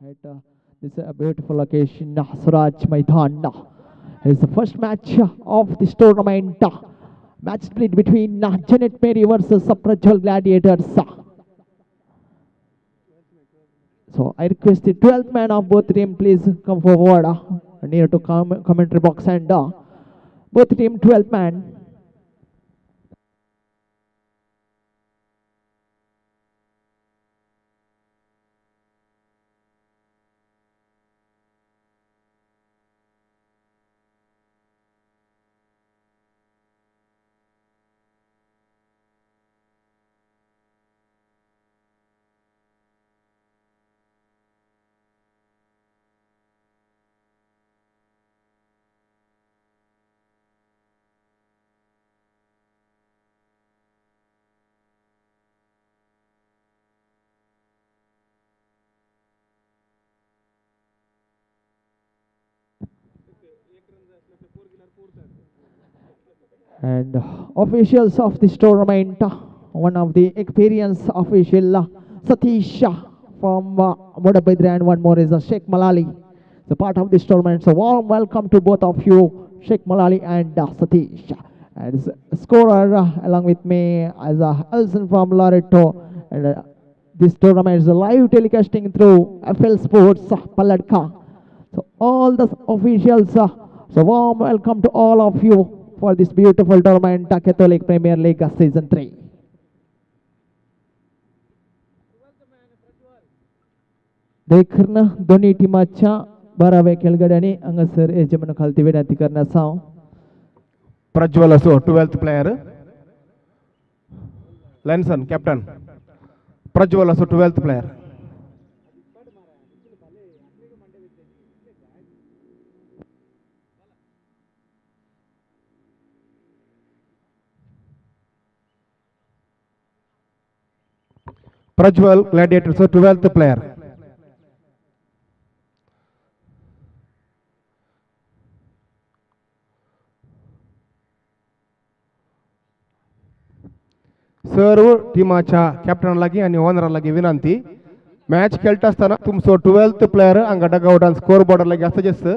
At this beautiful occasion, Suraj Maidan. It's the first match of this tournament. Match split between Janet Mary versus Prajwal Gladiators. So I request the 12th man of both team please come forward near to commentary box and both team 12th man. And officials of this tournament, one of the experienced official, Satish from Mudabidra, and one more is Sheikh Malali. The part of this tournament. So warm welcome to both of you, Sheikh Malali and Satish. And scorer along with me as Alson from Loreto. And this tournament is live telecasting through FL Sports Paladka. So all the officials, so warm welcome to all of you for this beautiful tournament, Catholic Premier League Season 3. देखना दोन्ही टीमाच्या 12व्या खेळगड्याने अंगसर यजमान खालती विनंती करण्याचा प्रज्वल असो 12th player Lenson captain Prajwal असो 12th player Prajwal Gladiators 12th player सर्व टीमाच्या captain लागी आणि ओनर लागी विनंती मॅच खेळता असताना तुमचो 12th प्लेयर हांगा डगआउटान स्कोर बोर्डर लागी आसता जेस्त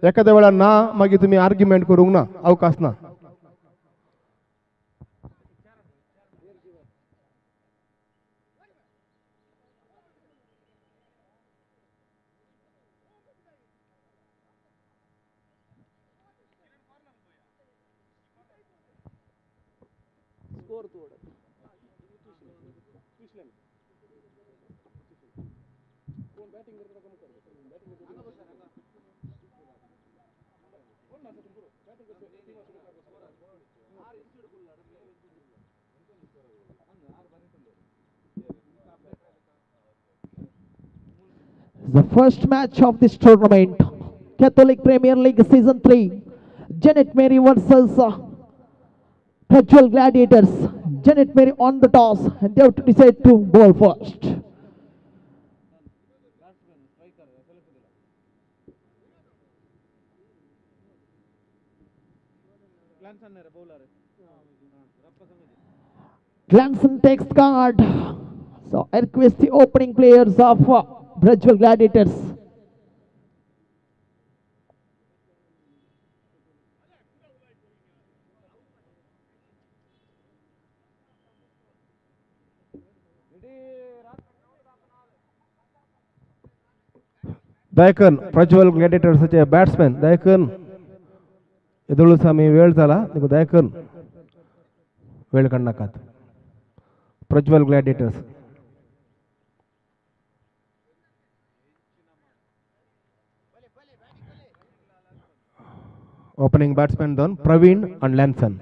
एखाद्या वेळा ना मागीर तुम्ही आर्ग्युमेंट करूंक ना अवकाश ना The first match of this tournament, Catholic Premier League Season 3, Janet Mary versus Prajwal Gladiators. Janet Mary on the toss and they have to decide to bowl first. Glanson takes the card. So I request the opening players of Prajwal Gladiators. दयकन प्रज्वल ग्लॅडिएटर्सचे batsman दयकन एदोळू सामी वेळ झाला निको दयकन वेळ काढनाकात Prajwal ग्लॅडिएटर्स opening batsman done Praveen and Lenson.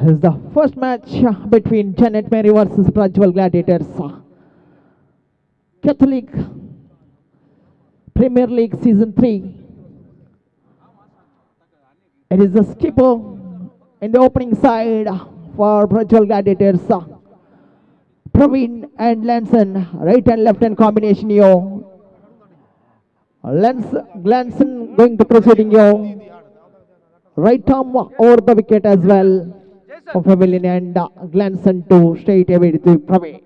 Is the first match between Janet Mary versus Prajwal Gladiators. Catholic Premier League Season 3. It is the skipper in the opening side for Prajwal Gladiators. Praveen and Lanson, right and left hand combination here. Glanson going to proceeding you. Right arm over the wicket as well for Pavilion and Glanson to straight away to Praveen.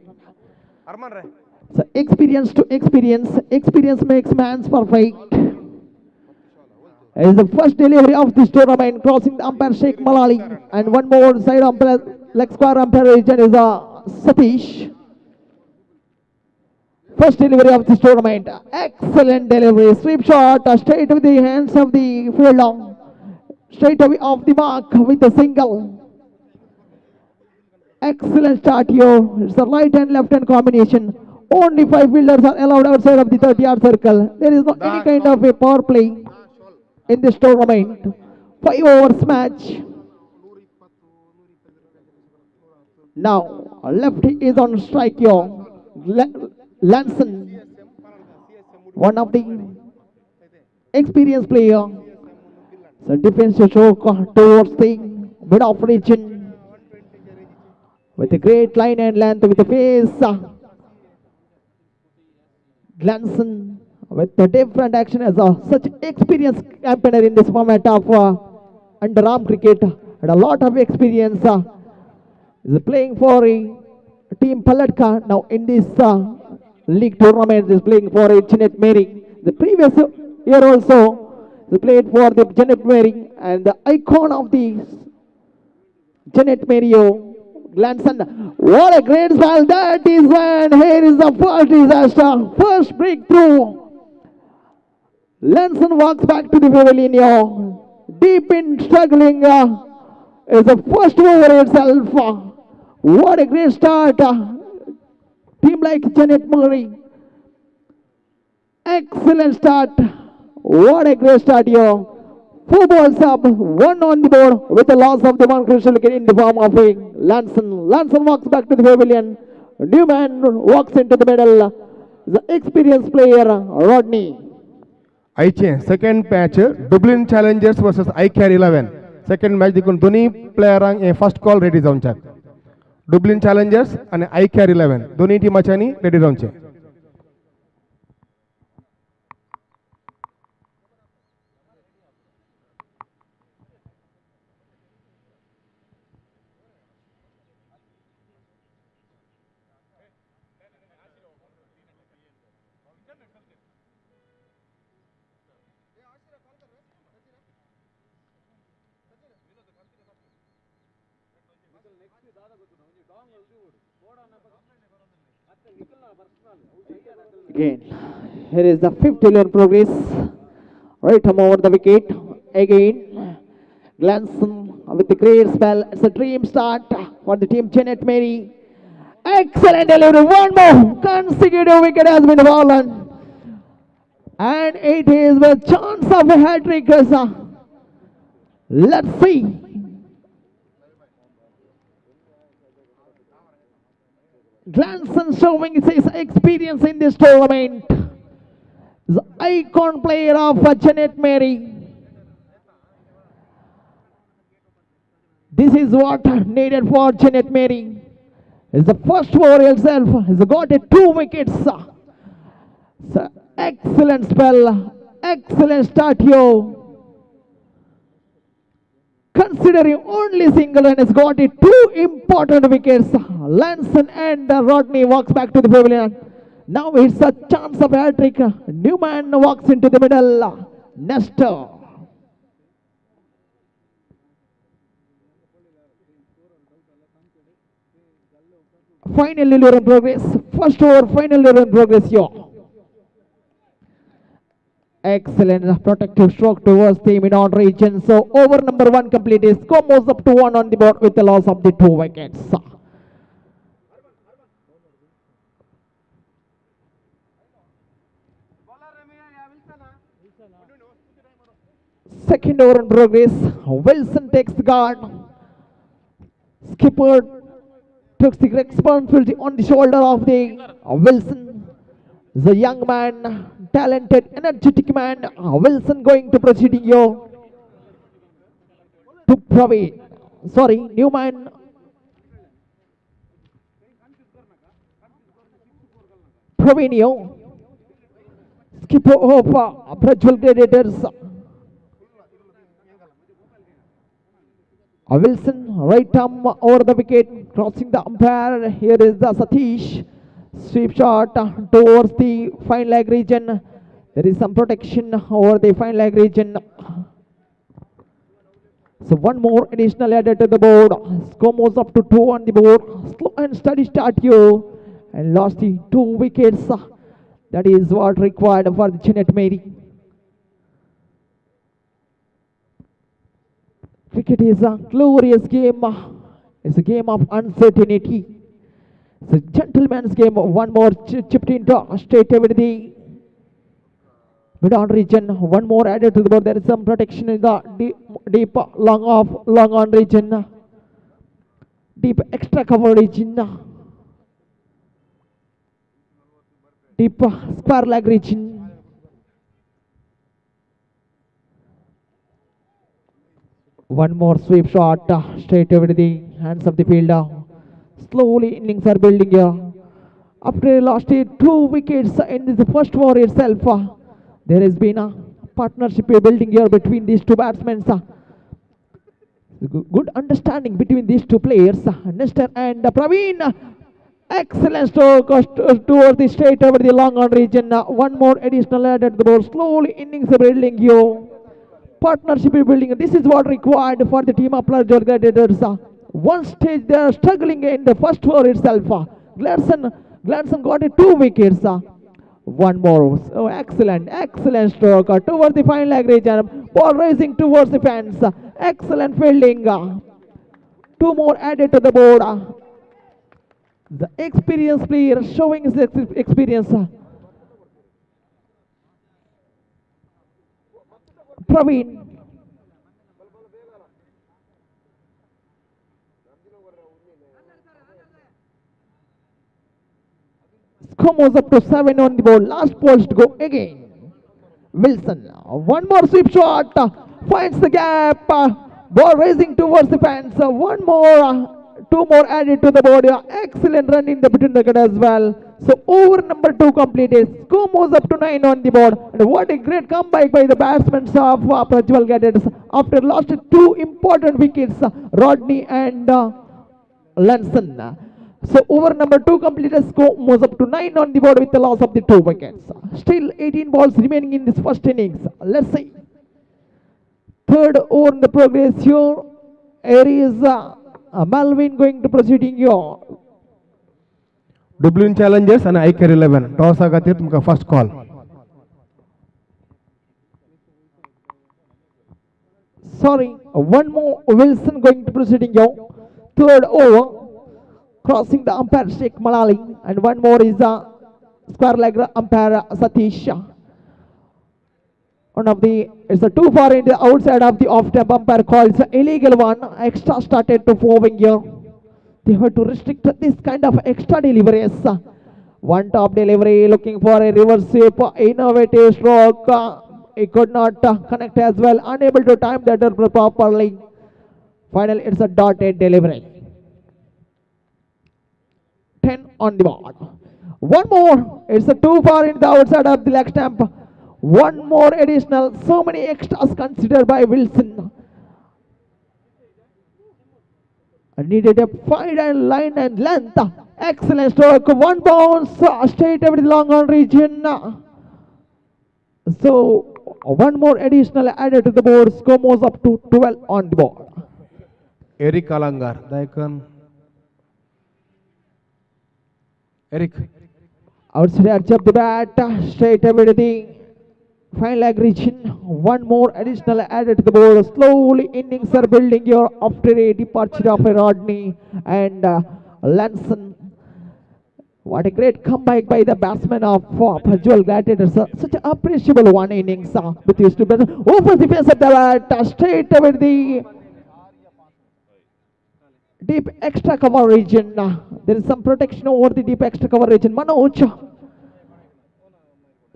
So experience to experience, experience makes man's perfect. It is the first delivery of this tournament, crossing the umpire Sheikh Malali, and one more side umpire, leg square umpire region is Satish. First delivery of this tournament, excellent delivery, sweep shot, straight with the hands of the fielder, straight away off the mark with a single. Excellent start here. It's the right and left hand combination. Only 5 fielders are allowed outside of the 30-yard circle. There is no any kind of a power play in this tournament. 5 overs match. Now, lefty is on strike here. Lanson, one of the experienced player. So defensive stroke towards the mid-off region with a great line and length with the pace. Glanson with a different action as such experienced campaigner in this format of underarm cricket, and a lot of experience. Is playing for a team Palatka now in this league tournament. Is playing for a Janet Mary. The previous year also he played for the Janet Mary, and the icon of the Janet Mario. Glanson, what a great spell that is, when here is the first disaster, first breakthrough. Glanson walks back to the pavilion here. Deep in struggling is the first over itself. What a great start. Team like Janet Murray. Excellent start. What a great start here. 4 balls up, 1 on the board with the loss of the one crucial wicket in the form of a Lanson. Lanson walks back to the pavilion. Newman walks into the middle. The experienced player, Rodney. Second match, Dublin Challengers versus iCare 11. Second match, the Doni player a first call ready zone check. Dublin Challengers and iCare 11. Doni team achani ready zone check. Again, here is the 5th over progress. Right arm over the wicket. Again, Glanson with the great spell. It's a dream start for the team Janet Mary. Excellent delivery. One more consecutive wicket has been fallen. And it is with chance of a hat-trick. Let's see. Glanson showing his experience in this tournament. The icon player of Janet Mary. This is what needed for Janet Mary. It's the first over itself. He's got 2 wickets. So excellent spell. Excellent start here. Considering only single and has got 2 important wickets. Lanson and Rodney walks back to the pavilion. Now it's a chance of hat-trick. Newman walks into the middle. Nestor. Final over in progress. First over, final over in progress here. Excellent protective stroke towards the mid-on region. So over number 1 completed. Score moves up to 1 on the board with the loss of the 2 wickets. Second over in progress. Wilson takes the guard. Skipper took the responsibility on the shoulder of the Wilson. The young man, talented, energetic man. Wilson going to proceeding here to Praveen. Sorry, Newman. Pravinio. Skipper of Gladiators. Wilson, right arm over the wicket, crossing the umpire. Here is the Satish. Sweep shot towards the fine leg region. There is some protection over the fine leg region. So one more additional added to the board. Score moves up to 2 on the board. Slow and steady start here. And lost the 2 wickets. That is what required for the Chinet Mary. Cricket is a glorious game. It's a game of uncertainty. It's a gentleman's game. One more chipped into straight away the mid-on region. One more added to the board. There is some protection in the deep long on region. Deep extra cover region. Deep square leg region. One more sweep shot straight over to the hands of the fielder. Slowly innings are building here. After last 2 wickets in the first over itself, there has been a partnership building here between these 2 batsmen. Good understanding between these 2 players. Nestor and Praveen. Excellent stroke towards the straight over the long on region. One more additional added to the board. Slowly innings are building here. Partnership building. This is what required for the team of Gladiators. One stage they are struggling in the first over itself. Gladson got 2 wickets. One more. So excellent stroke towards the fine leg region. Ball rising towards the fence. Excellent fielding. 2 more added to the board. The experienced player showing his experience. Praveen. Score moves up to 7 on the board. Last balls to go again. Wilson. One more sweep shot. Finds the gap. Ball rising towards the fence. One more. 2 more added to the board. Excellent run in the between the wicket as well. So over number 2 completed. Score moves up to 9 on the board. And what a great comeback by the batsmen of Prajwal Gladiators after lost 2 important wickets, Rodney and Lanson. So over number 2 completed. Score moves up to 9 on the board with the loss of the 2 wickets. Still 18 balls remaining in this first innings. Let's see. Third over in the progress here. Here is Malvin going to proceeding here. Dublin Challengers and I carry 11. Toss agatir tumka first call. Sorry, one more Wilson going to proceeding here. Third over, crossing the umpire Sheikh Malali, and one more is the square leg umpire Satish. One of the it's a too far in the outside of the off-stump umpire call. It's an illegal one. Extra started to flowing here. They have to restrict this kind of extra deliveries. One top delivery looking for a reverse sweep. Innovative stroke. He could not connect as well. Unable to time that properly. Finally, it's a dotted delivery. 10 on the board. One more. It's a too far in the outside of the leg stump. One more additional. So many extras considered by Wilson. Needed a fine line and length. Excellent stroke. One bounce straight over the long on region. So one more additional added to the board. Score moves up to 12 on the board. Eric Alangar. Daikon. Eric. Outside edge of the bat. Straight over to the fine leg region. One more additional added to the board. Slowly innings are building here after a departure of Rodney and Lanson. What a great comeback by the batsman of Prajwal Gladiators. Such an appreciable one innings with his 2 batsmen. Over the face of the bat. Straight over the deep extra cover region. There is some protection over the deep extra cover region. Manoj.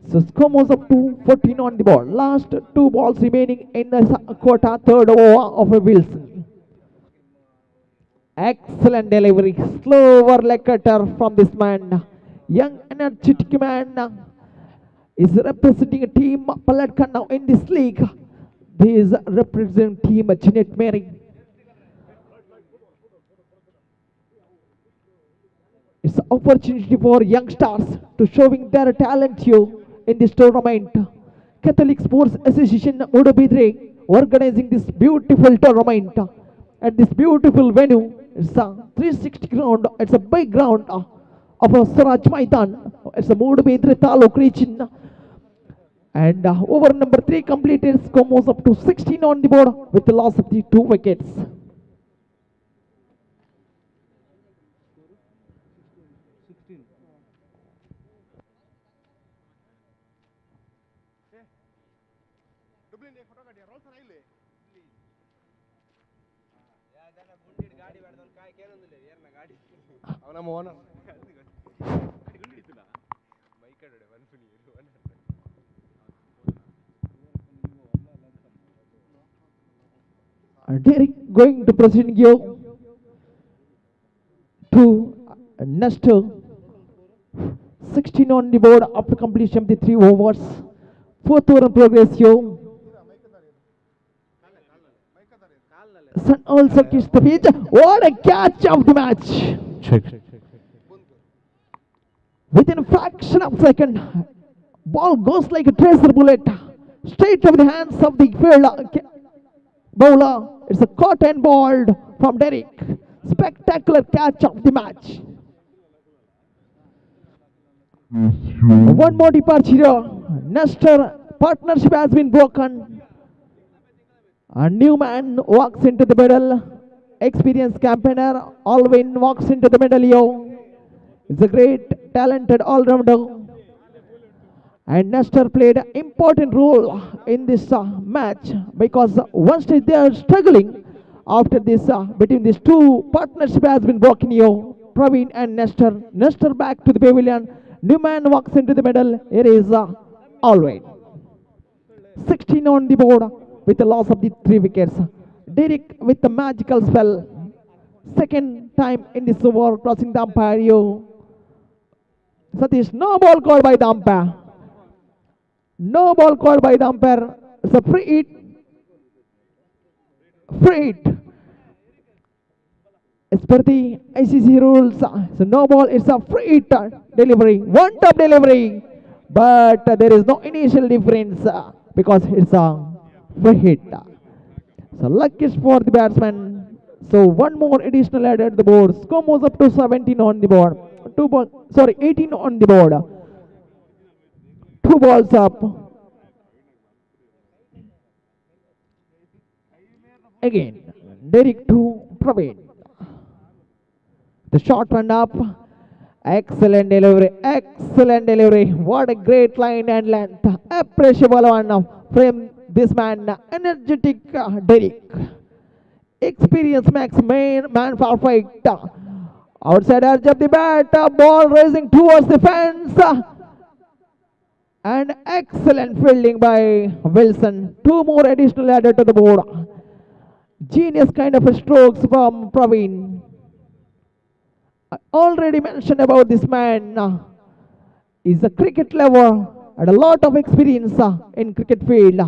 So score moves up to 14 on the board. Last 2 balls remaining in the quota, third over of a Wilson. Excellent delivery. Slower leg cutter from this man. Young energetic man is representing a team Palatka now in this league. This represent team Jeanette Mary. It's an opportunity for youngsters to showing their talent here in this tournament. Catholic Sports Association Mudabidre organizing this beautiful tournament at this beautiful venue. It's a 360 ground. It's a big ground of a Swaraj Maidan. It's a Mudabidre Taluk region. And over number 3 completed, score moves up to 16 on the board with the loss of the 2 wickets. Derek going to present you to Nestor. 16 on the board after completion of the 3 overs. 4th over in progress here. Sun also kissed the pitch. What a catch of the match! Check. Within a fraction of a second, ball goes like a tracer bullet straight over the hands of the bowler. It's a caught and balled from Derek. Spectacular catch of the match. One more departure. Nestor partnership has been broken. A new man walks into the middle. Experienced campaigner Alvin walks into the middle. He's a great, talented all-rounder. And Nestor played an important role in this match because once they are struggling after this between these two, partnership has been broken here. Praveen and Nestor. Nestor back to the pavilion. New man walks into the middle. Here is Alvin. 16 on the board with the loss of the 3 wickets. Derek with the magical spell. Second time in this over crossing the umpire. Satish, no ball called by the umpire. No ball called by the umpire. It's a free hit. Free hit. As per the ICC rules, so no ball, it's a free hit delivery. One top delivery. But there is no initial difference because it's a free hit. So luck is for the batsman. So one more additional added to the board. Score moves up to 17 on the board. 18 on the board. 2 balls up. Again, Derek to Praveen. The shot went up. Excellent delivery. Excellent delivery. What a great line and length. Appreciable one from this man. Energetic Derek. Experience makes man perfect. Outside edge of the bat. Ball raising towards the fence. And excellent fielding by Wilson. 2 more additional added to the board. Genius kind of strokes from Praveen. I already mentioned about this man. He's a cricket lover and a lot of experience in cricket field.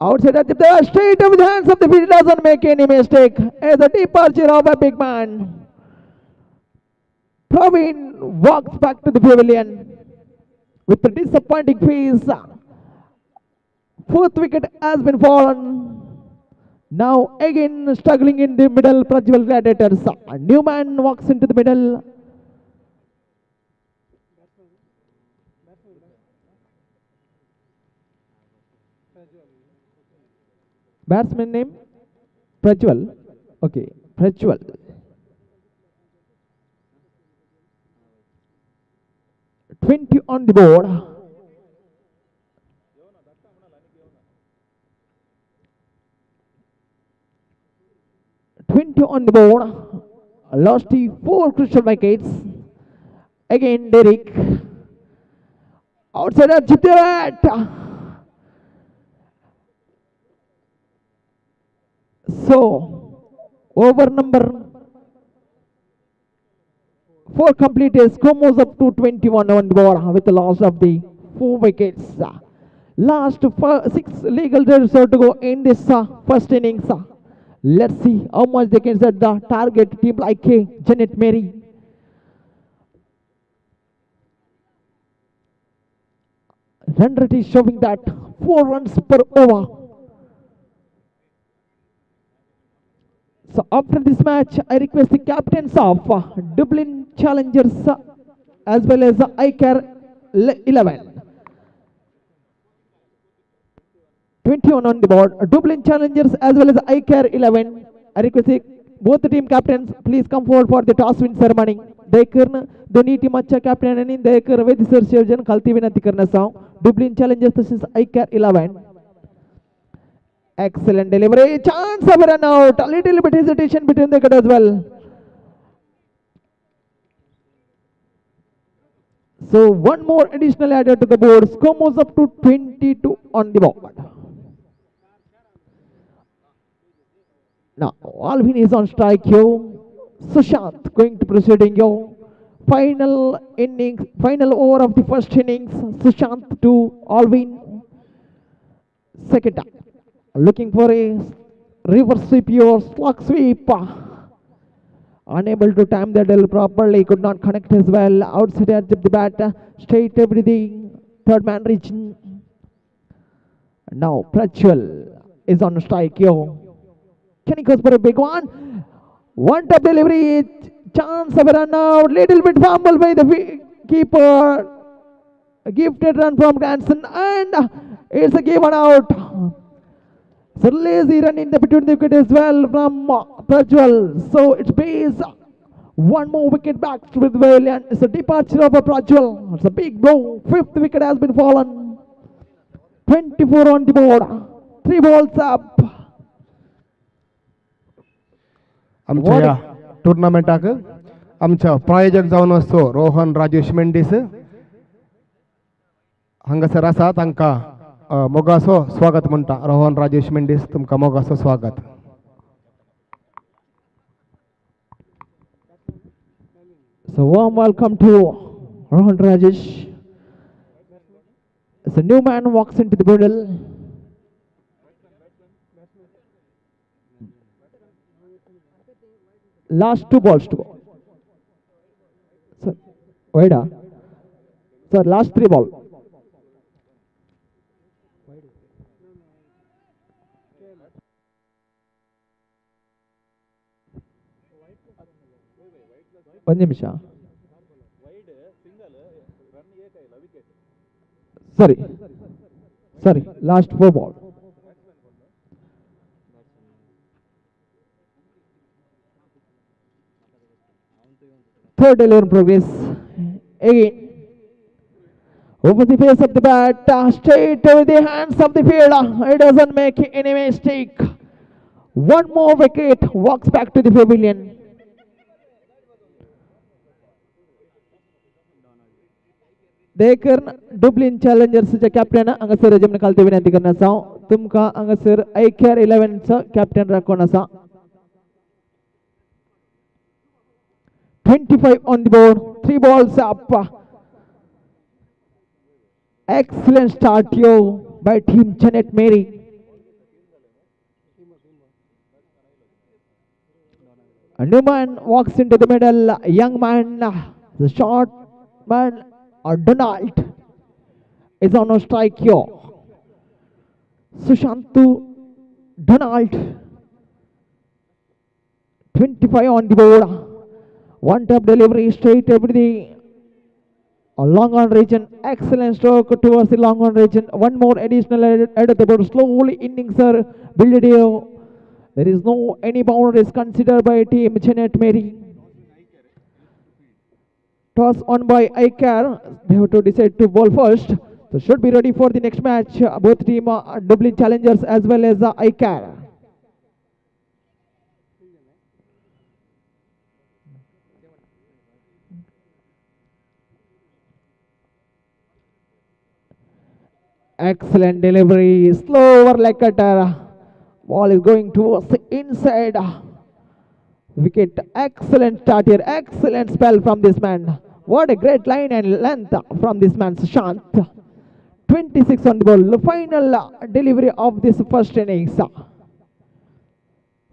Outside at the straight over the hands of the field, doesn't make any mistake. As a departure of a big man. Praveen walks back to the pavilion with a disappointing face. 4th wicket has been fallen. Now again struggling in the middle, Prajwal Gladiators. A new man walks into the middle. Batsman name? Prajwal. Okay, Prajwal. $20 on the board. On the board, lost the 4 crucial wickets. Again, Derek outside of Jitterat. So, over number 4 completed. Score moves up to 21 on the board with the loss of the 4 wickets. Last 6 legal drives are to go in this first innings. Let's see how much they can set the target. Team like Janet Mary. Run rate is showing that 4 runs per over. So after this match, I request the captains of Dublin Challengers as well as iCare 11. 21 on the board. Dublin Challengers as well as iCare 11. I request both the team captains please come forward for the toss win ceremony. Dekern दोन्ही टीमाच्या कॅप्टनांनी देकर वेदी surgeon खालती विनंती करण्याचा. Dublin Challengers तसेच iCare 11. Excellent delivery. Chance of a run out. A little bit hesitation between the cut as well. So one more additional added to the board. Score moves up to 22 on the board. Now Alvin is on strike here. Sushant going to proceeding here. Final innings, final over of the first innings. Sushant to Alvin. Second time. Looking for a reverse sweep or slug sweep. Unable to time the drill properly. Could not connect as well. Outside edge of the bat. Straight everything. Third man reaching. Now Prachwal is on strike here. Can he goes for a big one? One top delivery. Chance of a run out. Little bit fumble by the keeper. A gifted run from Granson. And it's a given out. So lazy run in the between the wicket as well from Prajwal. So it pays one more wicket back with Valiant. It's a departure of a Prajwal. It's a big blow. Fifth wicket has been fallen. 24 on the board. 3 balls up. आमच्या या टुर्नामेंटाक आमच्या प्रायोजक जावन असतो रोहन राजेश मेंडीस हांगासर आसा तांकां मोगासो स्वागत म्हणटा. रोहन राजेश मेंडीस तुमकां मोगासो स्वागत. So warm welcome to Rohan Rajesh. As a new man walks into the middle. Last 2 balls to go. Sir, wait. Sir, last 3 balls. One ನಿಮಿಷ. Sorry, last 4 balls. Third delivery in progress. Again. Over the face of the bat, straight over the hands of the fielder. It doesn't make any mistake. One more wicket, walks back to the pavilion. देखर Dublin Challengers चे captain हांगासर जमन खालती विनंती करण्याचा. तुमकां हांगासर iCare 11 चा कॅप्टन राखून आसा. 25 on the board, 3 balls up. Excellent start here by team Janet Mary. A new man walks into the middle. A young man, the short man, Donald is on a strike here. Sushantu Donald. 25 on the board. One top delivery straight everything. A long on region. Excellent stroke towards the long on region. One more additional added at the board. Slowly innings are built here. There is no any boundaries considered by team Janet Mary. Toss on by iCare. They have to decide to bowl first. So should be ready for the next match. Both team Dublin Challengers as well as iCare. Excellent delivery. Slower leg cutter. Ball is going towards the inside. Wicket. Excellent start here. Excellent spell from this man. What a great line and length from this man, Sushant. 26 on the ball. The final delivery of this first innings.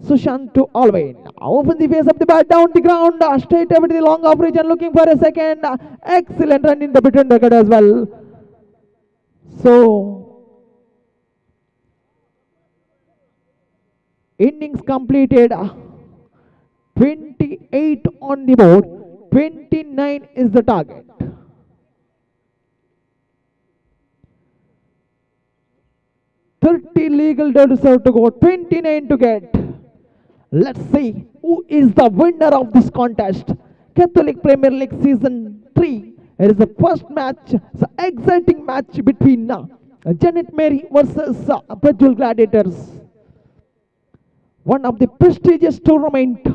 Sushant to Alvin. Open the face of the bat down the ground. Straight over the long off region looking for a second. Excellent run in the between the gut as well. So, innings completed. 28 on the board. 29 is the target. Legal deserve to go, 29 to get. Let's see who is the winner of this contest. Catholic Premier League Season 3. It is the first match, it's an exciting match between Janet Mary versus Prajwal Gladiators. One of the prestigious tournament.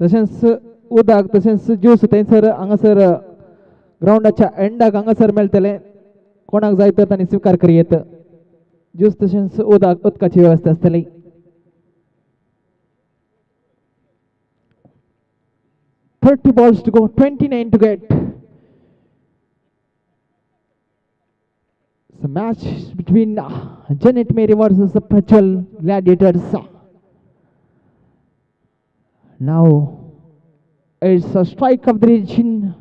तशेंच उदक तशेंच juice थंयसर हांगासर ग्राउंडाच्या एंडाक हांगासर मेळटले कोणाक जाय तर तांणी स्वीकार करियेत ज्यूस तशेंच उदकाची वेवस्था आसतली 30 balls to go 29 to get it's a match between Janet Mary versus the Prajwal Gladiators. Now it's a strike of the region.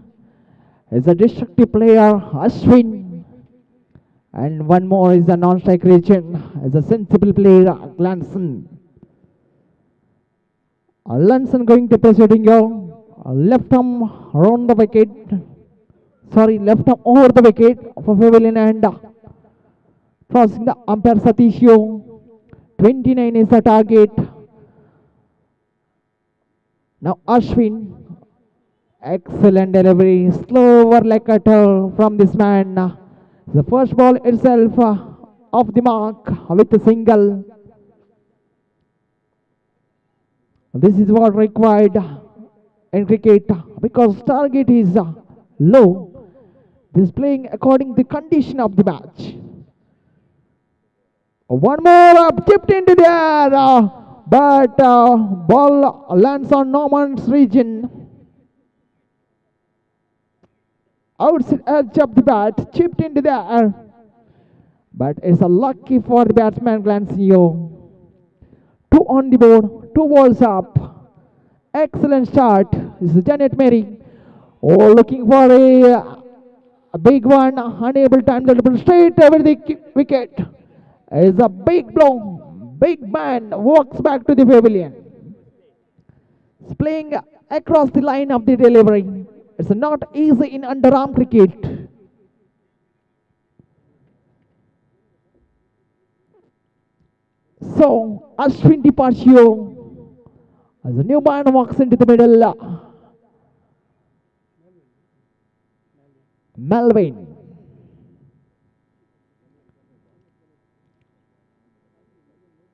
It's a destructive player, Ashwin. And one more is a non-strike region. As a sensible player, Glanson. Lanson going to proceeding here. Left arm around the wicket. Sorry, left arm over the wicket for Pavilion and crossing the umpire Satishio. 29 is the target. Now Ashwin. Excellent delivery. Slower like a cutter from this man. The first ball itself off the mark with a single. This is what required in cricket because target is low. This is playing according to the condition of the match. One more up, tipped into the air, but ball lands on Norman's region. Outside edge of the bat, chipped into the air, but it's a lucky for the batsman Glancio. 2 on the board, 2 balls up. Excellent start. This is Janet Mary. Oh, looking for a big one. Unable to handle the ball straight over the wicket. It's a big blow. Big man walks back to the pavilion. It's playing across the line of the delivery. It's not easy in underarm cricket. So, Ashwin Departio, as a new man walks into the middle. Melvin.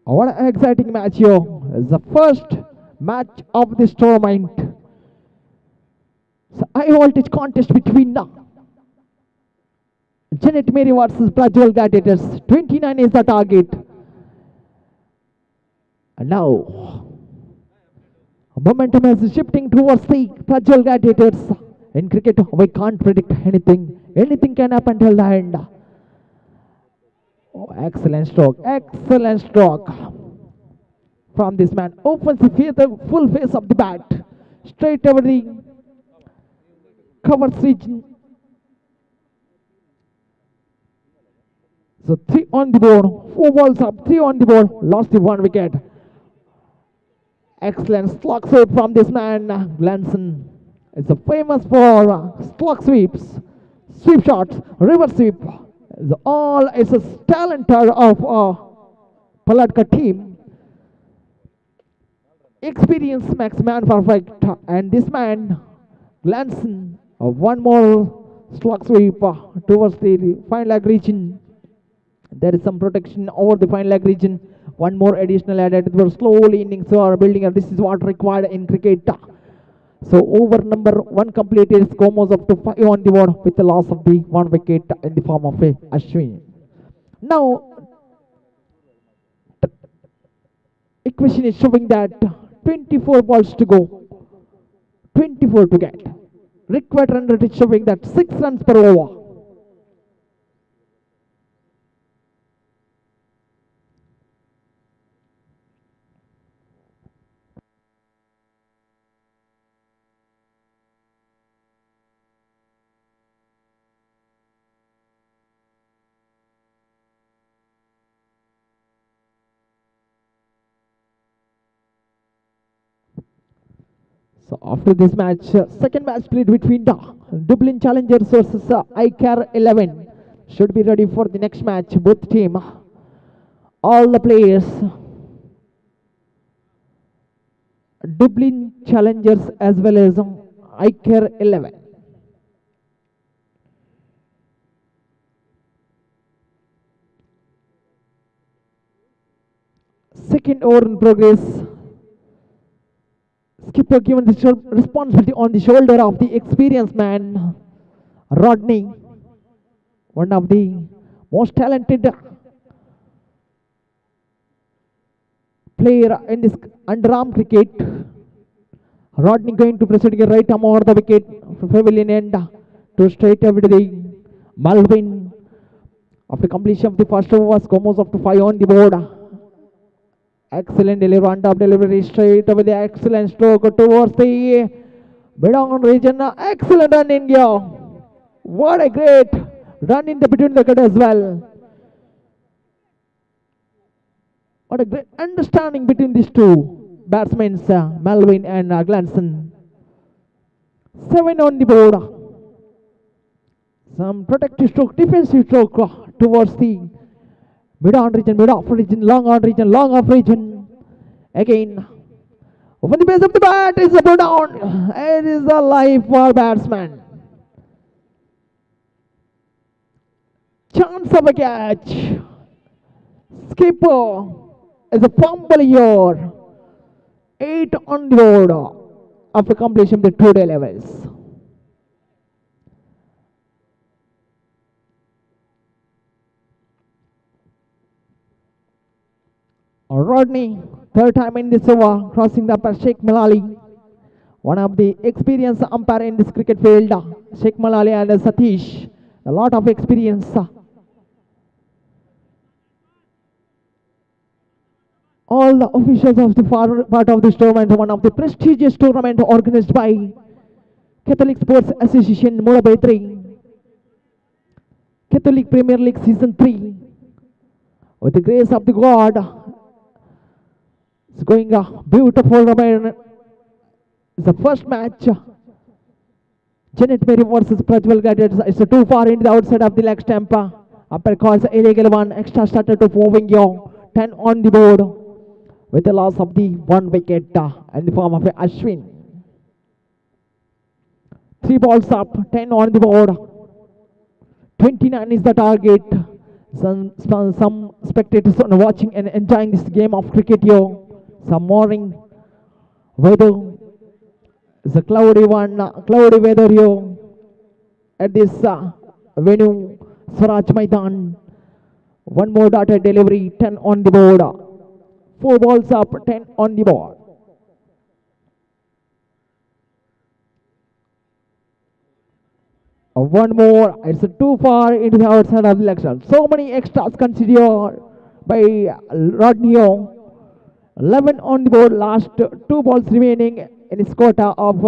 What an exciting match here. It's the first match of this tournament. It's a high voltage contest between Janet Mary versus Prajwal Gladiators. 29 is the target. And now, momentum is shifting towards the Prajwal Gladiators. In cricket, we can't predict anything. Anything can happen till the end. Oh, excellent stroke. Excellent stroke from this man. Opens the full face of the bat. Straight over the cover region. So 3 on the board. 4 balls up. 3 on the board. Lost the 1 wicket. Excellent slog sweep from this man, Glanson. It's famous for slog sweeps, sweep shots, reverse sweep. It's a talent of Palatka team. Experience makes man perfect. And this man, Glanson, one more slog sweep towards the fine leg region. There is some protection over the fine leg region. One more additional added. We're slowly innings are building up. This is what required in cricket. So over number 1 completed. Scores up to 5 on the board with the loss of the 1 wicket in the form of Ashwin. Now, equation is showing that 24 balls to go. 24 to get. Required run rate is showing that 6 runs per over. So after this match, second match played between the Dublin Challengers versus iCare 11. Should be ready for the next match, both team. All the players. Dublin Challengers as well as iCare 11. Second over in progress. Skipper given the responsibility on the shoulder of the experienced man, Rodney, one of the most talented player in this underarm cricket. Rodney going to proceed right arm over the wicket from pavilion end to straight over to the Malvin. After completion of the first over, scores up to 5 on the board. Excellent delivery, on top delivery, straight over the excellent stroke towards the mid-on region. Excellent run in here. What a great run in the between the cut as well. What a great understanding between these two batsmen, Melvin and Glanson. 7 on the board. Some protective stroke, defensive stroke towards the mid-on region, mid-off region, long-on region, long-off region. Again, over the base of the bat is a put down. It is a life for batsman. Chance of a catch. Skipper is a fumble here. 8 on the board after completion of the 2-day levels. Rodney, third time in this over, crossing the umpire Sheikh Malali. One of the experienced umpire in this cricket field, Sheikh Malali and Satish. A lot of experience. All the officials of the part of this tournament, one of the prestigious tournament organized by Catholic Sports Association Mumbai 3, Catholic Premier League Season 3. With the grace of the God, it's going a beautiful tournament. It's the first match. Janet Mary versus Prajwal Gladiators. It's too far into the outside of the leg stump. Umpire calls illegal one. Extra started to moving you. 10 on the board with the loss of the 1 wicket in the form of Ashwin. 3 balls up. 10 on the board. 29 is the target. Some spectators are watching and enjoying this game of cricket here. Some morning weather. It's a cloudy one, cloudy weather here at this venue, Swaraj Maidan. One more data delivery, 10 on the board. 4 balls up, 10 on the board. One more, it's too far into the outside of the election. So many extras considered by Rodney. 11 on the board, last 2 balls remaining in his quota of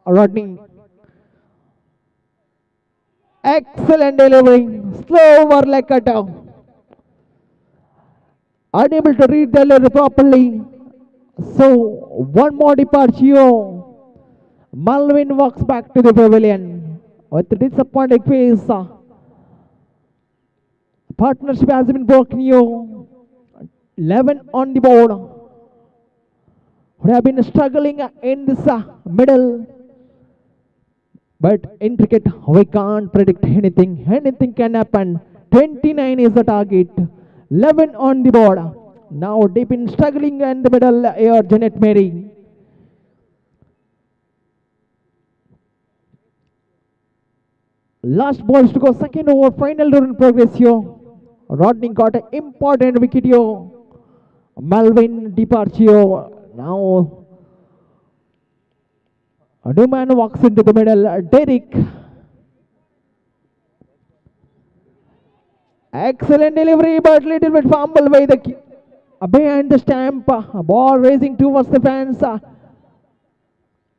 Rodney. Excellent delivery, slow over leg cutter. Unable to read the delivery properly. So, one more departure. Malvin walks back to the pavilion with a disappointed face. Partnership has been broken here. 11 on the board. We have been struggling in this middle. But in cricket, we can't predict anything. Anything can happen. 29 is the target. 11 on the board. Now deep in struggling in the middle here, Janet Mary. Last balls to go. Second over. Final over in progress here. Rodney got an important wicket here. Melvin departure. Now a new man walks into the middle. Derek. Excellent delivery, but little bit fumble by the behind the stamp. Ball raising towards the fence.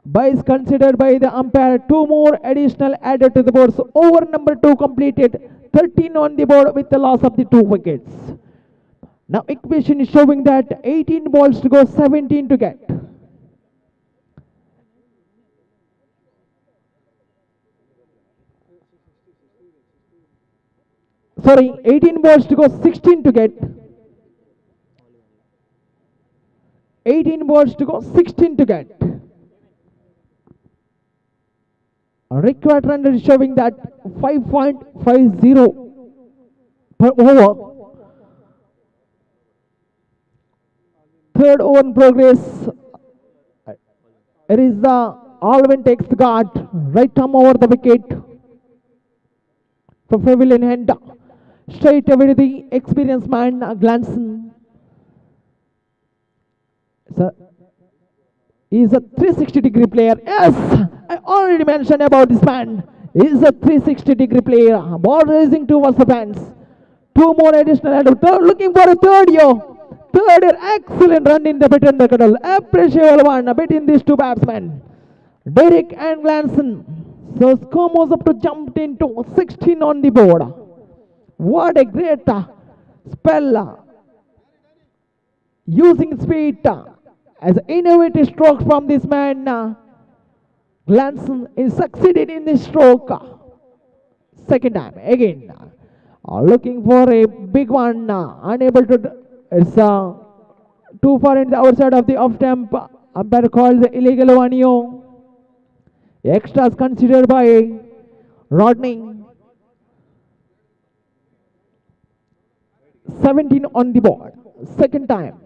By is considered by the umpire. 2 more additional added to the board. So over number 2 completed. 13 on the board with the loss of the 2 wickets. Now equation is showing that 18 balls to go, 17 to get. Sorry, 18 balls to go, 16 to get. 18 balls to go, 16 to get. Required run is showing that 5.50 per over. Third over in progress. It is the Alvin takes the guard. Right arm over the wicket. From pavilion end. Straight away to the experienced man, Glanson. He's a 360-degree player. Yes, I already mentioned about this man. He's a 360-degree player. Ball raising towards the fence. 2 more additional. Looking for a third year. Third year, excellent run in the between the cuddle. Appreciable one between these 2 batsmen. Derek and Glanson. So score moves up to jump into 16 on the board. What a great spell using speed as an innovative stroke from this man. Glanson is succeeded in this stroke. Second time again. Looking for a big one. Unable to. It's too far in the outside of the off stump. Umpire called the illegal one. Extras considered by Rodney. 17 on the board. Second time.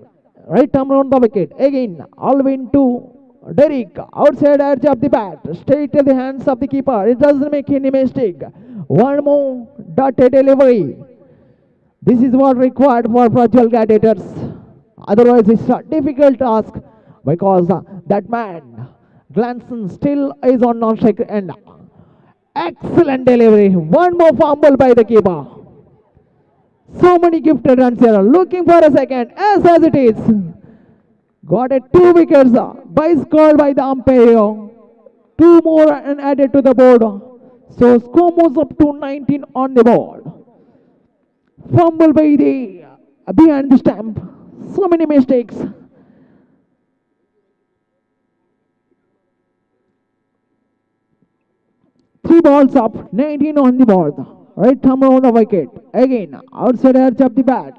Right arm round the wicket. Again. Alvin to Derek. Outside edge of the bat. Straight to the hands of the keeper. It doesn't make any mistake. One more dotted delivery. This is what required for fragile Gladiators. Otherwise, it's a difficult task because that man, Glanson, still is on non-strike end. Excellent delivery. One more fumble by the keeper. So many gifted runs here. Looking for a second. As it is. Got a 2 wickets. By called by the umpire. 2 more and added to the board. So score moves up to 19 on the board. Fumble by the behind the stump. So many mistakes. Three balls up, 19 on the board. Right thumb on the wicket. Again, outside edge of the bat.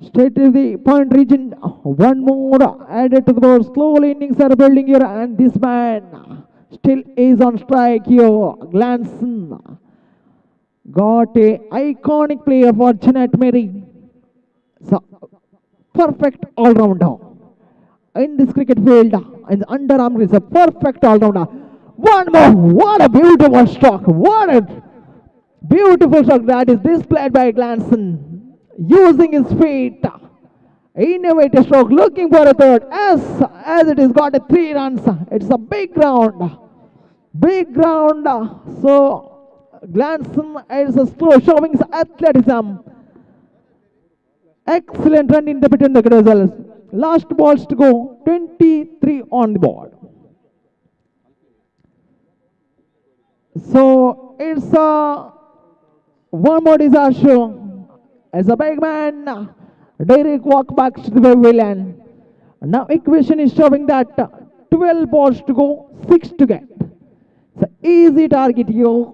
Straight to the point region. One more added to the board. Slowly innings are building here, and this man still is on strike here. Glanson got a iconic player for Jeanette Mary. So perfect all-rounder in this cricket field. In the underarm is a perfect all-rounder. One more. What a beautiful stroke. What a beautiful stroke that is displayed by Glanson. Using his feet. Innovative stroke. Looking for a third. As it is got a 3 runs. It's a big ground. Big ground. So Glanson is showing his athleticism. Excellent run in the between the results. Last balls to go. 23 on the board. So it's one more disaster. As a big man, Derek walk back to the pavilion. Now equation is showing that 12 balls to go, 6 to get. It's an easy target here.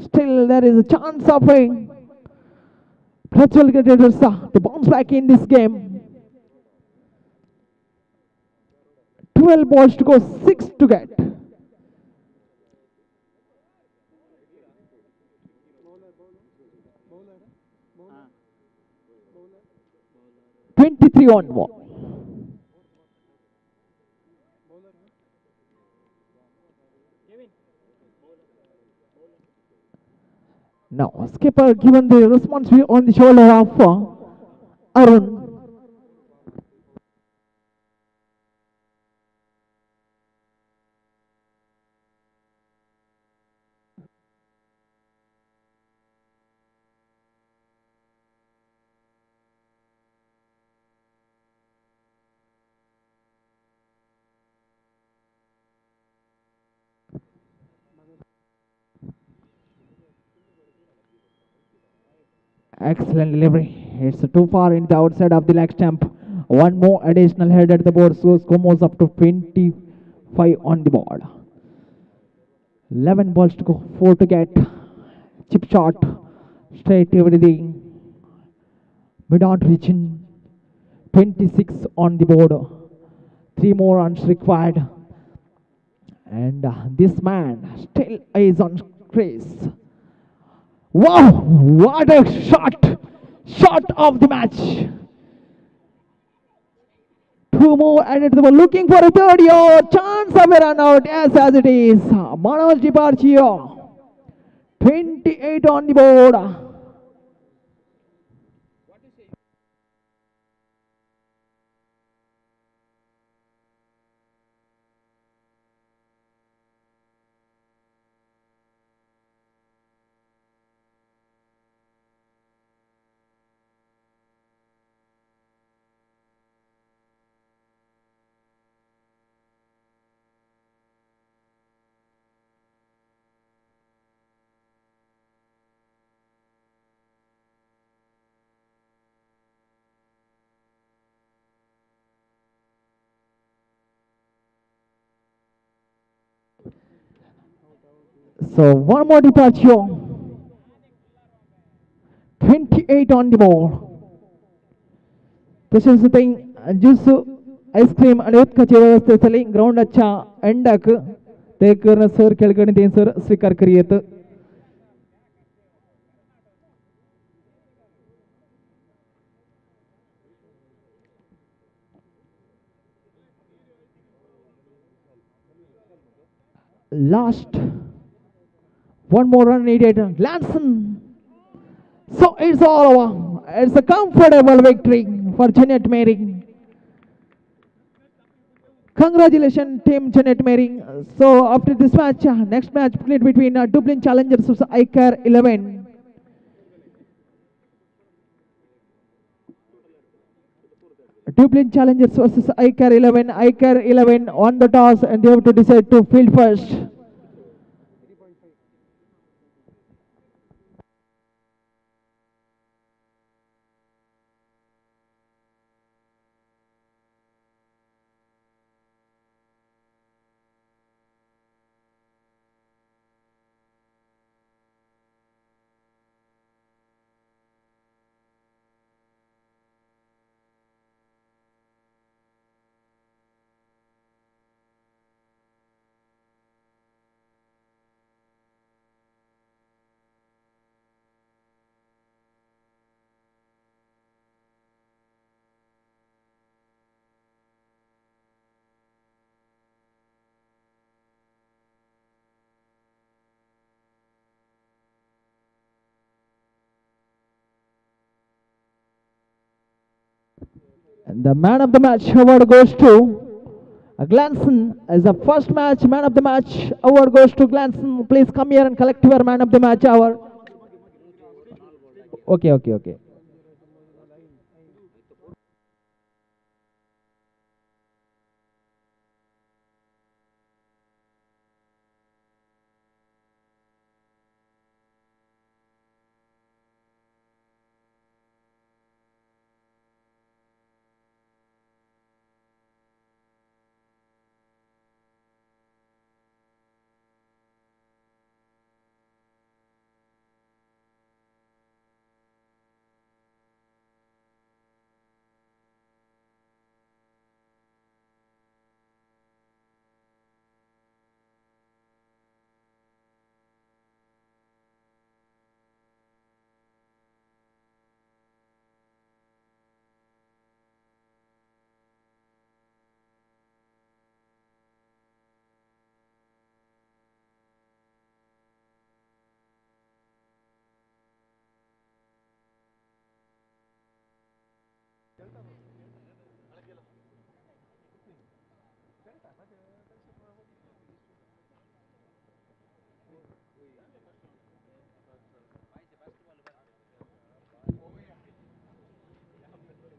Still there is a chance of a Gladiators to bounce back in this game. 12 balls to go, 6 to get. Twenty-three on ball. Now, skipper given the responsibility on the shoulder of Arun. Excellent delivery. It's too far in the outside of the leg stump. One more additional head at the board, so score moves up to 25 on the board. 11 balls to go, 4 to get. Chip shot, straight over the mid-on region. 26 on the board. 3 more runs required. And this man still is on crease. Wow, what a shot of the match. 2 more added to the ball, looking for a third here. Chance of a run out, as it is. Manoj departure. 28 on the board. So one more departure. 28 on the ball. तसेच juice ice cream आणि उदकाची व्यवस्था झाली ग्राउंडाच्या एंडाक ते करणं sir खेळकडे ते sir स्वीकार करीत last one more run needed. Glanson. So it's all over. It's a comfortable victory for Janet Mary. Congratulations, Team Janet Mary. So after this match, next match played between Dublin Challengers versus ICAR 11. Dublin Challengers versus ICAR 11. ICAR 11 on the toss and they have to decide to field first. And the man of the match award goes to Glanson as the first match man of the match award goes to Glanson. Please come here and collect your man of the match award. Okay.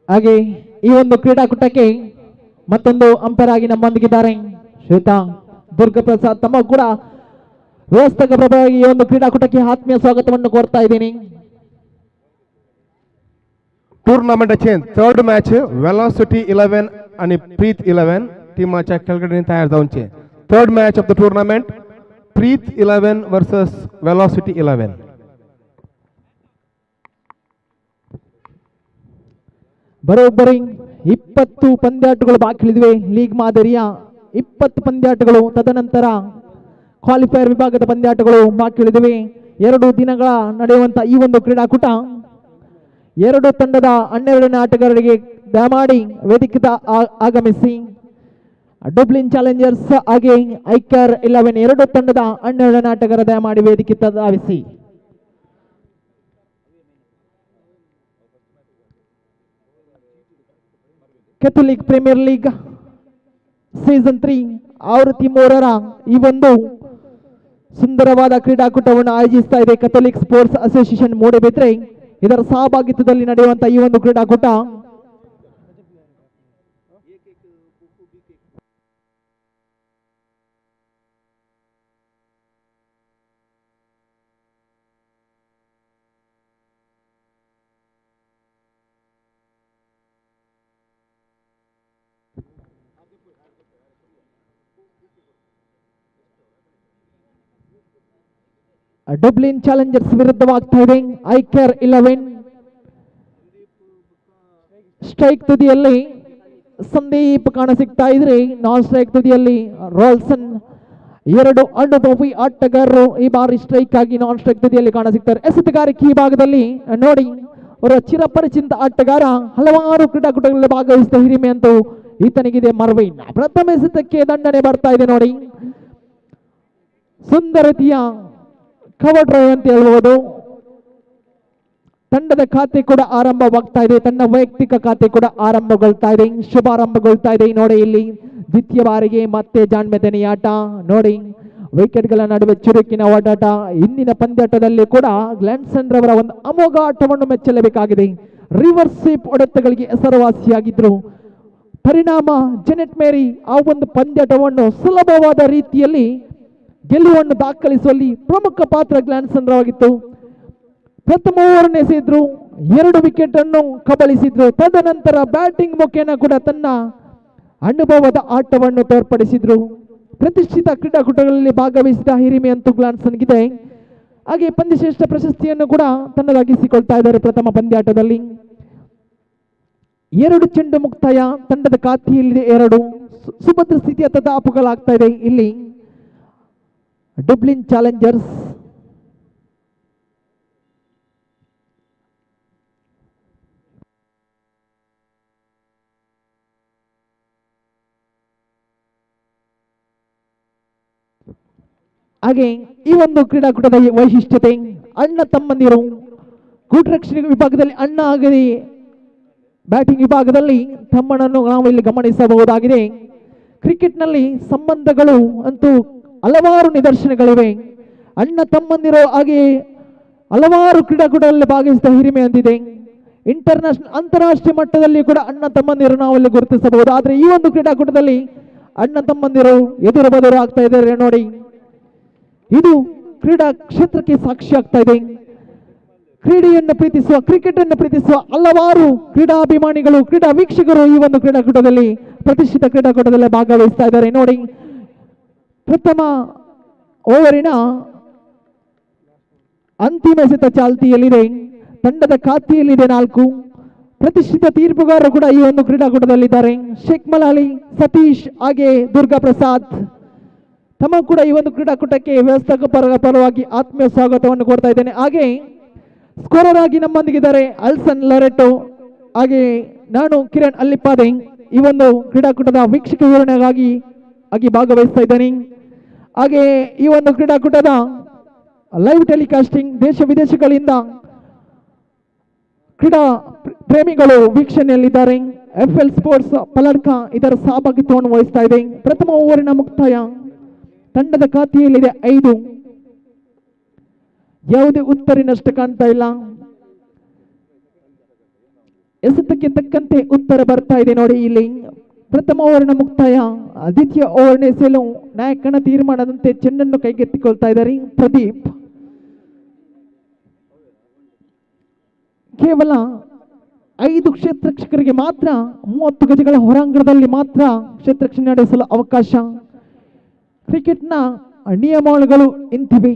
ಹಾಗೆ ಈ ಒಂದು ಕ್ರೀಡಾಕೂಟಕ್ಕೆ ಮತ್ತೊಂದು umpire ಆಗಿ ನಮ್ಮೊಂದಿಗಿದ್ದಾರೆ ಶ್ವೇತ ದುರ್ಗಪ್ರಸಾದ್ ತಮ್ಮ ಕೂಡ ವ್ಯವಸ್ಥಕ ಪ್ರಭಾವಾಗಿ ಈ ಒಂದು ಕ್ರೀಡಾಕೂಟಕ್ಕೆ ಆತ್ಮೀಯ ಸ್ವಾಗತವನ್ನು ಕೋರ್ತಾ ಇದ್ದೀನಿ. टूर्नामेंट थर्ड मैच वेलॉसिटी 11 आणि प्रीत 11 टीमाच्या खेळगड्यांनी तयार जाऊनचे third match of the tournament Preet 11 versus velocity 11. ಬರೋಬ್ಬರಿ 20 ಪಂದ್ಯಾಟಗಳು ಬಾಕಿ ಉಳಿದಿವೆ. ಲೀಗ್ ಮಾದರಿಯ 20 ಪಂದ್ಯಾಟಗಳು ತದನಂತರ ಕ್ವಾಲಿಫೈಯರ್ ವಿಭಾಗದ ಪಂದ್ಯಾಟಗಳು ಬಾಕಿ ಉಳಿದಿವೆ. 2 ದಿನಗಳ ನಡೆಯುವಂತ ಈ ಒಂದು ಕ್ರೀಡಾಕೂಟ ಎರಡು ತಂಡದ 12ನೇ ಆಟಗಾರರಿಗೆ ದಯಮಾಡಿ ವೇದಿಕೆ ಆಗಮಿಸಿ. ಡುಬ್ಲಿನ್ ಚಾಲೆಂಜರ್ಸ್ ಹಾಗೆ ಐಕರ್ 11 ಎರಡು ತಂಡದ 12ನೇ ಆಟಗಾರ ದಯಮಾಡಿ ವೇದಿಕೆ ಧಾವಿಸಿ. ಕೆಥೋಲಿಕ್ ಪ್ರೀಮಿಯರ್ ಲೀಗ್ ಸೀಸನ್ 3 ಆವೃತ್ತಿ 3ರ ಈ ಒಂದು ಸುಂದರವಾದ ಕ್ರೀಡಾಕೂಟವನ್ನು ಆಯೋಜಿಸ್ತಾ ಇದೆ ಕೆಥೋಲಿಕ್ ಸ್ಪೋರ್ಟ್ಸ್ ಅಸೋಸಿಯೇಷನ್ ಮೂಡಬಿದ್ರೆ. ಇದರ ಸಹಭಾಗಿತ್ವದಲ್ಲಿ ನಡೆಯುವಂತಹ ಈ ಒಂದು ಕ್ರೀಡಾಕೂಟ ಡಬ್ಲಿನ್ ಚಾಲೆಂಜರ್ಸ್ ವಿರುದ್ಧವಾಗ್ತಾ ಇದೆ. ಐಕ್ಯರ್ 11 ಸ್ಟ್ರೈಕ್ ತುದಿಯಲ್ಲಿ ಸಂದೀಪ್ ಕಾಣಸಿಗ್ತಾ ಇದ್ರೆ, ನಾನ್ ಸ್ಟ್ರೈಕ್ ತುದಿಯಲ್ಲಿ ರೋಲ್ಸನ್. ಎರಡು ಅನುಭವಿ ಆಟಗಾರರು ಈ ಬಾರಿ ಸ್ಟ್ರೈಕ್ ಆಗಿ ನಾನ್ ಸ್ಟ್ರೈಕ್ ತುದಿಯಲ್ಲಿ ಕಾಣಸಿಗ್ತಾರೆ. ಎಸೆತಗಾರಿಕೆ ಈ ಭಾಗದಲ್ಲಿ ನೋಡಿ, ಅವರ ಚಿರಪರಿಚಿತ ಆಟಗಾರ, ಹಲವಾರು ಕ್ರೀಡಾಕೂಟಗಳಲ್ಲಿ ಭಾಗವಹಿಸಿದ ಹಿರಿಮೆ ಅಂತೂ ಈತನಿಗಿದೆ. ಮರ್ವಿನ್ ಪ್ರಥಮ ಎಸೆತಕ್ಕೆ ದಂಡನೆ ಬರ್ತಾ ಇದೆ ನೋಡಿ. ಸುಂದರತೆಯ ಕವರ್ ಡ್ರೈವ್ ಅಂತ ಹೇಳ್ಬೋದು. ತಂಡದ ಖಾತೆ ಕೂಡ ಆರಂಭವಾಗ್ತಾ ಇದೆ, ತನ್ನ ವೈಯಕ್ತಿಕ ಖಾತೆ ಕೂಡ ಆರಂಭಗೊಳ್ತಾ ಇದೆ, ಶುಭಾರಂಭಗೊಳ್ತಾ ಇದೆ. ನೋಡಿ ಇಲ್ಲಿ ದ್ವಿತೀಯ ಬಾರಿಗೆ ಮತ್ತೆ ಜಾಣ್ಮೆತನೆಯ ಆಟ ನೋಡಿ, ವಿಕೆಟ್ಗಳ ನಡುವೆ ಚುರುಕಿನ ಓಡಾಟ. ಇಂದಿನ ಪಂದ್ಯಾಟದಲ್ಲಿ ಕೂಡ ಗ್ಲಾನ್ಸನ್ ರವರ ಒಂದು ಅಮೋಘ ಆಟವನ್ನು ಮೆಚ್ಚಲೇಬೇಕಾಗಿದೆ. Reverse sweep ಹೊಡೆತಗಳಿಗೆ ಹೆಸರುವಾಸಿಯಾಗಿದ್ರು. ಪರಿಣಾಮ ಜೆನೆಟ್ ಮೇರಿ ಆ ಒಂದು ಪಂದ್ಯಾಟವನ್ನು ಸುಲಭವಾದ ರೀತಿಯಲ್ಲಿ ಗೆಲುವನ್ನು ದಾಖಲಿಸುವಲ್ಲಿ ಪ್ರಮುಖ ಪಾತ್ರ ಗ್ಲಾನ್ಸನ್ ರವಾಗಿತ್ತು. ಪ್ರಥಮ ಓವರ್ ಎಸೆದ್ರು, 2 ವಿಕೆಟ್ ಅನ್ನು ಕಬಳಿಸಿದ್ರು. ತದನಂತರ ಬ್ಯಾಟಿಂಗ್ ಮುಖೇನ ಕೂಡ ತನ್ನ ಅನುಭವದ ಆಟವನ್ನು ತೋರ್ಪಡಿಸಿದ್ರು. ಪ್ರತಿಷ್ಠಿತ ಕ್ರೀಡಾಕೂಟಗಳಲ್ಲಿ ಭಾಗವಹಿಸಿದ ಹಿರಿಮೆ ಅಂತೂ ಗ್ಲಾನ್ಸನ್ಗಿದೆ. ಹಾಗೆ ಪಂದ್ಯಶ್ರೇಷ್ಠ ಪ್ರಶಸ್ತಿಯನ್ನು ಕೂಡ ತನ್ನದಾಗಿಸಿಕೊಳ್ತಾ ಇದ್ದಾರೆ. ಪ್ರಥಮ ಪಂದ್ಯಾಟದಲ್ಲಿ 2 ಚೆಂಡು ಮುಕ್ತಾಯ ತಂಡದ ಖಾತೆಯಲ್ಲಿದೆ. 2 ಸುಭದ್ರ ಸ್ಥಿತಿಯ ತದಾಪುಗಳಾಗ್ತಾ ಇದೆ ಇಲ್ಲಿ ಡಬ್ಲಿನ್ ಚಾಲೆಂಜರ್ಸ್. ಹಾಗೆ ಈ ಒಂದು ಕ್ರೀಡಾಕೂಟದ ವೈಶಿಷ್ಟ್ಯತೆ, ಅಣ್ಣ ತಮ್ಮಂದಿರು ಗೂಟರಕ್ಷಣೆ ವಿಭಾಗದಲ್ಲಿ ಅಣ್ಣ ಆಗಲಿ ಬ್ಯಾಟಿಂಗ್ ವಿಭಾಗದಲ್ಲಿ ತಮ್ಮನನ್ನು ನಾವು ಇಲ್ಲಿ ಗಮನಿಸಬಹುದಾಗಿದೆ. ಕ್ರಿಕೆಟ್ನಲ್ಲಿ ಸಂಬಂಧಗಳು ಅಂತೂ ಹಲವಾರು ನಿದರ್ಶನಗಳಿವೆ. ಅಣ್ಣ ತಮ್ಮಂದಿರು ಹಾಗೆ ಹಲವಾರು ಕ್ರೀಡಾಕೂಟಗಳಲ್ಲಿ ಭಾಗವಹಿಸಿದ ಹಿರಿಮೆ ಅಂತಿದೆ. ಅಂತಾರಾಷ್ಟ್ರೀಯ ಮಟ್ಟದಲ್ಲಿ ಕೂಡ ಅಣ್ಣ ತಮ್ಮಂದಿರು ನಾವಲ್ಲಿ ಗುರುತಿಸಬಹುದು. ಆದರೆ ಈ ಒಂದು ಕ್ರೀಡಾಕೂಟದಲ್ಲಿ ಅಣ್ಣ ತಮ್ಮಂದಿರು ಎದುರು ಬದುರು ಆಗ್ತಾ ಇದ್ದಾರೆ ನೋಡಿ. ಇದು ಕ್ರೀಡಾ ಕ್ಷೇತ್ರಕ್ಕೆ ಸಾಕ್ಷಿ ಆಗ್ತಾ ಇದೆ. ಕ್ರೀಡೆಯನ್ನು ಪ್ರೀತಿಸುವ, ಕ್ರಿಕೆಟ್ ಅನ್ನು ಪ್ರೀತಿಸುವ ಹಲವಾರು ಕ್ರೀಡಾಭಿಮಾನಿಗಳು, ಕ್ರೀಡಾ ವೀಕ್ಷಕರು ಈ ಒಂದು ಕ್ರೀಡಾಕೂಟದಲ್ಲಿ, ಪ್ರತಿಷ್ಠಿತ ಕ್ರೀಡಾಕೂಟದಲ್ಲಿ ಭಾಗವಹಿಸ್ತಾ ಇದ್ದಾರೆ ನೋಡಿ. ಪ್ರಥಮ ಓವರಿನ ಅಂತಿಮ ಎಸೆತ ಚಾಲ್ತಿಯಲ್ಲಿದೆ. ತಂಡದ ಖಾತೆಯಲ್ಲಿದೆ 4. ಪ್ರತಿಷ್ಠಿತ ತೀರ್ಪುಗಾರರು ಕೂಡ ಈ ಒಂದು ಕ್ರೀಡಾಕೂಟದಲ್ಲಿದ್ದಾರೆ. ಶೇಖ್ ಮಲಾಲಿ, ಸತೀಶ್ ಹಾಗೆ ದುರ್ಗಾ ಪ್ರಸಾದ್ ತಮ್ಮ ಕೂಡ ಈ ಒಂದು ಕ್ರೀಡಾಕೂಟಕ್ಕೆ ವ್ಯವಸ್ಥಾಪಕರ ಪರವಾಗಿ ಆತ್ಮೀಯ ಸ್ವಾಗತವನ್ನು ಕೊಡ್ತಾ ಇದ್ದೇನೆ. ಹಾಗೆ ಸ್ಕೋರರ್ ಆಗಿ ನಮ್ಮೊಂದಿಗಿದ್ದಾರೆ ಅಲ್ಸನ್ ಲರೆಟೋ, ಹಾಗೆ ನಾನು ಕಿರಣ್ ಅಲ್ಲಿಪ್ಪಾದೆ ಈ ಒಂದು ಕ್ರೀಡಾಕೂಟದ ವೀಕ್ಷಕ ವಿವರಣೆಗಾಗಿ ಭಾಗವಹಿಸ್ತಾ ಇದ್ದೇನೆ. ಹಾಗೆ ಈ ಒಂದು ಕ್ರೀಡಾಕೂಟದ ಲೈವ್ ಟೆಲಿಕಾಸ್ಟಿಂಗ್ ದೇಶ ವಿದೇಶಗಳಿಂದ ಕ್ರೀಡಾ ಪ್ರೇಮಿಗಳು ವೀಕ್ಷಣೆಯಲ್ಲಿದ್ದಾರೆ. FL ಸ್ಪೋರ್ಟ್ಸ್ ಪಲಡ್ಕ ಇದರ ಸಹಭಾಗಿತ್ವವನ್ನು ವಹಿಸ್ತಾ ಇದೆ. ಪ್ರಥಮ ಓವರಿನ ಮುಕ್ತಾಯ ತಂಡದ ಖಾತೆಯಲ್ಲಿದೆ 5. ಯಾವುದೇ ಉತ್ತರಿನಷ್ಟು ಕಾಣ್ತಾ ಇಲ್ಲ. ಎಸೆತಕ್ಕೆ ತಕ್ಕಂತೆ ಉತ್ತರ ಬರ್ತಾ ಇದೆ ನೋಡಿ ಇಲ್ಲಿ. ಪ್ರಥಮ ಓವರಿನ ಮುಕ್ತಾಯ. ದ್ವಿತೀಯ ಓವರ್ನ ಎಸೆಯಲು ನಾಯಕನ ತೀರ್ಮಾನದಂತೆ ಚೆಂಡನ್ನು ಕೈಗೆತ್ತಿಕೊಳ್ತಾ ಇದ್ದಾರೆ ಪ್ರದೀಪ್. ಕೇವಲ 5 ಕ್ಷೇತ್ರರಕ್ಷಕರಿಗೆ ಮಾತ್ರ 30 ಗಜಗಳ ಹೊರಾಂಗಣದಲ್ಲಿ ಮಾತ್ರ ಕ್ಷೇತ್ರರಕ್ಷಣೆ ನಡೆಸಲು ಅವಕಾಶ. ಕ್ರಿಕೆಟ್ನ ನಿಯಮಾವಳಿಗಳು ಇಂತಿವೆ.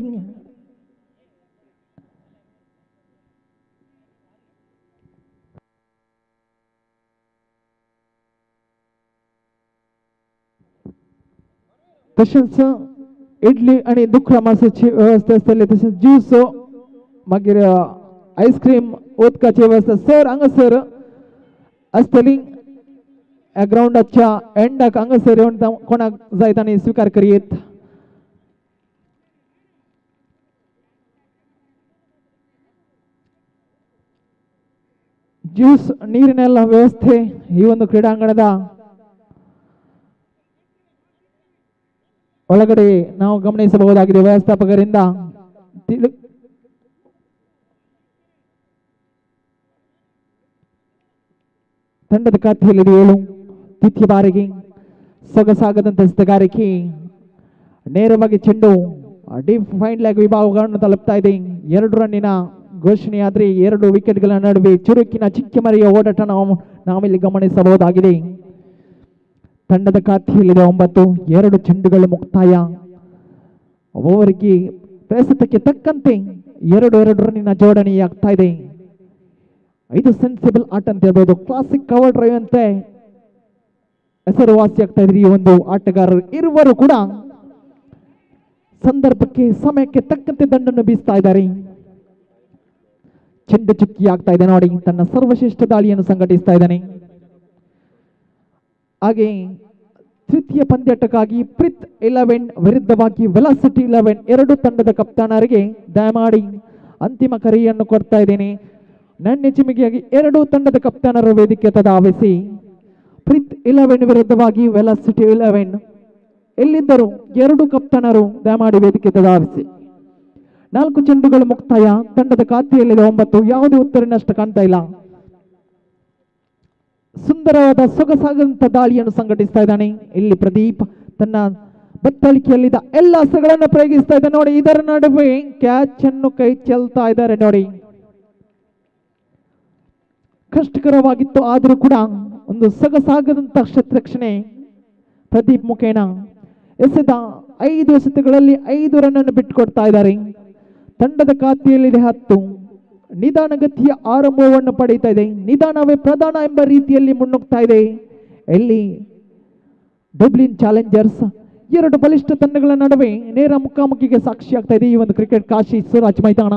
तसेच इडली आणि दुखरा मासाची व्यवस्था असते. तसेच ज्यूस मागीर आईस्क्रीम उदकाची व्यवस्था सर हांगासर आसतली. या ग्राउंडाच्या एंडाक हांगासर येवन कोणाक जाय तांणी स्वीकार करीत. ಜ್ಯೂಸ್ ನೀರಿನೆಲ್ಲ ವ್ಯವಸ್ಥೆ ಈ ಒಂದು ಕ್ರೀಡಾಂಗಣದ ಒಳಗಡೆ ನಾವು ಗಮನಿಸಬಹುದಾಗಿದೆ ವ್ಯವಸ್ಥಾಪಕರಿಂದ. ತಂಡದ ಖಾತೆಯಲ್ಲಿ 7. ದ್ವಿತೀಯ ಬಾರಿಗೆ ಸೊಗಸಾಗದಂತ ಎಸೆತಗಾರಿಕೆ. ನೇರವಾಗಿ ಚೆಂಡು ಡೀಪ್ ಫೈನ್ ಲೆಗ್ ವಿಭಾಗವನ್ನು ತಲುಪ್ತಾ ಇದೆ. 2 ರನ್ನಿನ ಘೋಷಣೆಯಾದರೆ 2 ವಿಕೆಟ್ಗಳ ನಡುವೆ ಚುರುಕಿನ ಚಿಕ್ಕಮರಿಯ ಓಡಾಟ ನಾವಿಲ್ಲಿ ಗಮನಿಸಬಹುದಾಗಿದೆ. ತಂಡದ ಖಾತೆಯಲ್ಲಿದೆ 9. 2 ಚೆಂಡುಗಳು ಮುಕ್ತಾಯ. ಓವರ್ಗೆ ಪ್ರಸ್ತುತಕ್ಕೆ ತಕ್ಕಂತೆ 2 ರನ್ನಿನ ಜೋಡಣೆಯಾಗ್ತಾ ಇದೆ. ಇದು ಸೆನ್ಸಿಬಲ್ ಆಟ ಅಂತ ಹೇಳ್ಬೋದು. ಕ್ಲಾಸಿಕ್ ಕವರ್ ಡ್ರೈವ್ ಅಂತೆ ಹೆಸರುವಾಸಿ ಆಗ್ತಾ ಇದ್ರಿ ಈ ಒಂದು ಆಟಗಾರರು. ಇರುವರು ಕೂಡ ಸಂದರ್ಭಕ್ಕೆ ಸಮಯಕ್ಕೆ ತಕ್ಕಂತೆ ದಂಡನ್ನು ಬೀಸ್ತಾ ಇದ್ದಾರೆ. ಚೆಂಡು ಚುಕ್ಕಿ ಆಗ್ತಾ ಇದೆ ನೋಡಿ. ತನ್ನ ಸರ್ವಶ್ರೇಷ್ಠ ದಾಳಿಯನ್ನು ಸಂಘಟಿಸ್ತಾ ಇದ್ದಾನೆ. ಹಾಗೆ ತೃತೀಯ ಪಂದ್ಯಾಟಕ್ಕಾಗಿ ಪ್ರಿತ್ 11 ವಿರುದ್ಧವಾಗಿ ವೆಲಾಸಿಟಿ 11 ಎರಡು ತಂಡದ ಕಪ್ತಾನರಿಗೆ ದಯಮಾಡಿ ಅಂತಿಮ ಕರೆಯನ್ನು ಕೊಡ್ತಾ ಇದ್ದೇನೆ. ನನ್ನ ಚಿಮಿಗೆಯಾಗಿ 2 ತಂಡದ ಕಪ್ತಾನರು ವೇದಿಕೆ ತದಾವಿಸಿ. ಪ್ರಿತ್ 11 ವಿರುದ್ಧವಾಗಿ ವೆಲಾಸಿಟಿ 11 ಎಲ್ಲಿದ್ದರು 2 ಕಪ್ತಾನರು ದಯಮಾಡಿ ವೇದಿಕೆ ತದಾವಿಸಿ. 4 ಚೆಂಡುಗಳು ಮುಕ್ತಾಯ. ತಂಡದ ಖಾತೆಯಲ್ಲಿದೆ 9. ಯಾವುದೇ ಉತ್ತರಿನಷ್ಟು ಕಾಣ್ತಾ ಇಲ್ಲ. ಸುಂದರವಾದ ಸೊಗಸಾದಂತ ದಾಳಿಯನ್ನು ಸಂಘಟಿಸ್ತಾ ಇದ್ದಾನೆ. ಇಲ್ಲಿ ಪ್ರದೀಪ್ ತನ್ನ ಬತ್ತಳಿಕೆಯಲ್ಲಿದ್ದ ಎಲ್ಲ ಅಸ್ತ್ರಗಳನ್ನು ಪ್ರಯೋಗಿಸ್ತಾ ಇದ್ದಾನೆ ನೋಡಿ. ಇದರ ನಡುವೆ ಕ್ಯಾಚ್ ಅನ್ನು ಕೈ ಚೆಲ್ತಾ ಇದ್ದಾರೆ ನೋಡಿ. ಕಷ್ಟಕರವಾಗಿತ್ತು ಆದರೂ ಕೂಡ ಒಂದು ಸೊಗಸಾಗದಂತ ಶತರಕ್ಷಣೆ ಪ್ರದೀಪ್ ಮುಖೇನ ಎಸೆದ 5 ಎಸೆತಗಳಲ್ಲಿ 5 ರನ್ ಬಿಟ್ಟುಕೊಡ್ತಾ ಇದ್ದಾರೆ. ತಂಡದ ಖಾತೆಯಲ್ಲಿದೆ 10. ನಿಧಾನಗತಿಯ ಆರಂಭವನ್ನು ಪಡೀತಾ ಇದೆ. ನಿಧಾನವೇ ಪ್ರಧಾನ ಎಂಬ ರೀತಿಯಲ್ಲಿ ಮುನ್ನುಗ್ತಾ ಇದೆ. ಇಲ್ಲಿ ಡಬ್ಲಿನ್ ಚಾಲೆಂಜರ್ಸ್ 2 ಬಲಿಷ್ಠ ತಂಡಗಳ ನಡುವೆ ನೇರ ಮುಖಾಮುಖಿಗೆ ಸಾಕ್ಷಿಯಾಗ್ತಾ ಇದೆ ಈ ಒಂದು ಕ್ರಿಕೆಟ್ ಕಾಶಿ ಸುರಾಜ್ ಮೈದಾನ.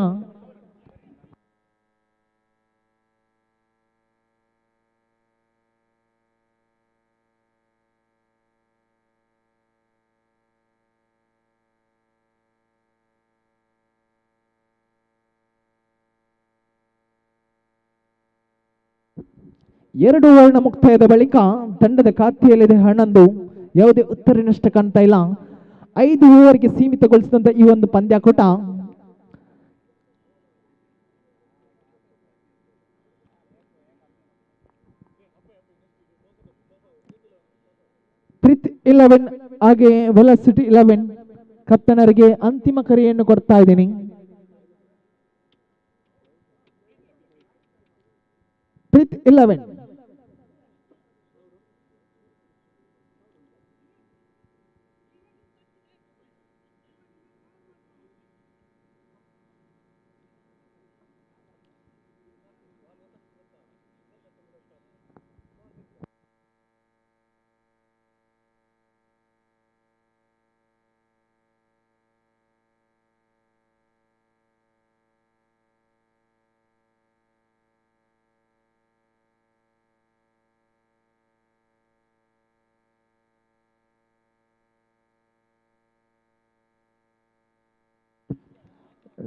ಎರಡು ವರ್ಣ ಮುಕ್ತಾಯದ ಬಳಿಕ ತಂಡದ ಖಾತೆಯಲ್ಲಿದೆ 11. ಯಾವುದೇ ಉತ್ತರಿನಷ್ಟ ಕಾಣ್ತಾ ಇಲ್ಲ. 5 ಓವರ್ಗೆ ಸೀಮಿತಗೊಳಿಸಿದಂತ ಈ ಒಂದು ಪಂದ್ಯಾಕೂಟ ಪ್ರಿತ್ 11 ಹಾಗೆ ವೆಲಾಸಿಟಿ 11 ಕಪ್ತಾನರಿಗೆ ಅಂತಿಮ ಕರೆಯನ್ನು ಕೊಡ್ತಾ ಇದ್ದೀನಿ. ಪ್ರಿತ್ 11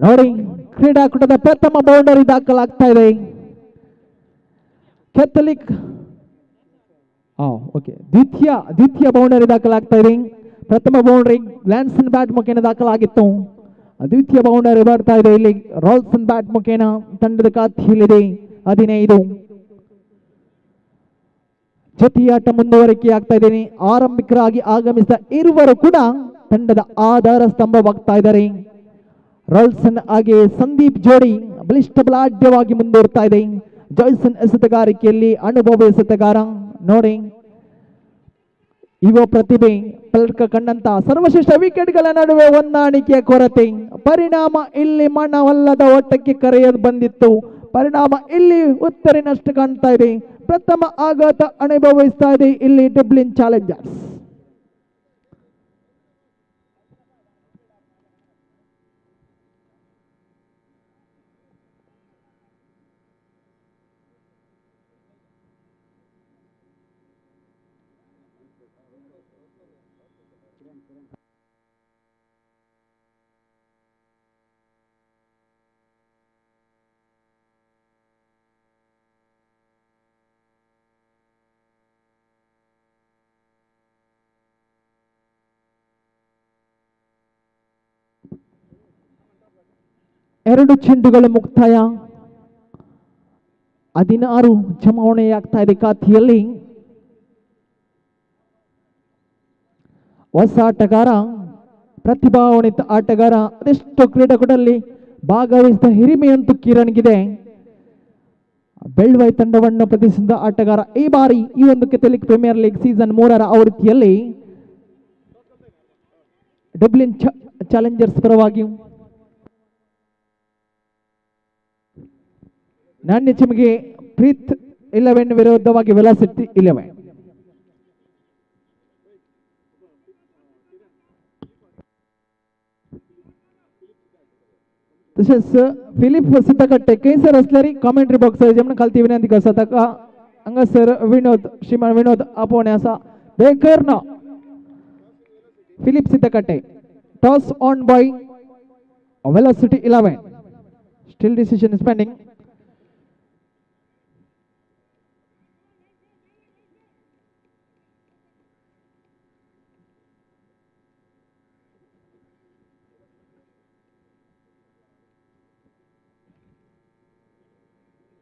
ನೋಡಿ. ಕ್ರೀಡಾಕೂಟದ ಪ್ರಥಮ ಬೌಂಡರಿ ದಾಖಲಾಗ್ತಾ ಇದೆ. ಕ್ಯಾಥಲಿಕ್ ದ್ವಿತೀಯ ಬೌಂಡರಿ ದಾಖಲಾಗ್ತಾ ಇದೆ. ಪ್ರಥಮ ಬೌಂಡರಿ ಗ್ಲಾನ್ಸನ್ ಬ್ಯಾಟ್ ಮುಖೇನ ದಾಖಲಾಗಿತ್ತು. ದ್ವಿತೀಯ ಬೌಂಡರಿ ಬರ್ತಾ ಇದೆ ಇಲ್ಲಿ ರಾಲ್ಸನ್ ಬ್ಯಾಟ್ ಮುಖೇನ. ತಂಡದ ಖಾತೆಯಲ್ಲಿದೆ 15. ಜೊತೆಯಾಟ ಮುಂದುವರಿಕೆ ಆಗ್ತಾ ಇದ್ದೇನೆ. ಆರಂಭಿಕರಾಗಿ ಆಗಮಿಸಿದ ಇರುವರು ಕೂಡ ತಂಡದ ಆಧಾರ ಸ್ತಂಭವಾಗ್ತಾ ಇದ್ದಾರೆ. ರಾಲ್ಸನ್ ಹಾಗೆ ಸಂದೀಪ್ ಜೋಡಿ ಬಲಿಷ್ಠ ಬಲಾಢ್ಯವಾಗಿ ಮುಂದುವರ್ತಾ ಇದೆ. ಜಾಯ್ಸನ್ ಎಸೆತಗಾರಿಕೆಯಲ್ಲಿ ಅನುಭವ ಎಸೆತಗಾರ ನೋಡಿ. ಯುವ ಪ್ರತಿಭೆ ಪಲಕ ಕಂಡಂತ ಸರ್ವಶ್ರೇಷ್ಠ ವಿಕೆಟ್ಗಳ ನಡುವೆ ಹೊಂದಾಣಿಕೆಯ ಕೊರತೆ. ಪರಿಣಾಮ ಇಲ್ಲಿ ಮನವಲ್ಲದ ಓಟಕ್ಕೆ ಕರೆಯಲು ಬಂದಿತ್ತು. ಪರಿಣಾಮ ಇಲ್ಲಿ ಉತ್ತರಿನಷ್ಟು ಕಾಣ್ತಾ ಇದೆ. ಪ್ರಥಮ ಆಘಾತ ಅನುಭವಿಸ್ತಾ ಇದೆ ಇಲ್ಲಿ ಡಬ್ಲಿನ್ ಚಾಲೆಂಜರ್ಸ್. ಎರಡು ಚೆಂಡುಗಳು ಮುಕ್ತಾಯ. 16 ಜಮಾವಣೆಯಾಗ್ತಾ ಇದೆ ಖಾತೆಯಲ್ಲಿ. ಹೊಸ ಆಟಗಾರ, ಪ್ರತಿಭಾನ್ವಿತ ಆಟಗಾರ, ಅದೆಷ್ಟು ಕ್ರೀಡಾಕೂಟದಲ್ಲಿ ಭಾಗವಹಿಸಿದ ಹಿರಿಮೆಯಂತೂ ಕಿರಣ್ಗಿದೆ. ಬೆಳ್ವೈ ತಂಡವನ್ನು ಪ್ರತಿನಿಧಿಸಿದ ಆಟಗಾರ. ಈ ಬಾರಿ ಈ ಒಂದು ಕೆಥಲಿಕ್ ಪ್ರೀಮಿಯರ್ ಲೀಗ್ ಸೀಸನ್ 3ರ ಆವೃತ್ತಿಯಲ್ಲಿ ಡಬ್ಲಿನ್ ಚಾಲೆಂಜರ್ಸ್ ಪರವಾಗಿ ನಾಣ್ಯ ಚಿಮಿಗೆ ಪ್ರೀತ್ 11 ವಿರುದ್ಧವಾಗಿ ವೆಲಾಸಿಟಿ 11. तसेच फिलिप सिद्धकट्टे केसर असल्यारी कॉमेंट्री बॉक्स जेमन खालती विनंती करतात का हंगासर विनोद श्रीमान विनोद आपोवणे असा बेकर्न Philip Siddhakatte toss won by Velocity 11. Still decision is pending.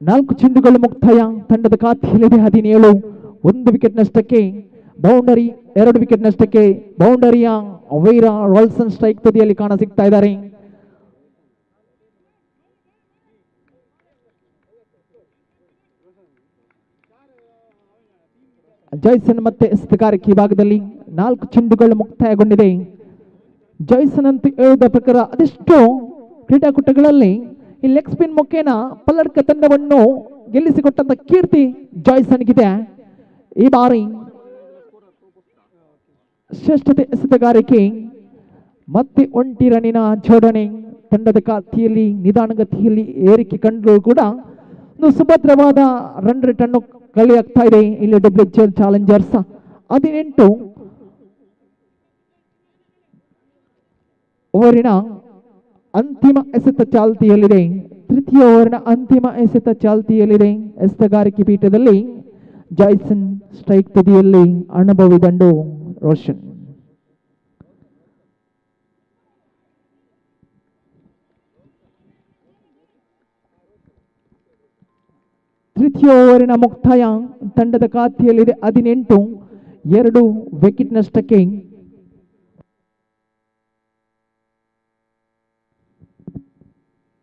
ನಾಲ್ಕು ಚೆಂಡುಗಳು ಮುಕ್ತಾಯ. ತಂಡದ ಖಾತೆಯಲ್ಲಿದೆ 17. 1 ವಿಕೆಟ್ ನಷ್ಟಕ್ಕೆ ಬೌಂಡರಿ, 2 ವಿಕೆಟ್ ನಷ್ಟಕ್ಕೆ ಬೌಂಡರಿಯ ವೈರ ರಾಲ್ಸನ್ ಸ್ಟ್ರೈಕ್ ತುದಿಯಲ್ಲಿ ಕಾಣ ಸಿಗ್ತಾ ಇದ್ದಾರೆ. ಜೈಸನ್ ಮತ್ತೆ ಎಸ್ತಗಾರಿಕೆ ಭಾಗದಲ್ಲಿ 4 ಚೆಂಡುಗಳು ಮುಕ್ತಾಯಗೊಂಡಿದೆ. ಜೈಸನ್ ಅಂತ ಹೇಳುವ ಪ್ರಕಾರ ಅದೆಷ್ಟೋ ಕ್ರೀಡಾಕೂಟಗಳಲ್ಲಿ ಈ ಲೆಗ್ ಸ್ಪಿನ್ ಮುಖೇನ ಪಲ್ಲಡ್ಕ ತಂಡವನ್ನು ಗೆಲ್ಲಿಸಿಕೊಟ್ಟಂತ ಕೀರ್ತಿ ಜಾಯ್ಸನ್ಗಿದೆ. ಈ ಬಾರಿ ಶ್ರೇಷ್ಠತೆ ಎಸೆತಗಾರಿಕೆ ಮತ್ತೆ 1 ರನ್ನಿನ ಜೋಡಣೆ ತಂಡದ ಖಾತೆಯಲ್ಲಿ ನಿಧಾನಗತಿಯಲ್ಲಿ ಏರಿಕೆ ಕಂಡರೂ ಕೂಡ ಒಂದು ಸುಭದ್ರವಾದ ರನ್ ರೇಟ್ ಅನ್ನು ಕಳೆಯಾಗ್ತಾ ಇದೆ. ಇಲ್ಲಿ ಡಬ್ಲ್ಯೂ ಚಾಲೆಂಜರ್ಸ್ 18 ಓವರಿನ ಅಂತಿಮ ಎಸೆತ ಚಾಲ್ತಿಯಲ್ಲಿದೆ. ತೃತೀಯ ಓವರ್ನ ಅಂತಿಮ ಎಸೆತ ಚಾಲ್ತಿಯಲ್ಲಿದೆ. ಎಸೆತಗಾರಿಕೆ ಪೀಠದಲ್ಲಿ ಜಾಯ್ಸನ್ ಸ್ಟ್ರೈಕ್ ತುದಿಯಲ್ಲಿ ಅನುಭವಿ ದಂಡು ರೋಷನ್. ತೃತೀಯ ಓವರಿನ ಮುಕ್ತಾಯ. ತಂಡದ ಖಾತೆಯಲ್ಲಿದೆ 18. 2 ವಿಕೆಟ್ ನಷ್ಟಕ್ಕೆ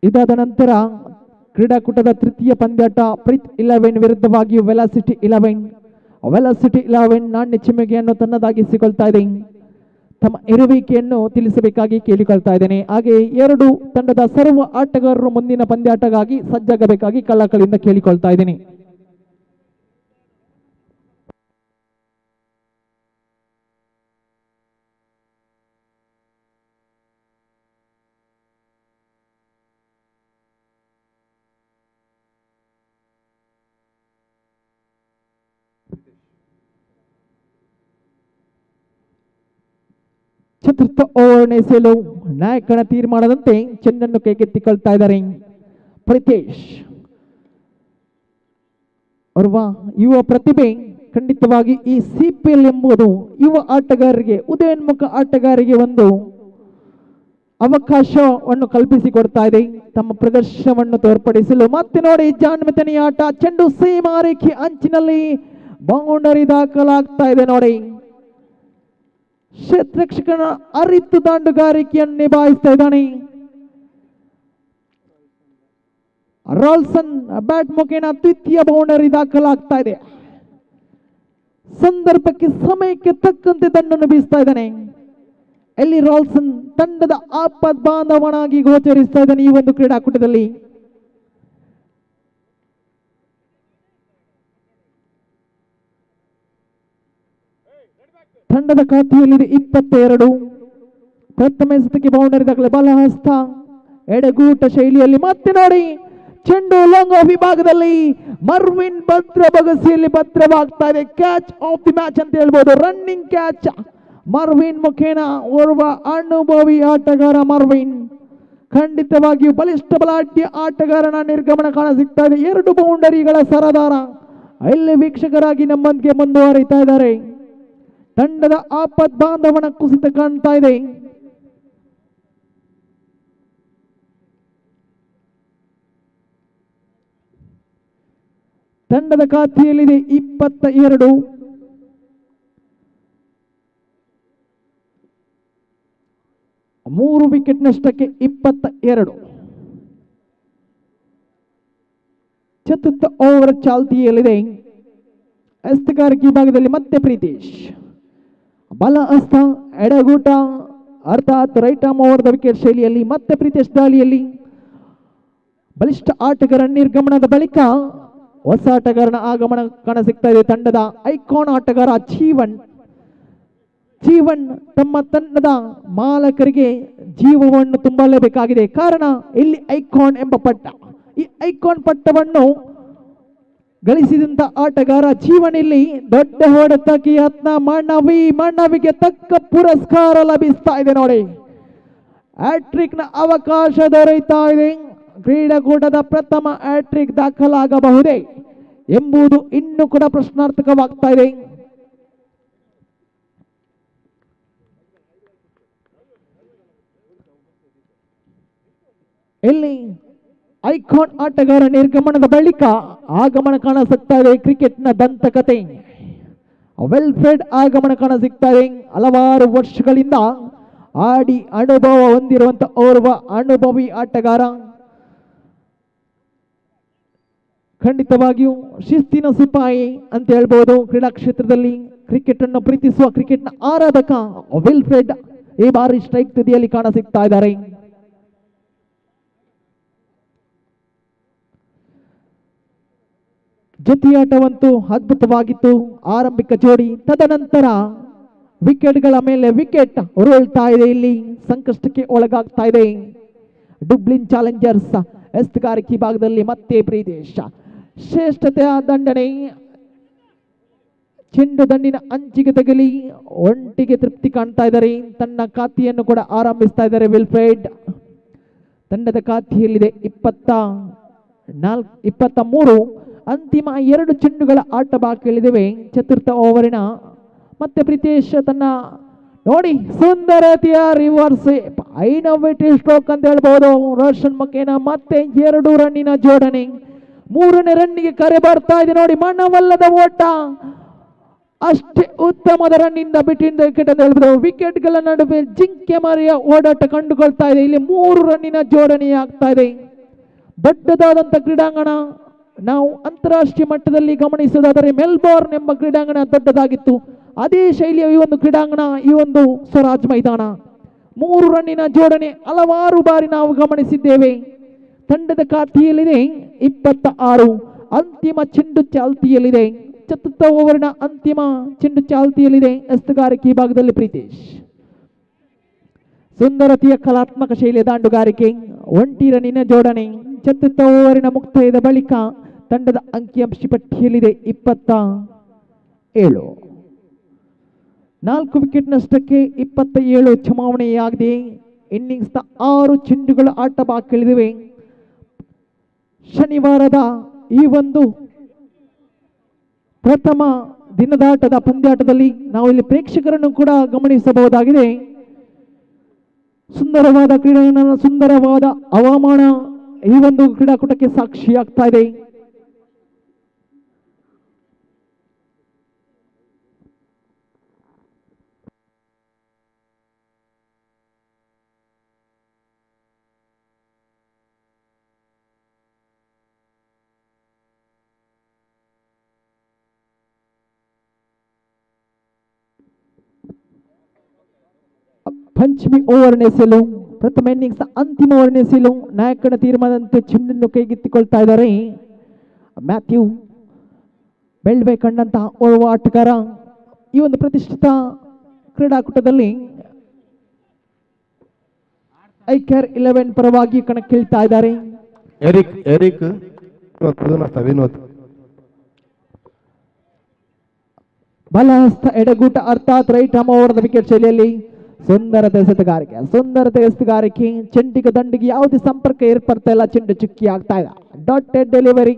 ಇದಾದ ನಂತರ ಕ್ರೀಡಾಕೂಟದ ತೃತೀಯ ಪಂದ್ಯಾಟ ಪ್ರೀತ್ 11 ವಿರುದ್ಧವಾಗಿ ವೆಲಾಸಿಟಿ 11. ವೆಲಾಸಿಟಿ 11 ನಾಣ್ಯ ಚಿಮ್ಮಿಗೆಯನ್ನು ತನ್ನದಾಗಿಸಿಕೊಳ್ತಾ ಇದೆ. ತಮ್ಮ ಇರುವಿಕೆಯನ್ನು ತಿಳಿಸಬೇಕಾಗಿ ಕೇಳಿಕೊಳ್ತಾ ಇದ್ದೇನೆ. ಹಾಗೆ 2 ತಂಡದ ಸರ್ವ ಆಟಗಾರರು ಮುಂದಿನ ಪಂದ್ಯಾಟಗಾಗಿ ಸಜ್ಜಾಗಬೇಕಾಗಿ ಕಳ್ಳಕಳಿಯಿಂದ ಕೇಳಿಕೊಳ್ತಾ ಇದ್ದೇನೆ. ಚತುರ್ಥ ಓವರ್ ಎಸೆಯಲು ನಾಯಕನ ತೀರ್ಮಾನದಂತೆ ಚೆಂಡನ್ನು ಕೈಗೆತ್ತಿಕೊಳ್ತಾ ಇದ್ದಾರೆ ಪ್ರಿತೇಶ್. ಓರ್ವ ಯುವ ಪ್ರತಿಭೆ. ಖಂಡಿತವಾಗಿ ಈ CPL ಎಂಬುದು ಯುವ ಆಟಗಾರರಿಗೆ, ಉದಯೋನ್ಮುಖ ಆಟಗಾರರಿಗೆ ಒಂದು ಅವಕಾಶವನ್ನು ಕಲ್ಪಿಸಿಕೊಡ್ತಾ ಇದೆ ತಮ್ಮ ಪ್ರದರ್ಶನವನ್ನು ತೋರ್ಪಡಿಸಲು. ಮತ್ತೆ ನೋಡಿ ಜಾಣ್ಮೆತನೆಯ ಆಟ. ಚೆಂಡು ಸೀಮಾರೇಖೆ ಅಂಚಿನಲ್ಲಿ ಬೌಂಡರಿ ದಾಖಲಾಗ್ತಾ ಇದೆ ನೋಡಿ. ಕ್ಷೇತ್ರರಕ್ಷಕನ ಅರಿತು ದಾಂಡುಗಾರಿಕೆಯನ್ನು ನಿಭಾಯಿಸ್ತಾ ಇದ್ದಾನೆ. ರಾಲ್ಸನ್ ಬ್ಯಾಟ್ ಮುಖೇನ ದ್ವಿತೀಯ ಬೌಂಡರಿ ದಾಖಲಾಗ್ತಾ ಇದೆ. ಸಂದರ್ಭಕ್ಕೆ ಸಮಯಕ್ಕೆ ತಕ್ಕಂತೆ ದಂಡನ್ನು ಬೀಸ್ತಾ ಇದ್ದಾನೆ. ಎಲ್ಲಿ ರಾಲ್ಸನ್ ತಂಡದ ಆಪದ್ ಬಾಂಧವನಾಗಿ ಗೋಚರಿಸ್ತಾ ಇದ್ದಾನೆ ಈ ಒಂದು ಕ್ರೀಡಾಕೂಟದಲ್ಲಿ. ತಂಡದ ಖಾತೆಯಲ್ಲಿದೆ 22. ಪ್ರಥಮ ಎಸೆತಕ್ಕೆ ಬೌಂಡರಿ ದಾಖಲೆ. ಬಲಹಸ್ತ ಎಡಗೂಟ ಶೈಲಿಯಲ್ಲಿ ಮತ್ತೆ ನೋಡಿ ಚೆಂಡು ಲಾಂಗ್ ಆಫ್ ವಿಭಾಗದಲ್ಲಿ ಮರ್ವಿನ್ ಭದ್ರ ಬಗಸಿಯಲ್ಲಿ ಭದ್ರವಾಗ್ತಾ ಇದೆ. ಕ್ಯಾಚ್ ಆಫ್ ದಿ ಮ್ಯಾಚ್ ಅಂತ ಹೇಳ್ಬೋದು. ರನ್ನಿಂಗ್ ಕ್ಯಾಚ್ ಮರ್ವಿನ್ ಮುಖೇನ. ಓರ್ವ ಅನುಭವಿ ಆಟಗಾರ ಮರ್ವಿನ್. ಖಂಡಿತವಾಗಿಯೂ ಬಲಿಷ್ಠ ಬಲಾಢ್ಯ ಆಟಗಾರನ ನಿರ್ಗಮನ ಕಾಣ ಸಿಗ್ತಾ ಇದೆ. 2 ಬೌಂಡರಿಗಳ ಸರದಾರ ಇಲ್ಲಿ ವೀಕ್ಷಕರಾಗಿ ನಮ್ಮೊಂದಿಗೆ ಮುಂದುವರಿತಾ ಇದ್ದಾರೆ. ತಂಡದ ಆಪದ್ ಬಾಂಧವನ ಕುಸಿತ ಕಾಣ್ತಾ ಇದೆ. ತಂಡದ ಖಾತೆಯಲ್ಲಿದೆ 22. 3 ವಿಕೆಟ್ ನಷ್ಟಕ್ಕೆ 22. ಚತುರ್ಥ ಓವರ್ ಚಾಲ್ತಿಯಲ್ಲಿದೆ. ಎಸ್ತಗಾರಿಕೆ ಭಾಗದಲ್ಲಿ ಮತ್ತೆ ಪ್ರೀತೇಶ್. ಬಲ ಹಸ್ತ ಎಡಗೂಟ ಅರ್ಥಾತ್ right arm over the wicket ಶೈಲಿಯಲ್ಲಿ ಮತ್ತೆ ಪ್ರೀತೇಶ್ ದಾಳಿಯಲ್ಲಿ ಬಲಿಷ್ಠ ಆಟಗಾರ ನಿರ್ಗಮನದ ಬಳಿಕ ಹೊಸ ಆಟಗಾರನ ಆಗಮನ ಕಾಣಸಿಗ್ತಾ ಇದೆ. ತಂಡದ ಐಕಾನ್ ಆಟಗಾರ ಜೀವನ್ ತಮ್ಮ ತಂಡದ ಮಾಲಕರಿಗೆ ಜೀವವನ್ನು ತುಂಬಲೇಬೇಕಾಗಿದೆ. ಕಾರಣ ಇಲ್ಲಿ ಐಕಾನ್ ಎಂಬ ಪಟ್ಟ, ಈ ಐಕಾನ್ ಪಟ್ಟವನ್ನು ಗಳಿಸಿದಂತ ಆಟಗಾರ ಜೀವನ್ ಇಲ್ಲಿ ದೊಡ್ಡ ಹೊಡೆತಕ್ಕೆ ಯತ್ನ. ಮಣ್ಣವಿಗೆ ತಕ್ಕ ಪುರಸ್ಕಾರ ಲಭಿಸ್ತಾ ಇದೆ ನೋಡಿ. ಹ್ಯಾಟ್ರಿಕ್ ನ ಅವಕಾಶ ದೊರೆಯುತ್ತಾ ಇದೆ. ಕ್ರೀಡಾಕೂಟದ ಪ್ರಥಮ ಹ್ಯಾಟ್ರಿಕ್ ದಾಖಲಾಗಬಹುದೇ ಎಂಬುದು ಇನ್ನೂ ಕೂಡ ಪ್ರಶ್ನಾರ್ಥಕವಾಗ್ತಾ ಇದೆ. ಇಲ್ಲಿ ಐಕಾನ್ ಆಟಗಾರ ನಿರ್ಗಮನದ ಬಳಿಕ ಆಗಮನ ಕಾಣಸಿಗ್ತಾ ಇದೆ. ಕ್ರಿಕೆಟ್ನ ದಂತಕತೆ ವೆಲ್ಫೆಡ್ ಆಗಮನ ಕಾಣಸಿಗ್ತಾ ಇದೆ. ಹಲವಾರು ವರ್ಷಗಳಿಂದ ಆಡಿ ಅನುಭವ ಹೊಂದಿರುವಂತ ಓರ್ವ ಅನುಭವಿ ಆಟಗಾರ. ಖಂಡಿತವಾಗಿಯೂ ಶಿಸ್ತಿನ ಸಿಪಾಯಿ ಅಂತ ಹೇಳ್ಬೋದು. ಕ್ರೀಡಾ ಕ್ಷೇತ್ರದಲ್ಲಿ ಕ್ರಿಕೆಟ್ ಅನ್ನು ಪ್ರೀತಿಸುವ ಕ್ರಿಕೆಟ್ನ ಆರಾಧಕ ವಿಲ್ಫ್ರೆಡ್ ಈ ಬಾರಿ ಸ್ಟ್ರೈಕ್ ತುದಿಯಲ್ಲಿ ಕಾಣಸಿಗ್ತಾ ಇದ್ದಾರೆ. ಜೊತೆಯಾಟವಂತೂ ಅದ್ಭುತವಾಗಿತ್ತು ಆರಂಭಿಕ ಜೋಡಿ. ತದನಂತರ ವಿಕೆಟ್ಗಳ ಮೇಲೆ ವಿಕೆಟ್ ಉರುಳ್ತಾ ಇದೆ. ಇಲ್ಲಿ ಸಂಕಷ್ಟಕ್ಕೆ ಒಳಗಾಗ್ತಾ ಇದೆ ಡುಬ್ಲಿನ್ ಚಾಲೆಂಜರ್ಸ್. ಎಸ್ತುಗಾರಿಕೆ ಭಾಗದಲ್ಲಿ ಮತ್ತೆ ಪ್ರೀತೇಶ್ ಶ್ರೇಷ್ಠತೆಯ ದಂಡನೆ. ಚೆಂಡು ದಂಡಿನ ಅಂಚಿಗೆ ತಗಲಿ ಒಂಟಿಗೆ ತೃಪ್ತಿ ಕಾಣ್ತಾ ಇದ್ದಾರೆ. ತನ್ನ ಖಾತೆಯನ್ನು ಕೂಡ ಆರಂಭಿಸ್ತಾ ಇದ್ದಾರೆ ವಿಲ್ಫ್ರೆಡ್. ತಂಡದ ಖಾತೆಯಲ್ಲಿದೆ 23. ಅಂತಿಮ 2 ಚೆಂಡುಗಳ ಆಟ ಬಾಕಿಳಿದಿವೆ ಚತುರ್ಥ ಓವರಿನ. ಮತ್ತೆ ಪ್ರೀತೇಶ್ ತನ್ನ ನೋಡಿ ಸುಂದರತೆಯ ರಿವರ್ಸ್ ಐನೋವೇಟಿವ್ ಸ್ಟ್ರೋಕ್ ಅಂತ ಹೇಳ್ಬಹುದು. ರೋಷನ್ ಮಕೇನ ಮತ್ತೆ 2 ರನ್ನಿನ ಜೋಡಣೆ. 3ನೇ ರನ್ನಿಗೆ ಕರೆ ಬರ್ತಾ ಇದೆ ನೋಡಿ. ಮನವಲ್ಲದ ಓಟ ಅಷ್ಟೇ ಉತ್ತಮದ ರನ್ನಿಂದ ಬಿಟ್ವೀನ್ ದ ವಿಕೆಟ್ ಅಂತ ಹೇಳ್ಬೋದು. ವಿಕೆಟ್ಗಳ ನಡುವೆ ಜಿಂಕೆ ಮರಿಯ ಓಡಾಟ ಕಂಡುಕೊಳ್ತಾ ಇದೆ. ಇಲ್ಲಿ 3 ರನ್ನಿನ ಜೋಡಣೆ ಆಗ್ತಾ ಇದೆ. ದೊಡ್ಡದಾದಂತ ಕ್ರೀಡಾಂಗಣ. ನಾವು ಅಂತಾರಾಷ್ಟ್ರೀಯ ಮಟ್ಟದಲ್ಲಿ ಗಮನಿಸೋದಾದರೆ ಮೆಲ್ಬೋರ್ನ್ ಎಂಬ ಕ್ರೀಡಾಂಗಣ ದೊಡ್ಡದಾಗಿತ್ತು. ಅದೇ ಶೈಲಿಯ ಈ ಒಂದು ಕ್ರೀಡಾಂಗಣ, ಈ ಒಂದು ಸ್ವರಾಜ್ ಮೈದಾನ. 3 ರನ್ನಿನ ಜೋಡಣೆ ಹಲವಾರು ಬಾರಿ ನಾವು ಗಮನಿಸಿದ್ದೇವೆ. ತಂಡದ ಖಾತೆಯಲ್ಲಿದೆ 26. ಅಂತಿಮ ಚೆಂಡು ಚಾಲ್ತಿಯಲ್ಲಿದೆ. ಚತುರ್ಥ ಓವರಿನ ಅಂತಿಮ ಚೆಂಡು ಚಾಲ್ತಿಯಲ್ಲಿದೆ. ಎಸ್ತುಗಾರಿಕೆ ಭಾಗದಲ್ಲಿ ಪ್ರೀತೇಶ್ ಸುಂದರತೆಯ ಕಲಾತ್ಮಕ ಶೈಲಿಯ ದಾಂಡುಗಾರಿಕೆ. 1 ರನ್ನಿನ ಜೋಡಣೆ. ಚತುರ್ಥ ಓವರಿನ ಮುಕ್ತಾಯದ ಬಳಿಕ ತಂಡದ ಅಂಕಿಅಂಶ ಪಟ್ಟಿಯಲ್ಲಿದೆ 27. 4 ವಿಕೆಟ್ ನಷ್ಟಕ್ಕೆ 27 ಚುನಾವಣೆಯಾಗಿದೆ. ಇನ್ನಿಂಗ್ಸ್ 6 ಚೆಂಡುಗಳ ಆಟ ಬಾಕಿಳಿದಿವೆ. ಶನಿವಾರದ ಈ ಒಂದು ಪ್ರಥಮ ದಿನದಾಟದ ಪಂದ್ಯಾಟದಲ್ಲಿ ನಾವು ಇಲ್ಲಿ ಪ್ರೇಕ್ಷಕರನ್ನು ಕೂಡ ಗಮನಿಸಬಹುದಾಗಿದೆ. ಸುಂದರವಾದ ಕ್ರೀಡಾಂಗಣ, ಸುಂದರವಾದ ಹವಾಮಾನ ಈ ಒಂದು ಕ್ರೀಡಾಕೂಟಕ್ಕೆ ಸಾಕ್ಷಿಯಾಗ್ತಾ ಇದೆ. ಪಂಚಮಿ ಓವರ್ನೇ ಸೆಲು. ಪ್ರಥಮ ಇನ್ನಿಂಗ್ಸ್ ಅಂತಿಮ ಓವರ್ನೇ ಸೆಲು. ನಾಯಕನ ತೀರ್ಮಾನದಂತೆ ಚೆಂಡನ್ನು ಕೈಗೆತ್ತಿಕೊಳ್ತಾ ಇದ್ದಾರೆ ಮ್ಯಾಥ್ಯೂ. ಬೆಳ್ಬೇಕಂಡಂತಹ ಓರ್ವ ಆಟಗಾರ ಈ ಒಂದು ಪ್ರತಿಷ್ಠಿತ ಕ್ರೀಡಾಕೂಟದಲ್ಲಿ ಐಕ್ಯರ್ 11 ಪರವಾಗಿ ಕಣಕ್ಕಿಳ್ತಾ ಇದ್ದಾರೆ. ಬಲಹಸ್ತ ಎಡಗೂಟ ಅರ್ಥಾತ್ right arm over the wicket ಶೈಲಿಯಲ್ಲಿ ಸುಂದರತೆ ಎಸ್ತುಗಾರಿಕೆ. ಚೆಂಡಿಗೆ ದಂಡಿಗೆ ಯಾವುದೇ ಸಂಪರ್ಕ ಏರ್ಪಡ್ತಾ ಇಲ್ಲ. ಚೆಂಡು ಚುಕ್ಕಿ ಆಗ್ತಾ ಇದೆ. ಡಾಟೆಡ್ ಡೆಲಿವರಿ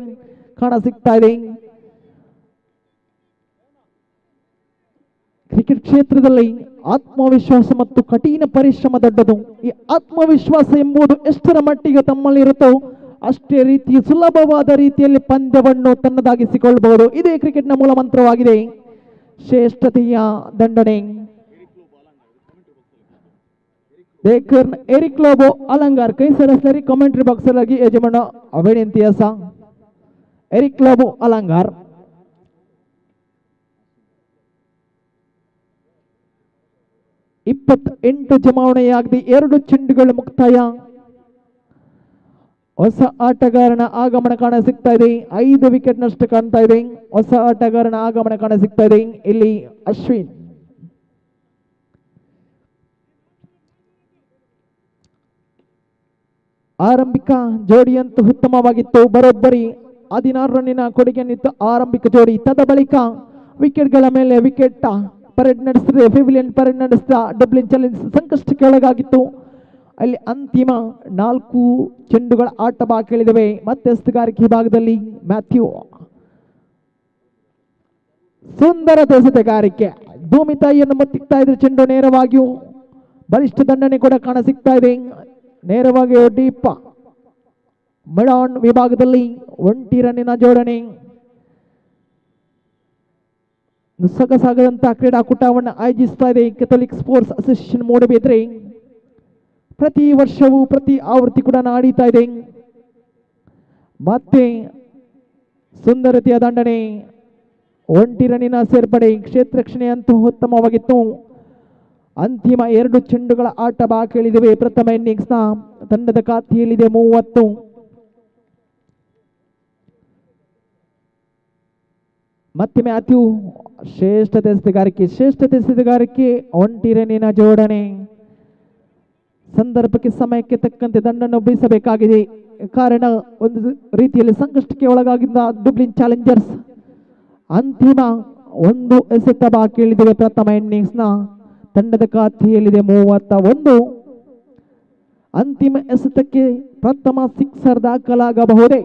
ಕಾಣ ಸಿಗ್ತಾ ಇದೆ. ಕ್ರಿಕೆಟ್ ಕ್ಷೇತ್ರದಲ್ಲಿ ಆತ್ಮವಿಶ್ವಾಸ ಮತ್ತು ಕಠಿಣ ಪರಿಶ್ರಮ ದೊಡ್ಡದು. ಈ ಆತ್ಮವಿಶ್ವಾಸ ಎಂಬುದು ಎಷ್ಟರ ಮಟ್ಟಿಗೆ ತಮ್ಮಲ್ಲಿರುತ್ತೋ ಅಷ್ಟೇ ರೀತಿ ಸುಲಭವಾದ ರೀತಿಯಲ್ಲಿ ಪಂದ್ಯವನ್ನು ತನ್ನದಾಗಿಸಿಕೊಳ್ಳಬಹುದು. ಇದೇ ಕ್ರಿಕೆಟ್ನ ಮೂಲ ಮಂತ್ರವಾಗಿದೆ. ಶ್ರೇಷ್ಠತೆಯ ದಂಡನೆ. एरिक लोबो अलंगार कई सरसरी कमेंट्री बॉक्स लगी यजमान विनंती असा. एरिक लोबो अलंगार 28 ಜಮಾವಣೆಯಾಗಿದೆ. 2 ಚೆಂಡುಗಳು ಮುಕ್ತಾಯ. ಹೊಸ ಆಟಗಾರನ ಆಗಮನ ಕಾಣ ಸಿಗ್ತಾ ಇದೆ. 5 ವಿಕೆಟ್ ನಷ್ಟ ಕಾಣ್ತಾ ಇದೆ. ಹೊಸ ಆಟಗಾರನ ಆಗಮನ ಕಾಣ ಸಿಗ್ತಾ ಇದೆ. ಇಲ್ಲಿ ಅಶ್ವಿನ್. ಆರಂಭಿಕ ಜೋಡಿಯಂತೂ ಉತ್ತಮವಾಗಿತ್ತು. ಬರೋಬ್ಬರಿ 16 ರನ್ನಿನ ಕೊಡುಗೆಯನ್ನಿತ್ತು ಆರಂಭಿಕ ಜೋಡಿ. ತದ ಬಳಿಕ ವಿಕೆಟ್ಗಳ ಮೇಲೆ ವಿಕೆಟ್ ಪರೇಡ್ ನಡೆಸಿದೆ. ಪೆವಿಲಿಯನ್ ಪರೇಡ್ ನಡೆಸಿದ ಡಬ್ಲಿನ್ ಚಾಲೆಂಜ್ ಸಂಕಷ್ಟಕ್ಕೆ ಒಳಗಾಗಿತ್ತು. ಅಲ್ಲಿ ಅಂತಿಮ 4 ಚೆಂಡುಗಳ ಆಟ ಬಾಕಿ ಉಳಿದಿವೆ. ಮಧ್ಯಸ್ಥಗಾರಿಕೆ ಭಾಗದಲ್ಲಿ ಮ್ಯಾಥ್ಯೂ. ಸುಂದರ ಎಸೆತಗಾರಿಕೆ. ಭೂಮಿ ತಾಯಿಯನ್ನು ಮುತ್ತಿಕ್ತಾ ಇದ್ರೆ ಚೆಂಡು ನೇರವಾಗಿಯೂ ಬಲಿಷ್ಠ ದಂಡನೆ ಕೂಡ ಕಾಣ ಸಿಗ್ತಾ ಇದೆ. ನೇರವಾಗಿ ಡೀಪ್ ಮಿಡ್ ಆನ್ ವಿಭಾಗದಲ್ಲಿ 1 ರನ್ನಿನ ಜೋಡಣೆ. ಸೊಗಸಾಗದಂತಹ ಕ್ರೀಡಾಕೂಟವನ್ನು ಆಯೋಜಿಸ್ತಾ ಇದೆ ಕೆಥೋಲಿಕ್ ಸ್ಪೋರ್ಟ್ಸ್ ಅಸೋಸಿಯೇಷನ್ ಮೂಡಬಿದ್ರೆ. ಪ್ರತಿ ವರ್ಷವೂ ಪ್ರತಿ ಆವೃತ್ತಿ ಕೂಡ ನಡೀತಾ ಇದೆ. ಮತ್ತೆ ಸುಂದರತೆಯ ದಂಡನೆ, 1 ರನ್ನಿನ ಸೇರ್ಪಡೆ. ಕ್ಷೇತ್ರ ರಕ್ಷಣೆ ಅಂತೂ ಉತ್ತಮವಾಗಿತ್ತು. ಅಂತಿಮ 2 ಚೆಂಡುಗಳ ಆಟ ಬಾಕಿ ಉಳಿದಿವೆ. ಪ್ರಥಮ ಇನ್ನಿಂಗ್ಸ್ನ ತಂಡದ ಖಾತೆಯಲ್ಲಿದೆ 30. ಮತ್ತೆ ಮ್ಯಾಥ್ಯೂ. ಶ್ರೇಷ್ಠ ಎಸೆತಗಾರಿಕೆ 1 ರನ್ನಿನ ಜೋಡಣೆ. ಸಂದರ್ಭಕ್ಕೆ ಸಮಯಕ್ಕೆ ತಕ್ಕಂತೆ ದಂಡನ್ನು ಬೀಸಬೇಕಾಗಿದೆ. ಕಾರಣ ಒಂದು ರೀತಿಯಲ್ಲಿ ಸಂಕಷ್ಟಕ್ಕೆ ಒಳಗಾಗಿದ್ದ ಡುಬ್ಲಿನ್ ಚಾಲೆಂಜರ್ಸ್. ಅಂತಿಮ 1 ಎಸೆತ ಬಾಕಿ ಉಳಿದಿವೆ. ಪ್ರಥಮ ಇನ್ನಿಂಗ್ಸ್ನ ತಂಡದ ಖಾತೆಯಲ್ಲಿದೆ 31. ಅಂತಿಮ ಎಸೆತಕ್ಕೆ ಪ್ರಥಮ ಸಿಕ್ಸರ್ ದಾಖಲಾಗಬಹುದೇ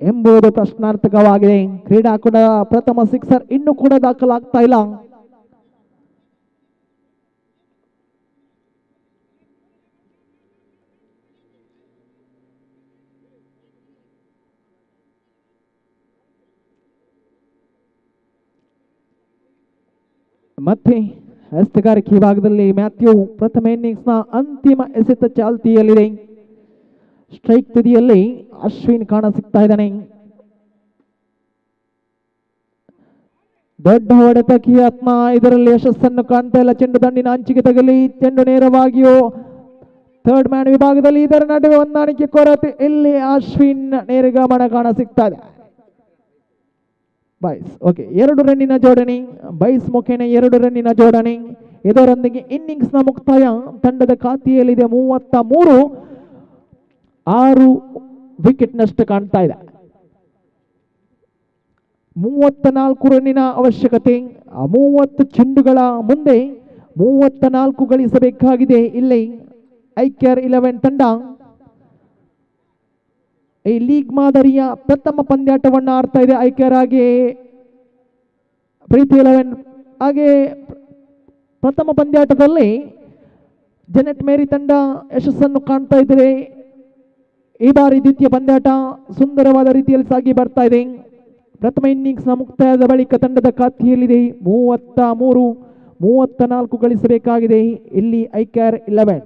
ಎಂಬುದು ಪ್ರಶ್ನಾರ್ಥಕವಾಗಿದೆ. ಕ್ರೀಡಾಕೂಟ ಪ್ರಥಮ ಸಿಕ್ಸರ್ ಇನ್ನೂ ಕೂಡ ದಾಖಲಾಗ್ತಾ ಇಲ್ಲ. ಮತ್ತೆ ಎಸೆತಗಾರಿಕೆ ಭಾಗದಲ್ಲಿ ಮ್ಯಾಥ್ಯೂ ಪ್ರಥಮ ಇನ್ನಿಂಗ್ಸ್ನ ಅಂತಿಮ ಎಸೆತ ಚಾಲ್ತಿಯಲ್ಲಿದೆ. ಸ್ಟ್ರೈಕ್ ತುದಿಯಲ್ಲಿ ಅಶ್ವಿನ್ ಕಾಣ ಸಿಗ್ತಾ ಇದ್ದಾನೆ. ದೊಡ್ಡ ಹೊಡೆತಕ್ಕೆ ಯತ್ನ, ಇದರಲ್ಲಿ ಯಶಸ್ಸನ್ನು ಕಾಣ್ತಾ ಇಲ್ಲ. ಚೆಂಡು ದಂಡಿನ ಅಂಚಿಗೆ ತಗಲಿ ಚೆಂಡು ನೇರವಾಗಿಯೂ ಥರ್ಡ್ ಮ್ಯಾನ್ ವಿಭಾಗದಲ್ಲಿ ಇದರ ನಡುವೆ ಹೊಂದಾಣಿಕೆ ಕೊರತೆ. ಇಲ್ಲಿ ಅಶ್ವಿನ್ ನೇರಗಮನ ಕಾಣ ಸಿಗ್ತಾ ಇದೆ. ಬೈಸ್ ಓಕೆ 2 ರನ್ನಿನ ಜೋಡಣೆ. ಬೈಸ್ ಮುಖೇನ 2 ರನ್ನಿನ ಜೋಡಣೆ. ಇದರೊಂದಿಗೆ ಇನ್ನಿಂಗ್ಸ್ನ ಮುಕ್ತಾಯ. ತಂಡದ ಖಾತೆಯಲ್ಲಿದೆ 33. 6 ವಿಕೆಟ್ ನಷ್ಟ ಕಾಣ್ತಾ ಇದೆ. 34 ರನ್ನಿನ ಅವಶ್ಯಕತೆ. 30 ಚೆಂಡುಗಳ ಮುಂದೆ 34 ಗಳಿಸಬೇಕಾಗಿದೆ. ಇಲ್ಲಿ ಐಕ್ಯರ್ 11 ತಂಡ ಈ ಲೀಗ್ ಮಾದರಿಯ ಪ್ರಥಮ ಪಂದ್ಯಾಟವನ್ನು ಆಡ್ತಾ ಇದೆ. ಐಕ್ಯರ್ ಹಾಗೆ ಪ್ರೀತಿ 11 ಹಾಗೆ ಪ್ರಥಮ ಪಂದ್ಯಾಟದಲ್ಲಿ ಜೆನೆಟ್ ಮೇರಿ ತಂಡ ಯಶಸ್ಸನ್ನು ಕಾಣ್ತಾ ಇದ್ದಾರೆ. ಈ ಬಾರಿ ದ್ವಿತೀಯ ಪಂದ್ಯಾಟ ಸುಂದರವಾದ ರೀತಿಯಲ್ಲಿ ಸಾಗಿ ಬರ್ತಾ ಇದೆ. ಪ್ರಥಮ ಇನ್ನಿಂಗ್ಸ್ನ ಮುಕ್ತಾಯದ ಬಳಿಕ ತಂಡದ ಖಾತೆಯಲ್ಲಿದೆ 33. 34 ಗಳಿಸಬೇಕಾಗಿದೆ. ಇಲ್ಲಿ ಐಕ್ಯರ್ 11.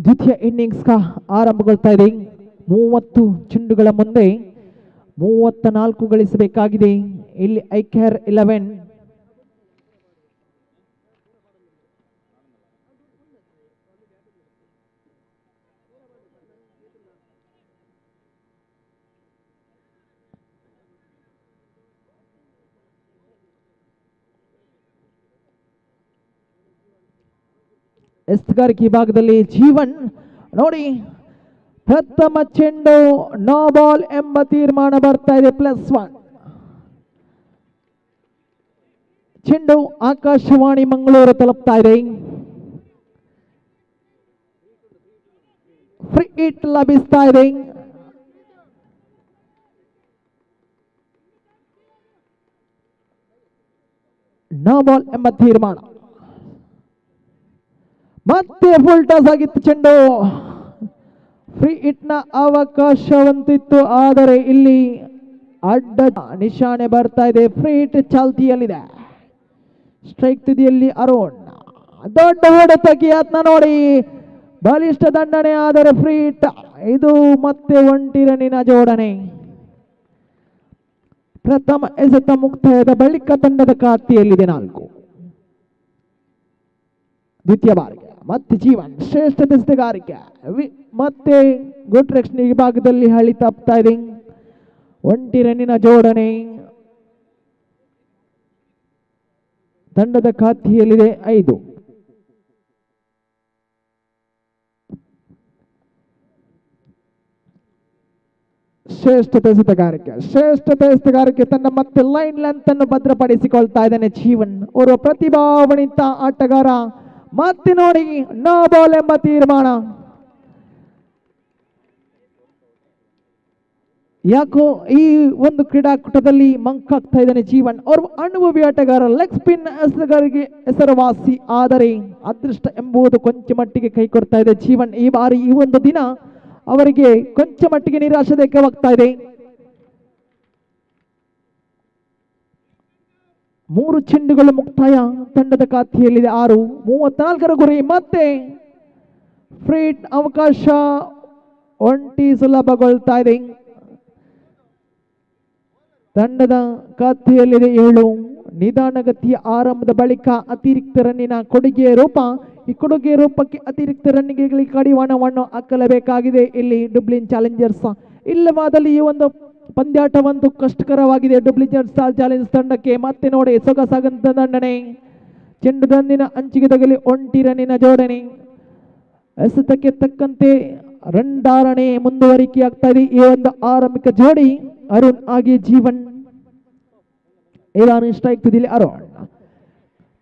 ದ್ವಿತೀಯ ಇನ್ನಿಂಗ್ಸ್ ಆರಂಭಗೊಳ್ತಾ ಇದೆ. 30 ಚೆಂಡುಗಳ ಮುಂದೆ 34 ಗಳಿಸಬೇಕಾಗಿದೆ. ಇಲ್ಲಿ ಐಕ್ಯರ್ 11 ಎಸ್ತುಗಾರಿಕೆ ಭಾಗದಲ್ಲಿ ಜೀವನ್ ನೋಡಿ, ಪ್ರಥಮ ಚೆಂಡು ನೋ ಬಾಲ್ ಎಂಬ ತೀರ್ಮಾನ ಬರ್ತಾ ಇದೆ. +1 ಚೆಂಡು ಆಕಾಶವಾಣಿ ಮಂಗಳೂರು ತಲುಪ್ತಾ ಇದೆ. ಫ್ರೀ ಹಿಟ್ ಲಭಿಸ್ತಾ ಇದೆ. ನೋ ಬಾಲ್ ಎಂಬ ತೀರ್ಮಾನ. ಮತ್ತೆ ಫುಲ್ ಟಾಸ್ ಆಗಿತ್ತು ಚೆಂಡು. ಫ್ರೀ ಹಿಟ್ ನ ಅವಕಾಶವಂತಿತ್ತು, ಆದರೆ ಇಲ್ಲಿ ಅಡ್ಡ ನಿಶಾನೆ ಬರ್ತಾ ಇದೆ. ಫ್ರೀ ಹಿಟ್ ಚಾಲ್ತಿಯಲ್ಲಿದೆ. ಸ್ಟ್ರೈಕ್ ತುದಿಯಲ್ಲಿ ಅರುಣ್, ದೊಡ್ಡ ಹೊಡೆತಕ್ಕೆ ಯತ್ನ ನೋಡಿ, ಬಲಿಷ್ಠ ದಂಡನೆ, ಆದರೆ ಫ್ರೀ ಹಿಟ್. ಇದು ಮತ್ತೆ 1 ರನ್ನಿನ ಜೋಡಣೆ. ಪ್ರಥಮ ಎಸೆತ ಮುಕ್ತಾಯದ ಬಳಿಕ ತಂಡದ ಖಾತೆಯಲ್ಲಿದೆ 4. ದ್ವಿತೀಯ ಬಾರಿಗೆ ಮತ್ತೆ ಜೀವನ್ ಶ್ರೇಷ್ಠ ಎಸೆತಗಾರಿಕೆ ಮತ್ತೆ ಗುಡ್ ರಕ್ಷಣೆ ವಿಭಾಗದಲ್ಲಿ ಹಳಿ ತಪ್ತಾ ಇದೆ. 1 ರನ್ನಿನ ಜೋಡಣೆ ತಂಡದ ಖಾತೆಯಲ್ಲಿದೆ 5. ಶ್ರೇಷ್ಠ ಎಸೆತಗಾರಿಕೆ ತನ್ನ ಮತ್ತೆ ಲೈನ್ ಲೆಂತ್ ಅನ್ನು ಭದ್ರಪಡಿಸಿಕೊಳ್ತಾ ಇದ್ದಾನೆ ಜೀವನ್. ಓರ್ವ ಪ್ರತಿಭಾನ್ವಿತ ಆಟಗಾರ. ಮತ್ತೆ ನೋಡಿ, ನೋ ಬಾಲ್ ಎಂಬ ತೀರ್ಮಾನ. ಯಾಕೋ ಈ ಒಂದು ಕ್ರೀಡಾಕೂಟದಲ್ಲಿ ಮಂಕಾಗ್ತಾ ಇದ್ದಾನೆ ಜೀವನ್. ಅವರು ಅನುಭವಿ ಆಟಗಾರ, ಲೆಗ್ ಸ್ಪಿನ್ ಎಸೆತಗಾರರಿಗೆ ಹೆಸರುವಾಸಿ, ಆದರೆ ಅದೃಷ್ಟ ಎಂಬುದು ಕೊಂಚ ಮಟ್ಟಿಗೆ ಕೈ ಕೊಡ್ತಾ ಇದೆ ಜೀವನ್. ಈ ಬಾರಿ ಈ ಒಂದು ದಿನ ಅವರಿಗೆ ಕೊಂಚ ಮಟ್ಟಿಗೆ ನಿರಾಶಾದಾಯಕವಾಗ್ತಾ ಇದೆ. 3 ಚೆಂಡುಗಳು ಮುಕ್ತಾಯ, ತಂಡದ ಖಾತೆಯಲ್ಲಿದೆ 6. 34 ಗುರಿ. ಮತ್ತೆ ಫ್ರೀ ಹಿಟ್ ಅವಕಾಶ ಸುಲಭಗೊಳ್ತಾ ಇದೆ. ತಂಡದ ಖಾತೆಯಲ್ಲಿದೆ 7. ನಿಧಾನಗತಿಯ ಆರಂಭದ ಬಳಿಕ ಅತಿರಿಕ್ತ ರನ್ನಿನ ಕೊಡುಗೆಯ ರೂಪ. ಈ ಕೊಡುಗೆ ರೂಪಕ್ಕೆ ಅತಿರಿಕ್ತ ರನ್ನಿಗೆ ಕಡಿವಾಣವನ್ನು ಹಾಕಲೇಬೇಕಾಗಿದೆ ಇಲ್ಲಿ ಡುಬ್ಲಿನ್ ಚಾಲೆಂಜರ್ಸ್. ಇಲ್ಲವಾದಲ್ಲಿ ಈ ಒಂದು ಪಂದ್ಯಾಟವಂತೂ ಕಷ್ಟಕರವಾಗಿದೆ ಡುಬ್ಲಿನ್ ಚಾಲೆಂಜರ್ಸ್ ತಂಡಕ್ಕೆ. ಮತ್ತೆ ನೋಡಿ, ಸೊಗಸಾಗಂತ ದಂಡನೆ, ಚೆಂಡು ದಂಡಿನ ಅಂಚಿಗೆ ತಗಲಿ 1 ರನ್ನಿನ ಜೋಡಣೆ. ಎಸೆತಕ್ಕೆ ತಕ್ಕಂತೆ ರನ್ ಧಾರಣೆ ಮುಂದುವರಿಕೆಯಾಗ್ತಾ ಇದೆ ಈ ಒಂದು ಆರಂಭಿಕ ಜೋಡಿ. ಅರುಣ್ ಹಾಗೆ ಜೀವನ್. ಇರಾನಿ ಸ್ಟ್ರೈಕ್ ತುದಿಲಿ ಅರುಣ್.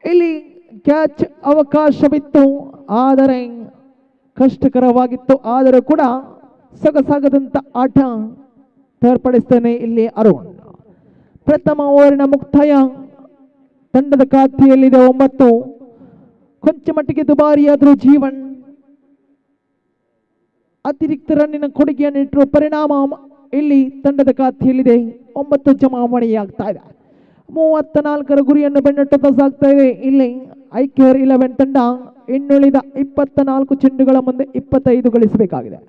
ಇಲ್ಲಿ ಕ್ಯಾಚ್ ಅವಕಾಶವಿತ್ತು, ಆದರೆ ಕಷ್ಟಕರವಾಗಿತ್ತು. ಆದರೂ ಕೂಡ ಸೊಗಸಾಗದಂತ ಆಟ ತೋರ್ಪಡಿಸ್ತಾನೆ ಇಲ್ಲಿ ಅರುಣ್. ಪ್ರಥಮ ಓವರಿನ ಮುಕ್ತಾಯ, ತಂಡದ ಖಾತೆಯಲ್ಲಿದೆ 9. ಕೊಂಚ ಮಟ್ಟಿಗೆ ದುಬಾರಿಯಾದರೂ ಜೀವನ್ ಅತಿರಿಕ್ತ ರನ್ನಿನ ಕೊಡುಗೆಯನ್ನು ಇಟ್ಟರು. ಪರಿಣಾಮ ಇಲ್ಲಿ ತಂಡದ ಖಾತೆಯಲ್ಲಿದೆ 9 ಜಮಾವಣೆಯಾಗ್ತಾ ಇದೆ. 34 ಗುರಿಯನ್ನು ಬೆನ್ನಟ್ಟುತ್ತಾ ಸಾಗ್ತಾ ಇದೆ ಇಲ್ಲಿ ಐಕ್ಯರ್ 11 ತಂಡ. ಇನ್ನುಳಿದ 24 ಚೆಂಡುಗಳ ಮುಂದೆ 25 ಗಳಿಸಬೇಕಾಗಿದೆ.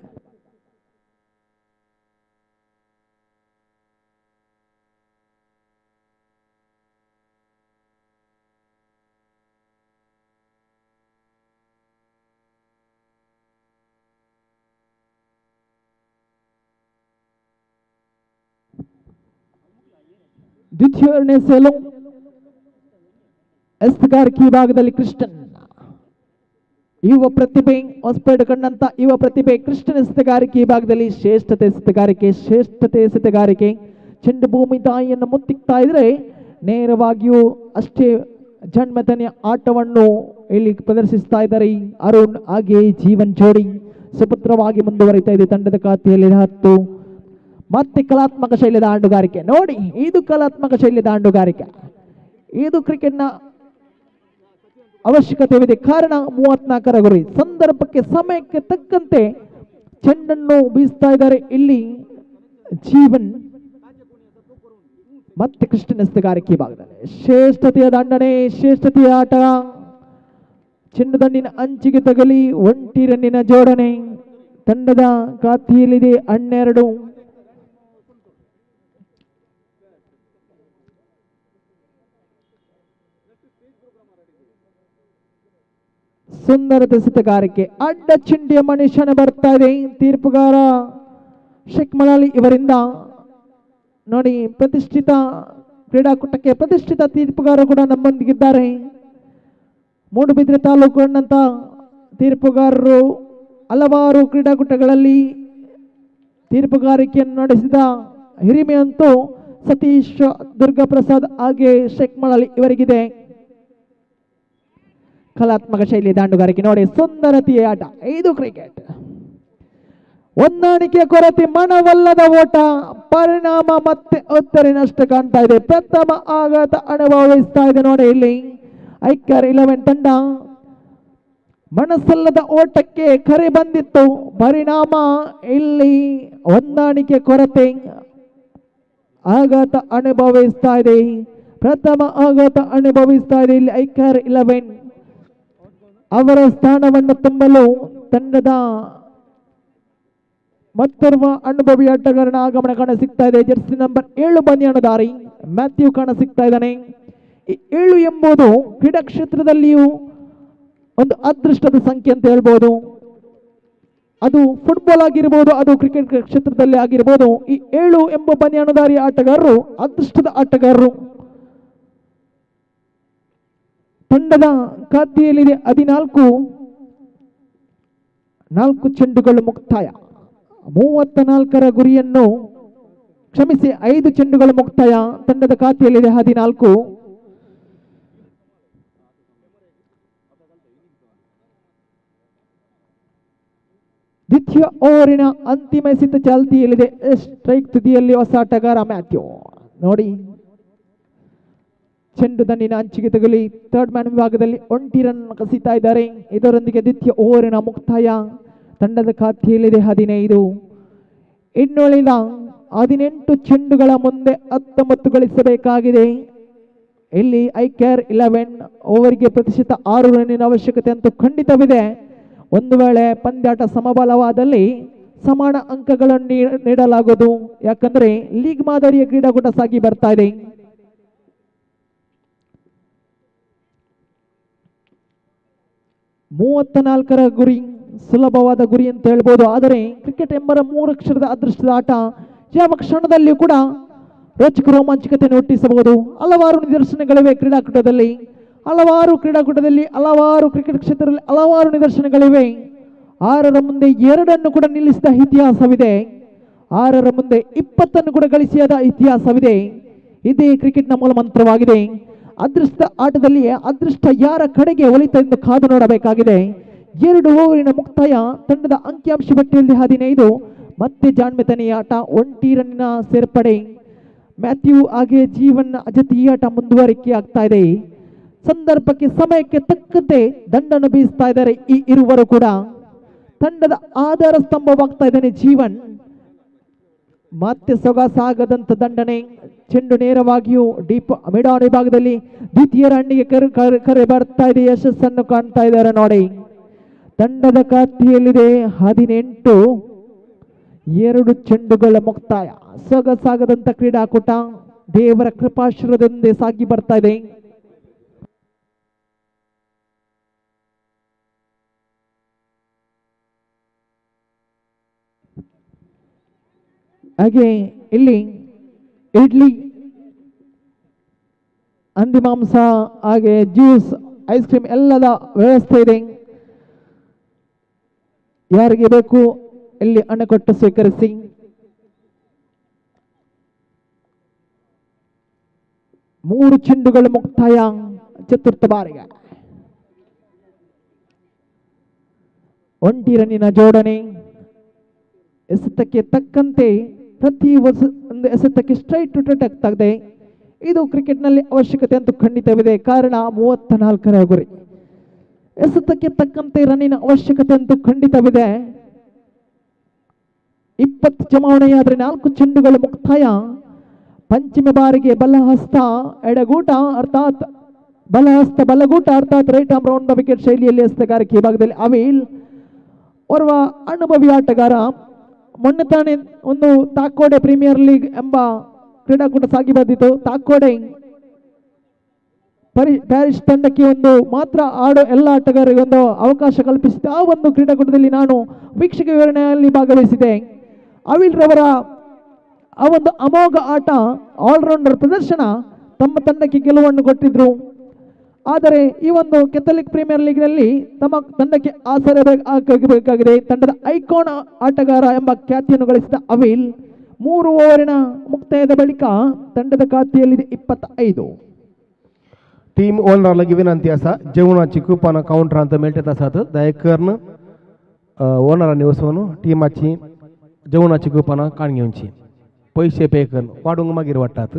ದ್ವಿತೀಯ ಸೋಲು ಎಸ್ತುಗಾರಿಕೆ ವಿಭಾಗದಲ್ಲಿ ಕೃಷ್ಣನ್. ಯುವ ಪ್ರತಿಭೆ, ಹೊಸಪೇಟೆ ಕಂಡಂತ ಯುವ ಪ್ರತಿಭೆ ಕೃಷ್ಣನ್ ಎಸೆತಗಾರಿಕೆ ವಿಭಾಗದಲ್ಲಿ ಶ್ರೇಷ್ಠತೆ ಎಸೆತಗಾರಿಕೆ. ಚೆಂಡು ಭೂಮಿ ತಾಯಿಯನ್ನು ಮುತ್ತಿಕ್ತಾ ಇದ್ರೆ ನೇರವಾಗಿಯೂ ಅಷ್ಟೇ ಜನ್ಮತನೆಯ ಆಟವನ್ನು ಇಲ್ಲಿ ಪ್ರದರ್ಶಿಸ್ತಾ ಇದ್ದಾರೆ ಅರುಣ್ ಹಾಗೆ ಜೀವನ್ ಜೋಡಿ. ಸುಪುತ್ರವಾಗಿ ಮುಂದುವರಿತಾ ಇದೆ ತಂಡದ ಖಾತೆಯಲ್ಲಿ 10. ಮತ್ತೆ ಕಲಾತ್ಮಕ ಶೈಲಿಯ ದಾಂಡುಗಾರಿಕೆ ನೋಡಿ, ಇದು ಕಲಾತ್ಮಕ ಶೈಲಿಯ ದಾಂಡುಗಾರಿಕೆ. ಇದು ಕ್ರಿಕೆಟ್ನ ಅವಶ್ಯಕತೆವಿದೆ. ಕಾರಣ 34 ಗುರಿ. ಸಂದರ್ಭಕ್ಕೆ ಸಮಯಕ್ಕೆ ತಕ್ಕಂತೆ ಚೆಂಡನ್ನು ಬೀಸ್ತಾ ಇದ್ದಾರೆ ಇಲ್ಲಿ ಜೀವನ್. ಮತ್ತೆ ಕೃಷ್ಣನ್ ಎಸೆತಗಾರಿಕೆ ಭಾಗದಲ್ಲಿ ಶ್ರೇಷ್ಠತೆಯ ದಂಡನೆ, ಶ್ರೇಷ್ಠತೆಯ ಆಟ. ಚೆಂಡು ದಂಡಿನ ಅಂಚಿಗೆ ತಗಲಿ 1 ರನ್ನಿನ ಜೋಡಣೆ. ತಂಡದ ಖಾತೆಯಲ್ಲಿದೆ 12. ಸುಂದರ ಎಸೆತಗಾರಿಕೆ, ಅಡ್ಡ ಚಿಂಡಿಯ ಮನುಷ್ಯನ ಬರ್ತಾ ಇದೆ. ತೀರ್ಪುಗಾರ ಶೇಖ್ ಮಲಾಲಿ ಇವರಿಂದ ನೋಡಿ, ಪ್ರತಿಷ್ಠಿತ ಕ್ರೀಡಾಕೂಟಕ್ಕೆ ಪ್ರತಿಷ್ಠಿತ ತೀರ್ಪುಗಾರ ಕೂಡ ನಮ್ಮೊಂದಿಗಿದ್ದಾರೆ. ಮೂಡುಬಿದ್ರೆ ತಾಲೂಕಿನಂತ ತೀರ್ಪುಗಾರರು ಹಲವಾರು ಕ್ರೀಡಾಕೂಟಗಳಲ್ಲಿ ತೀರ್ಪುಗಾರಿಕೆಯನ್ನು ನಡೆಸಿದ ಹಿರಿಮೆಯಂತೂ ಸತೀಶ್ ದುರ್ಗಾಪ್ರಸಾದ್ ಹಾಗೆ ಶೇಖ್ ಮಲಾಲಿ ಇವರಿಗಿದೆ. ಕಲಾತ್ಮಕ ಶೈಲಿ ದಾಂಡುಗಾರಿಕೆ ನೋಡಿ, ಸುಂದರತೆಯ ಆಟ. ಇದು ಕ್ರಿಕೆಟ್. ಹೊಂದಾಣಿಕೆ ಕೊರತೆ, ಮನವಲ್ಲದ ಓಟ, ಪರಿಣಾಮ ಮತ್ತೆ ಉತ್ತರಿನಷ್ಟು ಕಾಣ್ತಾ ಇದೆ. ಪ್ರಥಮ ಆಘಾತ ಅನುಭವಿಸ್ತಾ ಇದೆ ನೋಡಿ. ಇಲ್ಲಿ ಐಕ್ಯರ್ 11 ತಂಡ ಮನಸ್ಸಲ್ಲದ ಓಟಕ್ಕೆ ಕರೆ ಬಂದಿತ್ತು. ಪರಿಣಾಮ ಇಲ್ಲಿ ಹೊಂದಾಣಿಕೆ ಕೊರತೆ ಆಘಾತ ಅನುಭವಿಸ್ತಾ ಇದೆ. ಪ್ರಥಮ ಆಘಾತ ಅನುಭವಿಸ್ತಾ ಇದೆ ಇಲ್ಲಿ ಐಕ್ಯರ್ 11. ಅವರ ಸ್ಥಾನವನ್ನು ತುಂಬಲು ತಂಡದ ಮತ್ತೋರ್ವ ಅನುಭವಿ ಆಟಗಾರನ ಆಗಮನ ಕಾಣ ಸಿಗ್ತಾ ಇದೆ. ಜರ್ಸಿ ನಂಬರ್ 7 ಬನಿಯಾನುದಾರಿ ಮ್ಯಾಥ್ಯೂ ಕಾಣ ಸಿಗ್ತಾ ಇದ್ದಾನೆ. ಈ 7 ಎಂಬುದು ಕ್ರೀಡಾ ಕ್ಷೇತ್ರದಲ್ಲಿಯೂ ಒಂದು ಅದೃಷ್ಟದ ಸಂಖ್ಯೆ ಅಂತ ಹೇಳ್ಬೋದು. ಅದು ಫುಟ್ಬಾಲ್ ಆಗಿರ್ಬೋದು, ಅದು ಕ್ರಿಕೆಟ್ ಕ್ಷೇತ್ರದಲ್ಲಿ ಆಗಿರ್ಬೋದು. ಈ 7 ಎಂಬ ಬನಿಯಾನುದಾರಿ ಆಟಗಾರರು ಅದೃಷ್ಟದ ಆಟಗಾರರು. ತಂಡದ ಖಾತೆಯಲ್ಲಿದೆ 14. 4 ಚೆಂಡುಗಳು ಮುಕ್ತಾಯ. 34ರ ಗುರಿಯನ್ನು ಕ್ಷಮಿಸಿ 5 ಚೆಂಡುಗಳು ಮುಕ್ತಾಯ. ತಂಡದ ಖಾತೆಯಲ್ಲಿದೆ 14. ದ್ವಿತೀಯ ಓವರಿನ ಅಂತಿಮ ಎಸೆತ ಚಾಲ್ತಿಯಲ್ಲಿದೆ. ಸ್ಟ್ರೈಕ್ ತುದಿಯಲ್ಲಿ ಹೊಸ ಆಟಗಾರ ಮ್ಯಾಥ್ಯೂ ನೋಡಿ, ಚೆಂಡು ದಂಡಿನ ಅಂಚಿಗೆ ತಗುಲಿ ಥರ್ಡ್ ಮ್ಯಾನ್ ವಿಭಾಗದಲ್ಲಿ 1 ರನ್ ಕಸಿತಾ ಇದ್ದಾರೆ. ಇದರೊಂದಿಗೆ ದ್ವಿತೀಯ ಓವರಿನ ಮುಕ್ತಾಯ. ತಂಡದ ಖಾತೆಯಲ್ಲಿದೆ 15. ಇನ್ನುಳಿದ 18 ಚೆಂಡುಗಳ ಮುಂದೆ 19 ಗಳಿಸಬೇಕಾಗಿದೆ. ಇಲ್ಲಿ ಐಕ್ಯರ್ 11 ಓವರಿಗೆ ಪ್ರತಿಶತ 6 ರನ್ನಿನ ಅವಶ್ಯಕತೆ ಅಂತೂ ಖಂಡಿತವಿದೆ. ಒಂದು ವೇಳೆ ಪಂದ್ಯಾಟ ಸಮಬಲವಾದಲ್ಲಿ ಸಮಾನ ಅಂಕಗಳನ್ನು ನೀಡಲಾಗುವುದು. ಯಾಕಂದ್ರೆ ಲೀಗ್ ಮಾದರಿಯ ಕ್ರೀಡಾಕೂಟ ಸಾಗಿ ಬರ್ತಾ ಇದೆ. ಮೂವತ್ತ ಗುರಿ ಸುಲಭವಾದ ಗುರಿ ಅಂತ ಹೇಳ್ಬೋದು. ಆದರೆ ಕ್ರಿಕೆಟ್ ಎಂಬ 3 ಅಕ್ಷರದ ಅದೃಷ್ಟದ ಆಟ ಯಾವ ಕ್ಷಣದಲ್ಲಿಯೂ ಕೂಡ ರೋಚಕ ರೋಮಾಂಚಕತೆಯನ್ನು ಹುಟ್ಟಿಸಬಹುದು. ಹಲವಾರು ನಿದರ್ಶನಗಳಿವೆ ಕ್ರೀಡಾಕೂಟದಲ್ಲಿ, ಹಲವಾರು ಕ್ರಿಕೆಟ್ ಕ್ಷೇತ್ರದಲ್ಲಿ ಹಲವಾರು ನಿದರ್ಶನಗಳಿವೆ. 6ರ ಮುಂದೆ 2 ಕೂಡ ನಿಲ್ಲಿಸಿದ ಇತಿಹಾಸವಿದೆ. 6ರ ಮುಂದೆ 20 ಕೂಡ ಗಳಿಸಿದ ಇತಿಹಾಸವಿದೆ. ಇದೇ ಕ್ರಿಕೆಟ್ನ ಮೂಲ ಮಂತ್ರವಾಗಿದೆ. ಅದೃಷ್ಟ ಆಟದಲ್ಲಿ ಅದೃಷ್ಟ ಯಾರ ಕಡೆಗೆ ಒಲಿತ ಎಂದು ಕಾದು ನೋಡಬೇಕಾಗಿದೆ. 2 ಓವರಿನ ಮುಕ್ತಾಯ. ತಂಡದ ಅಂಕಿಅಂಶ ಪಟ್ಟಿಯಲ್ಲಿ 15. ಮತ್ತೆ ಜಾಣ್ಮೆತನೆಯ ಆಟ, 1 ರನ್ನಿನ ಸೇರ್ಪಡೆ. ಮ್ಯಾಥ್ಯೂ ಹಾಗೆ ಜೀವನ್ ಜೊತೆ ಈ ಆಟ ಮುಂದುವರಿಕೆ ಆಗ್ತಾ ಇದೆ. ಸಂದರ್ಭಕ್ಕೆ ಸಮಯಕ್ಕೆ ತಕ್ಕಂತೆ ದಂಡನ್ನು ಬೀಸ್ತಾ ಇದ್ದಾರೆ ಈ ಇರುವರು ಕೂಡ. ತಂಡದ ಆಧಾರ ಸ್ತಂಭವಾಗ್ತಾ ಇದ್ದಾನೆ ಜೀವನ್. ಮತ್ತೆ ಸೊಗಸಾಗದಂತ ದಂಡನೆ. ಚೆಂಡು ನೇರವಾಗಿಯೂ ಡೀಪ್ ಮಿಡ್ ಆನ್ ವಿಭಾಗದಲ್ಲಿ ದ್ವಿತೀಯ ರನ್ನಿಗೆ ಕರೆ ಬರ್ತಾ ಇದೆ. ಯಶಸ್ಸನ್ನು ಕಾಣ್ತಾ ಇದ್ದಾರೆ ನೋಡಿ. ತಂಡದ ಖಾತೆಯಲ್ಲಿದೆ 18. 2 ಚೆಂಡುಗಳ ಮುಕ್ತಾಯ. ಸೊಗಸಾಗದಂತ ಕ್ರೀಡಾಕೂಟ ದೇವರ ಕೃಪಾಶೀರ್ವಾದದಿಂದ ಸಾಗಿ ಬರ್ತಾ ಇದೆ. ಹಾಗೆ ಇಲ್ಲಿ ಇಡ್ಲಿ, ಹಂದಿ ಮಾಂಸ ಹಾಗೆ ಜ್ಯೂಸ್, ಐಸ್ ಕ್ರೀಮ್ ಎಲ್ಲದ ವ್ಯವಸ್ಥೆ ಇದೆ. ಯಾರಿಗೆ ಬೇಕು ಇಲ್ಲಿ ಹಣ ಕೊಟ್ಟು ಸ್ವೀಕರಿಸಿ. ಮೂರು ಚೆಂಡುಗಳು ಮುಕ್ತಾಯ ಚತುರ್ಥ ಬಾರಿಗೆ. 1 ರನ್ನಿನ ಜೋಡಣೆ. ಎಸೆತಕ್ಕೆ ತಕ್ಕಂತೆ ಪ್ರತಿ ಒಂದು ಎಸೆತಕ್ಕೆ ಸ್ಟ್ರೈಟ್ ಟು ಟ್ರೆಟ್ ಆಗ್ತಾ ಇದೆ. ಇದು ಕ್ರಿಕೆಟ್ನಲ್ಲಿ ಅವಶ್ಯಕತೆ ಅಂತೂ ಖಂಡಿತವಿದೆ. ಕಾರಣ 34ರ ಗುರಿ. ಎಸೆತಕ್ಕೆ ತಕ್ಕಂತೆ ರನ್ನಿನ ಅವಶ್ಯಕತೆ ಅಂತೂ ಖಂಡಿತವಿದೆ. 20 ಜಮಾವಣೆಯಾದರೆ 4 ಚೆಂಡುಗಳು ಮುಕ್ತಾಯ. ಪಂಚಮ ಬಾರಿಗೆ ಬಲ ಹಸ್ತ ಎಡಗೂಟ ಅರ್ಥಾತ್ ಬಲಹಸ್ತ ಬಲಗೂಟ ಅರ್ಥಾತ್ right arm round the wicket ಶೈಲಿಯಲ್ಲಿ ಎಸೆತಗಾರಿಕೆ ವಿಭಾಗದಲ್ಲಿ ಅವಿಲ್ ಓರ್ವ ಅನುಭವಿ ಆಟಗಾರ. ಮೊನ್ನೆ ತಾನೇ ಒಂದು ತಾಕೋಡೆ ಪ್ರೀಮಿಯರ್ ಲೀಗ್ ಎಂಬ ಕ್ರೀಡಾಕೂಟ ಸಾಗಿ ಬಂದಿತ್ತು. ತಾಕೋಡೆ ಪ್ಯಾರಿಸ್ ತಂಡಕ್ಕೆ ಒಂದು ಮಾತ್ರ ಆಡೋ ಎಲ್ಲ ಆಟಗಾರರಿಗೆ ಒಂದು ಅವಕಾಶ ಕಲ್ಪಿಸಿದೆ. ಆ ಒಂದು ಕ್ರೀಡಾಕೂಟದಲ್ಲಿ ನಾನು ವೀಕ್ಷಕ ವಿವರಣೆಯಲ್ಲಿ ಭಾಗವಹಿಸಿದೆ. ಅವಿಲ್ ರವರ ಆ ಒಂದು ಅಮೋಘ ಆಟ, ಆಲ್ರೌಂಡರ್ ಪ್ರದರ್ಶನ ತಮ್ಮ ತಂಡಕ್ಕೆ ಗೆಲುವನ್ನು ಕೊಟ್ಟಿದ್ರು. ಆದರೆ ಈ ಒಂದು ಕೆಥಲಿಕ್ ಪ್ರೀಮಿಯರ್ ಲೀಗ್ನಲ್ಲಿ ತಮ್ಮ ತಂಡಕ್ಕೆ ಆಗಬೇಕಾಗಿದೆ. ತಂಡದ ಐಕಾನ್ ಆಟಗಾರ ಎಂಬ ಖ್ಯಾತಿಯನ್ನು ಗಳಿಸಿದ ಅವಿಲ್ 3 ಓವರಿನ ಮುಕ್ತಾಯದ ಬಳಿಕ ತಂಡದ ಖಾತೆಯಲ್ಲಿದೆ 25. टीम ओनर लगी विनंती असा जेवणाची कुपान काउंटर अंत मेळटेत आसात दयकरन ओनरांनी वचून टीमाची जेवणाची कुपान काण घेवची पैसे पे करून वाडूंक मागीर वाडटात.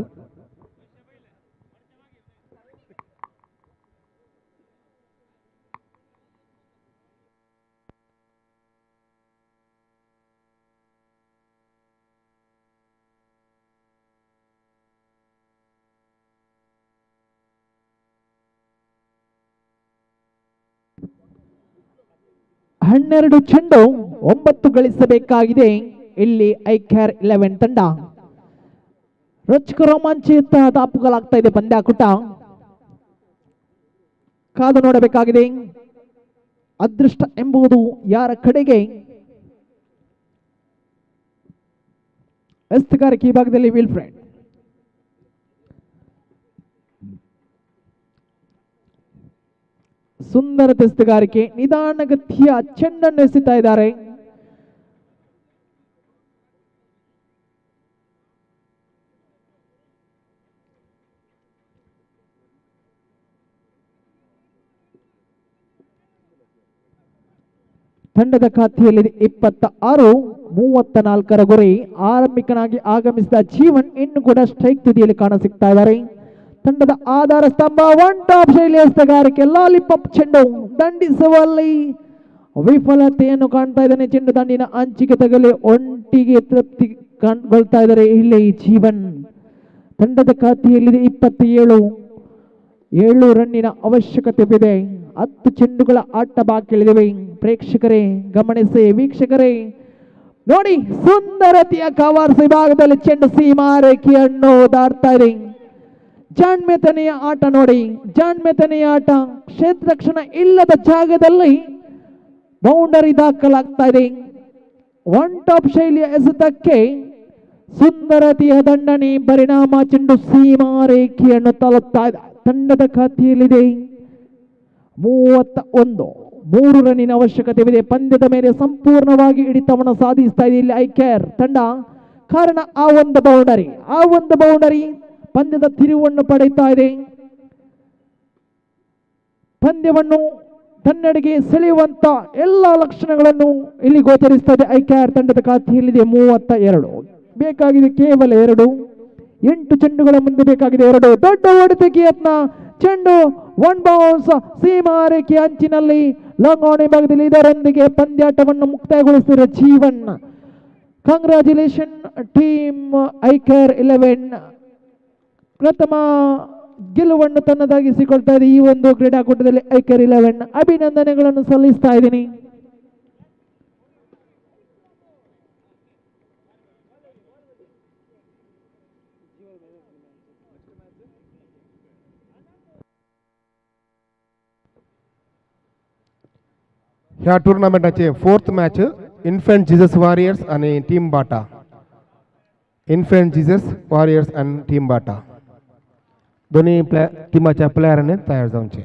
ಹನ್ನೆರಡು ಚೆಂಡು 9 ಗಳಿಸಬೇಕಾಗಿದೆ ಇಲ್ಲಿ ಐಕ್ಯಾರ್ 11 ತಂಡ. ರೋಚಕ ರೋಮಾಂಚಯುತ ದಾಪುಗಳಾಗ್ತಾ ಇದೆ ಪಂದ್ಯಾಕೂಟ. ಕಾದು ನೋಡಬೇಕಾಗಿದೆ ಅದೃಷ್ಟ ಎಂಬುದು ಯಾರ ಕಡೆಗೆ. ಎಸೆತಗಾರಿಕೆ ವಿಭಾಗದಲ್ಲಿ ವಿಲ್ಫ್ರೆಡ್ ಸುಂದರ ಎಸೆತಗಾರಿಕೆ, ನಿಧಾನಗತಿಯ ಚೆಂಡನ್ನು ಎಸೆತಾ ಇದ್ದಾರೆ. ತಂಡದ ಖಾತೆಯಲ್ಲಿ 26, 34ರ ಗುರಿ. ಆರಂಭಿಕನಾಗಿ ಆಗಮಿಸಿದ ಜೀವನ್ ಇನ್ನು ಕೂಡ ಸ್ಟ್ರೈಕ್ ತುದಿಯಲ್ಲಿ ಕಾಣಸಿಗ್ತಾ ಇದ್ದಾರೆ. ತಂಡದ ಆಧಾರ ಸ್ತಂಭ ಒನ್ ಟಾಪ್ ಶೈಲಿ ಎಸೆತಗಾರಿಕೆ, ಲಾಲಿಪಾಪ್ ಚೆಂಡು ದಂಡಿಸುವಲ್ಲಿ ವಿಫಲತೆಯನ್ನು ಕಾಣ್ತಾ ಇದ್ದಾನೆ. ಚೆಂಡು ದಂಡಿನ ಅಂಚಿಗೆ ತಗಲಿ ಒಂಟಿಗೆ ತೃಪ್ತಿ ಕಾಣ್ಕೊಳ್ತಾ ಇದ್ದಾರೆ ಇಲ್ಲಿ ಜೀವನ್. ತಂಡದ ಖಾತೆಯಲ್ಲಿದೆ 27, 7 ರನ್ನಿನ ಅವಶ್ಯಕತೆ ಇದೆ. 10 ಚೆಂಡುಗಳ ಆಟ ಬಾಕಿ ಉಳಿದಿವೆ. ಪ್ರೇಕ್ಷಕರೇ ಗಮನಿಸಿ, ವೀಕ್ಷಕರೇ ನೋಡಿ, ಸುಂದರತೆಯ ಕವರ್ಸ್ ವಿಭಾಗದಲ್ಲಿ ಚೆಂಡು ಸೀಮಾ ರೇಖೆಯನ್ನು ದಾಟ್ತಾ ಇದೆ. ಜಾಣ್ಮೆತನೆಯ ಆಟ ನೋಡಿ, ಜಾಣ್ಮೆತನೆಯ ಆಟ. ಕ್ಷೇತ್ರ ರಕ್ಷಣ ಇಲ್ಲದ ಜಾಗದಲ್ಲಿ ಬೌಂಡರಿ ದಾಖಲಾಗ್ತಾ ಇದೆ. ಒನ್ ಟಾಪ್ ಶೈಲಿಯ ಎಸೆತಕ್ಕೆ ಸುಂದರತೆಯ ದಂಡನೆ ಪರಿಣಾಮ ಚೆಂಡು ಸೀಮಾ ರೇಖೆಯನ್ನು ತಲುಪ್ತಾ ಇದೆ. ತಂಡದ ಖಾತೆಯಲ್ಲಿದೆ 31, 3 ರನ್ನಿನ ಅವಶ್ಯಕತೆ ಇದೆ. ಪಂದ್ಯದ ಮೇಲೆ ಸಂಪೂರ್ಣವಾಗಿ ಹಿಡಿತವನ್ನು ಸಾಧಿಸ್ತಾ ಇದೆ ಇಲ್ಲಿ ಐಕ್ಯಾರ್ ತಂಡ. ಕಾರಣ ಆ ಒಂದು ಬೌಂಡರಿ ಪಂದ್ಯದ ತಿರುವನ್ನು ಪಡೆಯುತ್ತಾ ಇದೆ. ಪಂದ್ಯವನ್ನು ತನ್ನೆಡೆಗೆ ಸೆಳೆಯುವಂತ ಎಲ್ಲ ಲಕ್ಷಣಗಳನ್ನು ಇಲ್ಲಿ ಗೋಚರಿಸ್ತಾ ಇದೆ. ಐಕ್ಯಾರ್ ತಂಡದ ಖಾತೆಯಲ್ಲಿದೆ 32, ಬೇಕಾಗಿದೆ ಕೇವಲ 2. 8 ಚೆಂಡುಗಳ ಮುಂದೆ ಬೇಕಾಗಿದೆ 2. ದೊಡ್ಡ ಹೊಡೆತಕ್ಕೆ ಯತ್ನ, ಚೆಂಡು ಒನ್ ಬೌನ್ಸ್ ಸೀಮಾ ರೇಖೆ ಅಂಚಿನಲ್ಲಿ ಲಾಂಗ್ ಆನ್ ವಿಭಾಗದಲ್ಲಿ. ಇದರೊಂದಿಗೆ ಪಂದ್ಯಾಟವನ್ನು ಮುಕ್ತಾಯಗೊಳಿಸಿದ ಜೀವನ್. ಕಂಗ್ರಾಚುಲೇಷನ್ ಟೀಮ್ ಐಕ್ಯಾರ್ 11 ಪ್ರಥಮ ಗೆಲುವನ್ನು ತನ್ನದಾಗಿಸಿಕೊಳ್ತಾ ಇದೆ ಈ ಒಂದು ಕ್ರೀಡಾಕೂಟದಲ್ಲಿ. ಐಕ್ಯಾರ್ 11 ಅಭಿನಂದನೆಗಳನ್ನು ಸಲ್ಲಿಸ್ತಾ ಇದ್ದೀನಿ. ह्या टुर्नामेंटाचे 4th match infant Jesus warriors आणि टीम बाटा. इन्फंट जीसस वॉरियर्स आणि टीम बाटा दोन्ही टीमाच्या प्लेयरने तयार जाऊनचे.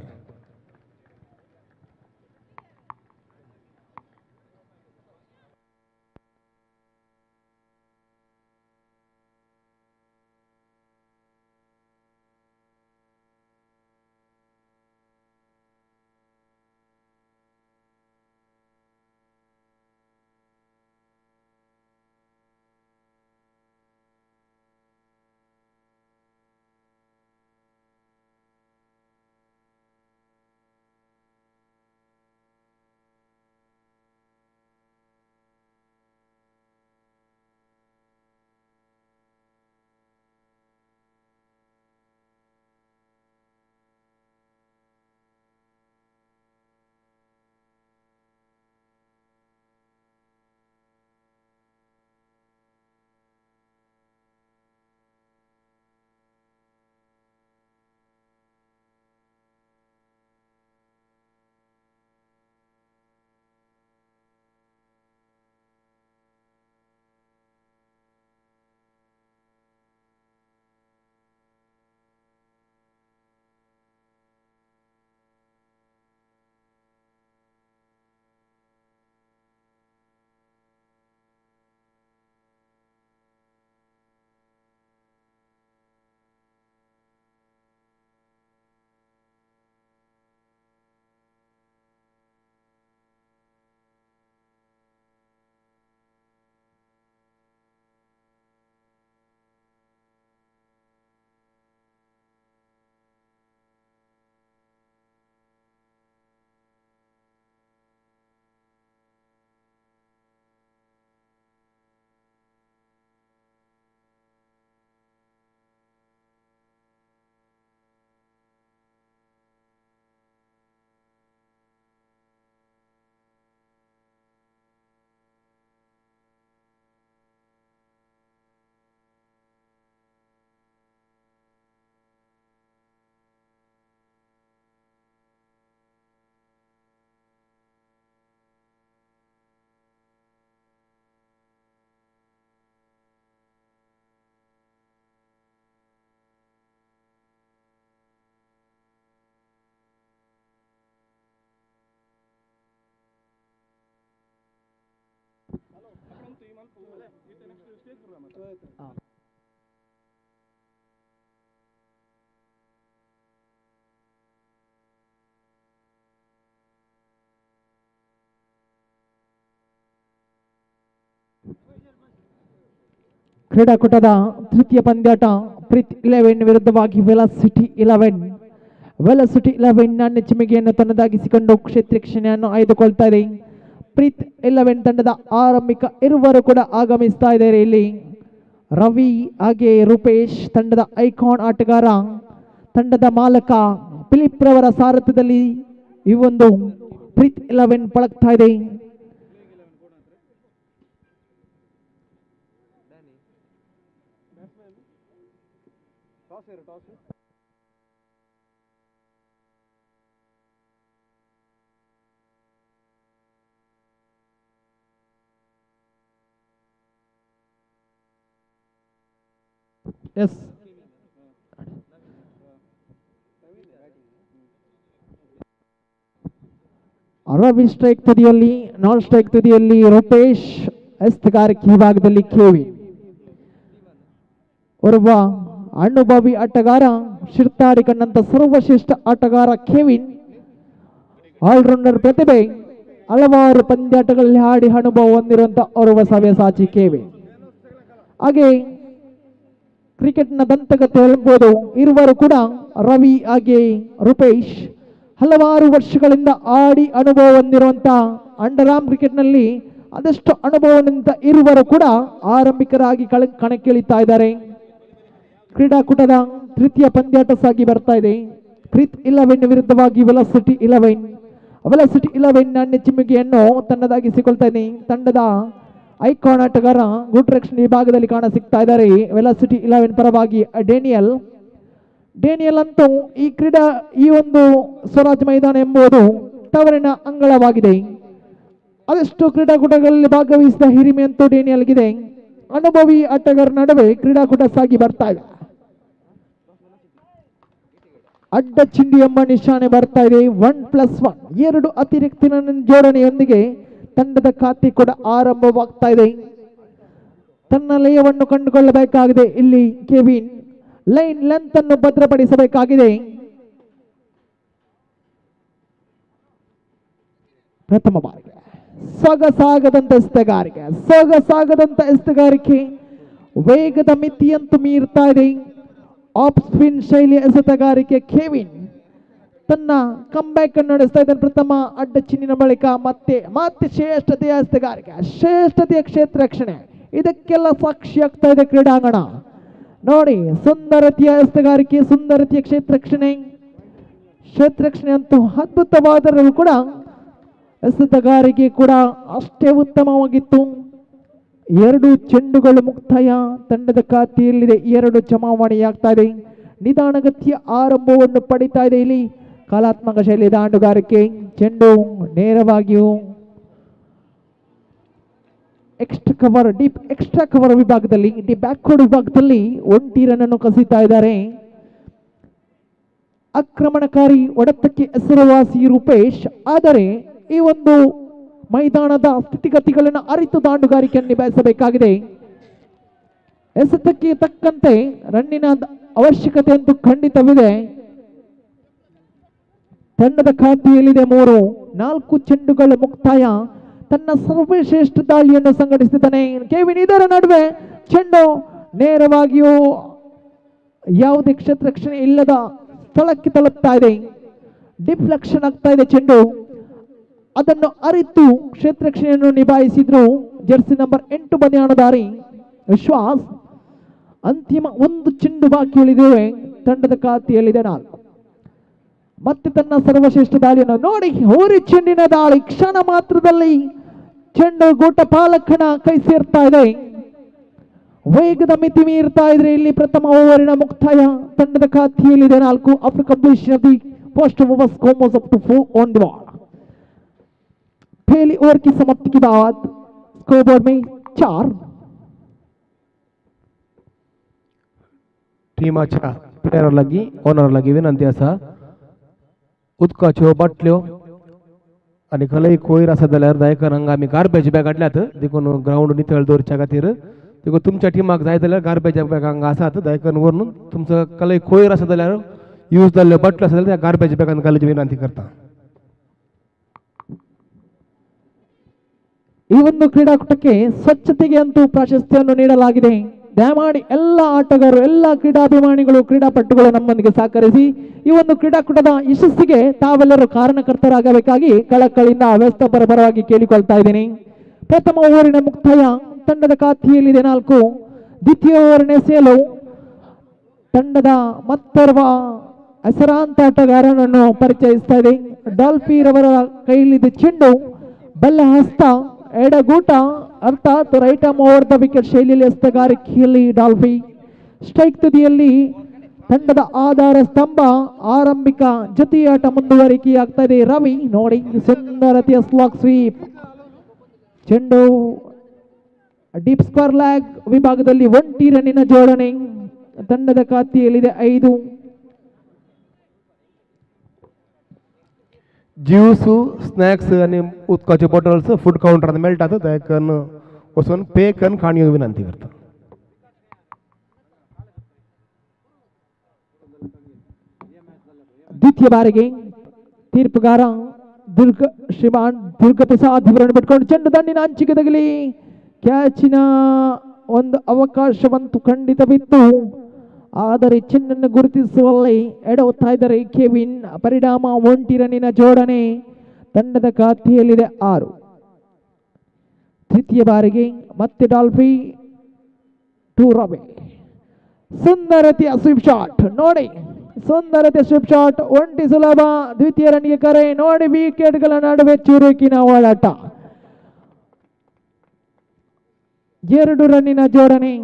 ಕ್ರೀಡಾಕೂಟದ ತೃತೀಯ ಪಂದ್ಯಾಟ ಪ್ರೀತ್ 11 ವಿರುದ್ಧವಾಗಿ ವೆಲಾಸಿಟಿ 11. ವೆಲಾಸಿಟಿ 11 ನೆಚ್ಚಿಮಿಗೆಯನ್ನು ತನ್ನದಾಗಿಸಿಕೊಂಡು ಕ್ಷೇತ್ರ ರಕ್ಷಣೆಯನ್ನು ಆಯ್ದುಕೊಳ್ತಾ ಇದೆ. ಪ್ರೀತ್ 11 ತಂಡದ ಆರಂಭಿಕ ಇರುವರು ಕೂಡ ಆಗಮಿಸ್ತಾ ಇದ್ದಾರೆ. ಇಲ್ಲಿ ರವಿ ಹಾಗೆ ರೂಪೇಶ್ ತಂಡದ ಐಕಾನ್ ಆಟಗಾರ, ತಂಡದ ಮಾಲಕ ಫಿಲಿಪ್ ರವರ ಸಾರಥ್ಯದಲ್ಲಿ ಈ ಒಂದು ಪ್ರೀತ್ 11 ಪಳಗ್ತಾ ಇದೆ. ಎಸ್, ರವಿ ಸ್ಟ್ರೈಕ್ ತುದಿಯಲ್ಲಿ, ನಾನ್ ಸ್ಟ್ರೈಕ್ ತುದಿಯಲ್ಲಿ ರೂಪೇಶ್, ಎಸ್ತಗಾರಿಕೆ ವಿಭಾಗದಲ್ಲಿ ಕೆವಿನ್. ಓರ್ವ ಅನುಭವಿ ಆಟಗಾರ, ಶಿರ್ತಾಡಿ ಕಂಡಂತ ಸರ್ವಶ್ರೇಷ್ಠ ಆಟಗಾರ ಕೆವಿನ್. ಆಲ್ರೌಂಡರ್ ಪ್ರತಿಭೆ, ಹಲವಾರು ಪಂದ್ಯಾಟಗಳಲ್ಲಿ ಆಡಿ ಅನುಭವ ಹೊಂದಿರುವಂತ ಓರ್ವ ಸವ್ಯಸಾಚಿ ಕೆವಿನ್. ಹಾಗೆ ಕ್ರಿಕೆಟ್ನ ದಂತಕತೆ ಹೇಳ್ಬೋದು. ಇರುವರು ಕೂಡ ರವಿ ಹಾಗೆ ರೂಪೇಶ್ ಹಲವಾರು ವರ್ಷಗಳಿಂದ ಆಡಿ ಅನುಭವ ಹೊಂದಿರುವಂತ ಅಂಡರ್ ಆರ್ಮ್ ಕ್ರಿಕೆಟ್ನಲ್ಲಿ ಅದಷ್ಟು ಅನುಭವದಿಂದ ಇರುವರು ಕೂಡ ಆರಂಭಿಕರಾಗಿ ಕಣಕ್ಕಿಳಿತಾ ಇದ್ದಾರೆ. ಕ್ರೀಡಾಕೂಟದ ತೃತೀಯ ಪಂದ್ಯಾಟ ಸಾಗಿ ಬರ್ತಾ ಇದೆ. ಪ್ರೀತ್ 11 ವಿರುದ್ಧವಾಗಿ ವೆಲಾಸಿಟಿ 11. ವೆಲಾಸಿಟಿ 11 ನೆಚ್ಚಿಮಿಗೆಯನ್ನು ತನ್ನದಾಗಿಸಿಕೊಳ್ತಾ ಇದೆ. ತಂಡದ ಐಕಾನ್ ಆಟಗಾರ ಗುಡ್ ರಕ್ಷಣೆ ವಿಭಾಗದಲ್ಲಿ ಕಾಣ ಸಿಗ್ತಾ ಇದ್ದಾರೆ. ವೆಲಾಸಿಟಿ 11 ಪರವಾಗಿ ಡೇನಿಯಲ್ ಅಂತೂ ಈ ಒಂದು ಸ್ವರಾಜ್ ಮೈದಾನ ಎಂಬುದು ತವರಿನ ಅಂಗಳವಾಗಿದೆ. ಅದೆಷ್ಟು ಕ್ರೀಡಾಕೂಟಗಳಲ್ಲಿ ಭಾಗವಹಿಸಿದ ಹಿರಿಮೆ ಅಂತೂ ಡೇನಿಯಲ್ಗಿದೆ. ಅನುಭವಿ ಆಟಗಾರ ನಡುವೆ ಕ್ರೀಡಾಕೂಟ ಸಾಗಿ ಬರ್ತಾ ಇದೆ. ಅಡ್ಡ ಚಿಂಡಿ ಎಂಬ ನಿಶಾನೆ ಬರ್ತಾ ಇದೆ. 1+1 2 ಅತಿರಿಕ್ತ ಜೋಡಣೆಯೊಂದಿಗೆ ತಂಡದ ಖಾತೆ ಕೂಡ ಆರಂಭವಾಗ್ತಾ ಇದೆ. ತನ್ನ ಲಯವನ್ನು ಕಂಡುಕೊಳ್ಳಬೇಕಾಗಿದೆ. ಇಲ್ಲಿ ಕೆವಿನ್ ಲೈನ್ ಲೆಂತ್ ಅನ್ನು ಭದ್ರಪಡಿಸಬೇಕಾಗಿದೆ. ಪ್ರಥಮ ಬಾರಿಗೆ ಸೊಗಸಾಗದಂತ ಎಸ್ತಗಾರಿಕೆ ವೇಗದ ಮಿತಿಯಂತೂ ಮೀರ್ತಾ ಇದೆ. ಆಫ್ ಸ್ಪಿನ್ ಶೈಲಿಯ ಎಸೆತಗಾರಿಕೆ ಕೆವಿನ್ ತನ್ನ ಕಂಬ್ಯಾಕ್ ಅನ್ನು ನಡೆಸ್ತಾ ಇದ್ದಾನೆ. ಪ್ರಥಮ ಅಡ್ಡ ಚಿನ್ನಿನ ಬಳಿಕ ಮತ್ತೆ ಶ್ರೇಷ್ಠತೆಯ ಎಸೆತಗಾರಿಕೆ, ಶ್ರೇಷ್ಠತೆಯ ಕ್ಷೇತ್ರ ರಕ್ಷಣೆ, ಇದಕ್ಕೆಲ್ಲ ಸಾಕ್ಷಿ ಆಗ್ತಾ ಇದೆ ಕ್ರೀಡಾಂಗಣ. ನೋಡಿ, ಸುಂದರತೆಯ ಎಸೆತಗಾರಿಕೆ, ಸುಂದರತೆಯ ಕ್ಷೇತ್ರ ರಕ್ಷಣೆ ಅಂತೂ ಅದ್ಭುತವಾದರೂ ಕೂಡ ಎಸೆತಗಾರಿಕೆ ಕೂಡ ಅಷ್ಟೇ ಉತ್ತಮವಾಗಿತ್ತು. 2 ಚೆಂಡುಗಳು ಮುಕ್ತಾಯ ತಂಡದ ಖಾತೆಯಲ್ಲಿದೆ. 2 ಜಮಾವಣೆಯಾಗ್ತಾ ಇದೆ. ನಿಧಾನಗತಿಯ ಆರಂಭವನ್ನು ಪಡಿತಾ ಇದೆ. ಇಲ್ಲಿ ಕಲಾತ್ಮಕ ಶೈಲಿಯ ದಾಂಡುಗಾರಿಕೆ, ಚೆಂಡು ನೇರವಾಗಿಯೂ ಎಕ್ಸ್ಟ್ರಾ ಕವರ್ ವಿಭಾಗದಲ್ಲಿ, ಬ್ಯಾಕ್ವರ್ಡ್ ವಿಭಾಗದಲ್ಲಿ 1 ರನ್ ಅನ್ನು ಕಸಿತಾ ಇದ್ದಾರೆ. ಆಕ್ರಮಣಕಾರಿ ಹೊಡೆತಕ್ಕೆ ಹೆಸರುವಾಸಿ ರೂಪೇಶ್. ಆದರೆ ಈ ಒಂದು ಮೈದಾನದ ಸ್ಥಿತಿಗತಿಗಳನ್ನು ಅರಿತು ದಾಂಡುಗಾರಿಕೆಯನ್ನು ನಿಭಾಯಿಸಬೇಕಾಗಿದೆ. ಎಸೆತಕ್ಕೆ ತಕ್ಕಂತೆ ರನ್ನಿನ ಅವಶ್ಯಕತೆ ಅಂತೂ ಖಂಡಿತವಿದೆ. ತಂಡದ ಖಾತೆಯಲ್ಲಿದೆ 4 ಚೆಂಡುಗಳ ಮುಕ್ತಾಯ. ತನ್ನ ಸರ್ವಶ್ರೇಷ್ಠ ದಾಳಿಯನ್ನು ಸಂಘಟಿಸಿದ್ದಾನೆ ಕೆವಿನ್. ಇದರ ನಡುವೆ ಚೆಂಡು ನೇರವಾಗಿಯೂ ಯಾವುದೇ ಕ್ಷೇತ್ರ ರಕ್ಷಣೆ ಇಲ್ಲದ ಸ್ಥಳಕ್ಕೆ ತಲುಪ್ತಾ ಇದೆ. ಡಿಫ್ಲೆಕ್ಷನ್ ಆಗ್ತಾ ಇದೆ ಚೆಂಡು. ಅದನ್ನು ಅರಿತು ಕ್ಷೇತ್ರ ರಕ್ಷಣೆಯನ್ನು ನಿಭಾಯಿಸಿದ್ರು ಜೆರ್ಸಿ ನಂಬರ್ 8 ಬನಿಯಾಣಧಾರಿ ವಿಶ್ವಾಸ್. ಅಂತಿಮ 1 ಚೆಂಡು ಬಾಕಿ ಉಳಿದಿವೆ. ತಂಡದ ಖಾತೆಯಲ್ಲಿದೆ 4. ಮತ್ತೆ ತನ್ನ ಸರ್ವಶ್ರೇಷ್ಠ ದಾಳಿಯನ್ನು ನೋಡಿ, ಹೋರಿ ಚೆಂಡಿನ ದಾಳಿ ಕ್ಷಣ ಮಾತ್ರದಲ್ಲಿ ಚೆಂಡು ಗೂಟ ಪಾಲಕನ ಕೈ ಸೇರ್ತಾ ಇದೆ. ವೇಗದ ಮಿತಿ ಮೀರ್ತಾ ಇದ್ರೆ ಇಲ್ಲಿ ಪ್ರಥಮ ಓವರಿನ ಮುಕ್ತಾಯ. ತಂಡದ ಖಾತೆಯಲ್ಲಿದೆ 4. after completion of the first over score was up to 4 on the ball. पहली ओवर की समाप्ति के बाद स्कोरबोर्ड में 4. टीमाच्या प्लेयर लगी ओनर लगी विनंती असा उदकाच्यो बाटल्यो आणि खलई कोयर आसा जाल्यार जायकर हांगा आमी गार्बेज बॅग हाडल्यात देखून ग्राउंड नितळ दवरच्या खातीर देखून तुमच्या टिमाक जाय जाल्यार गार्बेज बॅग हांगा आसात जायकर व्हरून तुमचो खलई कोयर आसा जाल्यार यूज जाल्ले बटल आसा जाल्यार त्या गार्बेज बॅगान घालची विनंती करता. ಈ ಒಂದು ಕ್ರೀಡಾಕೂಟಕ್ಕೆ ಸ್ವಚ್ಛತೆಗೆ ಅಂತೂ ಪ್ರಾಶಸ್ತ್ಯವನ್ನು ನೀಡಲಾಗಿದೆ. ದಯಮಾಡಿ ಎಲ್ಲ ಆಟಗಾರರು, ಎಲ್ಲ ಕ್ರೀಡಾಭಿಮಾನಿಗಳು, ಕ್ರೀಡಾಪಟುಗಳು ನಮ್ಮೊಂದಿಗೆ ಸಹಕರಿಸಿ ಈ ಒಂದು ಕ್ರೀಡಾಕೂಟದ ಯಶಸ್ಸಿಗೆ ತಾವೆಲ್ಲರೂ ಕಾರಣಕರ್ತರಾಗಬೇಕಾಗಿ ಕಳಕಳಿಯಿಂದ ವ್ಯವಸ್ಥಾಪಕರ ಪರವಾಗಿ ಕೇಳಿಕೊಳ್ತಾ ಇದ್ದೀನಿ. ಪ್ರಥಮ ಓವರಿನ ಮುಕ್ತಾಯ ತಂಡದ ಖಾತೆಯಲ್ಲಿದೆ 4. ದ್ವಿತೀಯ ಓವರಿನ ಸೇಲು ತಂಡದ ಮತ್ತೋರ್ವ ಹೆಸರಾಂತ ಆಟಗಾರನನ್ನು ಪರಿಚಯಿಸ್ತಾ ಇದೆ. ಡಾಲ್ಫಿರವರ ಕೈಯಲ್ಲಿದೆ ಚೆಂಡು, ಬಲ್ಲ ಹಸ್ತ, ಎಡಗೂಟ ಅರ್ಥಾತ್ right arm over the wicket ಶೈಲಿಯಲ್ಲಿ ಹಸ್ತಗಾರಿಕೆಯಲ್ಲಿ ಡಾಲ್ಫಿ. ಸ್ಟ್ರೈಕ್ ತುದಿಯಲ್ಲಿ ತಂಡದ ಆಧಾರ ಸ್ತಂಭ, ಆರಂಭಿಕ ಜೊತೆಯಾಟ ಮುಂದುವರಿಕೆಯಾಗ್ತಾ ಇದೆ. ರವಿ ನೋಡಿ ಸುಂದರತೆಯ ಸ್ಲಾಗ್ ಸ್ವೀಪ್, ಚೆಂಡು ಡೀಪ್ ಸ್ಕ್ವೇರ್ ಲ್ಯಾಗ್ ವಿಭಾಗದಲ್ಲಿ 1 ರನ್ನಿನ ಜೋಡಣೆ. ತಂಡದ ಖಾತೆಯಲ್ಲಿದೆ 5. ज्यूस स्नॅक्स आणि उदकाचे बॉटल्स फूड काउंटरान मेळटात ताका वचून पे करून खाण येवंक विनंती करता. ದ್ವಿತೀಯ ಬಾರಿಗೆ ತೀರ್ಪುಗಾರ ಶ್ರೀಮಾನ್ ದುರ್ಗ ಪ್ರಸಾದ್ ಇವರನ್ನು ಬಿಟ್ಕೊಂಡು ಚೆಂಡು ದಂಡಿನ ಅಂಚಿಗೆ ತಗಲಿ ಕ್ಯಾಚಿನ ಒಂದು ಅವಕಾಶವಂತೂ ಖಂಡಿತವಿತ್ತು. ಆದರೆ ಚೆಂಡನ್ನು ಗುರುತಿಸುವಲ್ಲಿ ಎಡವುತ್ತಾ ಇದ್ದಾರೆ ಕೆವಿನ್. ಪರಿಣಾಮ 1 ರನ್ನಿನ ಜೋಡಣೆ. ತಂಡದ ಖಾತೆಯಲ್ಲಿದೆ 6. ತೃತೀಯ ಬಾರಿಗೆ ಮತ್ತೆ ಡಾಲ್ಫಿ ಟು ರವಿ. ಸುಂದರತೆಯ ಸ್ವಿಪ್ ಶಾಟ್ ನೋಡಿ, ಸುಂದರತೆ ಸ್ವಿಪ್ ಶಾಟ್, 1 ಸುಲಭ. ದ್ವಿತೀಯ ರನ್ಗೆ ಕರೆ ನೋಡಿ, ವಿಕೆಟ್ಗಳ ನಡುವೆ ಚುರುಕಿನ ಓಡಾಟ. 2 ರನ್ನಿನ ಜೋಡಣೆ.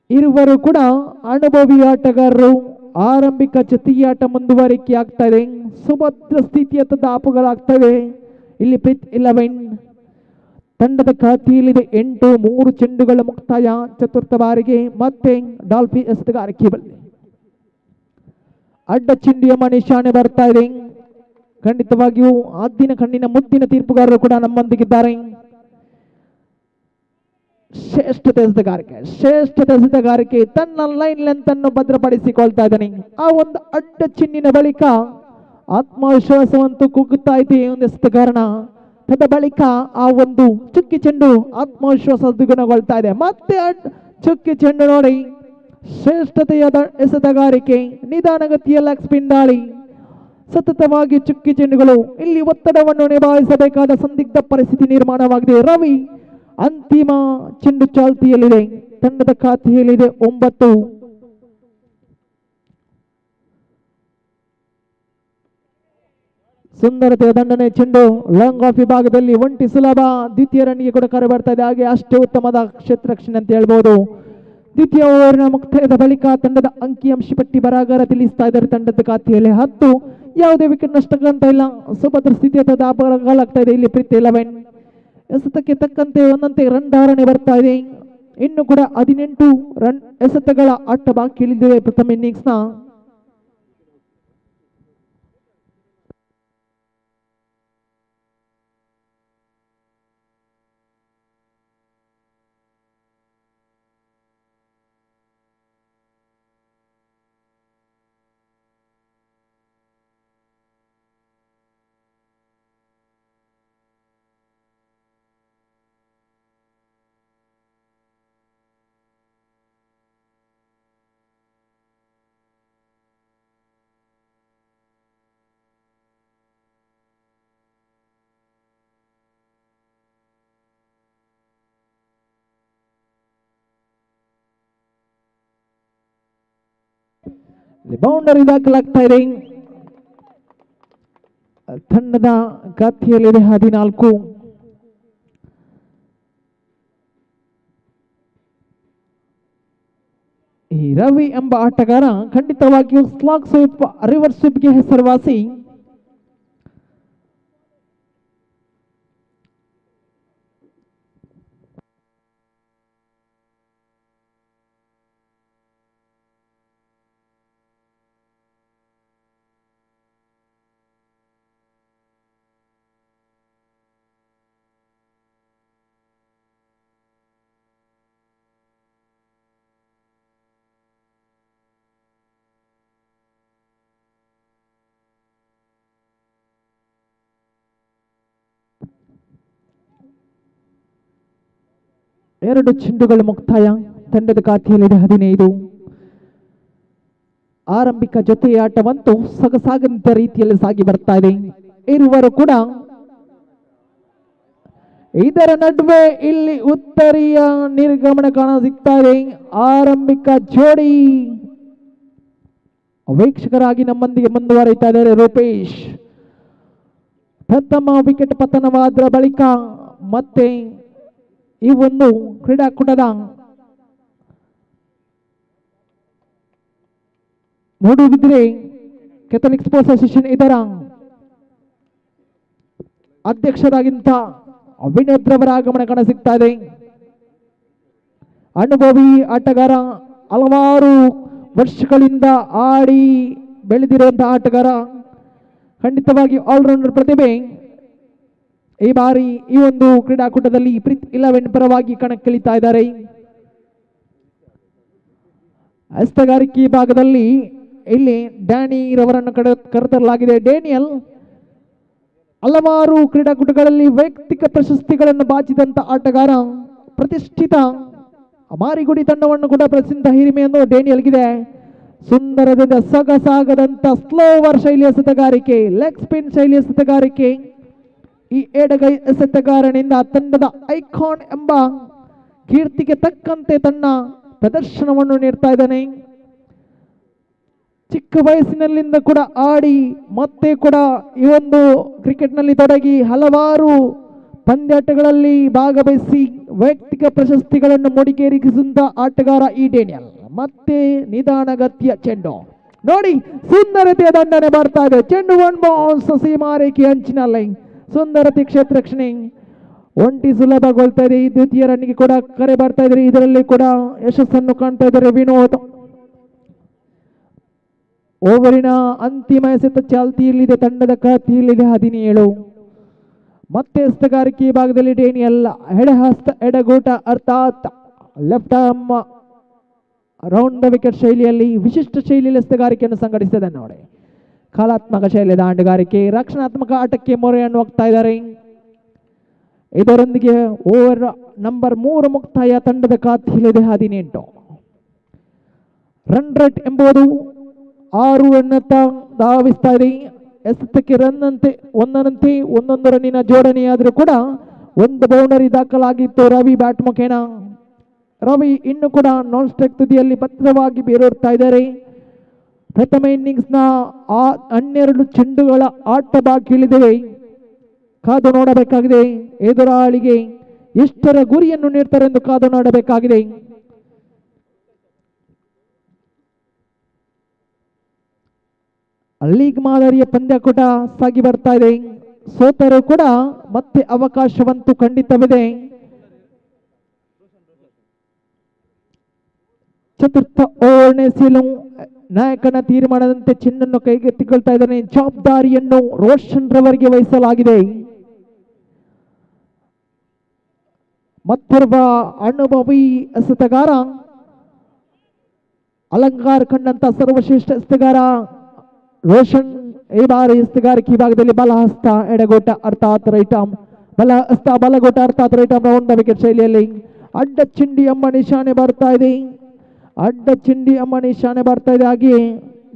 ಇರುವರು ಕೂಡ ಅನುಭವಿ ಆಟಗಾರರು. ಆರಂಭಿಕ ಜೊತೆಯಾಟ ಮುಂದುವರಿಕೆ ಆಗ್ತಾ ಇದೆ. ಸುಭದ್ರ ಸ್ಥಿತಿಯ ದಾಪುಗಳಾಗ್ತವೆ. ಇಲ್ಲಿ ಪ್ರೀತ್ 11. ತಂಡದ ಖಾತೆಯಲ್ಲಿದೆ 8. 3 ಚೆಂಡುಗಳ ಮುಕ್ತಾಯ. ಚತುರ್ಥ ಬಾರಿಗೆ ಮತ್ತೆ ಡಾಲ್ಫಿ ಎಸ್ತುಗಾರಿಕೆ ಬಲ್ಲಿ ಅಡ್ಡ ಚಿಂಡಿಯ ನಿಶಾನೆ ಬರ್ತಾ ಇದೆ. ಖಂಡಿತವಾಗಿಯೂ ಆದಿನ ಕಣ್ಣಿನ ಮುದ್ದಿನ ತೀರ್ಪುಗಾರರು ಕೂಡ ನಮ್ಮೊಂದಿಗಿದ್ದಾರೆ. ಶ್ರೇಷ್ಠತೆ ಎಸೆತಗಾರಿಕೆ ತನ್ನ ಲೈನ್ ಲೆಂತ್ ಅನ್ನು ಭದ್ರಪಡಿಸಿಕೊಳ್ತಾ ಇದ್ದಾನೆ. ಆ ಒಂದು ಅಡ್ಡ ಚಿನ್ನಿನ ಬಳಿಕ ಆತ್ಮವಿಶ್ವಾಸವಂತೂ ಕುಗ್ಗುತ್ತಾ ಇದೆ ಒಂದು ಎಸೆತಗಾರನ. ತದ ಬಳಿಕ ಆ ಒಂದು ಚುಕ್ಕಿ ಚೆಂಡು ಆತ್ಮವಿಶ್ವಾಸ ದ್ವಿಗುಣಗೊಳ್ತಾ ಇದೆ. ಮತ್ತೆ ಚುಕ್ಕಿ ಚೆಂಡು ನೋಡಿ, ಶ್ರೇಷ್ಠತೆಯ ಎಸೆತಗಾರಿಕೆ, ನಿಧಾನಗತಿಯ ಲೆಗ್ ಸ್ಪಿನ್ ದಾಳಿ, ಸತತವಾಗಿ ಚುಕ್ಕಿ ಚೆಂಡುಗಳು. ಇಲ್ಲಿ ಒತ್ತಡವನ್ನು ನಿಭಾಯಿಸಬೇಕಾದ ಸಂದಿಗ್ಧ ಪರಿಸ್ಥಿತಿ ನಿರ್ಮಾಣವಾಗಿದೆ. ರವಿ ಅಂತಿಮ ಚೆಂಡು ಚಾಲ್ತಿಯಲ್ಲಿದೆ. ತಂಡದ ಖಾತೆಯಲ್ಲಿದೆ 9. ಸುಂದರತೆಯ ದಂಡನೆ ಚೆಂಡು ಲಾಂಗ್ ಆಫ್ ವಿಭಾಗದಲ್ಲಿ 1 ಸುಲಭ. ದ್ವಿತೀಯ ರನ್ಗೆ ಕೂಡ ಕರೆ ಬರ್ತಾ ಇದೆ. ಹಾಗೆ ಅಷ್ಟೇ ಉತ್ತಮದ ಕ್ಷೇತ್ರ ರಕ್ಷಣೆ ಅಂತ ಹೇಳ್ಬೋದು. ದ್ವಿತೀಯ ಓವರಿನ ಮುಕ್ತಾಯದ ಬಳಿಕ ತಂಡದ ಅಂಕಿಅಂಶ ಪಟ್ಟಿ ಬರಾಗಾರ ತಿಳಿಸ್ತಾ ಇದ್ದಾರೆ. ತಂಡದ ಖಾತೆಯಲ್ಲಿ 10. ಯಾವುದೇ ವಿಕೆಟ್ ನಷ್ಟಕ್ಕಂತ ಇಲ್ಲ. ಸುಭದ್ರ ಸ್ಥಿತಿಯ ದಾಪಗಳಾಗ್ತಾ ಇದೆ. ಇಲ್ಲಿ ಪ್ರೀತಿ 11. ಎಸೆತಕ್ಕೆ ತಕ್ಕಂತೆ ಒಂದಂತೆ ರನ್ ಧಾರಣೆ ಬರ್ತಾ ಇದೆ. ಇನ್ನು ಕೂಡ 18 ರನ್ ಎಸೆತಗಳ ಆಟ ಬಾಕಿ ಉಳಿದಿದೆ ಪ್ರಥಮ ಇನ್ನಿಂಗ್ಸ್ ನ. ಬೌಂಡರಿ ದಾಖಲಾಗ್ತಾ ಇದೆ. ತಂಡದ ಖಾತೆಯಲ್ಲಿದೆ 14. ಈ ರವಿ ಎಂಬ ಆಟಗಾರ ಖಂಡಿತವಾಗಿಯೂ ಸ್ಲಾಗ್ ಸ್ವೀಪ್, ರಿವರ್ಸ್ ಸ್ವೀಪ್ಗೆ ಹೆಸರುವಾಸಿ. 2 ಚೆಂಡುಗಳು ಮುಕ್ತಾಯ. ತಂಡದ ಖಾತೆಯಲ್ಲಿದೆ 15. ಆರಂಭಿಕ ಜೊತೆಯಾಟವಂತೂ ಸೊಗಸಾಗಂತ ರೀತಿಯಲ್ಲಿ ಸಾಗಿ ಬರ್ತಾ ಇದೆ. ಇರುವರು ಕೂಡ ಇದರ ನಡುವೆ ಇಲ್ಲಿ ಉತ್ತರೀಯ ನಿರ್ಗಮನ ಕಾಣ ಸಿಗ್ತಾ ಇದೆ. ಆರಂಭಿಕ ಜೋಡಿ ವೀಕ್ಷಕರಾಗಿ ನಮ್ಮೊಂದಿಗೆ ಮುಂದುವರಿತಾ ಇದ್ದಾರೆ ರೂಪೇಶ್. ಪ್ರಥಮ ವಿಕೆಟ್ ಪತನವಾದ ಬಳಿಕ ಮತ್ತೆ ಈ ಒಂದು ಕ್ರೀಡಾಕೂಟದ ಮೂಡುಬಿದಿರೆ ಕೆಥಲಿಕ್ ಸ್ಪೋರ್ಟ್ಸ್ ಅಸೋಸಿಯೇಷನ್ ಇದರ ಅಧ್ಯಕ್ಷರಾಗಿಂತ ವಿನೋದ್ರವರ ಆಗಮನ ಕಾಣ ಸಿಗ್ತಾ ಇದೆ. ಅನುಭವಿ ಆಟಗಾರ, ಹಲವಾರು ವರ್ಷಗಳಿಂದ ಆಡಿ ಬೆಳೆದಿರುವಂತಹ ಆಟಗಾರ, ಖಂಡಿತವಾಗಿ ಆಲ್ರೌಂಡರ್ ಪ್ರತಿಭೆ. ಈ ಬಾರಿ ಈ ಒಂದು ಕ್ರೀಡಾಕೂಟದಲ್ಲಿ ಪ್ರೀತ್ 11 ಪರವಾಗಿ ಕಣಕ್ಕಿಳಿತಾ ಇದ್ದಾರೆ. ಹಸ್ತಗಾರಿಕೆ ಭಾಗದಲ್ಲಿ ಇಲ್ಲಿ ಡ್ಯಾನಿ ರವರನ್ನು ಕರೆತರಲಾಗಿದೆ. ಡೇನಿಯಲ್ ಹಲವಾರು ಕ್ರೀಡಾಕೂಟಗಳಲ್ಲಿ ವೈಯಕ್ತಿಕ ಪ್ರಶಸ್ತಿಗಳನ್ನು ಬಾಚಿದಂತ ಆಟಗಾರ, ಪ್ರತಿಷ್ಠಿತ ಮಾರಿಗುಡಿ ತಂಡವನ್ನು ಕೂಡ ಪ್ರಸಿದ್ಧ ಹಿರಿಮೆಯನ್ನು ಡೇನಿಯಲ್ಗಿದೆ. ಸುಂದರದಿಂದ ಸೊಗಸಾಗದಂತ ಸ್ಲೋವರ್ ಶೈಲಿಯ ಎಸೆತಗಾರಿಕೆ, ಲೆಗ್ ಸ್ಪಿನ್ ಶೈಲಿಯ ಎಸೆತಗಾರಿಕೆ. ಈ ಎಡಗೈ ಎಸೆತಗಾರನಿಂದ ತಂಡದ ಐಕಾನ್ ಎಂಬ ಕೀರ್ತಿಗೆ ತಕ್ಕಂತೆ ತನ್ನ ಪ್ರದರ್ಶನವನ್ನು ನೀಡ್ತಾ ಇದ್ದಾನೆ. ಚಿಕ್ಕ ವಯಸ್ಸಿನಲ್ಲಿಂದ ಕೂಡ ಆಡಿ ಮತ್ತೆ ಕೂಡ ಈ ಒಂದು ಕ್ರಿಕೆಟ್ನಲ್ಲಿ ತೊಡಗಿ ಹಲವಾರು ಪಂದ್ಯಾಟಗಳಲ್ಲಿ ಭಾಗವಹಿಸಿ ವೈಯಕ್ತಿಕ ಪ್ರಶಸ್ತಿಗಳನ್ನು ಮುಡಿಗೇರಿಸಿದಂತ ಆಟಗಾರ ಈ ಡೇನಿಯಲ್. ಮತ್ತೆ ನಿಧಾನಗತಿಯ ಚೆಂಡು ನೋಡಿ, ಸುಂದರತೆಯ ದಂಡನೆ ಬರ್ತಾ ಇದೆ. ಚೆಂಡು 1 ಬೌನ್ಸ್ ಸೀಮಾರೇಖೆ ಅಂಚಿನಲ್ಲಿ ಸುಂದರತೆ ಕ್ಷೇತ್ರ ರಕ್ಷಣೆ ಒಂಟಿ ಸುಲಭಗೊಳ್ತಾ ಇದೆ. ಈ ದ್ವಿತೀಯ ರನ್ನಿಗೆ ಕೂಡ ಕರೆ ಬರ್ತಾ ಇದ್ದಾರೆ. ಇದರಲ್ಲಿ ಕೂಡ ಯಶಸ್ಸನ್ನು ಕಾಣ್ತಾ ಇದ್ದಾರೆ ವಿನೋದ್. ಓವರಿನ ಅಂತಿಮ ಎಸೆತ ಚಾಲ್ತಿಯಲ್ಲಿದೆ. ತಂಡದ ಖಾತೆಯಲ್ಲಿದೆ 17. ಮತ್ತೆ ಹಸ್ತಗಾರಿಕೆ ಭಾಗದಲ್ಲಿ ಡೇನಿಯಲ್ ಎಡಹಸ್ತ ಎಡಗೂಟ ಅರ್ಥಾತ್ left arm round the wicket ಶೈಲಿಯಲ್ಲಿ ವಿಶಿಷ್ಟ ಶೈಲಿಯಲ್ಲಿ ಹಸ್ತಗಾರಿಕೆಯನ್ನು ಸಂಘಟಿಸಿದೆ ನೋಡಿ. ಕಲಾತ್ಮಕ ಶೈಲಿಯ ಆಟಗಾರಿಕೆ, ರಕ್ಷಣಾತ್ಮಕ ಆಟಕ್ಕೆ ಮೊರೆಯನ್ನು ಹೋಗ್ತಾ ಇದ್ದಾರೆ. ಇದರೊಂದಿಗೆ ಓವರ್ ನಂಬರ್ 3 ಮುಕ್ತಾಯ. ತಂಡದ ಖಾತೆಯಲ್ಲಿದೆ 18. ರನ್ ರೇಟ್ ಎಂಬುದು 6 ರನ್ನತ್ತ ಧಾವಿಸ್ತಾ ಇದೆ. ಎಸೆತಕ್ಕೆ ರನ್ ಅಂತೆ ಒಂದೊಂದು ರನ್ನಿನ ಜೋಡಣೆಯಾದರೂ ಕೂಡ 1 ಬೌಂಡರಿ ದಾಖಲಾಗಿತ್ತು ರವಿ ಬ್ಯಾಟ್ ಮುಖೇನ. ರವಿ ಇನ್ನು ಕೂಡ ನಾನ್ ಸ್ಟ್ರೈಕ್ ತುದಿಯಲ್ಲಿ ಭದ್ರವಾಗಿ ಬೇರೂರ್ತಾ ಇದ್ದಾರೆ. ಪ್ರಥಮ ಇನ್ನಿಂಗ್ಸ್ನ 12 ಚೆಂಡುಗಳ ಆಟ ಬಾಕಿ ಇಳಿದಿವೆ. ಕಾದು ನೋಡಬೇಕಾಗಿದೆ. ಎದುರಾಳಿಗೆ ಎಷ್ಟರ ಗುರಿಯನ್ನು ನೀಡ್ತಾರೆ ಎಂದು ಕಾದು ನೋಡಬೇಕಾಗಿದೆ. ಲೀಗ್ ಮಾದರಿಯ ಪಂದ್ಯಕೂಟ ಸಾಗಿ ಬರ್ತಾ ಇದೆ. ಸೋತರು ಕೂಡ ಮತ್ತೆ ಅವಕಾಶವಂತೂ ಖಂಡಿತವಿದೆ. ಚತುರ್ಥ ಓವರ್ನೇ ಸೀಲು ನಾಯಕನ ತೀರ್ಮಾನದಂತೆ ಚಿನ್ನನ್ನು ಕೈಗೆತ್ತಿಕೊಳ್ತಾ ಇದ್ದಾನೆ. ಜವಾಬ್ದಾರಿಯನ್ನು ರೋಷನ್ ರವರಿಗೆ ವಹಿಸಲಾಗಿದೆ. ಮತ್ತೊಬ್ಬ ಅನುಭವಿ ಎಸೆತಗಾರ, ಅಲಂಕಾರ ಕಂಡಂತ ಸರ್ವಶ್ರೇಷ್ಠ ಎಸೆತಗಾರ ರೋಷನ್. ಈ ಬಾರಿ ಎಸೆತಗಾರಿಕೆ ಭಾಗದಲ್ಲಿ ಬಲಹಸ್ತ ಎಡಗೋಟ ಅರ್ಥಾತ್ ರೈಟ್ ಆರ್ಮ್, ಬಲಹಸ್ತ ಬಲಗೋಟ ಅರ್ಥಾತ್ right arm round the wicket ಶೈಲಿಯಲ್ಲಿ ಅಡ್ಡ ಚಿಂಡಿ ಎಂಬ ನಿಶಾನೆ ಬರ್ತಾ ಇದೆ. ಹಾಗೆಯೇ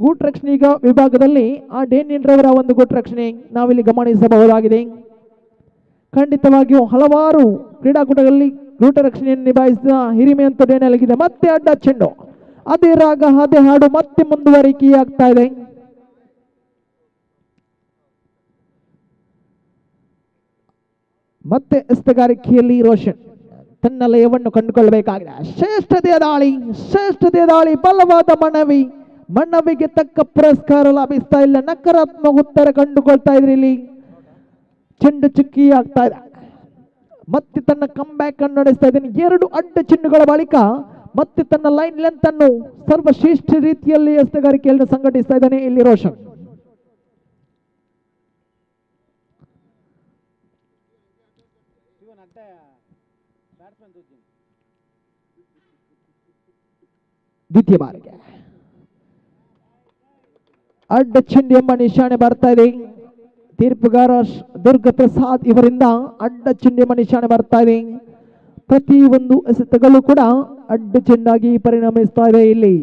ಗೂಟ್ ರಕ್ಷಣೆ ವಿಭಾಗದಲ್ಲಿ ಆ ಡೇನಿಯಲ್ ರವರ ಒಂದು ಗೂಟ್ ರಕ್ಷಣೆ ನಾವಿಲ್ಲಿ ಗಮನಿಸಬಹುದಾಗಿದೆ. ಖಂಡಿತವಾಗಿಯೂ ಹಲವಾರು ಕ್ರೀಡಾಕೂಟಗಳಲ್ಲಿ ಗೂಟ ರಕ್ಷಣೆಯನ್ನು ನಿಭಾಯಿಸಿದ ಹಿರಿಮೆ ಅಂತ ಡೇನಿಯಲ್ಗಿದೆ. ಮತ್ತೆ ಅಡ್ಡ ಚೆಂಡು, ಅದೇ ರಾಗ ಅದೇ ಹಾಡು ಮತ್ತೆ ಮುಂದುವರಿಕೆಯಾಗ್ತಾ ಇದೆ. ಮತ್ತೆ ಎಸೆತಗಾರಿಕೆಯಲ್ಲಿ ರೋಷನ್ ತನ್ನ ಲಯವನ್ನು ಕಂಡುಕೊಳ್ಳಬೇಕಾಗಿದೆ. ಶ್ರೇಷ್ಠತೆಯ ದಾಳಿ, ಬಲವಾದ ಮನವಿಗೆ ತಕ್ಕ ಪುರಸ್ಕಾರ ಲಭಿಸ್ತಾ ಇಲ್ಲ. ನಕಾರಾತ್ಮಕ ಉತ್ತರ ಕಂಡುಕೊಳ್ತಾ ಇದ್ರಿ. ಇಲ್ಲಿ ಚೆಂಡು ಚುಕ್ಕಿ ಆಗ್ತಾ ಇದೆ. ಮತ್ತೆ ತನ್ನ ಕಮ್ ಬ್ಯಾಕ್ ಅನ್ನು ನಡೆಸ್ತಾ ಇದ್ದೇನೆ. 2 ಅಡ್ಡ ಚೆಂಡುಗಳ ಬಳಿಕ ಮತ್ತೆ ತನ್ನ ಲೈನ್ ಲೆಂತ್ ಅನ್ನು ಸರ್ವಶ್ರೇಷ್ಠ ರೀತಿಯಲ್ಲಿ ಎಸೆತಗಾರಿಕೆಯನ್ನು ಸಂಘಟಿಸ್ತಾ ಇದ್ದಾನೆ ಇಲ್ಲಿ ರೋಷನ್. ದ್ವಿತೀಯ ಬಾರಿಗೆ ಅಡ್ಡ ಚೆಂಡು ಎಂಬ ನಿಶಾನೆ ಬರ್ತಾ ಇದೆ. ತೀರ್ಪುಗಾರ ದುರ್ಗ ಪ್ರಸಾದ್ ಇವರಿಂದ ಅಡ್ಡ ಚೆಂಡು ಎಂಬ ನಿಶಾನೆ ಬರ್ತಾ ಇದೆ. ಪ್ರತಿ ಒಂದು ಎಸೆತಗಳು ಕೂಡ ಅಡ್ಡ ಚೆಂಡಾಗಿ ಪರಿಣಮಿಸ್ತಾ ಇದೆ ಇಲ್ಲಿ.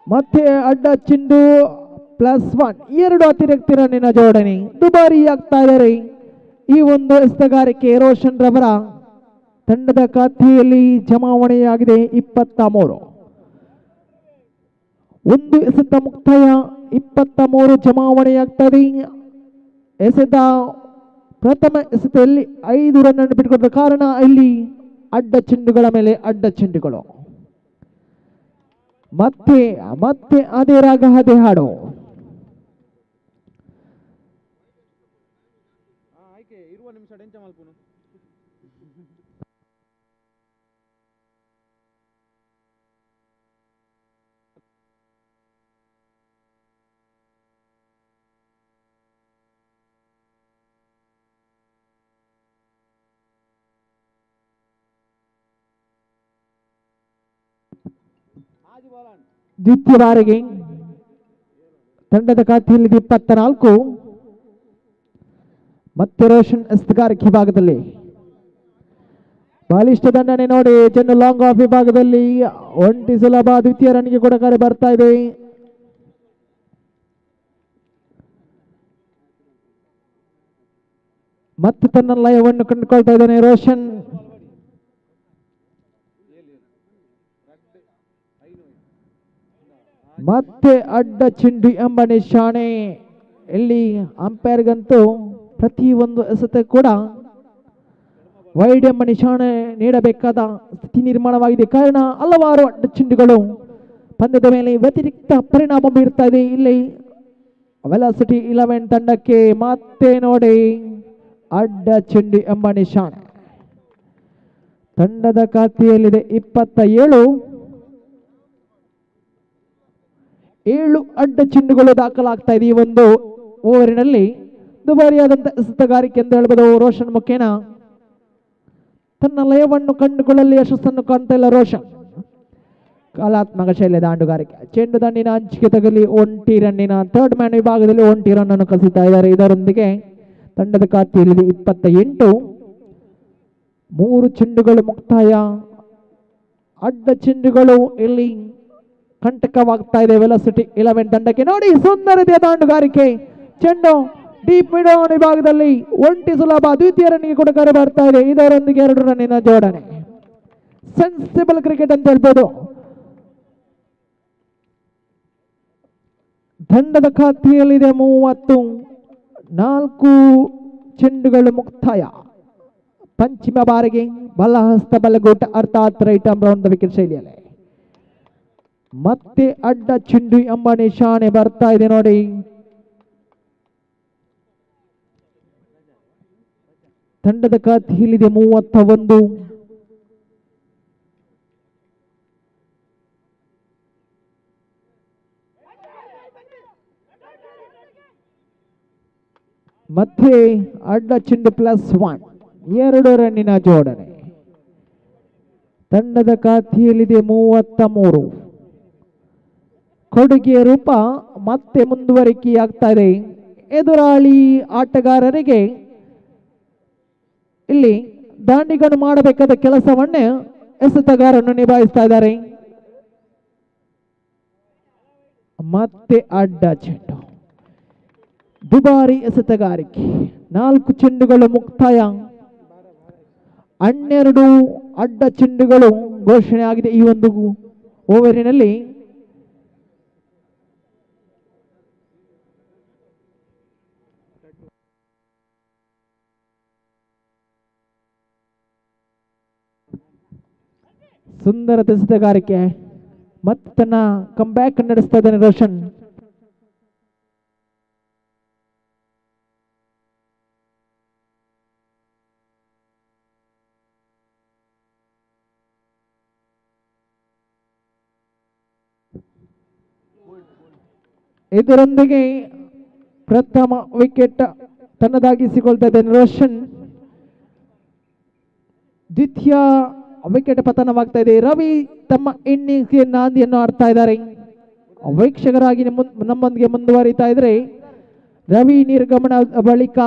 ಮತ್ತೆ ಅಡ್ಡ ಚೆಂಡು +1, 2 ಅತಿರಿಕ್ತ ರನ್ನಿನ ಜೋಡಣೆ ದುಬಾರಿ ಆಗ್ತಾ ಇದ್ದಾರೆ. ಈ ಒಂದು ಎಸೆತಗಾರಿಕೆ ರೋಷನ್ ರವರ ತಂಡದ ಖಾತೆಯಲ್ಲಿ ಜಮಾವಣೆಯಾಗಿದೆ 23. ಒಂದು ಎಸೆತ ಮುಕ್ತಾಯ, 23 ಜಮಾವಣೆಯಾಗ್ತದೆ. ಎಸೆತ ಪ್ರಥಮ ಎಸೆತದಲ್ಲಿ 5 ರನ್ ಅನ್ನು ಬಿಟ್ಟುಕೊಟ್ಟ ಕಾರಣ ಇಲ್ಲಿ ಅಡ್ಡ ಚೆಂಡುಗಳ ಮೇಲೆ ಅಡ್ಡ ಚೆಂಡುಗಳು. ಮತ್ತೆ ಮತ್ತೆ ಅದೇ ರಾಗ ಅದೇ ಹಾಡು. ದ್ವಿತೀಯ ಬಾರಿಗೆ ತಂಡದ ಖಾತೆಯಲ್ಲಿ 24. ಮತ್ತೆ ರೋಷನ್ ಎಸೆತಗಾರಿಕೆ ವಿಭಾಗದಲ್ಲಿ ಬಾಲಿಷ್ಠ ದಂಡನೆ ನೋಡಿ. ಚೆಂಡು ಲಾಂಗ್ ಆಫ್ ವಿಭಾಗದಲ್ಲಿ ಒಂಟಿ ಸುಲಭ ದ್ವಿತೀಯ ರನ್ಗೆ ಕೂಡ ಕರೆ ಬರ್ತಾ ಇದೆ. ಮತ್ತೆ ತನ್ನ ಲಯವನ್ನು ಕಂಡುಕೊಳ್ತಾ ಇದ್ದಾನೆ ರೋಷನ್. ಮತ್ತೆ ಅಡ್ಡ ಚೆಂಡು ಎಂಬ ನಿಶಾನೆ. ಇಲ್ಲಿ ಅಂಪೈರ್ಗಂತೂ ಪ್ರತಿ ಒಂದು ಎಸೆತ ಕೂಡ ವೈಡ್ ಎಂಬ ನಿಶಾನೆ ನೀಡಬೇಕಾದ ಸ್ಥಿತಿ ನಿರ್ಮಾಣವಾಗಿದೆ. ಕಾರಣ ಹಲವಾರು ಅಡ್ಡ ಚೆಂಡುಗಳು ಪಂದ್ಯದ ಮೇಲೆ ವ್ಯತಿರಿಕ್ತ ಪರಿಣಾಮ ಬೀರ್ತಾ ಇದೆ. ಇಲ್ಲಿ ವೆಲಾಸಿಟಿ 11 ತಂಡಕ್ಕೆ ಮತ್ತೆ ನೋಡಿ ಅಡ್ಡ ಚೆಂಡು ಎಂಬ ನಿಶಾನೆ. ತಂಡದ ಖಾತೆಯಲ್ಲಿದೆ 27. 7 ಅಡ್ಡ ಚೆಂಡುಗಳು ದಾಖಲಾಗ್ತಾ ಇದೆ ಈ ಒಂದು ಓವರಿನಲ್ಲಿ. ದುಬಾರಿಯಾದಂಥ ಎಸೆತಗಾರಿಕೆ ಎಂದು ಹೇಳ್ಬೋದು. ರೋಷನ್ ಮುಖೇನ ತನ್ನ ಲಯವನ್ನು ಕಂಡುಕೊಳ್ಳಲು ಯಶಸ್ಸನ್ನು ಕಾಣ್ತಾ ಇಲ್ಲ ರೋಷನ್. ಕಲಾತ್ಮಕ ಶೈಲಿಯ ದಾಂಡುಗಾರಿಕೆ. ಚೆಂಡು ದಂಡಿನ ಅಂಚಿಗೆ ತಗಲಿ ಒಂಟಿ ರನ್ನಿನ ಥರ್ಡ್ ಮ್ಯಾನ್ ವಿಭಾಗದಲ್ಲಿ ಒಂಟಿ ರನ್ ಅನ್ನು ಕಸಿತಾ ಇದ್ದಾರೆ. ಇದರೊಂದಿಗೆ ತಂಡದ ಖಾತೆಯಲ್ಲಿ 28. 3 ಚೆಂಡುಗಳು ಮುಕ್ತಾಯ. ಅಡ್ಡ ಚೆಂಡುಗಳು ಇಲ್ಲಿ ಕಂಟಕವಾಗ್ತಾ ಇದೆ ವೆಲಾಸಿಟಿ 11 ತಂಡಕ್ಕೆ. ನೋಡಿ ಸುಂದರತೆಯ ದಾಂಡುಗಾರಿಕೆ. ಚೆಂಡು ಡೀಪ್ ಮಿಡ್ ಆನ್ ವಿಭಾಗದಲ್ಲಿ ಒಂಟಿ ಸುಲಭ ದ್ವಿತೀಯ ರನ್ಗೆ ಕೂಡ ಕರೆ ಬರ್ತಾ ಇದೆ. ಇದರೊಂದಿಗೆ 2 ರನ್ನಿನ ಜೋಡಣೆ. ಸೆನ್ಸಿಬಲ್ ಕ್ರಿಕೆಟ್ ಅಂತ ಹೇಳ್ಬೋದು. ತಂಡದ ಖಾತೆಯಲ್ಲಿದೆ 30. 4 ಚೆಂಡುಗಳು ಮುಕ್ತಾಯ. ಪಂಚಮ ಬಾರಿಗೆ ಬಲಹಸ್ತ ಬಲಗೂಟ ಅರ್ಥಾತ್ right arm round the wicket ಶೈಲಿಯಲ್ಲಿ ಮತ್ತೆ ಅಡ್ಡ ಚೆಂಡು ಎಂಬ ನಿಶಾನೆ ಬರ್ತಾ ಇದೆ ನೋಡಿ. ತಂಡದ ಖಾತೆಯಲ್ಲಿದೆ 31. ಮತ್ತೆ ಅಡ್ಡ ಚೆಂಡು +1, 2 ರನ್ನಿನ ಜೋಡಣೆ. ತಂಡದ ಖಾತೆಯಲ್ಲಿದೆ 33. ಕೊಡುಗೆ ರೂಪ ಮತ್ತೆ ಮುಂದುವರಿಕೆಯಾಗ್ತಾ ಇದೆ. ಎದುರಾಳಿ ಆಟಗಾರರಿಗೆ ಇಲ್ಲಿ ದಾಂಡಿಗನು ಮಾಡಬೇಕಾದ ಕೆಲಸವನ್ನೇ ಎಸೆತಗಾರನ್ನು ನಿಭಾಯಿಸ್ತಾ ಇದ್ದಾರೆ. ಮತ್ತೆ ಅಡ್ಡ ಚೆಂಡು. ದುಬಾರಿ ಎಸೆತಗಾರಿಕೆ. 4 ಚೆಂಡುಗಳು ಮುಕ್ತಾಯ. 12 ಅಡ್ಡ ಚೆಂಡುಗಳು ಘೋಷಣೆ ಆಗಿದೆ ಈ ಒಂದು ಓವರಿನಲ್ಲಿ. ಸುಂದರ ಎಸೆತಗಾರಿಕೆ. ಮತ್ತೆ ತನ್ನ ಕಂಬ್ಯಾಕ್ ನಡೆಸ್ತಾ ಇದ್ದಾನೆ ರೋಷನ್. ಇದರೊಂದಿಗೆ ಪ್ರಥಮ ವಿಕೆಟ್ ತನ್ನದಾಗಿಸಿಕೊಳ್ತಾ ಇದ್ದಾನೆ ರೋಷನ್. ದ್ವಿತೀಯ ವಿಕೆಟ್ ಪತನವಾಗ್ತಾ ಇದೆ. ರವಿ ತಮ್ಮ ಇನ್ನಿಂಗ್ಸ್ಗೆ ನಾಂದಿಯನ್ನು ಆಡ್ತಾ ಇದ್ದಾರೆ. ವೀಕ್ಷಕರಾಗಿ ನಮ್ಮೊಂದಿಗೆ ಮುಂದುವರಿತಾ ಇದ್ರೆ ರವಿ ನಿರ್ಗಮನ ಬಳಿಕ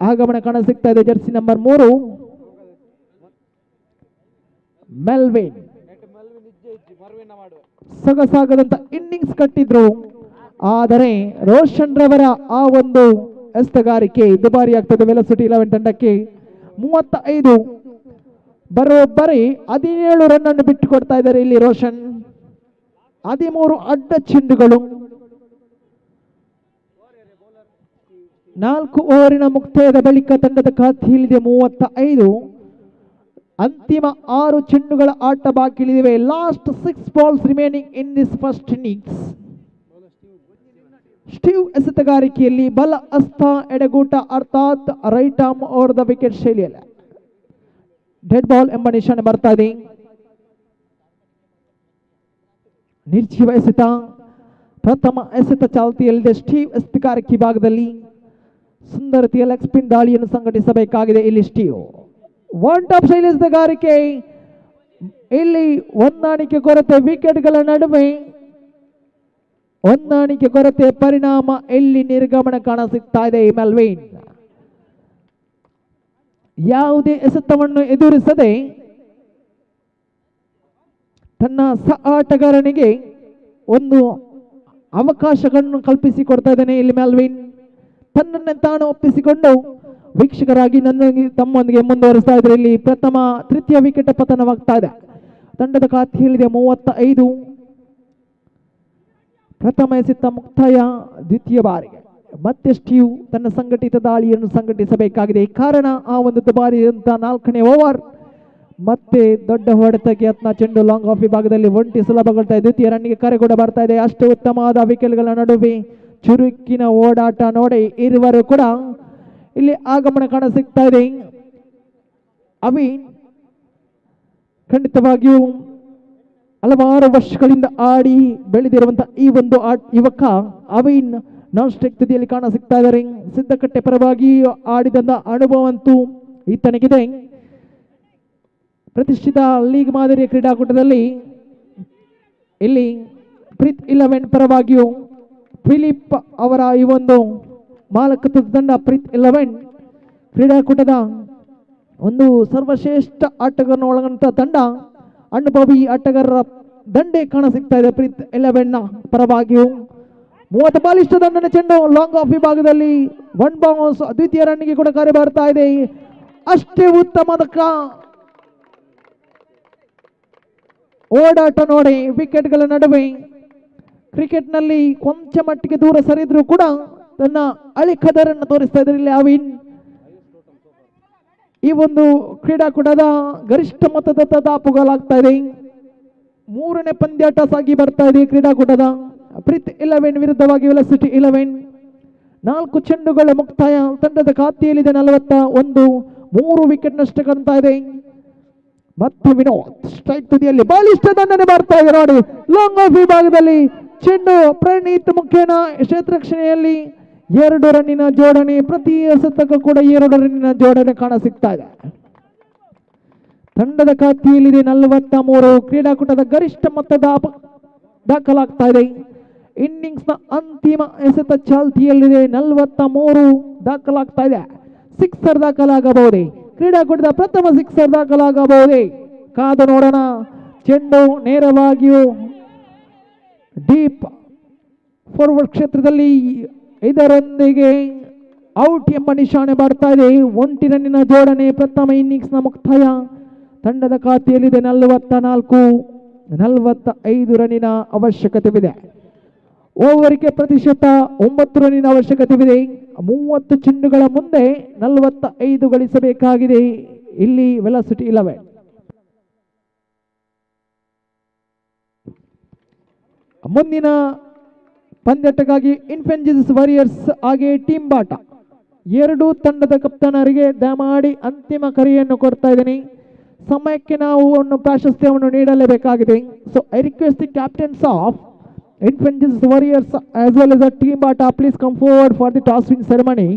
ಆಗಮನ ಕಾಣಸಿಗ್ತಾ ಇದೆ ಜರ್ಸಿ ನಂಬರ್ 3 ಮೆಲ್ವಿನ್. ಸೊಗಸಾಗದಂತ ಇನ್ನಿಂಗ್ಸ್ ಕಟ್ಟಿದ್ರು, ಆದರೆ ರೋಷನ್ ರವರ ಆ ಒಂದು ಎಸ್ತಗಾರಿಕೆ ದುಬಾರಿ ಆಗ್ತದೆ ವೆಲಸಿಟಿ 11 ತಂಡಕ್ಕೆ. 35 ಬರೋಬ್ಬರಿ 17 ರನ್ ಅನ್ನು ಬಿಟ್ಟು ಕೊಡ್ತಾ ಇದ್ದಾರೆ ಇಲ್ಲಿ ರೋಷನ್. 13 ಅಡ್ಡ ಚೆಂಡುಗಳು. 4 ಓವರಿನ ಮುಕ್ತಾಯದ ಬಳಿಕ ತಂಡದ ಖಾತೆಯಲ್ಲಿದೆ 35. ಅಂತಿಮ 6 ಚೆಂಡುಗಳ ಆಟ ಬಾಕಿ ಉಳಿದಿವೆ. Last 6 balls remaining in this first innings. Steve ಎಸೆತಗಾರಿಕೆಯಲ್ಲಿ ಬಲ ಹಸ್ತ ಎಡಗೂಟ ಅರ್ಥಾತ್ right arm over the wicket ಶೈಲಿಯಲ್ಲಿ ಡೆಡ್ ಬಾಲ್ ಎಂಬ ನಿಶಾನೆ ಬರ್ತಾ ಇದೆ. ನಿರ್ಜೀವ ಎಸೆತ ಪ್ರಥಮ ಎಸೆತ ಚಾಲ್ತಿಯಲ್ಲಿದೆ. ಸ್ಟೀವ್ ಎಸೆತಗಾರಿಕೆ ಭಾಗದಲ್ಲಿ ಸುಂದರತೆಯ ಲೆಗ್ ಸ್ಪಿನ್ ದಾಳಿಯನ್ನು ಸಂಘಟಿಸಬೇಕಾಗಿದೆ ಇಲ್ಲಿ ಸ್ಟೀವ್. ಒನ್ ಟಾಪ್ ಶೈಲಿ ಎಸೆತಗಾರಿಕೆ, ಇಲ್ಲಿ ಹೊಂದಾಣಿಕೆ ಕೊರತೆ, ವಿಕೆಟ್ಗಳ ನಡುವೆ ಹೊಂದಾಣಿಕೆ ಕೊರತೆ ಪರಿಣಾಮ ಇಲ್ಲಿ ನಿರ್ಗಮನ ಕಾಣಸಿಗ್ತಾ ಇದೆ. ಮೆಲ್ವಿನ್ ಯಾವುದೇ ಎಸೆತವನ್ನು ಎದುರಿಸದೆ ತನ್ನ ಆಟಗಾರನಿಗೆ ಒಂದು ಅವಕಾಶಗಳನ್ನು ಕಲ್ಪಿಸಿಕೊಡ್ತಾ ಇದ್ದಾನೆ ಇಲ್ಲಿ ಮೆಲ್ವಿನ್. ತನ್ನನ್ನೇ ತಾನು ಒಪ್ಪಿಸಿಕೊಂಡು ವೀಕ್ಷಕರಾಗಿ ತಮ್ಮೊಂದಿಗೆ ಮುಂದುವರಿಸ್ತಾ ಇದ್ರೆ ಇಲ್ಲಿ ತೃತೀಯ ವಿಕೆಟ್ ಪತನವಾಗ್ತಾ ಇದೆ. ತಂಡದ ಖಾತೆಯಲ್ಲಿದೆ 35. ಪ್ರಥಮ ಎಸೆತ ಮುಕ್ತಾಯ, ದ್ವಿತೀಯ ಬಾರಿಗೆ ಮತ್ತೆ ಸ್ಟೀವ್ ತನ್ನ ಸಂಘಟಿತ ದಾಳಿಯನ್ನು ಸಂಘಟಿಸಬೇಕಾಗಿದೆ. ಕಾರಣ ಆ ಒಂದು ದುಬಾರಿ ಅಂತ 4ನೇ ಓವರ್ ಮತ್ತೆ ದೊಡ್ಡ ಹೊಡೆತಕ್ಕೆ ಯತ್ನ. ಚೆಂಡು ಲಾಂಗ್ ಆಫ್ ವಿಭಾಗದಲ್ಲಿ ಒಂಟಿ ಸುಲಭಗೊಳ್ತಾ ಇದೆ. ದ್ವಿತೀಯ ರನ್ಗೆ ಕರೆ ಕೂಡ ಬರ್ತಾ ಇದೆ. ಅಷ್ಟು ಉತ್ತಮವಾದ ವಿಕೆಟ್ಗಳ ನಡುವೆ ಚುರುಕಿನ ಓಡಾಟ ನೋಡಿ ಇರುವರು ಕೂಡ ಇಲ್ಲಿ ಆಗಮನ ಕಾಣಸಿಗ್ತಾ ಇದೆ. ಅವಿನ್ ಖಂಡಿತವಾಗಿಯೂ ಹಲವಾರು ವರ್ಷಗಳಿಂದ ಆಡಿ ಬೆಳೆದಿರುವಂತಹ ಈ ಒಂದು ಯುವಕ ಅವಿನ್ ನಾನ್ ಸ್ಟ್ರೈಕ್ ತುದಿಯಲ್ಲಿ ಕಾಣಸಿಗ್ತಾ ಇದ್ದಾರೆ. ಸಿದ್ದಕಟ್ಟೆ ಪರವಾಗಿ ಆಡಿದಂತ ಅನುಭವ ಅಂತೂ ಈತನಿಗಿದೆ. ಪ್ರತಿಷ್ಠಿತ ಲೀಗ್ ಮಾದರಿಯ ಕ್ರೀಡಾಕೂಟದಲ್ಲಿ ಇಲ್ಲಿ ಪ್ರೀತ್ 11 ಪರವಾಗಿಯೂ ಫಿಲಿಪ್ ಅವರ ಈ ಒಂದು ಮಾಲಕತ್ವದ ತಂಡ ಪ್ರೀತ್ 11 ಕ್ರೀಡಾಕೂಟದ ಒಂದು ಸರ್ವಶ್ರೇಷ್ಠ ಆಟಗಾರನ ಒಳಗೊಂಡ ತಂಡ. ಅನುಭವಿ ಆಟಗಾರರ ದಂಡೆ ಕಾಣಸಿಗ್ತಾ ಇದೆ ಪ್ರೀತ್ 11 ನ ಪರವಾಗಿಯೂ. 30 ಬಾಲಿಷ್ಟ ದಂಡನ ಚೆಂಡು ಲಾಂಗ್ ಆಫ್ ವಿಭಾಗದಲ್ಲಿ 1 ಬೌನ್ಸ್. ದ್ವಿತೀಯ ರನ್ಗೆ ಕೂಡ ಕರೆ ಬರ್ತಾ ಇದೆ. ಅಷ್ಟೇ ಉತ್ತಮದ ಓಡಾಟ ನೋಡಿ ವಿಕೆಟ್ಗಳ ನಡುವೆ. ಕ್ರಿಕೆಟ್ನಲ್ಲಿ ಕೊಂಚ ಮಟ್ಟಿಗೆ ದೂರ ಸರಿದ್ರು ಕೂಡ ತನ್ನ ಅಳಿಖದರನ್ನು ತೋರಿಸ್ತಾ ಇದ್ದಾರೆ ಇಲ್ಲಿ ಅವಿನ್. ಈ ಒಂದು ಕ್ರೀಡಾಕೂಟದ ಗರಿಷ್ಠ ಮೊತ್ತದ ದಾಪುಗಾಲಾಗ್ತಾ ಇದೆ. 3ನೇ ಪಂದ್ಯಾಟ ಸಾಗಿ ಬರ್ತಾ ಇದೆ ಕ್ರೀಡಾಕೂಟದ. ಪ್ರೀತ್ 11 ವಿರುದ್ಧವಾಗಿ ವೆಲಸಿಟಿ 11. 4 ಚೆಂಡುಗಳ ಮುಕ್ತಾಯ. ತಂಡದ ಖಾತೆಯಲ್ಲಿದೆ 41. 3 ವಿಕೆಟ್ ನಷ್ಟ ಕಾಣ್ತಾ ಇದೆ. ಮತ್ತೆ ವಿನೋದ್ ಸ್ಟ್ರೈಕ್ ತುದಿಯಲ್ಲಿ ಬಾಲಿಷ್ಟ ದಂಡನೆ ಬರ್ತಾ ಇದೆ ನೋಡಿ. ಲಾಂಗ್ ಆಫ್ ವಿಭಾಗದಲ್ಲಿ ಚೆಂಡು ಪ್ರಣೀತ್ ಮುಖೇನ ಕ್ಷೇತ್ರರಕ್ಷಣೆಯಲ್ಲಿ 2 ರನ್ನಿನ ಜೋಡಣೆ. ಪ್ರತಿ ಎಸೆತಕ್ಕೂ ಕೂಡ 2 ರನ್ನಿನ ಜೋಡಣೆ ಕಾಣಸಿಗ್ತಾ ಇದೆ. ತಂಡದ ಖಾತೆಯಲ್ಲಿದೆ 43. ಕ್ರೀಡಾಕೂಟದ ಗರಿಷ್ಠ ಮೊತ್ತದ ದಾಖಲಾಗ್ತಾ ಇದೆ. ಇನ್ನಿಂಗ್ಸ್ ನ ಅಂತಿಮ ಎಸೆತ ಚಾಲ್ತಿಯಲ್ಲಿದೆ 43 ದಾಖಲಾಗ್ತಾ ಇದೆ. ಸಿಕ್ಸರ್ ದಾಖಲಾಗಬಹುದೇ? ಕ್ರೀಡಾಕೂಟದ ಪ್ರಥಮ ಸಿಕ್ಸರ್ ದಾಖಲಾಗಬಹುದೇ? ಕಾದು ನೋಡೋಣ. ಚೆಂಡು ನೇರವಾಗಿಯೂ ಡೀಪ್ ಫಾರ್ವರ್ಡ್ ಕ್ಷೇತ್ರದಲ್ಲಿ ಇದರೊಂದಿಗೆ ಔಟ್ ಎಂಬ ನಿಶಾನೆ ಬರ್ತಾ ಇದೆ. 1 ರನ್ನಿನ ಜೋಡಣೆ. ಪ್ರಥಮ ಇನ್ನಿಂಗ್ಸ್ ನ ಮುಕ್ತಾಯ. ತಂಡದ ಖಾತೆಯಲ್ಲಿದೆ 44. 45 ರನ್ನಿನ ಅವಶ್ಯಕತೆವಿದೆ. ಓವರ್ಗೆ ಪ್ರತಿಶತ 9 ರನ್ನಿನ ಅವಶ್ಯಕತೆವಿದೆ. 30 ಚೆಂಡುಗಳ ಮುಂದೆ 45 ಗಳಿಸಬೇಕಾಗಿದೆ ಇಲ್ಲಿ ವೆಲಾಸಿಟಿ 11. ಮುಂದಿನ ಪಂದ್ಯಾಟಕ್ಕಾಗಿ ಇನ್ಫೆಂಜಿಸ್ ವಾರಿಯರ್ಸ್ ಹಾಗೆ ಟೀಮ್ ಬಾಟ ಎರಡೂ ತಂಡದ ಕಪ್ತಾನರಿಗೆ ದಯಮಾಡಿ ಅಂತಿಮ ಕರೆಯನ್ನು ಕೊಡ್ತಾ ಇದ್ದೀನಿ. ಸಮಯಕ್ಕೆ ನಾವು ಒಂದು ಪ್ರಾಶಸ್ತ್ಯವನ್ನು ನೀಡಲೇಬೇಕಾಗಿದೆ. So I request the captains of Infantils Warriors as well as the team Bata, please come forward for the tossing ceremony.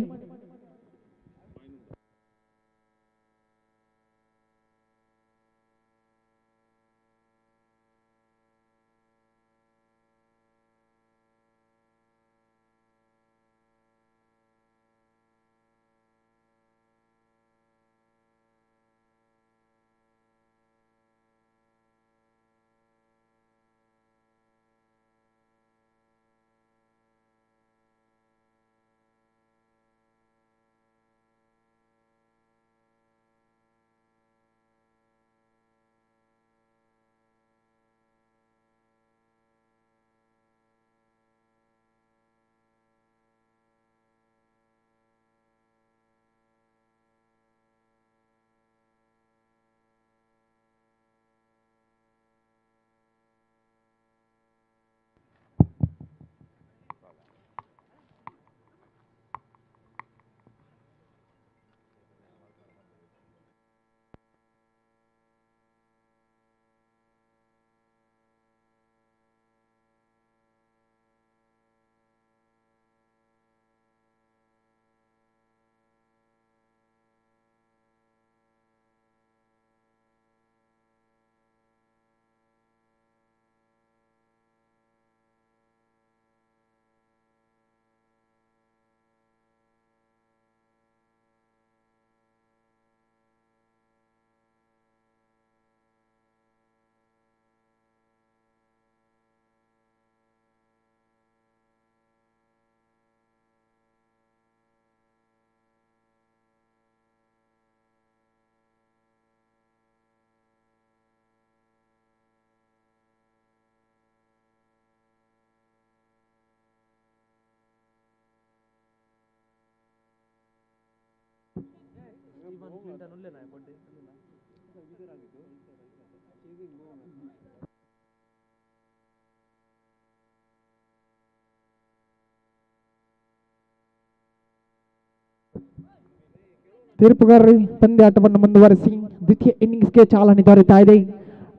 ತೀರ್ಪುಗಾರರು ಪಂದ್ಯಾಟವನ್ನು ಮುಂದುವರೆಸಿ ದ್ವಿತೀಯ ಇನ್ನಿಂಗ್ಸ್ಗೆ ಚಾಲನೆ ದೊರೆತಾ ಇದೆ.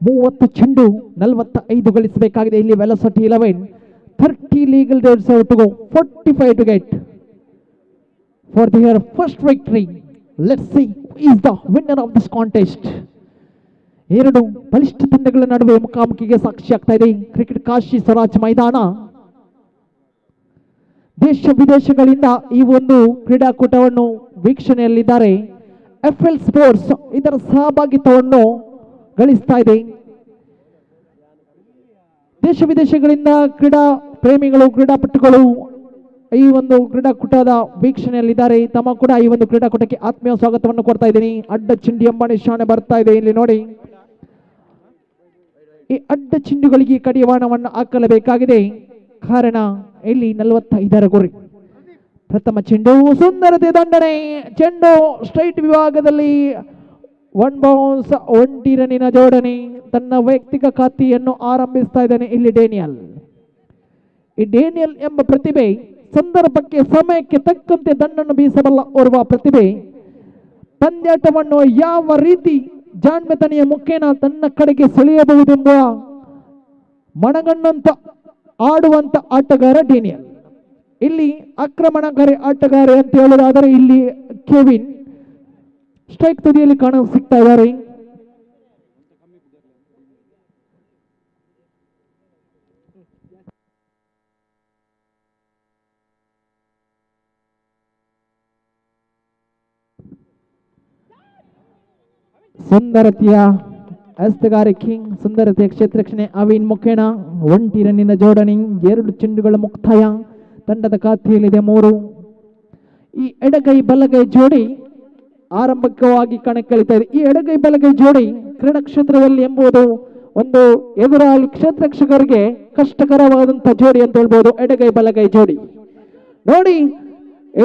30 ಚೆಂಡು 45 ಗಳಿಸಬೇಕಾಗಿದೆ. ಇಲ್ಲಿ velocity 11, 30 legal days to go, 45 to get for their first victory. Let's see who is the winner of this contest. ಎರಡು ಬಲಿಷ್ಠ ತಂಡಗಳ ನಡುವೆ ಮುಖಾಮುಖಿಗೆ ಸಾಕ್ಷಿಯಾಗ್ತಾ ಇದೆ ಕ್ರಿಕೆಟ್ ಕಾಶಿ ಸ್ವರಾಜ್ ಮೈದಾನ. ದೇಶ ವಿದೇಶಗಳಿಂದ ಈ ಒಂದು ಕ್ರೀಡಾಕೂಟವನ್ನು ವೀಕ್ಷಣೆಯಲ್ಲಿದ್ದಾರೆ. FL ಸ್ಪೋರ್ಟ್ಸ್ ಇದರ ಸಹಭಾಗಿತ್ವವನ್ನು ಗಳಿಸ್ತಾ ಇದೆ. ದೇಶ ವಿದೇಶಗಳಿಂದ ಕ್ರೀಡಾ ಪ್ರೇಮಿಗಳು ಕ್ರೀಡಾಪಟುಗಳು ಈ ಒಂದು ಕ್ರೀಡಾಕೂಟದ ವೀಕ್ಷಣೆಯಲ್ಲಿದ್ದಾರೆ. ತಮ್ಮ ಕೂಡ ಈ ಒಂದು ಕ್ರೀಡಾಕೂಟಕ್ಕೆ ಆತ್ಮೀಯ ಸ್ವಾಗತವನ್ನು ಕೊಡ್ತಾ ಇದ್ದೀನಿ. ಅಡ್ಡ ಚಿಂಡಿ ಎಂಬ ನಿಶಾನೆ ಬರ್ತಾ ಇದೆ. ಇಲ್ಲಿ ನೋಡಿ, ಈ ಅಡ್ಡ ಚಿಂಡುಗಳಿಗೆ ಕಡಿವಾಣವನ್ನು ಹಾಕಲೇಬೇಕಾಗಿದೆ. ಕಾರಣ ಇಲ್ಲಿ 45 ಗುರಿ. ಪ್ರಥಮ ಚೆಂಡು ಸುಂದರತೆ ದಂಡನೆ. ಚೆಂಡು ಸ್ಟ್ರೈಟ್ ವಿಭಾಗದಲ್ಲಿ 1 ಬೌನ್ಸ್, 1 ರನ್ನಿನ ಜೋಡಣೆ. ತನ್ನ ವೈಯಕ್ತಿಕ ಖಾತೆಯನ್ನು ಆರಂಭಿಸ್ತಾ ಇದ್ದಾನೆ ಇಲ್ಲಿ ಡೇನಿಯಲ್. ಈ ಡೇನಿಯಲ್ ಎಂಬ ಪ್ರತಿಭೆ ಸಂದರ್ಭಕ್ಕೆ ಸಮಯಕ್ಕೆ ತಕ್ಕಂತೆ ದಂಡನ್ನು ಬೀಸಬಲ್ಲ ಓರ್ವ ಪ್ರತಿಭೆ. ಪಂದ್ಯಾಟವನ್ನು ಯಾವ ರೀತಿ ಜಾಣ್ಮೆತನೆಯ ಮುಖೇನ ತನ್ನ ಕಡೆಗೆ ಸೆಳೆಯಬಹುದೆಂಬ ಮನಗಣ್ಣಂತ ಆಡುವಂತ ಆಟಗಾರ ಡೇನಿಯಲ್. ಇಲ್ಲಿ ಆಕ್ರಮಣಕಾರಿ ಆಟಗಾರ ಅಂತ ಹೇಳೋದಾದರೆ ಇಲ್ಲಿ ಕೆವಿನ್ ಸ್ಟ್ರೈಕ್ ತುದಿಯಲ್ಲಿ ಕಾಣ ಸಿಗ್ತಾ ಇದ್ದಾರೆ. ಸುಂದರತೆಯ ಹಸ್ತಗಾರಿಕೆ, ಸುಂದರತೆಯ ಕ್ಷೇತ್ರಕ್ಷಣೆ ಅವಿನ್ ಮುಖೇನ 1 ರನ್ನಿನ ಜೋಡಣೆ. 2 ಚೆಂಡುಗಳ ಮುಕ್ತಾಯ. ತಂಡದ ಖಾತೆಯಲ್ಲಿದೆ 3. ಈ ಎಡಗೈ ಬಲಗೈ ಜೋಡಿ ಆರಂಭಿಕವಾಗಿ ಕಣಕ್ಕಿಳಿತಾ ಇದೆ. ಈ ಎಡಗೈ ಬಲಗೈ ಜೋಡಿ ಕ್ರೀಡಾ ಕ್ಷೇತ್ರದಲ್ಲಿ ಎಂಬುದು ಒಂದು ಎದುರಾಳಿ ಕ್ಷೇತ್ರಕ್ಷಕರಿಗೆ ಕಷ್ಟಕರವಾದಂಥ ಜೋಡಿ ಅಂತ ಹೇಳ್ಬೋದು. ಎಡಗೈ ಬಲಗೈ ಜೋಡಿ ನೋಡಿ,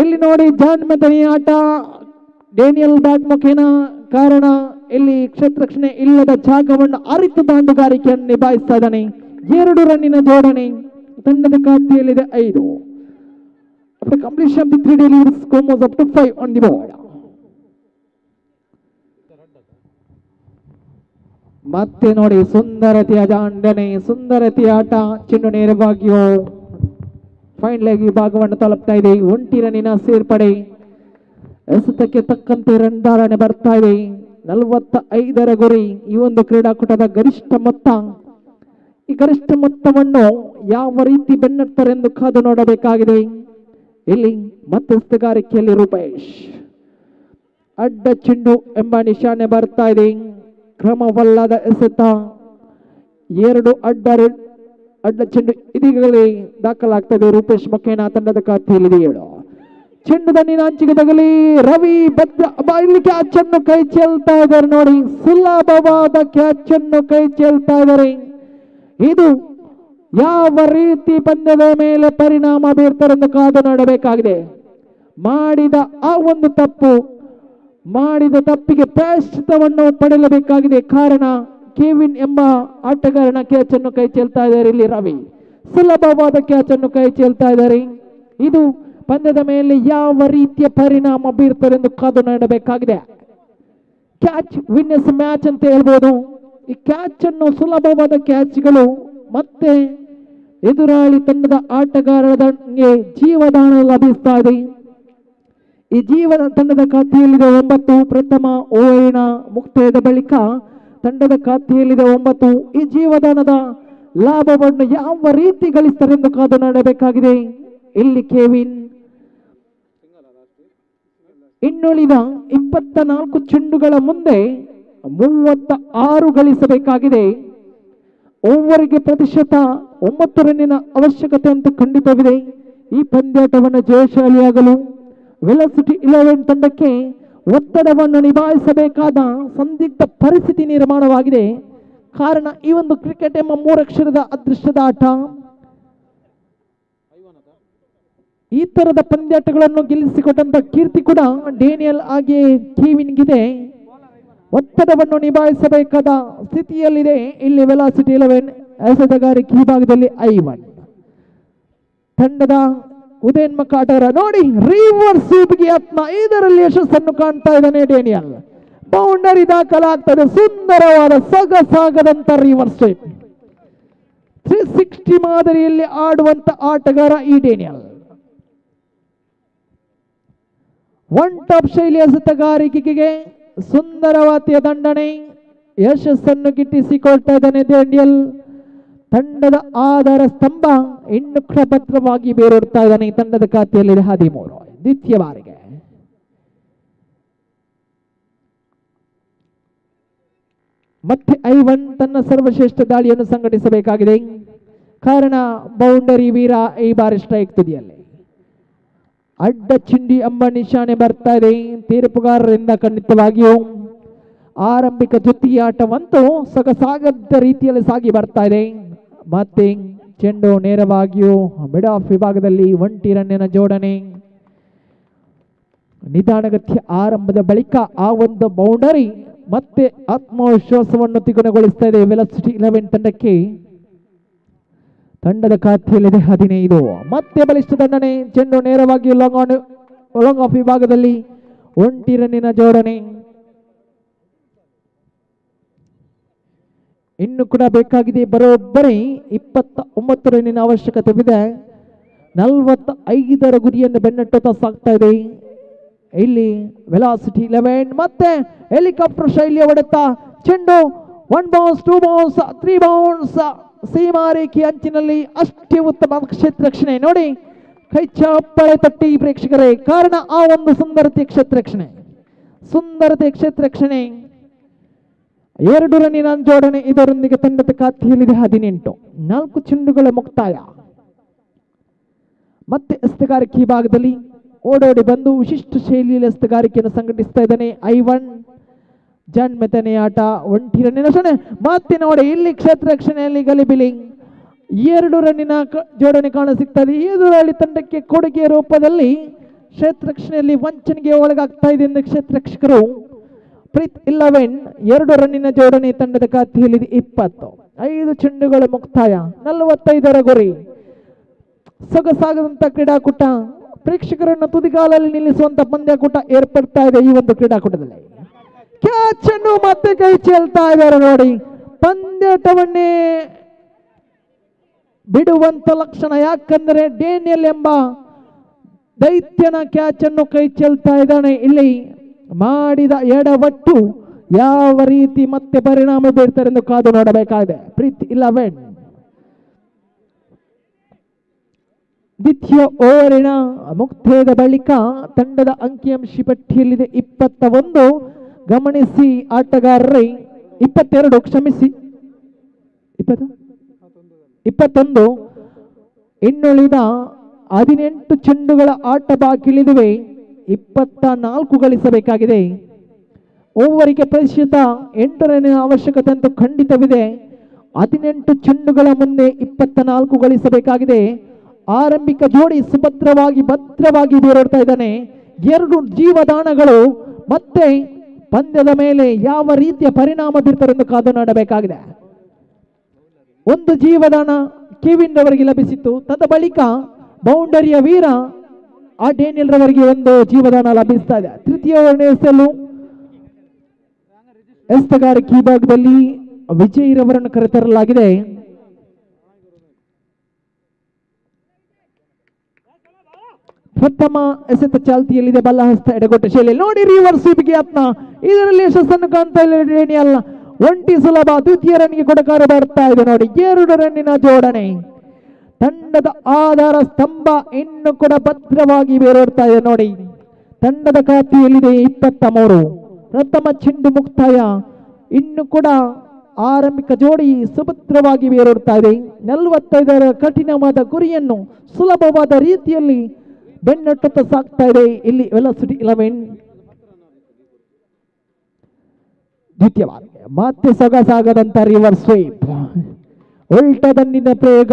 ಇಲ್ಲಿ ನೋಡಿ ಜಾಣ್ಮೆತನೆಯ ಆಟ ಡೇನಿಯಲ್ ಬ್ಯಾಟ್ ಮುಖೇನ. ಕಾರಣ ಇಲ್ಲಿ ಕ್ಷೇತ್ರಕ್ಷಣೆ ಇಲ್ಲದ ಜಾಗವನ್ನು ಅರಿತು ದಾಂಡುಗಾರಿಕೆಯನ್ನು ನಿಭಾಯಿಸ್ತಾ ಇದ್ದಾನೆ. 2 ರನ್ನಿನ ಜೋಡಣೆ. ತಂಡದ ಖಾತೆಯಲ್ಲಿದೆ 5. After completion of the 3 deliveries, score was up to 5 on the board. ಮತ್ತೆ ನೋಡಿ ಸುಂದರತೆಯ ದಾಂಡನೆ, ಸುಂದರತೆಯ ಆಟ. ಚೆಂಡು ನೇರವಾಗಿಯೂ ಫೈನ್ ಲೆಗ್ ವಿಭಾಗವನ್ನು ತಲುಪ್ತಾ ಇದೆ. 1 ರನ್ನಿನ ಸೇರ್ಪಡೆ. ಎಸೆತಕ್ಕೆ ತಕ್ಕಂತೆ ರನ್ ಧಾರಣೆ ಬರ್ತಾ ಇದೆ. 45 ಗುರಿ ಈ ಒಂದು ಕ್ರೀಡಾಕೂಟದ ಗರಿಷ್ಠ ಮೊತ್ತ. ಈ ಗರಿಷ್ಠ ಮೊತ್ತವನ್ನು ಯಾವ ರೀತಿ ಬೆನ್ನಟ್ಟರೆಂದು ಕಾದು ನೋಡಬೇಕಾಗಿದೆ. ಇಲ್ಲಿ ಮಧ್ಯಸ್ಥಗಾರಿಕೆಯಲ್ಲಿ ರೂಪೇಶ್ ಅಡ್ಡ ಚೆಂಡು ಎಂಬ ನಿಶಾನೆ ಬರ್ತಾ ಇದೆ. ಕ್ರಮವಲ್ಲದ ಎಸೆತ. 2 ಅಡ್ಡ ಚೆಂಡು ಇದೀಗಲೇ ದಾಖಲಾಗ್ತದೆ. ರೂಪೇಶ್ ಮುಖೇನ ತಂಡದ ಖಾತೆಯಲ್ಲಿದೆ 7. ಚೆಂಡು ದಣ್ಣಿನ ಅಂಚಿಗೆ ತಗಲಿ. ರವಿ ಭದ್ರ ಇಲ್ಲಿ ಕ್ಯಾಚ್ ಅನ್ನು ಕೈ ಚೆಲ್ತಾ ಇದ್ದಾರೆ. ನೋಡಿ, ಸುಲಭವಾದ ಕ್ಯಾಚ್ ಅನ್ನು ಕೈ ಚೆಲ್ತಾ ಇದ್ದಾರೆ. ಇದು ಯಾವ ರೀತಿ ಪಂದ್ಯದ ಮೇಲೆ ಪರಿಣಾಮ ಬೀರ್ತಾರೆಂದು ಕಾದು ನೋಡಬೇಕಾಗಿದೆ. ಮಾಡಿದ ಆ ಒಂದು ತಪ್ಪು, ಮಾಡಿದ ತಪ್ಪಿಗೆ ಪ್ರಾಯಶ್ಚಿತ್ತವನ್ನು ಪಡೆಯಲೇಬೇಕಾಗಿದೆ. ಕಾರಣ ಕೆವಿನ್ ಎಂಬ ಆಟಗಾರನ ಕ್ಯಾಚ್ ಅನ್ನು ಕೈ ಚೆಲ್ತಾ ಇದ್ದಾರೆ. ಇಲ್ಲಿ ರವಿ ಸುಲಭವಾದ ಕ್ಯಾಚ್ ಅನ್ನು ಕೈ ಚೆಲ್ತಾ ಇದ್ದಾರೆ. ಇದು ಪಂದ್ಯದ ಮೇಲೆ ಯಾವ ರೀತಿಯ ಪರಿಣಾಮ ಬೀರ್ತಾರೆಂದು ಕಾದು ನೋಡಬೇಕಾಗಿದೆ. ಕ್ಯಾಚ್ ವಿನ್ನರ್ಸ್ ಮ್ಯಾಚ್ ಅಂತ ಹೇಳ್ಬೋದು. ಈ ಕ್ಯಾಚ್ ಅನ್ನು ಸುಲಭವಾದ ಕ್ಯಾಚ್ಗಳು ಮತ್ತೆ ಎದುರಾಳಿ ತಂಡದ ಆಟಗಾರರಿಗೆ ಜೀವದಾನ ಲಭಿಸ್ತಾ ಇದೆ. ಈ ಜೀವನ ತಂಡದ ಖಾತೆಯಲ್ಲಿದೆ 9. ಪ್ರಥಮ ಓವರಿನ ಮುಕ್ತಾಯದ ಬಳಿಕ ತಂಡದ ಖಾತೆಯಲ್ಲಿದೆ 9. ಈ ಜೀವದಾನದ ಲಾಭವನ್ನು ಯಾವ ರೀತಿ ಗಳಿಸ್ತಾರೆ ಎಂದು ಕಾದು ನೋಡಬೇಕಾಗಿದೆ. ಇಲ್ಲಿ ಕೆವಿನ್ ಇನ್ನುಳಿದ 24 ಚೆಂಡುಗಳ ಮುಂದೆ 36 ಗಳಿಸಬೇಕಾಗಿದೆ. ಓವರ್ಗೆ ಪ್ರತಿಶತ 9 ರನ್ನಿನ ಅವಶ್ಯಕತೆ ಅಂತ ಖಂಡಿತವಿದೆ. ಈ ಪಂದ್ಯಾಟವನ್ನು ಜಯಶಾಲಿಯಾಗಲು ವೆಲೋಸಿಟಿ 11 ತಂಡಕ್ಕೆ ಒತ್ತಡವನ್ನು ನಿಭಾಯಿಸಬೇಕಾದ ಸಂದಿಗ್ಧ ಪರಿಸ್ಥಿತಿ ನಿರ್ಮಾಣವಾಗಿದೆ. ಕಾರಣ ಈ ಒಂದು ಕ್ರಿಕೆಟ್ ಎಂಬ 3 ಅಕ್ಷರದ ಅದೃಷ್ಟದ ಆಟ. ಈ ತರದ ಪಂದ್ಯಾಟಗಳನ್ನು ಗೆಲ್ಲಿಸಿಕೊಟ್ಟಂತ ಕೀರ್ತಿ ಕೂಡ ಡೇನಿಯಲ್ ಹಾಗೆ ಕೀವಿನ್ಗಿದೆ. ಒತ್ತಡವನ್ನು ನಿಭಾಯಿಸಬೇಕಾದ ಸ್ಥಿತಿಯಲ್ಲಿದೆ ಇಲ್ಲಿ ವೆಲಾಸಿಟಿ 11 ಎಸೆತಗಾರಿಕೆ ವಿಭಾಗದಲ್ಲಿ ಐವನ್. ತಂಡದ ಉದಯೋನ್ಮುಖ ಆಟಗಾರ ನೋಡಿ ರಿವರ್ಸ್ ಸ್ವೀಪ್ಗೆ ಯತ್ನ, ಇದರಲ್ಲಿ ಯಶಸ್ಸನ್ನು ಕಾಣ್ತಾ ಇದ್ದಾನೆ ಡೇನಿಯಲ್. ಬೌಂಡರಿ ದಾಖಲಾಗ್ತದೆ. ಸುಂದರವಾದ ಸೊಗಸಾಗದಂತ ರಿವರ್ಸ್ ಸ್ವೀಪ್. 360 ಮಾದರಿಯಲ್ಲಿ ಆಡುವಂತ ಆಟಗಾರ ಈ ಡೇನಿಯಲ್. ಒನ್ ಟಾಪ್ ಶೈಲಿಯ ಎಸೆತಗಾರಿಕೆಗೆ ಸುಂದರವಾದ ದಂಡನೆ, ಯಶಸ್ಸನ್ನು ಗಿಟ್ಟಿಸಿಕೊಳ್ತಾ ಇದ್ದಾನೆ ಡೇನಿಯಲ್. ತಂಡದ ಆಧಾರ ಸ್ತಂಭ ಇನ್ನು ಭದ್ರವಾಗಿ ಬೇರೂರ್ತಾ ಇದ್ದಾನೆ. ಈ ತಂಡದ ಖಾತೆಯಲ್ಲಿದೆ 13 ದ್ವಿತೀಯ ಬಾರಿಗೆ. ಮತ್ತೆ ಐವನ್ ತನ್ನ ಸರ್ವಶ್ರೇಷ್ಠ ದಾಳಿಯನ್ನು ಸಂಘಟಿಸಬೇಕಾಗಿದೆ. ಕಾರಣ ಬೌಂಡರಿ ವೀರ ಈ ಬಾರಿ ಸ್ಟ್ರೈಕ್ ತುದಿಯಲ್ಲಿ. ಅಡ್ಡ ಚಿಂಡಿ ಎಂಬ ನಿಶಾನೆ ಬರ್ತಾ ಇದೆ ತೀರ್ಪುಗಾರರಿಂದ. ಖಂಡಿತವಾಗಿಯೂ ಆರಂಭಿಕ ಜೊತೆಗೆ ಆಟವಂತೂ ಸೊಗಸಾಗದ ರೀತಿಯಲ್ಲಿ ಸಾಗಿ ಬರ್ತಾ ಇದೆ. ಮತ್ತೆ ಚೆಂಡು ನೇರವಾಗಿಯೂ ಮಿಡ್ ಆಫ್ ವಿಭಾಗದಲ್ಲಿ 1 ರನ್ನಿನ ಜೋಡಣೆ. ನಿಧಾನಗತಿಯ ಆರಂಭದ ಬಳಿಕ ಆ ಒಂದು ಬೌಂಡರಿ ಮತ್ತೆ ಆತ್ಮವಿಶ್ವಾಸವನ್ನು ದ್ವಿಗುಣಗೊಳಿಸ್ತಾ ಇದೆ ವೆಲಾಸಿಟಿ 11 ತಂಡಕ್ಕೆ. ತಂಡದ ಖಾತೆಯಲ್ಲಿದೆ 15. ಮತ್ತೆ ಬಲಿಷ್ಠ ದಂಡನೆ. ಚೆಂಡು ನೇರವಾಗಿ ಲಾಂಗ್ ಆಫ್ ವಿಭಾಗದಲ್ಲಿ 1 ರನ್ನಿನ ಜೋಡಣೆ. ಇನ್ನು ಕೂಡ ಬೇಕಾಗಿದೆ ಬರೋಬ್ಬರಿ 29 ರನ್ನಿನ ಅವಶ್ಯಕತೆ ಇದೆ. 45ರ ಗುರಿಯನ್ನು ಬೆನ್ನಟ್ಟುತ್ತಾ ಸಾಗ್ತಾ ಇದೆ ಇಲ್ಲಿ ವೆಲಾಸಿಟಿ 11. ಮತ್ತೆ ಹೆಲಿಕಾಪ್ಟರ್ ಶೈಲಿಯ ಹೊಡೆತ. ಚೆಂಡು 1 ಬೌನ್ಸ್ 2 ಬೌನ್ಸ್ 3 ಬೌನ್ಸ್. ಸೀಮಾರೇಖೆ ಅಂಚಿನಲ್ಲಿ ಅಷ್ಟೇ ಉತ್ತಮ ಕ್ಷೇತ್ರ ರಕ್ಷಣೆ. ನೋಡಿ ಕೈ ಚಪ್ಪಳೆ ತಟ್ಟಿ ಪ್ರೇಕ್ಷಕರೇ. ಕಾರಣ ಆ ಒಂದು ಸುಂದರತೆ ಕ್ಷೇತ್ರ ರಕ್ಷಣೆ. 2 ರನ್ನಿನ ಜೋಡಣೆ. ಇದರೊಂದಿಗೆ ತಂಡದ ಖಾತೆಯಲ್ಲಿದೆ 18. 4 ಚೆಂಡುಗಳ ಮುಕ್ತಾಯ. ಮತ್ತೆ ಎಸೆತಗಾರಿಕೆ ಭಾಗದಲ್ಲಿ ಓಡೋಡಿ ಬಂದು ವಿಶಿಷ್ಟ ಶೈಲಿಯಲ್ಲಿ ಎಸೆತಗಾರಿಕೆಯನ್ನು ಸಂಘಟಿಸ್ತಾ ಇದ್ದಾನೆ ಐವನ್. ಜನ್ಮೆತನೆ ಆಟ 1 ರನ್ನಿನ ಸೊನ್ನೆ. ಮತ್ತೆ ನೋಡಿ ಇಲ್ಲಿ ಕ್ಷೇತ್ರ ರಕ್ಷಣೆಯಲ್ಲಿ ಗಲಿಬಿಲಿ. 2 ರನ್ನಿನ ಜೋಡಣೆ ಕಾಣ ಸಿಗ್ತದೆ. ಎದುರಾಳಿ ತಂಡಕ್ಕೆ ಕೊಡುಗೆ ರೂಪದಲ್ಲಿ ಕ್ಷೇತ್ರ ರಕ್ಷಣೆಯಲ್ಲಿ ವಂಚನೆಗೆ ಒಳಗಾಗ್ತಾ ಇದೆ ಎಂದು ಕ್ಷೇತ್ರ ರಕ್ಷಕರು. ಪ್ರೀತ್ 11 2 ರನ್ನಿನ ಜೋಡಣೆ. ತಂಡದ ಖಾತೆಯಲ್ಲಿದೆ 20. 5 ಚೆಂಡುಗಳ ಮುಕ್ತಾಯ. 45ರ ಗುರಿ. ಸೊಗಸಾಗದಂತ ಕ್ರೀಡಾಕೂಟ. ಪ್ರೇಕ್ಷಕರನ್ನು ತುದಿಗಾಲಲ್ಲಿ ನಿಲ್ಲಿಸುವಂತ ಪಂದ್ಯಾಕೂಟ ಏರ್ಪಡ್ತಾ ಇದೆ ಈ ಒಂದು ಕ್ರೀಡಾಕೂಟದಲ್ಲಿ. ಕ್ಯಾಚ್ ಅನ್ನು ಮತ್ತೆ ಕೈ ಚೆಲ್ತಾ ಇದ್ದಾರೆ ನೋಡಿ. ಪಂದ್ಯಾಟವನ್ನೇ ಬಿಡುವಂತ ಲಕ್ಷಣ. ಯಾಕಂದ್ರೆ ಡೇನಿಯಲ್ ಎಂಬ ದೈತ್ಯನ ಕ್ಯಾಚ್ ಅನ್ನು ಕೈ ಚೆಲ್ತಾ ಇದ್ದಾನೆ. ಇಲ್ಲಿ ಮಾಡಿದ ಎಡವಟ್ಟು ಯಾವ ರೀತಿ ಮತ್ತೆ ಪರಿಣಾಮ ಬೀರ್ತಾರೆ ಎಂದು ಕಾದು ನೋಡಬೇಕಾಗಿದೆ. ಪ್ರೀತ್ 11 ದ್ವಿತೀಯ ಓವರಿನ ಮುಕ್ತಾಯದ ಬಳಿಕ ತಂಡದ ಅಂಕಿಅಂಶ ಪಟ್ಟಿಯಲ್ಲಿದೆ 21. ಗಮನಿಸಿ ಆಟಗಾರರೇ, 22 ಕ್ಷಮಿಸಿ 21. ಇನ್ನುಳಿದ 18 ಚೆಂಡುಗಳ ಆಟ ಬಾಕಿಲಿದುವೆ. 24 ಗಳಿಸಬೇಕಾಗಿದೆ. ಓವರಿಗೆ ಪ್ರತಿಶತ 8 ರನ್ನಿನ ಅವಶ್ಯಕತೆ ಅಂತೂ ಖಂಡಿತವಿದೆ. 18 ಚೆಂಡುಗಳ ಮುಂದೆ 24 ಗಳಿಸಬೇಕಾಗಿದೆ. ಆರಂಭಿಕ ಜೋಡಿ ಭದ್ರವಾಗಿ ಬೇರೋಡ್ತಾ ಇದ್ದಾನೆ. 2 ಜೀವದಾನಗಳು ಮತ್ತೆ ಪಂದ್ಯದ ಮೇಲೆ ಯಾವ ರೀತಿಯ ಪರಿಣಾಮ ಬೀರ್ತಾರೆ ಎಂದು ಕಾದು ನೋಡಬೇಕಾಗಿದೆ. 1 ಜೀವದಾನ ಕೆವಿನ್ ರವರಿಗೆ ಲಭಿಸಿತ್ತು. ತದ ಬಳಿಕ ಬೌಂಡರಿಯ ವೀರ ಆ ಡೇನಿಯಲ್ ರವರಿಗೆ 1 ಜೀವದಾನ ಲಭಿಸ್ತಾ ಇದೆ. ತೃತೀಯ ಎಸೆಯಲು ಎಸೆತಗಾರಿಕೆ ವಿಭಾಗದಲ್ಲಿ ವಿಜಯ್ ರವರನ್ನು ಕರೆತರಲಾಗಿದೆ. ಪ್ರಥಮ ಎಸೆತ ಚಾಲ್ತಿಯಲ್ಲಿದೆ. ಬಲ್ಲಹಸ್ತ ಎಡಗೊಟ್ಟ ಶೈಲಿಯಲ್ಲಿ ನೋಡಿ ರಿವರ್ಸ್ ಸ್ವೀಪ್ಗೆ ಯತ್ನ. ಇದರಲ್ಲಿ ಯಶಸ್ಸನ್ನು ಕಾಣ್ತಾ ಇಲ್ಲ ಡೇನಿಯಲ್. 1 ಸುಲಭ. ದ್ವಿತೀಯ ರನ್ಗೆ ಕೊಡಕಾರ ಬರ್ತಾ ಇದೆ ನೋಡಿ. 2 ರನ್ನಿನ ಜೋಡಣೆ. ತಂಡದ ಆಧಾರ ಸ್ತಂಭ ಇನ್ನು ಕೂಡ ಭದ್ರವಾಗಿ ಬೇರೋಡ್ತಾ ಇದೆ ನೋಡಿ. ತಂಡದ ಖಾತೆಯಲ್ಲಿದೆ 23. ಪ್ರಥಮ ಚೆಂಡು ಮುಕ್ತಾಯ. ಇನ್ನು ಕೂಡ ಆರಂಭಿಕ ಜೋಡಿ ಸುಭದ್ರವಾಗಿ ಬೇರೋಡ್ತಾ ಇದೆ. 45ರ ಕಠಿಣವಾದ ಗುರಿಯನ್ನು ಸುಲಭವಾದ ರೀತಿಯಲ್ಲಿ ಬೆನ್ನಟ್ಟುತ್ತಾ ಸಾಕ್ತಾ ಇದೆ ಇಲ್ಲಿ ವೆಲಾಸಿಟಿ 11. ದ್ವಿತೀಯವಾಗಿ ಮತ್ತೆ ಸೊಗಸಾಗದಂತ ರಿವರ್ಸ್ ಸ್ವೀಪ್. ಉಲ್ಟ ದಂಡಿನ ಪ್ರಯೋಗ.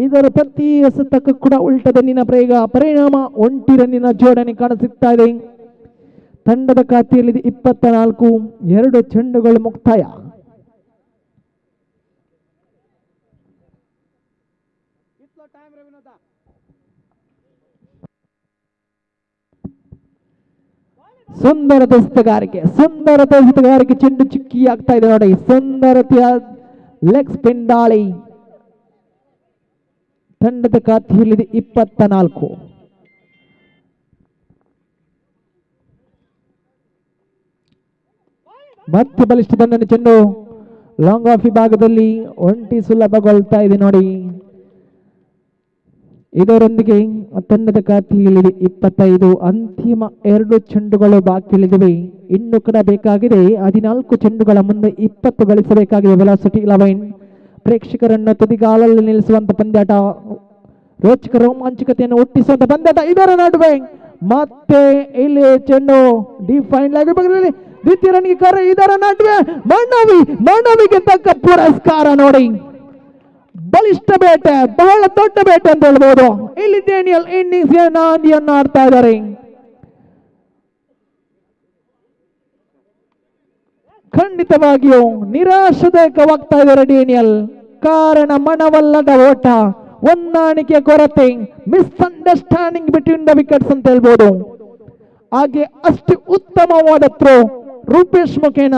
ಇದರ ಪ್ರತಿ ಎಸೆತಕ್ಕೂ ಕೂಡ ಉಲ್ಟ ದಂಡಿನ ಪ್ರಯೋಗ. ಪರಿಣಾಮ 1 ರನ್ನಿನ ಜೋಡಣೆ ಕಾಣಸಿಗ್ತಾ ಇದೆ. ತಂಡದ ಖಾತೆಯಲ್ಲಿ 24, 2 ಚೆಂಡುಗಳು ಮುಕ್ತಾಯ. ಸುಂದರತೆ ಎಸೆತಗಾರಿಕೆ ಚೆಂಡು ಚಿಕ್ಕಿ ಆಗ್ತಾ ಇದೆ ನೋಡಿ. ಸುಂದರತೆಯ ಲೆಗ್ ಸ್ಪಿನ್ ದಾಳಿ. ತಂಡದ ಖಾತೆಯಲ್ಲಿ 24. ಮತ್ತೆ ಬಲಿಷ್ಠ ದಂಡನೆ ಚೆಂಡು ಲಾಂಗ್ ಆಫ್ ವಿಭಾಗದಲ್ಲಿ ಒಂಟಿ ಸುಲಭಗೊಳ್ತಾ ಇದೆ ನೋಡಿ. ಇದರೊಂದಿಗೆ ತಂಡದ ಖಾತೆಯಲ್ಲಿ 25. ಅಂತಿಮ 2 ಚೆಂಡುಗಳು ಬಾಕಿ ಉಳಿದಿವೆ. ಇನ್ನು ಕೂಡ ಬೇಕಾಗಿದೆ 14 ಚೆಂಡುಗಳ ಮುಂದೆ 20 ಗಳಿಸಬೇಕಾಗಿದೆ. ವೆಲಾಸಿಟಿ 11. ಪ್ರೇಕ್ಷಕರನ್ನು ತುದಿಗಾಲಲ್ಲಿ ನಿಲ್ಲಿಸುವಂತ ಪಂದ್ಯಾಟ, ರೋಚಕ ರೋಮಾಂಚಕತೆಯನ್ನು ಹುಟ್ಟಿಸುವಂತ ಪಂದ್ಯಾಟ. ಇದರ ನಡುವೆ ಮತ್ತೆ ಇಲ್ಲಿ ಚೆಂಡು ಡಿಫೈನ್ ವಿಭಾಗದಲ್ಲಿ ದ್ವಿತೀಯ ರನ್ಗೆ ಕರೆ. ಇದರ ನಡುವೆ ಮಣ್ಣವಿಗೆ ತಕ್ಕ ಪುರಸ್ಕಾರ ನೋಡಿ. ಬಲಿಷ್ಠ ಬೇಟೆ, ಬಹಳ ದೊಡ್ಡ ಬೇಟೆ ಅಂತ ಹೇಳ್ಬೋದು. ಇಲ್ಲಿ ಡೇನಿಯಲ್ ಇನ್ನಿಂಗ್ಸ್ ನಾಂದಿಯನ್ನು ಆಡ್ತಾ ಇದ್ದಾರೆ. ಖಂಡಿತವಾಗಿಯೂ ನಿರಾಶಾದಾಯಕವಾಗ್ತಾ ಇದ್ದಾರೆ ಡೇನಿಯಲ್. ಕಾರಣ ಮನವಲ್ಲದ ಓಟ, ಹೊಂದಾಣಿಕೆ ಕೊರತೆ, ಮಿಸ್ಅಂಡರ್ಸ್ಟ್ಯಾಂಡಿಂಗ್ ಬಿಟ್ವೀನ್ ದ ವಿಕೆಟ್ಸ್ ಅಂತ ಹೇಳ್ಬೋದು. ಹಾಗೆ ಅಷ್ಟು ಉತ್ತಮವಾದ ಥ್ರೋ ರೂಪೇಶ್ ಮುಖೇನ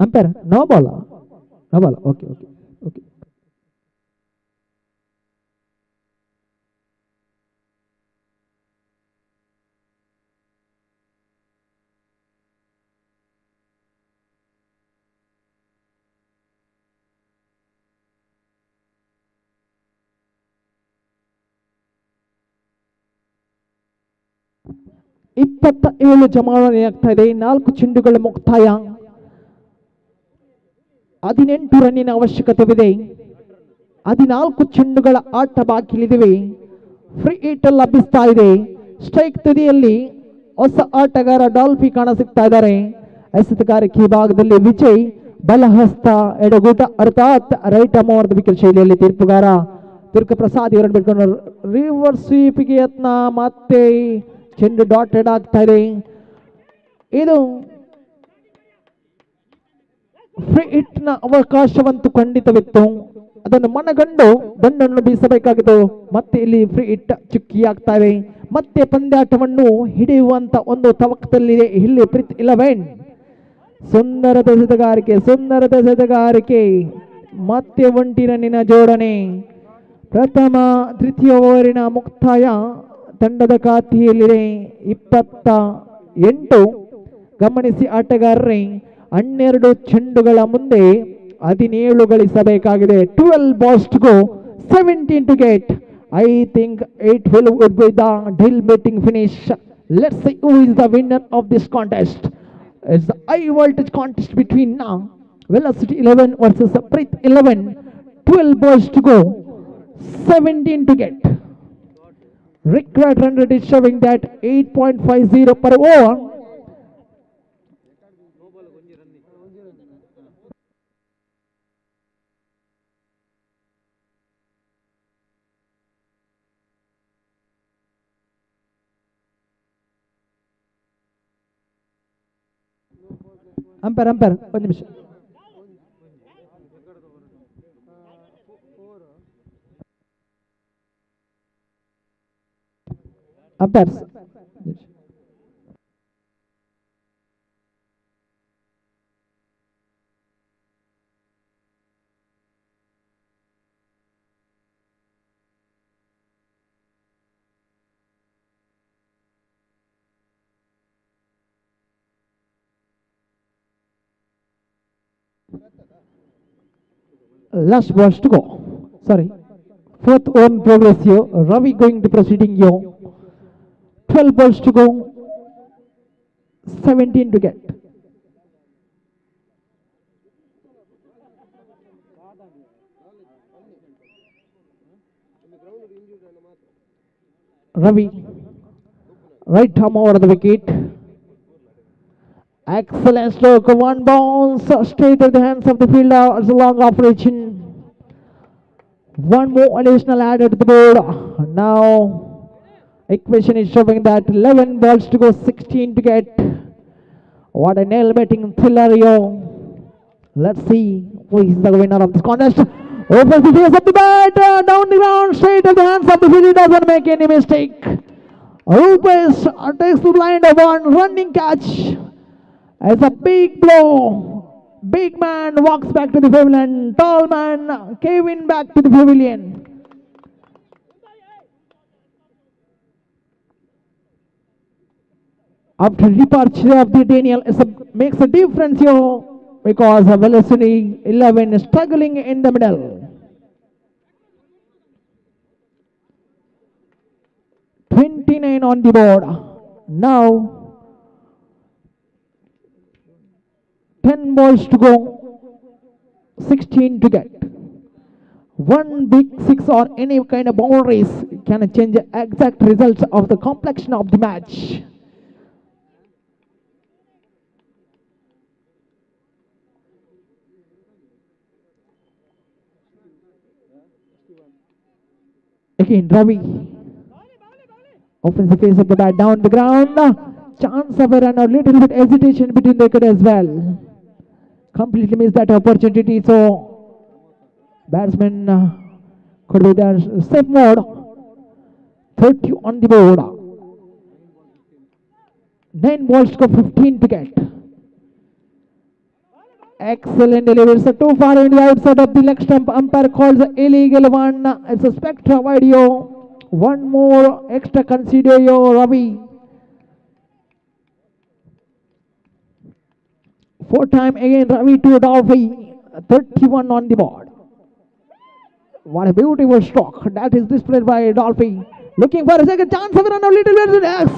umpire no ball. Okay okay okay. ಇಪ್ಪತ್ತ ಜಮಾವಣೆ ಆಗ್ತಾ ಇದೆ. 4 ಚೆಂಡುಗಳ ಮುಕ್ತಾಯ. 18 ರನ್ನಿನ ಅವಶ್ಯಕತೆವಿದೆ. 14 ಚೆಂಡುಗಳ ಆಟ ಬಾಕಿಲಿದೆ. ಫ್ರೀ ಹಿಟ್ ಲಭಿಸ್ತಾ ಇದೆ. ಸ್ಟ್ರೈಕ್ ತುದಿಯಲ್ಲಿ ಹೊಸ ಆಟಗಾರ ಡಾಲ್ಫಿ ಕಾಣಸಿಗ್ತಾ ಇದ್ದಾರೆ. ಎಸೆತಗಾರಿಕೆ ವಿಭಾಗದಲ್ಲಿ ವಿಜಯ್, ಬಲಹಸ್ತ ಎಡಗೂಟ ಅರ್ಥಾತ್ ರೈಟ್ ಅಮೋರ್ದ ವಿಕೆಟ್ ಶೈಲಿಯಲ್ಲಿ ತೀರ್ಪುಗಾರ ದುರ್ಗ ಪ್ರಸಾದ್ ಇವರನ್ನು ಬಿಟ್ಕೊಂಡು ರಿವರ್ಸ್ ಸ್ವೀಪಿಗೆ ಯತ್ನ. ಮತ್ತೆ ಚೆಂಡು ಡಾಟೆಡ್ ಆಗ್ತಾ ಇದೆ. ಇದು ಫ್ರೀ ಹಿಟ್ ನ ಅವಕಾಶವಂತೂ ಖಂಡಿತವಿತ್ತು. ಅದನ್ನು ಮನಗಂಡು ದಂಡನ್ನು ಬೀಸಬೇಕಾಗಿತ್ತು. ಮತ್ತೆ ಇಲ್ಲಿ ಫ್ರೀ ಹಿಟ್ ಚುಕ್ಕಿ ಆಗ್ತಾ ಇದೆ. ಮತ್ತೆ ಪಂದ್ಯಾಟವನ್ನು ಹಿಡಿಯುವಂತ ಒಂದು ತವಕದಲ್ಲಿದೆ ಇಲ್ಲಿ ಪ್ರೀತ್ 11. ಸುಂದರದ ಎಸೆತಗಾರಿಕೆ. ಮತ್ತೆ 1 ರನ್ನಿನ ಜೋಡಣೆ. ಪ್ರಥಮ ತೃತೀಯ ಓವರಿನ ಮುಕ್ತಾಯ. ತಂಡದ ಖಾತೆಯಲ್ಲಿದೆ 28. ಗಮನಿಸಿ ಆಟಗಾರರೇ, 12 ಚೆಂಡುಗಳ ಮುಂದೆ 17 ಗಳಿಸಬೇಕಾಗಿದೆ. 12 balls to go, 17 to get. I think it would be the deal betting finish. Let's see who is the winner of this contest. It's the high voltage contest between now Velocity 11 versus Preet 11. 12 balls to go, 17 to get. Required run rate is showing that 8.50 per over. Umpire ಒಂದು ನಿಮಿಷ. Umpires last balls to go. Sorry, 4th over in progress here. Ravi going to proceeding here. 12 balls to go, 17 to get. Ravi, right arm over the wicket. Excellent stroke, one bounce straight to the hands of the fielder as a long operation. One more additional added to the board. Now, equation is showing that 11 balls to go, 16 to get. What a nail betting scenario. Let's see who is the winner of this contest. Opens the face of the bat, down the ground, straight to the hands of the fielder, doesn't make any mistake. Rupesh takes the line of one running catch. It's a big blow. Big man walks back to the pavilion. Tall man, Kevin back to the pavilion. After departure of the Daniel, makes a difference here because of velocity 11 is struggling in the middle. 29 on the board. Now 10 balls to go, 16 to get. One big six or any kind of boundaries can change the exact results of the complexion of the match. Again, Ravi opens the face of the bat down the ground. Chance of a run, a little bit hesitation between the wicket as well. Completely missed that opportunity, so batsman could be there. Safe mode. 30 on the board. 9 balls to go, 15 to get. Excellent delivery. So too far in the outside of the leg stump. Umpire calls the illegal one. It's a spectra video. One more extra consider your Ravi. 4 time again Ravi to Dolphy. 31 on the board. What a beautiful stroke that is displayed by Dolphy. Looking for a second chance of a run of little bit. Yes.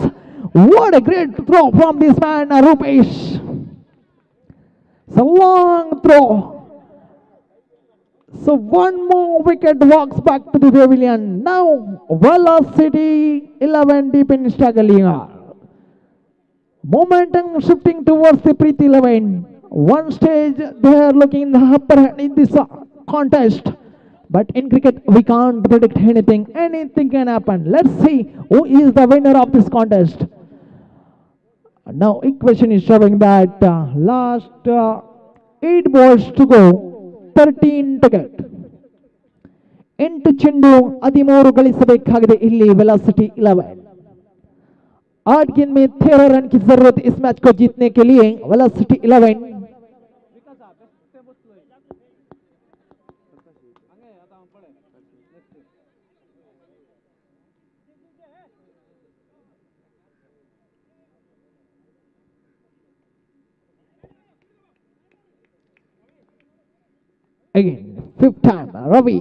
What a great throw from this man, Rupesh. It's a long throw. So one more wicket walks back to the pavilion. Now velocity 11 deep in struggling. Momentum shifting towards the Preeti 11. One stage they are looking in the upper hand in this contest. But in cricket we can't predict anything. Anything can happen. Let's see who is the winner of this contest. Now equation is showing that last 8 balls to go, 13 to get. Into ಚೆಂಡು 13 ಗಳಿಸಬೇಕಾಗಿದೆ ಇಲ್ಲಿ velocity 11. 8 गेंद में 13 run की जरूरत इस match को जीतने के लिए velocity 11. Again, 5th time, Ravi.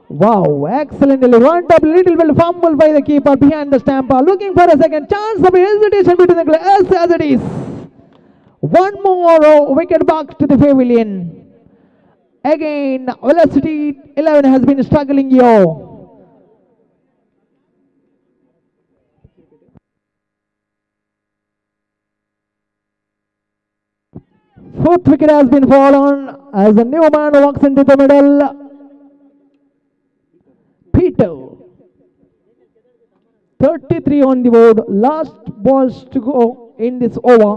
Wow, excellent. One top, little bit fumble by the keeper behind the stamp. Looking for a second chance of hesitation between the glass as it is. One more wicket back to the pavilion. Again, velocity 11 has been struggling here. Fourth wicket has been fallen as a new man walks into the middle. Peter. 33 on the board. Last balls to go in this over.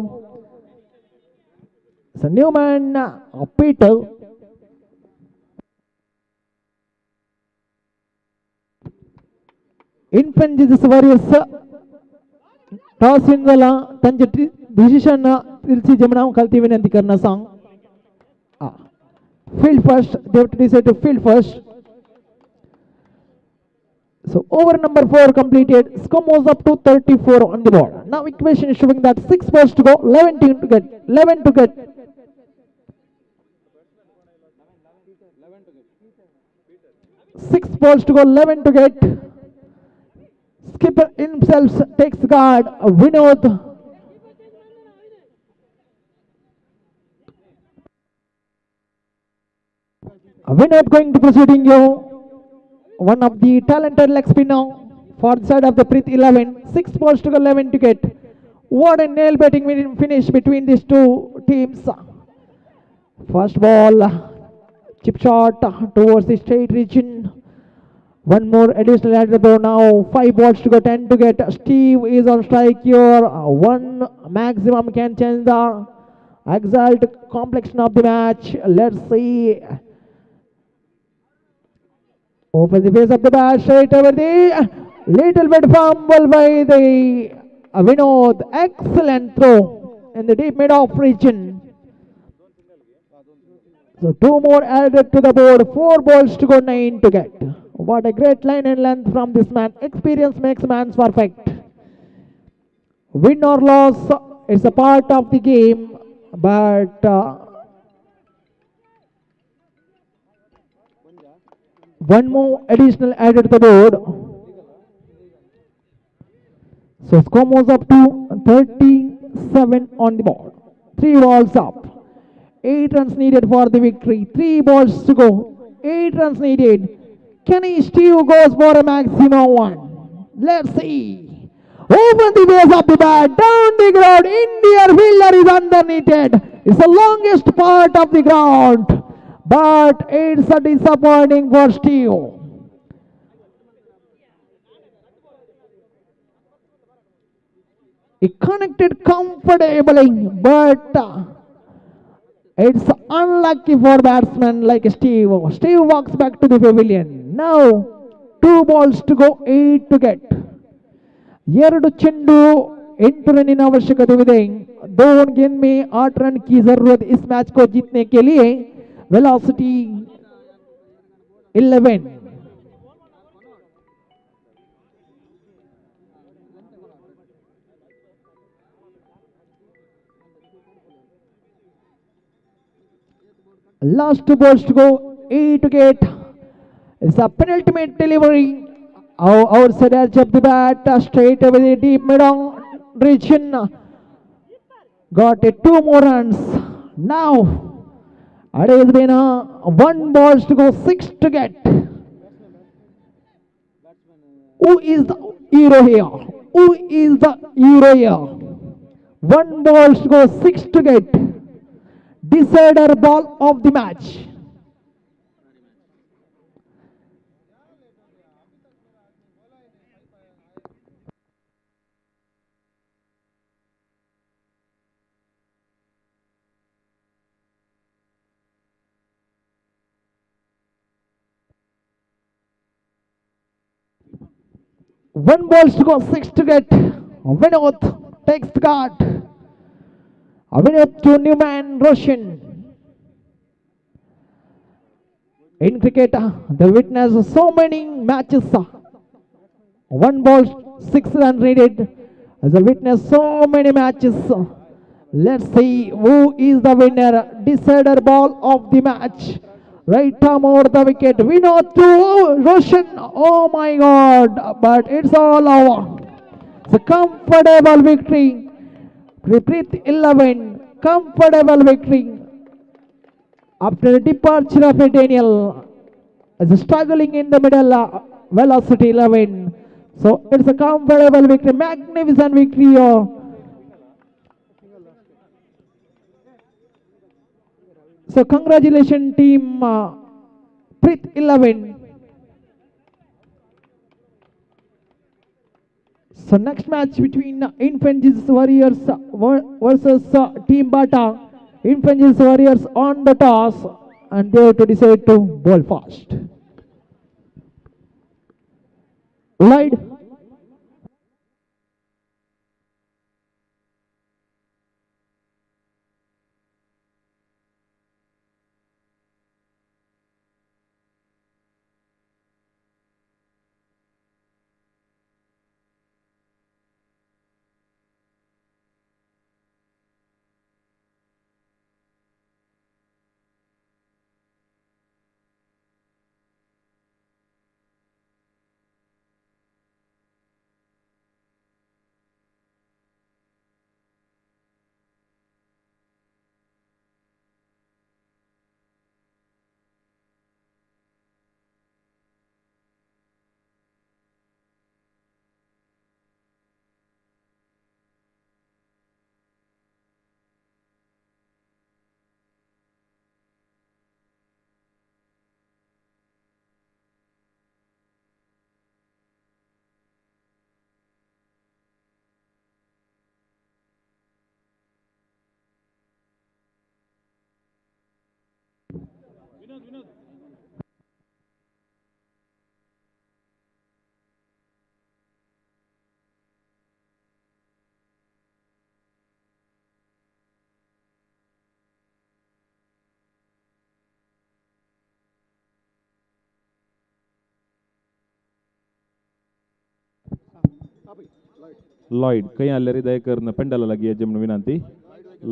So new man, Peter. Infant's Warriors. Toss in the Tanjati decision. Tilsi Jamana Kalti Vinanti Karna song. Field first. They have to decide to field first. So over number 4 completed. Score moves up to 34 on the board. Now equation is showing that 6 balls to go, 11 to get. 11 to get. 6 balls to go, 11 to get. Skipper himself takes guard. Vinod. Vinod going to proceeding you. One of the talented leg spinner for the side of the Prith 11. 6 balls to go, 11 to get. What a nail betting finish between these two teams. First ball, chip shot towards the straight region. One more additional at the door now. 5 balls to go, 10 to get. Steve is on strike here. One maximum can change the exact complexion of the match. Let's see. Open the face of the bat, straight over the little bit fumble by the Vinod. Excellent throw in the deep mid-off region. So 2 more added to the board. 4 balls to go, 9 to get. What a great line and length from this man. Experience makes man perfect. Win or loss, it's a part of the game, but one more additional added to the board. So score moves up to 37 on the board. 3 balls up. 8 runs needed for the victory. 3 balls to go. 8 runs needed. Kenny Steve goes for a maximum one. Let's see. Over the base of the bat, down the ground. India fielder is underneath it. It's the longest part of the ground, but it's a disappointing for Steve. He connected comfortably, but it's unlucky for batsman like Steve. Steve walks back to the pavilion. Now, 2 balls to go, 8 to get. ಎರಡು ಚೆಂಡು 8 run की आवश्यकता है. 2 गेंद में 8 run की जरूरत इस मैच को जीतने के लिए. Velocity 11. Last 2 balls to go, 8 to get. It's a penultimate delivery. Outside edge of the bat, straight away the deep mid-on region. Got it, 2 more runs. Now, it has been 1 balls to go, 6 to get. Who is the hero here? Who is the hero here? 1 balls to go, 6 to get. Decider ball of the match. One balls to go, 6 to get. Vinod takes the card. Vinod to Newman Roshan. In cricket, the witness so many matches. 1 ball, 6 runs needed. As a witness so many matches. Let's see who is the winner. Decider ball of the match. Right arm over the wicket. Vinod to Roshan. Oh my God! But it's all over. It's a comfortable victory. Prith 11. Comfortable victory. After the departure of Daniel, is struggling in the middle, velocity 11. So it's a comfortable victory, magnificent victory. So congratulations team Prith 11. So next match between Infantry's Warriors versus Team Bata. Infantry's Warriors on the toss, and they have to decide to bowl fast. Light. Lloyd काही आलेले दयकरनं पेंडललागी यायचे म्हणून विनंती.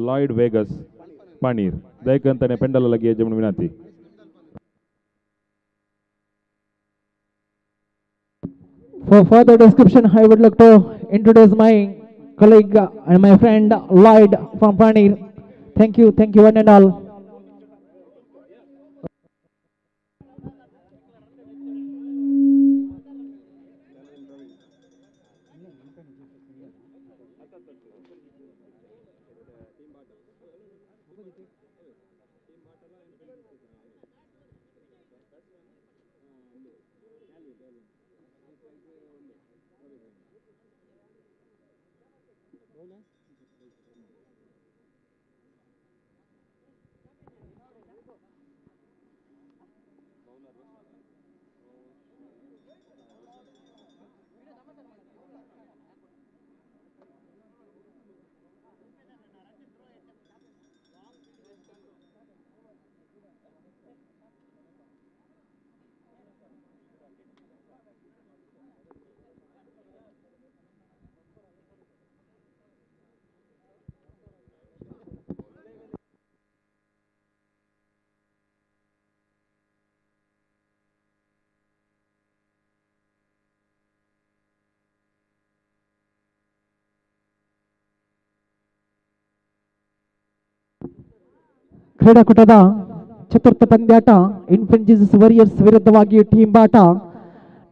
Lloyd vagus पाणीर दयकंताने पेंडललागी यायचे म्हणून विनंती. For further description, I would like to introduce my colleague and my friend Lloyd from Panir. Thank you one and all. ಕ್ರೀಡಾಕೂಟದ ಚತುರ್ಥ ಪಂದ್ಯಾಟ ಇನ್ಫೆಂಜಿಸ್ warriors ವಿರುದ್ಧವಾಗಿ ಟೀಮ್ ಬಾಟ.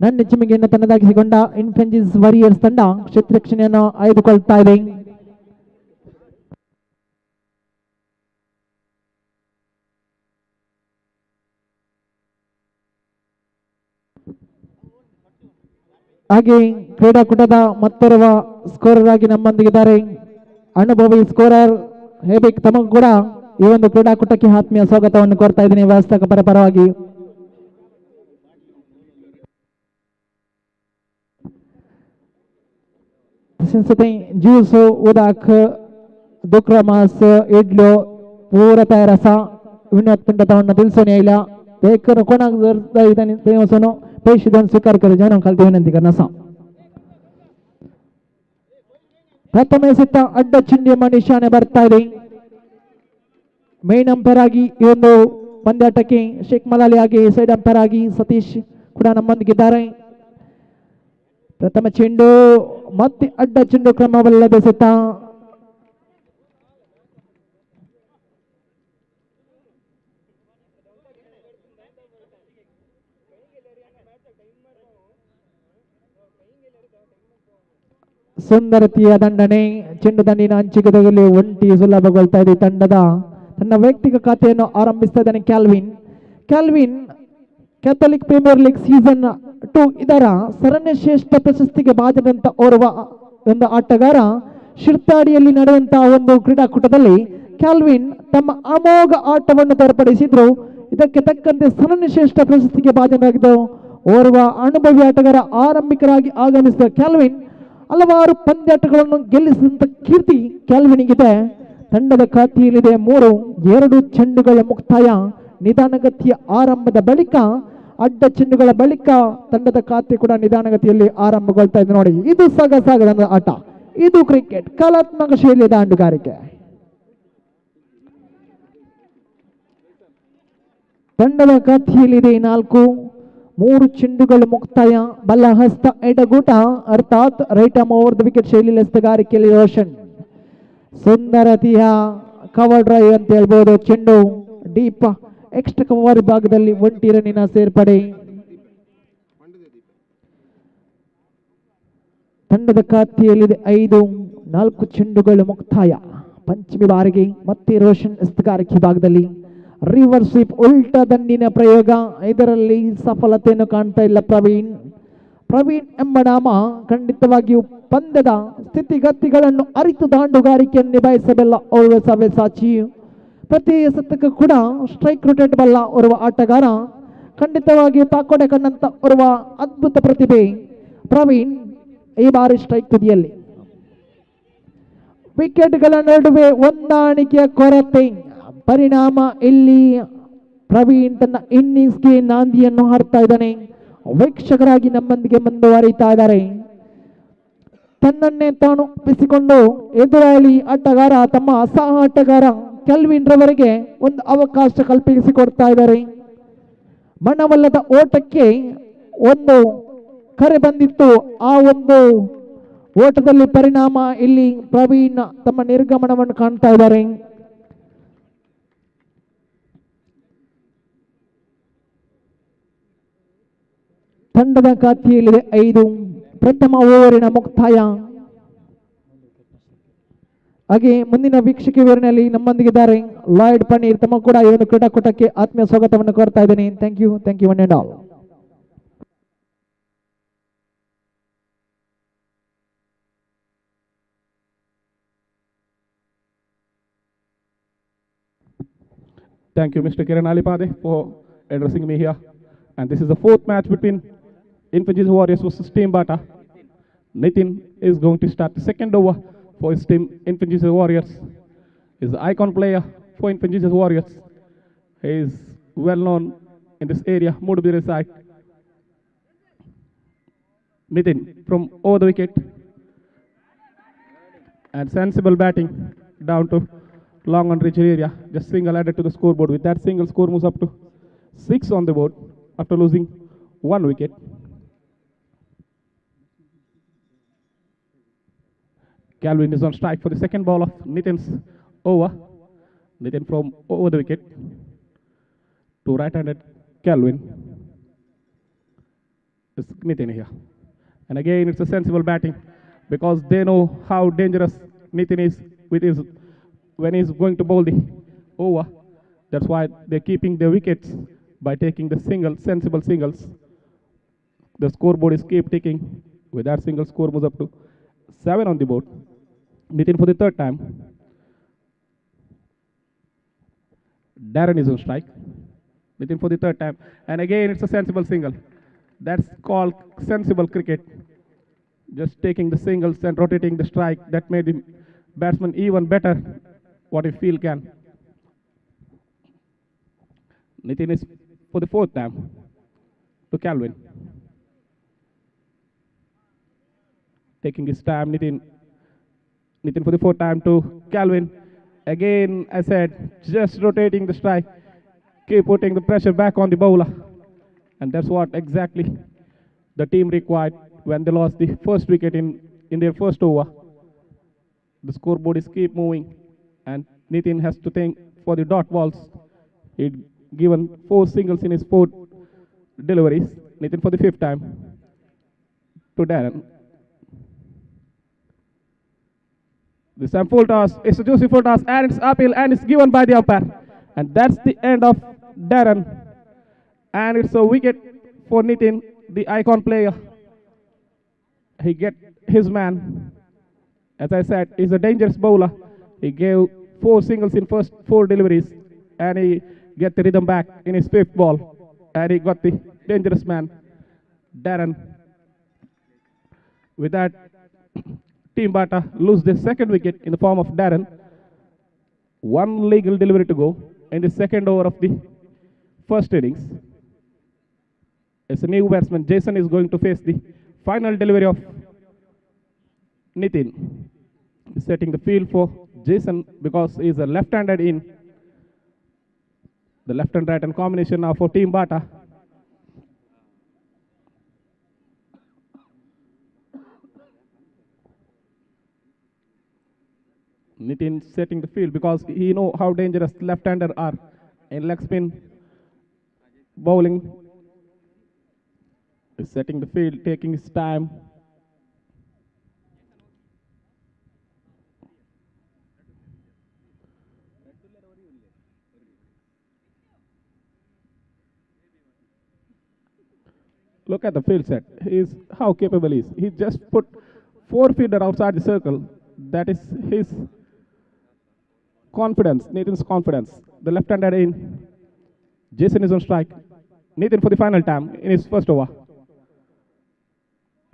ನನ್ನ ಚಿಮಿಗೆಯನ್ನು ತನ್ನದಾಗಿಸಿಕೊಂಡ ಇನ್ಫೆಂಜಿಸ್ ವಾರಿಯರ್ಸ್ ತಂಡ ಕ್ಷೇತ್ರಕ್ಷಣೆಯನ್ನು ಆಯ್ದುಕೊಳ್ತಾ ಇದೆ. ಹಾಗೆ ಕ್ರೀಡಾಕೂಟದ ಮತ್ತೋರ್ವ ಸ್ಕೋರರ್ ಆಗಿ ನಮ್ಮೊಂದಿಗಿದ್ದಾರೆ ಅನುಭವಿ ಸ್ಕೋರರ್ ಹೇಬಿಕ್. ತಮಗೂ ಕೂಡ ಈ ಒಂದು ಕ್ರೀಡಾಕೂಟಕ್ಕೆ ಆತ್ಮೀಯ ಸ್ವಾಗತವನ್ನು ಕೋರ್ತಾ ಇದ್ದೀನಿ ವ್ಯವಸ್ಥಾಪಕರ ಪರವಾಗಿ. ज्यूस उदाक दुक्रमास इडलो पूरा तयार असा विनोद पिंडतावन्न दिलसोन यायला देखकर कोणाक जर जायतानी ते वसनो पैसे देऊन स्वीकार कर जाणून खालती विनंती करना असा. ಪ್ರಥಮ ಎಸೆತ ಅಡ್ಡ ಚಿಹ್ನೆ ನಿಶಾನೆ ಬರ್ತಾ ಇದೆ. ಮೇನ್ ಅಂಪೈರ್ ಆಗಿ ಈ ಒಂದು ಪಂದ್ಯಾಟಕ್ಕೆ ಶೇಖ್ ಮಲಾಲಿ ಆಗಿ ಸೈಡ್ ಅಂಪೈರ್ ಆಗಿ ಸತೀಶ್ ಕೂಡ ನಮ್ಮೊಂದಿಗಿದ್ದಾರೆ. ಪ್ರಥಮ ಚೆಂಡು ಮತ್ತೆ ಅಡ್ಡ ಚೆಂಡು ಕ್ರಮವಲ್ಲದ ಎಸೆತ. ಸುಂದರತೆಯ ದಂಡನೆ. ಚೆಂಡು ದಂಡಿನ ಅಂಚಿಗೆ ತಗಲಿ ಒಂಟಿ ಸುಲಭಗೊಳ್ತಾ ಇದೆ ತಂಡದ. ತನ್ನ ವೈಯಕ್ತಿಕ ಖಾತೆಯನ್ನು ಆರಂಭಿಸ್ತಾ ಇದ್ದಾನೆ ಕ್ಯಾಲ್ವಿನ್. ಕ್ಯಾಥಲಿಕ್ ಪ್ರೀಮಿಯರ್ ಲೀಗ್ ಸೀಸನ್-2 ಇದರ ಸರಣಿ ಶ್ರೇಷ್ಠ ಪ್ರಶಸ್ತಿಗೆ ಭಾಜನಂತ ಓರ್ವ ಒಂದು ಆಟಗಾರ. ಶಿರ್ತಾಡಿಯಲ್ಲಿ ನಡೆದಂತಹ ಒಂದು ಕ್ರೀಡಾಕೂಟದಲ್ಲಿ ಕ್ಯಾಲ್ವಿನ್ ತಮ್ಮ ಅಮೋಘ ಆಟವನ್ನು ತೋರ್ಪಡಿಸಿದ್ರು. ಇದಕ್ಕೆ ತಕ್ಕಂತೆ ಸರಣಿ ಶ್ರೇಷ್ಠ ಪ್ರಶಸ್ತಿಗೆ ಭಾಜನರಾಗಿದ್ದ ಓರ್ವ ಅನುಭವಿ ಆಟಗಾರ ಆರಂಭಿಕರಾಗಿ ಆಗಮಿಸಿದ ಕ್ಯಾಲ್ವಿನ್ ಹಲವಾರು ಪಂದ್ಯಾಟಗಳನ್ನು ಗೆಲ್ಲಿಸಿದಂತ ಕೀರ್ತಿ ಕ್ಯಾಲ್ವಿನಿಗಿದೆ. ತಂಡದ ಖಾತೆಯಲ್ಲಿದೆ 2 ಚೆಂಡುಗಳ ಮುಕ್ತಾಯ. ನಿಧಾನಗತಿಯ ಆರಂಭದ ಬಳಿಕ ಅಡ್ಡ ಚೆಂಡುಗಳ ಬಳಿಕ ತಂಡದ ಖಾತೆ ಕೂಡ ನಿಧಾನಗತಿಯಲ್ಲಿ ಆರಂಭಗೊಳ್ತಾ ಇದೆ. ನೋಡಿ, ಇದು ಸಾಗದ ಆಟ. ಇದು ಕ್ರಿಕೆಟ್, ಕಲಾತ್ಮಕ ಶೈಲಿಯ ದಾಂಡುಗಾರಿಕೆ. ತಂಡದ ಖಾತೆಯಲ್ಲಿದೆ 3 ಚೆಂಡುಗಳು ಮುಕ್ತಾಯ. ಬಲ ಹಸ್ತ ಎಡಗೂಟ ಅರ್ಥಾತ್ right arm over the wicket ಶೈಲಿಯಲ್ಲಿ ಹಸ್ತಗಾರಿಕೆಯಲ್ಲಿ ರೋಷನ್. ಸುಂದರತೆಯ ಕವರ್ ಡ್ರೈವ್ ಅಂತ ಹೇಳ್ಬೋದು. ಚೆಂಡು ಡೀಪ್ ಎಕ್ಸ್ಟ್ರಾ ಕವರ್ ಭಾಗದಲ್ಲಿ 1 ರನ್ನಿನ ಸೇರ್ಪಡೆ. ತಂಡದ ಖಾತೆಯಲ್ಲಿದೆ 4 ಚೆಂಡುಗಳು ಮುಕ್ತಾಯ. ಪಂಚಮಿ ಬಾರಿಗೆ ಮತ್ತೆ ರೋಷನ್ ಹಸ್ತಗಾರಿಕೆ ಭಾಗದಲ್ಲಿ ರಿವರ್ಸ್ ಸ್ವೀಪ್ ಉಲ್ಟಾ ದಂಡಿನ ಪ್ರಯೋಗ. ಇದರಲ್ಲಿ ಸಫಲತೆಯನ್ನು ಕಾಣ್ತಾ ಇಲ್ಲ ಪ್ರವೀಣ್ ಎಂಬ ನಾಮ ಖಂಡಿತವಾಗಿಯೂ ಪಂದ್ಯದ ಸ್ಥಿತಿಗತಿಗಳನ್ನು ಅರಿತು ದಾಂಡುಗಾರಿಕೆಯನ್ನು ನಿಭಾಯಿಸಬಲ್ಲ ಓರ್ವ ಸವ್ಯಸಾಚಿ. ಪ್ರತಿ ಎಸೆತಕ್ಕೂ ಕೂಡ ಸ್ಟ್ರೈಕ್ ರೊಟೇಟ್ ಬಲ್ಲ ಓರ್ವ ಆಟಗಾರ, ಖಂಡಿತವಾಗಿಯೂ ತಾಕೋಡೆ ಕಂಡಂತ ಓರ್ವ ಅದ್ಭುತ ಪ್ರತಿಭೆ ಪ್ರವೀಣ್ ಈ ಬಾರಿ ಸ್ಟ್ರೈಕ್ ತುದಿಯಲ್ಲಿ. ವಿಕೆಟ್ಗಳ ನಡುವೆ ಹೊಂದಾಣಿಕೆಯ ಕೊರತೆ, ಪರಿಣಾಮ ಇಲ್ಲಿ ಪ್ರವೀಣ್ ತನ್ನ ಇನ್ನಿಂಗ್ಸ್ಗೆ ನಾಂದಿಯನ್ನು ಹಾಡ್ತಾ ಇದ್ದಾನೆ. ವೀಕ್ಷಕರಾಗಿ ನಮ್ಮೊಂದಿಗೆ ಮುಂದುವರಿತಾ ಇದ್ದಾರೆ. ತನ್ನನ್ನೇ ತಾನು ಒಪ್ಪಿಸಿಕೊಂಡು ಎದುರಾಳಿ ಆಟಗಾರ ತಮ್ಮ ಸಹ ಆಟಗಾರ ಕೆಲ್ವಿನ್ ರವರಿಗೆ ಒಂದು ಅವಕಾಶ ಕಲ್ಪಿಸಿಕೊಡ್ತಾ ಇದ್ದಾರೆ. ಮನವಲ್ಲದ ಓಟಕ್ಕೆ ಒಂದು ಕರೆ ಬಂದಿತ್ತು. ಆ ಒಂದು ಓಟದಲ್ಲಿ ಪರಿಣಾಮ ಇಲ್ಲಿ ಪ್ರವೀಣ್ ತಮ್ಮ ನಿರ್ಗಮನವನ್ನು ಕಾಣ್ತಾ ಇದ್ದಾರೆ. ತಂಡದ ಖಾತೆಯಲ್ಲಿದೆ 5. ಪ್ರಥಮ ಓವರಿನ ಮುಕ್ತಾಯ. ಹಾಗೆ ಮುಂದಿನ ವೀಕ್ಷಕ ವಿವರಣೆಯಲ್ಲಿ ನಮ್ಮೊಂದಿಗಿದ್ದಾರೆ ಲಾಯ್ಡ್ ಪನ್ನೀರ್. ತಮ್ಮ ಕೂಡ ಈ ಒಂದು ಕ್ರೀಡಾಕೂಟಕ್ಕೆ ಆತ್ಮೀಯ ಸ್ವಾಗತವನ್ನು ಕೋರ್ತಾ ಇದ್ದೇನೆ. Thank you one and all. Thank you, Mr. Kiran Alipade, for addressing me here. And this is the 4th match between Infantry Warriors versus Team Bata. Nitin is going to start the second over for his team, Infantry Warriors. He is the icon player for Infantry Warriors. He is well known in this area, Mudabire side. Nitin from over the wicket. And sensible batting down to long on reach area, just single added to the scoreboard. With that single, score moves up to 6 on the board after losing 1 wicket. Calvin is on strike for the second ball of Nitin's over. Nitin from over the wicket to right-handed Calvin. It's Nitin here. And again, it's a sensible batting because they know how dangerous Nitin is with his when he's going to bowl the over. That's why they're keeping their wickets by taking the sensible singles. The scoreboard is keep ticking. With that single, score moves up to 7 on the board. Nitin for the 3rd time. Darren is on strike. Nitin for the 3rd time. And again, it's a sensible single. That's called sensible cricket. Just taking the singles and rotating the strike. That made the batsman even better. What he feel can. Nitin is for the 4th time to Calvin. Taking his time, Nitin for the 4th time to Calvin. Again, I said, just rotating the strike. Keep putting the pressure back on the bowler. And that's what exactly the team required when they lost the first wicket in their first over. The scoreboard is keep moving. And Nitin has to think for the dot balls. He'd given 4 singles in his 4 deliveries. Nitin for the 5th time to Darren. This time full toss. It's a juicy full toss and it's uphill and it's given by the umpire. And that's the end of Darren. And it's a wicket for Nitin, the icon player. He get his man. As I said, he's a dangerous bowler. He gave 4 singles in first 4 deliveries and he get the rhythm back in his 5th ball and he got the dangerous man Darren. With that, Team Bata lose their 2nd wicket in the form of Darren. 1 legal delivery to go in the 2nd over of the 1st innings. As a new batsman, Jason is going to face the final delivery of Nitin. He's setting the field for Jason because he's a left-handed in. The left and right hand combination now for Team Bata. Nitin setting the field because he know how dangerous left-hander are in leg spin bowling. He's setting the field, taking his time. Look at the field set. He's how capable he is. He just put 4 feeder outside the circle. That is his Confidence, Nathan's confidence. The left-hander in. Jason is on strike. Nathan for the final time in his first over.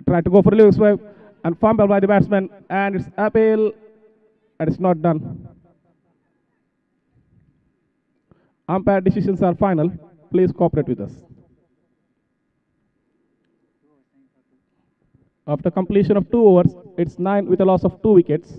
Try to go for a loose swipe and fumble by the batsman, and it's appeal, and it's not done. Umpire decisions are final. Please cooperate with us. After completion of 2 overs, it's 9 with a loss of 2 wickets.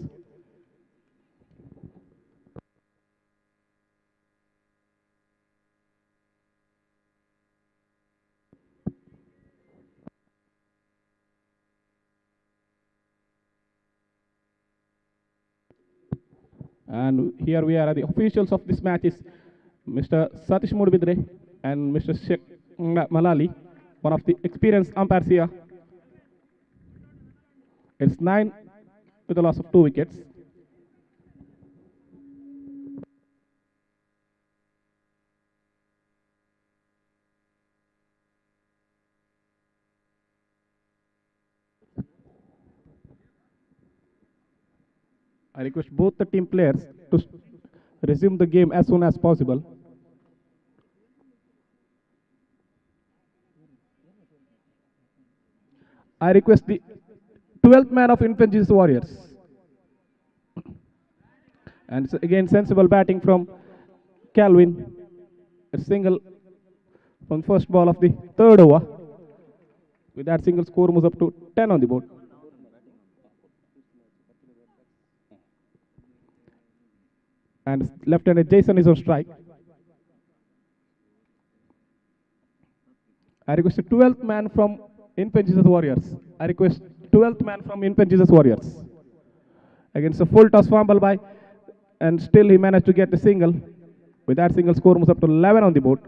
And here we are, the officials of this match is Mr. Satish Mudbidre and Mr. Sheikh Malali, one of the experienced umpires here. It's 9 with a loss of 2 wickets. I request both the team players to resume the game as soon as possible. I request the 12th man of Infantry's Warriors. And it's again sensible batting from Calvin. A single from first ball of the third over. With that single, score moves up to 10 on the board. And left-hander Jason is on strike. I request a 12th man from Infantry's Warriors. I request 12th man from Infantry's Warriors. Against a full toss fumble by, and still he managed to get the single. With that single, score moves up to 11 on the board.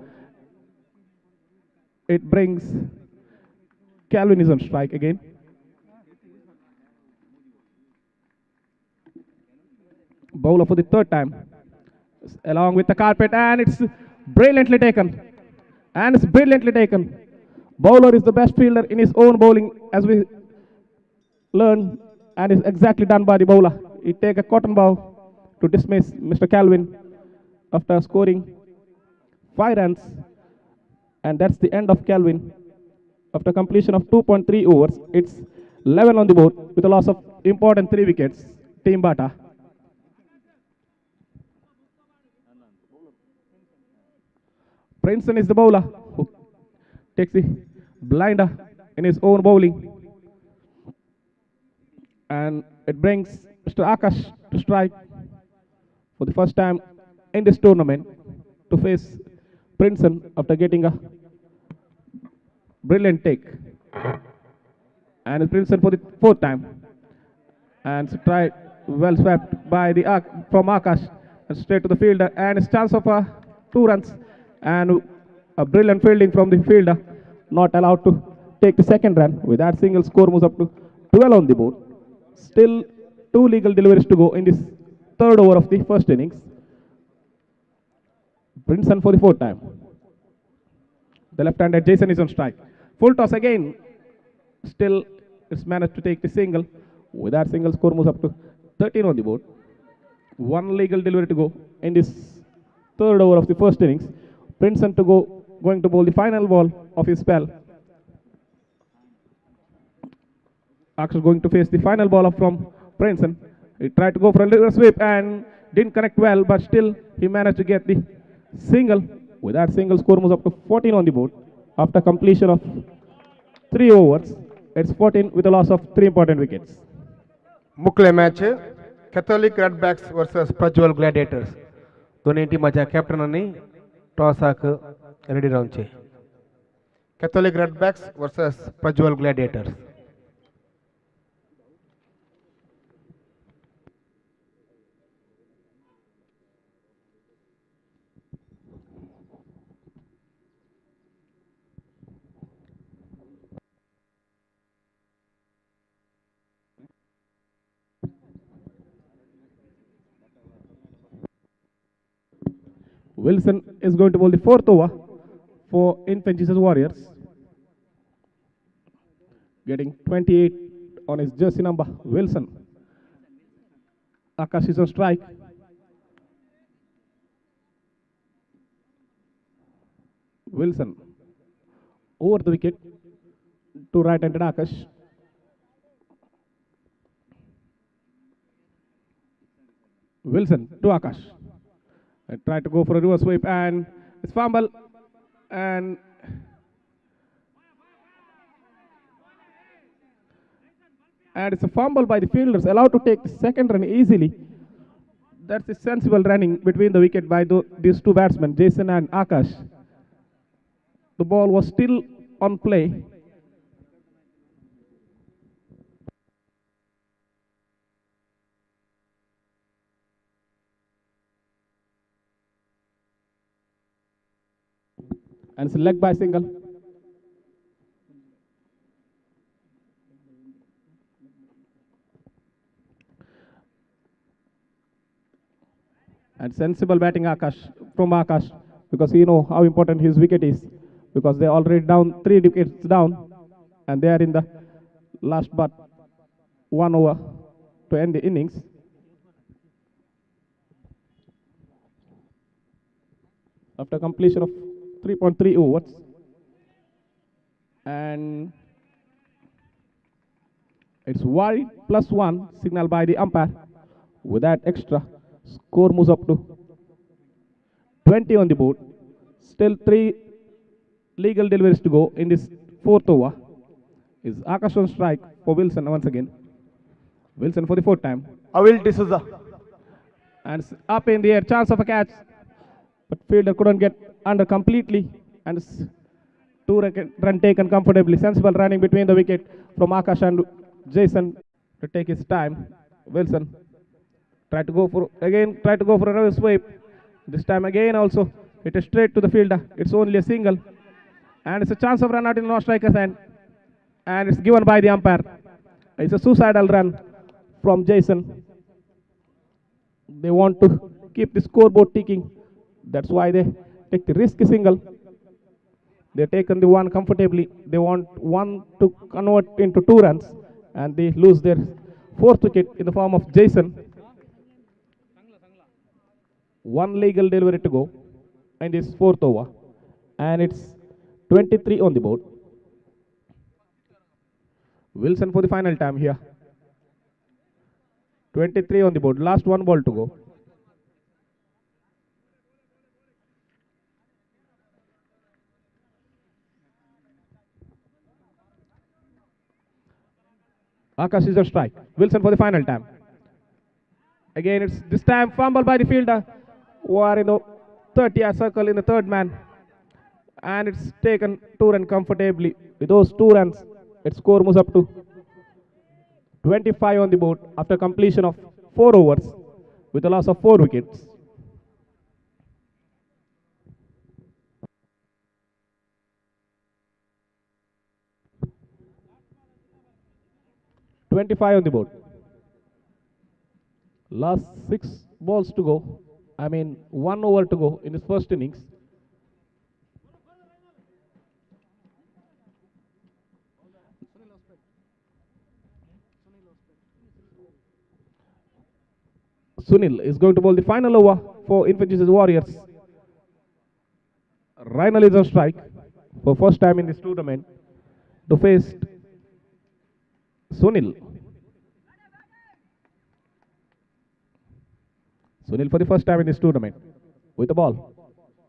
It brings Calvin is on strike again. Bowler for the third time, along with the carpet, and it's brilliantly taken. And it's brilliantly taken. Bowler is the best fielder in his own bowling, as we learn, and is exactly done by the bowler. He take a cotton bow to dismiss Mr. Calvin after scoring 5 runs, and that's the end of Calvin. After completion of 2.3 overs, it's 11 on the board with a loss of important 3 wickets. Team Bata. Princeton is the bowler who takes the blinder in his own bowling. And it brings Mr. Akash to strike for the first time in this tournament to face Princeton after getting a brilliant take. And it's Princeton for the 4th time. And it's tried well swept by the from Akash and straight to the fielder. And it's chance of 2 runs. And a brilliant fielding from the fielder, not allowed to take the second run. With that single, score moves up to 12 on the board. Still 2 legal deliveries to go in this 3rd over of the first innings. Princeton for the 4th time. The left-hander Jason is on strike. Full toss again. Still, it's managed to take the single. With that single, score moves up to 13 on the board. 1 legal delivery to go in this 3rd over of the first innings. Princeton going to bowl the final ball of his spell. Akash going to face the final ball from Princeton. He tried to go for a little sweep and didn't connect well, but still he managed to get the single. With that single, score moves up to 14 on the board. After completion of 3 overs, it's 14 with a loss of 3 important wickets. मुकले match Catholic Redbacks versus Prajwal Gladiators. दोन्ही टीमाच्या कॅप्टनांनी toss ready रावचे. Catholic Redbacks versus Prajwal Gladiators. Wilson is going to bowl the 4th over for Infantry's Warriors. Getting 28 on his jersey number, Wilson. Akash is on strike. Wilson over the wicket to right-handed Akash. Wilson to Akash. And try to go for a reverse sweep and it's fumble and it's a fumble by the fielders, allowed to take the second run easily. That's a sensible running between the wicket by these two batsmen, Jason and Akash. The ball was still on play. And it's a leg by single. And sensible batting from Akash because he know how important his wicket is because they're already down 3 wickets down and they are in the last but 1 over to end the innings. After completion of 3.3 overs and it's wide +1 signal by the umpire. With that extra, score moves up to 20 on the board. Still 3 legal deliveries to go in this 4th over. Is Akash on strike for Wilson once again. Wilson for the 4th time. Avil D'Souza. And it's up in the air, chance of a catch. But fielder couldn't get under completely. And it's 2 run taken comfortably. Sensible running between the wicket from Akash and Jason to take his time. Wilson try to go for a reverse sweep. This time again also it is straight to the fielder. It's only a single. And it's a chance of run out in no-striker's end. And it's given by the umpire. It's a suicidal run from Jason. They want to keep the scoreboard ticking. That's why they take the risky single. They've taken the one comfortably. They want one to convert into 2 runs. And they lose their 4th wicket in the form of Jason. 1 legal delivery to go in this 4th over. And it's 23 on the board. Wilson for the final time here. 23 on the board. Last 1 ball to go. Akash is a strike. Wilson for the final time. Again, it's this time fumble by the fielder who are in the 30-yard circle in the 3rd man. And it's taken 2 runs comfortably. With those 2 runs, its score moves up to 25 on the board after completion of 4 overs with a loss of 4 wickets. $25 on the board. Last 6 balls to go. 1 over to go in his first innings. Sunil is going to bowl the final over for Infantry's Warriors. Reinal is on strike for first time in this tournament to face Sunil. Sunil for the first time in this tournament with the ball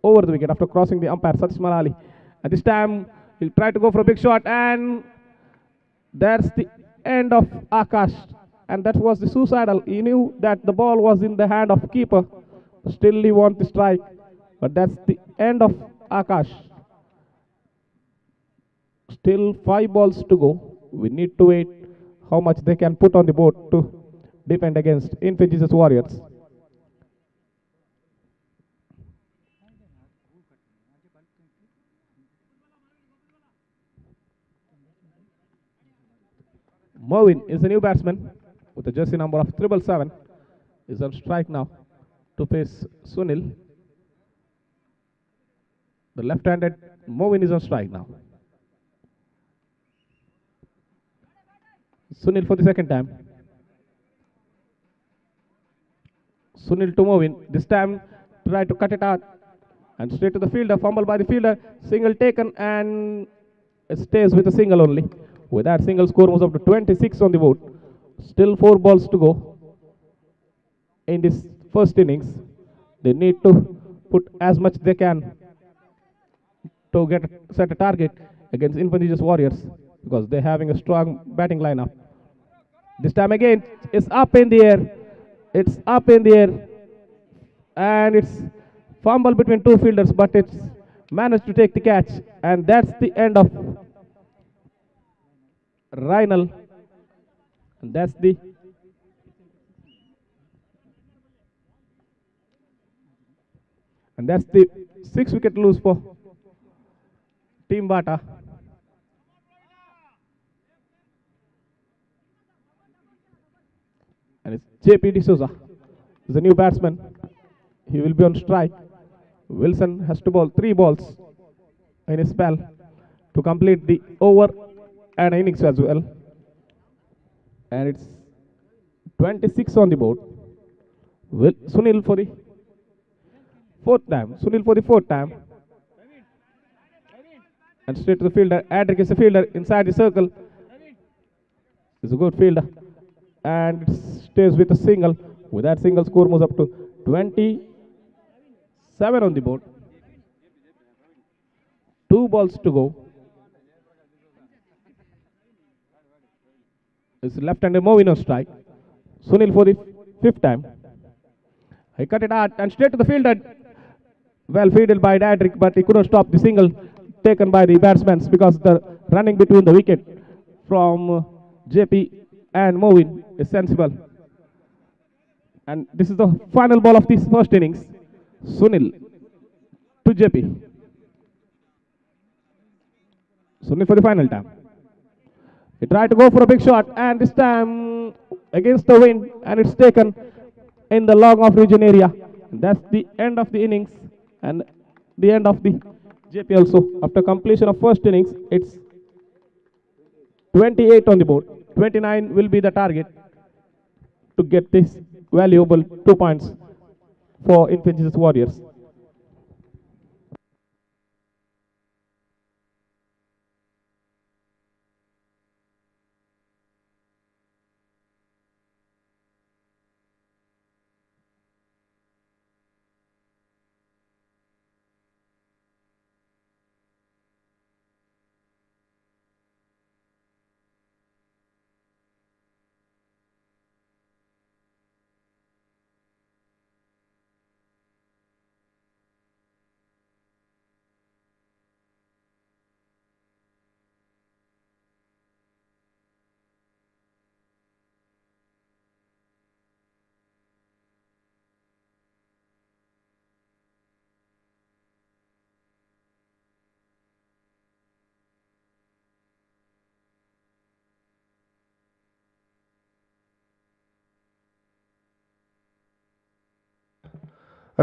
over the wicket after crossing the umpire Satish Malali. At this time he tried to go for a big shot and that's the end of Akash. And that was the suicidal. He knew that the ball was in the hand of keeper. Still he won the strike. But that's the end of Akash. Still 5 balls to go. We need to wait how much they can put on the board to defend against Infantry's Warriors. Mervyn is a new batsman with a jersey number of 777. Is on strike now to face Sunil. The left-handed Mervyn is on strike now. Sunil for the second time. Sunil to Mervyn. This time try to cut it out And straight to the fielder, fumble by the fielder, single taken, and it stays with a single only. With that single, score moves up to 26 on the board. Still 4 balls to go in this first innings. They need to put as much they can to set a target against Infantius Warriors because they're having a strong batting lineup. This time again, it's up in the air. It's up in the air. And it's fumble between two fielders, but it's managed to take the catch. And that's the end of Reinal. And that's the six wicket lose for Team Bata. And it's JP D'Souza. He's a new batsman. He will be on strike. Wilson has to bowl 3 balls in his spell to complete the over and innings as well. And it's 26 on the board. Sunil for the fourth time. And straight to the fielder. Adric is a fielder inside the circle. He's a good fielder. And it stays with a single. With that single, score moves up to 27 on the board. 2 balls to go. It's left-hander Movin on strike. Sunil for the 5th time. He cut it out and straight to the fielder. Well fielded by Dadrick, but he couldn't stop the single taken by the batsmen because the running between the wicket from JP and Movin is sensible. And this is the final ball of this first innings. Sunil to JP. Sunil for the final time. He tried to go for a big shot, and this time against the wind, and it's taken in the long off region area. That's the end of the innings and the end of the JP also. After completion of first innings, it's 28 on the board. 29 will be the target to get this valuable 2 points for Infantius Warriors.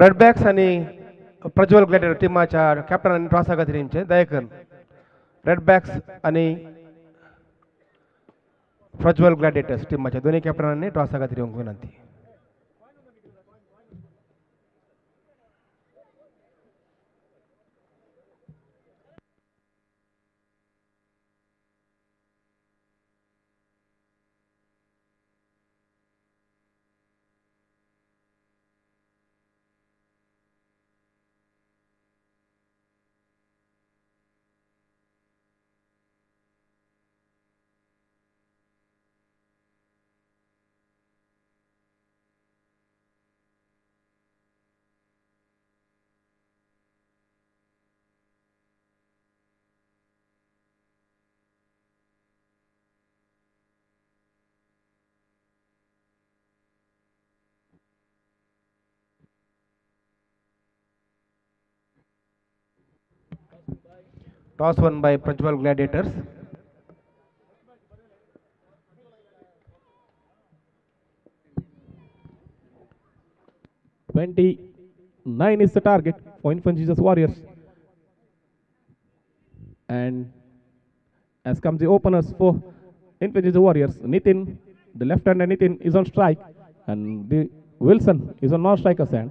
Red bags आणि Prajwal gladiator टीमाच्या कॅप्टनांनी toss हाती Dayakar red bags आणि प्रज्वल ग्लॅडिएटर्स टीमाच्या दोन्ही कॅप्टनांनी toss हाती विनंती. Toss won by Prajwal Gladiators. $29 is the target for Infantius Warriors. And as comes the openers for Infantius Warriors, Nitin, the left-hander Nitin is on strike, and the Wilson is on non-striker stand.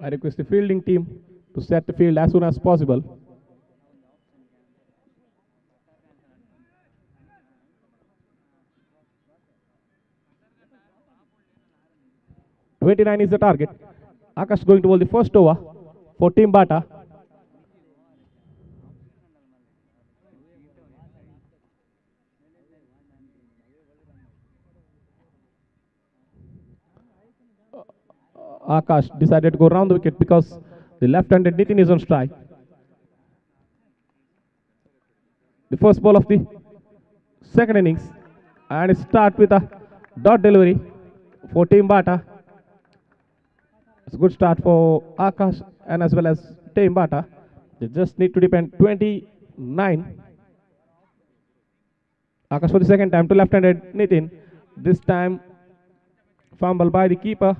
I request the fielding team to set the field as soon as possible. "29 is the target. Akash going to bowl the first over for Team Bata. Akash decided to go round the wicket because the left-handed Nitin is on strike. The first ball of the second innings, and start with a dot delivery for Team Bata. It's a good start for Akash and as well as Team Bata. They just need to depend 29. Akash for the second time to left-handed Nitin. This time fumble by the keeper.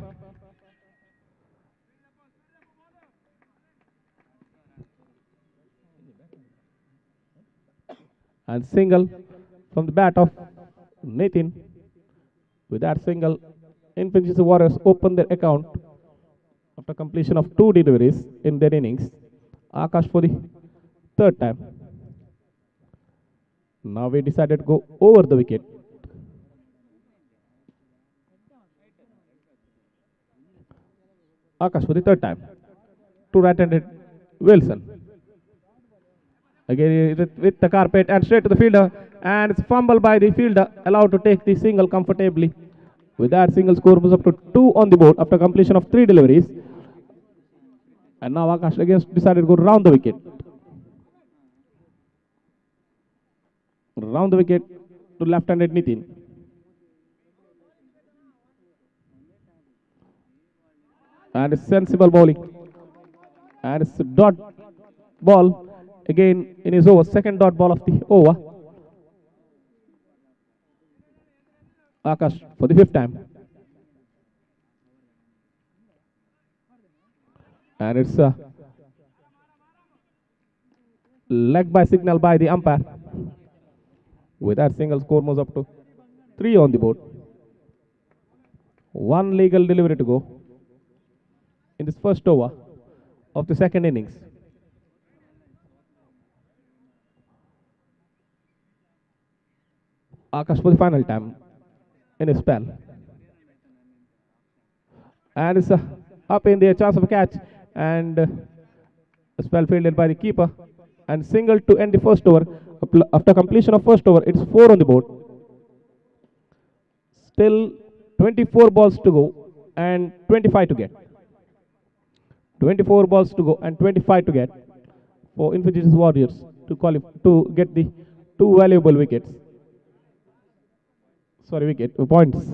And single from the bat of Nitin. With that single, Infinity Warriors open their account after completion of 2 deliveries in their innings. Akash for the third time. Now we decided to go over the wicket. Akash for the third time. To right-handed Wilson. Again with the carpet and straight to the fielder. And it's fumbled by the fielder, allowed to take the single comfortably. With that, single score moves up to 2 on the board after completion of 3 deliveries. And now Akash again decided to go round the wicket. Round the wicket to left-handed Nitin. And it's sensible bowling. And it's a dot ball again in his over. Second dot ball of the over. Akash for the fifth time. And it's a leg by signal by the umpire. With that, single score moves up to 3 on the board. 1 legal delivery to go in this first over of the second innings. Akash for the final time in his spell. And it's up in the air, chance of a catch. And a spell fielded by the keeper. And single to end the first over. After completion of first over, it's 4 on the board. Still 24 balls to go and 25 to get. 24 balls to go and 25 to get for Infinities Warriors to get the 2 valuable wickets. Points.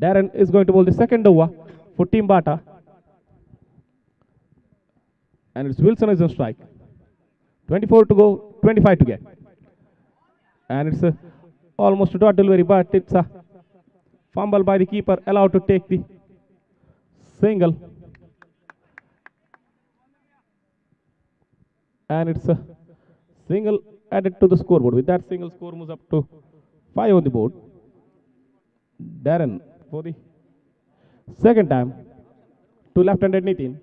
Darren is going to bowl the second over for Team Bata. And it's Wilson is on strike. 24 to go, 25 to get. And it's almost a dot delivery, but it's a fumble by the keeper, allowed to take the single. And it's a single added to the scoreboard. With that, single score moves up to 5 on the board. Darren for the second time to left-handed Nitin.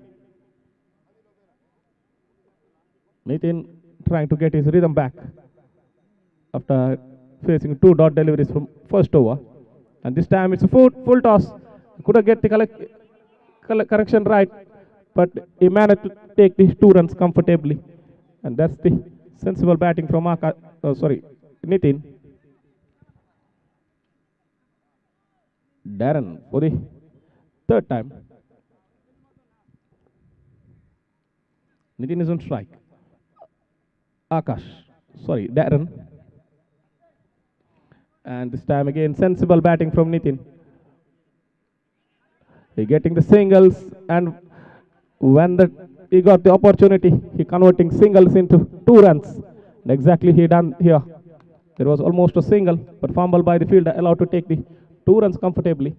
Nitin trying to get his rhythm back after facing 2 dot deliveries from first over. And this time it's a full toss. Couldn't get the correction right, but he managed to take these 2 runs comfortably. And that's the sensible batting from Nitin. Darren for the third time. Nitin is on strike. Darren. And this time again sensible batting from Nitin. He getting the singles, and when he got the opportunity, he converting singles into 2 runs. And exactly he done here. There was almost a single, but fumble by the fielder, allowed to take the 2 runs comfortably.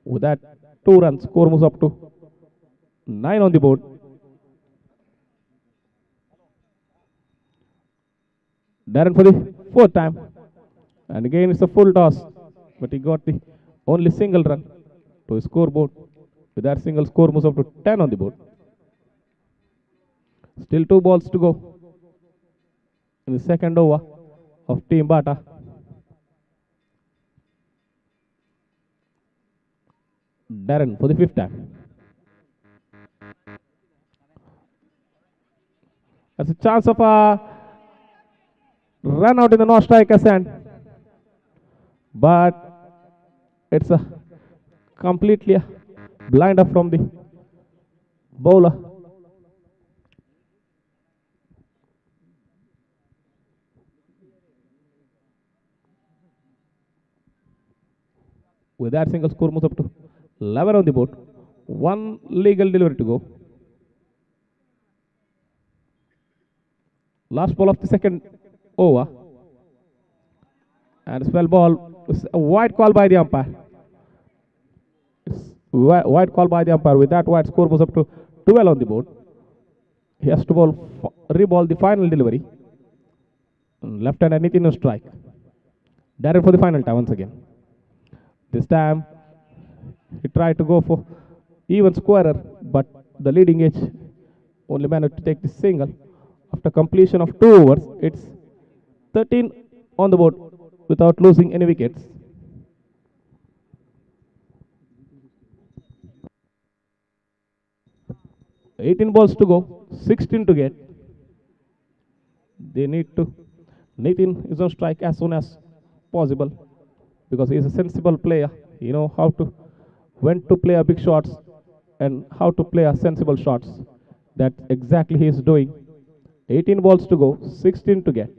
With that 2 runs, score moves up to 9 on the board. Darren for the 4th time. And again it's a full toss, but he got the only single run to his scoreboard. With that single, score moves up to 10 on the board. Still 2 balls to go in the second over of Team Bata. Darren for the 5th time. There's a chance of a run out in the no-strikers end, but it's a completely a blinder from the bowler. With that single, score moves up to 11 on the board. 1 legal delivery to go. Last ball of the second over. And spell ball. It's a wide call by the umpire. It's wide call by the umpire. With that wide, score moves up to 12 on the board. He has to re-ball the final delivery. Left hand and Nitin no strike. Darren for the final time once again. This time he tried to go for even squarer, but the leading edge only managed to take the single. After completion of 2 overs, it's 13 on the board without losing any wickets. "18 balls to go, 16 to get." They need to. Nitin is on strike as soon as possible because he is a sensible player. He knows when to play a big shots and how to play a sensible shots. That exactly he is doing. 18 balls to go, 16 to get.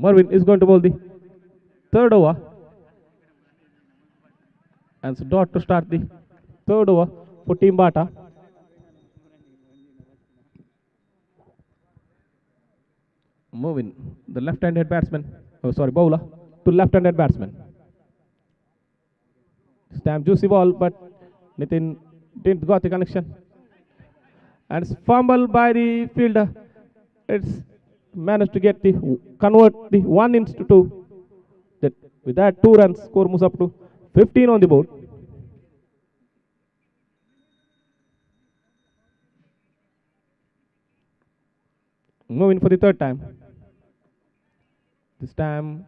Mervyn is going to bowl the 3rd over. And so dot to start the 3rd over for Team Bata. Moving the left-handed batsman, bowler to left-handed batsman. This time juicy ball, but Nitin didn't got the connection. And it's fumbled by the fielder. It's managed to convert the 1 into 2. With that 2 runs, score moves up to 15 on the board. Moving for the 3rd time. This time,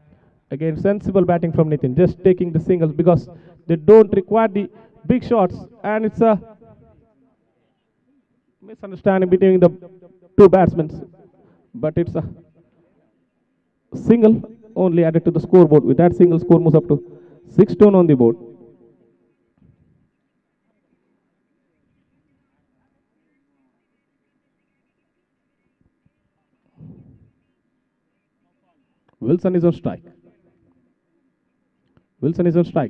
again, sensible batting from Nitin, just taking the singles because they don't require the big shots, and it's a misunderstanding between the 2 batsmen. But it's a single only added to the scoreboard. With that single, score moves up to 16 on the board. Wilson is on strike.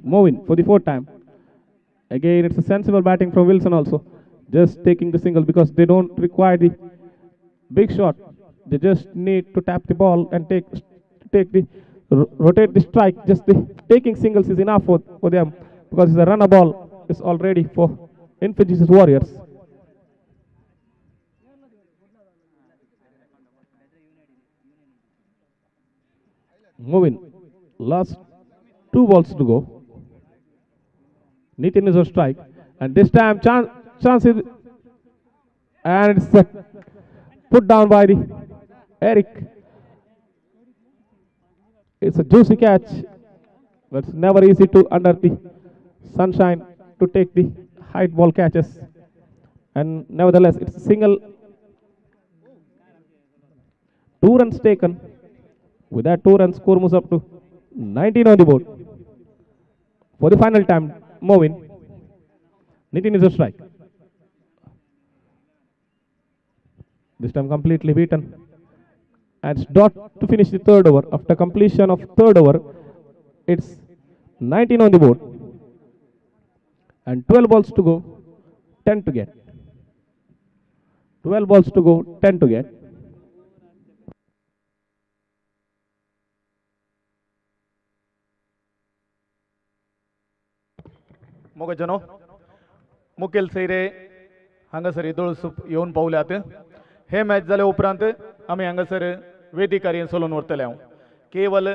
Moving for the 4th time. Again, it's a sensible batting from Wilson also. Just taking the single because they don't require the big shot. They just need to tap the ball and rotate the strike. Just taking singles is enough for them because it's a runner ball. It's already for Infosys Warriors. Moving. Last 2 balls to go. Nitin is on strike. And this time chance is, and it's put down by the Eric. It's a juicy catch But it's never easy to under the sunshine to take the height ball catches. And nevertheless, it's a single. 2 runs taken. With that 2 runs, score moves up to 19 on the board. For the final time, Movin. Nitin is a strike. This time completely beaten. And it's dot to finish the third over. After completion of third over, it's 19 on the board. And 12 balls to go, 10 to get. 12 balls to go, 10 to get. मोगजनो मुखेल सैरे हांगासर येदोळसूप येवन पावल्यात हे match जाले उपरांत आमी हांगासर वेदिकार्य चलोवन व्हरतले हांव केवल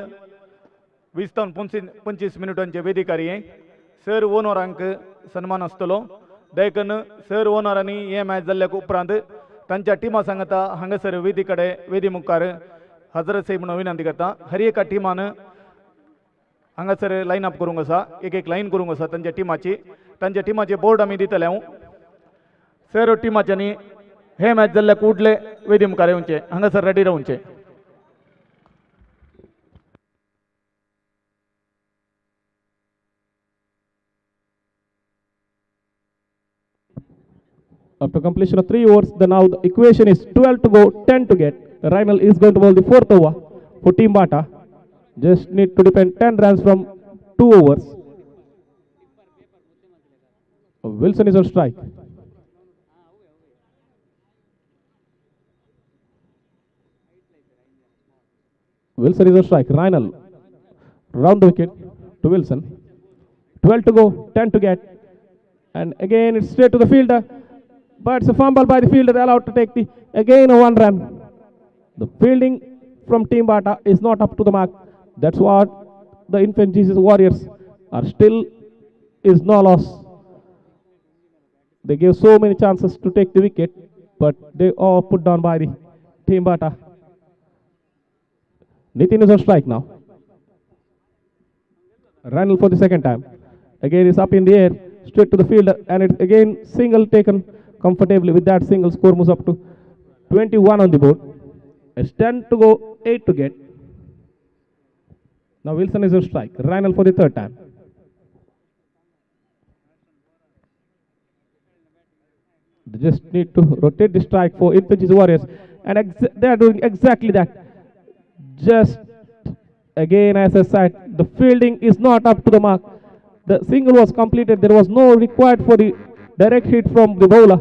20 ते 25 मिनिटांचे वेदिकार्य सर ओनरांक सन्मान आसतलो देखून सर ओनरांनी हे मॅच जाल्ल्या उपरांत तांच्या टिमा सांगता हांगासर वेदी कडेन वेदी मुखार हजर साहेब म्हणून विनंती करता हर एका टिमान हांगासर लायन अप करूंक आसा एक लायन करूंक आसा तांच्या टिमाचे बोर्ड आमी दितले हांव सर टिमाच्यांनी हे मॅच जाल्ल्या कुडले वेदी मुखार येवचे हांगासर रेडी रावचे After completion of 3 overs, now the equation is 12 to go, 10 to get. Reinal is going to bowl the 4th over for Team Bata. Just need to depend 10 runs from 2 overs. Wilson is on strike. Wilson is on strike. Reinal round the wicket to Wilson. 12 to go, 10 to get. And again it's straight to the fielder. But it's a fumble by the fielder, allowed to take the again a 1 run. The fielding from Team Bata is not up to the mark. That's what the Infant Jesus Warriors are still is no loss. They gave so many chances to take the wicket, but they all put down by the Team Bata. Nitin is on strike now. Randall for the second time. Again it's up in the air, straight to the fielder, and it's again single taken comfortably. With that single, score moves up to 21 on the board. It's 10 to go, 8 to get. Now Wilson is on strike. Reinal for the third time. They just need to rotate the strike for Infantry's Warriors, and they are doing exactly that. Just again, as I said, the fielding is not up to the mark. The single was completed. There was no required for the direct hit from the bowler,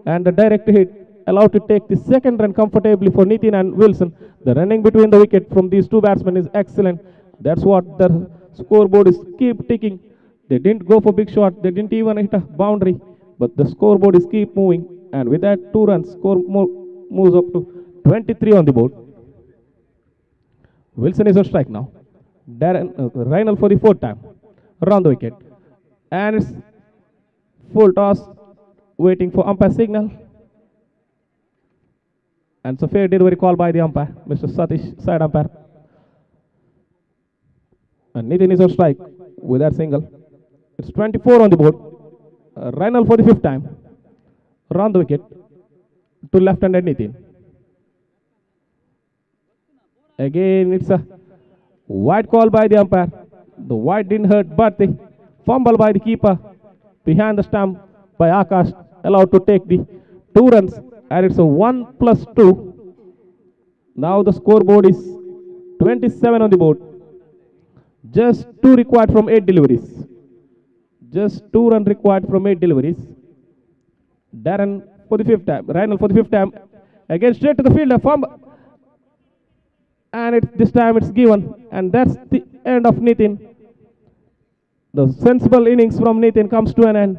and the direct hit allowed to take the second run comfortably for Nitin and Wilson. The running between the wicket from these two batsmen is excellent. That's what the scoreboard is keep ticking. They didn't go for big shot. They didn't even hit a boundary, but the scoreboard is keep moving. And with that 2 runs, score moves up to 23 on the board. Wilson is on strike now. Reinal for the 4th time. Around the wicket. And it's full toss, waiting for umpire signal. And it's a fair delivery call by the umpire, Mr. Satish, side umpire. And Nitin is on strike with that single. It's 24 on the board. Reinal for the 5th time. Around the wicket to left-handed Nitin. Again, it's a wide call by the umpire. The wide didn't hurt, but the fumble by the keeper behind the stump by Akash allowed to take the 2 runs, and it's a 1+2. Now the scoreboard is 27 on the board. Just 2 required from 8 deliveries. Just 2 runs required from 8 deliveries. Darren for the 5th time. Reinal for the 5th time. Again straight to the fielder. Fumble. And this time it's given. And that's the end of Nitin. The sensible innings from Nitin comes to an end.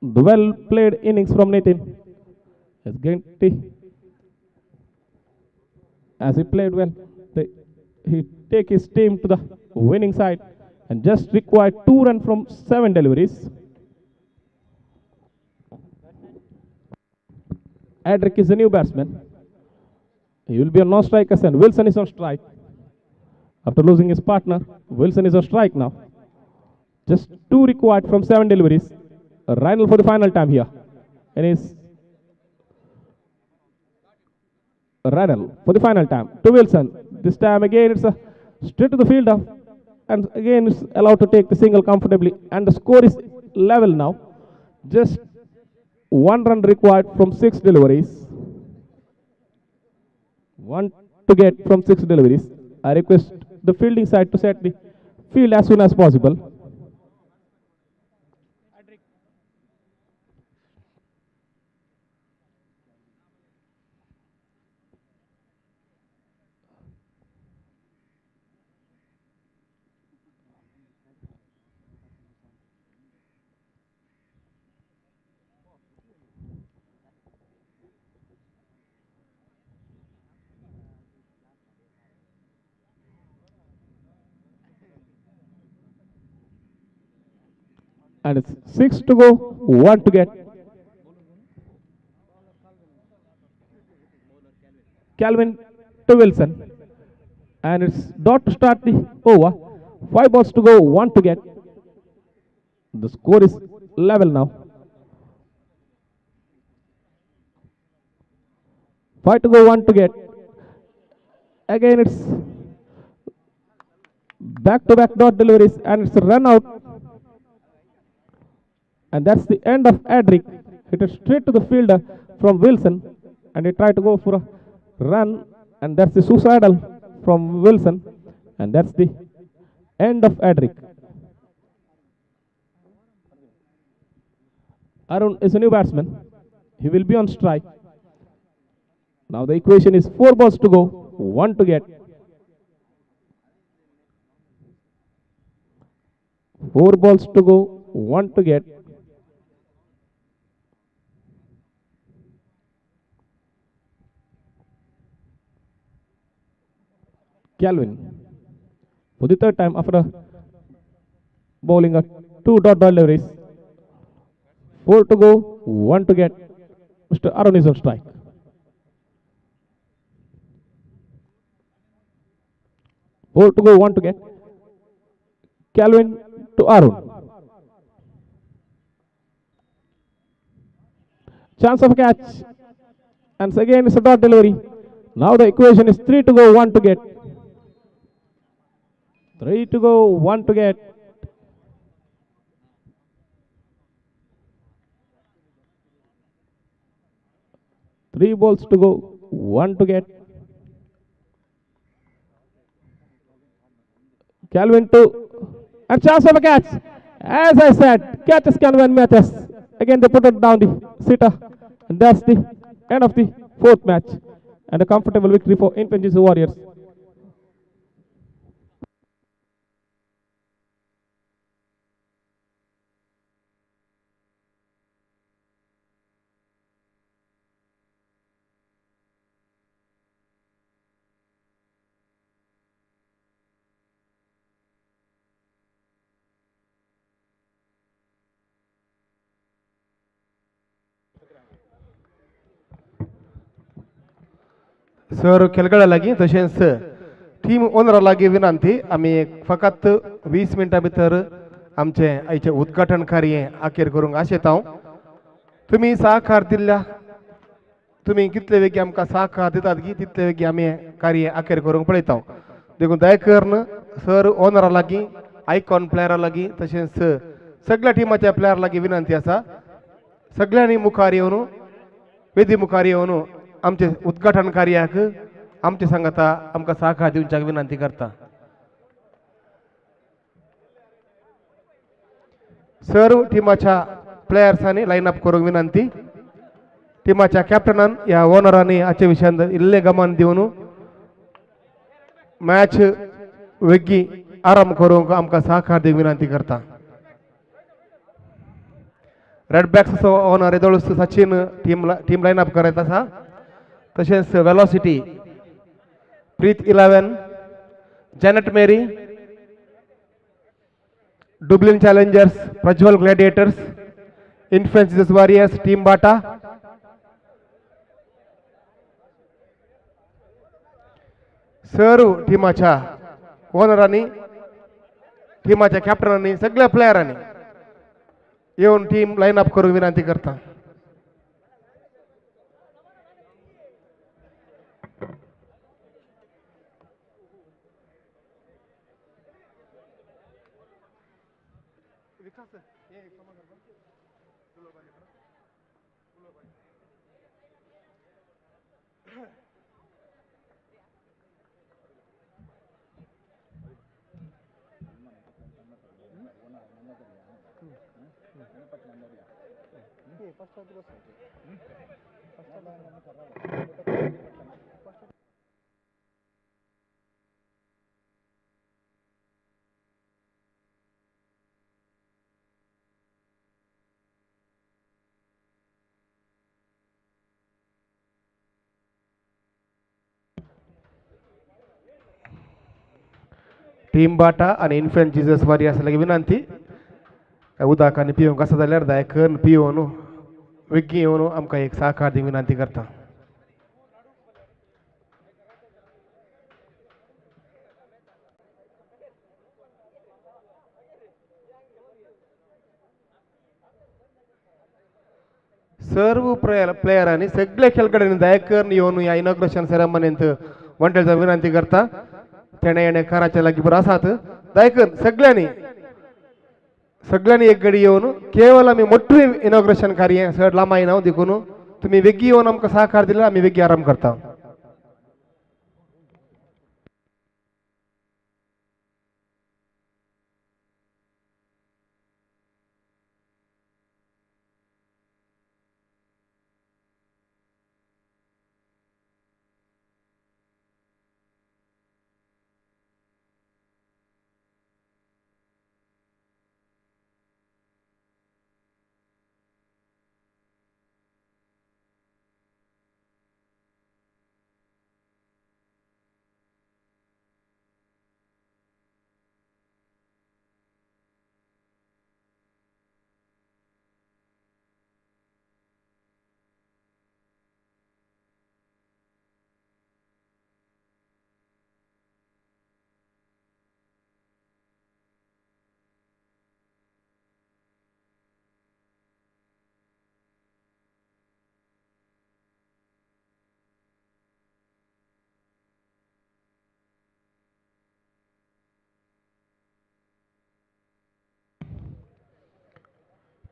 The well played innings from Nitin is going to, as he played well, he take his team to the winning side and just required 2 runs from 7 deliveries. Adric is the new batsman. He will be on no strikers, and Wilson is on strike. After losing his partner, Wilson is on strike now. Just 2 required from 7 deliveries. Reinl for the final time here. And is Reinl for the final time to Wilson. This time again it's a straight to the fielder. And again it's allowed to take the single comfortably. And the score is level now. Just 1 run required from 6 deliveries. 1 to get from 6 deliveries. I request the fielding side to set the field as soon as possible. And it's 6 to go, 1 to get. Calvin to Wilson. And it's dot to start the over. 5 balls to go, 1 to get. The score is level now. 5 to go, 1 to get. Again it's back-to-back dot deliveries and it's a run out. And that's the end of Adric. Hit it straight to the fielder from Wilson. And he tried to go for a run. And that's the suicidal from Wilson. And that's the end of Adric. Arun is a new batsman. He will be on strike. Now the equation is 4 balls to go, 1 to get. 4 balls to go, 1 to get. Calvin for the third time after bowling a 2 dot deliveries. 4 to go, 1 to get. Mr. Arun is on strike. Four to go, 1 to get. Calvin to Arun. Chance of a catch. And again it's a dot delivery. Now the equation is 3 to go, 1 to get. 3 to go, 1 to get. Three balls to go, 1 to get. Calvin to, and chance of a catch. As I said, catches can win matches. Again they put it down the sitter. And that's the end of the 4th match. And a comfortable victory for Infancy Warriors. Sir खेळगड्या लागी तशेंच team ओनरा लागी विनंती आम्ही फकत 20 मिनटां भितर आमचे आयचे उद्घाटन कार्य अखेर करूंक आशेतां तुम्ही सहकार दिल्ल्या तुम्ही कितले वेगी आमकां सहकार दितात की तितले वेगी आमी कार्य अखेर करूंक पळयता देखून दयकरन सर ओनरा लागी आयकॉन प्लेयरा लागी तशेंच सगळ्या टिमाच्या प्लेयरा लागी विनंती आसा सगळ्यांनी मुखार येवन वेदी मुखार येवन आमचे उद्घाटन कार्याक आमचे सांगता आमकां सहकार दिवच्याक विनंती करता सर टिमाच्या प्लेयर्सांनी लायनअप करूंक विनंती टिमाच्या कॅप्टनान ह्या ओनरांनी हाचे विशयान इल्ले गमन दिवन मॅच वेगी आराम करूंक आमकां सहकार दिवंक विनंती करता रेड बॅक्स ओनर येदोळ सचिन टीम लायनअप करत आसा तशेंच Velocity Preet 11 Janet Mary Dublin Challengers Prajwal Gladiators इन्फेन्सिस वॉरियर्स टीम बाटा सर टीमाच्या ओनरांनी टीमाच्या कॅप्टनांनी सगळ्या प्लेयरांनी येऊन टीम लाईन अप करून विनंती करता. टीम बाटा आणि इन्फेंट जीजस वारी असल्या विनंती उदाकाने पिऊन कसं जाल्यार दायकन पिऊन विग्गी येवन आमकां एक सहकार दी विनंती करता. सर्व प्लेयरांनी सगळे खेळगड्यांनी दायकन येवन ह्या इनॉग्रेशन सेरेमनींत वंटेलचा विनंती करता. तेणे येणे कराच्या लागी बरं आसात दायकन सगळ्यांनी एक गडी येवन केवळ आम्ही मोठे इनॉग्रेशन कार्य सड लांबाई ना देखून तुम्ही वेगळी येवन आमकां सहकार दिला आम्ही वेगळी आराम करता.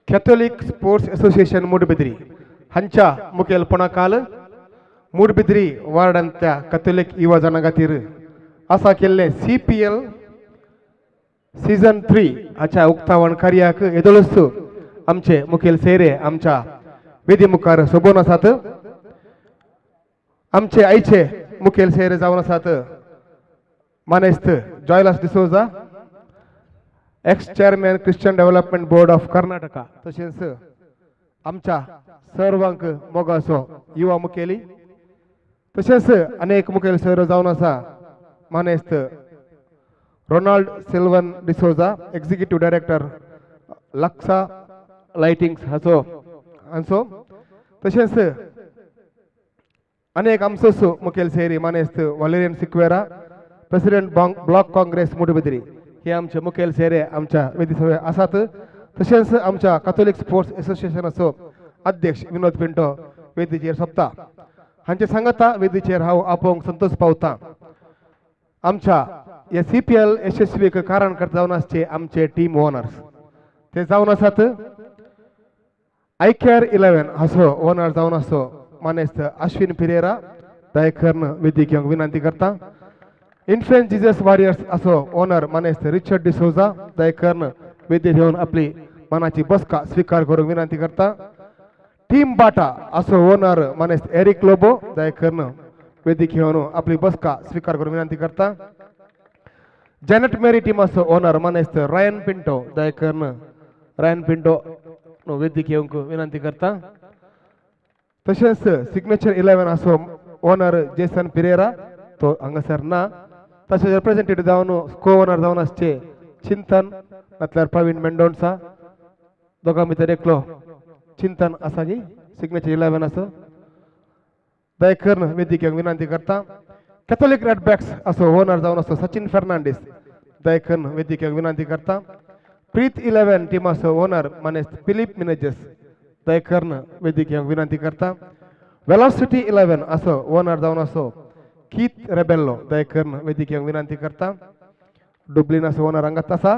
कॅथोलिक स्पोर्ट्स असोसिएशन मूडबिद्री हांच्या मुखेलपणाखाल मूडबिद्री वार्डांतल्या कॅथोलिक युवा जनां खातीर आसा केल्ले CPL Season-3 हाच्या उक्तावण कार्याक येदोळस आमचे मुखेल सेरे आमच्या वेदी मुखार सोबून आसात. आमचे आयचे मुखेल सेरे जावन आसात मानेस्त Joylas D'Souza, ex chairman Christian development board of Karnataka, तसेच आमच्या सर्वांक मोगासो युवा मुखेली, तसेच अनेक मुखेल सर जावन आसा मानेस्त Ronald Sylvan D'Souza, executive director Lexa lightings हांचो, तसेच अनेक आमचोच मुखेल सेरी मानेस्त Valerian Sequeira, president block Congress Moodbidri हे आमचे मुखेल सेरे आमच्या वेदी सभे आसात. तसेच आमच्या कॅथोलिक स्पोर्ट्स असोसिएशनाचो अध्यक्ष विनोद पिंटो वेदीचेर सोंपता. हांचे सांगता वेदीचेर हांव आपोवंक संतोष पावता. आमच्या या CPL यशस्वीक कारणकर्ता जावन आसचे आमचे टीम ओनर्स ते जावन आसात आयकेआर 11 हाचो ओनर जावन आसो मानेस्त अश्विन पिरेरा, दायकर्न वेदी घेवंक विनंती करता. इन्फ्लुएंस जीजस वॉरियर्स असो ओनर मानेस्त रिचर्ड डिसोजा, दायकर्न वेदी घेवन आपली मनाची बसका स्वीकार करूंक विनंती करता. टीम बाटा असो ओनर मानेस्त एरिक लोबो, दायकर्न वेदी घेवन आपली बसका स्वीकार करूंक विनंती करता. जॅनेट मेरी टीम असो ओनर मानेस्त रायन पिंटो, दायकर्न रायन पिंटो वेदी घेवंक विनंती करता. तसेच सिग्नेचर 11 असो ओनर जेसन पिरेरा तो हांगासर ना. तसेच रिप्रेझेंटेटिव्ह जावन को ओनर जावन आसचे चिंतन नातल्यार प्रवीण मेंडोन्सा, दोगां भितर एकलो चिंतन आसा की सिग्नेचर 11 असो, दायकर्न वेदी घेवंक विनंती करता. कॅथोलिक रेड बॅक्स असो ओनर जावन असो सचिन फर्नांडीस दयकन वेदिकेक विनंती करता. प्रीत 11 टीम असो ओनर माने फिलिप मिनेजेस दयकन वेदिकेक विनंती करता. वेलॉसिटी 11 असो ओनर जावन असो कीत रेबेल्लो दयकन वेदिकेक विनंती करता. डुब्लिन असो ओनर अंगात असा.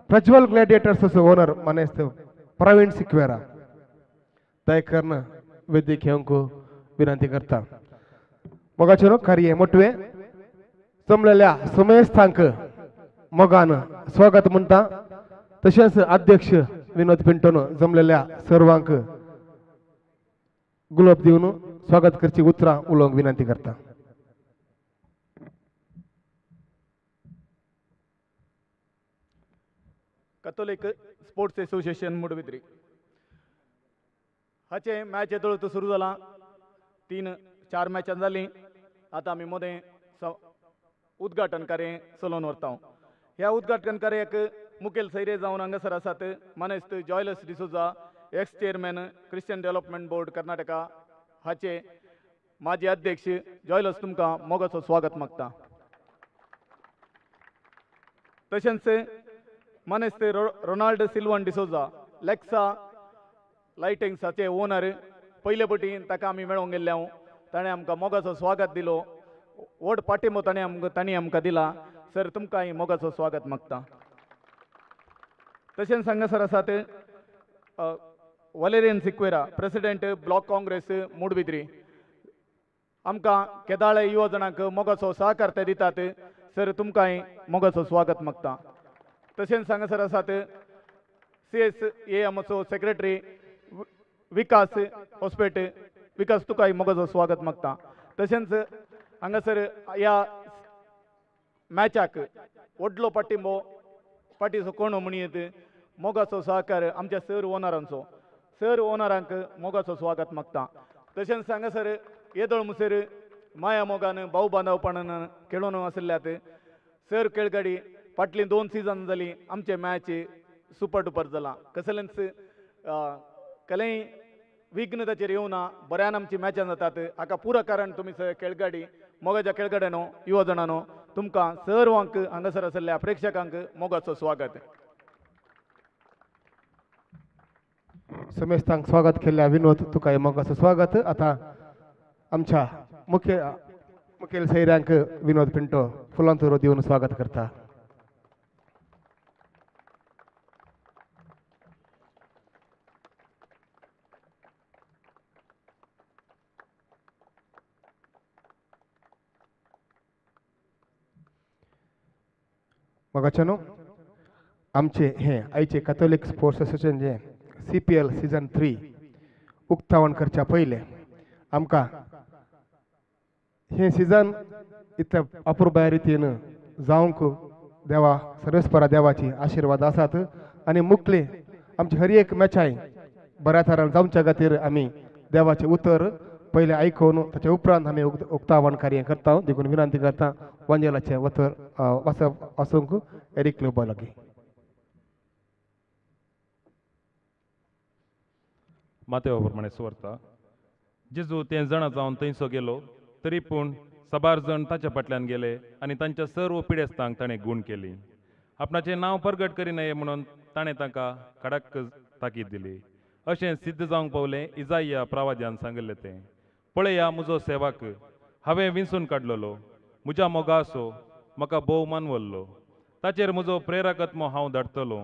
प्रज्वल ग्लॅडिएटर्स असो ओनर माने प्रवीण सिक्वेरा दयकन वेदिकेक विनंती करता. मोगाचेनो कार्य मोटवे जमलेल्या सुमेस्थांक मोगान स्वागत म्हणटा. तशेंच अध्यक्ष विनोद पिंटोन जमलेल्या सर्वांक गुलाब दिवन स्वागत करची उतरां उलोवंक विनंती करता. कॅथोलिक स्पोर्ट्स असोसिएशन मुडबिद्री हाचे मॅच येतळ्यो सुरू जाला. 3-4 मॅचां जाली. आता आमी मोदें उद्घाटन कार्य चलोवन व्हरता. ह्या उद्घाटन कार्याक मुखेल सैरे जावन हांगासर आसात मानेस्त Joylas D'Souza ex chairman Christian development board Karnataka हाचे माजी अध्यक्ष जॉयलस तुमकां मोगाचो स्वागत मागता. तशेंच मानेस्त रोनाल्ड सिल्वन डिसोजा लेक्सा लायटिंग्साचे ओनर पयले पटी ताका आमी मेळोवंक गेल्ले हांव. ताणें आमकां मोगाचो स्वागत दिलो. व्हड पाठिंबो तांणी आमकां दिला. सर तुमकांय मोगाचो स्वागत मागता. तशेंच हांगासर आसात Valerian Sequeira president block Congress Moodbidri आमकां केदाळे युवा जणांक मोगाचो सहकार ते दितात. सर तुमकांय मोगाचो स्वागत मागता. तशेंच हांगासर आसात CSAMचो सेक्रेटरी विकास हॉस्पेट विकास तुकाय मोगाचो स्वागत मागता. तशेंच हांगासर ह्या मॅचाक व्हडलो पाठिंबो पाठीचो कोण म्हणीत मोगाचो सहकार आमच्या सर ओनरांक मोगाचो स्वागत मागता. तशेंच हांगासर येदोळ मुसेर माया मोगान भाऊ बांदवपणान खेळून आशिल्ल्यात सर खेळगडी फाटली 2 सीझन जाली आमचे मॅच सुपर डुपर जाला. कसलेंच कलेय विघ्न ताचेर येवना. बऱ्यान आमची मॅचां जातात. हाका पुरो कारण तुमी खेळगडी मोगाच्या खेळगड्यानो युवा जणांनो तुमकां सर्वांक हांगासर आशिल्ल्या प्रेक्षकांक मोगाचो स्वागत. सुमेस्थांक स्वागत केल्ल्या विनोद तुकाय मोगाचो स्वागत. आता आमच्या मुखेल सैऱ्यांक विनोद पिंटो फुलांचो दिवन स्वागत करता. मोगाचेनो आमचे हे आयचे कॅथोलिक स्पोर्ट्स असोसिएशन जे CPL Season-3 उक्तावण करच्या पयले आमकां हे सीझन इतल्या अपुर्बाय रितीन जावंक देवा सर्वेस्परा देवाची आशीर्वाद आसात. आनी मुखले आमची हर एक मॅचाय बऱ्या तरान जावच्या खातीर आमी देवाचे उतर पयले आयकून ताचे उपरांत आमी उक्तावण कार्य करता. देखून विनंती करता वंजेलाचे उतर वचूंक एरिक क्लोबा लागीं. मातेवा प्रमाणे सुवार्ता जेजू ते जण जावन थंयसो गेलो तरी पूण सबार जण ताच्या फाटल्यान गेले आनी तांच्या सर्व पिडेस्तांक ताणें गूण केली. आपणाचें नांव प्रगट करिनये म्हणून ताणें तांकां कडक ताकीद दिली. अशें सिद्ध जावंक पावलें इजाया प्रवाद्यान सांगिल्लें तें. पळया म्हजो सेवक हांवें विंचून काडलेलो. म्हज्या मोगासो म्हाका भोव मानवल्लो. ताचेर म्हजो प्रेरकत्मो हांव धाडटलो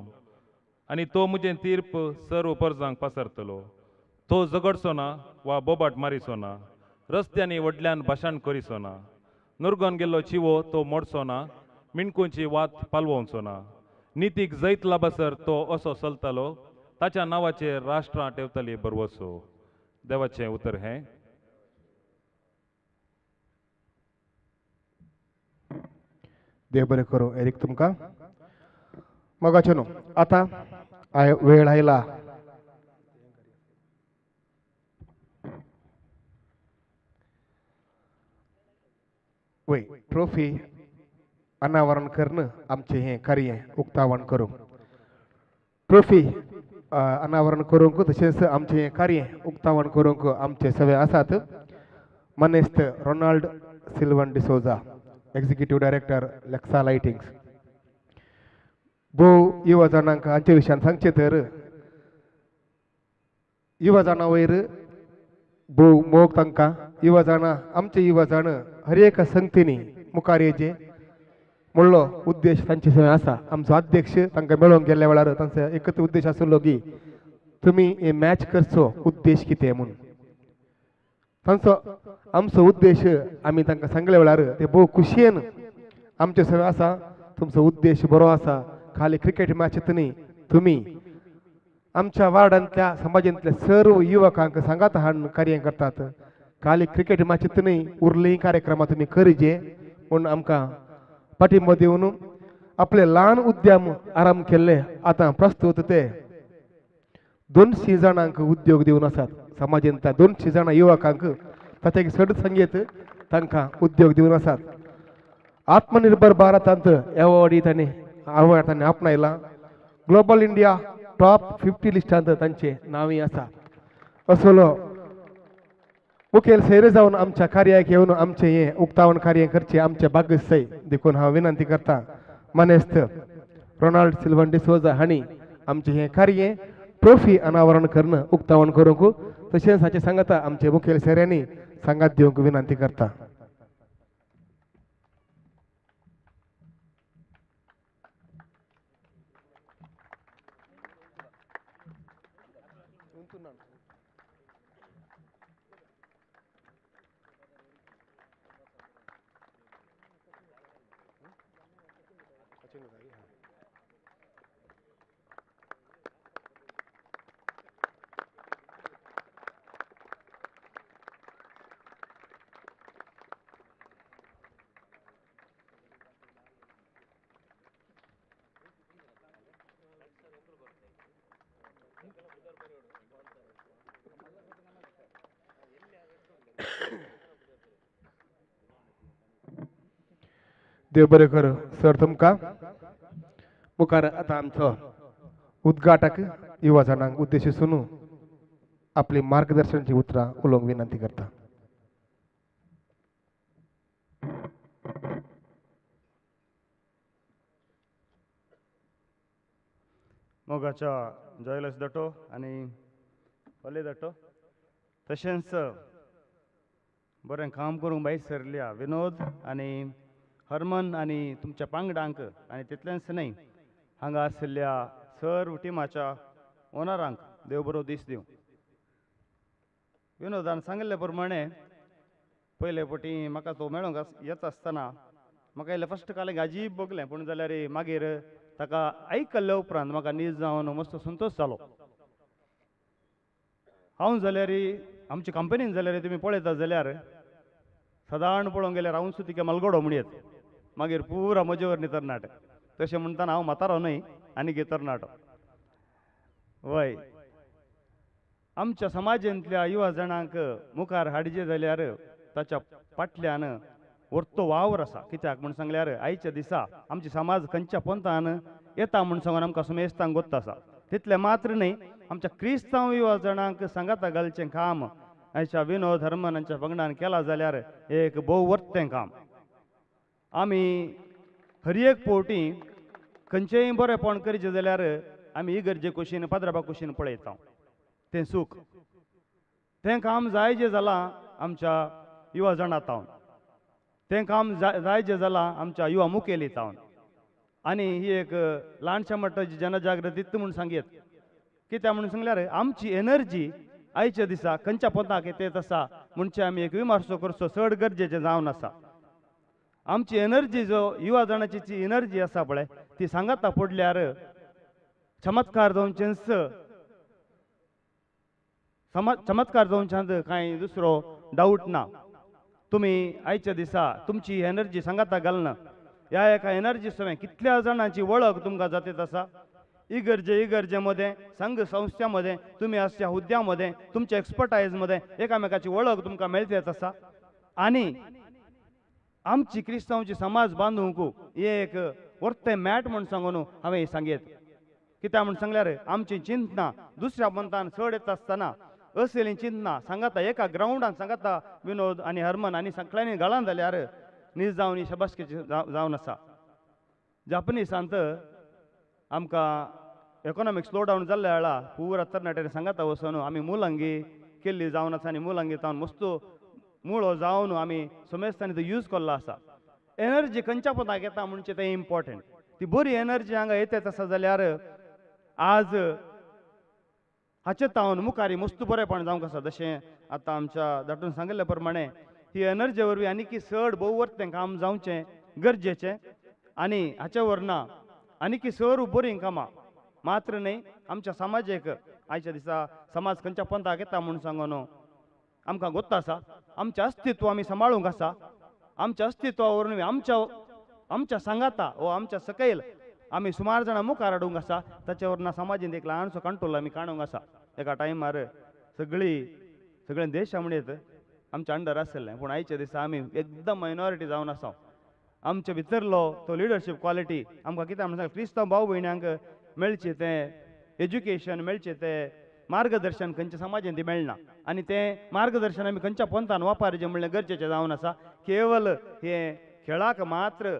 आनी तो म्हजें तीर्प सर्व परजांक पसरतलो. तो झगडचो ना वा बोबाट मारिचो ना. रस्त्यांनी व्हडल्यान भाशण करिचो ना. नुरगोन गेल्लो चिवो तो मोडचो ना. मिणकूची वात पालवोवचो ना. नितीक जैत लाबसर तो असो चलतलो. ताच्या नांवाचेर राष्ट्रां ठेवतली बरवसो. देवाचें उतर हें. देव बरें करूं एरिक तुमकां. मोगाचेनो आतां वेळ आयला वय ट्रॉफी अनावरण करणं आमचे हे कार्य उक्तावण करूं. ट्रॉफी अनावरण करूंक तशेंच आमचे हे कार्य उक्तावण करूंक आमचे सगळे आसात. मनेस्त Ronald Sylvan D'Souza executive director Lexa lightings भोव युवा जाणांक हांचे विशयान सांगचे तर युवा जाणां वयर भोव मोग तांकां युवा जाणां आमचे युवा जाण हर एक संगतीनी मुखार येचे म्हणलो उद्देश तांचे सगळे आसा आमचो अध्यक्ष तांकां मेळोवंक गेल्ल्या वेळार तांचो एकच उद्देश आसलो की तुमी हे मॅच करचो उद्देश कितें म्हणून तांचो आमचो उद्देश आमी तांकां सांगल्या वेळार ते भोव खुशयेन आमचे सगळे आसा तुमचो उद्देश बरो आसा खाली क्रिकेट मॅचीत न्ही तुमी आमच्या वार्डांतल्या समाजांतल्या सर्व युवकांक सांगात हाडून कार्य करतात खाली क्रिकेट मॅचीत न्ही उरलीं कार्यक्रमां तुमी करचे म्हूण आमकां पाठिंबो दिवन आपले ल्हान उद्यम आरंभ केल्ले आतां प्रस्तुत ते 200 जाणांक उद्योग दिवन आसात समाजांतल्या 200 जाणां युवकांक ताचे चड संख्येत तांकां उद्योग दिवन आसात आत्मनिर्भर भारतांत एवॉर्ड तांणी आपणायला ग्लोबल इंडिया टॉप 50 लिस्टांत तांचे नांवय आसा असलो मुखेल सैर जावन आमच्या कार्याक येवन आमचे हे उक्तावण कार्य करचे आमचे भाग्यसय देखून हांव विनंती करता मानेस्त रोनाल्ड सिल्वन डिसोजा हांणी आमचे हे कार्य ट्रॉफी अनावरण करणं उक्तावण करूंक तशेंच हाचे सांगता आमचे मुखेल सैऱ्यांनी सांगात दिवंक विनंती करता देव बरें कर सर तुमकां मुखार आतां आमचो उद्घाटक युवा जाणांक उद्देशून आपली मार्गदर्शनाची उतरां उलोवंक विनंती करता मोगाच्या जयलस दटो आनी हले दटो तशेंच बरें काम करूंक भायर सरल्या विनोद आनी हरमन आनी तुमच्या पांगडांक आनी तितलेंच न्हय हांगा आशिल्ल्या सर्व टिमाच्या ओनरांक देव बरो दीस दिवं विनोदान सांगिल्ले प्रमाणे पयले फावटी म्हाका तो मेळोंक येता आसतना म्हाका इल्लें फस्ट कालें अजीब बगलें पूण जाल्यार मागीर ताका आयकल्ल्या उपरांत म्हाका न्हीद जावन मस्त संतोश जालो हांव जाल्यार आमचे कंपनीन जाल्यार तुमी पळयता जाल्यार सदां पळोवंक गेल्यार हांव सुद्दां तिके मलगडो म्हणयत मागीर पुरा म्हजे वर तरणाट तशें म्हणटाना हांव म्हातारो न्हय आनी तरणाटो वय आमच्या समाजांतल्या युवा जाणांक मुखार हाडचे जाल्यार ताच्या फाटल्यान व्हरतो वावर आसा कित्याक म्हूण सांगल्यार आयच्या दिसा आमचे समाज खंयच्या पंथान येता म्हूण सांगून आमकां सुमेस्तांक गोत्त आसा तितलें मात्र न्हय आमच्या क्रिस्तांव युवा जाणांक सांगाता घालचें काम आयच्या विनोद हरमन हांच्या पंगडान केलां जाल्यार एक भोव वर्तें काम आमी हर एक फावटी खंयचेंय बरेंपण करचें जाल्यार आमी इगर्जे कुशीन पाद्राबा कुशीन पळयता तें सूख तें काम जाय जें जालां आमच्या युवा जाणांतावन तें काम जाय जें जालां आमच्या युवा मुखेलीतावन आनी ही एक ल्हानशा मट्टाची जनजागृती म्हूण सांगयत कित्याक म्हणून सांगल्यार आमची एनर्जी आयच्या दिसा खंयच्या पंथाक येत आसा म्हणचे आमी एक विमर्शो करचो चड गरजेचें जावन आसा आमची एनर्जी जो युवा जाणांची जी एनर्जी आसा पळय ती सांगाता पडल्यार चमत्कार जावचेंच चमत्कार जावच्यात कांय दुसरो डाऊट ना तुमी आयच्या दिसा तुमची एनर्जी सांगाता घालना ह्या एका एनर्जी समेत कितल्या जाणांची वळख तुमकां जातीत आसा इगर्जेमध्ये संघ संस्थांमध्ये तुम्ही अशा हुद्द्यामध्ये तुमच्या एक्सपर्टायजमध्ये एकामेकाची वळख तुमकां मेळत आसा आनी आमची क्रिस्तांवची समाज बांदूंक एक वर्तें मॅट म्हूण सांगून हांवें सांगयत कित्याक म्हूण सांगल्यार आमची चिंतना दुसऱ्या पंथान चड येता आसतना असलेली चिन्ना सांगाता एका ग्राउंडान सांगाता विनोद आणि हरमन आणि सगळ्यांनी गळान जाल्यार नीज जावन ही शबासकेची जावन आसा. जापनीसांत आमकां इकॉनॉमिक स्लो डावन जाल्ल्या वेळा पुरा तरणाट्याने सांगाता वचून आमी मुलांगी केल्ली जावन आसा आनी मुलांगी जावन मस्त मुळो जावन आमी समेस्तांनी तो यूज केल्लो आसा. एनर्जी खंयच्या पदाक येता म्हणजे तें इम्पॉर्टंट. ती बरी एनर्जी हांगा येत आसा जाल्यार आज हाचे तावन मुखारी मस्त बरेपण जावंक आसा. जशें आतां आमच्या दाटून सांगिल्ले प्रमाणे ही एनर्जी वरवीं आनीक चड भोववर्तें काम जावचें गरजेचें आनी हाच्या वरना आनीक चड बरीं कामां मात्र न्ही आमच्या समाजाक आयच्या दिसा समाज खंयच्या पंथाक येता म्हूण सांगून आमकां गोत्ता आसा. आमचें अस्तित्व आमी सांबाळूंक आसा. आमच्या अस्तित्वा वरवीं आमच्या सांगाता वो आमच्या सकयल आमी सुमार जाणां मुखार हाडूंक आसा. ताचे वरना समाजीन एक ल्हानसो कंट्रोल आमी काडूंक आसा. एका टायमार सगळे देश म्हणत आमच्या अंडर आसलें पूण आयच्या दिसा आमी एकदम मायनॉरिटी जावन आसा. आमचे भितरलो तो लिडरशीप क्वॉलिटी आमकां कितें म्हणून क्रिस्तांव भाव भयण्यांक मेळचें तें एज्युकेशन मेळचें तें मार्गदर्शन खंयच्या समाजान ती मेळना आनी तें मार्गदर्शन आमी खंयच्या पंथान वापरचें म्हणलें गरजेचें जावन आसा. केवल हे खेळाक मात्र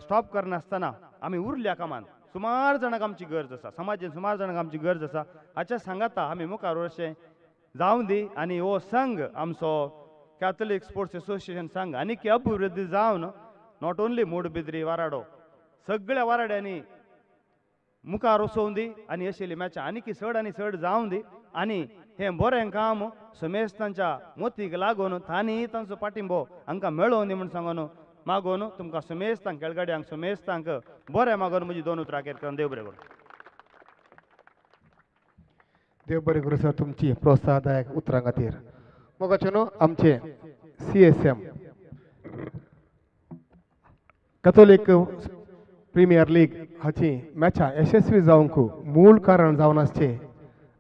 स्टॉप करनासतना आमी उरल्या कामान सुमार जाणांक आमची गरज आसा. समाजान सुमार जाणांक आमची गरज आसा. हाच्या सांगाता आमी मुखार वरचें जावं दी आनी हो संघ आमचो कॅथलीक स्पोर्ट्स असोसिएशन संघ आनीक अभिवृद्धी जावन नॉट ओन्ली मूडबिद्री वाराडो सगळ्या वाराड्यांनी मुखार वचोवन दी आनी अशेली मॅचां आनीक चड आनी चड जावं दी आनी हें बरें काम समेस्तांच्या मोतीक लागून तांणी तांचो पाठिंबो हांकां मेळोवन दी म्हूण सांगून मागून तुमकां समेस्तांक खेळगड्यांक समेस्तांक बरें मागून म्हजी 2 उतरां केली. देव बरें करूं. देव बरें करूं सर तुमची प्रोत्साहदायक उतरां खातीर. मोगाचेनो आमचे CSM कॅथोलीक प्रिमियर लीग हाची मॅचां यशस्वी जावंक मूळ कारण जावन आसचे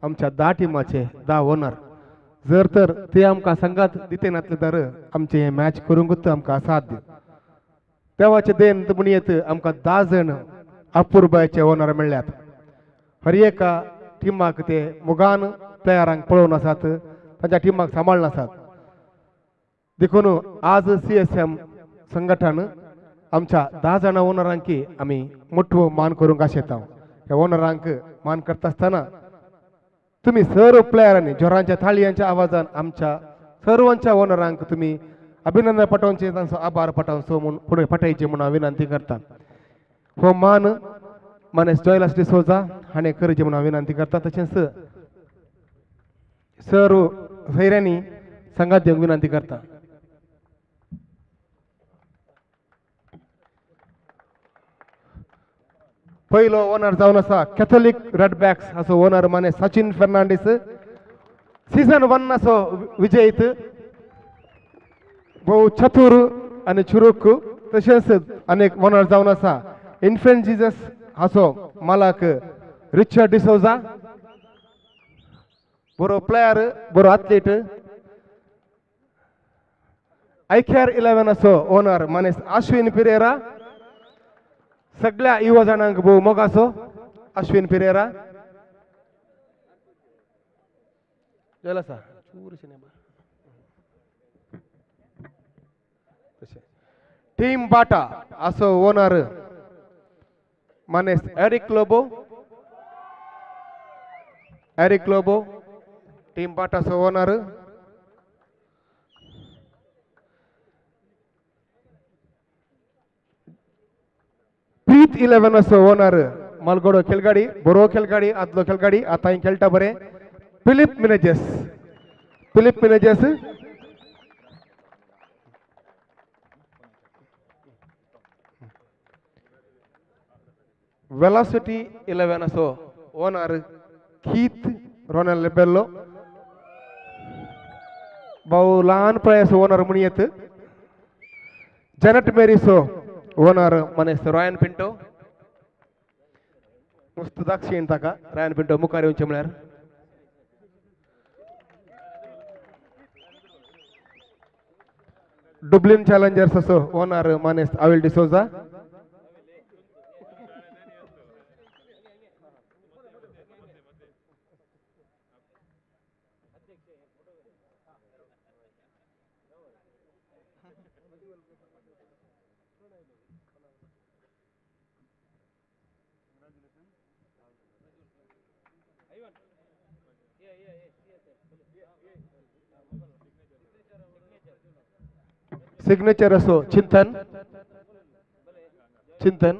आमच्या 10 टिमाचे 10 ओनर. जर तर ते आमकां संघात दिते नासले तर आमचे हे मॅच करूंकूच आमकां साथ दी. देवाचे देन म्हणयत आमकां 10 जण अपुर्बायचे ओनर मेळ्ळ्यात. हर एका टिमाक ते मुगान प्लेयरांक पळोवन आसात तांच्या टिमाक सांबाळून आसात. देखून आज CSM संघटन आमच्या 10 जाणां ओनरांक आमी मोठो मान करूंक आशेता. ह्या ओनरांक मान करता आसतना तुम्ही सर्व प्लेयरांनी जोरांच्या थाळयांच्या आवाजान आमच्या सर्वांच्या ओनरांक तुम्ही अभिनंदन पटोवचे तांचो आभार पटोवन पुढे पठायचे म्हणून हांव विनंती करता. हो मान मानेस जॉयलास डिसोजा हाणें करचे म्हणून हांव विनंती करता. तशेंच सर्व सैऱ्यांनी संघात येवंक विनंती करता. पहिलो ओनर जावन आसा कॅथोलीक रेड बॅक्स हाचो ओनर माने सचिन फर्नांडीस. सीझन 1 असो विजयीत भोव चतुर आनी चुरूक. तशेंच अनेक ओनर जावन आसा इन्फेंट जिजस हाचो मालक रिचर्ड डिसोजा. बरो प्लेयर बरो एथलीट. आयकेआर 11 असो ओनर मानेस अश्विन पिरेरा. सगळ्या युवा जाणांक भोव मोगाचो अश्विन पिरेरा. टीम बाटा असो ओनर मानेस एरिक लोबो. टीम बाटा असो ओनर. प्रीत 11 असो ओनर मालगडो खेळगाडी बरो खेळगाडी आदलो खेळगाडी आतां खेळटा बरें फिलिप मिनेजेस. वेलॉसिटी 11 असो ओनर कीथ रोनेल लेबेल्लो. भाऊ लहान प्रयास ओनर म्हणयत. जेनेट मेरीसो ओनर मनेस रॉयन पिंटो. मस्त दाक्षिण ताका रॉयन पिंटो मुखार येवचें म्हळ्यार. डुब्लिन चॅलेंजर्स असो ओनर मानेस आविल डिसोजा. सिग्नेचर असो चिंतन चिंतन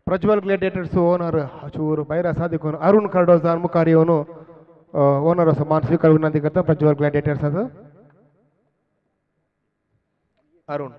ಪ್ರಜ್ವಲ್ ಗ್ಲಾಡಿಯೇಟರ್ಸ್ ಓನರ್ ಚೂರು ಬೈರ ಸಾಧಿಕೋನು ಅರುಣ್ ಕಾರ್ಡೋಜಾನ್ ಮುಖಾರಿ ಅವನು ಓನರ್ ಸಮಾನ್ ಸ್ವೀಕಾರ ವಿನಂತಿ करता ಪ್ರಜ್ವಲ್ ಗ್ಲಾಡಿಯೇಟರ್ಸ್ ಅದು ಅರುಣ್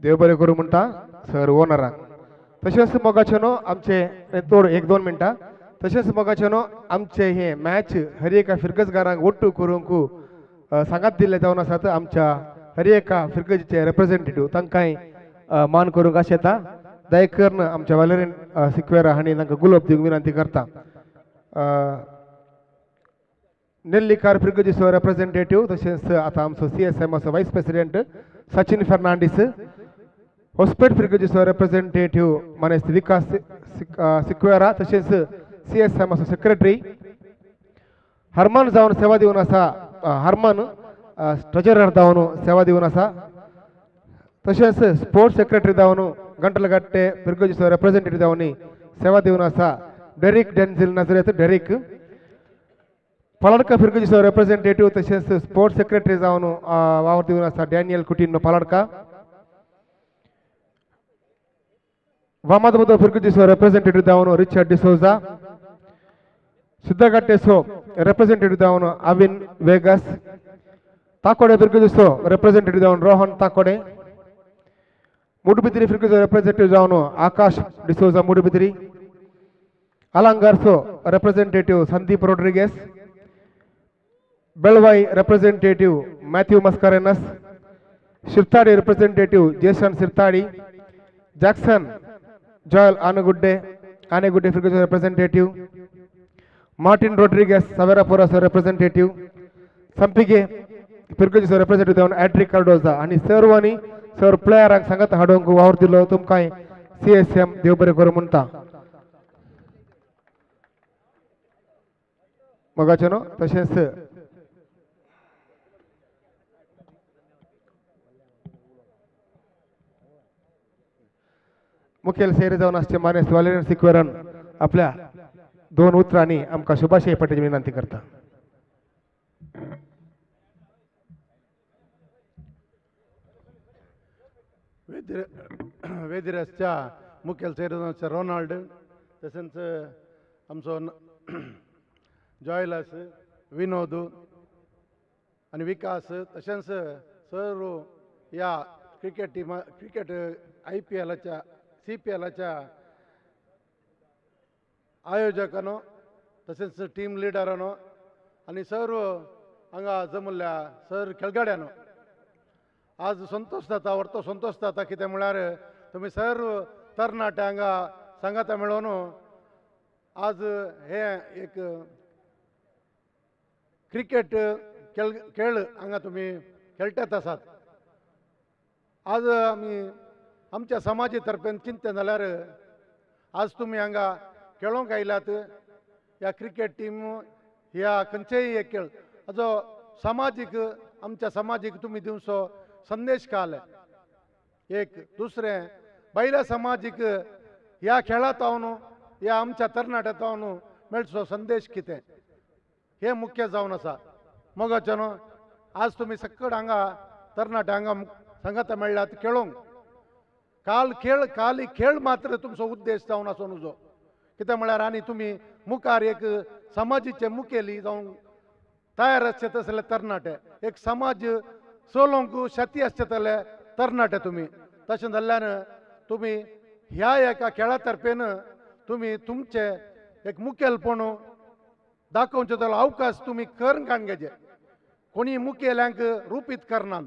देव बरे करू म्हणटा सर ओनराक तशेंच मोगाचेनो आमचे तोड 1-2 मिनटां तशेंच मोगाचेनो आमचे हे मॅच हर एका फिरगजगारांक वट्टू करूंक सांगात दिल्ले जावन आसात आमच्या हर एका फिरगजीचे रिप्रेझेंटेटिव्ह तांकांय मान करूंक आशेता दयकर्न आमच्या वालेरीन सिक्वेरा हांणी तांकां गुलाब दिवंक विनंती करता नेल्लीकार फिरगजीचो रिप्रेझेंटेटिव्ह तशेंच आतां आमचो CSM असो vice president Sachin Fernandes Hospet फिरगजीचो रिप्रेझेंटेटिव्ह मानेस्त विकास सिक्वेरा तशेंच CSM असो सेक्रेटरी हरमन जावन सेवा दिवन आसा हरमन ट्रेजरर जावन सेवा दिवन आसा तशेंच स्पोर्ट्स सेक्रेटरी जावन गंटलगट्टे फिरगजीचो रिप्रेझेंटेटिव्ह जावन सेवा दिवन आसा डेरिक डेन्झिल नजरेत डेरिक पलाडका फिरगजीचो रिप्रेझेंटेटिव्ह तशेंच स्पोर्ट्स सेक्रेटरी जावन वावर दिवन आसा डॅनियल कुटिन्हो पलाडका वामादबुदो फिरगजीचो रिप्रेझेंटेटिव्ह जावन रिचर्ड डिसोजा सिद्धगट्टेचो रिप्रेझेंटेटिव्ह जावन अविन वेगस ताकोडे फिरगजीचो रिप्रेझेंटेटिव्ह जावन रोहन ताकोडे मुडबिद्री फिरगजीचो रिप्रेझेंटेटिव्ह जावन आकाश डिसोजा मुडबिद्री अलंगारचो representative Sandeep Rodrigues Belvai representative Matthew Mascarenhas Shirthady representative Jason Shirthady Jackson Joel Anegudde फिरगजीचो रिप्रेझेंटेटिव्ह मार्टिन रोड्रिगेस सवेरापुराचो रिप्रेझेंटेटिव्ह संपिगे फिरगजीचो रिप्रेझेंटेटिव्ह जावन एड्रिक कार्डोजा आनी सर्वांनी सर प्लेयरांक सांगात हाडूंक वावर दिलो तुमकां CSM देव बरें करूं म्हणटा मोगाचेनो तशेंच मुखेल सेरे जावन आसचे मानेस्त वालेरीन सिक्वेरान आपल्या 2 उतरांनी आमकां शुभाशय पटेची विनंती करता वेदिरसच्या मुखेल सेरे रोनाल्ड तशेंच आमचो जॉयलस विनोद आणि विकास तशेंच सर्व या क्रिकेट IPLच्या CPLच्या आयोजकांनो तशेंच टीम लिडरांनो आणि सर्व हांगा जमल्या सर खेळगड्यांनो आज संतोष जाता व्हरतो संतोष जाता कित्याक म्हळ्यार तुमी सर्व तरणाटे हांगा सांगाता मेळोन आज हे एक क्रिकेट खेळ हांगा तुमी खेळटात आसात आज आमी आमच्या समाजी तर्फेन चिंतन जाल्यार आज तुमी हांगा खेळोंक आयल्यात ह्या क्रिकेट टीम ह्या खंयचेय एक खेळ हाजो सामाजीक आमच्या समाजीक तुमी दिवचो संदेश काल एक दुसरें बैल्या समाजीक ह्या खेळांत हांव ह्या आमच्या तरणाट्यात हांव मेळचो संदेश कितें हे मुख्य जावन आसा मोगाचेनो आज तुमी सक्कड हांगा तरणाटे हांगा सांगाता मेळ्ळ्यात खेळोंक काल खेळ मात्र तुमचो उद्देश जावन आसो न्हू कित्याक म्हळ्यार आनी तुमी मुखार एक समाजीचे मुखेली जावंक तयार आसचे तसले तरणाटे एक समाज चलोवंक शेती आसचे तसले तरणाटे तुमी तशें जाल्ल्यान तुमी ह्या एका खेळा तर्फेन तुमी तुमचे एक मुखेलपण दाखोवचे जालो अवकाश तुमी करून काडचे कोणी मुखेल्यांक रुपीत करनात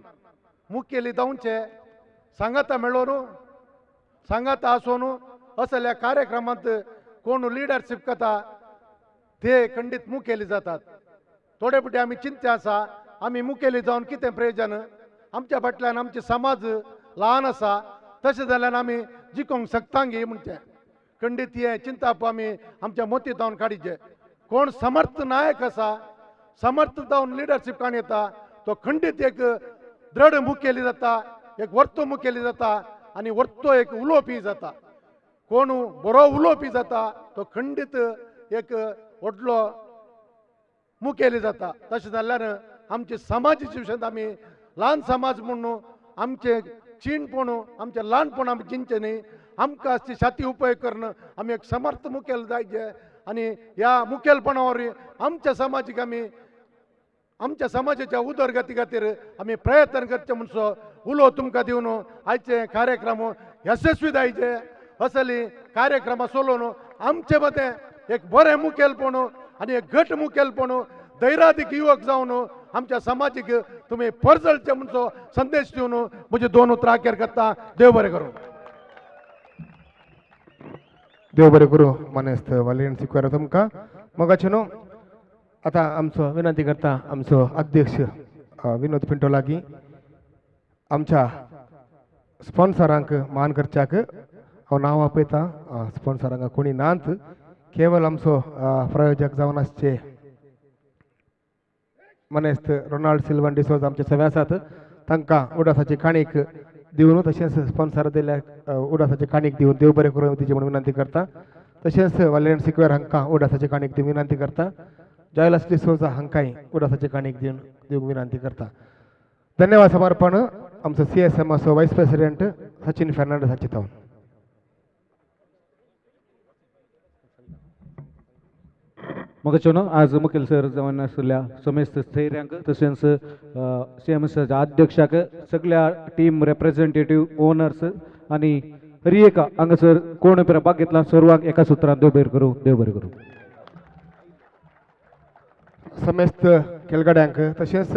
मुखेली जावचे सांगाता मेळोन सांगाता आसून असल्या कार्यक्रमांत कोण लिडरशीप करता ते खंडीत मुखेली जातात थोडे फावटी आमी चिंते आसा आमी मुखेली जावन कितें प्रयोजन आमच्या फाटल्यान आमचे समाज ल्हान आसा तशें जाल्यार आमी जिखोवंक शकता गी म्हणचे खंडीत हे चिंताप आमी आमच्या मती जावन काडीचे कोण समर्थ नायक आसा समर्थ जावन लिडरशीप काण येता तो खंडीत एक दृढ मुखेली जाता एक वर्तो मुखेली जाता आनी वर्तो एक उलोवपी जाता कोण बरो उलोवपी जाता तो खंडीत एक व्हडलो मुखेली जाता तशें जाल्यार आमचे समाजीचे विशयांत आमी ल्हान समाज म्हणून आमचे चीणपण आमचे ल्हानपण आमी चिंचे न्ही आमकां अशी छाती उपयोग करून आमी एक समर्थ मुखेल जायचे आनी ह्या मुखेलपणा वरवीं आमच्या समाजीक आमी आमच्या समाजाच्या उदरगती खातीर आमी प्रयत्न करचे म्हणसो उलो तुमकां दिवन आयचे कार्यक्रम यशस्वी जायचे असली कार्यक्रमां चलोवन आमचे मतें एक बरें मुखेलपण आनी एक घट मुखेलपण धैर्याधिक युवक जावन आमच्या समाजीक तुमी परजळचे म्हणसो संदेश दिवन म्हजे 2 उतरां अखेर करता देव बरें करूं देव बरें करूं मानेस्त वालियन शिकवार तुमकां मगाचे न्हू आतां आमचो विनंती करता आमचो अध्यक्ष विनोद पिंटो लागीं आमच्या स्पॉन्सरांक मान करच्याक हांव नांव आपयता स्पॉन्सरांक कोणी नात केवळ आमचो प्रायोजक जावन आसचे मनेस्त रोनाल्ड सिल्वन डिसोज आमचे सगळे आसात तांकां उडासाची काणीक दिवन तशेंच स्पॉन्सर दिल्याक उडासाची काणीक दिवन देव बरें करूं तिची म्हणून विनंती करता तशेंच वालियन सिक्वेर हांकां उडासाची काणीक दिवन विनंती करता जॉयलस डिसोजा हांकांय उडासाची काणीक दिवंक विनंती करता धन्यवाद समर्पण आमचो CSM असो वायस प्रेसिडेंट सचिन फेर्नांडीस हाचे तावन मगाच्यो आज मुखेल सर जावन आशिल्ल्या समेस्त स्थैर्यांक तशेंच CMSच्या अध्यक्षाक सगळ्या टीम रिप्रेझेंटेटिव्ह ओनर्स आनी हरी एका हांगासर कोण भाग घेतला सर्वांक एका सुत्रान देव बरें करूं देव बरें करूं समेस्त खेळगड्यांक तशेंच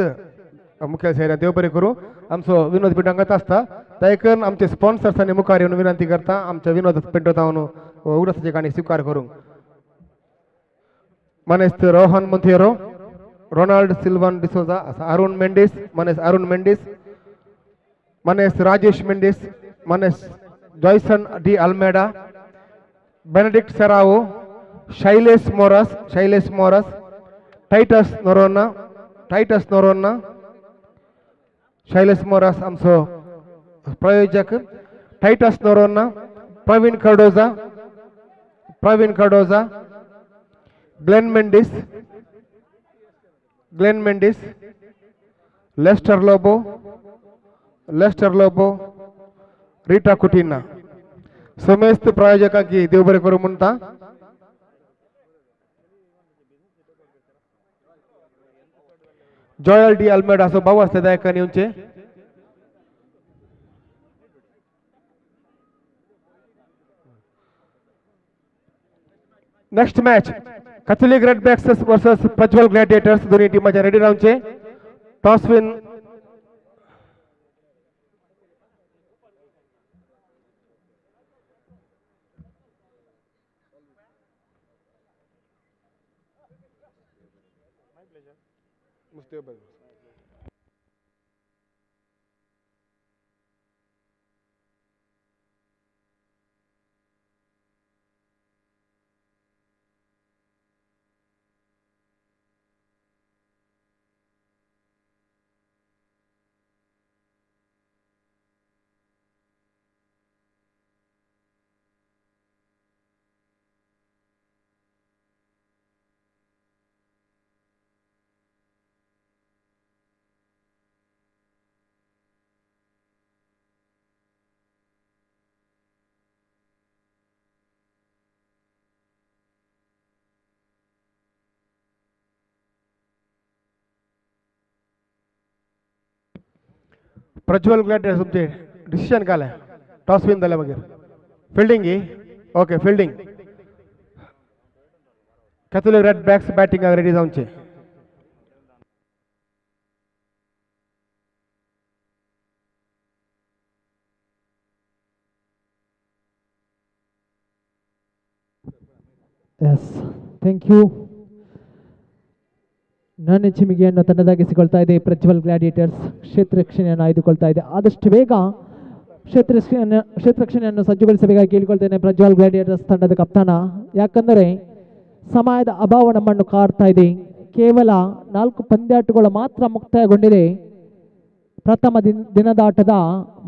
मुखेल सैर्यां देव बरें करूं आमचो विनोद पिंटो आसता तायकन आमचे स्पॉन्सर्सांनी मुखार येवन विनंती करता आमच्या विनोद पिंटो तावन उडासाची काणी स्वीकार करूंक मनेस्त Rohan Monteiro Ronald Sylvan D'Souza Arun Mendis मनेस अरुण मेंडिस मनेस राजेश मेंडिस मनेस Joyson de Almeida Benedict Serrao Shailesh Moras Titus Noronha Shailesh Moras आमचो प्रायोजक Titus Noronha Praveen Cardoza Glen Mendis Lester Lobo Rita Coutinho समेस्त प्रायोजकांकी देव बरें करूं म्हणटा जॉयल डी अल्मेडा असो भाऊ असले दायकान येवचे next match Catholic Redbacks versus Prajwal Gladiators दोन्ही टीमाच्या रेडी रावचे टॉस विन प्रज्वल ग्लॅडिएटर्स तुमचे डिसिशन काय आहे? टॉस विन झाल्या वगैरे फिल्डिंग ही okay fielding Catholic Redbacks batting ready जाऊनचे ಎಸ್ ಥ್ಯಾಂಕ್ ಯು. ನನ್ನ ಚಿಮಿಗೆಯನ್ನು ತನ್ನದಾಗಿಸಿಕೊಳ್ತಾ ಇದೆ ಪ್ರಜ್ವಲ್ ಗ್ಲಾಡಿಯೇಟರ್ಸ್. ಕ್ಷೇತ್ರರಕ್ಷಣೆಯನ್ನು ಆಯ್ದುಕೊಳ್ತಾ ಇದೆ. ಆದಷ್ಟು ಬೇಗ ಕ್ಷೇತ್ರರಕ್ಷಣೆಯನ್ನು ಸಜ್ಜುಗೊಳಿಸಬೇಕಾಗಿ ಕೇಳಿಕೊಳ್ತೇನೆ ಪ್ರಜ್ವಲ್ ಗ್ಲಾಡಿಯೇಟರ್ಸ್ ತಂಡದ ಕಪ್ತಾನ. ಯಾಕಂದರೆ ಸಮಯದ ಅಭಾವ ನಮ್ಮನ್ನು ಕಾಡ್ತಾ ಇದೆ. ಕೇವಲ 4 ಪಂದ್ಯಾಟಗಳು ಮಾತ್ರ ಮುಕ್ತಾಯಗೊಂಡಿದೆ. ಪ್ರಥಮ ದಿನದಾಟದ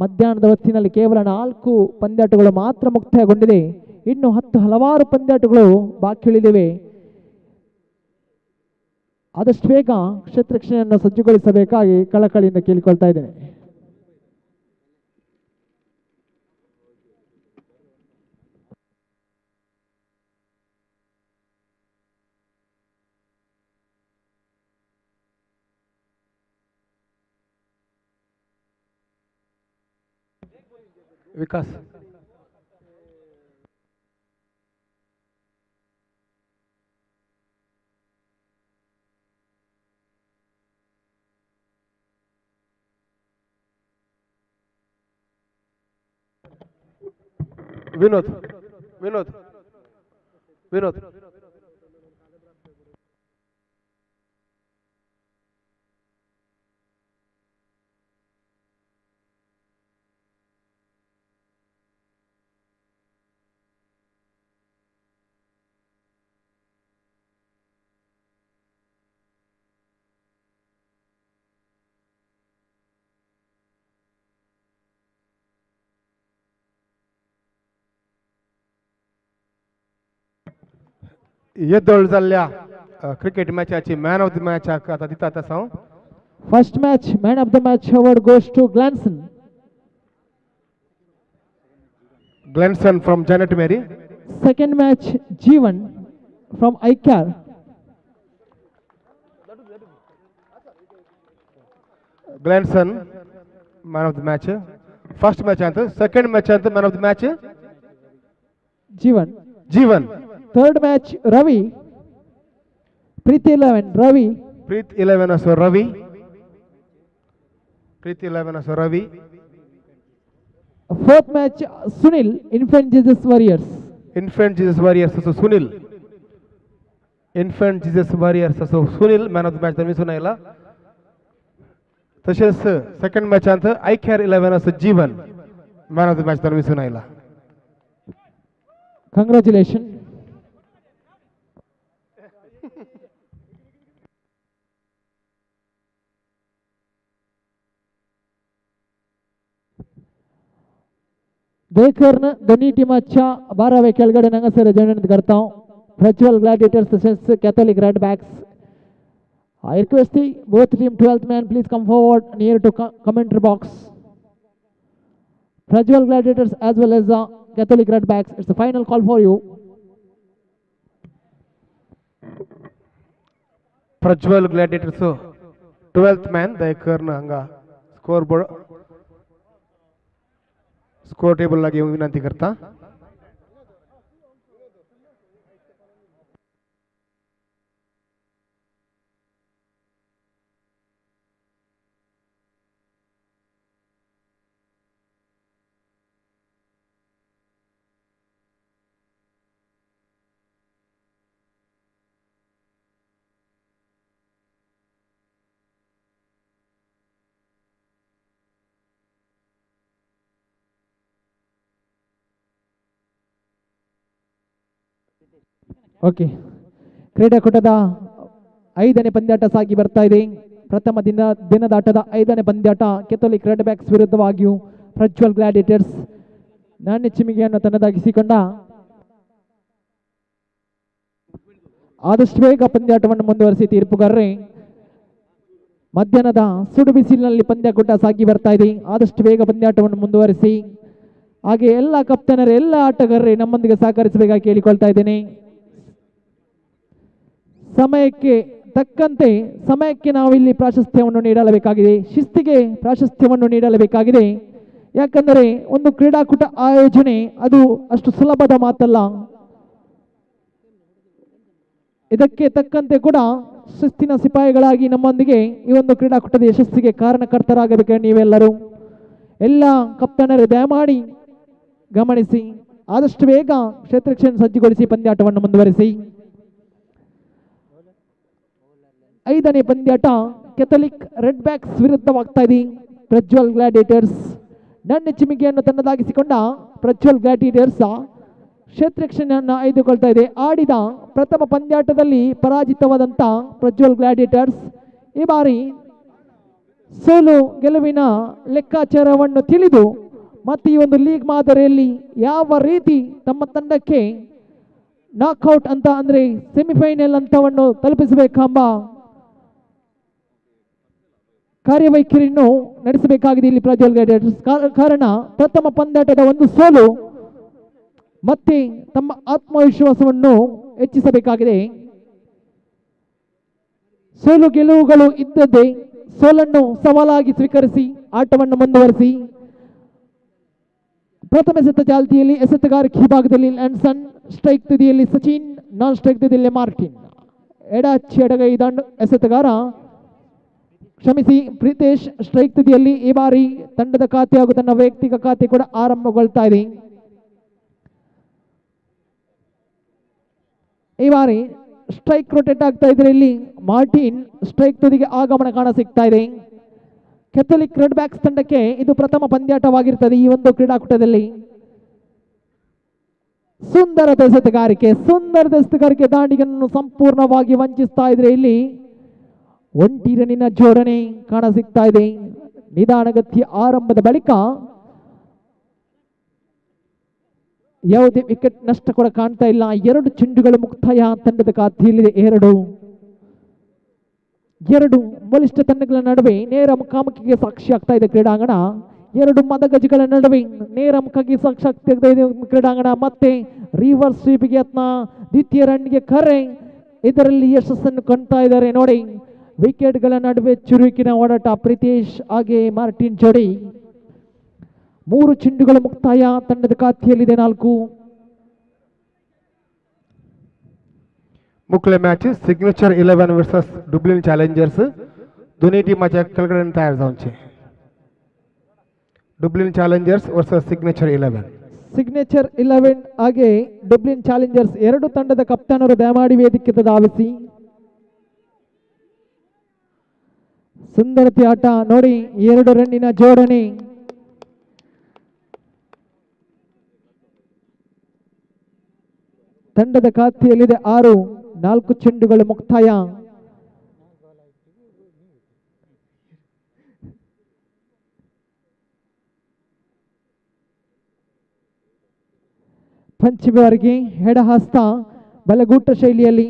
ಮಧ್ಯಾಹ್ನದ ಹೊತ್ತಿನಲ್ಲಿ ಕೇವಲ 4 ಪಂದ್ಯಾಟಗಳು ಮಾತ್ರ ಮುಕ್ತಾಯಗೊಂಡಿದೆ. ಇನ್ನು ಹಲವಾರು ಪಂದ್ಯಾಟಗಳು ಬಾಕಿ ಉಳಿದಿವೆ. ಆದಷ್ಟು ಬೇಗ ಕ್ಷೇತ್ರರಕ್ಷಣೆಯನ್ನು ಸಜ್ಜುಗೊಳಿಸಬೇಕಾಗಿ ಕಳಕಳಿಯಿಂದ ಕೇಳಿಕೊಳ್ತಾ ಇದ್ದೇನೆ. विकास विनोद विनोद विनोद येदोळ जाल्ल्या क्रिकेट मॅचाची मॅन ऑफ द मॅच आता दितात आसा. First match man of the match award goes to Glanson. Glenson from Janet Mary. Second match Jeevan from ICAR. Glenson man of the match. First match anta second match anta man of the match Jeevan. Jeevan. Third match Ravi. Preet 11 Ravi. Preet 11 as Ravi. Preet 11 as Ravi. Fourth match Sunil Infant Jesus Warriors. Infant Jesus Warriors as Sunil. Infant Jesus Warriors as Sunil man of the match त्यांनी सुनायला. तसेच second match अंत ICAR 11 as जीवन man of the match त्यांनी सुनायला. Congratulations. देखेरनं दोन्ही टीमाच्या 12व्या खेळगडे नंगसर join करता हूं. Prajwal Gladiators तसेच Catholic red Backs. I request the both team 12th man please come forward near to commentary box. Prajwal Gladiators as well as Catholic Red Backs. It's the final call for you. Prajwal Gladiators 12th man the कर्ण हंगा score table ला घेऊन विनंती करता. Okay, ಕ್ರೀಡಾಕೂಟದ 5ನೇ ಪಂದ್ಯಾಟ ಸಾಗಿ ಬರ್ತಾ ಇದೆ. ಪ್ರಥಮ ದಿನದಾಟದ 5ನೇ ಪಂದ್ಯಾಟ Catholic red Bacs ವಿರುದ್ಧವಾಗಿಯೂ Prajwal gladiators ನಾಣ್ಯ ಚಿಮಿಗೆಯನ್ನು ತನ್ನದಾಗಿಸಿಕೊಂಡ. ಆದಷ್ಟು ಬೇಗ ಪಂದ್ಯಾಟವನ್ನು ಮುಂದುವರಿಸಿ ತೀರ್ಪುಗಾರರೇ. ಮಧ್ಯಾಹ್ನದ ಸುಡು ಬಿಸಿಲಿನಲ್ಲಿ ಪಂದ್ಯಕೂಟ ಸಾಗಿ ಬರ್ತಾ ಇದೆ. ಆದಷ್ಟು ಬೇಗ ಪಂದ್ಯಾಟವನ್ನು ಮುಂದುವರಿಸಿ. ಹಾಗೆ ಎಲ್ಲ ಕಪ್ತಾನರು ಎಲ್ಲ ಆಟಗಾರರೇ ನಮ್ಮೊಂದಿಗೆ ಸಹಕರಿಸಬೇಕಾಗಿ ಕೇಳಿಕೊಳ್ತಾ ಇದ್ದೇನೆ. ಸಮಯಕ್ಕೆ ತಕ್ಕಂತೆ ಸಮಯಕ್ಕೆ ನಾವು ಇಲ್ಲಿ ಪ್ರಾಶಸ್ತ್ಯವನ್ನು ನೀಡಲೇಬೇಕಾಗಿದೆ, ಶಿಸ್ತಿಗೆ ಪ್ರಾಶಸ್ತ್ಯವನ್ನು ನೀಡಲೇಬೇಕಾಗಿದೆ. ಯಾಕಂದರೆ ಒಂದು ಕ್ರೀಡಾಕೂಟ ಆಯೋಜನೆ ಅದು ಅಷ್ಟು ಸುಲಭದ ಮಾತಲ್ಲ. ಇದಕ್ಕೆ ತಕ್ಕಂತೆ ಕೂಡ ಶಿಸ್ತಿನ ಸಿಪಾಯಿಗಳಾಗಿ ನಮ್ಮೊಂದಿಗೆ ಈ ಒಂದು ಕ್ರೀಡಾಕೂಟದ ಯಶಸ್ಸಿಗೆ ಕಾರಣಕರ್ತರಾಗಬೇಕು. ನೀವೆಲ್ಲರೂ ಎಲ್ಲ ಕಪ್ತಾನರು ದಯಮಾಡಿ ಗಮನಿಸಿ, ಆದಷ್ಟು ಬೇಗ ಕ್ಷೇತ್ರಕ್ಷೇತ್ರ ಸಜ್ಜುಗೊಳಿಸಿ ಪಂದ್ಯಾಟವನ್ನು ಮುಂದುವರಿಸಿ. 5ನೇ ಪಂದ್ಯಾಟ ಕೆಥಲಿಕ್ ರೆಡ್ ಬ್ಯಾಕ್ಸ್ ವಿರುದ್ಧವಾಗ್ತಾ ಇದೆ. ಪ್ರಜ್ವಲ್ ಗ್ಲಾಡಿಯೇಟರ್ಸ್ ನನ್ನ ಚಿಮಿಗೆಯನ್ನು ತನ್ನದಾಗಿಸಿಕೊಂಡ ಪ್ರಜ್ವಲ್ ಗ್ಲಾಡಿಯೇಟರ್ಸ್ ಕ್ಷೇತ್ರಕ್ಷಣೆಯನ್ನು ಆಯ್ದುಕೊಳ್ತಾ ಇದೆ. ಆಡಿದ ಪ್ರಥಮ ಪಂದ್ಯಾಟದಲ್ಲಿ ಪರಾಜಿತವಾದಂಥ ಪ್ರಜ್ವಲ್ ಗ್ಲಾಡಿಯೇಟರ್ಸ್ ಈ ಬಾರಿ ಸೋಲು ಗೆಲುವಿನ ಲೆಕ್ಕಾಚಾರವನ್ನು ತಿಳಿದು ಮತ್ತು ಈ ಒಂದು ಲೀಗ್ ಮಾದರಿಯಲ್ಲಿ ಯಾವ ರೀತಿ ತಮ್ಮ ತಂಡಕ್ಕೆ ನಾಕ್ಔಟ್ ಅಂತ ಅಂದರೆ ಸೆಮಿಫೈನಲ್ ಹಂತವನ್ನು ತಲುಪಿಸಬೇಕೆಂಬ ಕಾರ್ಯವೈಖರಿಯನ್ನು ನಡೆಸಬೇಕಾಗಿದೆ ಇಲ್ಲಿ ಪ್ರಜ್ವಲ್ ಗ್ಲಾಡಿಯೇಟರ್ಸ್. ಕಾರಣ ಪ್ರಥಮ ಪಂದ್ಯಾಟದ ಒಂದು ಸೋಲು ಮತ್ತೆ ತಮ್ಮ ಆತ್ಮವಿಶ್ವಾಸವನ್ನು ಹೆಚ್ಚಿಸಬೇಕಾಗಿದೆ. ಸೋಲು ಗೆಲುವುಗಳು ಇದ್ದದ್ದೇ, ಸೋಲನ್ನು ಸವಾಲಾಗಿ ಸ್ವೀಕರಿಸಿ ಆಟವನ್ನು ಮುಂದುವರಿಸಿ. ಪ್ರಥಮ ಎಸೆತ ಚಾಲ್ತಿಯಲ್ಲಿ ಎಸೆತಗಾರಿಕೆ ವಿಭಾಗದಲ್ಲಿ ಲ್ಯಾನ್ಸನ್, ಸ್ಟ್ರೈಕ್ ತುದಿಯಲ್ಲಿ ಸಚಿನ್, ನಾನ್ ಸ್ಟ್ರೈಕ್ ತುದಿಯಲ್ಲಿ ಮಾರ್ಟಿನ್. ಎಡಚ್ಚಿ ಎಡಗೈ ದಂಡು ಎಸೆತಗಾರ ಕ್ಷಮಿಸಿ ಪ್ರೀತೇಶ್ ಸ್ಟ್ರೈಕ್ ತುದಿಯಲ್ಲಿ ಈ ಬಾರಿ ತಂಡದ ಖಾತೆ ಹಾಗೂ ತನ್ನ ವೈಯಕ್ತಿಕ ಖಾತೆ ಕೂಡ ಆರಂಭಗೊಳ್ತಾ ಇದೆ. ಈ ಬಾರಿ ಸ್ಟ್ರೈಕ್ ರೊಟೇಟ್ ಆಗ್ತಾ ಇದ್ರೆ ಇಲ್ಲಿ ಮಾರ್ಟಿನ್ ಸ್ಟ್ರೈಕ್ ತುದಿಗೆ ಆಗಮನ ಕಾಣ ಸಿಗ್ತಾ ಇದೆ. ಕೆಥಲಿಕ್ ರೆಡ್ ಬ್ಯಾಕ್ಸ್ ತಂಡಕ್ಕೆ ಇದು ಪ್ರಥಮ ಪಂದ್ಯಾಟವಾಗಿರ್ತದೆ. ಈ ಒಂದು ಕ್ರೀಡಾಕೂಟದಲ್ಲಿ ಸುಂದರದ ಎಸೆತಗಾರಿಕೆ ದಾಂಡಿಗನ್ನು ಸಂಪೂರ್ಣವಾಗಿ ವಂಚಿಸ್ತಾ ಇದ್ರೆ ಇಲ್ಲಿ ಒಂಟಿ ರನ್ನಿನ ಜೋಡಣೆ ಕಾಣ ಸಿಗ್ತಾ ಇದೆ. ನಿಧಾನಗತಿಯ ಆರಂಭದ ಬಳಿಕ ಯಾವುದೇ ವಿಕೆಟ್ ನಷ್ಟ ಕೂಡ ಕಾಣ್ತಾ ಇಲ್ಲ. 2 ಚೆಂಡುಗಳು ಮುಕ್ತಾಯ ತಂಡದ ಖಾತೆಯಲ್ಲಿದೆ. ಎರಡು ಬಲಿಷ್ಠ ತಂಡಗಳ ನಡುವೆ ನೇರ ಮುಖಾಮುಖಿಗೆ ಸಾಕ್ಷಿ ಆಗ್ತಾ ಇದೆ ಕ್ರೀಡಾಂಗಣ. 2 ಮದಗಜಗಳ ನಡುವೆ ನೇರ ಮುಖಕ್ಕೆ ಸಾಕ್ಷಿ ಆಗ್ತಾ ಇದೆ ಕ್ರೀಡಾಂಗಣ. ಮತ್ತೆ ರಿವರ್ಸ್ ಸ್ವೀಪಿಗೆ ಯತ್ನ, ದ್ವಿತೀಯ ರನ್ಗೆ ಕರೆ, ಇದರಲ್ಲಿ ಯಶಸ್ಸನ್ನು ಕಾಣ್ತಾ ಇದ್ದಾರೆ ನೋಡಿ. ವಿಕೆಟ್ಗಳ ನಡುವೆ ಚುರುಕಿನ ಓಡಾಟ ಪ್ರೀತೇಶ್ ಹಾಗೆ ಮಾರ್ಟಿನ್ ಜೋಡಿ. 3 ಚೆಂಡುಗಳು ಮುಕ್ತಾಯ ತಂಡದ ಖಾತೆಯಲ್ಲಿದೆ. 4 मुकले match Signature 11 versus Dublin Challengers. दोन्ही टीमाच्या खेळगड्यांनी तयार जाऊनचे. Dublin Challengers versus Signature 11. Signature 11 ಹಾಗೆ ಡಬ್ಲಿನ್ ಚಾಲೆಂಜರ್ಸ್ 2 ತಂಡದ ಕಪ್ತಾನರು ದಯಮಾಡಿ ವೇದಿಕೆ ಧಾವಿಸಿ. ಸುಂದರತೆ ಆಟ ನೋಡಿ. 2 ರನ್ನಿನ ಜೋಡಣೆ. ತಂಡದ ಖಾತೆಯಲ್ಲಿದೆ 6. 4 ಚೆಂಡುಗಳು ಮುಕ್ತಾಯ. ಪಂಚಮಿ ಎಡಹಸ್ತ ಬಲಗೂಟ ಶೈಲಿಯಲ್ಲಿ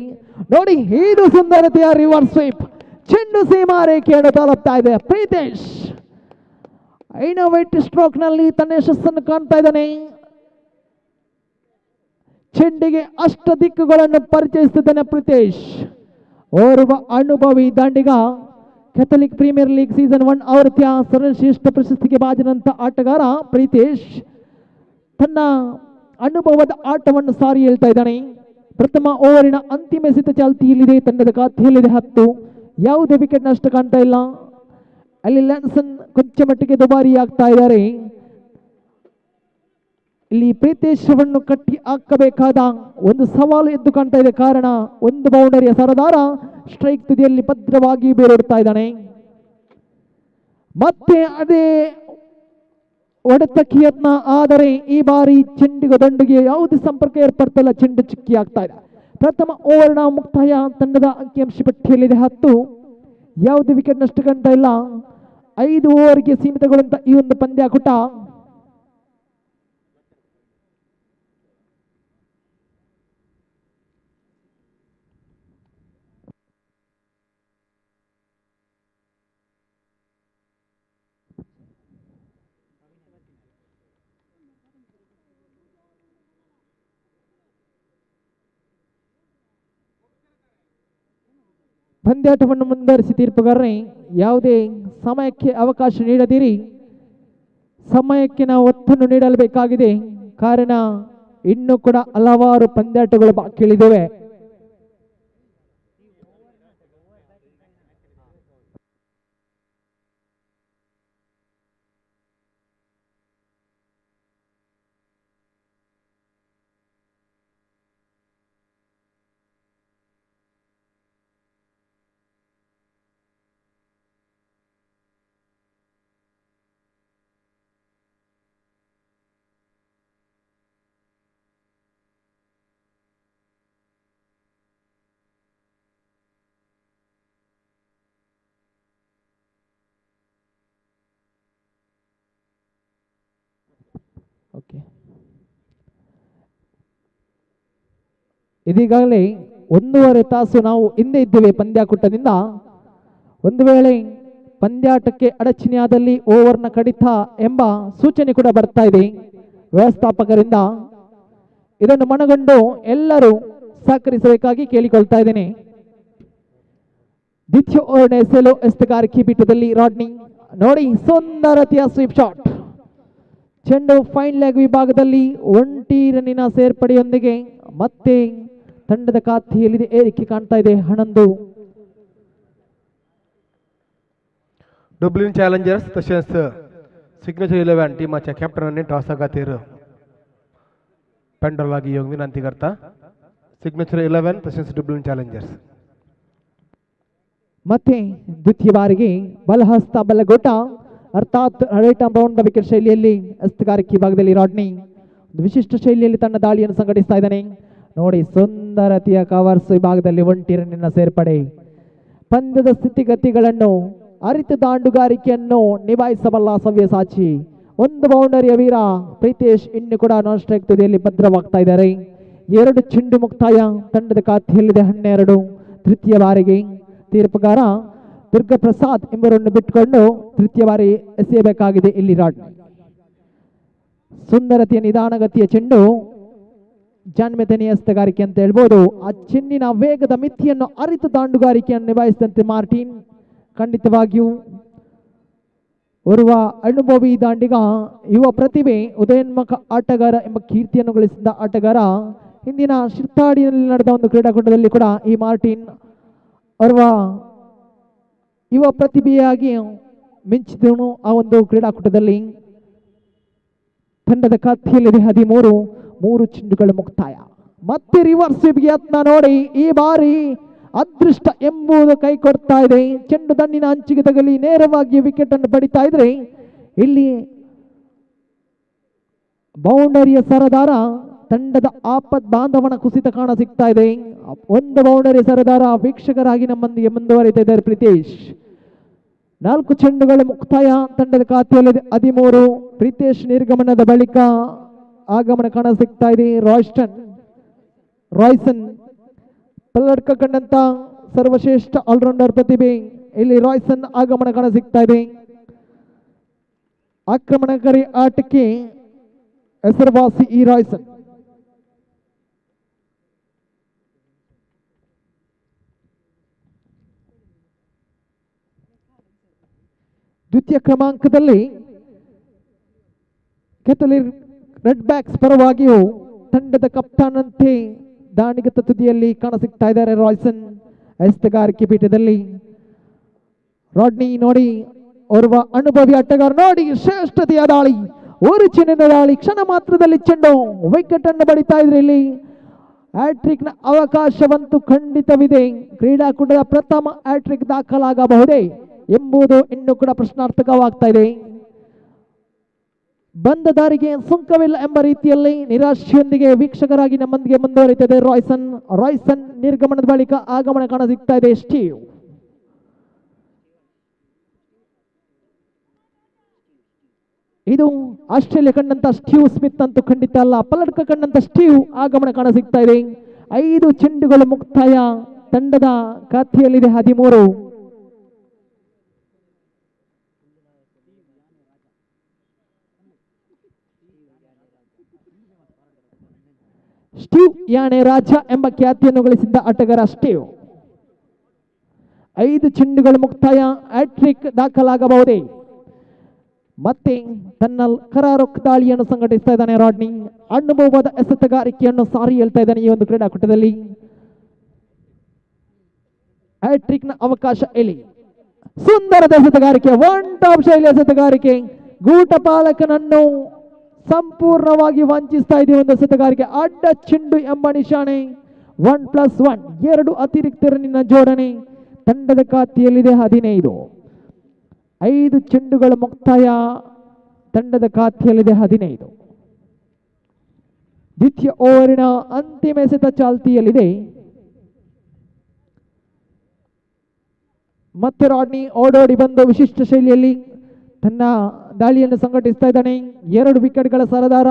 ನೋಡಿ. ಇದು ಸುಂದರತೆಯ ರಿವರ್ಸ್ ಸ್ವೀಪ್. ಚೆಂಡು ಸೀಮಾ ರೇಖೆಯನ್ನು ತಲುಪ್ತಾ ಇದೆ. ಪ್ರೀತೇಶ್ ಇನೋವೇಟಿವ್ ಸ್ಟ್ರೋಕ್ ನಲ್ಲಿ ತನ್ನ ಯಶಸ್ಸನ್ನು ಕಾಣ್ತಾ ಇದ್ದಾನೆ. ಚೆಂಡಿಗೆ ಅಷ್ಟ ದಿಕ್ಕುಗಳನ್ನು ಪರಿಚಯಿಸುತ್ತಿದ್ದಾನೆ ಪ್ರೀತೇಶ್. ಓರ್ವ ಅನುಭವಿ ದಾಂಡಿಗ. ಕೆಥಲಿಕ್ ಪ್ರೀಮಿಯರ್ ಲೀಗ್ ಸೀಸನ್ 1 ಆವೃತ್ತಿಯ ಸರ್ವಶ್ರೇಷ್ಠ ಪ್ರಶಸ್ತಿಗೆ ಭಾಜನಂತ ಆಟಗಾರ ಪ್ರೀತೇಶ್ ತನ್ನ ಅನುಭವದ ಆಟವನ್ನು ಸಾರಿ ಹೇಳ್ತಾ ಇದ್ದಾನೆ. ಪ್ರಥಮ ಓವರಿನ ಅಂತಿಮ ಎಸೆತ ಚಾಲ್ತಿಯಲ್ಲಿದೆ. ತಂಡದ ಖಾತೆಯಲ್ಲಿದೆ 10. ಯಾವುದೇ ವಿಕೆಟ್ ನಷ್ಟ ಕಾಣ್ತಾ ಇಲ್ಲ. ಅಲ್ಲಿ ಲ್ಯಾನ್ಸನ್ ಕೊಂಚ ಮಟ್ಟಿಗೆ ದುಬಾರಿ ಆಗ್ತಾ ಇದ್ದಾರೆ. ಇಲ್ಲಿ ಪ್ರೀತೇಶವನ್ನು ಕಟ್ಟಿ ಹಾಕಬೇಕಾದ ಒಂದು ಸವಾಲು ಎದ್ದು ಕಾಣ್ತಾ ಇದೆ. ಕಾರಣ ಒಂದು ಬೌಂಡರಿಯ ಸರದಾರ ಸ್ಟ್ರೈಕ್ ತುದಿಯಲ್ಲಿ ಭದ್ರವಾಗಿ ಬೇರೊಡ್ತಾ ಇದ್ದಾನೆ. ಮತ್ತೆ ಅದೇ ಹೊಡೆತಕ್ಕೆ ಯತ್ನ, ಆದರೆ ಈ ಬಾರಿ ಚೆಂಡಿಗೆ ದಂಡಿಗೆ ಯಾವುದೇ ಸಂಪರ್ಕ ಏರ್ಪಡ್ತಿಲ್ಲ. ಚೆಂಡು ಚಿಕ್ಕಿ ಆಗ್ತಾ ಇದೆ. ಪ್ರಥಮ ಓವರ್ನ ಮುಕ್ತಾಯ ತಂಡದ ಅಂಕಿಅಂಶ ಪಟ್ಟಿಯಲ್ಲಿದೆ 10. ಯಾವುದೇ ವಿಕೆಟ್ ನಷ್ಟ ಕಾಣ್ತಾ ಇಲ್ಲ. 5 ಓವರ್ಗೆ ಸೀಮಿತಗೊಳ್ಳುವಂತ ಈ ಒಂದು ಪಂದ್ಯಾಕೂಟ. ಪಂದ್ಯಾಟವನ್ನು ಮುಂದುವರಿಸಿ ತೀರ್ಪುಗಾರರೇ, ಯಾವುದೇ ಸಮಯಕ್ಕೆ ಅವಕಾಶ ನೀಡದಿರಿ. ಸಮಯಕ್ಕೆ ನಾವು ಒತ್ತನ್ನು ನೀಡಲೇಬೇಕಾಗಿದೆ. ಕಾರಣ ಇನ್ನೂ ಕೂಡ ಹಲವಾರು ಪಂದ್ಯಾಟಗಳು ಬಾಕಿ ಉಳಿದಿವೆ. ಓಕೆ, ಇದೀಗಾಗಲೇ 1.5 ತಾಸು ನಾವು ಹಿಂದೆ ಇದ್ದೇವೆ ಪಂದ್ಯಾಕೂಟದಿಂದ. ಒಂದು ವೇಳೆ ಪಂದ್ಯಾಟಕ್ಕೆ ಅಡಚಣೆಯಾದಲ್ಲಿ ಓವರ್ನ ಕಡಿತ ಎಂಬ ಸೂಚನೆ ಕೂಡ ಬರ್ತಾ ಇದೆ ವ್ಯವಸ್ಥಾಪಕರಿಂದ. ಇದನ್ನು ಮನಗೊಂಡು ಎಲ್ಲರೂ ಸಹಕರಿಸಬೇಕಾಗಿ ಕೇಳಿಕೊಳ್ತಾ ಇದ್ದೇನೆ. ದ್ವಿತೀಯ ಓವರ್ನ ಎಸೆಯಲು ಎಸ್ತುಗಾರಿಕೆ ಪೀಠದಲ್ಲಿ ರಾಡ್ನಿ ನೋಡಿ, ಸುಂದರತೆಯ ಸ್ವೀಪ್ ಶಾಟ್. ಚೆಂಡು ಫೈನ್ ಲೆಗ್ ವಿಭಾಗದಲ್ಲಿ 1 ರನ್ನಿನ ಸೇರ್ಪಡೆಯೊಂದಿಗೆ ಮತ್ತೆ ತಂಡದ ಖಾತೆಯಲ್ಲಿ ಏರಿಕೆ ಕಾಣ್ತಾ ಇದೆ 11. डुब्लिन चॅलेंजर्स तसेच सिग्नेचर 11 टीमाच्या कॅप्टनांनी टॉस खातीर पेंडॉल लागी येवंक विनंती करता. सिग्नेचर 11 तसेच डुब्लिन चॅलेंजर्स. ಮತ್ತೆ ದ್ವಿತೀಯ ಬಾರಿಗೆ ಬಲಹಸ್ತ ಬಲಗೋಟ ಅರ್ಥಾತ್ right arm round the wicket ಶೈಲಿಯಲ್ಲಿ ಹಸ್ತಗಾರಿಕೆ ವಿಭಾಗದಲ್ಲಿ ರಾಡ್ನಿ ಒಂದು ವಿಶಿಷ್ಟ ಶೈಲಿಯಲ್ಲಿ ತನ್ನ ದಾಳಿಯನ್ನು ಸಂಘಟಿಸ್ತಾ ಇದ್ದಾನೆ. ನೋಡಿ, ಸುಂದರತೆಯ ಕವರ್ಸ್ ವಿಭಾಗದಲ್ಲಿ 1 ರನ್ನಿನ ಸೇರ್ಪಡೆ. ಪಂದ್ಯದ ಸ್ಥಿತಿಗತಿಗಳನ್ನು ಅರಿತು ದಾಂಡುಗಾರಿಕೆಯನ್ನು ನಿಭಾಯಿಸಬಲ್ಲ ಸವ್ಯಸಾಚಿ. 1 ಬೌಂಡರಿಯ ವೀರ ಪ್ರೀತೇಶ್ ಇನ್ನು ಕೂಡ ನಾನ್ ಸ್ಟ್ರೈಕ್ ತುದಿಯಲ್ಲಿ ಭದ್ರವಾಗ್ತಾ ಇದ್ದಾರೆ. 2 ಚೆಂಡು ಮುಕ್ತಾಯ, ತಂಡದ ಖಾತೆಯಲ್ಲಿದೆ 12. ತೃತೀಯ ಬಾರಿಗೆ ತೀರ್ಪುಗಾರ ದುರ್ಗಪ್ರಸಾದ್ ಎಂಬರನ್ನು ಬಿಟ್ಟುಕೊಂಡು ತೃತೀಯ ಬಾರಿ ಎಸೆಯಬೇಕಾಗಿದೆ ಇಲ್ಲಿ ರಾಡ್. ಸುಂದರತೆಯ ನಿಧಾನಗತಿಯ ಚೆಂಡು, ಜಾನ್ಮೆತನೆಯ ಹಸ್ತಗಾರಿಕೆ ಅಂತ ಹೇಳ್ಬೋದು. ಆ ಚೆಂಡಿನ ವೇಗದ ಮಿತಿಯನ್ನು ಅರಿತು ದಾಂಡುಗಾರಿಕೆಯನ್ನು ನಿಭಾಯಿಸಿದಂತೆ ಮಾರ್ಟಿನ್ ಖಂಡಿತವಾಗಿಯೂ ಓರ್ವ ಅನುಭವಿ ದಾಂಡಿಗ, ಯುವ ಪ್ರತಿಭೆ, ಉದಯೋನ್ಮುಖ ಆಟಗಾರ ಎಂಬ ಕೀರ್ತಿಯನ್ನು ಗಳಿಸಿದ ಆಟಗಾರ. ಹಿಂದಿನ ಶಿರ್ತಾಡಿಯಲ್ಲಿ ನಡೆದ ಒಂದು ಕ್ರೀಡಾಕೂಟದಲ್ಲಿ ಕೂಡ ಈ ಮಾರ್ಟಿನ್ ಓರ್ವ ಯುವ ಪ್ರತಿಭೆಯಾಗಿ ಮಿಂಚಿದನು. ಆ ಒಂದು ಕ್ರೀಡಾಕೂಟದಲ್ಲಿ ತಂಡದ ಖಾತೆಯಲ್ಲಿದೆ 13. 3 ಚೆಂಡುಗಳು ಮುಕ್ತಾಯ. ಮತ್ತೆ ರಿವರ್ಸ್ ಯತ್ನ ನೋಡಿ, ಈ ಬಾರಿ ಅದೃಷ್ಟ ಎಂಬುದು ಕೈ ಕೊಡ್ತಾ ಇದೆ. ಚೆಂಡು ದಂಡಿನ ಅಂಚಿಗೆ ತಗಲಿ ನೇರವಾಗಿ ವಿಕೆಟ್ ಅನ್ನು ಪಡಿತಾ ಇದ್ರೆ ಇಲ್ಲಿ ಬೌಂಡರಿಯ ಸರದಾರ ತಂಡದ ಆಪತ್ ಬಾಂಧವನ ಕುಸಿತ ಕಾಣ ಸಿಗ್ತಾ ಇದೆ. 1 ಬೌಂಡರಿ ಸರದಾರ ವೀಕ್ಷಕರಾಗಿ ನಮ್ಮೊಂದಿಗೆ ಮುಂದುವರಿತಾ ಇದ್ದಾರೆ ಪ್ರೀತೇಶ್. 4 ಚೆಂಡುಗಳು ಮುಕ್ತಾಯ, ತಂಡದ ಖಾತೆಯಲ್ಲಿದೆ 13. ಪ್ರೀತೇಶ್ ನಿರ್ಗಮನದ ಬಳಿಕ ಆಗಮನ ಕಾಣ ಸಿಗ್ತಾ ಇದೆ ರಾಯ್ಸನ್ ಪಲ್ಲಡ್ಕ ಕಂಡಂತ ಸರ್ವಶ್ರೇಷ್ಠ ಆಲ್ರೌಂಡರ್ ಪ್ರತಿಭೆ ಇಲ್ಲಿ ರಾಯ್ಸನ್ ಆಗಮನ ಕಾಣ ಸಿಗ್ತಾ ಇದೆ. ಆಕ್ರಮಣಕಾರಿ ಆಟಕ್ಕೆ ಹೆಸರುವಾಸಿ ಈ ರಾಯ್ಸನ್. ದ್ವಿತೀಯ ಕ್ರಮಾಂಕದಲ್ಲಿ ಕೆಥಲಿರ್ ರೆಡ್ ಬ್ಯಾಕ್ಸ್ ಪರವಾಗಿಯೂ ತಂಡದ ಕಪ್ತಾನಂತೆ ದಾಂಡಿಗತ ತುದಿಯಲ್ಲಿ ಕಾಣಸಿಗ್ತಾ ಇದ್ದಾರೆ ರಾಯ್ಸನ್. ಹಸ್ತಗಾರಿಕೆ ಪೀಠದಲ್ಲಿ ರಾಡ್ನಿ ನೋಡಿ, ಓರ್ವ ಅನುಭವಿ ಆಟಗಾರ ನೋಡಿ, ಶ್ರೇಷ್ಠತೆಯ ದಾಳಿ, 1 ಚೆಂಡಿನ ದಾಳಿ, ಕ್ಷಣ ಮಾತ್ರದಲ್ಲಿ ಚೆಂಡು ವಿಕೆಟ್ ಅನ್ನು ಬಡಿತಾ ಇದ್ರೆ ಇಲ್ಲಿ ಹ್ಯಾಟ್ರಿಕ್ ನ ಅವಕಾಶವಂತೂ ಖಂಡಿತವಿದೆ. ಕ್ರೀಡಾಕೂಟದ ಪ್ರಥಮ ಹ್ಯಾಟ್ರಿಕ್ ದಾಖಲಾಗಬಹುದೇ ಎಂಬುದು ಇನ್ನೂ ಕೂಡ ಪ್ರಶ್ನಾರ್ಥಕವಾಗ್ತಾ ಇದೆ. ಬಂದ ದಾರಿಗೆ ಸುಂಕವಿಲ್ಲ ಎಂಬ ರೀತಿಯಲ್ಲಿ ನಿರಾಶೆಯೊಂದಿಗೆ ವೀಕ್ಷಕರಾಗಿ ನಮ್ಮೊಂದಿಗೆ ಮುಂದುವರಿತಿದೆ ರಾಯ್ಸನ್ ನಿರ್ಗಮನದ ಬಳಿಕ ಆಗಮನ ಕಾಣ ಸಿಗ್ತಾ ಇದೆ ಸ್ಟೀವ್. ಇದು ಆಸ್ಟ್ರೇಲಿಯಾ ಕಂಡಂತ ಸ್ಟೀವ್ ಸ್ಮಿತ್ ಅಂತೂ ಖಂಡಿತ ಅಲ್ಲ, ಪಲ್ಲಡ್ಕ ಕಂಡಂತ ಸ್ಟೀವ್ ಆಗಮನ ಕಾಣ ಸಿಗ್ತಾ ಇದೆ. 5 ಚೆಂಡುಗಳು ಮುಕ್ತಾಯ, ತಂಡದ ಖಾತೆಯಲ್ಲಿದೆ 13. ಸ್ಟೀವ್ ಯಾನೆ ರಾಜ ಎಂಬ ಖ್ಯಾತಿಯನ್ನು ಗಳಿಸಿದ್ದ ಆಟಗಾರ ಸ್ಟೀವ್. 5 ಚೆಂಡುಗಳು ಮುಕ್ತಾಯ. ಹ್ಯಾಟ್ರಿಕ್ ದಾಖಲಾಗಬಹುದೇ? ಮತ್ತೆ ತನ್ನ ಕರಾರು ದಾಳಿಯನ್ನು ಸಂಘಟಿಸ್ತಾ ಇದ್ದಾನೆ ರಾಡ್ನಿ. ಅನುಭವದ ಎಸೆತಗಾರಿಕೆಯನ್ನು ಸಾರಿ ಹೇಳ್ತಾ ಇದ್ದಾನೆ ಈ ಒಂದು ಕ್ರೀಡಾಕೂಟದಲ್ಲಿ. ಹ್ಯಾಟ್ರಿಕ್ ನ ಅವಕಾಶ ಎಲ್ಲಿ? ಸುಂದರದ ಎಸೆತಗಾರಿಕೆ, ಒನ್ ಟಾಪ್ ಶೈಲಿ ಎಸೆತಗಾರಿಕೆ. ಗೂಟಪಾಲಕನನ್ನು ಸಂಪೂರ್ಣವಾಗಿ ವಂಚಿಸ್ತಾ ಇದೆ ಒಂದು ಎಸೆತಗಾರಿಕೆ. ಅಡ್ಡ ಚೆಂಡು ಎಂಬ ನಿಶಾನೆ. 1+1, 2 ಅತಿರಿಕ್ತ ರನ್ನಿನ ಜೋಡಣೆ. ತಂಡದ ಖಾತೆಯಲ್ಲಿದೆ 15. 5 ಚೆಂಡುಗಳ ಮುಕ್ತಾಯ. ತಂಡದ ಖಾತೆಯಲ್ಲಿದೆ 15. ದ್ವಿತೀಯ ಓವರಿನ ಅಂತಿಮ ಎಸೆತ ಚಾಲ್ತಿಯಲ್ಲಿದೆ. ಮತ್ತೆ ರಾಡ್ನಿ ಓಡೋಡಿ ಬಂದು ವಿಶಿಷ್ಟ ಶೈಲಿಯಲ್ಲಿ ತನ್ನ ದಾಳಿಯನ್ನು ಸಂಘಟಿಸ್ತಾ ಇದ್ದಾನೆ. 2 ವಿಕೆಟ್ಗಳ ಸರದಾರ,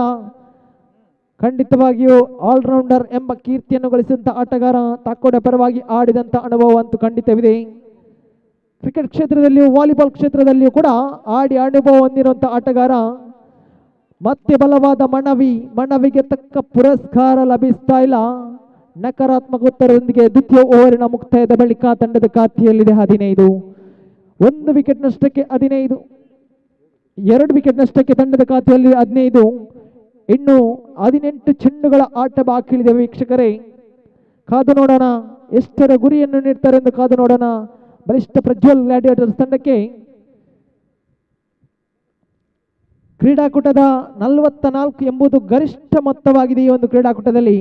ಖಂಡಿತವಾಗಿಯೂ ಆಲ್ರೌಂಡರ್ ಎಂಬ ಕೀರ್ತಿಯನ್ನು ಗಳಿಸಿದಂಥ ಆಟಗಾರ. ತಾಕೋಡೆ ಪರವಾಗಿ ಆಡಿದಂಥ ಅನುಭವ ಅಂತೂ ಖಂಡಿತವಿದೆ. ಕ್ರಿಕೆಟ್ ಕ್ಷೇತ್ರದಲ್ಲಿಯೂ ವಾಲಿಬಾಲ್ ಕ್ಷೇತ್ರದಲ್ಲಿಯೂ ಕೂಡ ಆಡಿ ಅನುಭವ ಹೊಂದಿರುವಂಥ ಆಟಗಾರ. ಮತ್ತೆ ಬಲವಾದ ಮನವಿಗೆ ತಕ್ಕ ಪುರಸ್ಕಾರ ಲಭಿಸ್ತಾ ಇಲ್ಲ. ನಕಾರಾತ್ಮಕ ಉತ್ತರದೊಂದಿಗೆ ದ್ವಿತೀಯ ಓವರಿನ ಮುಕ್ತಾಯದ ಬಳಿಕ ತಂಡದ ಖಾತೆಯಲ್ಲಿದೆ 15. 1 ವಿಕೆಟ್ ನಷ್ಟಕ್ಕೆ 15, 2 ವಿಕೆಟ್ ನಷ್ಟಕ್ಕೆ ತಂಡದ ಖಾತೆಯಲ್ಲಿ 15. ಇನ್ನು 18 ಚೆಂಡುಗಳ ಆಟ ಬಾಕಿ ಉಳಿದೆ. ವೀಕ್ಷಕರೇ, ಕಾದು ನೋಡೋಣ ಎಷ್ಟರ ಗುರಿಯನ್ನು ನೀಡ್ತಾರೆ ಎಂದು ಕಾದು ನೋಡೋಣ. ಬಲಿಷ್ಠ ಪ್ರಜ್ವಲ್ ಗ್ಲಾಡಿಯೇಟರ್ಸ್ ತಂಡಕ್ಕೆ ಕ್ರೀಡಾಕೂಟದ 44 ಎಂಬುದು ಗರಿಷ್ಠ ಮೊತ್ತವಾಗಿದೆ. ಈ ಒಂದು ಕ್ರೀಡಾಕೂಟದಲ್ಲಿ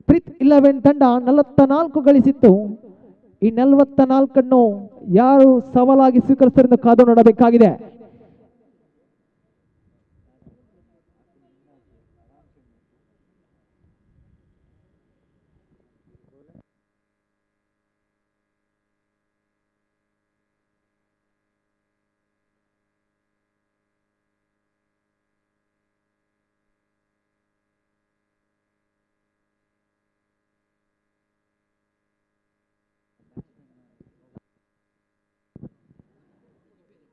ಪ್ರೀತ್ 11 ತಂಡ 44 ಗಳಿಸಿತ್ತು. ಈ 44 ಯಾರು ಸವಾಲಾಗಿ ಸ್ವೀಕರಿಸ್ತಾರೆ ಎಂದು ಕಾದು ನೋಡಬೇಕಾಗಿದೆ.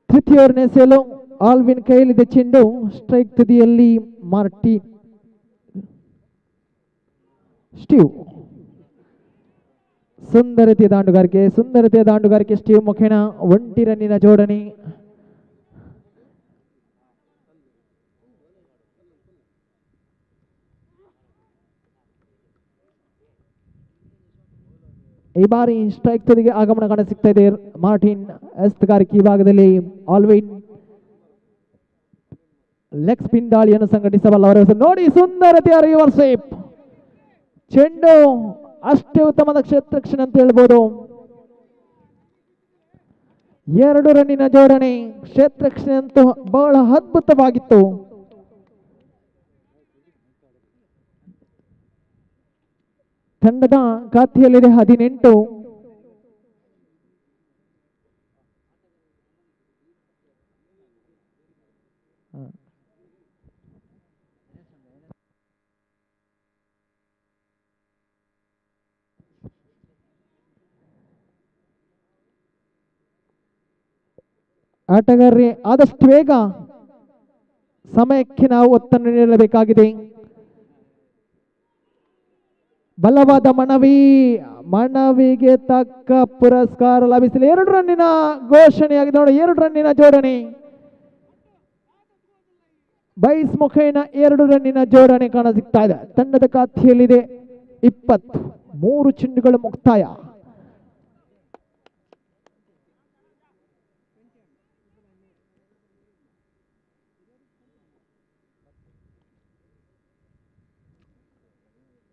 ತೃತೀಯನೇ ಸೇಲು ಆಲ್ವಿನ್ ಕೈಯಲ್ಲಿದೆ ಚೆಂಡು. ಸ್ಟ್ರೈಕ್ ತುದಿಯಲ್ಲಿ ಮಾರ್ಟಿನ್ ಸ್ಟೀವ್. ಸುಂದರತೆಯ ದಾಂಡುಗಾರಿಕೆ ಸ್ಟೀವ್ ಮುಖೇನ 1 ರನ್ನಿನ ಜೋಡಣೆ. ಈ ಬಾರಿ ಸ್ಟ್ರೈಕ್ ತುದಿಗೆ ಆಗಮನ ಕಾಣ ಸಿಗ್ತಾ ಇದೆ. ಮಾರ್ಟಿನ್ ಎಸ್ತಗಾರಿಕೆ ವಿಭಾಗದಲ್ಲಿ ಆಲ್ವಿನ್ ಲೆಗ್ ಸ್ಪಿನ್ ದಾಳಿಯನ್ನು ಸಂಘಟಿಸಬಲ್ಲವರು. ನೋಡಿ ಸುಂದರತೆಯ ರಿವರ್ಸ್ ಸ್ವೀಪ್. ಚೆಂಡು ಅಷ್ಟೇ ಉತ್ತಮದ ಕ್ಷೇತ್ರಕ್ಷಣ ಅಂತ ಹೇಳ್ಬೋದು. 2 ರನ್ನಿನ ಜೋಡಣೆ. ಕ್ಷೇತ್ರಕ್ಷಣ ಅಂತೂ ಬಹಳ ಅದ್ಭುತವಾಗಿತ್ತು. ತಂಡದ ಖಾತೆಯಲ್ಲಿದೆ 18. ಆಟಗಾರರೇ, ಆದಷ್ಟು ಬೇಗ ಸಮಯಕ್ಕೆ ನಾವು ಒತ್ತನ್ನು ನೀಡಬೇಕಾಗಿದೆ. ಬಲವಾದ ಮನವಿಗೆ ತಕ್ಕ ಪುರಸ್ಕಾರ ಲಭಿಸಲಿ. 2 ರನ್ನಿನ ಘೋಷಣೆಯಾಗಿದೆ ನೋಡಿ. 2 ರನ್ನಿನ ಜೋಡಣೆ. ಬೈಸ್ ಮುಖೇನ 2 ರನ್ನಿನ ಜೋಡಣೆ ಕಾಣ ಸಿಗ್ತಾ ಇದೆ. ತಂಡದ ಖಾತೆಯಲ್ಲಿದೆ 20. 3 ಚೆಂಡುಗಳು ಮುಕ್ತಾಯ.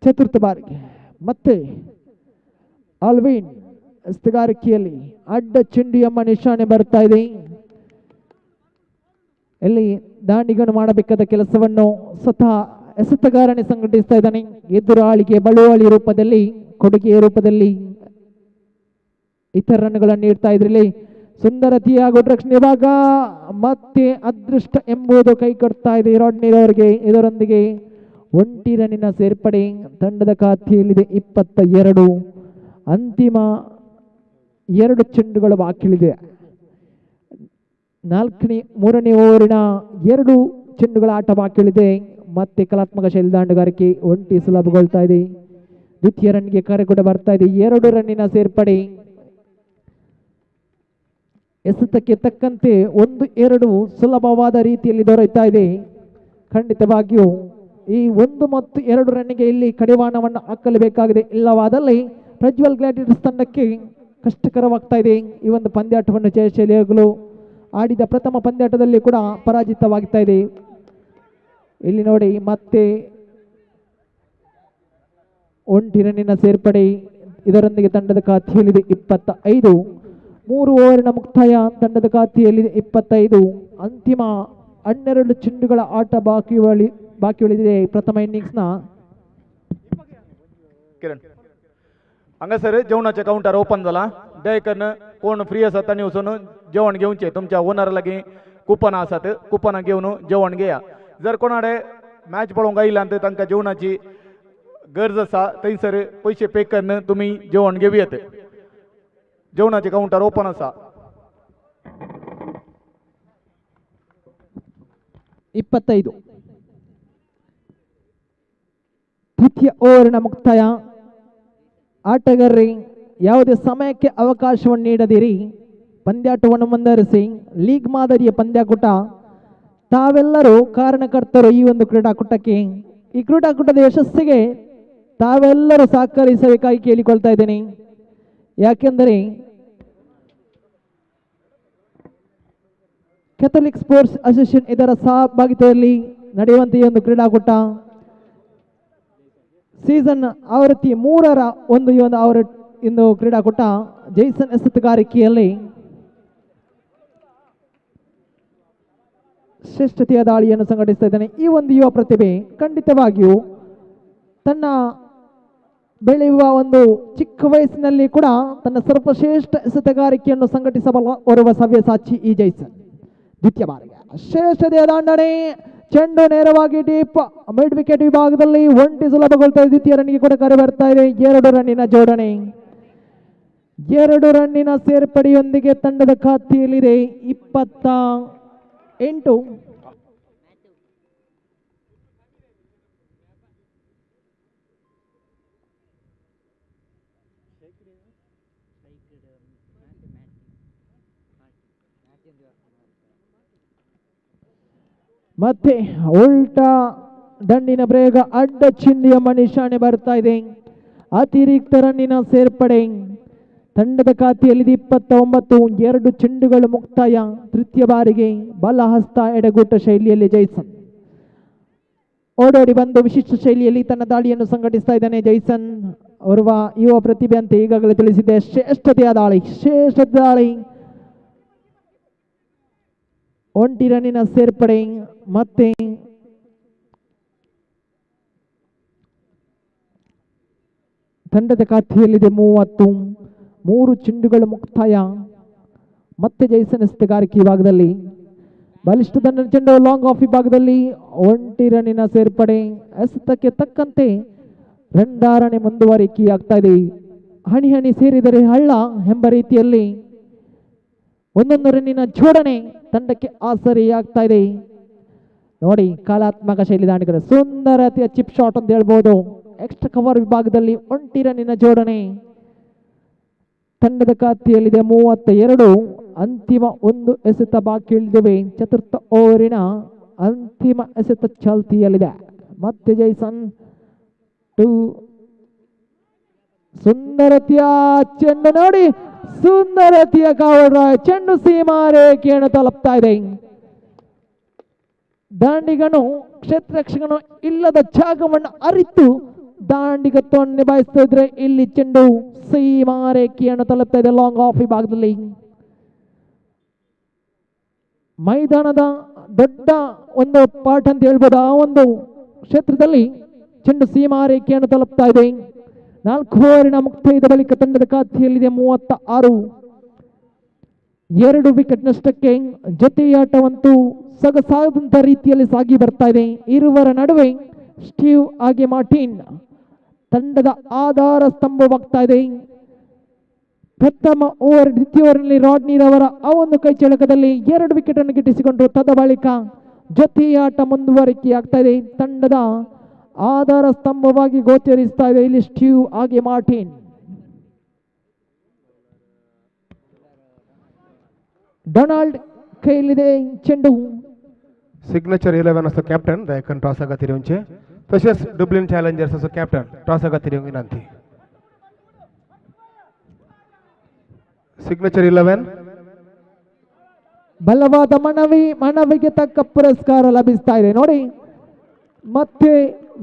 ಚತುರ್ಥ ಬಾರಿಗೆ ಮತ್ತೆ ಆಲ್ವಿನ್ ಎಸ್ತಗಾರಿಕೆಯಲ್ಲಿ ಅಡ್ಡ ಚೆಂಡು ಎಂಬ ನಿಶಾನೆ ಬರ್ತಾ ಇದೆ. ಇಲ್ಲಿ ದಾಂಡಿಗನು ಮಾಡಬೇಕಾದ ಕೆಲಸವನ್ನು ಸ್ವತಃ ಎಸೆತಗಾರನೇ ಸಂಘಟಿಸ್ತಾ ಇದ್ದಾನೆ. ಎದುರಾಳಿಗೆ ಬಳುವಳಿ ರೂಪದಲ್ಲಿ, ಕೊಡುಗೆಯ ರೂಪದಲ್ಲಿ ಇತರ ರನ್ಗಳನ್ನು ನೀಡ್ತಾ ಇದ್ರಲ್ಲಿ ಸುಂದರತೆಯ ಗುಡ್ರಕ್ಷಣೆ ವಿಭಾಗ ಮತ್ತೆ ಅದೃಷ್ಟ ಎಂಬುದು ಕೈ ಕೊಡ್ತಾ ಇದೆ ರಾಡ್ನಿರವರಿಗೆ. ಇದರೊಂದಿಗೆ 1 ರನ್ನಿನ ಸೇರ್ಪಡೆ. ತಂಡದ ಖಾತೆಯಲ್ಲಿದೆ 22. ಅಂತಿಮ 2 ಚೆಂಡುಗಳು ಬಾಕಿ ಉಳಿದೆ. 3ನೇ ಓವರಿನ 2 ಚೆಂಡುಗಳ ಆಟ ಬಾಕಿ ಉಳಿದೆ. ಮತ್ತೆ ಕಲಾತ್ಮಕ ಶೈಲಿ ದಾಂಡುಗಾರಿಕೆ ಸುಲಭಗೊಳ್ತಾ ಇದೆ. ದ್ವಿತೀಯ ರನ್ಗೆ ಕರೆ ಕೂಡ ಬರ್ತಾ ಇದೆ. 2 ರನ್ನಿನ ಸೇರ್ಪಡೆ. ಎಸೆತಕ್ಕೆ ತಕ್ಕಂತೆ 1-2 ಸುಲಭವಾದ ರೀತಿಯಲ್ಲಿ ದೊರೆಯುತ್ತಾ ಇದೆ. ಖಂಡಿತವಾಗಿಯೂ ಈ 1 ಮತ್ತು 2 ರನ್ನಿಗೆ ಇಲ್ಲಿ ಕಡಿವಾಣವನ್ನು ಹಾಕಲೇಬೇಕಾಗಿದೆ. ಇಲ್ಲವಾದಲ್ಲಿ ಪ್ರಜ್ವಲ್ ಗ್ಲಾಡಿಯೇಟರ್ಸ್ ತಂಡಕ್ಕೆ ಕಷ್ಟಕರವಾಗ್ತಾ ಇದೆ ಈ ಒಂದು ಪಂದ್ಯಾಟವನ್ನು ಜಯಶೀಲಿಯಾಗಲು. ಆಡಿದ ಪ್ರಥಮ ಪಂದ್ಯಾಟದಲ್ಲಿ ಕೂಡ ಪರಾಜಿತವಾಗ್ತಾ ಇದೆ. ಇಲ್ಲಿ ನೋಡಿ ಮತ್ತೆ 1 ರನ್ನಿನ ಸೇರ್ಪಡೆ, ಇದರೊಂದಿಗೆ ತಂಡದ ಖಾತೆಯಲ್ಲಿದೆ 25. 3 ಓವರಿನ ಮುಕ್ತಾಯ, ತಂಡದ ಖಾತೆಯಲ್ಲಿದೆ 25. ಅಂತಿಮ 12 ಚೆಂಡುಗಳ ಆಟ ಬಾಕಿ ಉಳಿದಿದೆ ಪ್ರಥಮ ಇನ್ನಿಂಗ್ಸ್ನ. किरण हांगा सर जेवणाचे काउंटर ओपन जाला. दयकन कोण फ्री आसा तांणी वचून जेवण घेवचें. तुमच्या ओनर लागीं कुपन आसात, कुपनां घेवन जेवण घेया. जर कोणाडे मॅच पळोवंक आयल्यात तांकां जेवणाची गरज आसा थंयसर पयशे पे करून तुमी जेवण घेवयात. जेवणाचे काउंटर ओपन आसा. 25. ದ್ವಿತೀಯ ಓವರಿನ ಮುಕ್ತಾಯ. ಆಟಗಾರರೇ ಯಾವುದೇ ಸಮಯಕ್ಕೆ ಅವಕಾಶವನ್ನು ನೀಡದಿರಿ, ಪಂದ್ಯಾಟವನ್ನು ಮುಂದುವರಿಸಿ. ಲೀಗ್ ಮಾದರಿಯ ಪಂದ್ಯಾಕೂಟ, ತಾವೆಲ್ಲರೂ ಕಾರಣಕರ್ತರು ಈ ಒಂದು ಕ್ರೀಡಾಕೂಟಕ್ಕೆ. ಈ ಕ್ರೀಡಾಕೂಟದ ಯಶಸ್ಸಿಗೆ ತಾವೆಲ್ಲರೂ ಸಹಕರಿಸಬೇಕಾಗಿ ಕೇಳಿಕೊಳ್ತಾ ಇದ್ದೇನೆ. ಯಾಕೆಂದರೆ ಕ್ಯಾಥೋಲಿಕ್ ಸ್ಪೋರ್ಟ್ಸ್ ಅಸೋಸಿಯೇಷನ್ ಇದರ ಸಹಭಾಗಿತ್ವದಲ್ಲಿ ನಡೆಯುವಂಥ ಈ ಒಂದು ಕ್ರೀಡಾಕೂಟ ಸೀಸನ್ ಆವೃತ್ತಿ 3ರ ಒಂದು ಕ್ರೀಡಾಕೂಟ ಜೈಸನ್ ಎಸೆತಗಾರಿಕೆಯಲ್ಲಿ ಶ್ರೇಷ್ಠತೆಯ ದಾಳಿಯನ್ನು ಸಂಘಟಿಸ್ತಾ ಇದ್ದಾನೆ. ಈ ಒಂದು ಯುವ ಪ್ರತಿಭೆ ಖಂಡಿತವಾಗಿಯೂ ತನ್ನ ಬೆಳೆಯುವ ಒಂದು ಚಿಕ್ಕ ವಯಸ್ಸಿನಲ್ಲಿ ಕೂಡ ತನ್ನ ಸರ್ವಶ್ರೇಷ್ಠ ಎಸೆತಗಾರಿಕೆಯನ್ನು ಸಂಘಟಿಸಬಲ್ಲ ಓರ್ವ ಸವ್ಯಸಾಚಿ ಈ ಜೈಸನ್. ದ್ವಿತೀಯ ಬಾರಿಗೆ ಶ್ರೇಷ್ಠತೆಯ ದಾಂಡನೆ, ಚೆಂಡು ನೇರವಾಗಿ ಡೀಪ್ ಮಿಡ್ ವಿಕೆಟ್ ವಿಭಾಗದಲ್ಲಿ ಒಂಟಿ ಸುಲಭಗೊಳ್ತಾ ಇದೆ. ದ್ವಿತೀಯ ರನ್ನಿಗೆ ಕೂಡ ಕರೆ ಬರ್ತಾ ಇದೆ. 2 ರನ್ನಿನ ಜೋಡಣೆ, 2 ರನ್ನಿನ ಸೇರ್ಪಡೆಯೊಂದಿಗೆ ತಂಡದ ಖಾತೆಯಲ್ಲಿದೆ 28. ಮತ್ತೆ ಉಲ್ಟಾ ದಂಡಿನ ಬ್ರೇಗ ಅಡ್ಡ ಚಿಂಡಿಯ ನಿಶಾನೆ ಬರ್ತಾ ಇದೆ. ಅತಿರಿಕ್ತ ರನ್ನಿನ ಸೇರ್ಪಡೆ, ತಂಡದ ಖಾತೆಯಲ್ಲಿದೆ 29. 2 ಚೆಂಡುಗಳು ಮುಕ್ತಾಯ. ತೃತೀಯ ಬಾರಿಗೆ ಬಲಹಸ್ತ ಎಡಗೂಟ ಶೈಲಿಯಲ್ಲಿ ಜೈಸನ್ ಓಡೋಡಿ ಬಂದು ವಿಶಿಷ್ಟ ಶೈಲಿಯಲ್ಲಿ ತನ್ನ ದಾಳಿಯನ್ನು ಸಂಘಟಿಸ್ತಾ ಇದ್ದಾನೆ. ಜೈಸನ್ ಓರ್ವ ಯುವ ಪ್ರತಿಭೆ ಅಂತ ಈಗಾಗಲೇ ತಿಳಿಸಿದೆ. ಶ್ರೇಷ್ಠತೆಯ ದಾಳಿ, 1 ರನ್ನಿನ ಸೇರ್ಪಡೆ. ಮತ್ತೆ ತಂಡದ ಖಾತೆಯಲ್ಲಿದೆ 30. 3 ಚೆಂಡುಗಳು ಮುಕ್ತಾಯ. ಮತ್ತೆ ಜೈಸನ್ ಎಸೆತಗಾರಿಕೆ ವಿಭಾಗದಲ್ಲಿ ಬಲಿಷ್ಠ ದಂಡನ ಚೆಂಡು ಲಾಂಗ್ ಆಫ್ ವಿಭಾಗದಲ್ಲಿ 1 ರನ್ನಿನ ಸೇರ್ಪಡೆ. ಎಸೆತಕ್ಕೆ ತಕ್ಕಂತೆ ರಂಡಾರಣೆ ಮುಂದುವರಿಕೆಯಾಗ್ತಾ ಇದೆ. ಹಣಿ ಹಣಿ ಸೇರಿದರೆ ಹಳ್ಳ ಎಂಬ ರೀತಿಯಲ್ಲಿ 1 ರನ್ನಿನ ಜೋಡಣೆ ತಂಡಕ್ಕೆ ಆಸರಿಯಾಗ್ತಾ ಇದೆ. ನೋಡಿ, ಕಲಾತ್ಮಕ ಶೈಲಿ ದಾಂಡಿಗರ ಸುಂದರತೆಯ ಚಿಪ್ ಶಾಟ್ ಅಂತ ಹೇಳ್ಬೋದು. ಎಕ್ಸ್ಟ್ರಾ ಕವರ್ ವಿಭಾಗದಲ್ಲಿ 1 ರನ್ನಿನ ಜೋಡಣೆ. ತಂಡದ ಖಾತೆಯಲ್ಲಿದೆ 32. ಅಂತಿಮ 1 ಎಸೆತ ಬಾಕಿ ಉಳಿದಿವೆ. ಚತುರ್ಥ ಓವರಿನ ಅಂತಿಮ ಎಸೆತ ಚಾಲ್ತಿಯಲ್ಲಿದೆ. ಮತ್ತೆ ಜೈಸನ್ 2. ಸುಂದರತೆಯ ಚೆಂಡು ನೋಡಿ, ಸುಂದರತೆಯ ಕಾವಲ್ ಚೆಂಡು ಸೀಮಾ ರೇಖೆಯನ್ನು ತಲುಪ್ತಾ ಇದೆ. ದಾಂಡಿಗನು ಕ್ಷೇತ್ರರಕ್ಷಕನು ಇಲ್ಲದ ಜಾಗವನ್ನು ಅರಿತು ದಾಂಡಿಗತ್ವವನ್ನು ನಿಭಾಯಿಸ್ತಾ ಇದ್ರೆ ಇಲ್ಲಿ ಚೆಂಡು ಸೀಮಾ ರೇಖೆಯನ್ನು ತಲುಪ್ತಾ ಇದೆ. ಲಾಂಗ್ ಆಫ್ ವಿಭಾಗದಲ್ಲಿ ಮೈದಾನದ ದೊಡ್ಡ ಒಂದು ಪಾರ್ಟ್ ಅಂತ ಹೇಳ್ಬೋದು. ಆ ಒಂದು ಕ್ಷೇತ್ರದಲ್ಲಿ ಚೆಂಡು ಸೀಮಾ ರೇಖೆಯನ್ನು ತಲುಪ್ತಾ ಇದೆ. 4 ಓವರಿನ ಮುಕ್ತಾಯದ ಬಳಿಕ ತಂಡದ ಖಾತೆಯಲ್ಲಿದೆ 36. 2 ವಿಕೆಟ್ ನಷ್ಟಕ್ಕೆ ಜೊತೆಯಾಟವಂತೂ ಸೊಗಸಾದಂತ ರೀತಿಯಲ್ಲಿ ಸಾಗಿ ಬರ್ತಾ ಇದೆ. ಇರುವರ ನಡುವೆ ಸ್ಟೀವ್ ಹಾಗೆ ಮಾರ್ಟಿನ್ ತಂಡದ ಆಧಾರ ಸ್ತಂಭವಾಗ್ತಾ ಇದೆ. ಪ್ರಥಮ ಓವರ್ ದ್ವಿತೀಯ ಓವರ್ನಲ್ಲಿ ರಾಡ್ನಿ ರವರ ಆ ಒಂದು ಕೈ ಚಳಕದಲ್ಲಿ 2 ವಿಕೆಟ್ ಅನ್ನು ಗಿಟ್ಟಿಸಿಕೊಂಡ್ರು. ತದ ಬಳಿಕ ಜೊತೆಯಾಟ ಮುಂದುವರಿಕೆಯಾಗ್ತಾ ಇದೆ. ತಂಡದ ಆಧಾರ ಸ್ತಂಭವಾಗಿ ಗೋಚರಿಸ್ತಾ ಇದೆ ಇಲ್ಲಿ ಸ್ಟೀವ್ ಹಾಗೆ ಮಾರ್ಟಿನ್. ಡೊನಾಲ್ಡ್ ಕೈಲಿದೆ ಚೆಂಡು. सिग्नेचर 11 असो कॅप्टन दयाकन टॉस खातीर येवचे. तशेंच डुब्लिन चॅलेंजर्स असो कॅप्टन टॉस खातीर येवंक विनंती. सिग्नेचर 11 ಬಲವಾದ ಮನವಿಗೆ ತಕ್ಕ ಪುರಸ್ಕಾರ ಲಭಿಸ್ತಾ ಇದೆ ನೋಡಿ. ಮತ್ತೆ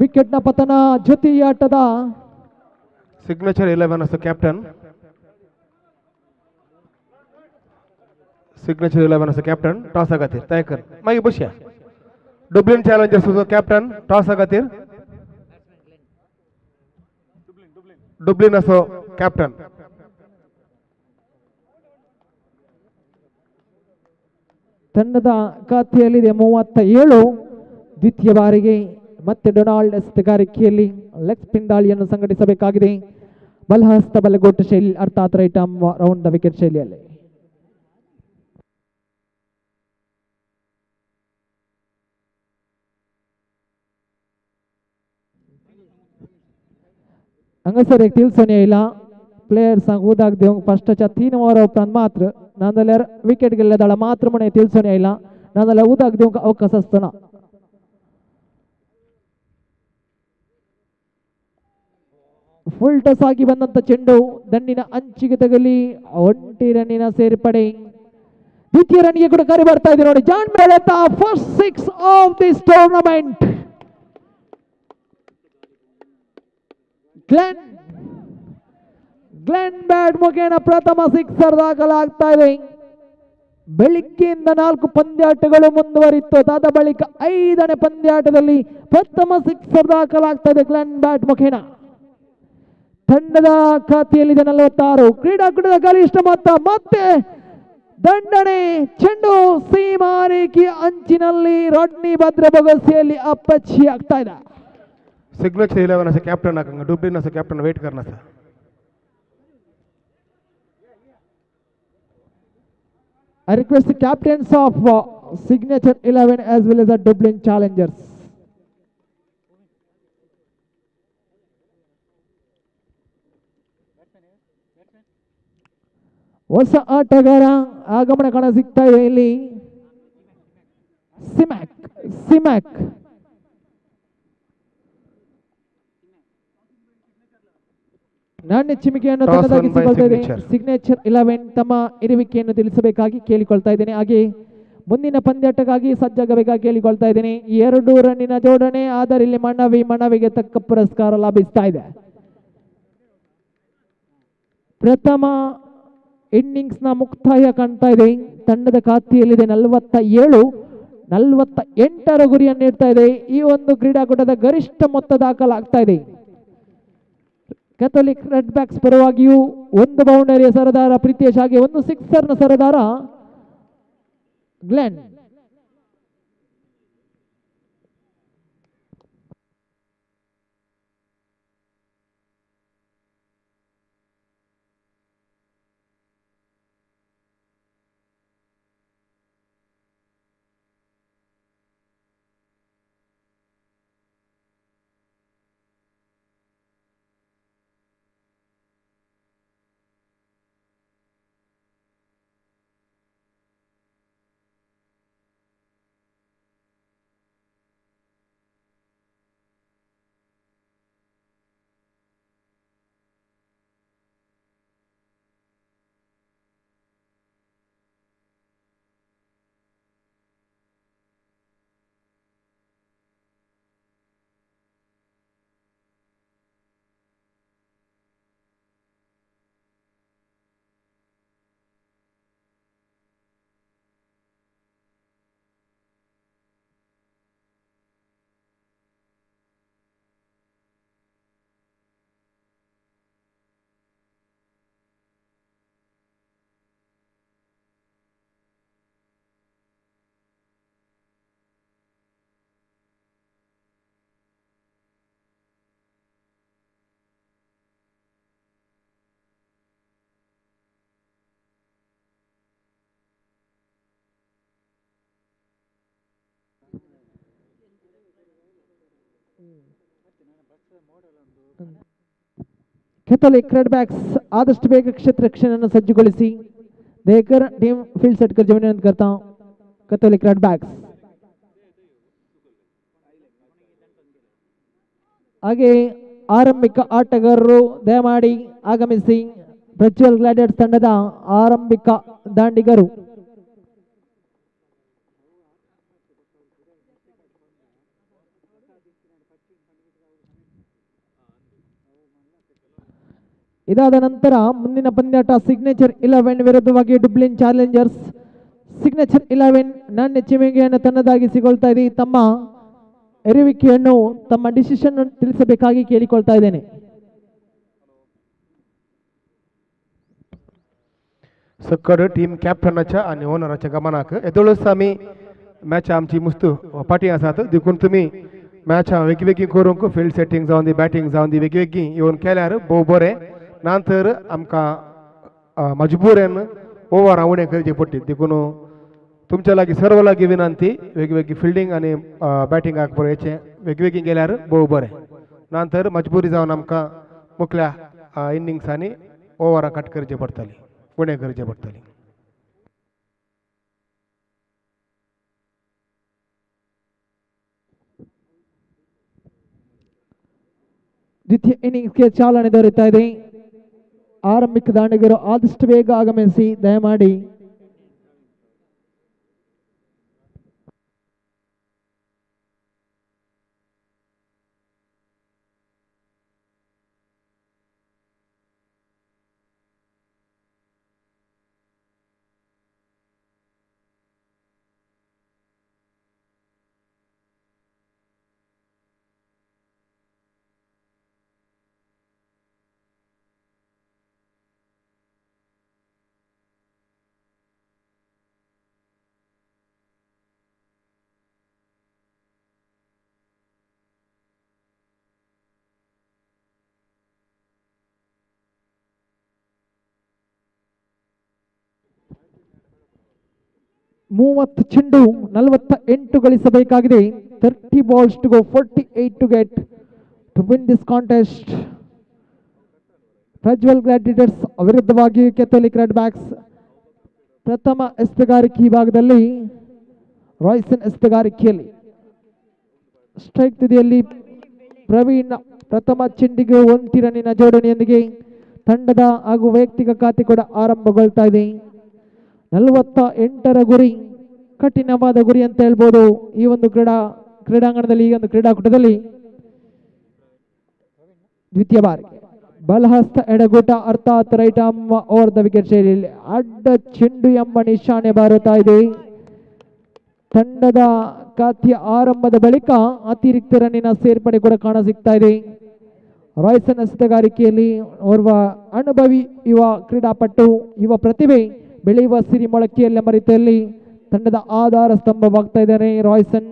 ವಿಕೆಟ್ನ ಪತನ ಜೊತೆಯಾಟದ. सिग्नेचर 11 असो कॅप्टन. सिग्नेचर 11 असो कॅप्टन टॉस खातीर दयाकन मागीर बसया. डुब्लिन चॅलेंजर्स असो कॅप्टन टॉस खातीर. डुब्लिन असो कॅप्टन. ತಂಡದ ಖಾತೆಯಲ್ಲಿದೆ 37. ದ್ವಿತೀಯ ಬಾರಿಗೆ ಮತ್ತೆ ಡೊನಾಲ್ಡ್ ಎಸ್ತಗಾರಿಕೆಯಲ್ಲಿ ಲೆಗ್ ಸ್ಪಿನ್ ದಾಳಿಯನ್ನು ಸಂಘಟಿಸಬೇಕಾಗಿದೆ. ಬಲಹಸ್ತ ಬಲಗೋಟ ಶೈಲಿ ಅರ್ಥಾತ್ right arm round the wicket ಶೈಲಿಯಲ್ಲಿ. हांगासर एक तिलसोनी आयला. प्लेयर्स उदाक दिवंक फस्टाच्या 3 ओव्हर उपरांत मात्र नाजाल्यार विकेट गेल्ल्या दळा मात्र म्हणे तिलसोनी आयला. नाजाल्यार उदाक दिवंक अवकाश आसतना. ಫುಲ್ ಟಸ್ ಆಗಿ ಬಂದಂತ ಚೆಂಡು ದಂಡಿನ ಅಂಚಿಗೆ ತಗಲಿ 1 ರನ್ನಿನ ಸೇರ್ಪಡೆ. ದ್ವಿತೀಯ ರನ್ಗೆ ಕೂಡ ಕರೆ ಬರ್ತಾ ಇದೆ ನೋಡಿ. ಜಾನ್ ಮೇಳತ್ತ first 6 of this tournament. Glen bat ಮುಖೇನ ಪ್ರಥಮ ಸಿಕ್ಸರ್ ದಾಖಲಾಗ್ತಾ ಇದೆ. ಬೆಳಿಗ್ಗೆಯಿಂದ 4 ಪಂದ್ಯಾಟಗಳು ಮುಂದುವರಿತು. ಅದಾದ ಬಳಿಕ 5ನೇ ಪಂದ್ಯಾಟದಲ್ಲಿ ಪ್ರಥಮ ಸಿಕ್ಸರ್ ದಾಖಲಾಗ್ತಾ ಇದೆ ಗ್ಲೆನ್ ಬ್ಯಾಟ್ ಮುಖೇನ. ತಂಡದ ಖಾತೆಯಲ್ಲಿದೆ 46. ಕ್ರೀಡಾಕೂಟದ ಗರಿಷ್ಠ ಮೊತ್ತ. ಮತ್ತೆ ದಂಡನೆ ಚೆಂಡು ಸೀಮಾರೇಖೆಯ ಅಂಚಿನಲ್ಲಿ ರಾಡ್ನಿ ಭದ್ರ ಬೊಗಸೆಯಲ್ಲಿ ಅಪ್ಪಚ್ಚಿ ಆಗ್ತಾ ಇದೆ. सिग्नेचर 11 असो कॅप्टन हाका डुब्लिन असो कॅप्टन वेट करना आसा. I request the captains of Signature 11 as well as the Dublin Challengers. ಹೊಸ ಆಟಗಾರ ಆಗಮನ ಕಾಣ ಸಿಗ್ತಾ ಇದೆ ಇಲ್ಲಿ. ಸಿಮ್ಯಾಕ್ ನಾಣ್ಯ ಚಿಮಿಕೆಯನ್ನು ತಂಡದಾಗಿಸಿಕೊಳ್ತಾ ಇದೆ. ಸಿಗ್ನೇಚರ್ 11 ತಮ್ಮ ಇರುವಿಕೆಯನ್ನು ತಿಳಿಸಬೇಕಾಗಿ ಕೇಳಿಕೊಳ್ತಾ ಇದ್ದೇನೆ. ಹಾಗೆ ಮುಂದಿನ ಪಂದ್ಯಾಟಕ್ಕಾಗಿ ಸಜ್ಜಾಗಬೇಕಾಗಿ ಕೇಳಿಕೊಳ್ತಾ ಇದ್ದೇನೆ. 2 ರನ್ನಿನ ಜೋಡಣೆ ಆದರೆ ಇಲ್ಲಿ ಮನವಿಗೆ ತಕ್ಕ ಪುರಸ್ಕಾರ ಲಭಿಸ್ತಾ ಇದೆ. ಪ್ರಥಮ ಇನ್ನಿಂಗ್ಸ್ ನ ಮುಕ್ತಾಯ ಕಾಣ್ತಾ ಇದೆ. ತಂಡದ ಖಾತೆಯಲ್ಲಿದೆ 47. 48ರ ಗುರಿಯನ್ನು ನೀಡ್ತಾ ಇದೆ. ಈ ಒಂದು ಕ್ರೀಡಾಕೂಟದ ಗರಿಷ್ಠ ಮೊತ್ತ ದಾಖಲಾಗ್ತಾ ಇದೆ. ಕ್ಯಾಥೋಲಿಕ್ ರೆಡ್ ಬ್ಯಾಕ್ಸ್ ಪರವಾಗಿಯೂ 1 ಬೌಂಡರಿಯ ಸರದಾರ ಪ್ರೀತೇಶ್, ಹಾಗೆ 1 ಸಿಕ್ಸರ್ನ ಸರದಾರ ಗ್ಲೆನ್. ಕೆಥೋಲಿಕ್ ರೆಡ್ ಬ್ಯಾಕ್ಸ್ ಆದಷ್ಟು ಬೇಗ ಕ್ಷೇತ್ರ ರಕ್ಷಣೆಯನ್ನು ಸಜ್ಜುಗೊಳಿಸಿ देकर टीम फील्ड सेट कर विनंती करता हूं कैथोलिक रेड बैक्स। ಹಾಗೆ ಆರಂಭಿಕ ಆಟಗಾರರು ದಯಮಾಡಿ ಆಗಮಿಸಿ ಪ್ರಜ್ವಲ್ ಗ್ಲಾಡಿಯೇಟರ್ಸ್ ತಂಡದ ಆರಂಭಿಕ ದಾಂಡಿಗರು. ಇದಾದ ನಂತರ ಮುಂದಿನ ಪಂದ್ಯಾಟ ಸಿಗ್ನೇಚರ್ 11 ವಿರುದ್ಧವಾಗಿ ಡುಬ್ಲಿನ್ ಚಾಲೆಂಜರ್ಸ್. ಸಿಗ್ನೇಚರ್ 11 ನಾಣ್ಯ ಚಿಮಿಗೆಯನ್ನು ತನ್ನದಾಗಿಸಿಕೊಳ್ತಾ ಇದೆ. ತಮ್ಮ ಎರುವಿಕೆಯನ್ನು ತಮ್ಮ ಡಿಸಿಷನ್ ತಿಳಿಸಬೇಕಾಗಿ ಕೇಳಿಕೊಳ್ತಾ ಇದ್ದೇನೆ. सकड टीम कॅप्टनाच्या आणि ओनराच्या गमनाक येदोळच आमी मॅच आमची मुस्त पाटी आसात देखून तुमी मॅच वेगवेगळी करूंक फील्ड सेटिंग जावन दी बॅटिंग जावन दी वेगवेगळी येवन केल्यार भोव बरें. नंतर आमकां मजबूरेन ओव्हर उणें करची पडटी. देखून तुमच्या लागीं सर्व लागीं विनंती वेगवेगळी फिल्डिंग आणि बॅटिंगाक बरें हेचें वेगवेगळी गेल्यार भोव बरें. नंतर मजबुरी जावन आमकां मुखल्या इनिंग्सांनी ओव्हरां कट करची पडटली उणें करचें पडटलें. ದ್ವಿತೀಯ ಇನ್ನಿಂಗ್ಸ್ಗೆ ಚಾಲನೆ ದೊರೆತಾ ಇದೆ. ಆರಂಭಿಕ ದಾಂಡಿಗರು ಆದಷ್ಟು ಬೇಗ ಆಗಮಿಸಿ ದಯಮಾಡಿ. ಮೂವತ್ತು ಚೆಂಡು 48 ಗಳಿಸಬೇಕಾಗಿದೆ. 30 balls to go, 48 to get to win this contest. Prajwal Gladiators ವಿರುದ್ಧವಾಗಿ ಕೆಥೋಲಿಕ್ ರೆಡ್ ಬ್ಯಾಕ್ಸ್. ಪ್ರಥಮ ಎಸೆಗಾರಿಕೆ ವಿಭಾಗದಲ್ಲಿ ರಾಯ್ಸನ್ ಎಸೆಗಾರಿಕೆಯಲ್ಲಿ ಸ್ಟ್ರೈಕ್ ತುದಿಯಲ್ಲಿ ಪ್ರವೀಣ್ ಪ್ರಥಮ ಚೆಂಡಿಗೆ 1 ರನ್ನಿನ ಜೋಡಣೆಯೊಂದಿಗೆ ತಂಡದ ಹಾಗೂ ವೈಯಕ್ತಿಕ ಖಾತೆ ಕೂಡ ಆರಂಭಗೊಳ್ತಾ ಇದೆ. 48ರ ಗುರಿ ಕಠಿಣವಾದ ಗುರಿ ಅಂತ ಹೇಳ್ಬೋದು. ಈ ಒಂದು ಕ್ರೀಡಾಂಗಣದಲ್ಲಿ ಈ ಒಂದು ಕ್ರೀಡಾಕೂಟದಲ್ಲಿ ದ್ವಿತೀಯ ಬಾರಿಗೆ ಬಲಹಸ್ತ ಎಡಗೂಟ ಅರ್ಥಾತ್ right arm over the wicket ಶೈಲಿಯಲ್ಲಿ ಅಡ್ಡ ಚೆಂಡು ಎಂಬ ನಿಶಾನೆ ಬಾರುತ್ತಾ ಇದೆ. ತಂಡದ ಖಾತೆಯ ಆರಂಭದ ಬಳಿಕ ಅತಿರಿಕ್ತ ರನ್ನಿನ ಸೇರ್ಪಡೆ ಕೂಡ ಕಾಣ ಸಿಗ್ತಾ ಇದೆ. ರಾಯ್ಸನ್ ಎಸೆಗಾರಿಕೆಯಲ್ಲಿ ಓರ್ವ ಅನುಭವಿ ಯುವ ಕ್ರೀಡಾಪಟು ಯುವ ಪ್ರತಿಭೆ ಬೆಳೆಯುವ ಸಿರಿ ಮೊಳಕೆಯಲ್ಲಿ ಮರಿತೆಯಲ್ಲಿ ತಂಡದ ಆಧಾರ ಸ್ತಂಭವಾಗ್ತಾ ಇದ್ದಾನೆ ರಾಯ್ಸನ್.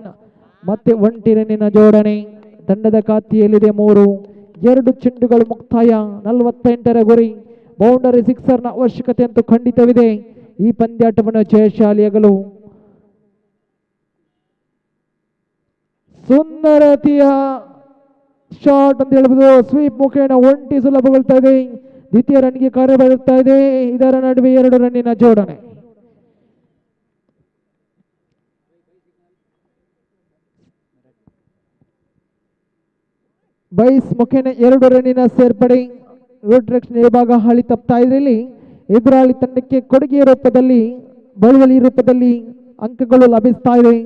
ಮತ್ತೆ 1 ರನ್ನಿನ ಜೋಡಣೆ ತಂಡದ ಖಾತೆಯಲ್ಲಿದೆ 3. 2 ಚೆಂಡುಗಳು ಮುಕ್ತಾಯ. 48ರ ಗುರಿ ಬೌಂಡರಿ ಸಿಕ್ಸರ್ನ ಅವಶ್ಯಕತೆ ಅಂತೂ ಖಂಡಿತವಿದೆ ಈ ಪಂದ್ಯಾಟವನ್ನು ಜಯಶಾಲಿಯಾಗಲು. ಸುಂದರತೆಯ ಶಾಟ್ ಅಂತ ಹೇಳ್ಬೋದು. ಸ್ವೀಪ್ ಮುಖೇನ 1 ಸುಲಭಗೊಳ್ತಾ ಇದೆ. ದ್ವಿತೀಯ ರನ್ಗೆ ಕಾರ್ಯ ಬರುತ್ತಾ ಇದೆ. ಇದರ ನಡುವೆ 2 ರನ್ನಿನ ಜೋಡಣೆ. ಬೈಸ್ ಮುಖೇನ 2 ರನ್ನಿನ ಸೇರ್ಪಡೆ. ರೋಡ್ ರಕ್ಷಣೆ ವಿಭಾಗ ಹಾಳಿ ತಪ್ತಾ ಇದರಲ್ಲಿ ಎದುರಾಳಿ ತಂಡಕ್ಕೆ ಕೊಡುಗೆ ರೂಪದಲ್ಲಿ ಬಳುವಳಿ ರೂಪದಲ್ಲಿ ಅಂಕಗಳು ಲಭಿಸ್ತಾ ಇದೆ.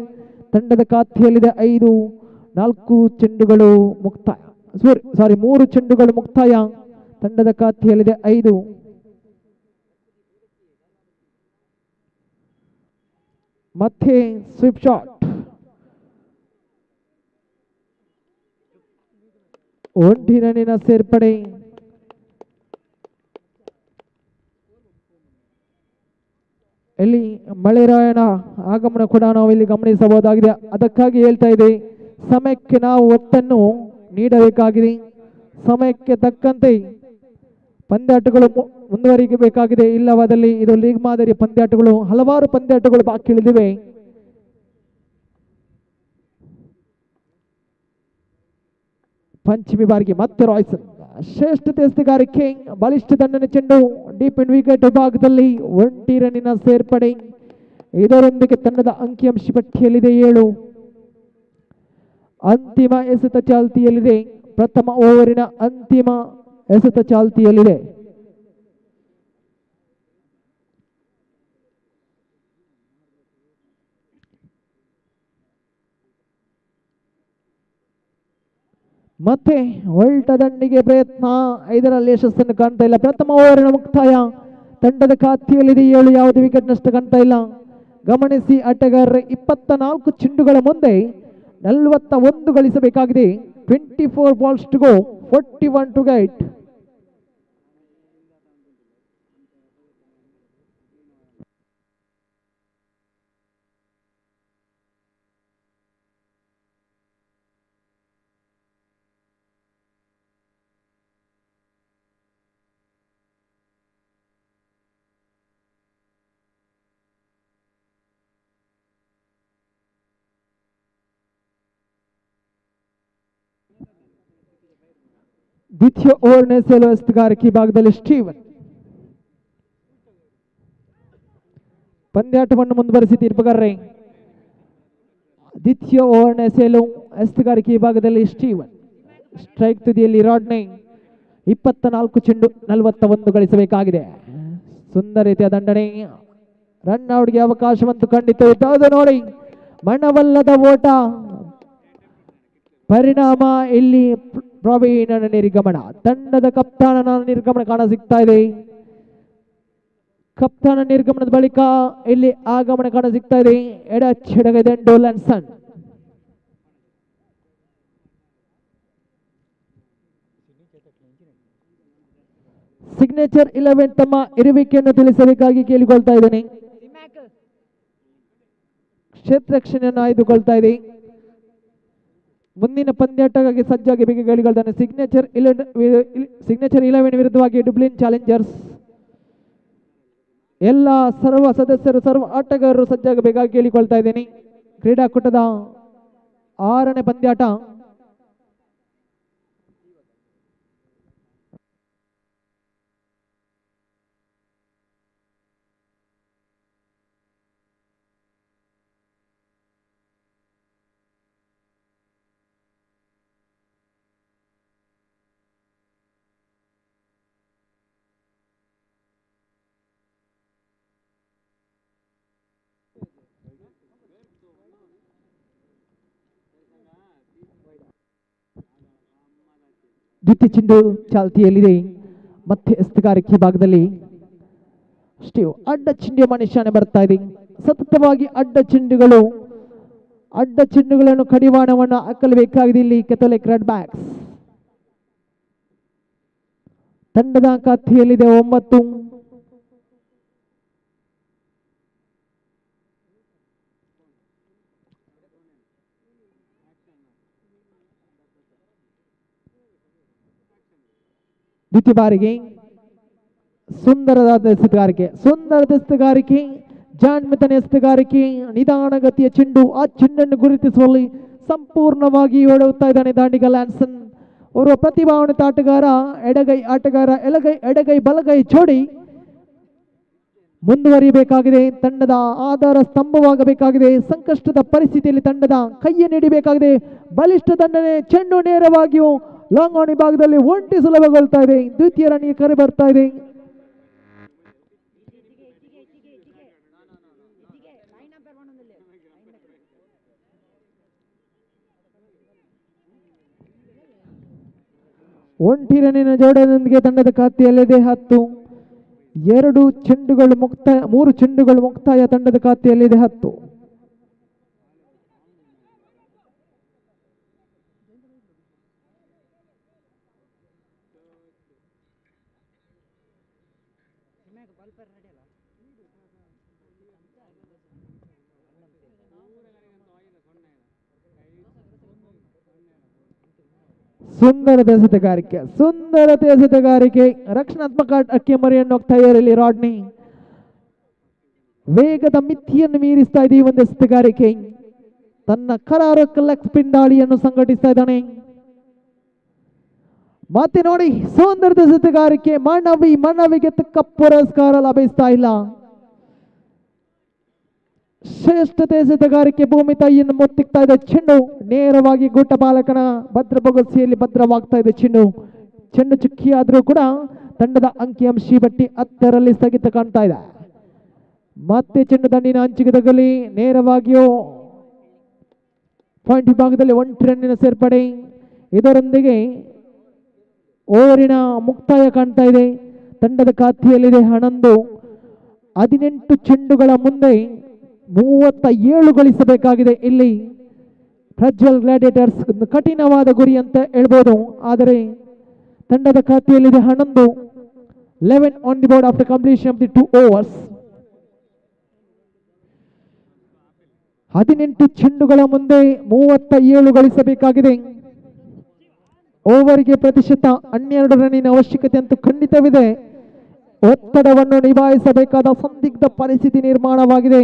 ತಂಡದ ಖಾತೆಯಲ್ಲಿದೆ 5. 4 ಚೆಂಡುಗಳು ಮುಕ್ತಾಯ. 3 ಚೆಂಡುಗಳು ಮುಕ್ತಾಯ. ತಂಡದ ಖಾತೆಯಲ್ಲಿದೆ 5. ಮತ್ತೆ ಸ್ವಿಪ್ ಶಾಟ್ 1 ರನ್ನಿನ ಸೇರ್ಪಡೆ. ಇಲ್ಲಿ ಮಳೆರಾಯನ ಆಗಮನ ಕೂಡ ನಾವು ಇಲ್ಲಿ ಗಮನಿಸಬಹುದಾಗಿದೆ. ಅದಕ್ಕಾಗಿ ಹೇಳ್ತಾ ಇದೆ ಸಮಯಕ್ಕೆ ನಾವು ಒತ್ತನ್ನು ನೀಡಬೇಕಾಗಿದೆ. ಸಮಯಕ್ಕೆ ತಕ್ಕಂತೆ ಪಂದ್ಯಾಟಗಳು ಮುಂದುವರಿಯಬೇಕಾಗಿದೆ. ಇಲ್ಲವಾದಲ್ಲಿ ಇದು ಲೀಗ್ ಮಾದರಿಯ ಪಂದ್ಯಾಟಗಳು ಹಲವಾರು ಪಂದ್ಯಾಟಗಳು ಬಾಕಿ ಉಳಿದಿವೆ. ಪಂಚಮಿ ಬಾರಿಗೆ ಮತ್ತೆ ರಾಯ್ಸನ್ ಶ್ರೇಷ್ಠತೆ ಎಸೆಗಾರಿಕೆ, ಬಲಿಷ್ಠ ದಂಡನೆ ಚೆಂಡು ಡೀಪ್ ಇನ್ ವಿಕೆಟ್ ವಿಭಾಗದಲ್ಲಿ 1 ರನ್ನಿನ ಸೇರ್ಪಡೆ. ಇದರೊಂದಿಗೆ ತಂಡದ ಅಂಕಿಅಂಶ ಪಟ್ಟಿಯಲ್ಲಿದೆ 7. ಅಂತಿಮ ಎಸೆತ ಚಾಲ್ತಿಯಲ್ಲಿದೆ. ಪ್ರಥಮ ಓವರಿನ ಅಂತಿಮ ಎಸೆತ ಚಾಲ್ತಿಯಲ್ಲಿದೆ. ಮತ್ತೆ ಒಳ್ಟ ದಂಡಿಗೆ ಪ್ರಯತ್ನ, ಇದರಲ್ಲಿ ಯಶಸ್ಸನ್ನು ಕಾಣ್ತಾ ಇಲ್ಲ. ಪ್ರಥಮ ಓವರಿನ ಮುಕ್ತಾಯ, ತಂಡದ ಖಾತೆಯಲ್ಲಿದೆ 7, ಯಾವುದೇ ವಿಕೆಟ್ ನಷ್ಟ ಕಾಣ್ತಾ ಇಲ್ಲ. ಗಮನಿಸಿ ಆಟಗಾರರೇ, 24 ಚೆಂಡುಗಳ ಮುಂದೆ 41 ಗಳಿಸಬೇಕಾಗಿದೆ. 24 balls to go, 41 to get. ದ್ವಿತೀಯ ಓವರ್ನ ಎಸೆಯಲು ಎಸೆಗಾರಿಕೆ ಭಾಗದಲ್ಲಿ ಸ್ಟೀವನ್ ಪಂದ್ಯಾಟವನ್ನು ಮುಂದುವರಿಸಿ ತೀರ್ಪುಗಾರರೇ. ದ್ವಿತೀಯ ಓವರ್ನ ಎಸೆಯಲು ಎಸೆಗಾರಿಕೆ ಭಾಗದಲ್ಲಿ ಸ್ಟೀವನ್. ಸ್ಟ್ರೈಕ್ ತುದಿಯಲ್ಲಿ ರಾಡ್ನೆ. 24 ಚೆಂಡು 41 ಗಳಿಸಬೇಕಾಗಿದೆ. ಸುಂದರ ರೀತಿಯ ದಂಡನೆ, ರನ್ ಔಟ್ಗೆ ಅವಕಾಶವಂತೂ ಖಂಡಿತ ಇದ್ದು ನೋಡಿ. ಮನವಲ್ಲದ ಓಟ, ಪರಿಣಾಮ ಇಲ್ಲಿ ಪ್ರವೀಣನ ನಿರ್ಗಮನ. ತಂಡದ ಕಪ್ತಾನನ ನಿರ್ಗಮನ ಕಾಣ ಸಿಗ್ತಾ ಇದೆ. ಕಪ್ತಾನ ನಿರ್ಗಮನದ ಬಳಿಕ ಇಲ್ಲಿ ಆಗಮನ ಕಾಣ ಸಿಗ್ತಾ ಇದೆ. ಎಡಚೆಡಗೆ ದಂಡು ಲ್ಯಾನ್ಸನ್. ಸಿಗ್ನೇಚರ್ 11 ತಮ್ಮ ಇರುವಿಕೆಯನ್ನು ತಿಳಿಸಬೇಕಾಗಿ ಕೇಳಿಕೊಳ್ತಾ ಇದ್ದೇನೆ. ಕ್ಷೇತ್ರ ರಕ್ಷಣೆಯನ್ನು ಆಯ್ದುಕೊಳ್ತಾ ಇದೆ. ಮುಂದಿನ ಪಂದ್ಯಾಟಕ್ಕಾಗಿ ಸಜ್ಜಾಗಿ ಬೇಗ ಕೇಳಿಕೊಳ್ತಾನೆ. ಸಿಗ್ನೇಚರ್ 11 ವಿರುದ್ಧವಾಗಿ ಡುಬ್ಲಿನ್ ಚಾಲೆಂಜರ್ಸ್ ಎಲ್ಲ ಸರ್ವ ಸದಸ್ಯರು, ಸರ್ವ ಆಟಗಾರರು ಸಜ್ಜಾಗಬೇಕಾಗಿ ಕೇಳಿಕೊಳ್ತಾ ಇದ್ದೇನೆ. ಕ್ರೀಡಾಕೂಟದ 6ನೇ ಪಂದ್ಯಾಟ. ದ್ವಿತೀಯ ಚೆಂಡು ಚಾಲ್ತಿಯಲ್ಲಿದೆ. ಮತ್ತೆ ಎಸೆಗಾರಿಕೆ ಭಾಗದಲ್ಲಿ ಸ್ಟೀವ್ ಅಡ್ಡ ಚೆಂಡಿಯ ಮನುಷ್ಯನೇ ಬರ್ತಾ ಇದೆ. ಸತತವಾಗಿ ಅಡ್ಡ ಚೆಂಡುಗಳನ್ನು ಕಡಿವಾಣವನ್ನು ಹಾಕಲೇಬೇಕಾಗಿದೆ ಇಲ್ಲಿ ಕೆಥೋಲಿಕ್ ರೆಡ್ ಬ್ಯಾಕ್ಸ್. ತಂಡದ ಖಾತೆಯಲ್ಲಿದೆ 9. ದ್ವಿತೀಯ ಬಾರಿಗೆ ಸುಂದರವಾದ ಎಸೆಗಾರಿಕೆ, ಜಾಣ್ಮೆತನ ಎಸೆಗಾರಿಕೆ, ನಿಧಾನಗತಿಯ ಚೆಂಡು. ಆ ಚೆಂಡನ್ನು ಗುರುತಿಸುವಲ್ಲಿ ಸಂಪೂರ್ಣವಾಗಿ ಓಡುತ್ತಾ ಇದ್ದಾನೆ ದಾಂಡಿಗ ಲ್ಯಾನ್ಸನ್. ಓರ್ವ ಪ್ರತಿಭಾನ್ವಿತ ಆಟಗಾರ, ಎಡಗೈ ಬಲಗೈ ಜೋಡಿ ಮುಂದುವರಿಯಬೇಕಾಗಿದೆ. ತಂಡದ ಆಧಾರ ಸ್ತಂಭವಾಗಬೇಕಾಗಿದೆ. ಸಂಕಷ್ಟದ ಪರಿಸ್ಥಿತಿಯಲ್ಲಿ ತಂಡದ ಕೈಯನ್ನು ಹಿಡಿಬೇಕಾಗಿದೆ. ಬಲಿಷ್ಠ ದಂಡನೆ, ಚೆಂಡು ನೇರವಾಗಿಯೂ ಲಾಂಗ್ ಆನ್ ವಿಭಾಗದಲ್ಲಿ ಒಂಟಿ ಸುಲಭಗೊಳ್ತಾ ಇದೆ. ದ್ವಿತೀಯ ರನ್ನಿಗೆ ಕರೆ ಬರ್ತಾ ಇದೆ. ಒಂಟಿ ರನ್ನಿನ ಜೋಡಣೆಯೊಂದಿಗೆ ತಂಡದ ಖಾತೆಯಲ್ಲಿದೆ 10. 3 ಚೆಂಡುಗಳು ಮುಕ್ತಾಯ. ತಂಡದ ಖಾತೆಯಲ್ಲಿದೆ 10. ಸುಂದರತೆ ಎಸೆಗಾರಿಕೆ, ರಕ್ಷಣಾತ್ಮಕ ಅಕ್ಕೆ ಮರಿಯನ್ನು ತಯಾರಿಯಲ್ಲಿ ರಾಡ್ನಿ. ವೇಗದ ಮಿತಿಯನ್ನು ಮೀರಿಸ್ತಾ ಇದೆ ಈ ಒಂದು ಎಸೆಗಾರಿಕೆ. ತನ್ನ ಕರಾರು ಲೆಗ್ ಸ್ಪಿನ್ ದಾಳಿಯನ್ನು ಸಂಘಟಿಸ್ತಾ ಇದ್ದಾನೆ. ಮತ್ತೆ ನೋಡಿ ಸೌಂದರ್ಯದ ಜೊತೆಗಾರಿಕೆ ಮನವಿಗೆ ತಕ್ಕ ಪುರಸ್ಕಾರ ಲಭಿಸ್ತಾ ಇಲ್ಲ. ಶ್ರೇಷ್ಠತೆ ಜೊತೆಗಾರಿಕೆ ಭೂಮಿ ತಾಯಿಯನ್ನು ಮುತ್ತಿಕ್ತಾ ಇದೆ. ಚೆಂಡು ನೇರವಾಗಿ ಗೂಟ ಬಾಲಕನ ಭದ್ರ ಬೊಗಸಿಯಲ್ಲಿ ಭದ್ರವಾಗ್ತಾ ಇದೆ. ಚೆಂಡು ಚುಕ್ಕಿಯಾದ್ರೂ ಕೂಡ ತಂಡದ ಅಂಕಿಅಂಶಿ ಬಟ್ಟಿ 10ರಲ್ಲಿ ಸ್ಥಗಿತ ಕಾಣ್ತಾ ಇದೆ. ಮತ್ತೆ ಚೆಂಡು ದಂಡಿನ ಅಂಚಿಗೆ ತಗಲಿ ನೇರವಾಗಿಯೂ ಪಾಯಿಂಟ್ ವಿಭಾಗದಲ್ಲಿ 1 ರನ್ನಿನ ಸೇರ್ಪಡೆ. ಇದರೊಂದಿಗೆ ಓವರಿನ ಮುಕ್ತಾಯ ಕಾಣ್ತಾ ಇದೆ. ತಂಡದ ಖಾತೆಯಲ್ಲಿದೆ 11. 18 ಚೆಂಡುಗಳ ಮುಂದೆ 37 ಗಳಿಸಬೇಕಾಗಿದೆ. ಇಲ್ಲಿ ಪ್ರಜ್ವಲ್ ಗ್ಲಾಡಿಯೇಟರ್ಸ್ ಕಠಿಣವಾದ ಗುರಿ ಅಂತ ಹೇಳ್ಬೋದು. ಆದರೆ ತಂಡದ ಖಾತೆಯಲ್ಲಿದೆ 11. 11 on the board after completion of the 2 overs. 18 ಚೆಂಡುಗಳ ಮುಂದೆ 37 ಗಳಿಸಬೇಕಾಗಿದೆ. ಓವರ್ಗೆ ಪ್ರತಿಶತ 12 ರನ್ನಿನ ಅವಶ್ಯಕತೆ ಅಂತೂ ಖಂಡಿತವಿದೆ. ಒತ್ತಡವನ್ನು ನಿಭಾಯಿಸಬೇಕಾದ ಸಂದಿಗ್ಧ ಪರಿಸ್ಥಿತಿ ನಿರ್ಮಾಣವಾಗಿದೆ.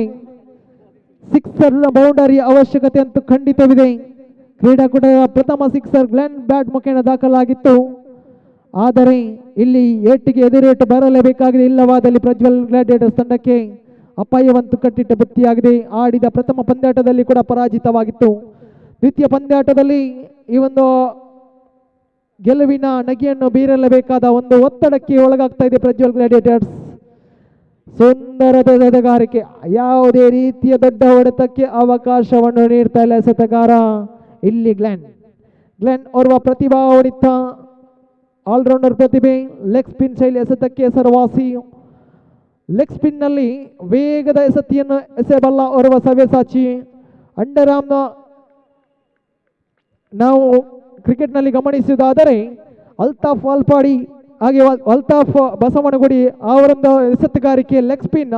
6 ಬೌಂಡರಿ ಅವಶ್ಯಕತೆ ಅಂತೂ ಖಂಡಿತವಿದೆ. ಕ್ರೀಡಾಕೂಟದ ಪ್ರಥಮ 6 ಗ್ಲೆನ್ ಬ್ಯಾಟ್ ಮುಖೇನ ದಾಖಲಾಗಿತ್ತು. ಆದರೆ ಇಲ್ಲಿ ಏಟಿಗೆ ಎದುರೇಟು ಬರಲೇಬೇಕಾಗಿದೆ. ಇಲ್ಲವಾದಲ್ಲಿ ಪ್ರಜ್ವಲ್ ಗ್ಲಾಡಿಯೇಟರ್ಸ್ ತಂಡಕ್ಕೆ ಅಪಾಯವಂತೂ ಕಟ್ಟಿಟ್ಟ ಬುತ್ತಿಯಾಗಿದೆ. ಆಡಿದ ಪ್ರಥಮ ಪಂದ್ಯಾಟದಲ್ಲಿ ಕೂಡ ಪರಾಜಿತವಾಗಿತ್ತು. ದ್ವಿತೀಯ ಪಂದ್ಯಾಟದಲ್ಲಿ ಈ ಒಂದು ಗೆಲುವಿನ ನಗೆಯನ್ನು ಬೀರಲೇಬೇಕಾದ ಒಂದು ಒತ್ತಡಕ್ಕೆ ಒಳಗಾಗ್ತಾ ಇದೆ ಪ್ರಜ್ವಲ್ ಗ್ಲಾಡಿಯೇಟರ್ಸ್. ಸುಂದರದ ಎಸೆತಗಾರಿಕೆ, ಯಾವುದೇ ರೀತಿಯ ದೊಡ್ಡ ಹೊಡೆತಕ್ಕೆ ಅವಕಾಶವನ್ನು ನೀಡ್ತಾ ಇಲ್ಲ ಎಸೆತಗಾರ. ಇಲ್ಲಿ ಗ್ಲೆನ್ ಓರ್ವ ಪ್ರತಿಭಾನ್ವಿತ ಆಲ್ರೌಂಡರ್ ಪ್ರತಿಭೆ. ಲೆಗ್ ಸ್ಪಿನ್ ಶೈಲಿ ಎಸೆತಕ್ಕೆ ಹೆಸರುವಾಸಿ. ಲೆಗ್ ಸ್ಪಿನ್ ನಲ್ಲಿ ವೇಗದ ಎಸೆತಿಯನ್ನು ಎಸೆಬಲ್ಲ ಓರ್ವ ಸವ್ಯಸಾಚಿ. ಅಂಡರ್ ಆರ್ಮ್ ನಾವು ಕ್ರಿಕೆಟ್ ನಲ್ಲಿ ಗಮನಿಸುವುದಾದರೆ ಅಲ್ತಾಫ್ ವಾಲ್ಪಾಡಿ ಹಾಗೆ ಅಲ್ತಾಫ್ ಬಸವನಗುಡಿ ಅವರೊಂದು ಎಸೆತಗಾರಿಕೆ ಲೆಗ್ ಸ್ಪಿನ್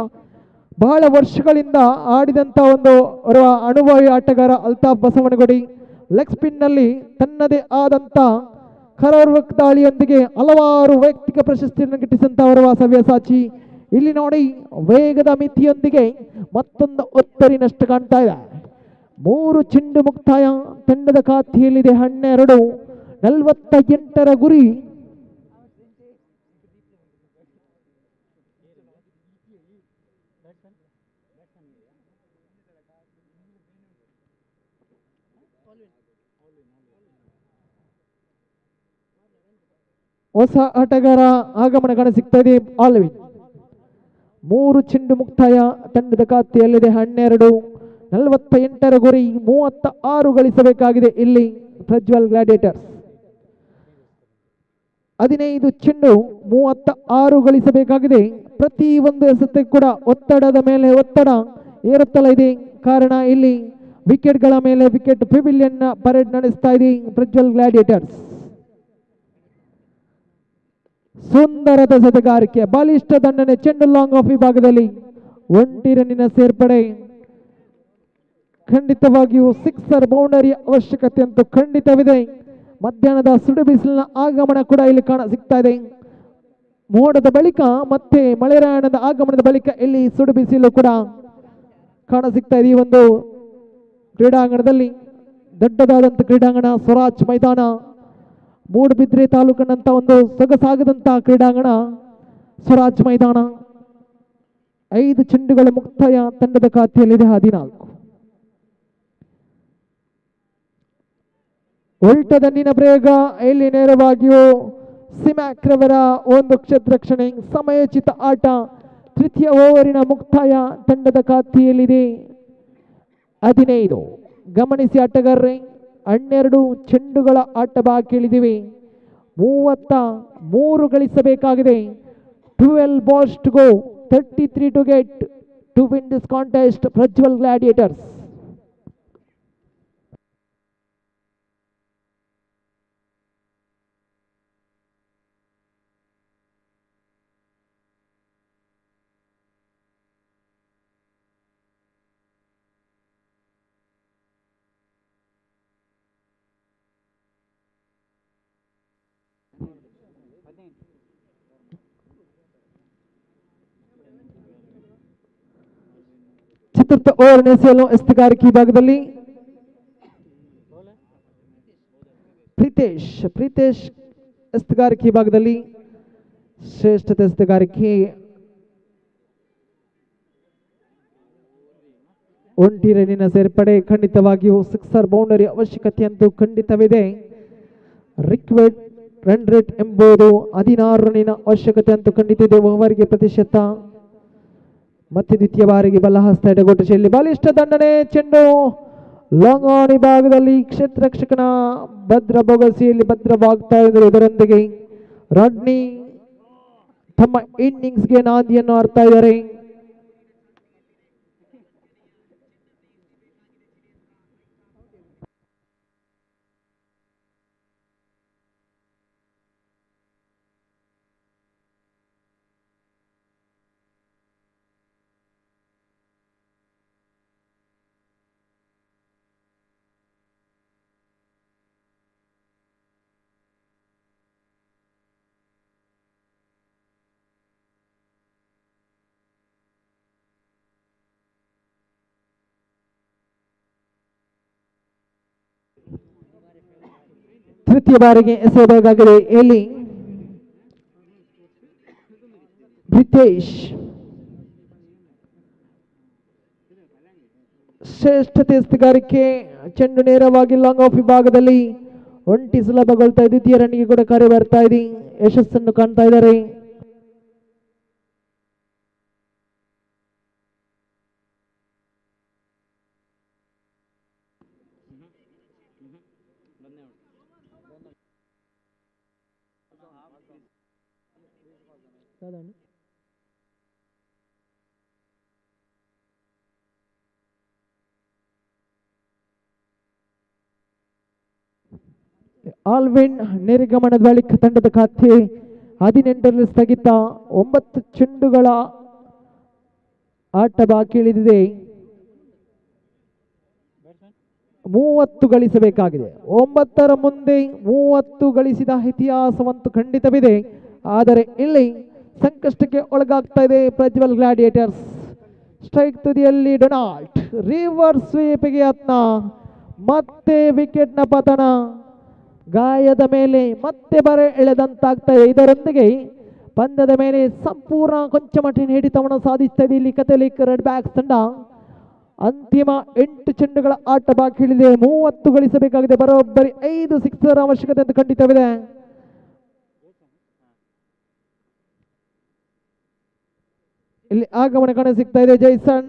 ಬಹಳ ವರ್ಷಗಳಿಂದ ಆಡಿದಂಥ ಒಂದು ಅನುಭವಿ ಆಟಗಾರ ಅಲ್ತಾಫ್ ಬಸವನಗುಡಿ. ಲೆಗ್ ಸ್ಪಿನ್ ನಲ್ಲಿ ತನ್ನದೇ ಆದಂಥ ಕರಾರುವಕ್ ದಾಳಿಯೊಂದಿಗೆ ಹಲವಾರು ವೈಯಕ್ತಿಕ ಪ್ರಶಸ್ತಿಯನ್ನು ಗಿಟ್ಟಿಸಿದಂತಹ ಸವ್ಯಸಾಚಿ. ಇಲ್ಲಿ ನೋಡಿ ವೇಗದ ಮಿತಿಯೊಂದಿಗೆ ಮತ್ತೊಂದು ಒತ್ತರಿನಷ್ಟು ಕಾಣ್ತಾ ಇದೆ. 3 ಚೆಂಡು ಮುಕ್ತಾಯ. ತಂಡದ ಖಾತೆಯಲ್ಲಿದೆ 12. 48ರ ಗುರಿ. ಹೊಸ ಆಟಗಾರ ಆಗಮನ ಕಾಣಸಿಗ್ತಾ ಇದೆ. ಆಲ್ವಿನ್ 3 ಚೆಂಡು ಮುಕ್ತಾಯ. ತಂಡದ ಖಾತೆಯಲ್ಲಿದೆ 12. 48ರ ಗುರಿ. 36 ಗಳಿಸಬೇಕಾಗಿದೆ ಇಲ್ಲಿ ಪ್ರಜ್ವಲ್ ಗ್ಲಾಡಿಯೇಟರ್ಸ್. 15 ಚೆಂಡು 36 ಗಳಿಸಬೇಕಾಗಿದೆ. ಪ್ರತಿ ಒಂದು ಎಸೆತ ಕೂಡ ಒತ್ತಡದ ಮೇಲೆ ಒತ್ತಡ ಏರುತ್ತಲೇ ಇದೆ. ಕಾರಣ ಇಲ್ಲಿ ವಿಕೆಟ್ಗಳ ಮೇಲೆ ವಿಕೆಟ್ ಪೆವಿಲಿಯನ್ ಪರೇಡ್ ನಡೆಸ್ತಾ ಇದೆ ಪ್ರಜ್ವಲ್ ಗ್ಲಾಡಿಯೇಟರ್ಸ್. ಸುಂದರದ ಎಸೆತಗಾರಿಕೆ, ಬಲಿಷ್ಠ ದಂಡನೆ. ಚೆಂಡು ಲಾಂಗ್ ಆಫ್ ವಿಭಾಗದಲ್ಲಿ 1 ರನ್ನಿನ ಸೇರ್ಪಡೆ. ಖಂಡಿತವಾಗಿಯೂ 6 ಬೌಂಡರಿ ಅವಶ್ಯಕತೆ ಅಂತೂ ಖಂಡಿತವಿದೆ. ಮಧ್ಯಾಹ್ನದ ಸುಡು ಬಿಸಿಲಿನ ಆಗಮನ ಕೂಡ ಇಲ್ಲಿ ಕಾಣ ಸಿಗ್ತಾ ಇದೆ. ಮೋಡದ ಬಳಿಕ ಮತ್ತೆ ಮಳೆರಾಯಣದ ಆಗಮನದ ಬಳಿಕ ಇಲ್ಲಿ ಸುಡು ಬಿಸಿಲು ಕೂಡ ಕಾಣ ಸಿಗ್ತಾ ಇದೆ. ಈ ಒಂದು ಕ್ರೀಡಾಂಗಣದಲ್ಲಿ ದೊಡ್ಡದಾದಂಥ ಕ್ರೀಡಾಂಗಣ ಸ್ವರಾಜ್ ಮೈದಾನ, ಮೂಡುಬಿದ್ರೆ ತಾಲೂಕಿನಂತ ಒಂದು ಸೊಗಸಾಗದಂತಹ ಕ್ರೀಡಾಂಗಣ ಸ್ವರಾಜ್ ಮೈದಾನ. 5 ಚೆಂಡುಗಳ ಮುಕ್ತಾಯ. ತಂಡದ ಖಾತೆಯಲ್ಲಿದೆ 14. ಉಲ್ಟ ದಂಡಿನ ಪ್ರಯೋಗ. ಇಲ್ಲಿ ನೇರವಾಗಿಯೂ ಸಿಮ್ಯಾಕ್ರವರ ಒಂದು ಕ್ಷೇತ್ರರಕ್ಷಣೆ. ಸಮಯೋಚಿತ ಆಟ. ತೃತೀಯ ಓವರಿನ ಮುಕ್ತಾಯ. ತಂಡದ ಖಾತೆಯಲ್ಲಿದೆ 15. ಗಮನಿಸಿ ಆಟಗಾರರೇ, 12 ಚೆಂಡುಗಳ ಆಟ ಬಾಕಿ ಇಳಿದಿವೆ. 33 ಗಳಿಸಬೇಕಾಗಿದೆ. 12 balls to go, 33 to get to win this contest. Prajwal Gladiators. ಚತುರ್ಥ ಓವರ್ ಎಸೆಯಲು ಎಸೆತಗಾರಿಕೆ ಭಾಗದಲ್ಲಿ ಪ್ರೀತೇಶ್ ಎಸ್ತುಗಾರಿಕೆ ಭಾಗದಲ್ಲಿ ಶ್ರೇಷ್ಠತೆ ಎಸ್ತುಗಾರಿಕೆ ಒಂಟಿ ರನ್ನಿನ ಸೇರ್ಪಡೆ ಖಂಡಿತವಾಗಿಯೂ ಸಿಕ್ಸರ್ ಬೌಂಡರಿ ಅವಶ್ಯಕತೆ ಅಂತೂ ಖಂಡಿತವಿದೆ. ರಿಕ್ವೈರ್ಡ್ ರನ್ ರೇಟ್ ಎಂಬುದು 16 ರನ್ನಿನ ಅವಶ್ಯಕತೆ ಅಂತೂ ಖಂಡಿತ ಇದೆ. ಓವರ್ಗೆ ಪ್ರತಿಶತ ಮತ್ತೆ ದ್ವಿತೀಯ ಬಾರಿಗೆ ಬಲಹಸ್ತ ಎಡಗೊಟ್ಟು ಶೈಲಿ ಬಲಿಷ್ಠ ದಂಡನೆ. ಚೆಂಡು ಲಾಂಗ್ ಆನ್ ಭಾಗದಲ್ಲಿ ಕ್ಷೇತ್ರ ರಕ್ಷಕನ ಭದ್ರ ಬೊಗಸಿಯಲ್ಲಿ ಭದ್ರವಾಗ್ತಾ ಇದ್ರು. ಇದರೊಂದಿಗೆ ರಾಡ್ನಿ ತಮ್ಮ ಇನ್ನಿಂಗ್ಸ್ಗೆ ನಾಂದಿಯನ್ನು ಆಡ್ತಾ ಇದ್ದಾರೆ. ತೃತೀಯ ಬಾರಿಗೆ ಎಸೆಯಬೇಕಾಗಿದೆ. ಇಲ್ಲಿ ಬ್ರಿತೇಶ್ ಶ್ರೇಷ್ಠತೆ ಎಸ್ತುಗಾರಿಕೆ. ಚೆಂಡು ನೇರವಾಗಿ ಲಾಂಗ್ ಆಫ್ ವಿಭಾಗದಲ್ಲಿ ಒಂಟಿ ಸುಲಭಗೊಳ್ತಾ ಇದೆ. ದ್ವಿತೀಯ ರನ್ನಿಗೆ ಕೂಡ ಕಾರ್ಯ ಬರ್ತಾ ಇದೆ. ಯಶಸ್ಸನ್ನು ಕಾಣ್ತಾ ಇದ್ದಾರೆ. ಆಲ್ವಿನ್ ನಿರ್ಗಮನದ ಬಳಿಕ ತಂಡದ ಖಾತೆ 18ರಲ್ಲಿ ಸ್ಥಗಿತ. 9 ಚೆಂಡುಗಳ ಆಟ ಬಾಕಿ ಉಳಿದಿದೆ. 30 ಗಳಿಸಬೇಕಾಗಿದೆ. 9ರ ಮುಂದೆ 30 ಗಳಿಸಿದ ಇತಿಹಾಸವಂತೂ ಖಂಡಿತವಿದೆ. ಆದರೆ ಇಲ್ಲಿ ಸಂಕಷ್ಟಕ್ಕೆ ಒಳಗಾಗ್ತಾ ಇದೆ ಪ್ರಜ್ವಲ್ ಗ್ಲಾಡಿಯೇಟರ್ಸ್. ಸ್ಟ್ರೈಕ್ ತುದಿಯಲ್ಲಿ ಡೊನಾಲ್ಡ್ ರಿವರ್ಸ್ ಸ್ವೀಪಿಗೆ ಯತ್ನ, ಮತ್ತೆ ವಿಕೆಟ್ನ ಪತನ. ಗಾಯದ ಮೇಲೆ ಮತ್ತೆ ಬರೆ ಎಳೆದಂತಾಗ್ತಾ ಇದೆ. ಇದರೊಂದಿಗೆ ಪಂದ್ಯದ ಮೇಲೆ ಸಂಪೂರ್ಣ ಕೊಂಚ ಮಟ್ಟಿನ ಹಿಡಿತವನ್ನು ಸಾಧಿಸ್ತಾ ಇದೆ ಇಲ್ಲಿ ಕಥಲಿಕ್ ರೆಡ್ ಬ್ಯಾಕ್ಸ್ ತಂಡ. ಅಂತಿಮ 8 ಚೆಂಡುಗಳ ಆಟ ಬಾಕಿ ಉಳಿದಿದೆ. 30 ಗಳಿಸಬೇಕಾಗಿದೆ. ಬರೋಬ್ಬರಿ 5 ಸಿಕ್ಸರ್ ಅವಶ್ಯಕತೆ ಅಂತ ಖಂಡಿತವಿದೆ. ಇಲ್ಲಿ ಆಗಮನ ಕಾಣ ಸಿಗ್ತಾ ಇದೆ ಜೈಸನ್.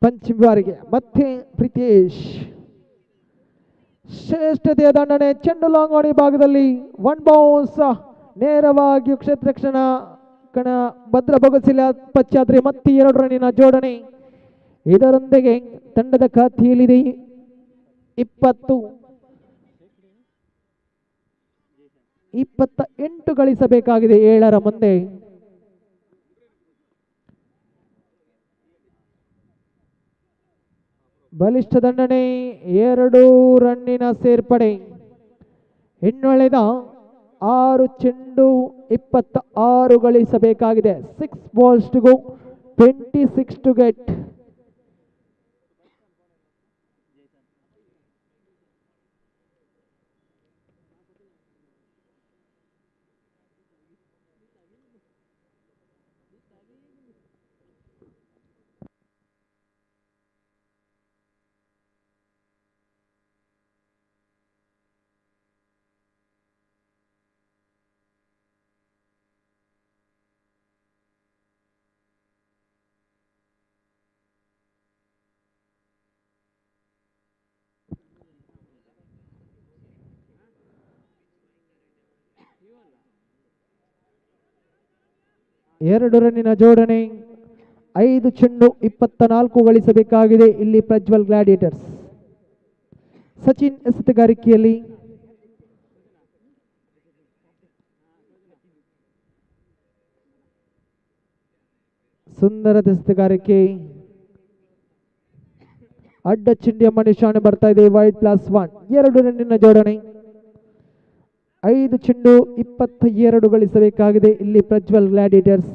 ಪಂಚಮ ಬಾರಿಗೆ ಮತ್ತೆ ಪ್ರಿತೇಶ್ ಶ್ರೇಷ್ಠತೆಯ ದಂಡನೆ. ಚೆಂಡು ಲಾಂಗ್ ಆನ್ ಭಾಗದಲ್ಲಿ 1 ಬೌನ್ಸ್ ನೇರವಾಗಿ ಕ್ಷೇತ್ರ ರಕ್ಷಣ ಕಣ ಭದ್ರ ಬೊಗಸಿಲ ಪಶ್ಚಾತ್ರೆ ಮತ್ತೆ 2 ರನ್ನಿನ ಜೋಡಣೆ. ಇದರೊಂದಿಗೆ ತಂಡದ ಖಾತೆಯಲ್ಲಿದೆ 28 ಗಳಿಸಬೇಕಾಗಿದೆ 7ರ ಮುಂದೆ. ಬಲಿಷ್ಠ ದಂಡನೆ. 2 ರನ್ನಿನ ಸೇರ್ಪಡೆ. ಇನ್ನುಳಿದ 6 ಚೆಂಡು 26 ಗಳಿಸಬೇಕಾಗಿದೆ. 6 balls to go, 26 to get. ಎರಡು ರನ್ನಿನ ಜೋಡಣೆ. 5 ಚೆಂಡು 24 ಗಳಿಸಬೇಕಾಗಿದೆ ಇಲ್ಲಿ ಪ್ರಜ್ವಲ್ ಗ್ಲಾಡಿಯೇಟರ್ಸ್. ಸಚಿನ್ ಎಸೆತಗಾರಿಕೆಯಲ್ಲಿ ಸುಂದರ ಎಸೆತಗಾರಿಕೆ. ಅಡ್ಡ ಚಿಂಡಿಯ ನಿಶಾನೆ ಬರ್ತಾ ಇದೆ. ವೈಡ್ +1. 2 ರನ್ನಿನ ಜೋಡಣೆ. 5 ಚೆಂಡು 22 ಗಳಿಸಬೇಕಾಗಿದೆ ಇಲ್ಲಿ ಪ್ರಜ್ವಲ್ ಗ್ಲಾಡಿಯೇಟರ್ಸ್.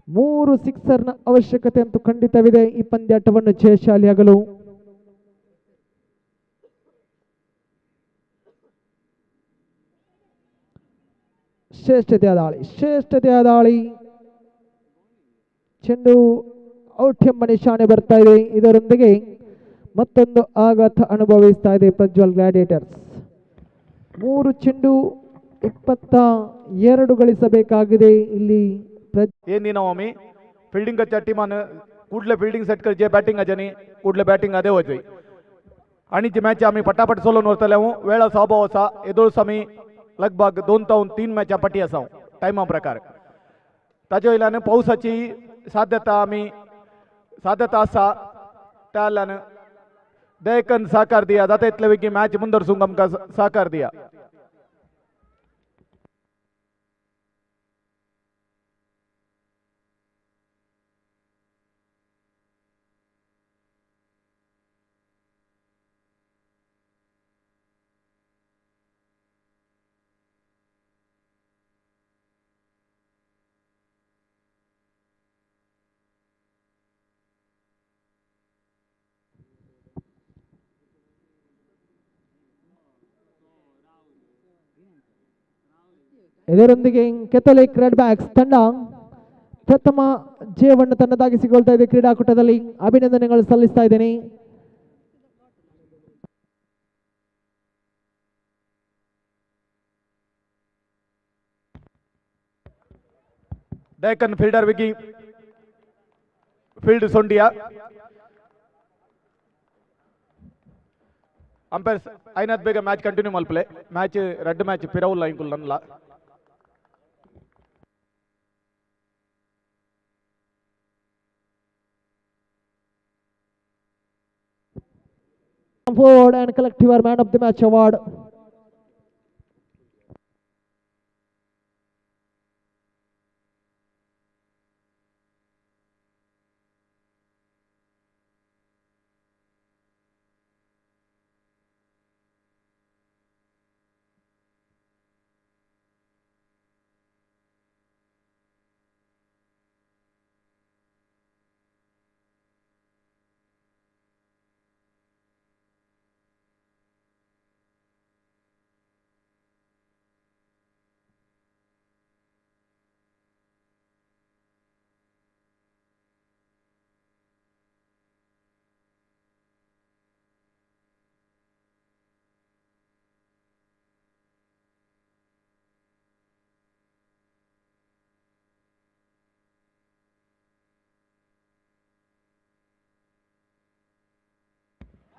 3 ಸಿಕ್ಸರ್ನ ಅವಶ್ಯಕತೆ ಅಂತೂ ಖಂಡಿತವಿದೆ ಈ ಪಂದ್ಯಾಟವನ್ನು ಜಯಶಾಲಿಯಾಗಲು. ಶ್ರೇಷ್ಠತೆಯ ದಾಳಿ ಚೆಂಡು ಔಟ್ ಎಂಬ ನಿಶಾನೆ ಬರ್ತಾ ಇದೆ. ಇದರೊಂದಿಗೆ ಮತ್ತೊಂದು ಆಘಾತ ಅನುಭವಿಸ್ತಾ ಇದೆ ಪ್ರಜ್ವಲ್ ಗ್ಲಾಡಿಯೇಟರ್ಸ್. 3 ಚೆಂಡು 22 ಗಳಿಸಬೇಕಾಗಿದೆ ಇಲ್ಲಿ. ఏంది నవమి ఫీల్డింగ్ వచ్చే టీమ్ అని कुठले फील्डिंग सेट कर जे बॅटिंग अजनी कुठले बॅटिंग अदे होते आणि जी मॅच आम्ही पटापट सोलून वरतलेहू वेळा स्वभाव असा येदोळ समी लगभग 2 ते 3 मॅचा पटी असा टायमा प्रकार ताजे वयल्यान पावसाची साध्यता असा त्या वयल्यान दयकन सहकार दिया जाता इतले वेगी मॅच मुंदरसूंक आमकां सहकार दिया. ಇದರೊಂದಿಗೆ ಕೆಥೋಲಿಕ್ ರೆಡ್ ಬ್ಯಾಕ್ಸ್ ತಂಡ ಪ್ರಥಮ ಜಯವನ್ನು ತನ್ನದಾಗಿಸಿಕೊಳ್ತಾ ಇದೆ ಕ್ರೀಡಾಕೂಟದಲ್ಲಿ. ಅಭಿನಂದನೆಗಳು ಸಲ್ಲಿಸ್ತಾ ಇದ್ದೇನೆ. डेक्कन फील्डर विकी फील्ड सोंडिया अंपैर्स అయినත් ಬೇಗ ಮ್ಯಾಚ್ ಕಂಟಿನ್ಯೂ ಮಲ್ಪಲೆ ಮ್ಯಾಚ್ ರೆಡ್ ಮ್ಯಾಚ್ ಪಿರವುಲ್ಲ ಇಂಕುಲ್ ನನ್ಲ forward and collective man of the match award.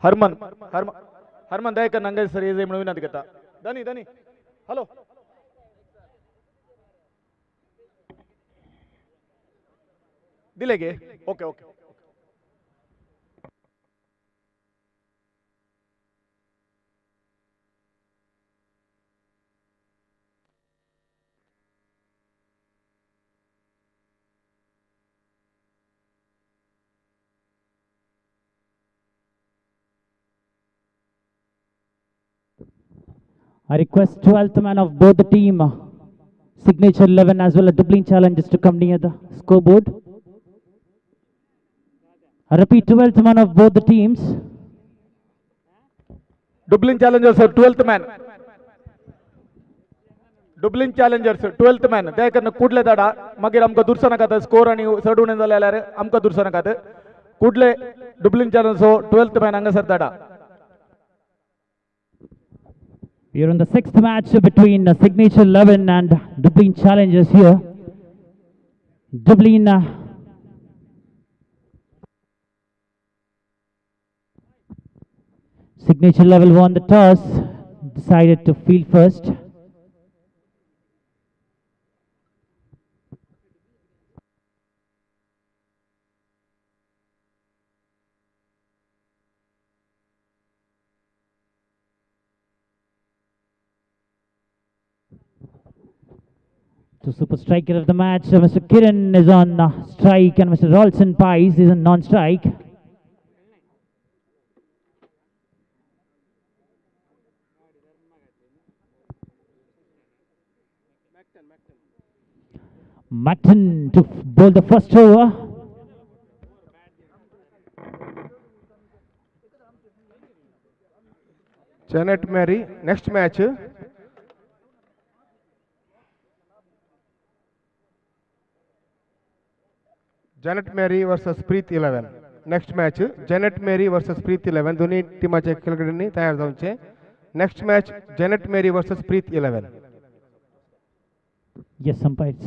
Herman दयकन नंगे सर ये म्हणून विनंती करता. धनी हॅलो दिले गे okay. I request 12th man of both the team, signature 11 as well as Dublin Challengers to come near the scoreboard. I repeat, 12th man of both the teams. Dublin Challengers 12th man. Dublin Challengers 12th man. दयकन कुठले दाडा मागीर आमकां दुरसाना खाता score आनी चड उणें जाल्यार आमकां दुरसाना खात कुठले Dublin Challengers 12th man हांगासर दाडा. We are in the 6th match between Signature 11 and Dublin Challengers here. Dublin Signature level won the toss, decided to field first. The super striker of the match, Mr. Kiran is on strike and Mr. Rolson Pies is on non-strike. Macton to bowl the first over. Janet Mary, next match. Janet Mary versus Preet 11. Next match, Janet Mary versus Preet 11. दोन्ही टीमाचे खेळगड्यांनी तयार जाऊनचे. Next match, Janet Mary versus Preet 11. Yes, umpires.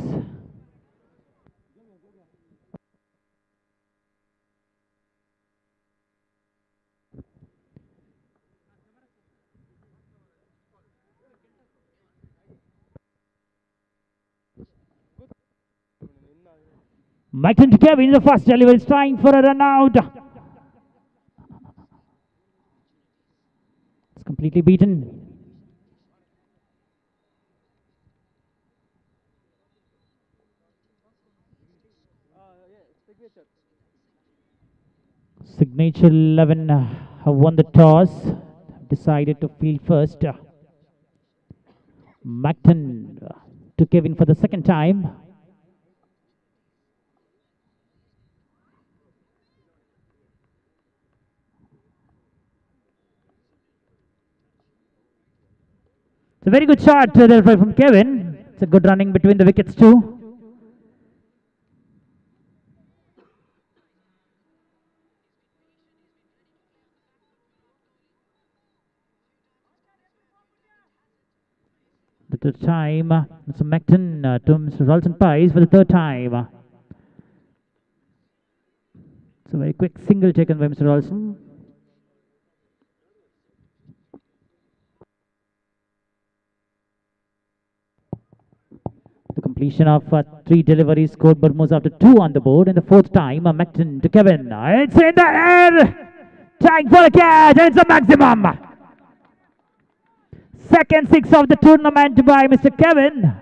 Macton to Kevin, the first delivery is trying for a run out. It's completely beaten. Signature 11 have won the toss, decided to field first. Macton to Kevin for the second time. It's a very good shot there from Kevin. It's a good running between the wickets too. The third time, Mr. Macton to Mr. Ralston Pies for the third time. It's a very quick single taken by Mr. Ralston. The completion of 3 deliveries, scoreboard moves after 2 on the board. And the fourth time, Macton to Kevin. It's in the air! Trying for a catch, and it's a maximum! Second 6 of the tournament by Mr. Kevin.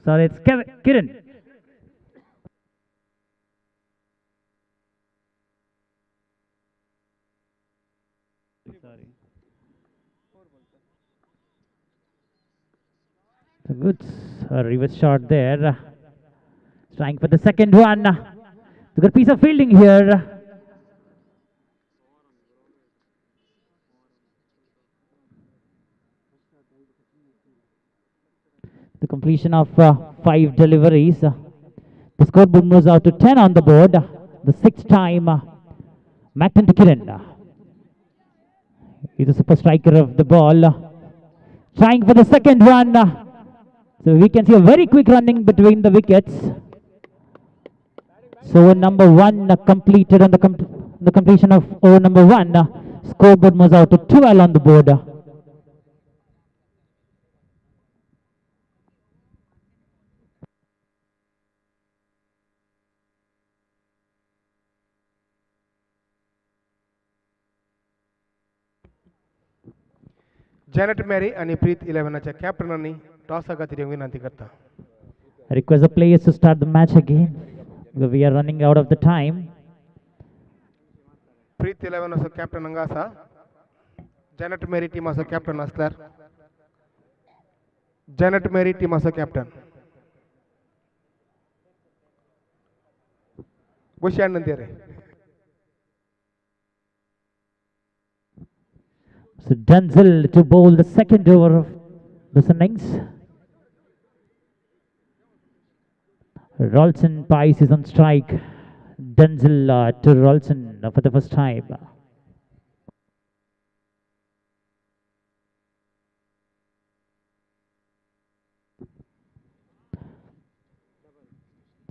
Sorry, it's Kevin. Kiran. Sorry. So good reverse shot there. Trying for the second one. A good piece of fielding here. The completion of 5 deliveries. The scoreboard moves out to 10 on the board. The 6th time, Macton to Kiran. He's a super striker of the ball. Trying for the second one. So we can see a very quick running between the wickets. So over number 1 completed on the completion of over number 1. Scoreboard moves out to 12 on the board. Janet Mary आणि प्रीत 11च्या कॅप्टनांनी toss खातीर विनंती करता. I request the players to start the match again because we are running out of the time. प्रीत 11 असो captain हांगा आसा. Janet Mary team असो captain असल्यार Janet Mary team असो captain. गोशियान नंतर So Denzel to bowl the second over of this innings. Ralston Pies is on strike. Denzel to Ralston for the first time.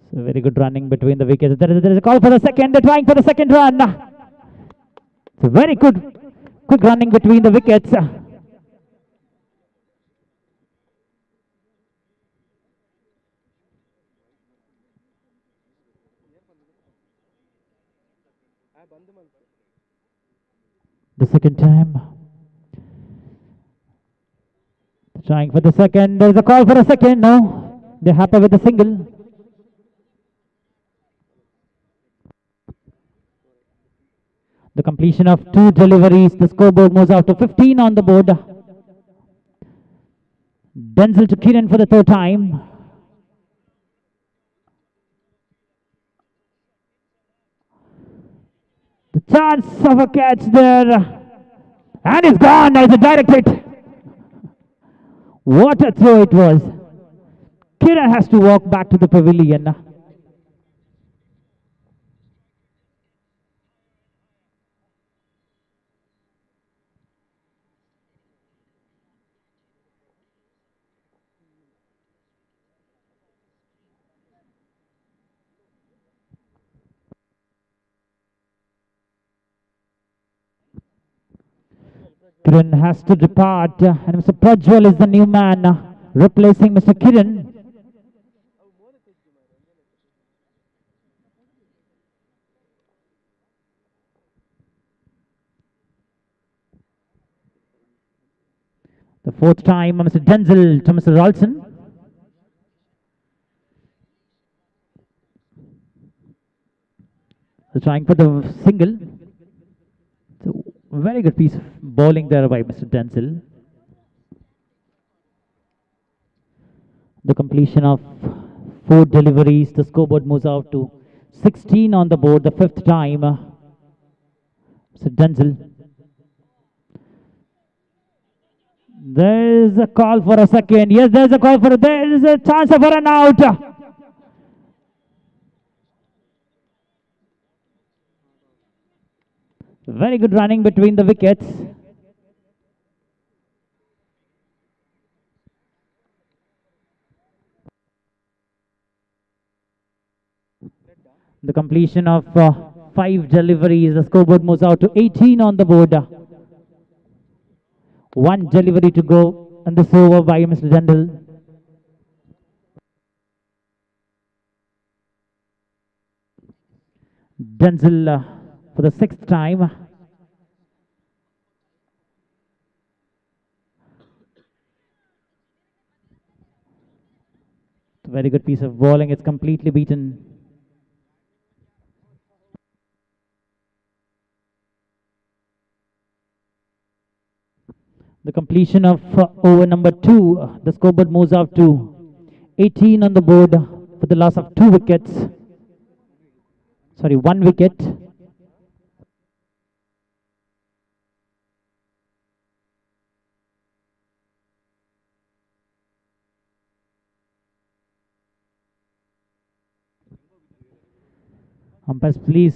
So very good running between the wickets. There is a call for the second. They're trying for the second run. It's a very good quick running between the wickets. The second time. Trying for the second. There's a call for a second. No. They're happy with the single. The completion of 2 deliveries. The scoreboard moves out to 15 on the board. Denzel to Kiran for the third time. The chance of a catch there. And it's gone. There's a direct hit. What a throw it was. Kiran has to walk back to the pavilion. Kiran has to depart, and Mr. Prajwal is the new man replacing Mr. Kiran. The fourth time, Mr. Denzel to Mr. Ralston. So trying for the single. So very good piece of bowling there by Mr. Denzel. The completion of 4 deliveries. The scoreboard moves out to 16 on the board. The fifth time, Mr. Denzel. There is a call for a second. Yes, there is a call for. There is a chance of a run out. Very good running between the wickets. The completion of 5 deliveries. The scoreboard moves out to 18 on the board. 1 delivery to go, and this over by Mr. Denzel. Denzel for the 6th time. Very good piece of bowling. It's completely beaten. The completion of over number 2. The scoreboard moves up to 18 on the board for the loss of 2 wickets. Sorry, 1 wicket. Umpires, please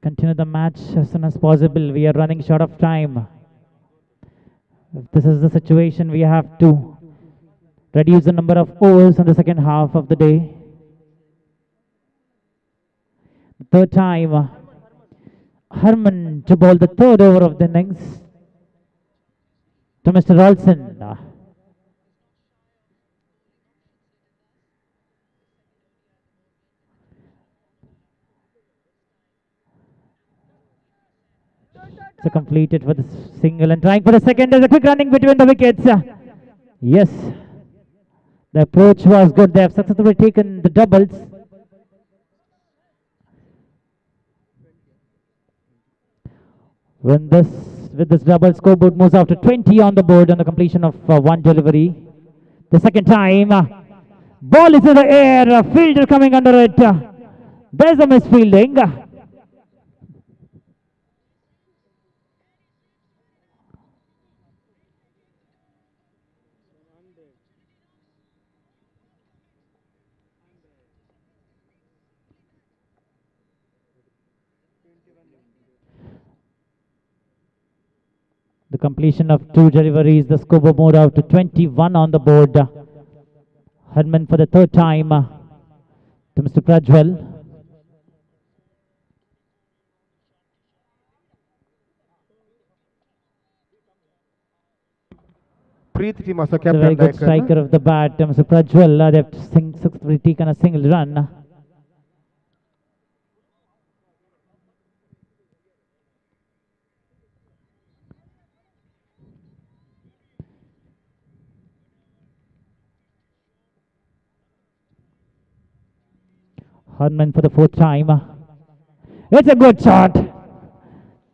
continue the match as soon as possible. We are running short of time. If this is the situation, we have to reduce the number of overs in the second half of the day. The third time, Harman to bowl the third over of the innings to Mr. Ralston. So completed for the single and trying for the second. There's a quick running between the wickets. Yes, the approach was good. They have successfully taken the doubles. With this double, scoreboard moves out to 20 on the board on the completion of 1 delivery. The second time, ball is in the air. Fielder coming under it. There's a misfielding. The completion of 2 deliveries, the scoreboard moved out to 21 on the board. Harman for the third time to Mr. Prajwal. Preet team also It's a very captain good striker of the bat, Mr. Prajwal. They have successfully taken a single run. Harman for the 4th time. It's a good shot.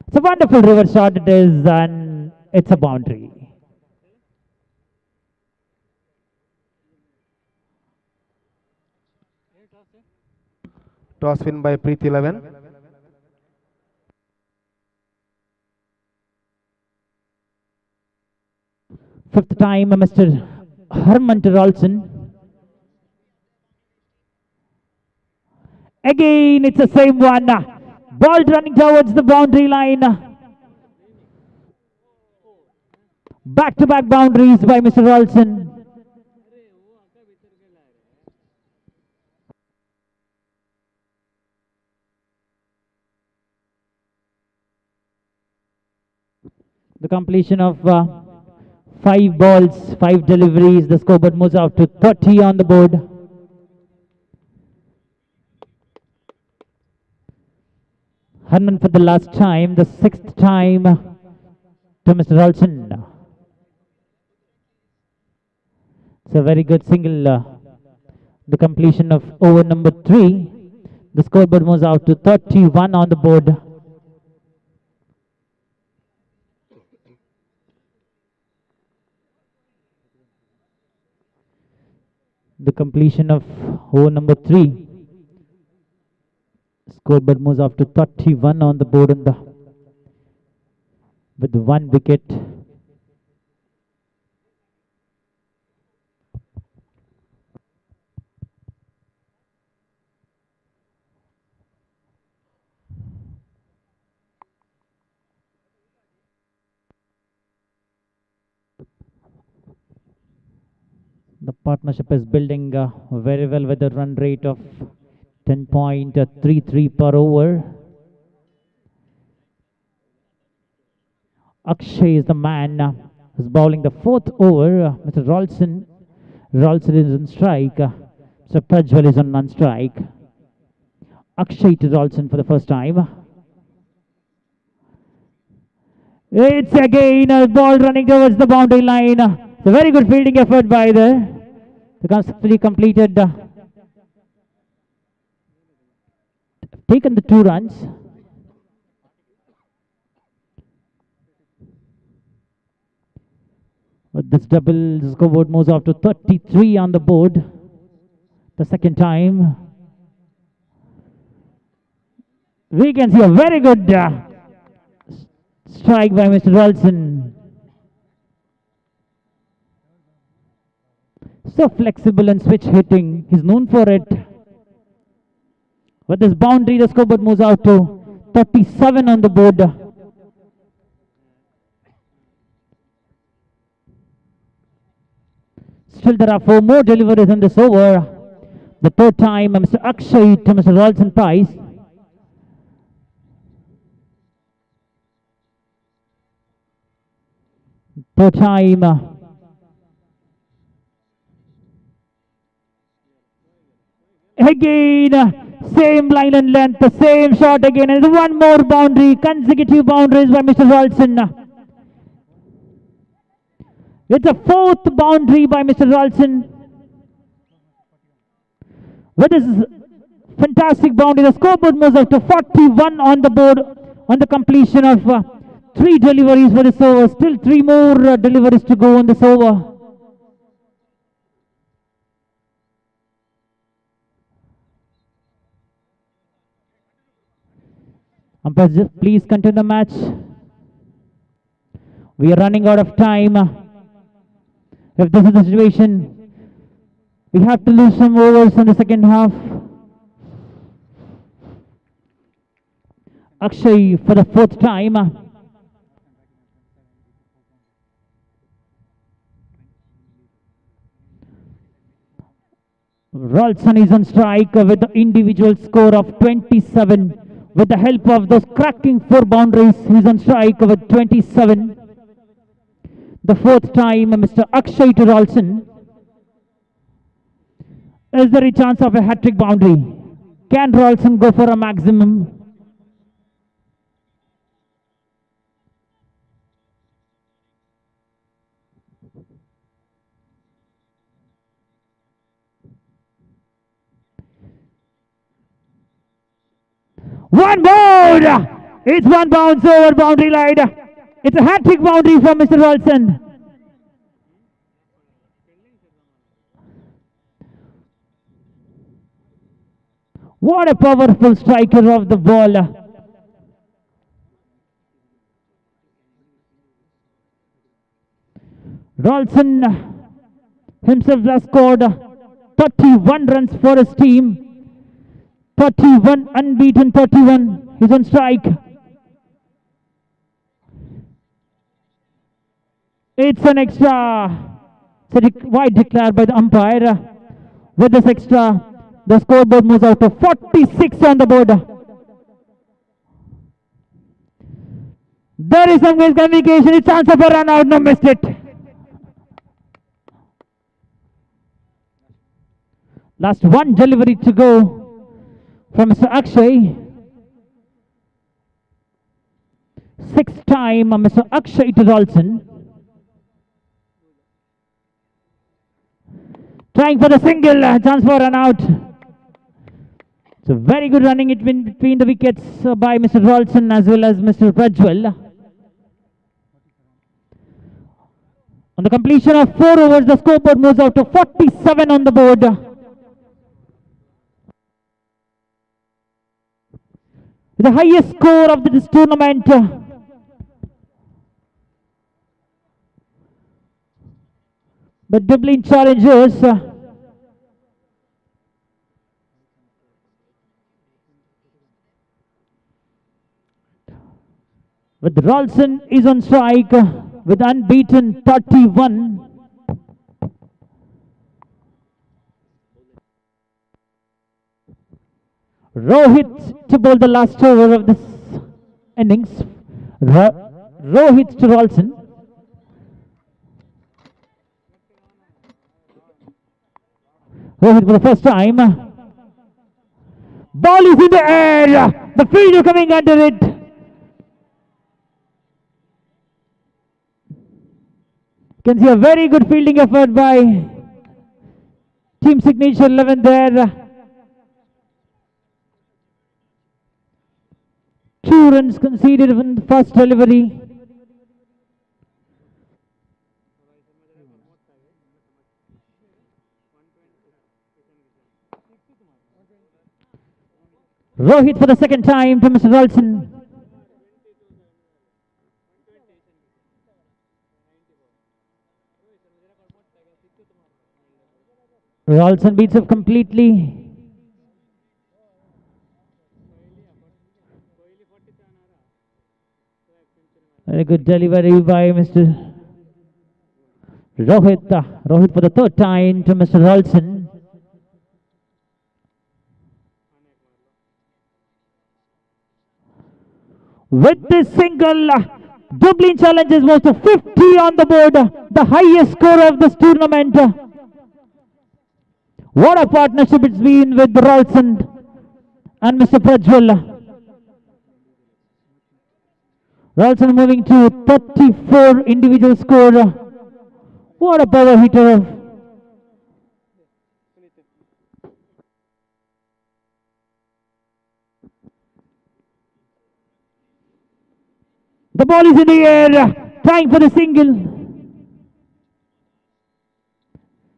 It's a wonderful reverse shot it is, and it's a boundary. Toss win by Preet 11. Fifth time, Mr. Herman Rolson. Again, it's the same one. Ball running towards the boundary line. Back-to-back boundaries by Mr. Rolson. The completion of 5 balls, 5 deliveries. The scoreboard moves out to 30 on the board. Herman for the last time, the 6th time to Mr. Rolson. It's a very good single. The completion of over number 3. The scoreboard moves out to 31 on the board. The completion of over number 3. Scoreboard moves up to 31 on the board with 1 wicket. The partnership is building very well with a run rate of 10.33 per over. Akshay is the man who's bowling the 4th over. Mr. Rolson is on strike. Mr. Prajwal is on non-strike. Akshay to Rolson for the first time. It's again a ball running towards the boundary line. It's a very good fielding effort by the successfully completed. Taken the 2 runs. With this double, the scoreboard moves up to 33 on the board. The second time. We can see a very good strike by Mr. Rolson. So flexible and switch hitting. He's known for it. With this boundary, the scoreboard moves out to 37 on the board. Still there are 4 more deliveries in this over. The 3rd time, Mr. Akshay to Mr. Rolson Price. Third time. Again, same line and length, the same shot again, and 1 more boundary, consecutive boundaries by Mr. Rolson. It's a 4th boundary by Mr. Rolson. With this fantastic boundary, the scoreboard moves up to 41 on the board on the completion of 3 deliveries for this over. Still 3 more deliveries to go on this over. Umpires, just please continue the match. We are running out of time. If this is the situation, we have to lose some overs in the second half. Akshay for the 4th time. Rolson is on strike with the individual score of 27. With the help of those cracking 4 boundaries, he's on strike with 27. The 4th time, Mr. Akshay to Rolson. Is there a chance of a hat-trick boundary? Can Rolson go for a maximum? One more! It's one bounce over boundary line. It's a hat-trick boundary for Mr. Ralston. What a powerful striker of the ball. Ralston himself has scored 31 runs for his team. 31 unbeaten, 31. He's on strike. It's an extra. It's a wide declared by the umpire. With this extra, the scoreboard moves out to 46 on the board. There is some miscommunication. It's chance of a run out. No, missed it. Last one delivery to go from Mr. Akshay. Sixth time, Mr. Akshay to Ralston. Trying for the single, chance for run out. So very good running between the wickets by Mr. Ralston as well as Mr. Prajwal. On the completion of 4 overs, the scoreboard moves out to 47 on the board. The highest score of this tournament. But Dublin Challengers with Ralston is on strike with unbeaten 31. Rohit to bowl the last over of this innings. Rohit to Ralston. Rohit for the first time. Ball is in the air. The fielder coming under it. You can see a very good fielding effort by team signature 11 there. 2 runs conceded in the first delivery. Rohit for the second time to Mr. Ralston. Ralston beats up completely. Very good delivery by Mr. Rohit. Rohit for the third time to Mr. Ralston. With this single, Dublin Challengers moves to 50 on the board, the highest score of this tournament. What a partnership it's been with Ralston and Mr. Prajwal. Ralston moving to 34 individual score. What a power hitter. The ball is in the air, trying for the single.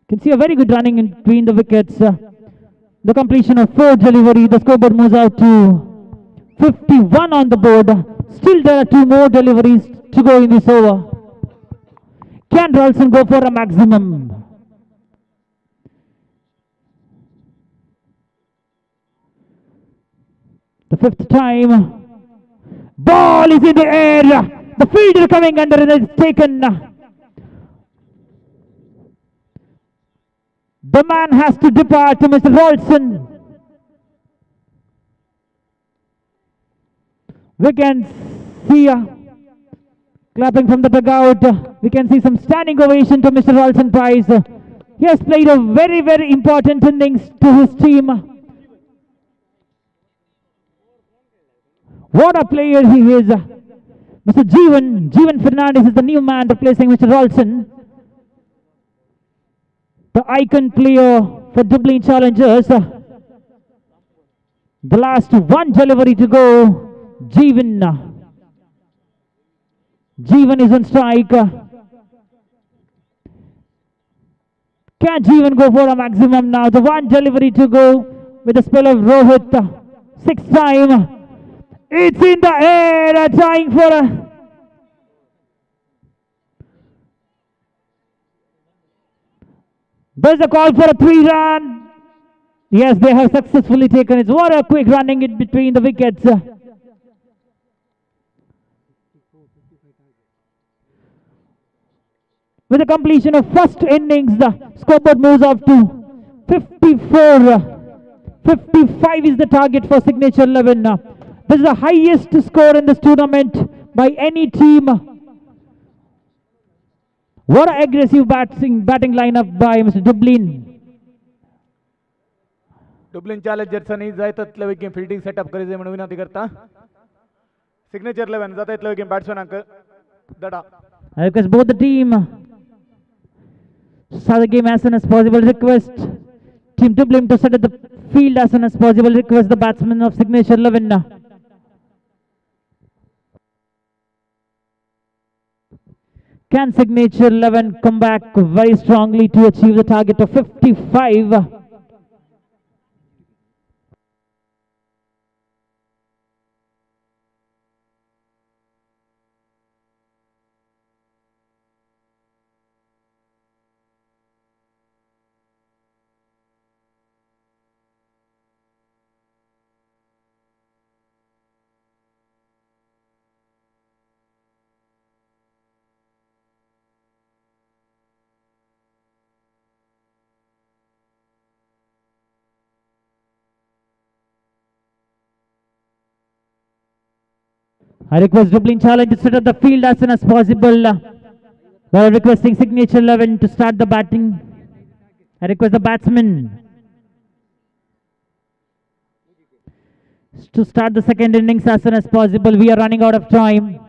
Can see a very good running in between the wickets. The completion of 4 delivery, the scoreboard moves out to 51 on the board. Still there are 2 more deliveries to go in this over. Can Ralston go for a maximum? The 5th time. Ball is in the air. The fielder coming under it is taken. The man has to depart to Mr. Ralston. We can see clapping from the dugout. We can see some standing ovation to Mr. Ralston Price. He has played a very, very important innings to his team. What a player he is. Mr. Jeevan Fernandez is the new man replacing Mr. Ralston. The icon player for Dublin Challengers. The last 1 delivery to go. Jeevan. Jeevan is on strike. Can Jeevan go for a maximum now? The one delivery to go with the spell of Rohit. Sixth time. It's in the air, trying for a... There's a call for a 3-run. Yes, they have successfully taken it. What a quick running in between the wickets. With the completion of first innings, the scoreboard moves up to 54. 55 is the target for Signature 11. This is the highest score in this tournament by any team. What an aggressive batting lineup by Mr. Dublin. Dublin Challengers आणि जायतातल्या वेगीन fielding setup करायचे म्हणून विनंती करता. Signature 11 जातातल्या वेगीन batsman अंक दडा. I request both the team to start the game as soon as possible. Request Team Dublin to set up the field as soon as possible. Request the batsman of Signature 11. Can Signature 11 come back very strongly to achieve the target of 55? I request Dublin Challenge to set up the field as soon as possible. While requesting Signature 11 to start the batting. I request the batsman to start the second innings as soon as possible. We are running out of time.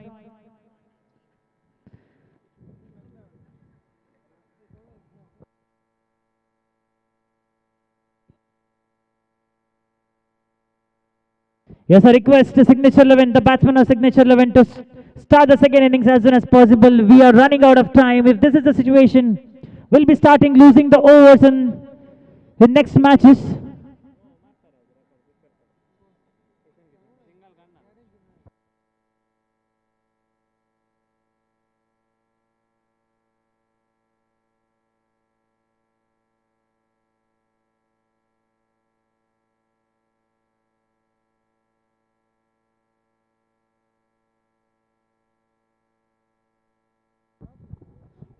Yes, I request Signature 11, the batsman of Signature 11 to start the second innings as soon as possible. We are running out of time. If this is the situation, we'll be starting losing the overs in the next matches.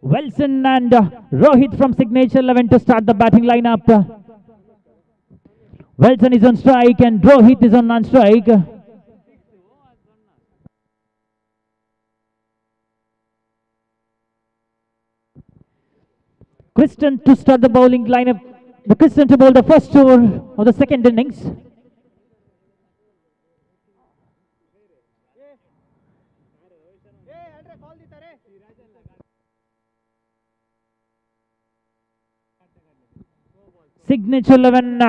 Wilson and Rohit from Signature 11 to start the batting lineup. Wilson is on strike and Rohit is on non-strike. Kristen to start the bowling lineup. The Kristen to bowl the first over of the second innings. Signature 11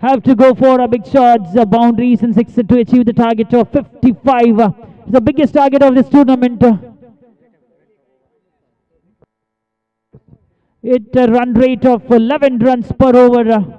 have to go for a big shots, boundaries and six to achieve the target of 55. It's the biggest target of this tournament. It a run rate of 11 runs per over.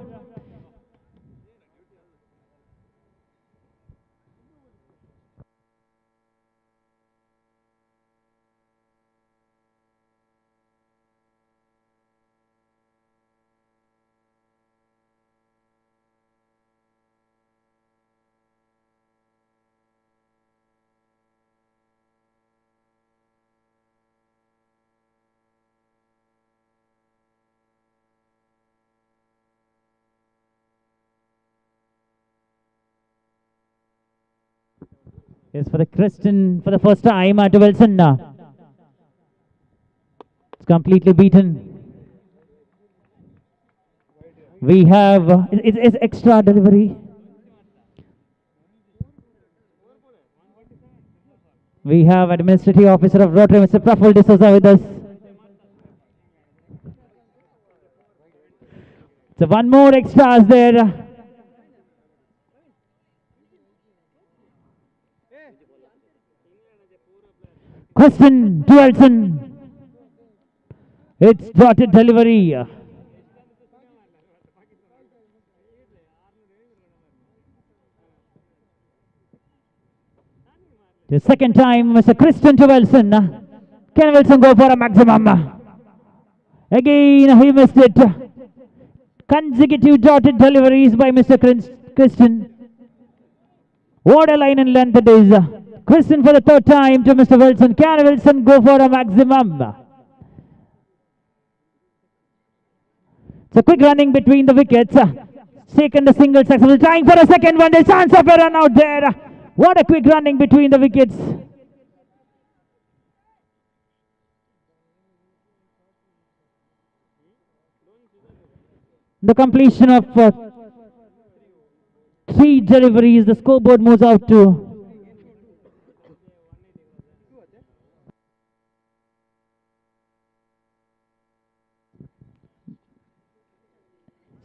Yes, for the Kristen for the first time at Wilson. It's completely beaten. We have it's extra delivery. We have Administrative Officer of Rotary, Mr. Praful D'Souza with us. So one more extra is there. Question to Wilson. It's dotted delivery. The second time, Mr. Christian to Wilson. Can Wilson go for a maximum? Again, he missed it. Consecutive dotted deliveries by Mr. Christian. What a line and length it is. Christian for the third time to Mr. Wilson. Can Wilson go for a maximum? So quick running between the wickets. Second a single successful. Trying for a second one. There's chance of a run out there. What a quick running between the wickets. The completion of 3 deliveries. The scoreboard moves out to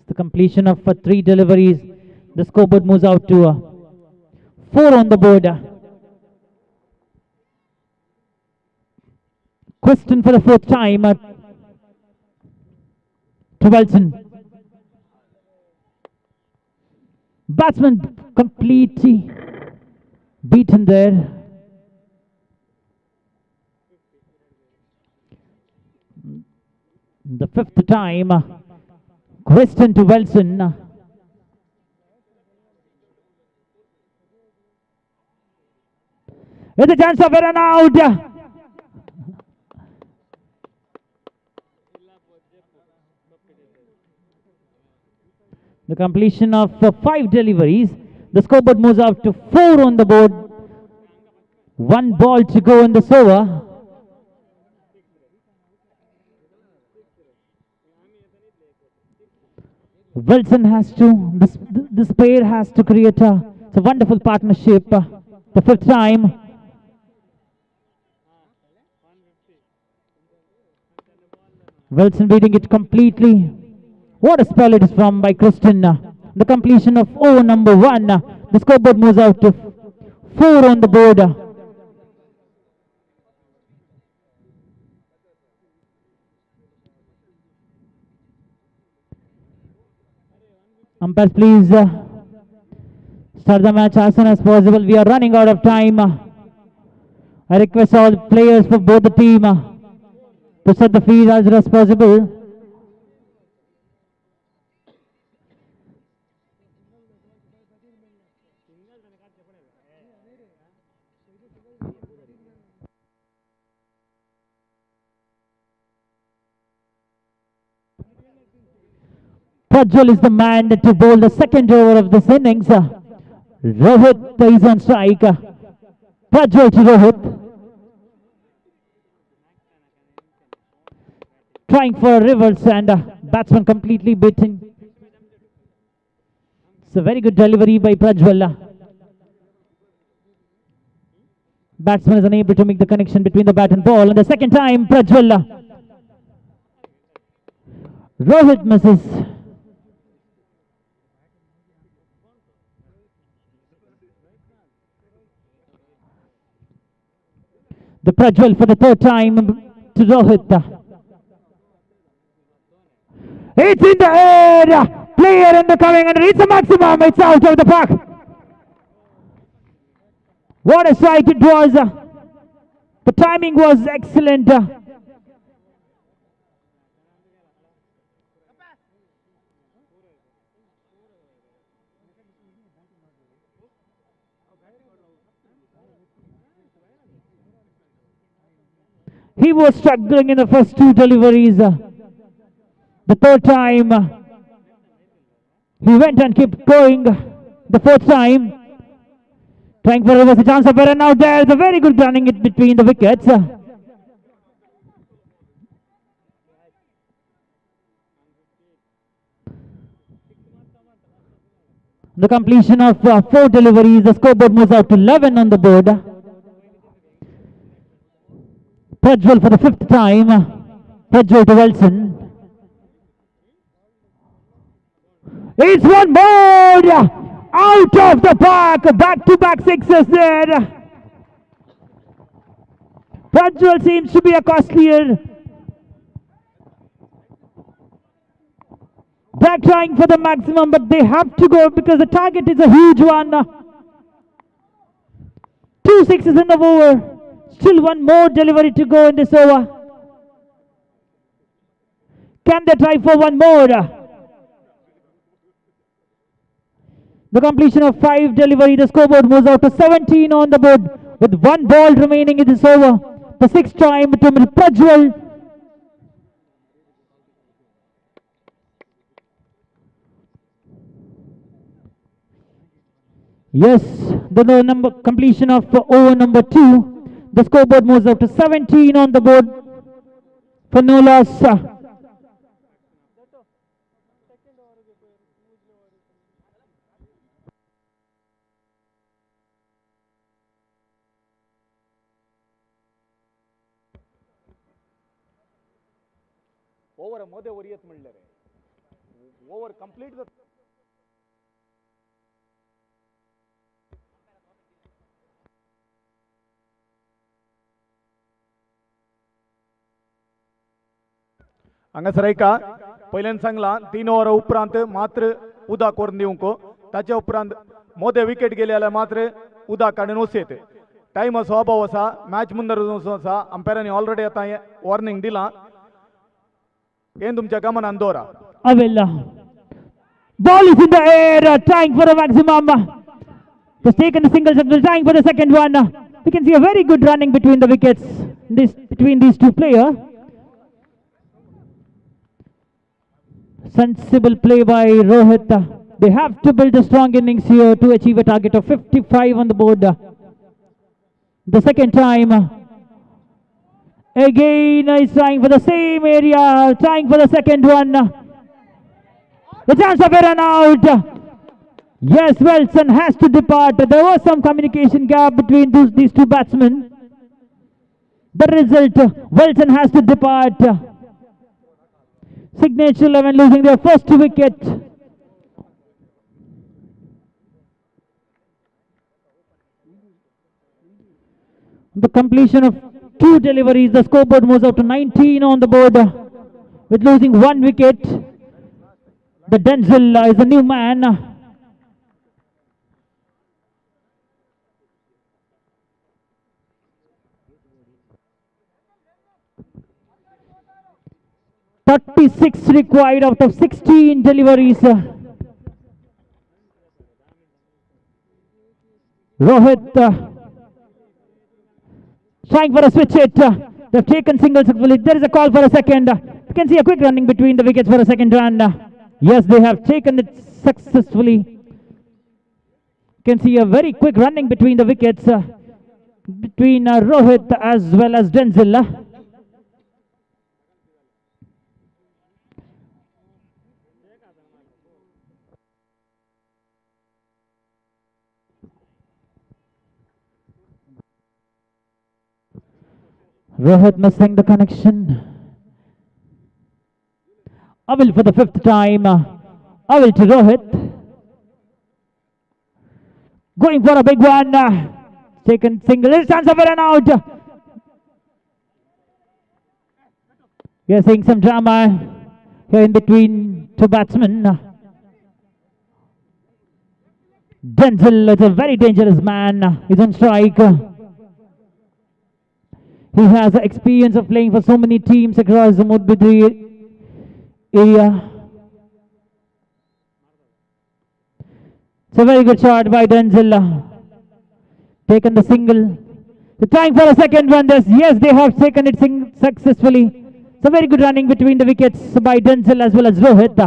the completion of 3 deliveries. The scoreboard moves out to 4 on the board. Question for the 4th time to Wilson. Batsman completely beaten there. The 5th time, question to Wilson. There's a chance of a run out. The completion of 5 deliveries. The scoreboard moves up to 4 on the board. 1 ball to go in this over. Wilson has to, this pair has to create a wonderful partnership. The 5th time. Wilson beating it completely. What a spell it is from by Christian. The completion of over number 1. The scoreboard moves out to 4 on the board. Umpires, please start the match as soon as possible. We are running out of time. I request all players for both the team to set the field as soon as possible. Prajwal is the man to bowl the second over of this innings. Rohit is on strike. Prajwal to Rohit. Trying for a reverse and batsman completely beaten. It's a very good delivery by Prajwal. Batsman is unable to make the connection between the bat and ball. And the second time, Prajwal. Rohit misses. The Prajwal for the 3rd time to Rohit. It's in the air. Player in the coming and it's a maximum. It's out of the park. What a strike it was. The timing was excellent. He was struggling in the first 2 deliveries. The 3rd time, he went and kept going. The 4th time, trying for reverse, a chance of a run out there. It's a very good running it between the wickets. The completion of 4 deliveries, the scoreboard moves out to 11 on the board. Prajwal for the 5th time. Prajwal to Wilson. It's one more! Out of the park! Back-to-back sixes there. Prajwal seems to be a costlier. They're trying for the maximum, but they have to go because the target is a huge one. 2 sixes in the over. Still one more delivery to go in this over. Can they try for one more? The completion of 5 delivery, the scoreboard moves out to 17 on the board with 1 ball remaining in this over. The 6th time to Prajwal. Yes, the number completion of over number 2. The scoreboard moves out to 17 on the board for no loss. Over मध्ये वर येत म्हणले रे over complete हांगासर ऐका पहिल्यान Sangla 3 over उपरांत मात्र उदक करून दिवंक ताच्या उपरांत मोदे विकेट गेले जाल्यार मात्र उदक काडून वचयत टाइम असो अभाव आसा मॅच मुंदर आसा अंपायरांनी ऑलरेडी आता वॉर्निंग दिला हें तुमच्या गमनान दवरा Avila. Ball is in the air, trying for a maximum. He's taken the single, trying for the second one. We can see a very good running between the wickets, between these two players. Sensible play by Rohit. They have to build a strong innings here to achieve a target of 55 on the board. The second time. Again, he's trying for the same area, trying for the second one. The chance of a run out. Yes, Wilson has to depart. There was some communication gap between these two batsmen. The result, Wilson has to depart. Signature 11 losing their first wicket. The completion of 2 deliveries, the scoreboard moves out to 19 on the board with losing 1 wicket. The Denzel is a new man. (36) required out of 16 deliveries. Rohit trying for a switch hit. They've taken single successfully. There is a call for a second. You can see a quick running between the wickets for a second run. Yes, they have taken it successfully. You can see a very quick running between the wickets between Rohit as well as Denzel. Rohit missing the connection. Avil for the 5th time. Avil to Rohit. Going for a big one. Taken single. There's chance of a run out. We are seeing some drama here in between 2 batsmen. Denzel is a very dangerous man. He's on strike. He has the experience of playing for so many teams across the Mudbidri area. It's a very good shot by Denzel. Taken the single. They're trying for a second one. Yes, they have taken it successfully. It's a very good running between the wickets by Denzel as well as Rohit.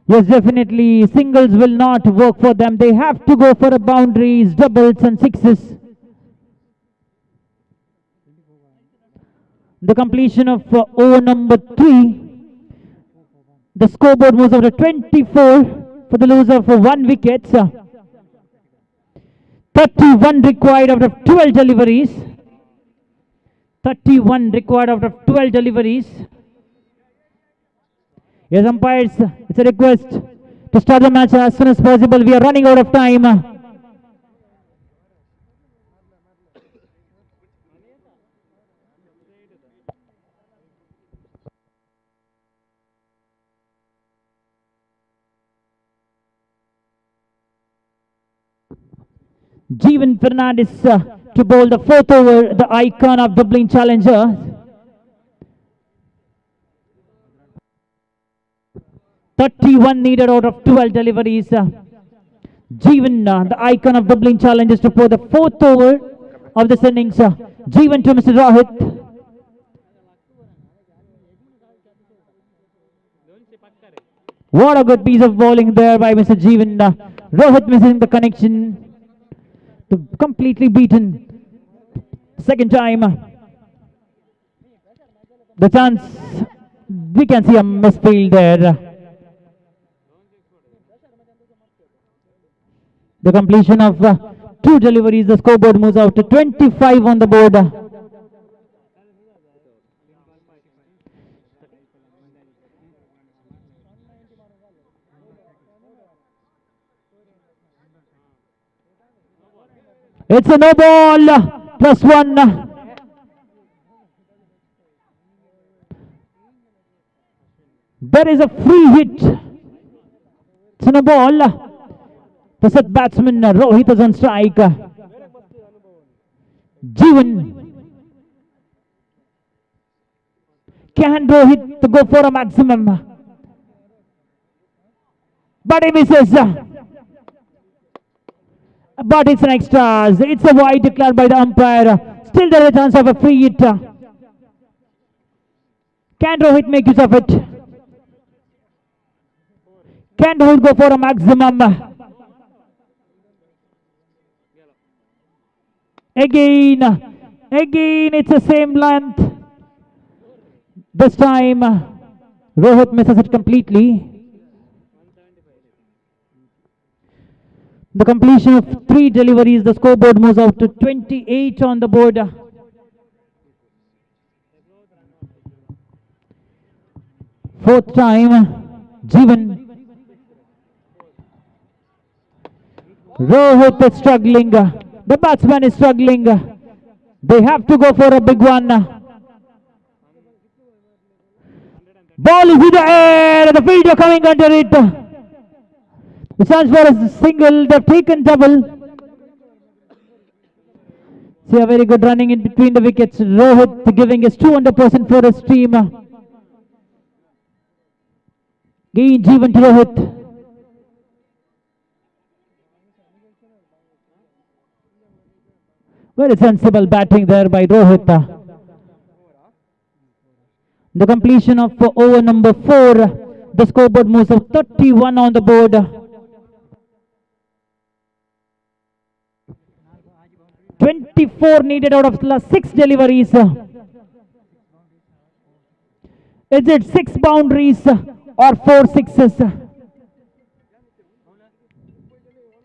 Yes, definitely singles will not work for them. They have to go for a boundaries, doubles and sixes. The completion of over number 3. The scoreboard moves over to 24 for the loser for 1 wicket. 31 required out of 12 deliveries. 31 required out of 12 deliveries. Yes, umpires, it's a request to start the match as soon as possible. We are running out of time. Jeevan Fernandez to bowl the fourth over, the icon of Dublin Challenger. "31 needed out of 12 deliveries. Jeevan, the icon of Dublin Challengers, to pour the fourth over of this innings. Jeevan to Mr. Rohit. What a good piece of bowling there by Mr. Jeevan. Rohit missing the connection. Completely beaten. Second time. The chance, we can see a misfield there. The completion of 2 deliveries, the scoreboard moves out to 25 on the board. It's a no ball, +1. There is a free hit. It's a no ball. The set batsman Rohit is on strike. Jeevan. Can Rohit to go for a maximum? But he misses. But it's an extra. It's a wide declared by the umpire. Still there is a chance of a free hit. Can Rohit make use of it? Can Rohit go for a maximum? Again it's the same length. This time Rohit misses it completely. The completion of 3 deliveries, the scoreboard moves out to 28 on the board. Fourth time, Jeevan. Rohit is struggling. The batsman is struggling. They have to go for a big one. Ball is in the air. The fielder coming under it. The chance for a single. They've taken double. See a very good running in between the wickets. Rohit giving his 200% for his team. Again Jeevan to Rohit. Very sensible batting there by Rohit. The completion of over number 4. The scoreboard moves of 31 on the board. 24 needed out of last 6 deliveries. Is it 6 boundaries or 4 sixes?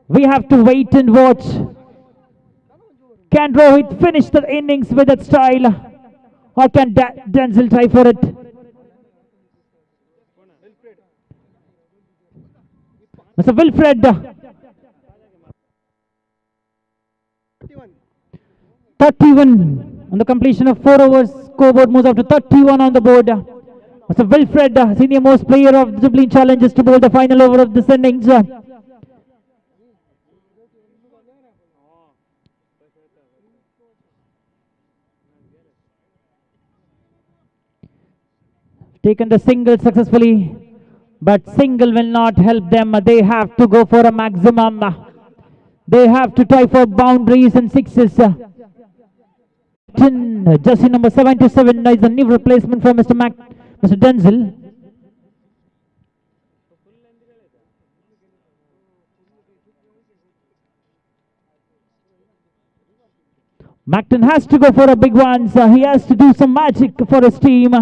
We have to wait and watch. Can Rohit finish the innings with that style, or can Denzel try for it? Mr. Wilfred. 31 on the completion of 4 overs. Scoreboard moves up to 31 on the board. Mr. Wilfred, senior most player of the Dublin Challengers, to bowl the final over of this innings. Taken the single successfully, but single will not help them. They have to go for a maximum. They have to try for boundaries and sixes. Jersey number 77 is a new replacement for Mr. Denzel. Macton has to go for a big one, so he has to do some magic for his team.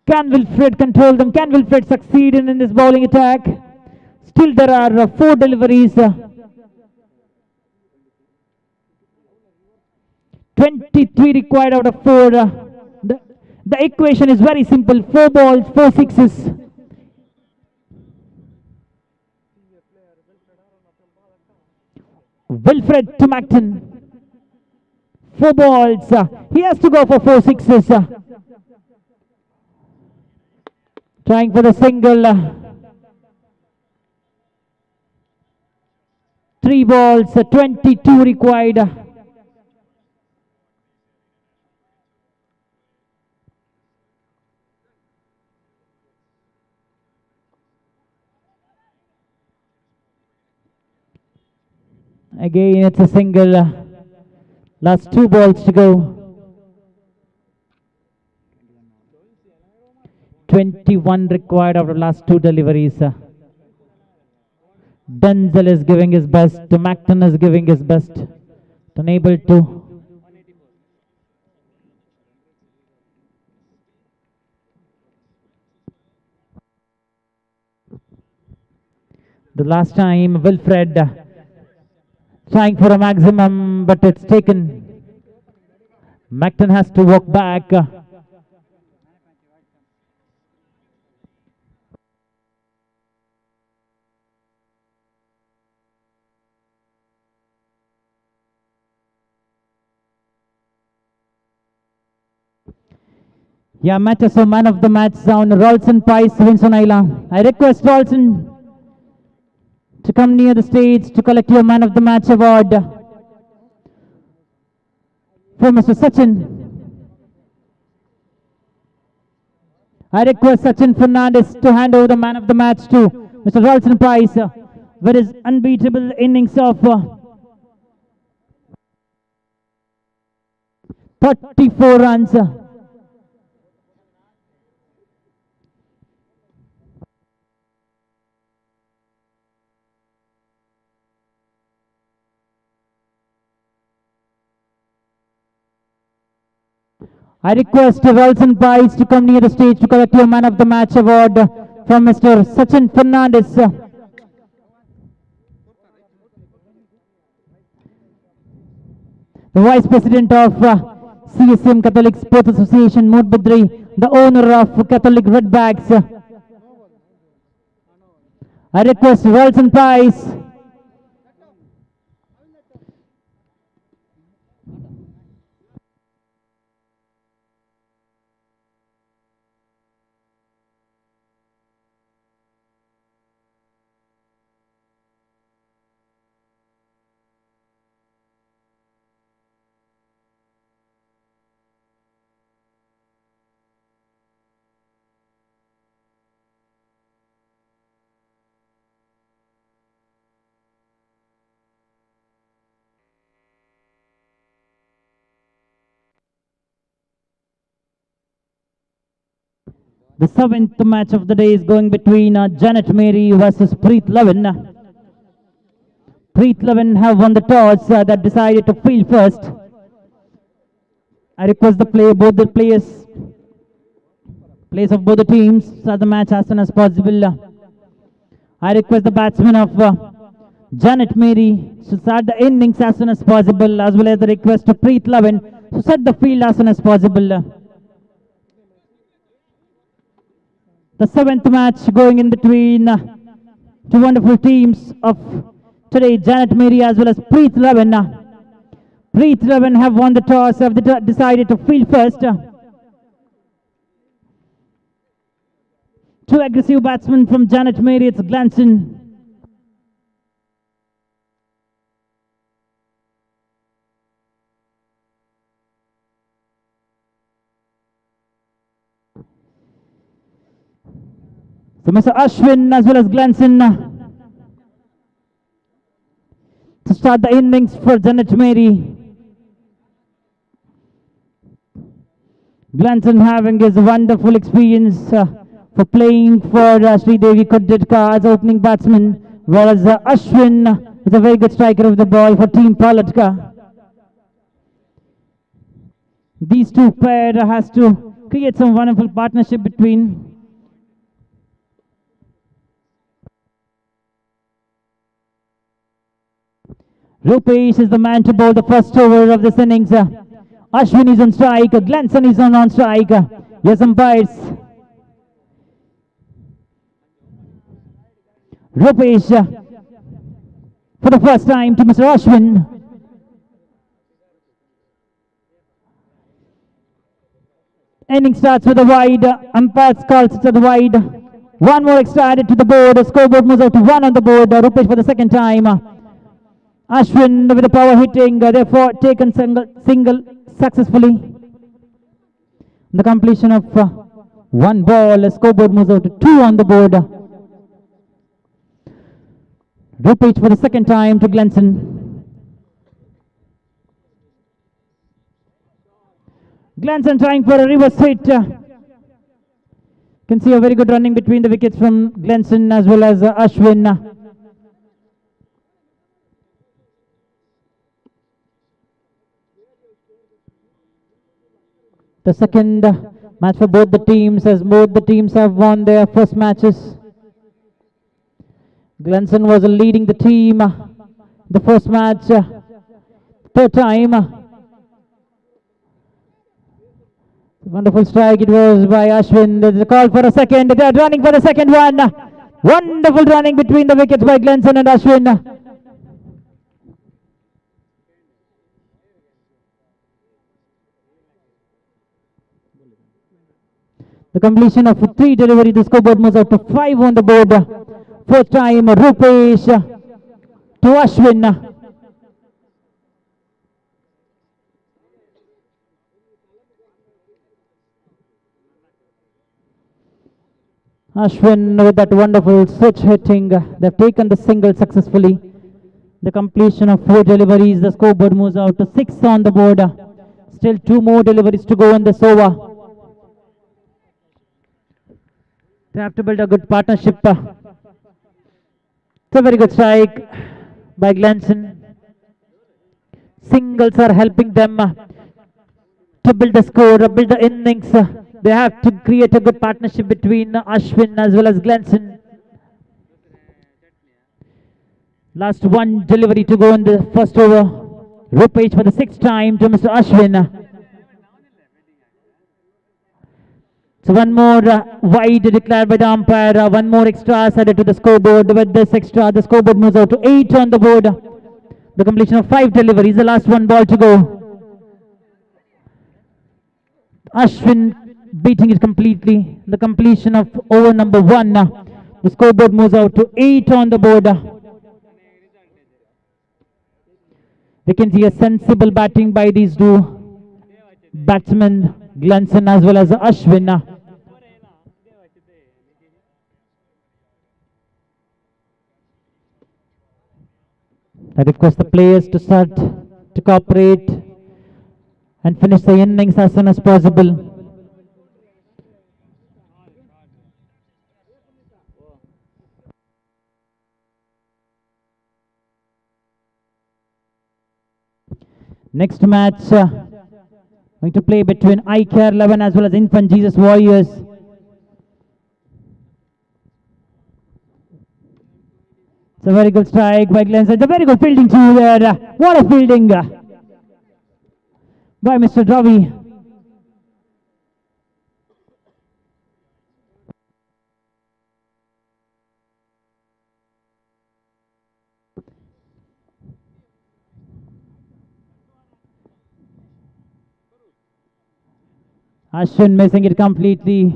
Can Wilfred control them? Can Wilfred succeed in this bowling attack? Still there are 4 deliveries. 23 required out of 4. The equation is very simple. 4 balls, 4 sixes. Wilfred to Macton. 4 balls. He has to go for 4 sixes. Trying for the single. 3 balls, 22 required. Again, it's a single. Last 2 balls to go. 21 required out of last 2 deliveries. Denzel is giving his best. Macton is giving his best. Unable to. The last time, Wilfred trying for a maximum, but it's taken. Macton has to walk back. Yeah, matches so man of the match down. Rolson Price wins on Isla. I request Rolson to come near the stage to collect your man of the match award from Mr. Sachin. I request Sachin Fernandez to hand over the man of the match to Mr. Rolson Price with his unbeatable innings of 34 runs. I request Rolson Price to come near the stage to collect your man of the match award from Mr. Sachin Fernandez. The Vice President of CSM Catholic Sports Association, Moodbudri, the owner of Catholic Red Bags. I request Rolson Price The 7th match of the day is going between Janet Mary versus Preet Levin. Preet Levin have won the toss that decided to field first. I request both the players of both the teams start the match as soon as possible. I request the batsman of Janet Mary to start the innings as soon as possible, as well as the request to Preet Levin to set the field as soon as possible. The 7th match going in between 2 wonderful teams of today, Janet Mary as well as Preet Levin. Preet Levin have won the toss, have decided to field first. 2 aggressive batsmen from Janet Mary, it's Glanson. So Mr. Ashwin as well as Glanson to start the innings for Janet Mary. Glanson having his wonderful experience for playing for Sri Devi Kodditka as opening batsman, whereas Ashwin is a very good striker of the ball for Team Palatka. These two pair has to create some wonderful partnership between. Rupesh is the man to bowl the first over of this innings. Ashwin is on strike, Glanson is on strike. Yes, umpires. Rupesh for the first time to Mr. Ashwin. Inning starts with a wide. Umpires calls it to the wide. One more extra added to the board. The scoreboard moves out to 1 on the board. Rupesh for the second time. Ashwin with the power hitting, therefore taken single successfully. The completion of one ball, a scoreboard moves out to 2 on the board. Repeat for the second time to Glenson. Glenson trying for a reverse hit. Can see a very good running between the wickets from Glenson as well as Ashwin. The second match for both the teams, as both the teams have won their first matches. Glenson was leading the team the first match, third time. Wonderful strike it was by Ashwin. There's a call for a second. They are running for the second one. Wonderful running between the wickets by Glenson and Ashwin. The completion of 3 delivery, the scoreboard moves out to 5 on the board. Fourth time, Rupesh to Ashwin. Ashwin with that wonderful switch hitting. They've taken the single successfully. The completion of 4 deliveries, the scoreboard moves out to 6 on the board. Still 2 more deliveries to go in this over. They have to build a good partnership. It's a very good strike by Glenson. Singles are helping them to build the score, build the innings. They have to create a good partnership between Ashwin as well as Glenson. Last 1 delivery to go in the first over. Rupesh for the 6th time to Mr. Ashwin. So one more wide declared by the umpire, 1 more extra added to the scoreboard. With this extra, the scoreboard moves out to 8 on the board. The completion of 5 deliveries, the last 1 ball to go. Ashwin beating it completely. The completion of over number 1. The scoreboard moves out to 8 on the board. We can see a sensible batting by these 2 batsmen, Glenson as well as Ashwin. And of course the players to start to cooperate and finish the innings as soon as possible. Next match going to play between iCare 11 as well as Infant Jesus Warriors. It's a very good strike by Glenson. It's a very good fielding too there. What a fielding by Mr. Ravi. Ashwin missing it completely.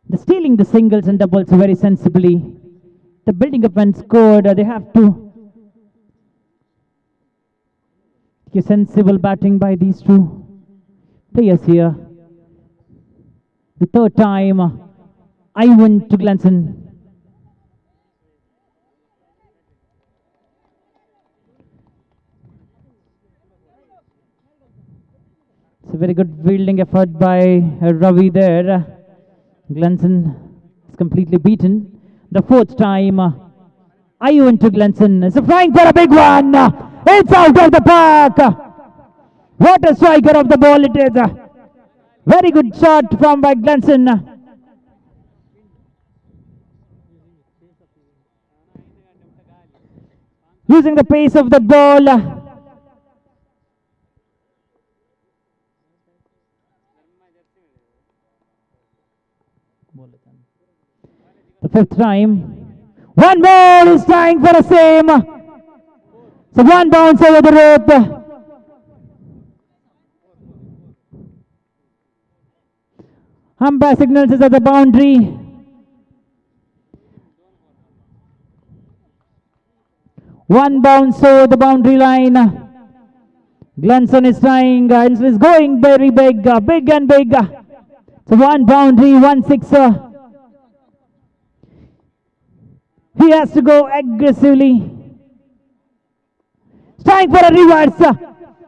They're stealing the singles and doubles very sensibly. The building up and scored. They have to get sensible batting by these 2 players here. The 3rd time, Ivan to Glenson. It's a very good fielding effort by Ravi there. Glenson is completely beaten. The 4th time, Ivan to Glenson. It's flying for a big one. It's out of the park. What a striker of the ball it is. Very good shot from by Glenson. Using the pace of the ball. The 5th time. One more is trying for the same. So 1 bounce over the rope. Umpire signals is at the boundary. One bounce over the boundary line. Glenson is trying, is going very big, big and big. So one boundary, one sixer. He has to go aggressively. Trying for a reverse.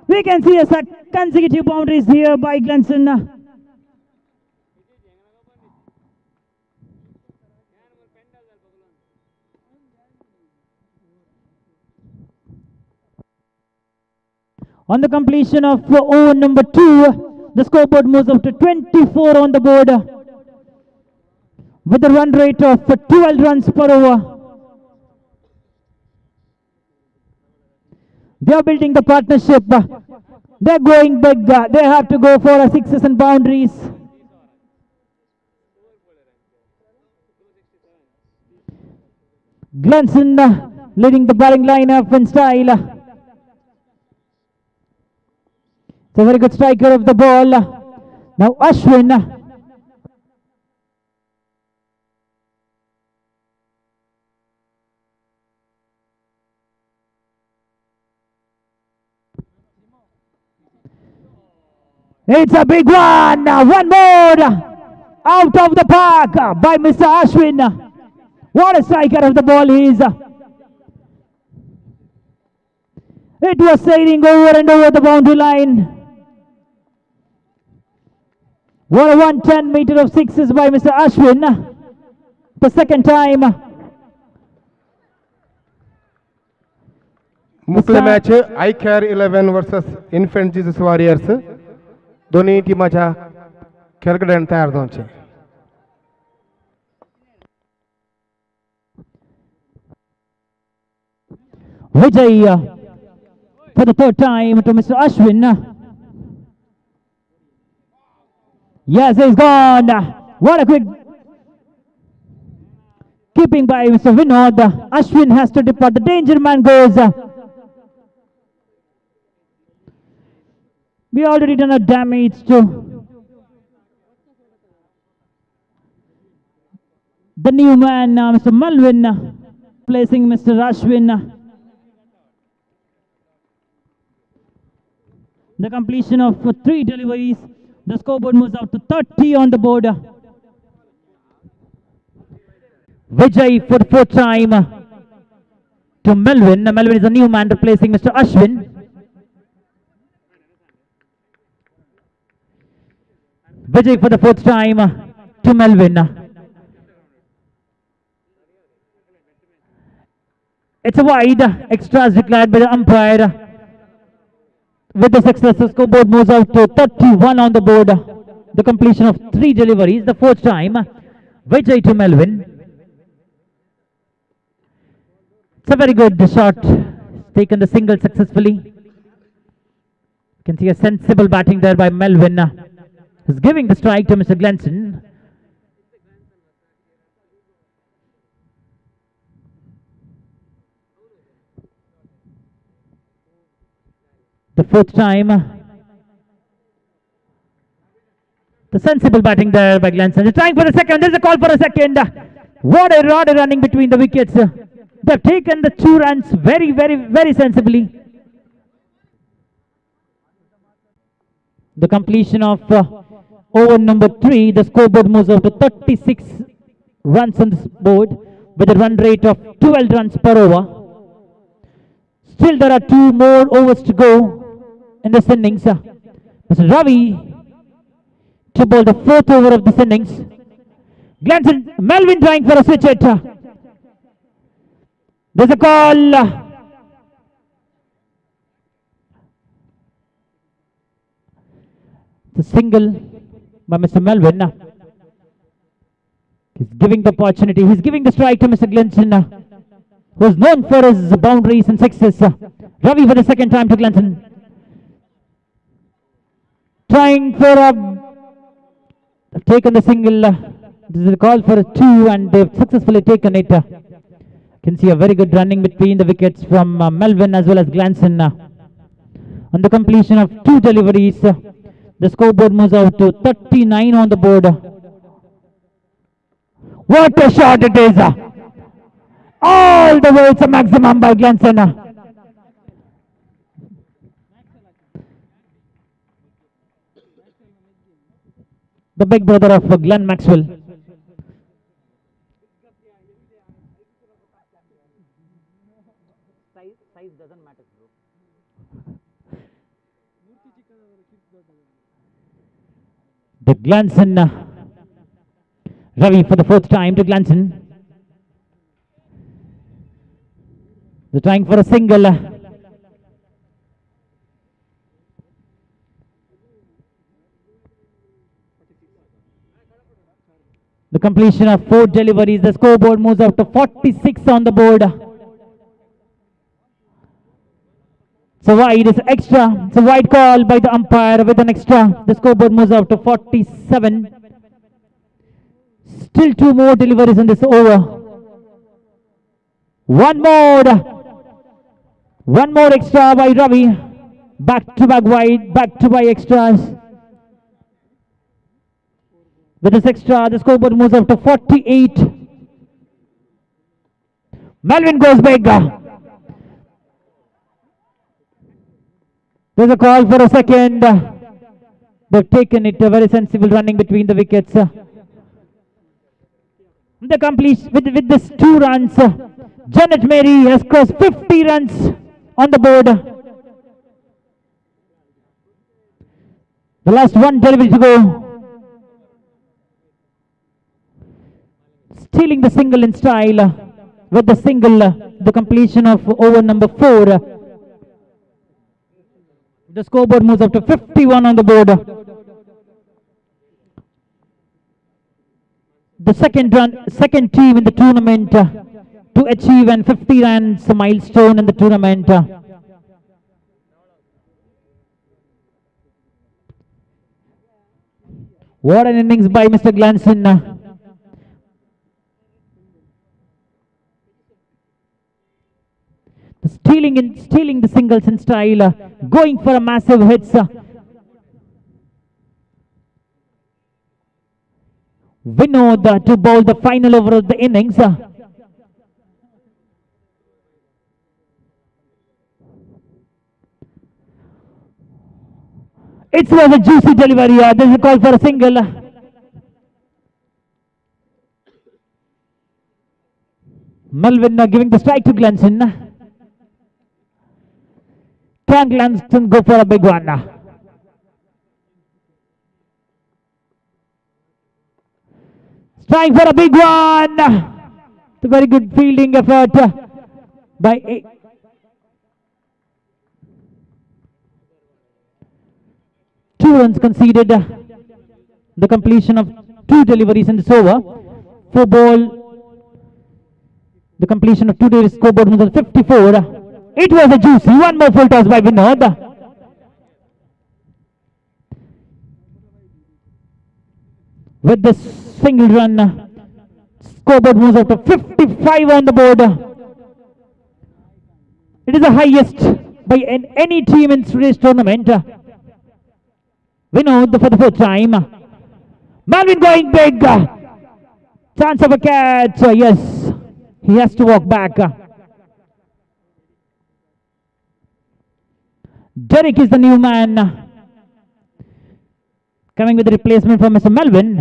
We can see a consecutive boundaries here by Glenson. On the completion of over number 2, the scoreboard moves up to 24 on the board with a run rate of 12 runs per over. They are building the partnership. They are going big. They have to go for sixes and boundaries. Glenson leading the batting lineup in style. It's a very good striker of the ball. Now Ashwin. It's a big one. One more out of the park by Mr. Ashwin. What a striker of the ball he is. It was sailing over and over the boundary line. What a 110 meter of sixes by Mr. Ashwin. The second time. मुकले match I care 11 versus Infant Jesus Warriors दोन्ही टीमाच्या खेळगड्यांनी तयार जावचे. Vijay for the third time to Mr. Ashwin. Yes, he's gone. What a quick keeping by Mr. Vinod. Ashwin has to depart. The danger man goes. We already done a damage to the new man, Mr. Malvin, placing Mr. Ashwin. The completion of 3 deliveries. The scoreboard moves out to 30 on the board. Vijay for the fourth time to Melvin. Melvin is a new man replacing Mr. Ashwin. Vijay for the fourth time to Melvin. It's a wide. Extras declared by the umpire. With the success, the scoreboard moves out to 31 on the board. The completion of 3 deliveries, the fourth time. Vijay to Melvin. It's a very good shot. Taken the single successfully. You can see a sensible batting there by Melvin. He's giving the strike to Mr. Glenson. The fourth time. The sensible batting there by Glenson. They're trying for a second. There's a call for a second. What a rod running between the wickets. They've taken the 2 runs very, very, very sensibly. The completion of over number 3, the scoreboard moves up to 36 runs on this board with a run rate of 12 runs per over. Still there are 2 more overs to go in this innings. Mr. Ravi to bowl the 4th over of this innings. Glenson, Melvin trying for a switch hit. There's a call. The single by Mr. Melvin. He's giving the opportunity. He's giving the strike to Mr. Glenson, who is known for his boundaries and sixes. Ravi for the second time to Glenson. Trying for taken the single. This is a call for a 2 and they've successfully taken it. Can see a very good running between the wickets from Melvin as well as Glenson. On the completion of 2 deliveries, the scoreboard moves out to 39 on the board. What a shot it is! All the way it's a maximum by Glenson. The big brother of Glenn Maxwell. Size doesn't matter, bro. The Glanson, Ravi for the fourth time to Glanson. They're trying for a single. The completion of 4 deliveries. The scoreboard moves up to 46 on the board. So wide is extra. It's a wide call by the umpire with an extra. The scoreboard moves up to 47. Still 2 more deliveries in this over. One more extra by Ravi. Back to back wide, back to back extras. With this extra, the scoreboard moves up to 48. Melvin goes big. There's a call for a second. They've taken it, a very sensible running between the wickets. The completion with this 2 runs. Janet Mary has crossed 50 runs on the board. The last 1 delivery to go. Stealing the single in style with the single, the completion of over number 4. The scoreboard moves up to 51 on the board. The second team in the tournament to achieve an 50 runs milestone in the tournament. What an innings by Mr. Glanson. Stealing the singles in style, going for a massive hits. Vinod to bowl the final over of the innings. It was a juicy delivery. This is a call for a single. Melvin giving the strike to Glenson. Can Glenson go for a big one? Strike for a big one. It's a very good fielding effort by 2 runs conceded. The completion of 2 deliveries in this over. 4 ball. The completion of 2 deliveries. Scoreboard was 54. It was a juicy. 1 more full toss by Vinod. With this single run, scoreboard moves up to 55 on the board. It is the highest by any team in today's tournament. Vinod for the 4th time. Melvin going big. Chance of a catch. Yes, he has to walk back. Derek is the new man, coming with the replacement for Mr. Melvin.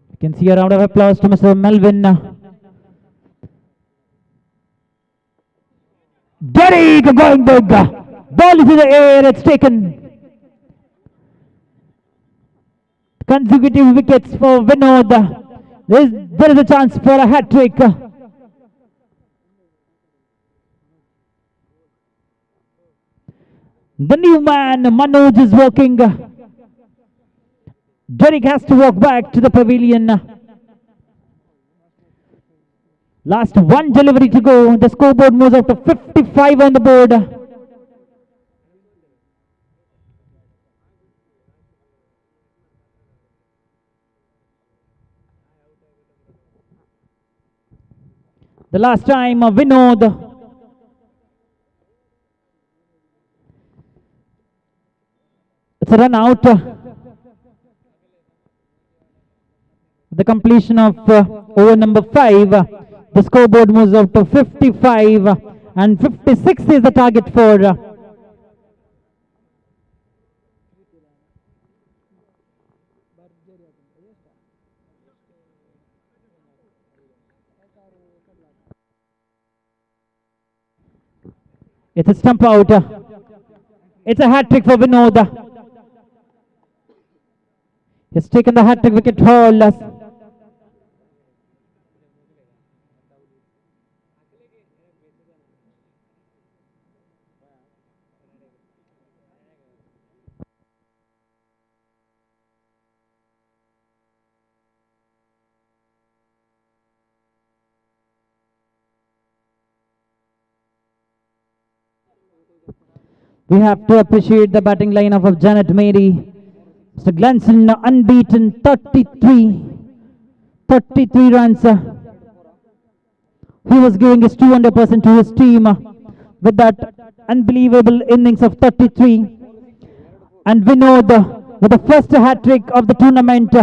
You can see a round of applause to Mr. Melvin. Derek going big. Ball is in the air. It's taken. Consecutive wickets for Vinod. There is a chance for a hat trick. The new man Manoj is working. Derek has to walk back to the pavilion. Last 1 delivery to go. The scoreboard moves up to 55 on the board. The last time, Vinod. It's a run out. The completion of over number 5. The scoreboard moves up to 55 and 56 is the target for it's a stump out. It's a hat trick for Vinod. He's taken the hat trick wicket haul. We have to appreciate the batting lineup of Janet Mary. Mr. Glanson unbeaten 33 runs. He was giving his 200% to his team with that unbelievable innings of 33. And Vinod with the first hat trick of the tournament.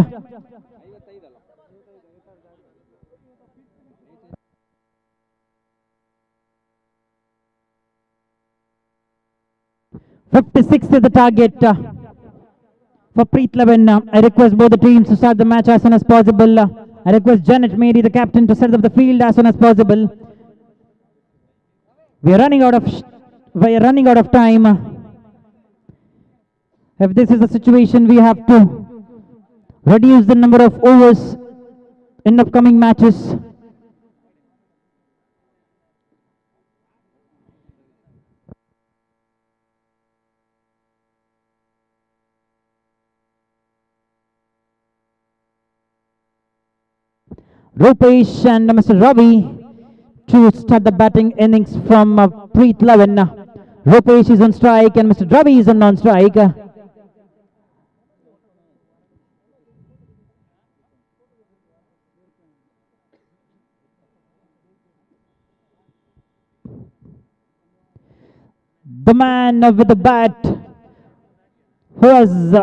56 is the target for Preet Levin. I request both the teams to start the match as soon as possible. I request Janet Mary, the captain, to set up the field as soon as possible. We are running out of time. If this is the situation, we have to reduce the number of overs in upcoming matches. Rupesh and Mr. Ravi to start the batting innings from Preet Levin. Rupesh is on strike and Mr. Ravi is on non-strike. The man with the bat who has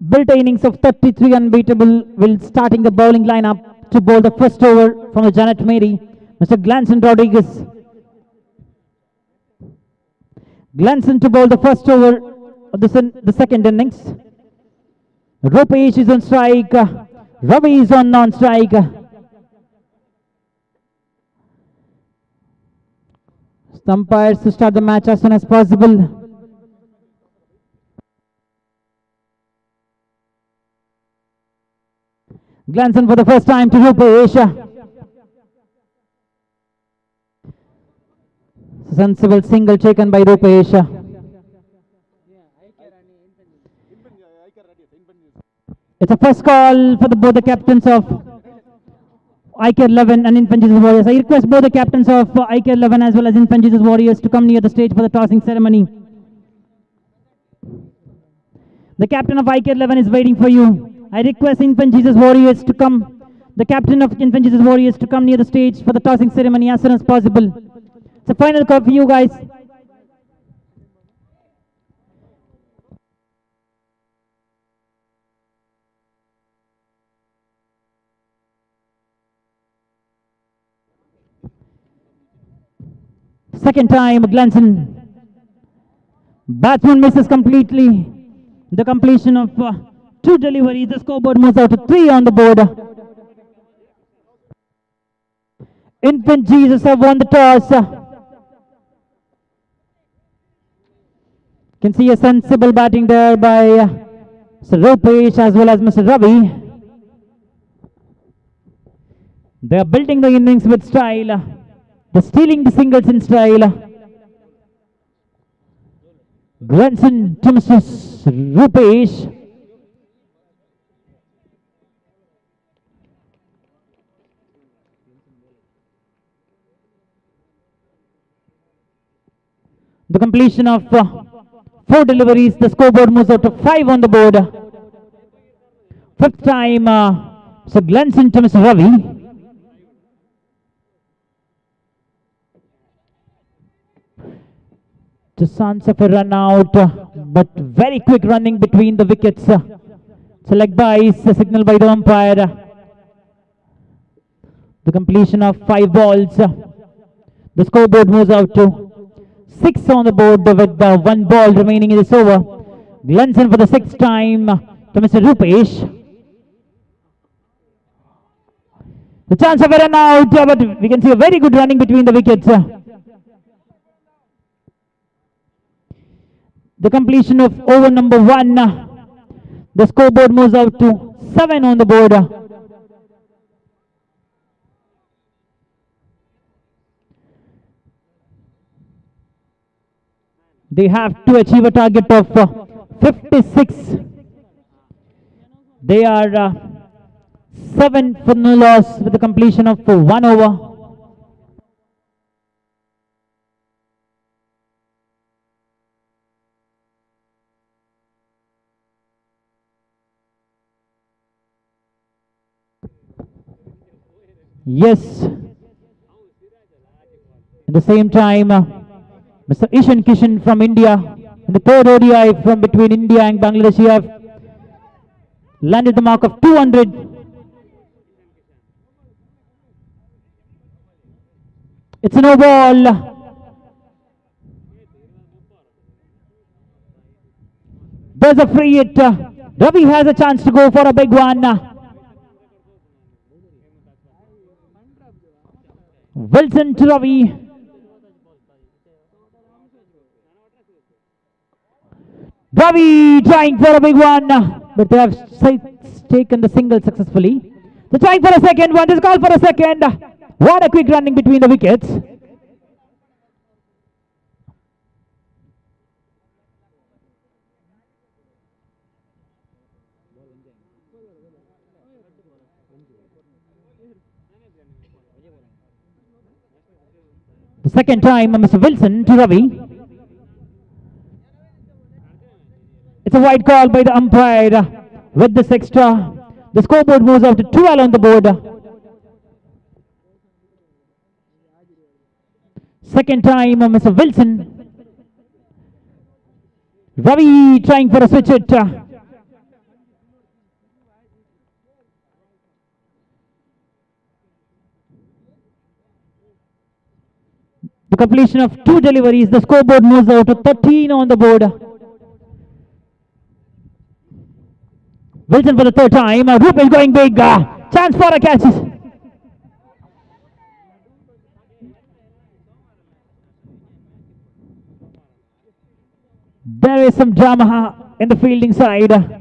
built innings of 33 unbeatable will starting the bowling lineup to bowl the first over from the Janet Mary, Mr. Glanson Rodriguez. Glanson to bowl the first over of the second innings. Rupesh is on strike. Ravi is on non-strike. Umpires to start the match as soon as possible. Glanson for the first time to Rupesh. Sensible single taken by Rupesh. It's a first call for both the captains of IK 11 and Infant Jesus Warriors. I request both the captains of IK 11 as well as Infant Jesus Warriors to come near the stage for the tossing ceremony. The captain of IK 11 is waiting for you. I request Infant Jesus Warriors to come, the captain of Infant Jesus Warriors to come near the stage for the tossing ceremony as soon as possible. It's a final call for you guys. Second time, Glanson. Batsman misses completely. The completion of 2 deliveries. The scoreboard moves out to 3 on the board. Infant Jesus have won the toss. Can see a sensible batting there by Mr. Rupesh as well as Mr. Ravi. They are building the innings with style. They're stealing the singles in style. Glanson to Mr. Rupesh. The completion of 4 deliveries, the scoreboard moves out to 5 on the board. Fifth time, Mr. Glanson to Mr. Ravi. The chance of a run out, but very quick running between the wickets. So leg by is a signal by the umpire. The completion of 5 balls. The scoreboard moves out to 6 on the board with 1 ball remaining in this over. Glance in for the 6th time to Mr. Rupesh. The chance of a run out, but we can see a very good running between the wickets. The completion of over number 1. The scoreboard moves out to 7 on the board. They have to achieve a target of 56. They are 7 for no loss with the completion of 1 over. Yes. At the same time, Mr. Ishan Kishan from India, in the 3rd ODI from between India and Bangladesh, he have landed the mark of 200. It's a no ball. There's a free hit. Ravi has a chance to go for a big one. Wilson to Ravi. Ravi trying for a big one, but they have taken the single successfully. They're trying for a second one. Just call for a second. What a quick running between the wickets. The second time, Mr. Wilson to Ravi. It's a wide call by the umpire with this extra. The scoreboard moves out to 12 on the board. Second time, Mr. Wilson. Ravi trying for a switch hit. The completion of 2 deliveries. The scoreboard moves out to 13 on the board. Wilson for the 3rd time. Rupesh going big. Chance for a catch. There is some drama in the fielding side.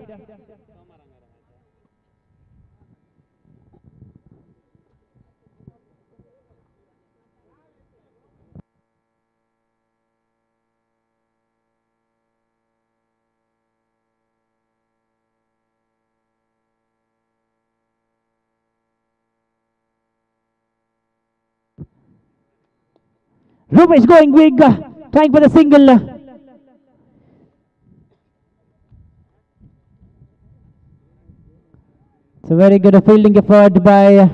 Rupesh going big, trying for the single. It's a very good fielding effort by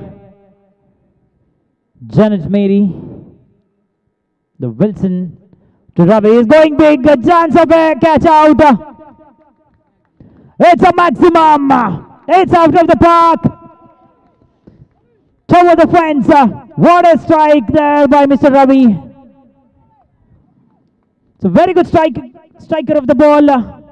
Janet Mary. The Wilson to Ravi is going big, a chance of a catch out. It's a maximum. It's out of the park. Toward the fence. What a strike there by Mr. Ravi. It's a very good striker of the ball.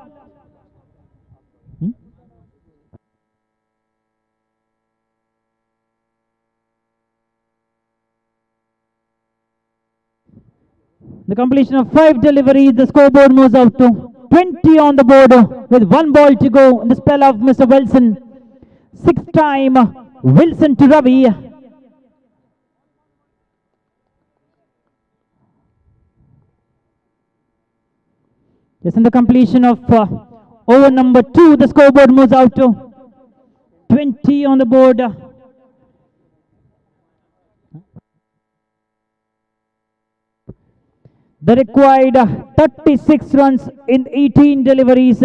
The completion of 5 deliveries, the scoreboard moves out to 20 on the board with 1 ball to go in the spell of Mr. Wilson. 6th time, Wilson to Ravi. Yes, in the completion of over number 2, the scoreboard moves out to 20 on the board. The required 36 runs in 18 deliveries.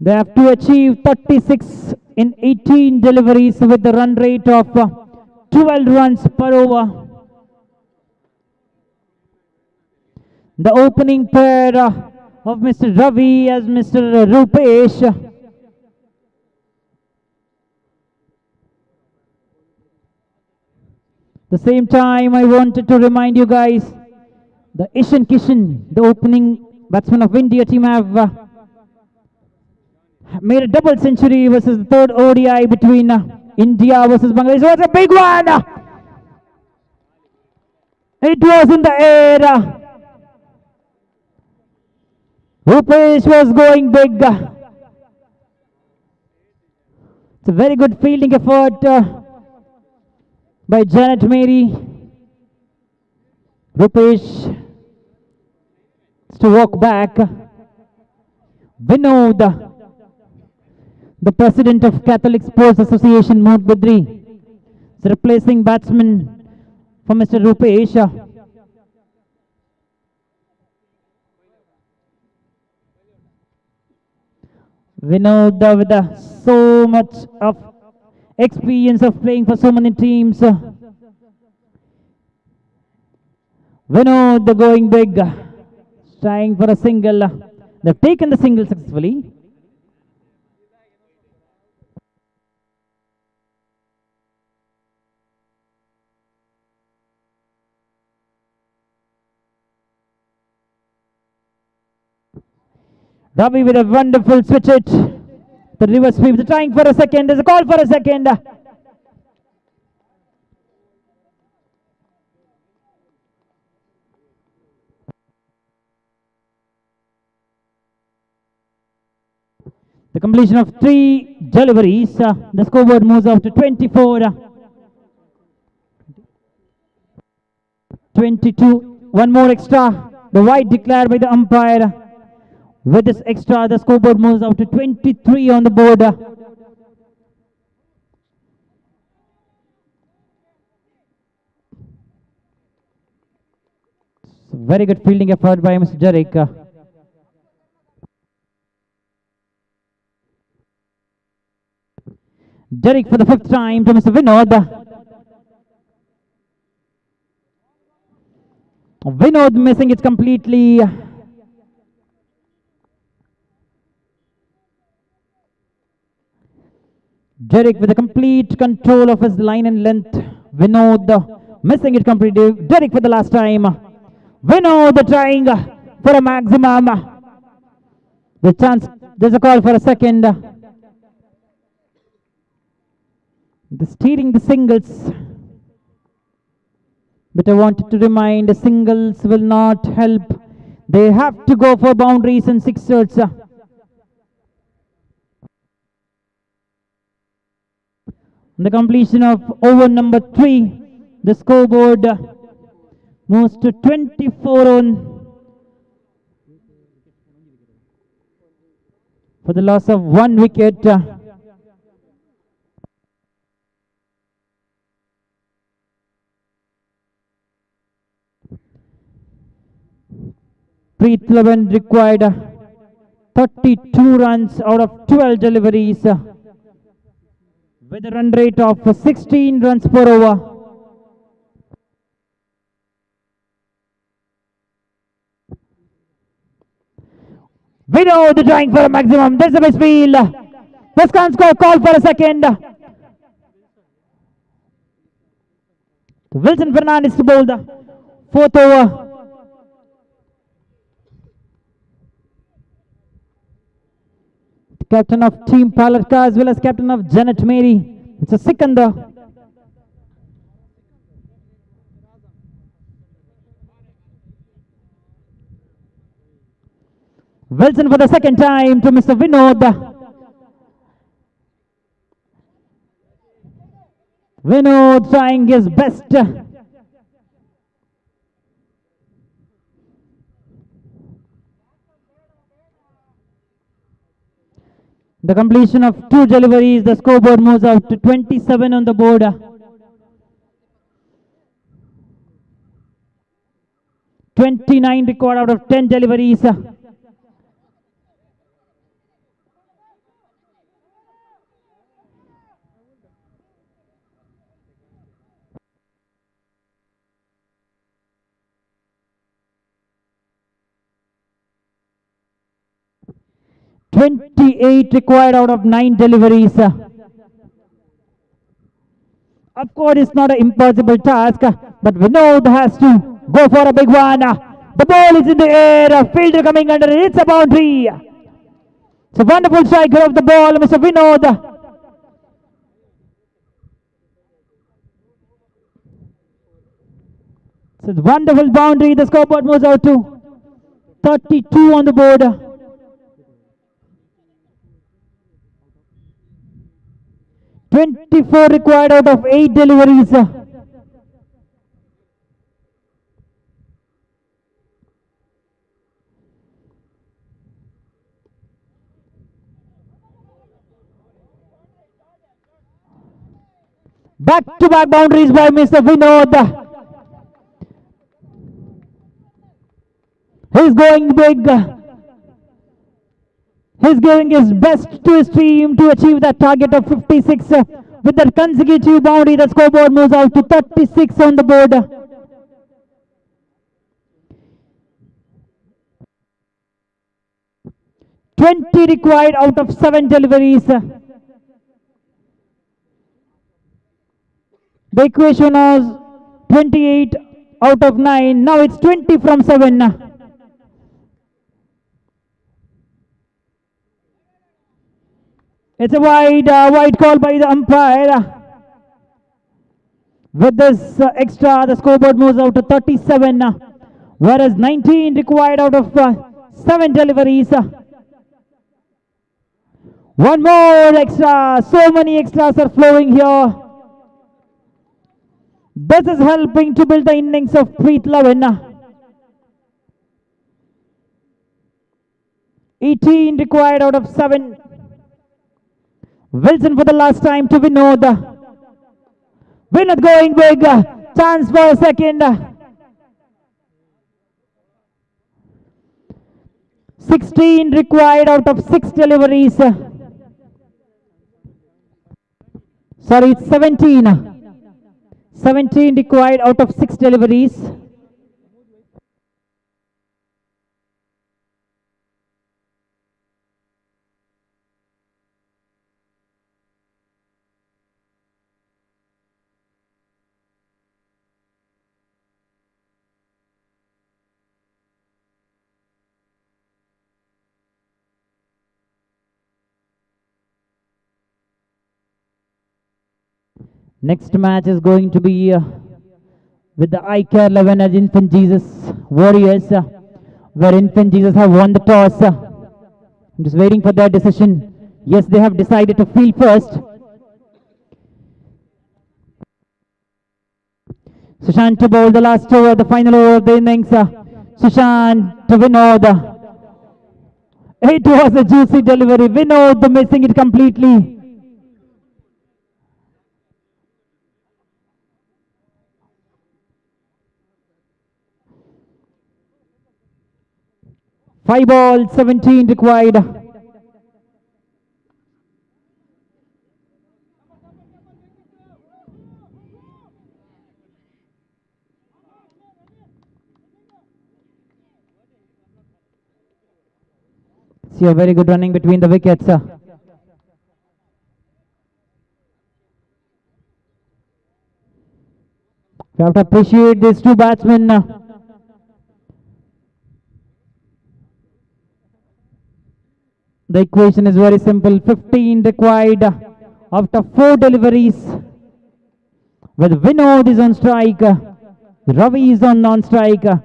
They have to achieve 36 in 18 deliveries with the run rate of 12 runs per over. The opening pair of Mr. Ravi as Mr. Rupesh. The same time, I wanted to remind you guys, the Ishan Kishan, the opening batsman of India team, have made a double century versus the third ODI between India versus Bangladesh. It was a big one. It was in the air. Rupesh was going big. It's a very good fielding effort by Janet Mary. Rupesh to walk back. Vinod, the president of Catholic Sports Association, Moodbudri, is replacing batsman for Mr. Rupesh. Vinod with so much of experience of playing for so many teams. Vinod going big, trying for a single. They've taken the single successfully. Ravi with a wonderful switch it. The reverse sweep. They're trying for a second. There's a call for a second. The completion of 3 deliveries. The scoreboard moves up to 24. 22. One more extra. The wide declared by the umpire. With this extra, the scoreboard moves out to 23 on the board. Very good fielding effort by Mr. Jarek. Jarek for the 5th time to Mr. Vinod. Vinod missing it completely. Derek with a complete control of his line and length. Vinod missing it completely. Derek for the last time. Vinod trying for a maximum. The chance, there's a call for a second. The steering the singles. But I wanted to remind, the singles will not help. They have to go for boundaries and sixers. The completion of over number 3, the scoreboard moves to 24 on for the loss of 1 wicket. Preet Lavan required 32 runs out of 12 deliveries with a run rate of 16 runs per over. Vinod trying for a maximum. There's a misfield. This can't score. Call for a second. Wilson Fernandez to bowl the 4th over. Captain of Team Palarka as well as captain of Janet Mary. It's a Sikandar. Wilson for the 2nd time to Mr. Vinod. Vinod trying his best. The completion of 2 deliveries, the scoreboard moves out to 27 on the board. 29 record out of 10 deliveries. 28 required out of 9 deliveries. Of course, it's not an impossible task, but Vinod has to go for a big one. The ball is in the air, a fielder coming under it, it's a boundary. It's a wonderful striker of the ball, Mr. Vinod. It's a wonderful boundary, the scoreboard moves out to 32 on the board. 24 required out of 8 deliveries. Back-to-back boundaries by Mr. Vinod. He's going big. He's giving his best to his team to achieve that target of 56. With that consecutive boundary, the scoreboard moves out to 36 on the board. 20 required out of 7 deliveries. The equation was 28 out of 9. Now it's 20 from 7. It's a wide call by the umpire. With this extra, the scoreboard moves out to 37, whereas 19 required out of 7 deliveries. One more extra. So many extras are flowing here. This is helping to build the innings of Preet Levin. 18 required out of 7. Wilson for the last time to Vinod. Vinod going big. Chance for a second. 16 required out of 6 deliveries. Sorry, it's 17. 17 required out of 6 deliveries. Next match is going to be with the iCare 11 as Infant Jesus Warriors, where Infant Jesus have won the toss. I'm just waiting for their decision. Yes, they have decided to field first. Sushant to bowl the last over, the final over of the innings. Sushant to Vinod. It was a juicy delivery. Vinod missing it completely. 5 balls, 17 required. See a very good running between the wickets. We have to appreciate these two batsmen. The equation is very simple. 15 required after 4 deliveries. With Vinod is on strike. Ravi is on non-strike. Can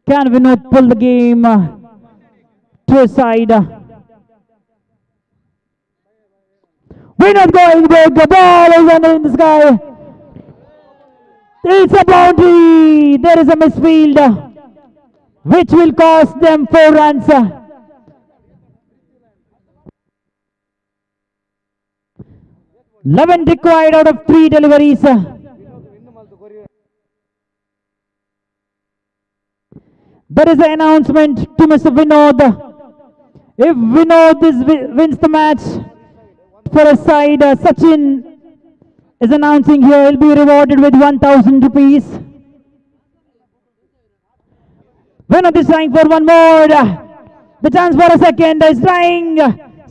Vinod pull the game to his side? Vinod going big. The ball is under in the sky. It's a boundary. There is a misfield, which will cost them 4 runs. 11 required out of 3 deliveries. There is an announcement to Mr. Vinod. If Vinod wins the match for his side, Sachin is announcing here he'll be rewarded with 1,000 rupees. Vinod is trying for one more. The chance for a second is trying.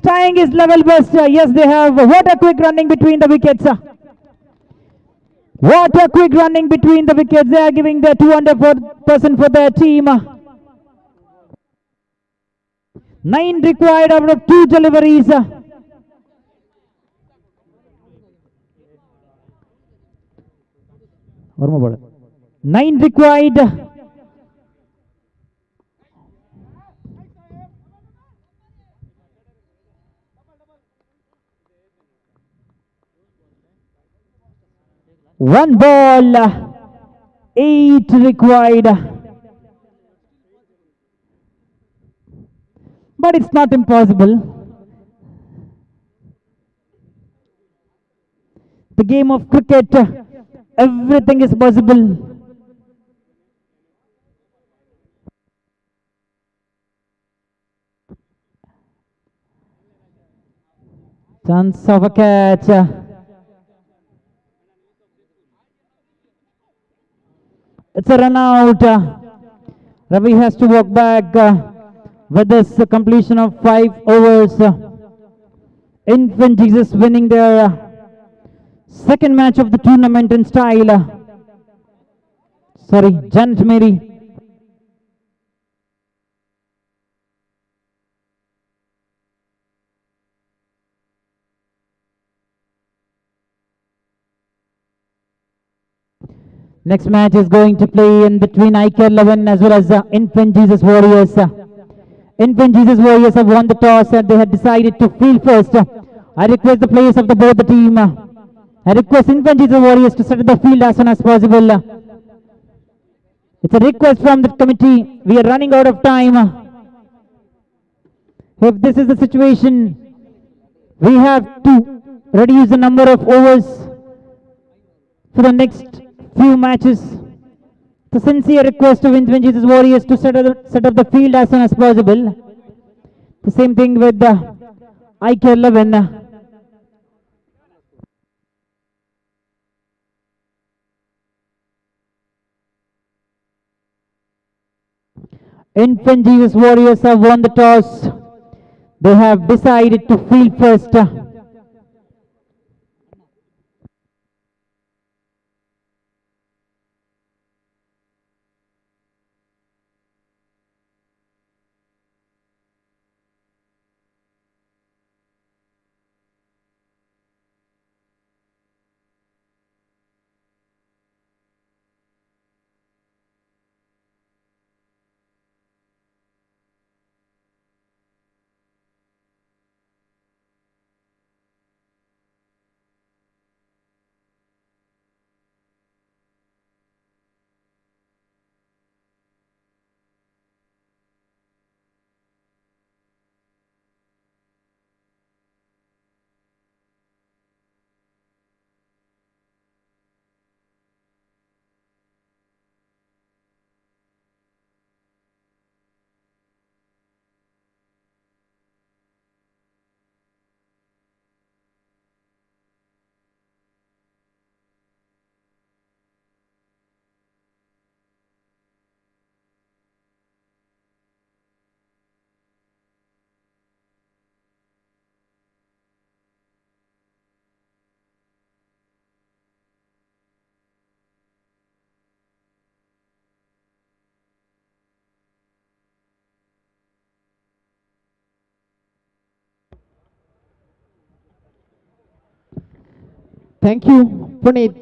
Trying is level best. Yes, they have. What a quick running between the wickets. What a quick running between the wickets. They are giving their 200% for their team. 9 required out of 2 deliveries. One more ball. 9 required. One ball, 8 required. But it's not impossible. The game of cricket, everything is possible. Chance of a catch. It's a run out. Ravi has to walk back with this completion of 5 overs. Infant Jesus winning their second match of the tournament in style. Sorry, Janet Mary. Next match is going to play in between IK 11 as well as Infant Jesus Warriors. Infant Jesus Warriors have won the toss and they have decided to field first. I request the players of both the team. I request Infant Jesus Warriors to set up the field as soon as possible. It's a request from the committee. We are running out of time. If this is the situation, we have to reduce the number of overs for the next few matches. The sincere request of Infant Jesus Warriors to set up the field as soon as possible. The same thing with the IK 11. Infant Jesus Warriors have won the toss. They have decided to field first. Thank you, Puneet.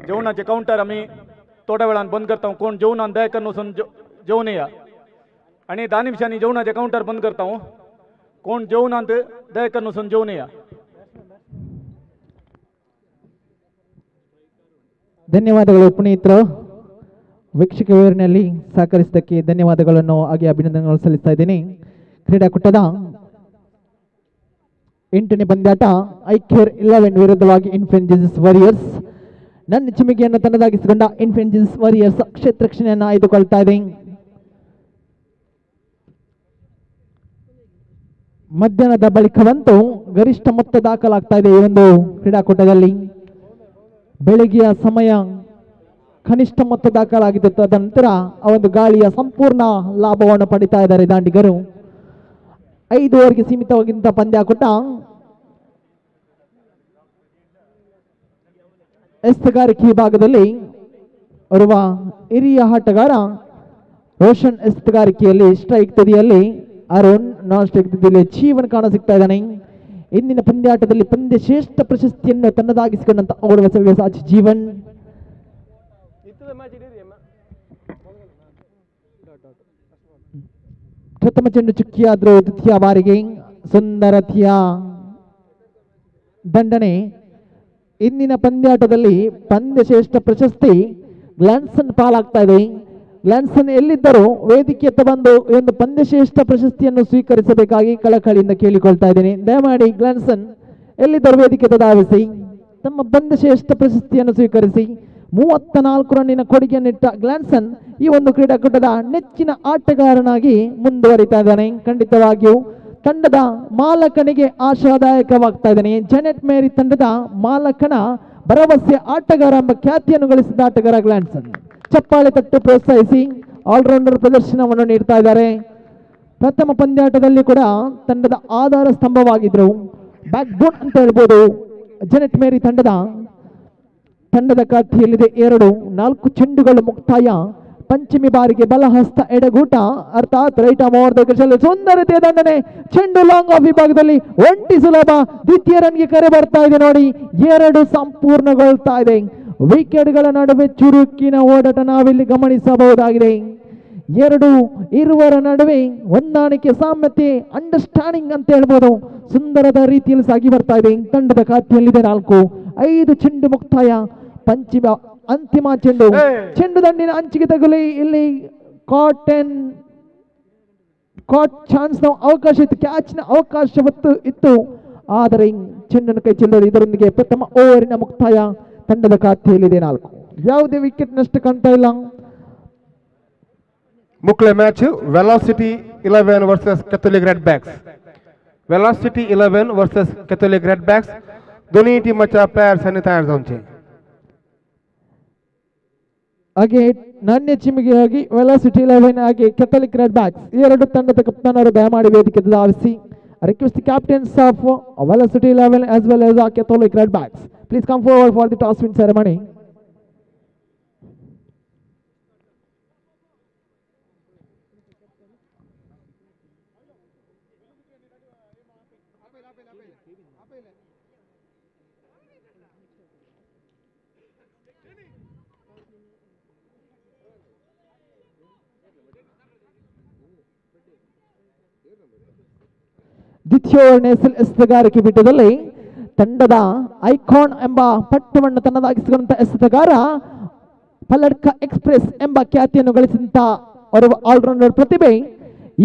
जेवणाचे counter आम्ही थोड्या वेळान बंद करता कोण जेवणान दया करून वचून जेवून या आणि 10 निमिषांनी जेवणाचे काउंटर बंद करता कोण जेवणांत दया करून वचून जेवून या ಧನ್ಯವಾದಗಳು ಪುನೀತ್. ವೀಕ್ಷಕ ವಿವರಣೆಯಲ್ಲಿ ಸಹಕರಿಸಿದ್ದಕ್ಕೆ ಧನ್ಯವಾದಗಳನ್ನು ಹಾಗೆ ಅಭಿನಂದನೆಗಳು ಸಲ್ಲಿಸ್ತಾ ಇದ್ದೀನಿ. ಕ್ರೀಡಾಕೂಟದ 8ನೇ ಪಂದ್ಯಾಟ ಐಕ್ಯರ್ 11 ವಿರುದ್ಧವಾಗಿ ಇನ್ಫೆಂಟ್ ಜೀಸಸ್ ವಾರಿಯರ್ಸ್. ನನ್ನ ಚಿಮಿಕೆಯನ್ನು ತನ್ನದಾಗಿಸಿಕೊಂಡ ಇನ್ಫೆಂಟ್ ಜೀಸಸ್ ವಾರಿಯರ್ಸ್ ಕ್ಷೇತ್ರ ರಕ್ಷಣೆಯನ್ನು ಆಯ್ದುಕೊಳ್ತಾ ಇದೆ. ಮಧ್ಯಾಹ್ನದ ಬಳಿಕವಂತೂ ಗರಿಷ್ಠ ಮೊತ್ತ ದಾಖಲಾಗ್ತಾ ಇದೆ ಈ ಒಂದು ಕ್ರೀಡಾಕೂಟದಲ್ಲಿ. ಬೆಳಗ್ಗೆಯ ಸಮಯ ಕನಿಷ್ಠ ಮೊತ್ತ ದಾಖಲಾಗಿದ್ದು. ತದನಂತರ ಆ ಒಂದು ಗಾಳಿಯ ಸಂಪೂರ್ಣ ಲಾಭವನ್ನು ಪಡಿತಾ ಇದ್ದಾರೆ ದಾಂಡಿಗರು. 5 ಓವರ್ಗೆ ಸೀಮಿತವಾಗಿದ್ದ ಪಂದ್ಯಾಕೂಟ ಎಸ್ತಗಾರಿಕೆ ವಿಭಾಗದಲ್ಲಿ ಬರುವ ಹಿರಿಯ ಆಟಗಾರ ರೋಷನ್ ಎಸ್ತಗಾರಿಕೆಯಲ್ಲಿ ಸ್ಟ್ರೈಕ್ ತುದಿಯಲ್ಲಿ, ಅರುಣ್ ನಾನ್ ಸ್ಟ್ರೈಕ್ ತುದಿಯಲ್ಲಿ ಜೀವನ್ ಕಾಣ ಸಿಗ್ತಾ ಇದ್ದಾನೆ. ಇಂದಿನ ಪಂದ್ಯಾಟದಲ್ಲಿ ಪಂದ್ಯ ಶ್ರೇಷ್ಠ ಪ್ರಶಸ್ತಿಯನ್ನು ತನ್ನದಾಗಿಸಿಕೊಂಡಂತ ಓರ್ವ ಸವ್ಯಸಾಚಿ ಜೀವನ್. ಪ್ರಥಮ ಚೆಂಡು ಚುಕ್ಕಿಯಾದ್ರೂ ದ್ವಿತೀಯ ಬಾರಿಗೆ ಸುಂದರತೆಯ ದಂಡನೆ. ಇಂದಿನ ಪಂದ್ಯಾಟದಲ್ಲಿ ಪಂದ್ಯ ಶ್ರೇಷ್ಠ ಪ್ರಶಸ್ತಿ ಗ್ಲಾನ್ಸನ್ ಪಾಲಾಗ್ತಾ ಇದೆ. ಗ್ಲಾನ್ಸನ್ ಎಲ್ಲಿದ್ದರೂ ವೇದಿಕೆ ಬಂದು ಈ ಒಂದು ಪಂದ್ಯ ಶ್ರೇಷ್ಠ ಪ್ರಶಸ್ತಿಯನ್ನು ಸ್ವೀಕರಿಸಬೇಕಾಗಿ ಕಳಕಳಿಯಿಂದ ಕೇಳಿಕೊಳ್ತಾ ಇದ್ದೇನೆ. ದಯಮಾಡಿ ಗ್ಲಾನ್ಸನ್ ಎಲ್ಲಿದ್ದರೂ ವೇದಿಕೆ ಧಾವಿಸಿ ತಮ್ಮ ಪಂದ್ಯ ಶ್ರೇಷ್ಠ ಪ್ರಶಸ್ತಿಯನ್ನು ಸ್ವೀಕರಿಸಿ. 34 ರನ್ನಿನ ಕೊಡುಗೆಯನ್ನಿಟ್ಟ ಗ್ಲಾನ್ಸನ್ ಈ ಒಂದು ಕ್ರೀಡಾಕೂಟದ ನೆಚ್ಚಿನ ಆಟಗಾರನಾಗಿ ಮುಂದುವರಿತಾ ಇದ್ದಾನೆ. ಖಂಡಿತವಾಗಿಯೂ ತಂಡದ ಮಾಲಕನಿಗೆ ಆಶಾದಾಯಕವಾಗ್ತಾ ಇದ್ದಾನೆ. ಜೆನೆಟ್ ಮೇರಿ ತಂಡದ ಮಾಲಕನ ಭರವಸೆ ಆಟಗಾರ ಎಂಬ ಖ್ಯಾತಿಯನ್ನು ಗಳಿಸಿದ ಆಟಗಾರ ಗ್ಲಾನ್ಸನ್. ಚಪ್ಪಾಳೆ ತಟ್ಟು ಪ್ರೋತ್ಸಾಹಿಸಿ ಆಲ್ರೌಂಡರ್ ಪ್ರದರ್ಶನವನ್ನು ನೀಡ್ತಾ ಇದ್ದಾರೆ. ಪ್ರಥಮ ಪಂದ್ಯಾಟದಲ್ಲಿ ಕೂಡ ತಂಡದ ಆಧಾರ ಸ್ತಂಭವಾಗಿದ್ರು, ಬ್ಯಾಕ್ ಬೋನ್ ಅಂತ ಹೇಳ್ಬೋದು. ಜೆನೆಟ್ ಮೇರಿ ತಂಡದ ಖಾತೆಯಲ್ಲಿದೆ 4 ಚೆಂಡುಗಳು ಮುಕ್ತಾಯ. ಪಂಚಮಿ ಬಾರಿಗೆ ಬಲಹಸ್ತ ಎಡಗೂಟ ಅರ್ಥಾತ್ right arm over the wicket. ಸುಂದರತೆಯ ದಂಡನೆ. ಚೆಂಡು ಲಾಂಗ್ ಆಫ್ ವಿಭಾಗದಲ್ಲಿ ಒಂಟಿ ಸುಲಭ. ದ್ವಿತೀಯ ರನ್ಗೆ ಕರೆ ಬರ್ತಾ ಇದೆ ನೋಡಿ. 2 ಸಂಪೂರ್ಣಗೊಳ್ತಾ ಇದೆ. ವಿಕೆಟ್ಗಳ ನಡುವೆ ಚುರುಕಿನ ಓಡಾಟ ನಾವಿಲ್ಲಿ ಗಮನಿಸಬಹುದಾಗಿದೆ. 2 ಇರುವರ ನಡುವೆ ಹೊಂದಾಣಿಕೆ, ಸಾಮ್ಯತೆ, ಅಂಡರ್ಸ್ಟ್ಯಾಂಡಿಂಗ್ ಅಂತ ಹೇಳ್ಬೋದು. ಸುಂದರದ ರೀತಿಯಲ್ಲಿ ಸಾಗಿ ಬರ್ತಾ ಇದೆ. ತಂಡದ ಖಾತೆಯಲ್ಲಿದೆ 4. 5 ಚೆಂಡು ಮುಕ್ತಾಯ. ಪಂಚಮ ಅಂತಿಮ ಚೆಂಡು ದಂಡಿನ ಅಂಚಿಗೆ ತಗುಲಿ. ಇಲ್ಲಿ ಕಾಟ್ ಚಾನ್ಸ್ ನ ಅವಕಾಶ ಇತ್ತು, ಕ್ಯಾಚ್ ನ ಅವಕಾಶ ಇತ್ತು, ಆದರೆ ಚೆಂಡನ್ನು ಕೈ ಚೆಲ್ಲೋದು. ಇದರೊಂದಿಗೆ ಪ್ರಥಮ ಓವರಿನ ಮುಕ್ತಾಯ. ತಂಡದ ಖಾತೆಯಲ್ಲಿದೆ 4. ಯಾವುದೇ ವಿಕೆಟ್ ನಷ್ಟ ಕಾಣ್ತಾ ಇಲ್ಲ. ಮುಕ್ಳೆ match Velocity 11 versus Catholic red backs. Velocity 11 versus Catholic red backs. दोन्ही टीमच्या प्लेयर्सनी तयार जाऊनचे. ಹಾಗೆ ನಾಣ್ಯ ಚಿಮಿಗೆಯಾಗಿ ವೆಲಾಸಿಟಿ 11 ಹಾಗೆ ಕೆಥೋಲಿಕ್ ರೆಡ್ ಬ್ಯಾಕ್ಸ್ 2 ತಂಡದ ಕಪ್ತಾನರು ದಯಮಾಡಿ ವೇದಿಕೆ ಧಾವಿಸಿ. Request the captains of velocity 11 as well as Catholic Red Backs. Please come forward for the toss win ceremony. ದ್ವಿತೀಯ ನೇಸಲ್ ಎಸೆತಗಾರಿಕೆ ಪೀಠದಲ್ಲಿ ತಂಡದ ಐಕಾನ್ ಎಂಬ ಪಟ್ಟವನ್ನು ತನ್ನದಾಗಿಸಿಕೊಂಡ ಎಸೆತಗಾರ ಪಲ್ಲಡ್ಕ ಎಕ್ಸ್ಪ್ರೆಸ್ ಎಂಬ ಖ್ಯಾತಿಯನ್ನು ಗಳಿಸಿದಂತ ಆಲ್ರೌಂಡರ್ ಪ್ರತಿಭೆ,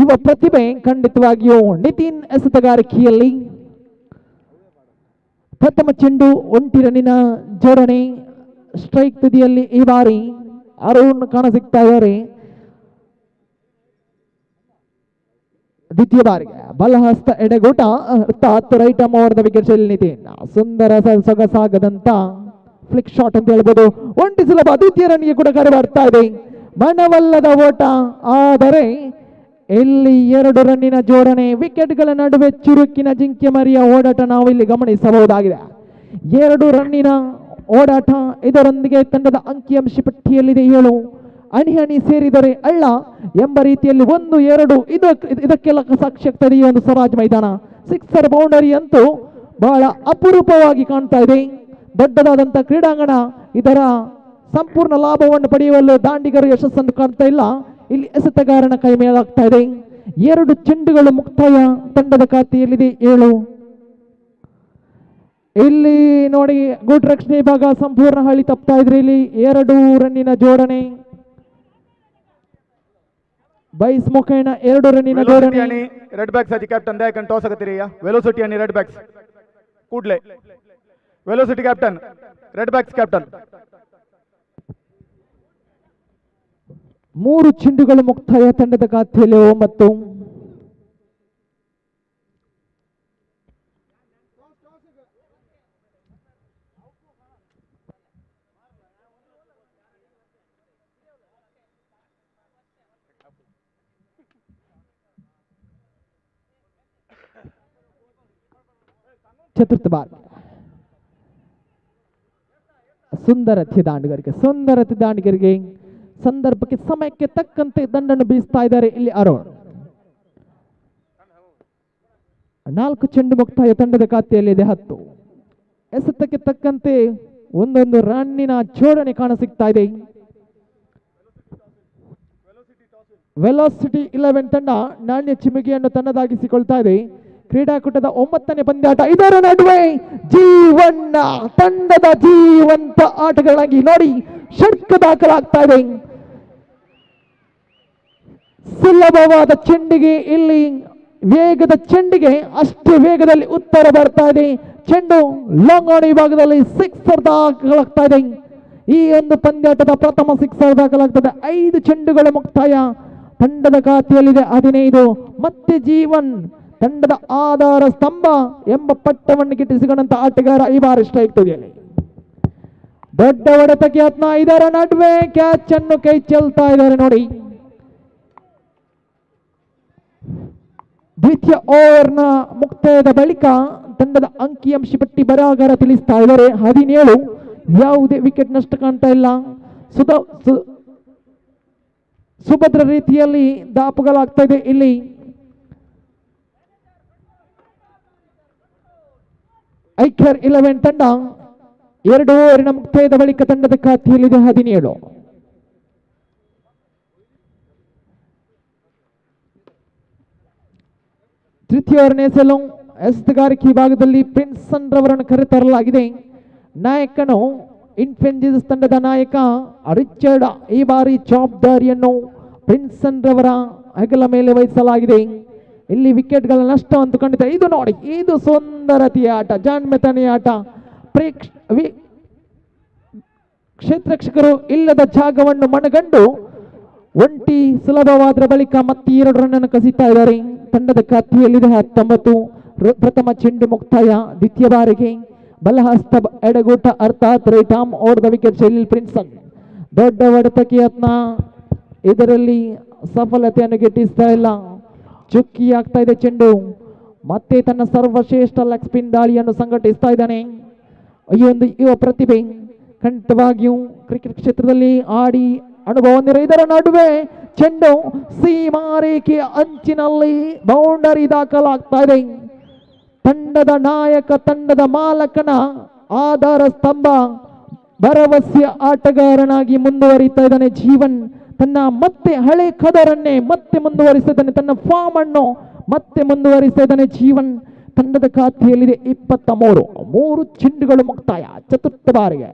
ಯುವ ಪ್ರತಿಭೆ. ಖಂಡಿತವಾಗಿಯೂ ನಿತಿನ್ ಎಸೆತಗಾರಿಕೆಯಲ್ಲಿ ಪ್ರಥಮ ಚೆಂಡು 1 ರನ್ನಿನ ಜೋಡಣೆ. ಸ್ಟ್ರೈಕ್ ತುದಿಯಲ್ಲಿ ಈ ಬಾರಿ ಅರುಣ್ ಕಾಣಸಿಗ್ತಾ ಇದ್ದಾರೆ. ದ್ವಿತೀಯ ಬಾರಿಗೆ ಬಲಹಸ್ತ ಎಡಗೂಟ ಅರ್ಥಾತ್ right arm over the wicket Nitin. ಸುಂದರ ಸೊಗಸಾಗದಂತ ಫ್ಲಿಕ್ ಶಾಟ್ ಅಂತ ಹೇಳ್ಬೋದು. ಒಂಟಿ ಸುಲಭ. ದ್ವಿತೀಯ ರನ್ಗೆ ಕೂಡ ಕರೆ ಬರ್ತಾ ಇದೆ. ಮನವಲ್ಲದ ಓಟ, ಆದರೆ ಇಲ್ಲಿ 2 ರನ್ನಿನ ಜೋಡಣೆ. ವಿಕೆಟ್ಗಳ ನಡುವೆ ಚುರುಕಿನ ಜಿಂಕೆ ಮರಿಯ ಓಡಾಟ ನಾವು ಇಲ್ಲಿ ಗಮನಿಸಬಹುದಾಗಿದೆ. 2 ರನ್ನಿನ ಓಡಾಟ. ಇದರೊಂದಿಗೆ ತಂಡದ ಅಂಕಿಅಂಶ ಪಟ್ಟಿಯಲ್ಲಿದೆ 7. ಅಣಿ ಸೇರಿದರೆ ಹಳ್ಳ ಎಂಬ ರೀತಿಯಲ್ಲಿ 1, 2 ಇದಕ್ಕೆಲ್ಲ ಸಾಕ್ಷಿಯಾಗ್ತದೆ ಈ ಒಂದು ಸ್ವರಾಜ್ ಮೈದಾನ. 6 ಬೌಂಡರಿ ಅಂತೂ ಬಹಳ ಅಪರೂಪವಾಗಿ ಕಾಣ್ತಾ ಇದೆ. ದೊಡ್ಡದಾದಂಥ ಕ್ರೀಡಾಂಗಣ. ಇದರ ಸಂಪೂರ್ಣ ಲಾಭವನ್ನು ಪಡೆಯುವಲ್ಲಿ ದಾಂಡಿಗರು ಯಶಸ್ಸನ್ನು ಕಾಣ್ತಾ ಇಲ್ಲ. ಇಲ್ಲಿ ಎಸೆತಗಾರನ ಕೈ ಮೇಲಾಗ್ತಾ ಇದೆ. 2 ಚೆಂಡುಗಳು ಮುಕ್ತಾಯ. ತಂಡದ ಖಾತೆಯಲ್ಲಿದೆ 7. ಇಲ್ಲಿ ನೋಡಿ ಗುಡ್ ರಕ್ಷಣೆ ವಿಭಾಗ ಸಂಪೂರ್ಣ ಹಳಿ ತಪ್ತಾ ಇದ್ರೆ. ಇಲ್ಲಿ 2 ರನ್ನಿನ ಜೋಡಣೆ. ಬೈಸ್ ಮುಖೇನ 2 ರನ್ನಿನ ಜೋಡಣೆ. रेड बैक्स आजी कैप्टन दयाकन टॉस ಆಗತಿರಿಯಾ. ವೆಲೋಸಿಟಿ आणि रेड बैक्स ಕೂಡ್ಲೆ. Velocity captain, Red Backs captain. 3 ಚೆಂಡುಗಳು ಮುಕ್ತಾಯ. ತಂಡದ ಖಾತೆಯಲ್ಲಿ 9. ಚತುರ್ಥ ಬಾರ್. ಸುಂದರ ದಾಂಡಿಗರಿಗೆ ಸಂದರ್ಭಕ್ಕೆ ಸಮಯಕ್ಕೆ ತಕ್ಕಂತೆ ದಂಡನ್ನು ಬೀಸ್ತಾ ಇದ್ದಾರೆ ಇಲ್ಲಿ ಅರುಣ್. 4 ಚೆಂಡು ಮುಕ್ತಾಯ ತಂಡದ ಖಾತೆಯಲ್ಲಿದೆ 10. ಎಸೆತಕ್ಕೆ ತಕ್ಕಂತೆ ಒಂದೊಂದು ರನ್ನಿನ ಜೋಡಣೆ ಕಾಣಸಿಗ್ತಾ ಇದೆ. ವೆಲಾಸಿಟಿ 11 ತಂಡ ನಾಣ್ಯ ಚಿಮುಗೆಯನ್ನು ತನ್ನದಾಗಿಸಿಕೊಳ್ತಾ ಇದೆ. ಕ್ರೀಡಾಕೂಟದ 9ನೇ ಪಂದ್ಯಾಟ. ಇದರ ನಡುವೆ ಜೀವನ ತಂಡದ ಜೀವಂತ ಆಟಗಳಾಗಿ ನೋಡಿ ಷಟ್ಕ ದಾಖಲಾಗ್ತಾ ಇದೆ. ಸುಲಭವಾದ ಚೆಂಡಿಗೆ ಇಲ್ಲಿ ವೇಗದ ಚೆಂಡಿಗೆ ಅಷ್ಟು ವೇಗದಲ್ಲಿ ಉತ್ತರ ಬರ್ತಾ ಇದೆ. ಚೆಂಡು ಲಾಂಗ್ ಆನ್ ವಿಭಾಗದಲ್ಲಿ ಸಿಕ್ಸರ್ ದಾಖಲಾಗ್ತಾ ಇದೆ. ಈ ಒಂದು ಪಂದ್ಯಾಟದ ಪ್ರಥಮ ಸಿಕ್ಸರ್ ದಾಖಲಾಗ್ತದೆ. 5 ಚೆಂಡುಗಳ ಮುಕ್ತಾಯ ತಂಡದ ಖಾತೆಯಲ್ಲಿದೆ 15. ಮತ್ತೆ ಜೀವನ್ ತಂಡದ ಆಧಾರ ಸ್ತಂಭ ಎಂಬ ಪಟ್ಟವನ್ನು ಗಿಟ್ಟಿಸಿಕೊಂಡಂತ ಆಟಗಾರ ಈ ಬಾರಿ ಸ್ಟ್ರೈಕ್ ತುದಿಯಲ್ಲಿ. ದೊಡ್ಡ ಹೊಡೆತಕ್ಕೆ ಯತ್ನ. ಇದರ ನಡುವೆ ಕ್ಯಾಚ್ ಅನ್ನು ಕೈ ಚೆಲ್ತಾ ಇದ್ದಾರೆ ನೋಡಿ. ದ್ವಿತೀಯ ಓವರ್ನ ಮುಕ್ತಾಯದ ಬಳಿಕ ತಂಡದ ಅಂಕಿಅಂಶ ಪಟ್ಟಿ ಬರಹಗಾರ ತಿಳಿಸ್ತಾ ಇದ್ದಾರೆ 17. ಯಾವುದೇ ವಿಕೆಟ್ ನಷ್ಟ ಕಾಣ್ತಾ ಇಲ್ಲ. ಸುಭದ್ರ ರೀತಿಯಲ್ಲಿ ದಾಪುಗಳಾಗ್ತಾ ಇದೆ ಇಲ್ಲಿ. ಐಕ್ಯರ್ 11 ತಂಡ 2 ಓವರಿನ ಮುಕ್ತಾಯದ ಬಳಿಕ ತಂಡದ ಖಾತೆಯಲ್ಲಿದೆ 17. ತೃತೀಯ ಓವರ್ನ ಎಸೆಯಲು ಎಸೆತಗಾರಿಕೆ ವಿಭಾಗದಲ್ಲಿ ಪ್ರಿನ್ಸನ್ ರವರನ್ನು ಕರೆತರಲಾಗಿದೆ. ನಾಯಕನು ಇನ್ಫೆಂಜಿಸ್ ತಂಡದ ನಾಯಕ ರಿಚರ್ಡ್. ಈ ಬಾರಿ ಜವಾಬ್ದಾರಿಯನ್ನು ಪ್ರಿನ್ಸನ್ ರವರ ಹೆಗಲ ಮೇಲೆ ವಹಿಸಲಾಗಿದೆ. ಇಲ್ಲಿ ವಿಕೆಟ್ಗಳ ನಷ್ಟ ಅಂತ ಖಂಡಿತ. ಇದು ನೋಡಿ, ಇದು ಸುಂದರತೆಯ ಆಟ, ಜಾಣ್ಮೆತನೆಯ ಆಟ. ಕ್ಷೇತ್ರಕ್ಷಕರು ಇಲ್ಲದ ಜಾಗವನ್ನು ಮನಗಂಡು ಒಂಟಿ ಸುಲಭವಾದ ಬಳಿಕ ಮತ್ತೆ 2 ರನ್ ಕಸಿತಾ ಇದ್ದಾರೆ. ತಂಡದ ಖಾತೆಯಲ್ಲಿದೆ 19. ಪ್ರಥಮ ಚೆಂಡು ಮುಕ್ತಾಯ. ದ್ವಿತೀಯ ಬಾರಿಗೆ ಬಲಹಸ್ತ ಎಡಗೂಟ ಅರ್ಥಾತ್ right arm over the wicket ಶೈಲಿಲ್ ಪ್ರಿನ್ಸನ್. ದೊಡ್ಡ ಹೊಡೆತಕ್ಕೆ ಯತ್ನ. ಇದರಲ್ಲಿ ಸಫಲತೆಯನ್ನು ಗಿಟ್ಟಿಸ್ತಾ ಇಲ್ಲ. ಚುಕ್ಕಿ ಆಗ್ತಾ ಇದೆ ಚೆಂಡು. ಮತ್ತೆ ತನ್ನ ಸರ್ವಶ್ರೇಷ್ಠ ಲೆಗ್ ಸ್ಪಿನ್ ದಾಳಿಯನ್ನು ಸಂಘಟಿಸ್ತಾ ಇದ್ದಾನೆ ಈ ಒಂದು ಯುವ ಪ್ರತಿಭೆ. ಖಂಡಿತವಾಗಿಯೂ ಕ್ರಿಕೆಟ್ ಕ್ಷೇತ್ರದಲ್ಲಿ ಆಡಿ ಅನುಭವ ಹೊಂದಿರೋ. ಇದರ ನಡುವೆ ಚೆಂಡು ಸೀಮಾರೇಖೆಯ ಅಂಚಿನಲ್ಲಿ ಬೌಂಡರಿ ದಾಖಲಾಗ್ತಾ ಇದೆ. ತಂಡದ ನಾಯಕ, ತಂಡದ ಮಾಲಕನ ಆಧಾರ ಸ್ತಂಭ, ಭರವಸೆಯ ಆಟಗಾರನಾಗಿ ಮುಂದುವರಿತಾ ಇದ್ದಾನೆ ಜೀವನ್. ತನ್ನ ಮತ್ತೆ ಹಳೆ ಕದರನ್ನೇ ಮತ್ತೆ ಮುಂದುವರಿಸ್ತಾ ಇದ್ದಾನೆ. ತನ್ನ ಫಾರ್ಮ್ ಅನ್ನು ಮತ್ತೆ ಮುಂದುವರಿಸ್ತಾ ಇದ್ದಾನೆ ಜೀವನ್. ತಂಡದ ಖಾತೆಯಲ್ಲಿದೆ 23. 3 ಚೆಂಡುಗಳು ಮುಕ್ತಾಯ. ಚತುರ್ಥ ಬಾರಿಗೆ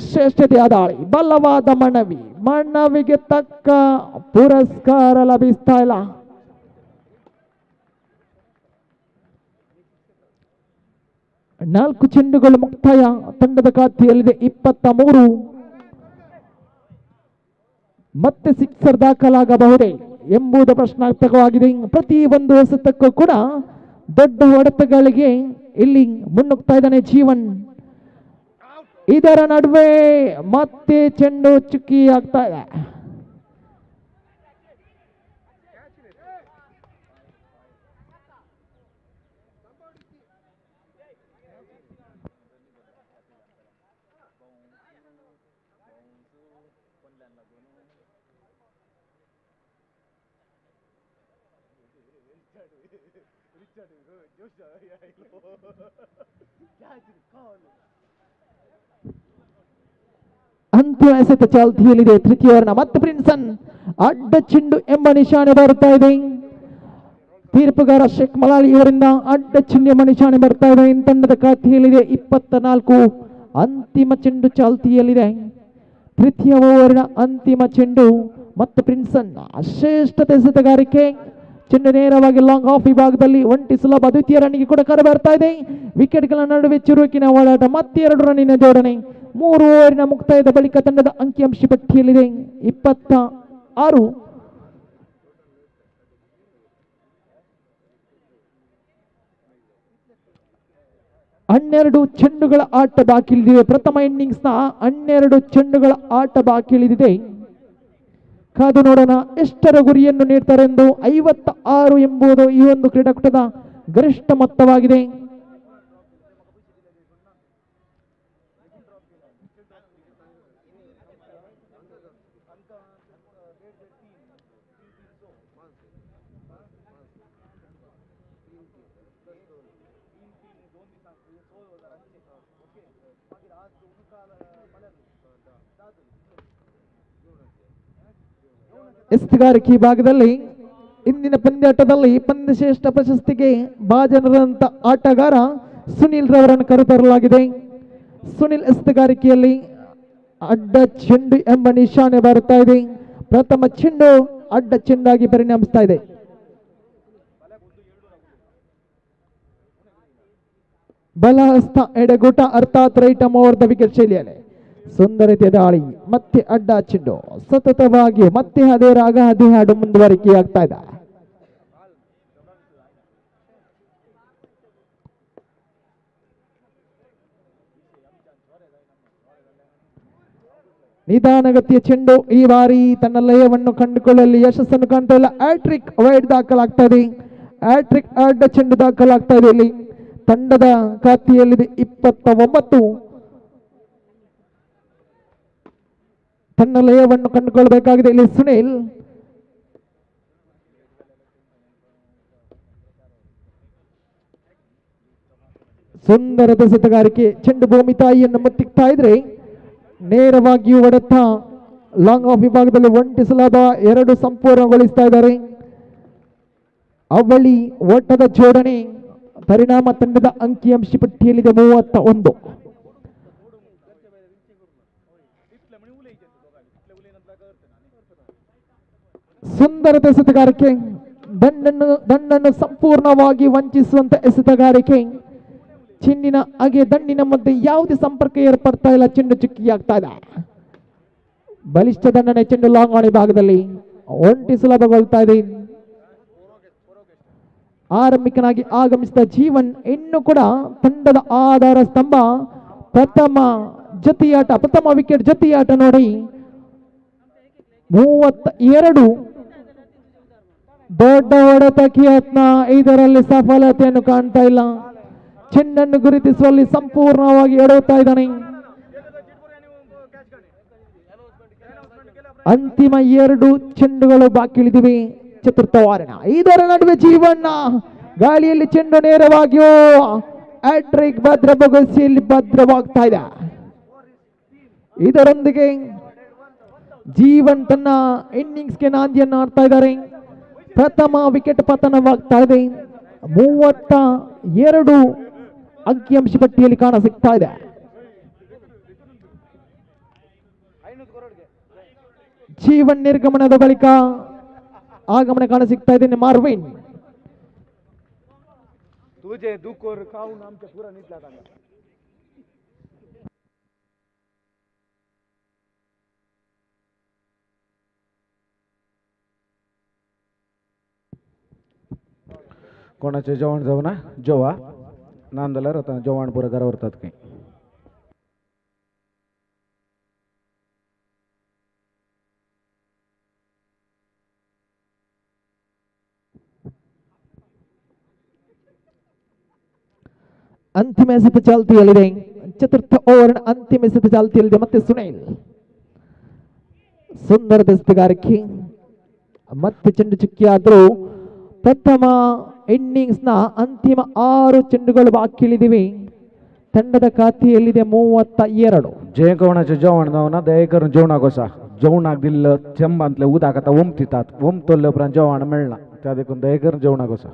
ಶ್ರೇಷ್ಠತೆಯ ದಾಳಿ. ಬಲವಾದ ಮನವಿಗೆ ತಕ್ಕ ಪುರಸ್ಕಾರ ಲಭಿಸ್ತಾ ಇಲ್ಲ. ನಾಲ್ಕು ಚೆಂಡುಗಳು ಮುಕ್ತಾಯ. ತಂಡದ ಖಾತೆಯಲ್ಲಿದೆ 23. ಮತ್ತೆ ಸಿಕ್ಸರ್ ದಾಖಲಾಗಬಹುದೇ ಎಂಬುದು ಪ್ರಶ್ನಾರ್ಥಕವಾಗಿದೆ. ಪ್ರತಿ ಒಂದು ಎಸೆತಕ್ಕೂ ಕೂಡ ದೊಡ್ಡ ಹೊಡೆತಗಳಿಗೆ ಇಲ್ಲಿ ಮುನ್ನುಗ್ತಾ ಇದ್ದಾನೆ ಜೀವನ್. ಇದರ ನಡುವೆ ಮತ್ತೆ ಚೆಂಡು ಚುಕ್ಕಿ ಆಗ್ತಾ ಇದೆ. ಅಂತಿಮ ಎಸೆತ ಚಾಲ್ತಿಯಲ್ಲಿದೆ. ತೃತೀಯ ಓವರ್ನ ಮತ್ತೆ ಪ್ರಿನ್ಸನ್ ಅಡ್ಡ ಚೆಂಡು ಎಂಬ ನಿಶಾನೆ ಬರ್ತಾ ಇದೆ. ತೀರ್ಪುಗಾರ ಶೇಖ್ ಮಲಾಲಿ ಇವರಿಂದ ಅಡ್ಡ ಚೆಂಡು ಎಂಬ ನಿಶಾನೆ ಬರ್ತಾ ಇದೆ. ತಂಡದ ಖಾತೆಯಲ್ಲಿದೆ 24. ಅಂತಿಮ ಚೆಂಡು ಚಾಲ್ತಿಯಲ್ಲಿದೆ. ತೃತೀಯ ಓವರಿನ ಅಂತಿಮ ಚೆಂಡು ಮತ್ತೆ ಪ್ರಿನ್ಸನ್ ಶ್ರೇಷ್ಠತೆ ಎಸೆತಗಾರಿಕೆ. ಚೆಂಡು ನೇರವಾಗಿ ಲಾಂಗ್ ಆಫ್ ವಿಭಾಗದಲ್ಲಿ ಒಂಟಿ ಸುಲಭ. ದ್ವಿತೀಯ ರನ್ನಿಗೆ ಕೂಡ ಕರೆ ಬರ್ತಾ ಇದೆ. ವಿಕೆಟ್ಗಳ ನಡುವೆ ಚುರುಕಿನ ಹೋರಾಟ. ಮತ್ತೆ 2 ರನ್ನಿನ ಜೋಡಣೆ. 3 ಓವರಿನ ಮುಕ್ತಾಯದ ಬಳಿಕ ತಂಡದ ಅಂಕಿಅಂಶ ಪಟ್ಟಿಯಲ್ಲಿದೆ 26. ಹನ್ನೆರಡು ಚೆಂಡುಗಳ ಆಟ ಬಾಕಿ ಉಳಿದಿದೆ. ಪ್ರಥಮ ಇನ್ನಿಂಗ್ಸ್ನ 12 ಚೆಂಡುಗಳ ಆಟ ಬಾಕಿ ಉಳಿದಿದೆ. ಕಾದು ನೋಡೋಣ ಎಷ್ಟರ ಗುರಿಯನ್ನು ನೀಡ್ತಾರೆ ಎಂದು. 56 ಎಂಬುದು ಈ ಒಂದು ಕ್ರೀಡಾಕೂಟದ ಗರಿಷ್ಠ ಮೊತ್ತವಾಗಿದೆ. ಎಸ್ತುಗಾರಿಕೆ ಭಾಗದಲ್ಲಿ ಇಂದಿನ ಪಂದ್ಯಾಟದಲ್ಲಿ ಪಂದ್ಯಶ್ರೇಷ್ಠ ಪ್ರಶಸ್ತಿಗೆ ಭಾಜನರಾದಂಥ ಆಟಗಾರ ಸುನಿಲ್ ರವರನ್ನು ಕರೆತರಲಾಗಿದೆ. ಸುನಿಲ್ ಎಸ್ತುಗಾರಿಕೆಯಲ್ಲಿ ಅಡ್ಡ ಚೆಂಡು ಎಂಬ ನಿಶಾನೆ ಬರುತ್ತಾ ಇದೆ. ಪ್ರಥಮ ಚೆಂಡು ಅಡ್ಡ ಚೆಂಡಾಗಿ ಪರಿಣಮಿಸ್ತಾ ಇದೆ. ಬಲಹಸ್ತ ಎಡೆಗೂಟ ಅರ್ಥಾತ್ ರೈಟ್ ಓವರ್ ದ ವಿಕೆಟ್ ಶೈಲಿಯಲ್ಲಿ ಸುಂದರತೆ ದಾಳಿ, ಮತ್ತೆ ಅಡ್ಡ ಚೆಂಡು ಸತತವಾಗಿ ಮತ್ತೆ ಅದೇ ರಾಗ ಅದೇ ಹಾಡು ಮುಂದುವರಿಕೆಯಾಗ್ತಾ ಇದೆ. ನಿಧಾನಗತಿಯ ಚೆಂಡು ಈ ಬಾರಿ ತನ್ನ ಲಯವನ್ನು ಕಂಡುಕೊಳ್ಳಲು ಯಶಸ್ಸನ್ನು ಕಾಣ್ತಾ ಇಲ್ಲ. ಹ್ಯಾಟ್ರಿಕ್ ವೈಡ್ ದಾಖಲಾಗ್ತಾ ಇದೆ. ಹ್ಯಾಟ್ರಿಕ್ ಅಡ್ಡ ಚೆಂಡು ದಾಖಲಾಗ್ತಾ ಇದೆ. ಇಲ್ಲಿ ತಂಡದ ಖಾತೆಯಲ್ಲಿದೆ 29. ತನ್ನ ಲಯವನ್ನು ಕಂಡುಕೊಳ್ಳಬೇಕಾಗಿದೆ ಇಲ್ಲಿ ಸುನಿಲ್. ಸುಂದರದ ಸೆತಗಾರಿಕೆ, ಚೆಂಡು ಭೂಮಿ ತಾಯಿಯನ್ನು ಮುತ್ತಿಕ್ತಾ ಇದ್ರೆ ನೇರವಾಗಿಯೂ ಹೊಡೆತ ಲಾಂಗ್ ಆಫ್ ವಿಭಾಗದಲ್ಲಿ ಒಂಟಿಸಲಾದ 2 ಸಂಪೂರ್ಣಗೊಳಿಸ್ತಾ ಇದ್ದಾರೆ. ಅವಳಿ ಓಟದ ಜೋಡಣೆ ಪರಿಣಾಮ ತಂಡದ ಅಂಕಿಅಂಶ ಪಟ್ಟಿಯಲ್ಲಿದೆ 31. ಸುಂದರದ ಎಸೆತಗಾರಿಕೆ, ದಂಡನ್ನು ಸಂಪೂರ್ಣವಾಗಿ ವಂಚಿಸುವಂತ ಎಸೆತಗಾರಿಕೆ. ಚೆಂಡಿನ ಹಾಗೆ ದಂಡಿನ ಮಧ್ಯೆ ಯಾವುದೇ ಸಂಪರ್ಕ ಏರ್ಪಡ್ತಾ ಇಲ್ಲ. ಚೆಂಡು ಚುಕ್ಕಿಯಾಗ್ತಾ ಇದೆ. ಬಲಿಷ್ಠ ದಂಡನೆ ಚೆಂಡು ಲಾಂಗ್ ಆನ್ ಭಾಗದಲ್ಲಿ ಒಂಟಿ ಸುಲಭಗೊಳ್ತಾ ಇದೆ. ಆರಂಭಿಕನಾಗಿ ಆಗಮಿಸಿದ ಜೀವನ್ ಇನ್ನು ಕೂಡ ತಂಡದ ಆಧಾರ ಸ್ತಂಭ. ಪ್ರಥಮ ವಿಕೆಟ್ ಜೊತೆಯಾಟ ನೋಡಿ 32. ದೊಡ್ಡ ಹೊಡೆತಕ್ಕೆ ಯತ್ನ, ಇದರಲ್ಲಿ ಸಫಲತೆಯನ್ನು ಕಾಣ್ತಾ ಇಲ್ಲ. ಚೆಂಡನ್ನು ಗುರುತಿಸುವಲ್ಲಿ ಸಂಪೂರ್ಣವಾಗಿ ಎಡುತ್ತಾ ಇದ್ದಾನೆ. ಅಂತಿಮ 2 ಚೆಂಡುಗಳು ಬಾಕಿ ಉಳಿದಿವೆ. ಚತುರ್ಥ ವಾರಣ, ಇದರ ನಡುವೆ ಜೀವನ್ನ ಗಾಳಿಯಲ್ಲಿ ಚೆಂಡು ನೇರವಾಗಿಯೂ ಹ್ಯಾಟ್ರಿಕ್ ಭದ್ರಬೊಗಸಿಯಲ್ಲಿ ಭದ್ರವಾಗ್ತಾ ಇದೆ. ಇದರೊಂದಿಗೆ ಜೀವನ್ ತನ್ನ ಇನ್ನಿಂಗ್ಸ್ಗೆ ನಾಂದಿಯನ್ನು ಆಡ್ತಾ ಇದ್ದಾರೆ. ಪ್ರಥಮ ವಿಕೆಟ್ ಪತನವಾಗ್ತಾ ಇದೆ. 32 ಅಂಕಿಅಂಶ ಪಟ್ಟಿಯಲ್ಲಿ ಕಾಣ ಸಿಗ್ತಾ ಇದೆ. ಜೀವನ್ ನಿರ್ಗಮನದ ಬಳಿಕ ಆಗಮನ ಕಾಣ ಸಿಗ್ತಾ ಇದೆ ಮಾರ್ವಿನ್. कोणाचे जेवण जाऊ ना जेव्हा नांदला होता जेवण पुरं घरावरतात काही ಅಂತಿಮ ಎಸೆತ ಚಾಲ್ತಿಯಲ್ಲಿದೆ. ಚತುರ್ಥ ಓವರ್ ಅಂತಿಮ ಎಸೆತ ಚಾಲ್ತಿಯಲ್ಲಿದೆ. ಮತ್ತೆ ಸುನಿಲ್ ಸುಂದರ ಎಸೆತಗಾರಿಕೆ, ಮತ್ತೆ ಚೆಂಡು ಚುಕ್ಕಿಯಾದರೂ ಪ್ರಥಮ ಇನ್ನಿಂಗ್ಸ್ನ ಅಂತಿಮ 6 ಚೆಂಡುಗಳು ಬಾಕಿ ಉಳಿದಿವೆ. ತಂಡದ ಖಾತೆಯಲ್ಲಿದೆ 32. जे कोणाचे जेवण जाऊ ना दया करून जेवणाकोसा जेवणाक दिलं थेंबांतले उदक आता उमथितात उमतले उपरांत जेवण मेळना त्या देखून दया करून जेवणाकोसा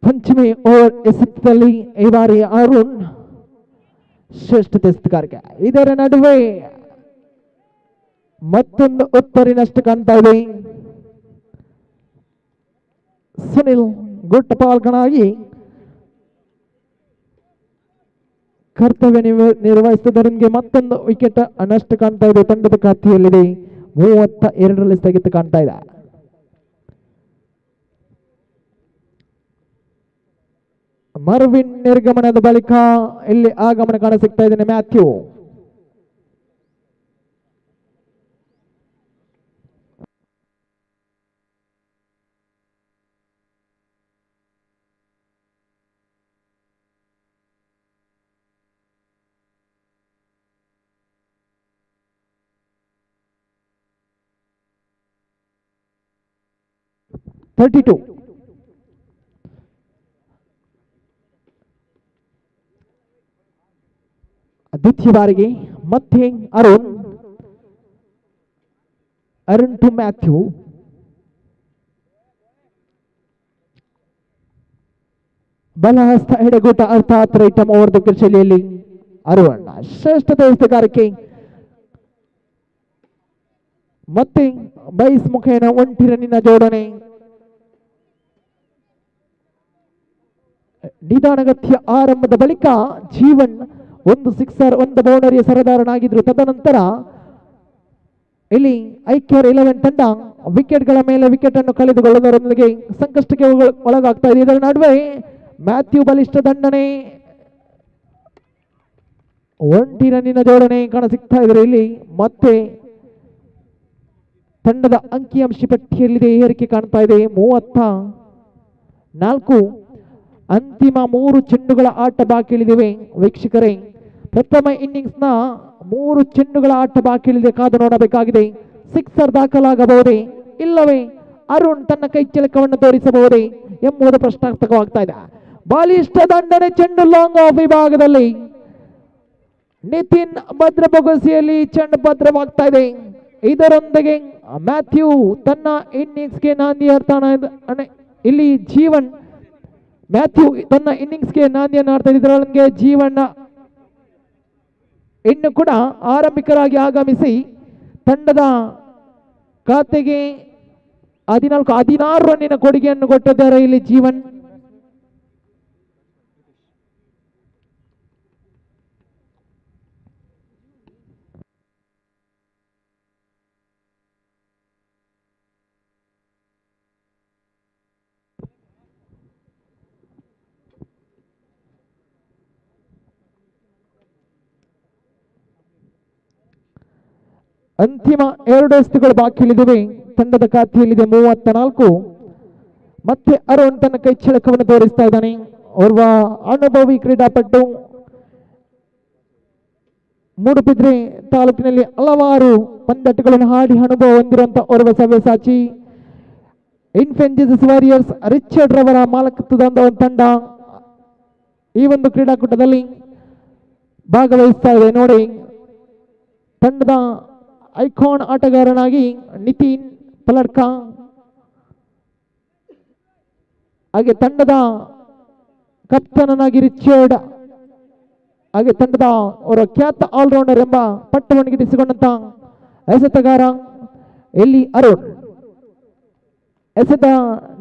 ಪಂಚಮಿ ಓವರ್ ಎಸೆತದಲ್ಲಿ ಈ ಬಾರಿ ಅರುಣ್ ಶ್ರೇಷ್ಠ ಎಸೆತಗಾರಿಕೆ. ಇದರ ನಡುವೆ ಮತ್ತೊಂದು ಉತ್ತರಿನಷ್ಟು ಕಾಣ್ತಾ ಇದೆ. ಸುನಿಲ್ ಗುಟ್ಟಪಾಲ್ಕನಾಗಿ ಕರ್ತವ್ಯ ನಿರ್ವಹಿಸುವುದರೊಂದಿಗೆ ಮತ್ತೊಂದು ವಿಕೆಟ್ ನಷ್ಟ ಕಾಣ್ತಾ ಇದೆ. ತಂಡದ ಖಾತೆಯಲ್ಲಿದೆ 32ರಲ್ಲಿ ಸ್ಥಗಿತ ಕಾಣ್ತಾ ಇದೆ. ಮರ್ವಿನ್ ನಿರ್ಗಮನದ ಬಳಿಕ ಇಲ್ಲಿ ಆಗಮನ ಕಾಣ ಸಿಗ್ತಾ ಇದ್ದಾನೆ ಮ್ಯಾಥ್ಯೂ. ದ್ವಿತೀಯ ಬಾರಿಗೆ ಮತ್ತೆ ಅರುಣ್ ಟು ಮ್ಯಾಥ್ಯೂ. ಬಲಹಸ್ತ ಎಡಗೂಟ ಅರ್ಥಾತ್ ರೈಟಮ್ ಓವರ್ ದ ಶೈಲಿಯಲ್ಲಿ ಅರುಣ್ ಶ್ರೇಷ್ಠತೆ ಎಸೆಗಾರಿಕೆ. ಮತ್ತೆ ಬೈಸ್ ಮುಖೇನ 1 ರನ್ನಿನ ಜೋಡಣೆ. ನಿಧಾನಗತಿಯ ಆರಂಭದ ಬಳಿಕ ಜೀವನ್ 1 ಸಿಕ್ಸರ್ 1 ಬೌಂಡರಿಯ ಸರದಾರನಾಗಿದ್ರು. ತದನಂತರ ಇಲ್ಲಿ ಐಕ್ಯರ್ 11 ತಂಡ ವಿಕೆಟ್ಗಳ ಮೇಲೆ ವಿಕೆಟ್ ಅನ್ನು ಕಳೆದುಕೊಳ್ಳುವುದರೊಂದಿಗೆ ಸಂಕಷ್ಟಕ್ಕೆ ಒಳಗಾಗ್ತಾ ಇದೆ. ಇದರ ನಡುವೆ ಮ್ಯಾಥ್ಯೂ ಬಲಿಷ್ಠ ದಂಡನೆ, 1 ರನ್ನಿನ ಜೋಡಣೆ ಕಾಣಸಿಗ್ತಾ ಇದ್ರೆ. ಇಲ್ಲಿ ಮತ್ತೆ ತಂಡದ ಅಂಕಿಅಂಶ ಪಟ್ಟಿಯಲ್ಲಿದೆ ಏರಿಕೆ ಕಾಣ್ತಾ ಇದೆ. 34. ಅಂತಿಮ 3 ಚೆಂಡುಗಳ ಆಟ ಬಾಕಿ ಉಳಿದಿವೆ ವೀಕ್ಷಕರೇ. ಪ್ರಥಮ ಇನ್ನಿಂಗ್ಸ್ನ 3 ಚೆಂಡುಗಳ ಆಟ ಬಾಕಿ ಉಳಿದಿದೆ, ಕಾದು ನೋಡಬೇಕಾಗಿದೆ. ಸಿಕ್ಸರ್ ದಾಖಲಾಗಬಹುದೇ ಇಲ್ಲವೇ ಅರುಣ್ ತನ್ನ ಕೈ ಚಳಕವನ್ನು ತೋರಿಸಬಹುದೇ ಎಂಬುದು ಪ್ರಶ್ನಾರ್ಥಕವಾಗ್ತಾ ಇದೆ. ಬಲಿಷ್ಠ ದಂಡನೆ ಚೆಂಡು ಲಾಂಗ್ ಆಫ್ ವಿಭಾಗದಲ್ಲಿ ನಿತಿನ್ ಭದ್ರ ಬೊಗಸಿಯಲ್ಲಿ ಚೆಂಡು ಭದ್ರವಾಗ್ತಾ ಇದೆ. ಇದರೊಂದಿಗೆ ಮ್ಯಾಥ್ಯೂ ತನ್ನ ಇನ್ನಿಂಗ್ಸ್ಗೆ ನಾಂದಿ ಹಾಡ್ತಾನೆ. ಇಲ್ಲಿ ಜೀವನ್ ಮ್ಯಾಥ್ಯೂ ತನ್ನ ಇನ್ನಿಂಗ್ಸ್ಗೆ ನಾಂದಿಯನ್ನು ಹಾಡ್ತಾ ಇದೆ. ಇದರೊಳಗೆ ಜೀವನ್ ಇನ್ನು ಕೂಡ ಆರಂಭಿಕರಾಗಿ ಆಗಮಿಸಿ ತಂಡದ ಖಾತೆಗೆ 16 ರನ್ನಿನ ಕೊಡುಗೆಯನ್ನು ಕೊಟ್ಟಿದ್ದಾರೆ. ಇಲ್ಲಿ ಜೀವನ್ ಅಂತಿಮ 2 ಎಸೆತಗಳು ಬಾಕಿ ಉಳಿದಿವೆ. ತಂಡದ ಖಾತೆಯಲ್ಲಿದೆ 34. ಮತ್ತೆ ಅರುಣ್ ತನ್ನ ಕೈ ಚಳಕವನ್ನು ತೋರಿಸ್ತಾ ಇದ್ದಾನೆ. ಓರ್ವ ಅನುಭವಿ ಕ್ರೀಡಾಪಟು, ಮೂಡುಬಿದ್ರೆ ತಾಲೂಕಿನಲ್ಲಿ ಹಲವಾರು ಪಂದ್ಯಾಟಗಳನ್ನು ಆಡಿ ಅನುಭವ ಹೊಂದಿರುವಂತಹ ಓರ್ವ ಸವ್ಯಸಾಚಿ. ಇನ್ಫೆಂಜಸ್ ವಾರಿಯರ್ಸ್ ರಿಚರ್ಡ್ ರವರ ಮಾಲಕತ್ವದ ಒಂದು ತಂಡ ಈ ಒಂದು ಕ್ರೀಡಾಕೂಟದಲ್ಲಿ ಭಾಗವಹಿಸ್ತಾ ಇದೆ. ನೋಡಿ, ತಂಡದ ಐಕಾನ್ ಆಟಗಾರನಾಗಿ ನಿತಿನ್ ಪಲಡ್ಕ, ಹಾಗೆ ತಂಡದ ಕಪ್ತಾನನಾಗಿ ರಿಚರ್ಡ್, ಹಾಗೆ ತಂಡದ ಅವರ ಖ್ಯಾತ ಆಲ್ರೌಂಡರ್ ಎಂಬ ಪಟ್ಟವನ್ನು ಗಿಟ್ಟಿಸಿಕೊಂಡಂತ ಎಸೆತಗಾರ ಇಲ್ಲಿ ಅರುಣ್. ಎಸೆದ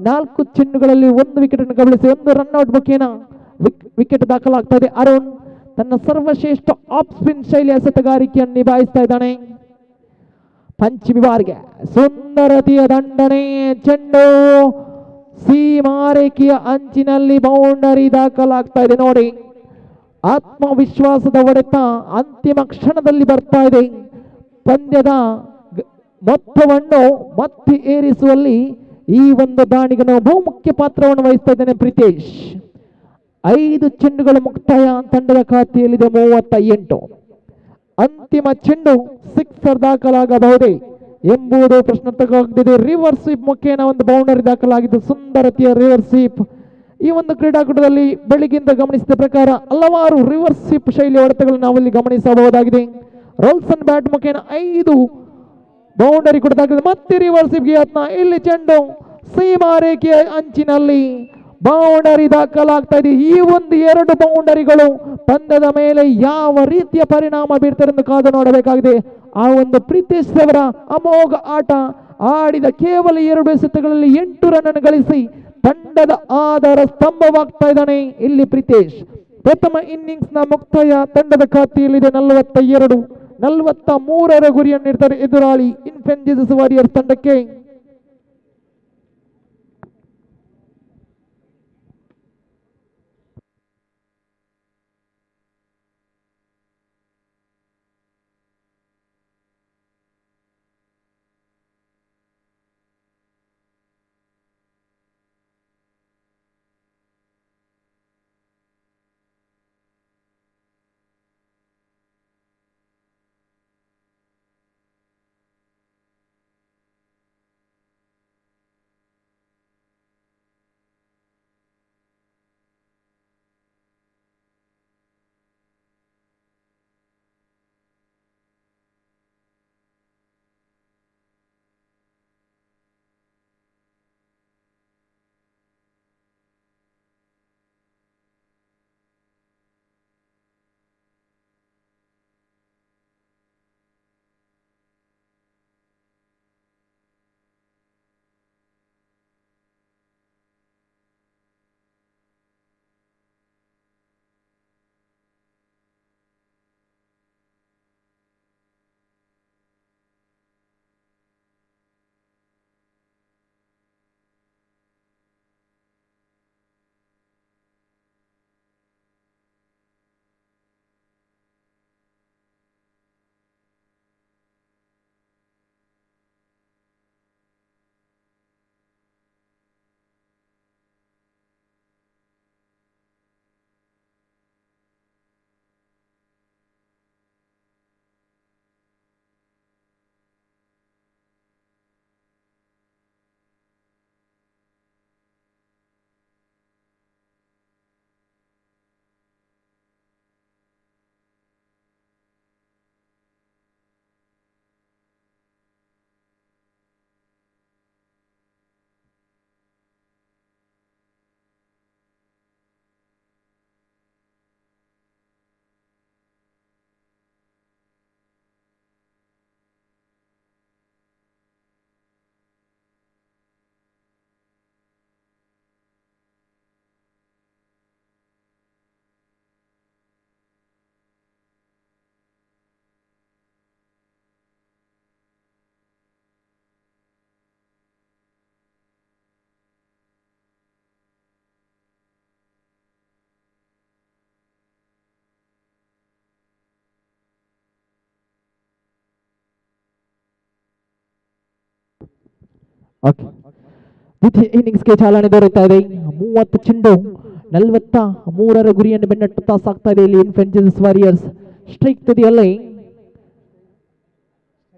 4 ಚೆಂಡುಗಳಲ್ಲಿ 1 ವಿಕೆಟ್ ಅನ್ನು ಕಬಳಿಸಿ 1 ರನ್ಔಟ್ ಮುಖೇನ ವಿಕೆಟ್ ದಾಖಲಾಗ್ತಾ ಇದೆ. ಅರುಣ್ ತನ್ನ ಸರ್ವಶ್ರೇಷ್ಠ ಆಫ್ ಸ್ಪಿನ್ ಶೈಲಿ ಎಸೆತಗಾರಿಕೆಯನ್ನು ನಿಭಾಯಿಸ್ತಾ ಇದ್ದಾನೆ. ಪಂಚಮಿ ಬಾರಿಗೆ ಸುಂದರತೆಯ ದಂಡನೆ, ಚೆಂಡು ಸೀಮಾರೇಖೆಯ ಅಂಚಿನಲ್ಲಿ ಬೌಂಡರಿ ದಾಖಲಾಗ್ತಾ ಇದೆ. ನೋಡಿ, ಆತ್ಮವಿಶ್ವಾಸದ ಹೊಡೆತ ಅಂತಿಮ ಕ್ಷಣದಲ್ಲಿ ಬರ್ತಾ ಇದೆ. ಪಂದ್ಯದ ಮೊತ್ತವನ್ನು ಮತ್ತೆ ಏರಿಸುವಲ್ಲಿ ಈ ಒಂದು ದಾಳಿಗನು ಬಹುಮುಖ್ಯ ಪಾತ್ರವನ್ನು ವಹಿಸ್ತಾ ಇದ್ದಾನೆ ಪ್ರೀತೇಶ್. 5 ಚೆಂಡುಗಳು ಮುಕ್ತಾಯ. ತಂಡದ ಖಾತೆಯಲ್ಲಿದೆ 38. ಅಂತಿಮ ಚೆಂಡು ಸಿಕ್ಸರ್ ದಾಖಲಾಗಬಹುದೇ ಎಂಬುದು ಪ್ರಶ್ನಾರ್ಥಕವಾಗಿದೆ. ರಿವರ್ಸ್ ಸ್ವೀಪ್ ಮುಖೇನ ಒಂದು ಬೌಂಡರಿ ದಾಖಲಾಗಿದ್ದು, ಸುಂದರತೆಯ ರಿವರ್ಸ್ ಸ್ವೀಪ್. ಈ ಒಂದು ಕ್ರೀಡಾಕೂಟದಲ್ಲಿ ಬೆಳಗಿಂದ ಗಮನಿಸಿದ ಪ್ರಕಾರ ಹಲವಾರು ರಿವರ್ಸ್ ಸ್ವೀಪ್ ಶೈಲಿ ಹೊಡೆತಗಳನ್ನು ನಾವಿಲ್ಲಿ ಗಮನಿಸಬಹುದಾಗಿದೆ. ರೋಲ್ಸನ್ ಬ್ಯಾಟ್ ಮುಖೇನ 5 ಬೌಂಡರಿ ಕೂಡ ದಾಖಲಿದೆ. ಮತ್ತೆ ರಿವರ್ಸ್ ಸ್ವೀಪ್ಗೆ ಯತ್ನ. ಇಲ್ಲಿ ಚೆಂಡು ಸೀಮಾರೇಖೆಯ ಅಂಚಿನಲ್ಲಿ ಬೌಂಡರಿ ದಾಖಲಾಗ್ತಾ ಇದೆ. ಈ ಒಂದು 2 ಬೌಂಡರಿಗಳು ಪಂದ್ಯದ ಮೇಲೆ ಯಾವ ರೀತಿಯ ಪರಿಣಾಮ ಬೀರ್ತಾರೆ ಎಂದು ಕಾದು ನೋಡಬೇಕಾಗಿದೆ. ಆ ಒಂದು ಪ್ರೀತೇಶ್ ಅವರ ಅಮೋಘ ಆಟ ಆಡಿದ ಕೇವಲ 2 ಎಸೆತಗಳಲ್ಲಿ 8 ರನ್ ಗಳಿಸಿ ತಂಡದ ಆಧಾರ ಸ್ತಂಭವಾಗ್ತಾ ಇದ್ದಾನೆ ಇಲ್ಲಿ ಪ್ರೀತೇಶ್. ಪ್ರಥಮ ಇನ್ನಿಂಗ್ಸ್ ನ ಮುಕ್ತಾಯ ತಂಡದ ಖಾತೆಯಲ್ಲಿದೆ 42. 43ರ ಗುರಿಯನ್ನಿಡ್ತಾರೆ ಎದುರಾಳಿ ಇನ್ಫೆಂಜಿಸ್ ವಾರಿಯರ್ಸ್ ತಂಡಕ್ಕೆ. ಓಕೆ, ದ್ವಿತೀಯ ಇನ್ನಿಂಗ್ಸ್ಗೆ ಚಾಲನೆ ದೊರೆಯುತ್ತಾ ಇದೆ. 30 ಚೆಂಡು 43ರ ಗುರಿಯನ್ನು ಬೆನ್ನಟ್ಟುತ್ತಾ ಸಾಕ್ತಾ ಇದೆ ಇಲ್ಲಿ ಇನ್ಫೆಂಜಿಸ್ ವಾರಿಯರ್ಸ್. ಸ್ಟ್ರೈಕ್ ತುದಿಯಲ್ಲಿ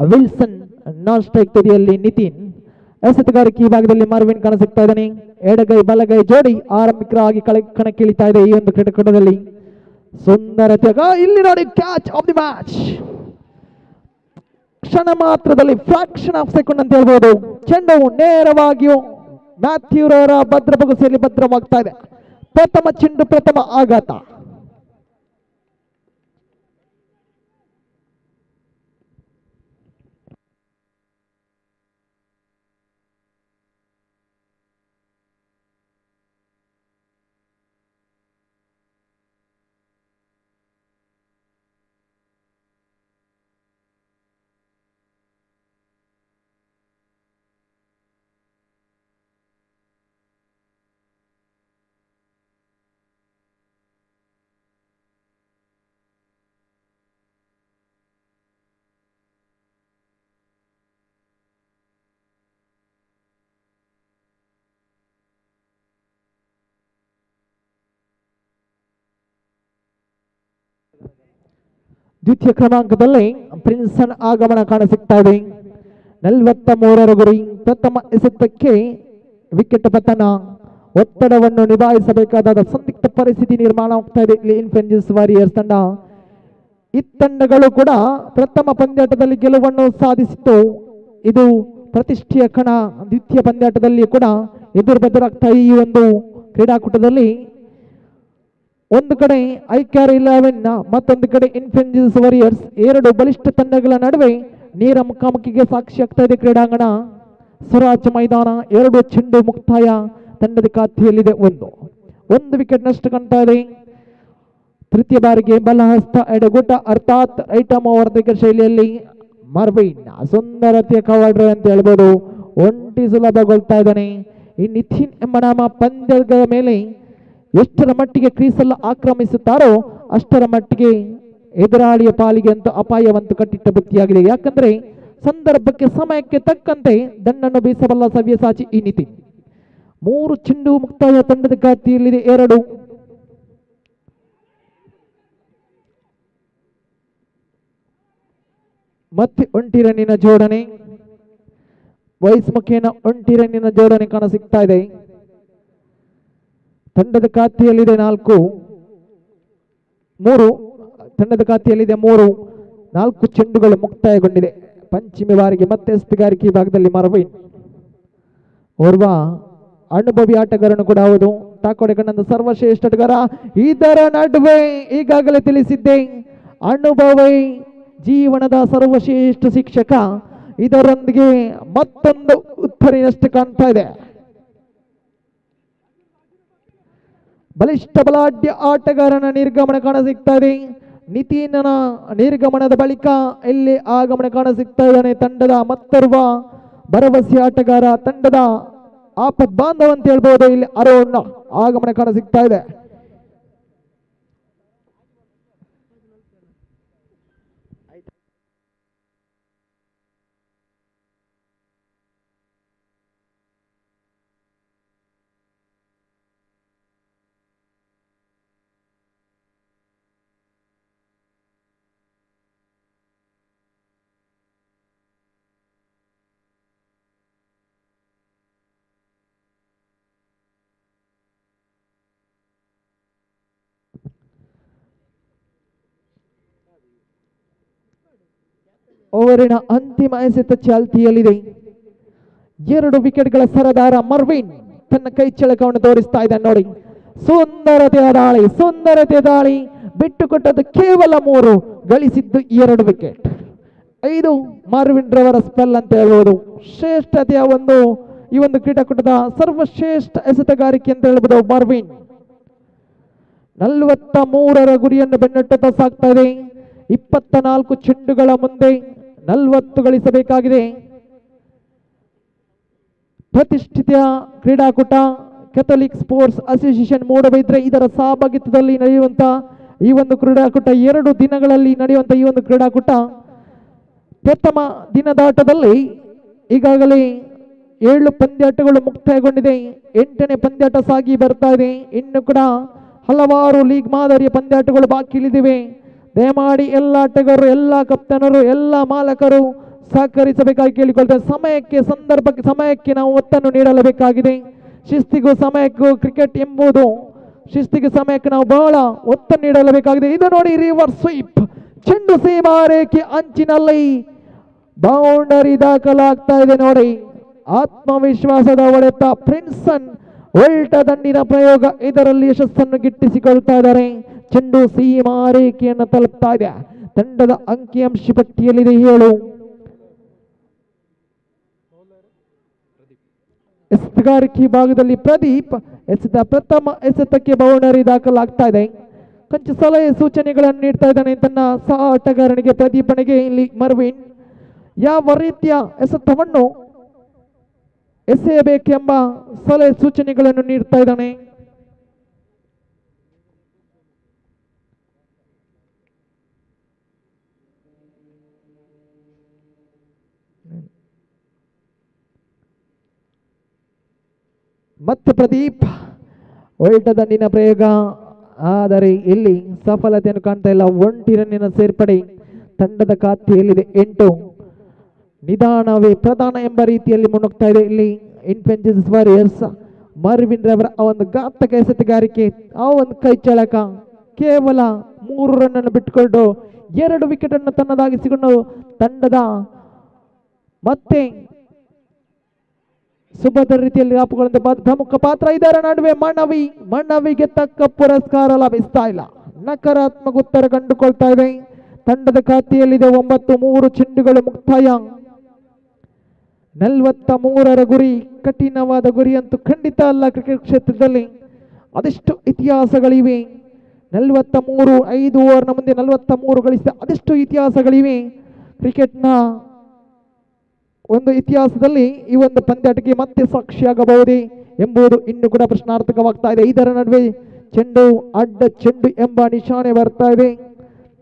ವಿಲ್ಸನ್, ನಾನ್ ಸ್ಟ್ರೈಕ್ ತುದಿಯಲ್ಲಿ ನಿತಿನ್. ಎಸೆತಗಾರಿಕೆ ಭಾಗದಲ್ಲಿ ಮಾರ್ವಿನ್ ಕಾಣಸಿಗ್ತಾ ಇದ್ದಾನೆ. ಎಡಗೈ ಬಲಗೈ ಜೋಡಿ ಆರಂಭಿಕರಾಗಿ ಕಣಕ್ಕಿಳಿತಾ ಇದೆ ಈ ಒಂದು ಕ್ರೀಡಾಕೂಟದಲ್ಲಿ. ಸುಂದರ ತ್ಯಾಗ ಇಲ್ಲಿ ನೋಡಿ, ಕ್ಯಾಚ್ ಆಫ್ ದಿ ಮ್ಯಾಚ್. ಕ್ಷಣ ಮಾತ್ರದಲ್ಲಿ, ಫ್ರಾಕ್ಷನ್ ಆಫ್ ಸೆಕೆಂಡ್ ಅಂತ ಹೇಳ್ಬೋದು, ಚೆಂಡು ನೇರವಾಗಿಯೂ ಮ್ಯಾಥ್ಯೂ ರವರ ಭದ್ರ ಬೊಗಸೆಯಲ್ಲಿ ಭದ್ರವಾಗ್ತಾ ಇದೆ. ಪ್ರಥಮ ಚೆಂಡು, ಪ್ರಥಮ ಆಘಾತ. ದ್ವಿತೀಯ ಕ್ರಮಾಂಕದಲ್ಲಿ ಪ್ರಿನ್ಸನ್ ಆಗಮನ ಕಾಣಸಿಗ್ತಾ ಇದೆ. 43ರ ಗುರಿ, ಪ್ರಥಮ ಎಸೆತಕ್ಕೆ ವಿಕೆಟ್ ಪತನ. ಒತ್ತಡವನ್ನು ನಿಭಾಯಿಸಬೇಕಾದ ಸಂದಿಗ್ಧ ಪರಿಸ್ಥಿತಿ ನಿರ್ಮಾಣ ಆಗ್ತಾ ಇದೆ ಇಲ್ಲಿ ಇನ್ಫೆಂಜಿಸ್ ವಾರಿಯರ್ಸ್ ತಂಡ. ಈ ತಂಡಗಳು ಕೂಡ ಪ್ರಥಮ ಪಂದ್ಯಾಟದಲ್ಲಿ ಗೆಲುವನ್ನು ಸಾಧಿಸಿತ್ತು. ಇದು ಪ್ರತಿಷ್ಠೆಯ ಕಣ. ದ್ವಿತೀಯ ಪಂದ್ಯಾಟದಲ್ಲಿ ಕೂಡ ಎದುರಾಗ್ತಾ ಈ ಒಂದು ಕ್ರೀಡಾಕೂಟದಲ್ಲಿ ಒಂದು ಕಡೆ ಐಕ್ಯಾರ್ 11, ಮತ್ತೊಂದು ಕಡೆ ಇನ್ಫೆಂಜಿಸ್ ವಾರಿಯರ್ಸ್. ಎರಡು ಬಲಿಷ್ಠ ತಂಡಗಳ ನಡುವೆ ನೇರ ಮುಖಾಮುಖಿಗೆ ಸಾಕ್ಷಿಯಾಗ್ತಾ ಇದೆ ಕ್ರೀಡಾಂಗಣ. ಸ್ವರಾಜ್ ಮೈದಾನ. 2 ಚೆಂಡು ಮುಕ್ತಾಯ ತಂಡದ ಖಾತೆಯಲ್ಲಿದೆ. ಒಂದು ವಿಕೆಟ್ ನಷ್ಟ ಕಾಣ್ತಾ ಇದೆ. ತೃತೀಯ ಬಾರಿಗೆ ಬಲಹಸ್ತ ಎಡಗುಟ ಅರ್ಥಾತ್ ಐಟಮ್ ವರ್ಧಕ ಶೈಲಿಯಲ್ಲಿ ಮರ್ವಿನ್ ಸುಂದರತೆಯ ಕವರ್ಡ್ರೆ ಅಂತ ಹೇಳ್ಬೋದು. ಒಂಟಿ ಸುಲಭಗೊಳ್ತಾ ಇದ್ದಾನೆ. ಈ ನಿತಿನ್ ಎಂಬ ನಾಮ ಪಂದ್ಯದ ಮೇಲೆ ಎಷ್ಟರ ಮಟ್ಟಿಗೆ ಕ್ರೀಸಲ್ಲಿ ಆಕ್ರಮಿಸುತ್ತಾರೋ ಅಷ್ಟರ ಮಟ್ಟಿಗೆ ಎದುರಾಳಿಯ ಪಾಲಿಗೆ ಅಂತ ಅಪಾಯವಂತೂ ಕಟ್ಟಿಟ್ಟ ಬುತ್ತಿಯಾಗಿದೆ. ಯಾಕಂದ್ರೆ ಸಂದರ್ಭಕ್ಕೆ ಸಮಯಕ್ಕೆ ತಕ್ಕಂತೆ ದಂಡನ್ನು ಬೀಸಬಲ್ಲ ಸವ್ಯಸಾಚಿ ಈ ನಿತಿನ್. 3 ಚೆಂಡು ಮುಕ್ತಾಯ ತಂಡದ ಖಾತೆಯಲ್ಲಿದೆ 2. ಮತ್ತೆ ಒಂಟಿ ರನ್ನಿನ ಜೋಡಣೆ, ವೈಸ್ ಮುಖೇನ ಒಂಟಿ ರನ್ನಿನ ಜೋಡಣೆ ಕಾಣ ಸಿಗ್ತಾ ಇದೆ. ತಂಡದ ಖಾತೆಯಲ್ಲಿದೆ 4, 3 ತಂಡದ ಖಾತೆಯಲ್ಲಿದೆ 3. 4 ಚೆಂಡುಗಳು ಮುಕ್ತಾಯಗೊಂಡಿದೆ. ಪಂಚಮಿ ಬಾರಿಗೆ ಮತ್ತೆ ಎಸ್ಪಿಗಾರಿಕೆ ಭಾಗದಲ್ಲಿ ಮರವಿನ್ ಓರ್ವ ಅನುಭವಿ ಆಟಗಾರನು ಕೂಡ ಹೌದು. ತಾಕೋಡೆ ಕಣ್ಣಂದು ಸರ್ವಶ್ರೇಷ್ಠ ಆಟಗಾರ. ಇದರ ನಡುವೆ ಈಗಾಗಲೇ ತಿಳಿಸಿದ್ದೆ, ಅನುಭವಿ ಜೀವನದ ಸರ್ವಶ್ರೇಷ್ಠ ಶಿಕ್ಷಕ. ಇದರೊಂದಿಗೆ ಮತ್ತೊಂದು ಉತ್ತರಿನಷ್ಟು ಕಾಣ್ತಾ ಇದೆ. ಬಲಿಷ್ಠ ಬಲಾಢ್ಯ ಆಟಗಾರನ ನಿರ್ಗಮನ ಕಾಣ ಸಿಗ್ತಾ ಇದೆ. ನಿತಿನನ ನಿರ್ಗಮನದ ಬಳಿಕ ಇಲ್ಲಿ ಆಗಮನ ಕಾಣ ಸಿಗ್ತಾ ಇದ್ದಾನೆ ತಂಡದ ಮತ್ತೋರ್ವ ಭರವಸೆ ಆಟಗಾರ, ತಂಡದ ಆಪತ್ ಬಾಂಧವ ಅಂತ ಹೇಳ್ಬೋದು. ಇಲ್ಲಿ ಅರೋಣ ಆಗಮನ ಕಾಣ ಸಿಗ್ತಾ ಇದೆ. ಓವರಿನ ಅಂತಿಮ ಎಸೆತ ಚಾಲ್ತಿಯಲ್ಲಿದೆ. 2 ವಿಕೆಟ್ಗಳ ಸರದಾರ ಮರ್ವಿನ್ ತನ್ನ ಕೈ ಚಳಕವನ್ನು ತೋರಿಸ್ತಾ ಇದ್ದಾನೆ ನೋಡಿ. ಸುಂದರತೆಯ ದಾಳಿ ಬಿಟ್ಟು ಕೊಟ್ಟದ್ದು ಕೇವಲ 3, ಗಳಿಸಿದ್ದು 2 ವಿಕೆಟ್. 5 ಮಾರ್ವಿನ್ ರವರ ಸ್ಪೆಲ್ ಅಂತ ಹೇಳ್ಬೋದು. ಶ್ರೇಷ್ಠತೆಯ ಈ ಒಂದು ಕ್ರೀಡಾಕೂಟದ ಸರ್ವಶ್ರೇಷ್ಠ ಎಸೆತಗಾರಿಕೆ ಅಂತ ಹೇಳ್ಬೋದು. ಮಾರ್ವಿನ್ 43ರ ಗುರಿಯನ್ನು ಬೆನ್ನಟ್ಟುತ್ತಾ ಸಾಗ್ತಾ ಇದೆ. 24 ಚೆಂಡುಗಳ ಮುಂದೆ 40 ಗಳಿಸಬೇಕಾಗಿದೆ. ಪ್ರತಿಷ್ಠಿತ ಕ್ರೀಡಾಕೂಟ ಕೆಥೋಲಿಕ್ ಸ್ಪೋರ್ಟ್ಸ್ ಅಸೋಸಿಯೇಷನ್ ಮೂಡಬಿದ್ರೆ ಇದರ ಸಹಭಾಗಿತ್ವದಲ್ಲಿ ನಡೆಯುವಂತ ಈ ಒಂದು ಕ್ರೀಡಾಕೂಟ 2 ದಿನಗಳಲ್ಲಿ ನಡೆಯುವಂತ ಈ ಒಂದು ಕ್ರೀಡಾಕೂಟ ಪ್ರಥಮ ದಿನದಾಟದಲ್ಲಿ ಈಗಾಗಲೇ 7 ಪಂದ್ಯಾಟಗಳು ಮುಕ್ತಾಯಗೊಂಡಿದೆ. 8ನೇ ಪಂದ್ಯಾಟ ಸಾಗಿ ಬರ್ತಾ ಇದೆ. ಇನ್ನು ಕೂಡ ಹಲವಾರು ಲೀಗ್ ಮಾದರಿಯ ಪಂದ್ಯಾಟಗಳು ಬಾಕಿ ಉಳಿದಿವೆ. ದಯಮಾಡಿ ಎಲ್ಲ ಆಟಗಾರರು, ಎಲ್ಲ ಕಪ್ತಾನರು, ಎಲ್ಲ ಮಾಲಕರು ಸಹಕರಿಸಬೇಕಾಗಿ ಕೇಳಿಕೊಳ್ತಾರೆ. ಸಮಯಕ್ಕೆ ಸಂದರ್ಭಕ್ಕೆ ಸಮಯಕ್ಕೆ ನಾವು ಒತ್ತನ್ನು ನೀಡಲೇಬೇಕಾಗಿದೆ. ಶಿಸ್ತಿಗೂ ಸಮಯಕ್ಕೂ ಕ್ರಿಕೆಟ್ ಎಂಬುದು ಶಿಸ್ತಿಗೆ ಸಮಯಕ್ಕೆ ನಾವು ಬಹಳ ಒತ್ತನ್ನು ನೀಡಲೇಬೇಕಾಗಿದೆ. ಇದು ನೋಡಿ ರಿವರ್ಸ್ ಸ್ವೀಪ್, ಚೆಂಡು ಸೀಮಾರೇಖೆ ಅಂಚಿನಲ್ಲಿ ಬೌಂಡರಿ ದಾಖಲಾಗ್ತಾ ಇದೆ ನೋಡಿ. ಆತ್ಮವಿಶ್ವಾಸದ ಹೊಡೆತ ಪ್ರಿನ್ಸನ್ ಉಲ್ಟ ದಂಡಿನ ಪ್ರಯೋಗ, ಇದರಲ್ಲಿ ಯಶಸ್ಸನ್ನು ಗಿಟ್ಟಿಸಿಕೊಳ್ತಾ ಇದ್ದಾರೆ. ಚೆಂಡು ಸೀಮಾರೇಖೆಯನ್ನು ತಲುಪ್ತಾ ಇದೆ. ತಂಡದ ಅಂಕಿಅಂಶ ಪಟ್ಟಿಯಲ್ಲಿದೆ 7. ಎಸೆತಗಾರಿಕೆ ಭಾಗದಲ್ಲಿ ಪ್ರದೀಪ್ ಎಸೆತ ಪ್ರಥಮ ಎಸೆತಕ್ಕೆ ಬೌಂಡರಿ ದಾಖಲಾಗ್ತಾ ಇದೆ. ಕೊಂಚ ಸಲಹೆ ಸೂಚನೆಗಳನ್ನು ನೀಡ್ತಾ ಇದ್ದಾನೆ ತನ್ನ ಸಹ ಆಟಗಾರನಿಗೆ ಪ್ರದೀಪನಿಗೆ. ಇಲ್ಲಿ ಮರ್ವಿನ್ ಯಾವ ರೀತಿಯ ಎಸೆತವನ್ನು ಎಸೆಯಬೇಕೆಂಬ ಸಲಹೆ ಸೂಚನೆಗಳನ್ನು ನೀಡ್ತಾ ಇದ್ದಾನೆ. ಮತ್ತೆ ಪ್ರದೀಪ್ ಉಲ್ಟ ದಂಡಿನ ಪ್ರಯೋಗ, ಆದರೆ ಇಲ್ಲಿ ಸಫಲತೆಯನ್ನು ಕಾಣ್ತಾ ಇಲ್ಲ. 1 ರನ್ನಿನ ಸೇರ್ಪಡೆ ತಂಡದ ಖಾತೆಯಲ್ಲಿದೆ 8. ನಿಧಾನವೇ ಪ್ರಧಾನ ಎಂಬ ರೀತಿಯಲ್ಲಿ ಮುನ್ನುಗ್ತಾ ಇದೆ ಇಲ್ಲಿ ಇನ್ಫೆನ್ಸಸ್ ವಾರಿಯರ್ಸ್. ಮರ್ವಿನ್ ರವರ ಆ ಒಂದು ಘಾತಕ ಎಸೆತಗಾರಿಕೆ, ಆ ಒಂದು ಕೈ ಚಳಕ ಕೇವಲ 3 ರನ್ನನ್ನು ಬಿಟ್ಟುಕೊಂಡು 2 ವಿಕೆಟ್ ಅನ್ನು ತನ್ನದಾಗಿಸಿಕೊಂಡು ತಂಡದ ಮತ್ತೆ ಸುಭದ್ರ ರೀತಿಯಲ್ಲಿ ರಾಪುಗಳಿಂದ ಪ್ರಮುಖ ಪಾತ್ರ. ಇದರ ನಡುವೆ ಮನವಿಗೆ ತಕ್ಕ ಪುರಸ್ಕಾರ ಲಭಿಸ್ತಾ ಇಲ್ಲ. ನಕಾರಾತ್ಮಕ ಉತ್ತರ ಕಂಡುಕೊಳ್ತಾ ಇದೆ. ತಂಡದ ಖಾತೆಯಲ್ಲಿದೆ 9. 3 ಚೆಂಡುಗಳು ಮುಕ್ತಾಯ. 43ರ ಗುರಿ ಕಠಿಣವಾದ ಗುರಿ ಅಂತೂ ಖಂಡಿತ ಅಲ್ಲ. ಕ್ರಿಕೆಟ್ ಕ್ಷೇತ್ರದಲ್ಲಿ ಅದೆಷ್ಟು ಇತಿಹಾಸಗಳಿವೆ. 43 5 ಓವರ್ನ ಮುಂದೆ 43 ಗಳಿಸಿದ ಅದೆಷ್ಟು ಇತಿಹಾಸಗಳಿವೆ ಕ್ರಿಕೆಟ್ನ ಒಂದು ಇತಿಹಾಸದಲ್ಲಿ. ಈ ಒಂದು ಪಂದ್ಯಾಟಕ್ಕೆ ಮತ್ತೆ ಸಾಕ್ಷಿಯಾಗಬಹುದೇ ಎಂಬುದು ಇನ್ನು ಕೂಡ ಪ್ರಶ್ನಾರ್ಥಕವಾಗ್ತಾ ಇದೆ. ಇದರ ನಡುವೆ ಚೆಂಡು ಅಡ್ಡ ಚೆಂಡು ಎಂಬ ನಿಶಾನೆ ಬರ್ತಾ ಇದೆ.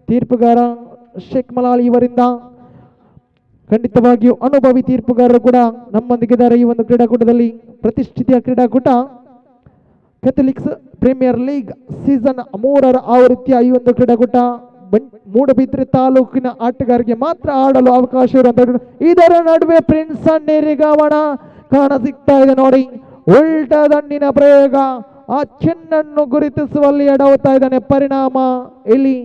ತೀರ್ಪುಗಾರ ಶೇಖ್ ಮಲಾಲಿ ಇವರಿಂದ ಖಂಡಿತವಾಗಿಯೂ ಅನುಭವಿ ತೀರ್ಪುಗಾರರು ಕೂಡ ನಮ್ಮೊಂದಿಗಿದ್ದಾರೆ. ಈ ಒಂದು ಕ್ರೀಡಾಕೂಟದಲ್ಲಿ ಪ್ರತಿಷ್ಠಿತ ಕ್ರೀಡಾಕೂಟ ಕೆಥಲಿಕ್ಸ್ ಪ್ರೀಮಿಯರ್ ಲೀಗ್ ಸೀಸನ್ 3ರ ಆವೃತ್ತಿಯ ಈ ಒಂದು ಕ್ರೀಡಾಕೂಟ ಮೂಡಬಿದ್ರೆ ತಾಲೂಕಿನ ಆಟಗಾರರಿಗೆ ಮಾತ್ರ ಆಡಲು ಅವಕಾಶ ಇರುವಂತಹ. ಇದರ ನಡುವೆ ಪ್ರಿನ್ಸ್ ನಿರ್ಗಮನ ಕಾಣ ಸಿಗ್ತಾ ಇದೆ ನೋಡಿ. ಉಲ್ಟಾ ದಂಡಿನ ಪ್ರಯೋಗ, ಆ ಚೆನ್ನನ್ನು ಗುರುತಿಸುವಲ್ಲಿ ಎಡವುತ್ತಾ ಇದ್ದಾನೆ. ಪರಿಣಾಮ ಇಲ್ಲಿ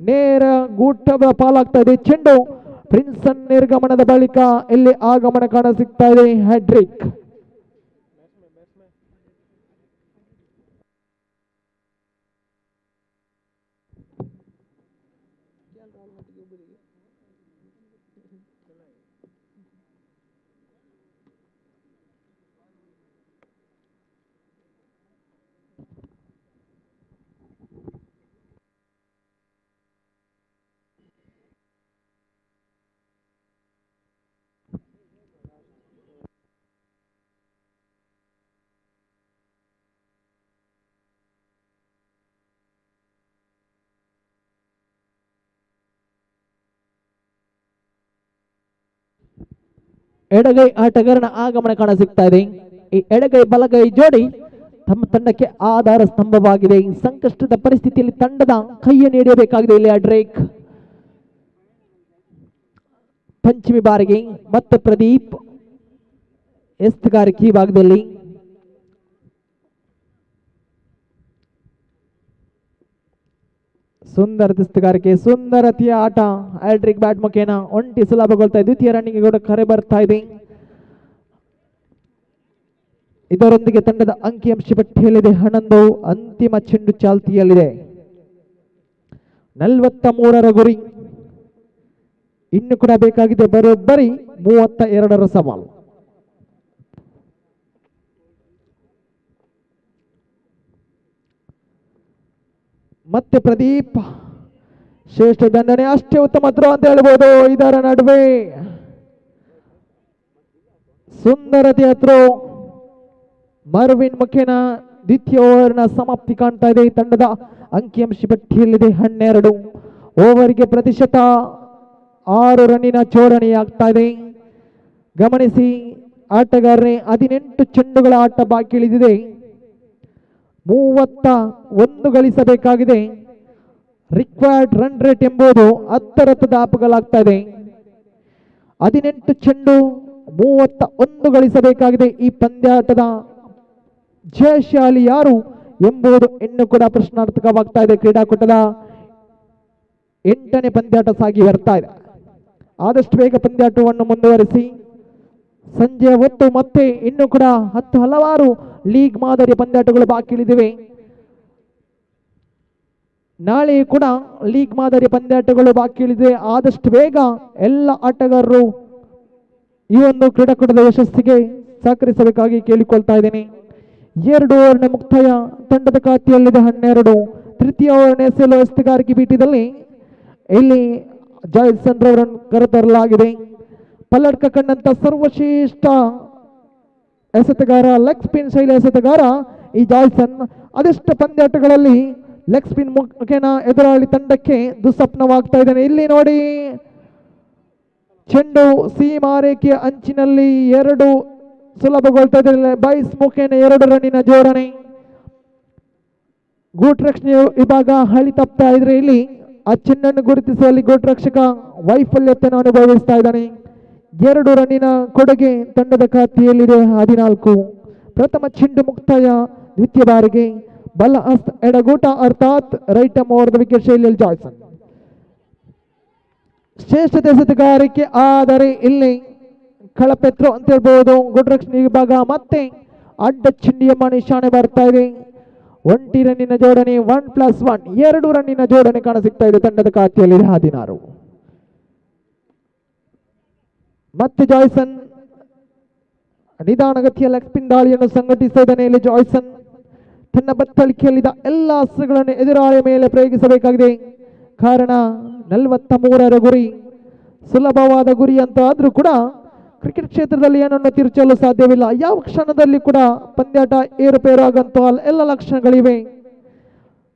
ನೇರ ಗೂಟದ ಪಾಲಾಗ್ತಾ ಇದೆ. ಚೆಂಡು ಪ್ರಿನ್ಸನ್ ನಿರ್ಗಮನದ ಬಳಿಕ ಇಲ್ಲಿ ಆಗಮನ ಕಾಣ ಸಿಗ್ತಾ ಇದೆ. ಹ್ಯಾಟ್ರಿಕ್. ಎಡಗೈ ಆಟಗಾರನ ಆಗಮನ ಕಾಣ ಸಿಗ್ತಾ ಇದೆ. ಈ ಎಡಗೈ ಬಲಗೈ ಜೋಡಿ ತಮ್ಮ ತಂಡಕ್ಕೆ ಆಧಾರ ಸ್ತಂಭವಾಗಿದೆ. ಸಂಕಷ್ಟದ ಪರಿಸ್ಥಿತಿಯಲ್ಲಿ ತಂಡದ ಕೈಯನ್ನು ಹಿಡಿಯಬೇಕಾಗಿದೆ. ಇಲ್ಲಿ ಡ್ರೇಕ್ ಪಂಚಮಿ ಬಾರಿಗೆ ಮತ್ತೆ ಪ್ರದೀಪ್ ಎಸ್ತುಗಾರಿಕೆ ಭಾಗದಲ್ಲಿ ಸುಂದರ ಎಸ್ತುಗಾರಿಕೆ, ಸುಂದರತೆಯ ಆಟ. ಆಲ್ಡ್ರಿಕ್ ಬ್ಯಾಟ್ ಮುಖೇನ ಒಂಟಿ ಸುಲಭಗೊಳ್ತಾ ಇದೆ. ದ್ವಿತೀಯ ರನ್ನಿಂಗ್ ಕೂಡ ಕರೆ ಬರ್ತಾ ಇದೆ. ಇದರೊಂದಿಗೆ ತಂಡದ ಅಂಕಿಅಂಶ ಪಟ್ಟಿಯಲ್ಲಿದೆ 11. ಅಂತಿಮ ಚೆಂಡು ಚಾಲ್ತಿಯಲ್ಲಿದೆ. 43ರ ಗುರಿ ಇನ್ನು ಕೂಡ ಬೇಕಾಗಿದೆ ಬರೋಬ್ಬರಿ 32ರ ಸವಾಲು. ಮತ್ತೆ ಪ್ರದೀಪ್ ಶ್ರೇಷ್ಠ ದಂಡನೆ, ಅಷ್ಟೇ ಉತ್ತಮ ಥ್ರೋ ಅಂತ ಹೇಳ್ಬೋದು. ಇದರ ನಡುವೆ ಸುಂದರತೆಯ ಥ್ರೋ ಮರ್ವಿನ್ ಮುಖೇನ ದ್ವಿತೀಯ ಓವರ್ನ ಸಮಾಪ್ತಿ ಕಾಣ್ತಾ ಇದೆ. ತಂಡದ ಅಂಕಿಅಂಶ ಪಟ್ಟಿಯಲ್ಲಿದೆ 12. ಓವರ್ಗೆ ಪ್ರತಿಶತ 6 ರನ್ನಿನ ಜೋಡಣೆಯಾಗ್ತಾ ಇದೆ. ಗಮನಿಸಿ ಆಟಗಾರರೇ, 18 ಚೆಂಡುಗಳ ಆಟ ಬಾಕಿ ಉಳಿದಿದೆ. 31 ಗಳಿಸಬೇಕಾಗಿದೆ. ರಿಕ್ವೈರ್ಡ್ ರನ್ ರೇಟ್ ಎಂಬುದು 10 ದಾಪುಗಳಾಗ್ತಾ ಇದೆ. 18 ಚೆಂಡು 31 ಗಳಿಸಬೇಕಾಗಿದೆ. ಈ ಪಂದ್ಯಾಟದ ಜಯಶಾಲಿ ಯಾರು ಎಂಬುದು ಇನ್ನು ಕೂಡ ಪ್ರಶ್ನಾರ್ಥಕವಾಗ್ತಾ ಇದೆ. ಕ್ರೀಡಾಕೂಟದ 8ನೇ ಪಂದ್ಯಾಟ ಸಾಗಿ ಬರ್ತಾ ಇದೆ. ಆದಷ್ಟು ಬೇಗ ಪಂದ್ಯಾಟವನ್ನು ಮುಂದುವರಿಸಿ ಸಂಜೆ ಹೊತ್ತು ಮತ್ತೆ ಇನ್ನು ಕೂಡ ಹಲವಾರು ಲೀಗ್ ಮಾದರಿಯ ಪಂದ್ಯಾಟಗಳು ಬಾಕಿ ಉಳಿದಿವೆ. ನಾಳೆ ಕೂಡ ಲೀಗ್ ಮಾದರಿಯ ಪಂದ್ಯಾಟಗಳು ಬಾಕಿ ಉಳಿದಿವೆ. ಆದಷ್ಟು ಬೇಗ ಎಲ್ಲ ಆಟಗಾರರು ಈ ಒಂದು ಕ್ರೀಡಾಕೂಟದ ಯಶಸ್ಸಿಗೆ ಸಹಕರಿಸಬೇಕಾಗಿ ಕೇಳಿಕೊಳ್ತಾ ಇದ್ದೇನೆ. 2 ಓವರ್ನ ಮುಕ್ತಾಯ, ತಂಡದ ಖಾತೆಯಲ್ಲಿದೆ 12. ತೃತೀಯ ಓವರ್ನ ಎಸೆಯಲು ಎಸ್ತುಗಾರಿಕೆ ಪೀಠದಲ್ಲಿ ಇಲ್ಲಿ ಜಾಯ್ಸನ್ ರವರನ್ನು ಕರೆತರಲಾಗಿದೆ. ಪಲ್ಲಡ್ಕ ಕಂಡಂತ ಸರ್ವಶ್ರೇಷ್ಠ ಎಸೆತಗಾರ, ಲೆಗ್ ಸ್ಪಿನ್ ಶೈಲಿ ಎಸೆತಗಾರ ಈ ಜಾಯ್ಸನ್. ಅದೆಷ್ಟು ಪಂದ್ಯಾಟಗಳಲ್ಲಿ ಲೆಗ್ ಸ್ಪಿನ್ ಮುಖೇನ ಎದುರಾಳಿ ತಂಡಕ್ಕೆ ದುಸ್ವಪ್ನವಾಗ್ತಾ ಇದ್ದಾನೆ. ಇಲ್ಲಿ ನೋಡಿ, ಚೆಂಡು ಸೀಮಾರೇಖೆಯ ಅಂಚಿನಲ್ಲಿ 2 ಸುಲಭಗೊಳ್ತಾ ಇದೆ. ಬೈಸ್ ಮುಖೇನ 2 ರನ್ನಿನ ಜೋಡಣೆ. ಗೂಟ್ ರಕ್ಷಣೆ ವಿಭಾಗ ಹಳಿ ತಪ್ತಾ ಇದ್ರೆ ಇಲ್ಲಿ ಆ ಚೆಂಡನ್ನು ಗುರುತಿಸುವಲ್ಲಿ ಗೂಟ್ ರಕ್ಷಕ ವೈಫಲ್ಯತೆಯನ್ನು ಅನುಭವಿಸ್ತಾ ಇದ್ದಾನೆ. 2 ರನ್ನಿನ ಕೊಡುಗೆ ತಂಡದ ಖಾತೆಯಲ್ಲಿದೆ 14. ಪ್ರಥಮ ಚೆಂಡು ಮುಕ್ತಾಯ, ದ್ವಿತೀಯ ಬಾರಿಗೆ ಬಲ ಎಡಗೂಟ ಅರ್ಥಾತ್ ರೈಟ್ ಓವರ್ ದ ವಿಕೆಟ್ ಶೈಲಿಯಲ್ಲಿ ಜಾಯ್ಸನ್. ಶ್ರೇಷ್ಠತೆ ಎಸೆತಗಾರಿಕೆ ಆದರೆ ಇಲ್ಲಿ ಕಳಪೆತ್ರು ಅಂತ ಹೇಳ್ಬಹುದು. ಗುಡ್ರಕ್ಷಣೆ ವಿಭಾಗ ಮತ್ತೆ ಅಡ್ಡ ಚೆಂಡಿಯ ನಿಶಾನೆ ಬರ್ತಾ ಇದೆ. 1 ರನ್ನಿನ ಜೋಡಣೆ 1+1 2 ರನ್ನಿನ ಜೋಡಣೆ ಕಾಣ ಸಿಗ್ತಾ ಇದೆ. ತಂಡದ ಖಾತೆಯಲ್ಲಿ 16. ಮತ್ತೆ ಜಾಯ್ಸನ್ ನಿಧಾನಗತಿಯ ಲೆಗ್ ಸ್ಪಿನ್ ದಾಳಿಯನ್ನು ಸಂಘಟಿಸಿದ್ದಾನೆ. ಇಲ್ಲಿ ಜಾಯ್ಸನ್ ತನ್ನ ಬತ್ತಳಿಕೆಯಲ್ಲಿದ್ದ ಎಲ್ಲ ಅಸ್ತ್ರಗಳನ್ನು ಎದುರಾಳಿಯ ಮೇಲೆ ಪ್ರಯೋಗಿಸಬೇಕಾಗಿದೆ. ಕಾರಣ 43ರ ಗುರಿ ಸುಲಭವಾದ ಗುರಿ ಅಂತ ಆದರೂ ಕೂಡ ಕ್ರಿಕೆಟ್ ಕ್ಷೇತ್ರದಲ್ಲಿ ಏನನ್ನು ತಿರುಚಲು ಸಾಧ್ಯವಿಲ್ಲ. ಯಾವ ಕ್ಷಣದಲ್ಲಿ ಕೂಡ ಪಂದ್ಯಾಟ ಏರುಪೇರು ಆಗಂತೂ ಎಲ್ಲ ಲಕ್ಷಣಗಳಿವೆ.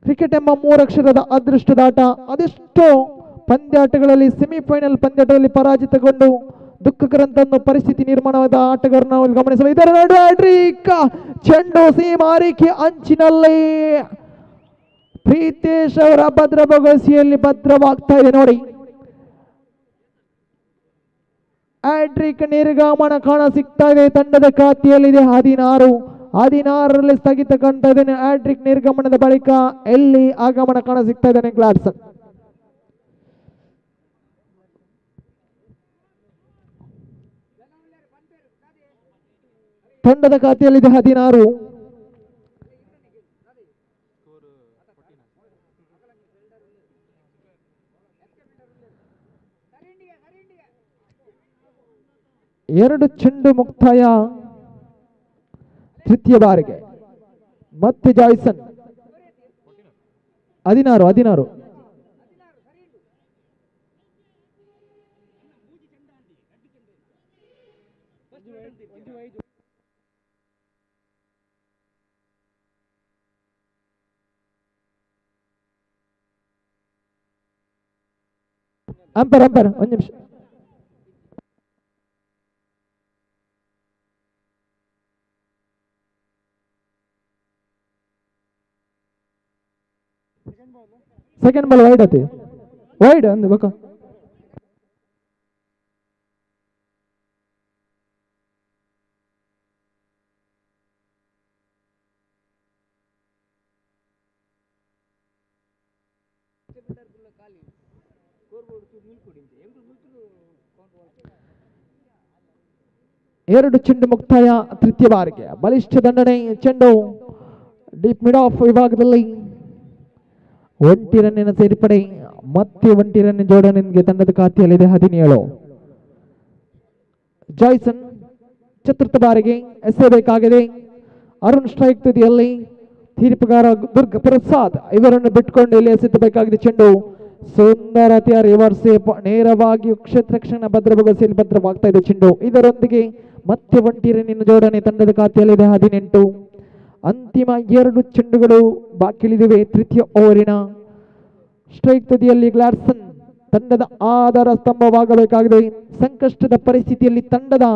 ಕ್ರಿಕೆಟ್ ಎಂಬ 3 ಅಕ್ಷರದ ಅದೃಷ್ಟದಾಟ. ಅದೆಷ್ಟೋ ಪಂದ್ಯಾಟಗಳಲ್ಲಿ ಸೆಮಿಫೈನಲ್ ಪಂದ್ಯಾಟದಲ್ಲಿ ಪರಾಜಿತಗೊಂಡು ದುಃಖಕರಂತ ಪರಿಸ್ಥಿತಿ ನಿರ್ಮಾಣವಾದ ಆಟಗಾರನ ನಾವು ಗಮನಿಸಬಹುದು. ಇದರ ನಡುವೆ ಹ್ಯಾಟ್ರಿಕ್, ಚೆಂಡು ಸೀಮಾರಿಕೆ ಅಂಚಿನಲ್ಲಿ ಪ್ರೀತೇಶ್ ಅವರ ಭದ್ರ ಬೊಗಸೆಯಲ್ಲಿ ಭದ್ರವಾಗ್ತಾ ಇದೆ ನೋಡಿ. ಹ್ಯಾಟ್ರಿಕ್ ನಿರ್ಗಮನ ಕಾಣ ಸಿಗ್ತಾ ಇದೆ. ತಂಡದ ಖಾತೆಯಲ್ಲಿದೆ 16ರಲ್ಲಿ ಸ್ಥಗಿತ ಕಾಣ್ತಾ ಇದ್ದೇನೆ. ಹ್ಯಾಟ್ರಿಕ್ ನಿರ್ಗಮನದ ಬಳಿಕ ಎಲ್ಲಿ ಆಗಮನ ಕಾಣ ಸಿಗ್ತಾ ಇದ್ದಾನೆ ಗ್ಲಾಡ್ಸನ್. ತಂಡದ ಖಾತೆಯಲ್ಲಿದೆ 16. ಎರಡು ಚೆಂಡು ಮುಕ್ತಾಯ ತೃತೀಯ ಬಾರಿಗೆ. ಮತ್ತೆ ಜಾಯ್ಸನ್ 16. ಅಂಪರ್ ಒಂದು ನಿಮಿಷ. ಸೆಕೆಂಡ್ ಬಾಲ್ ವೈಡ್ ಆಯ್ತು. ವೈಡ್ ಅಂದ್ ಬೇಕಾ? ಎರಡು ಚೆಂಡು ಮುಕ್ತಾಯ ತೃತೀಯ ಬಾರಿಗೆ. ಬಲಿಷ್ಠ ದಂಡನೆ. ಚೆಂಡು ಡೀಪ್ ಮಿಡ್ ಆಫ್ ವಿಭಾಗದಲ್ಲಿ ಒಂಟಿ ರನ್ನಿನ ಸೇರ್ಪಡೆ. ಮತ್ತೆ ಒಂಟಿ ರನ್ ಜೋಡಣೆಗೆ ತಂಡದ ಖಾತೆಯಲ್ಲಿದೆ 17. ಜಾಯ್ಸನ್ ಚತುರ್ಥ ಬಾರಿಗೆ ಎಸೆಯಬೇಕಾಗಿದೆ. ಅರುಣ್ ಸ್ಟ್ರೈಕ್ ತುದಿಯಲ್ಲಿ. ತೀರ್ಪುಗಾರ ದುರ್ಗ ಪ್ರಸಾದ್ ಇವರನ್ನು ಬಿಟ್ಕೊಂಡು ಇಲ್ಲಿ ಎಸೆಯಬೇಕಾಗಿದೆ. ಚೆಂಡು ಸುಂದರತೆಯ ರಿವರ್ಸ್ ನೇರವಾಗಿ ಕ್ಷೇತ್ರ ಕ್ಷಣ ಭದ್ರ ಬೊಗಸೆಯಲ್ಲಿ ಭದ್ರವಾಗ್ತಾ ಇದೆ ಚೆಂಡು. ಇದರೊಂದಿಗೆ ಮತ್ತೆ ಒಂಟಿ ರನ್ನಿನ ಜೋಡಣೆ ತಂಡದ ಖಾತೆಯಲ್ಲಿದೆ 18. ಅಂತಿಮ 2 ಚೆಂಡುಗಳು ಬಾಕಿಳಿದಿವೆ ತೃತೀಯ ಓವರಿನ. ಸ್ಟ್ರೈಕ್ ತುದಿಯಲ್ಲಿ ಗ್ಲಾಡ್ಸನ್ ತಂಡದ ಆಧಾರ ಸ್ತಂಭವಾಗಬೇಕಾಗಿದೆ. ಸಂಕಷ್ಟದ ಪರಿಸ್ಥಿತಿಯಲ್ಲಿ ತಂಡದ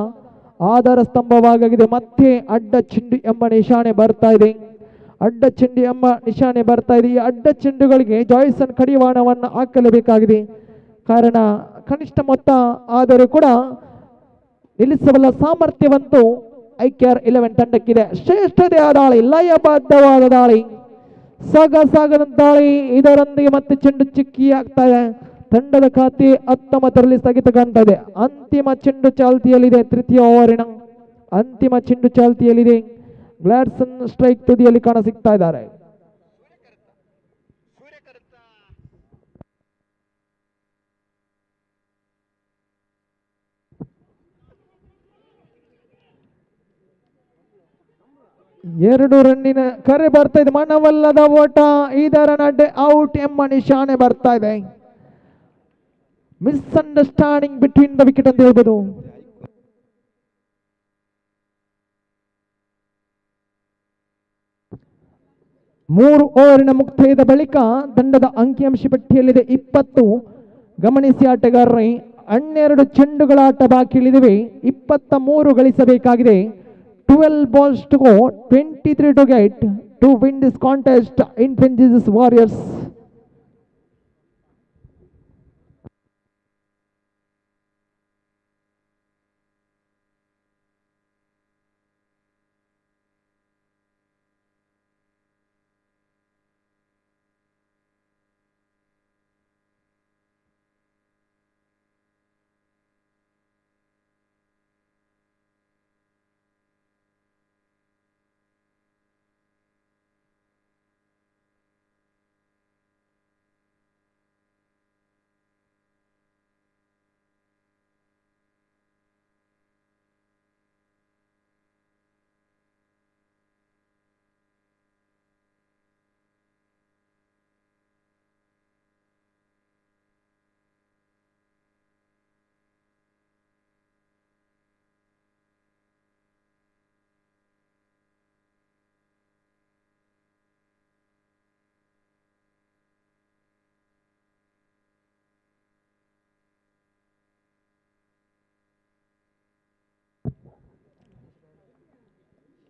ಆಧಾರ ಸ್ತಂಭವಾಗಿದೆ. ಮತ್ತೆ ಅಡ್ಡ ಚೆಂಡು ಎಂಬ ನಿಶಾನೆ ಬರ್ತಾ ಇದೆ. ಈ ಅಡ್ಡ ಚೆಂಡುಗಳಿಗೆ ಜಾಯ್ಸನ್ ಕಡಿವಾಣವನ್ನು ಹಾಕಲೇಬೇಕಾಗಿದೆ. ಕಾರಣ ಕನಿಷ್ಠ ಮೊತ್ತ ಆದರೂ ಕೂಡ ನಿಲ್ಲಿಸಬಲ್ಲ ಸಾಮರ್ಥ್ಯವಂತೂ IKR 11 ತಂಡಕ್ಕಿದೆ. ಶ್ರೇಷ್ಠತೆಯ ದಾಳಿ, ಲಯಬದ್ಧವಾದ ದಾಳಿ, ಸಾಗದ ದಾಳಿ. ಇದರೊಂದಿಗೆ ಮತ್ತೆ ಚೆಂಡು ಚಿಕ್ಕಿ ಆಗ್ತಾ ಇದೆ. ತಂಡದ ಖಾತೆ 19ರಲ್ಲಿ ಸ್ಥಗಿತ ಕಾಣ್ತಾ ಇದೆ. ಅಂತಿಮ ಚೆಂಡು ಚಾಲ್ತಿಯಲ್ಲಿದೆ. ತೃತೀಯ ಓವರಿನ ಅಂತಿಮ ಚೆಂಡು ಚಾಲ್ತಿಯಲ್ಲಿದೆ. ಗ್ಲಾಡ್ಸನ್ ಸ್ಟ್ರೈಕ್ ತುದಿಯಲ್ಲಿ ಕಾಣ ಸಿಗ್ತಾ ಇದ್ದಾರೆ. ಎರಡು ರನ್ನಿನ ಕರೆ ಬರ್ತಾ ಇದೆ. ಮನವಲ್ಲದ ಓಟ. ಇದರ ನಡೆ ಔಟ್ ಎಂಬ ನಿಶಾನೆ ಬರ್ತಾ ಇದೆ. ಮಿಸ್ಅಂಡರ್ಸ್ಟ್ಯಾಂಡಿಂಗ್ ಬಿಟ್ವೀನ್ ದ ವಿಕೆಟ್ ಅಂತ ಹೇಳ್ಬೋದು. ಮೂರು ಓವರಿನ ಮುಕ್ತಾಯದ ಬಳಿಕ ತಂಡದ ಅಂಕಿಅಂಶ ಪಟ್ಟಿಯಲ್ಲಿದೆ 20. ಗಮನಿಸಿ ಆಟಗಾರರೇ, 12 ಚೆಂಡುಗಳ ಆಟ ಬಾಕಿ ಉಳಿದಿವೆ. 23 ಗಳಿಸಬೇಕಾಗಿದೆ. 12 balls to go, 23 to get to win this contest in Fences Warriors.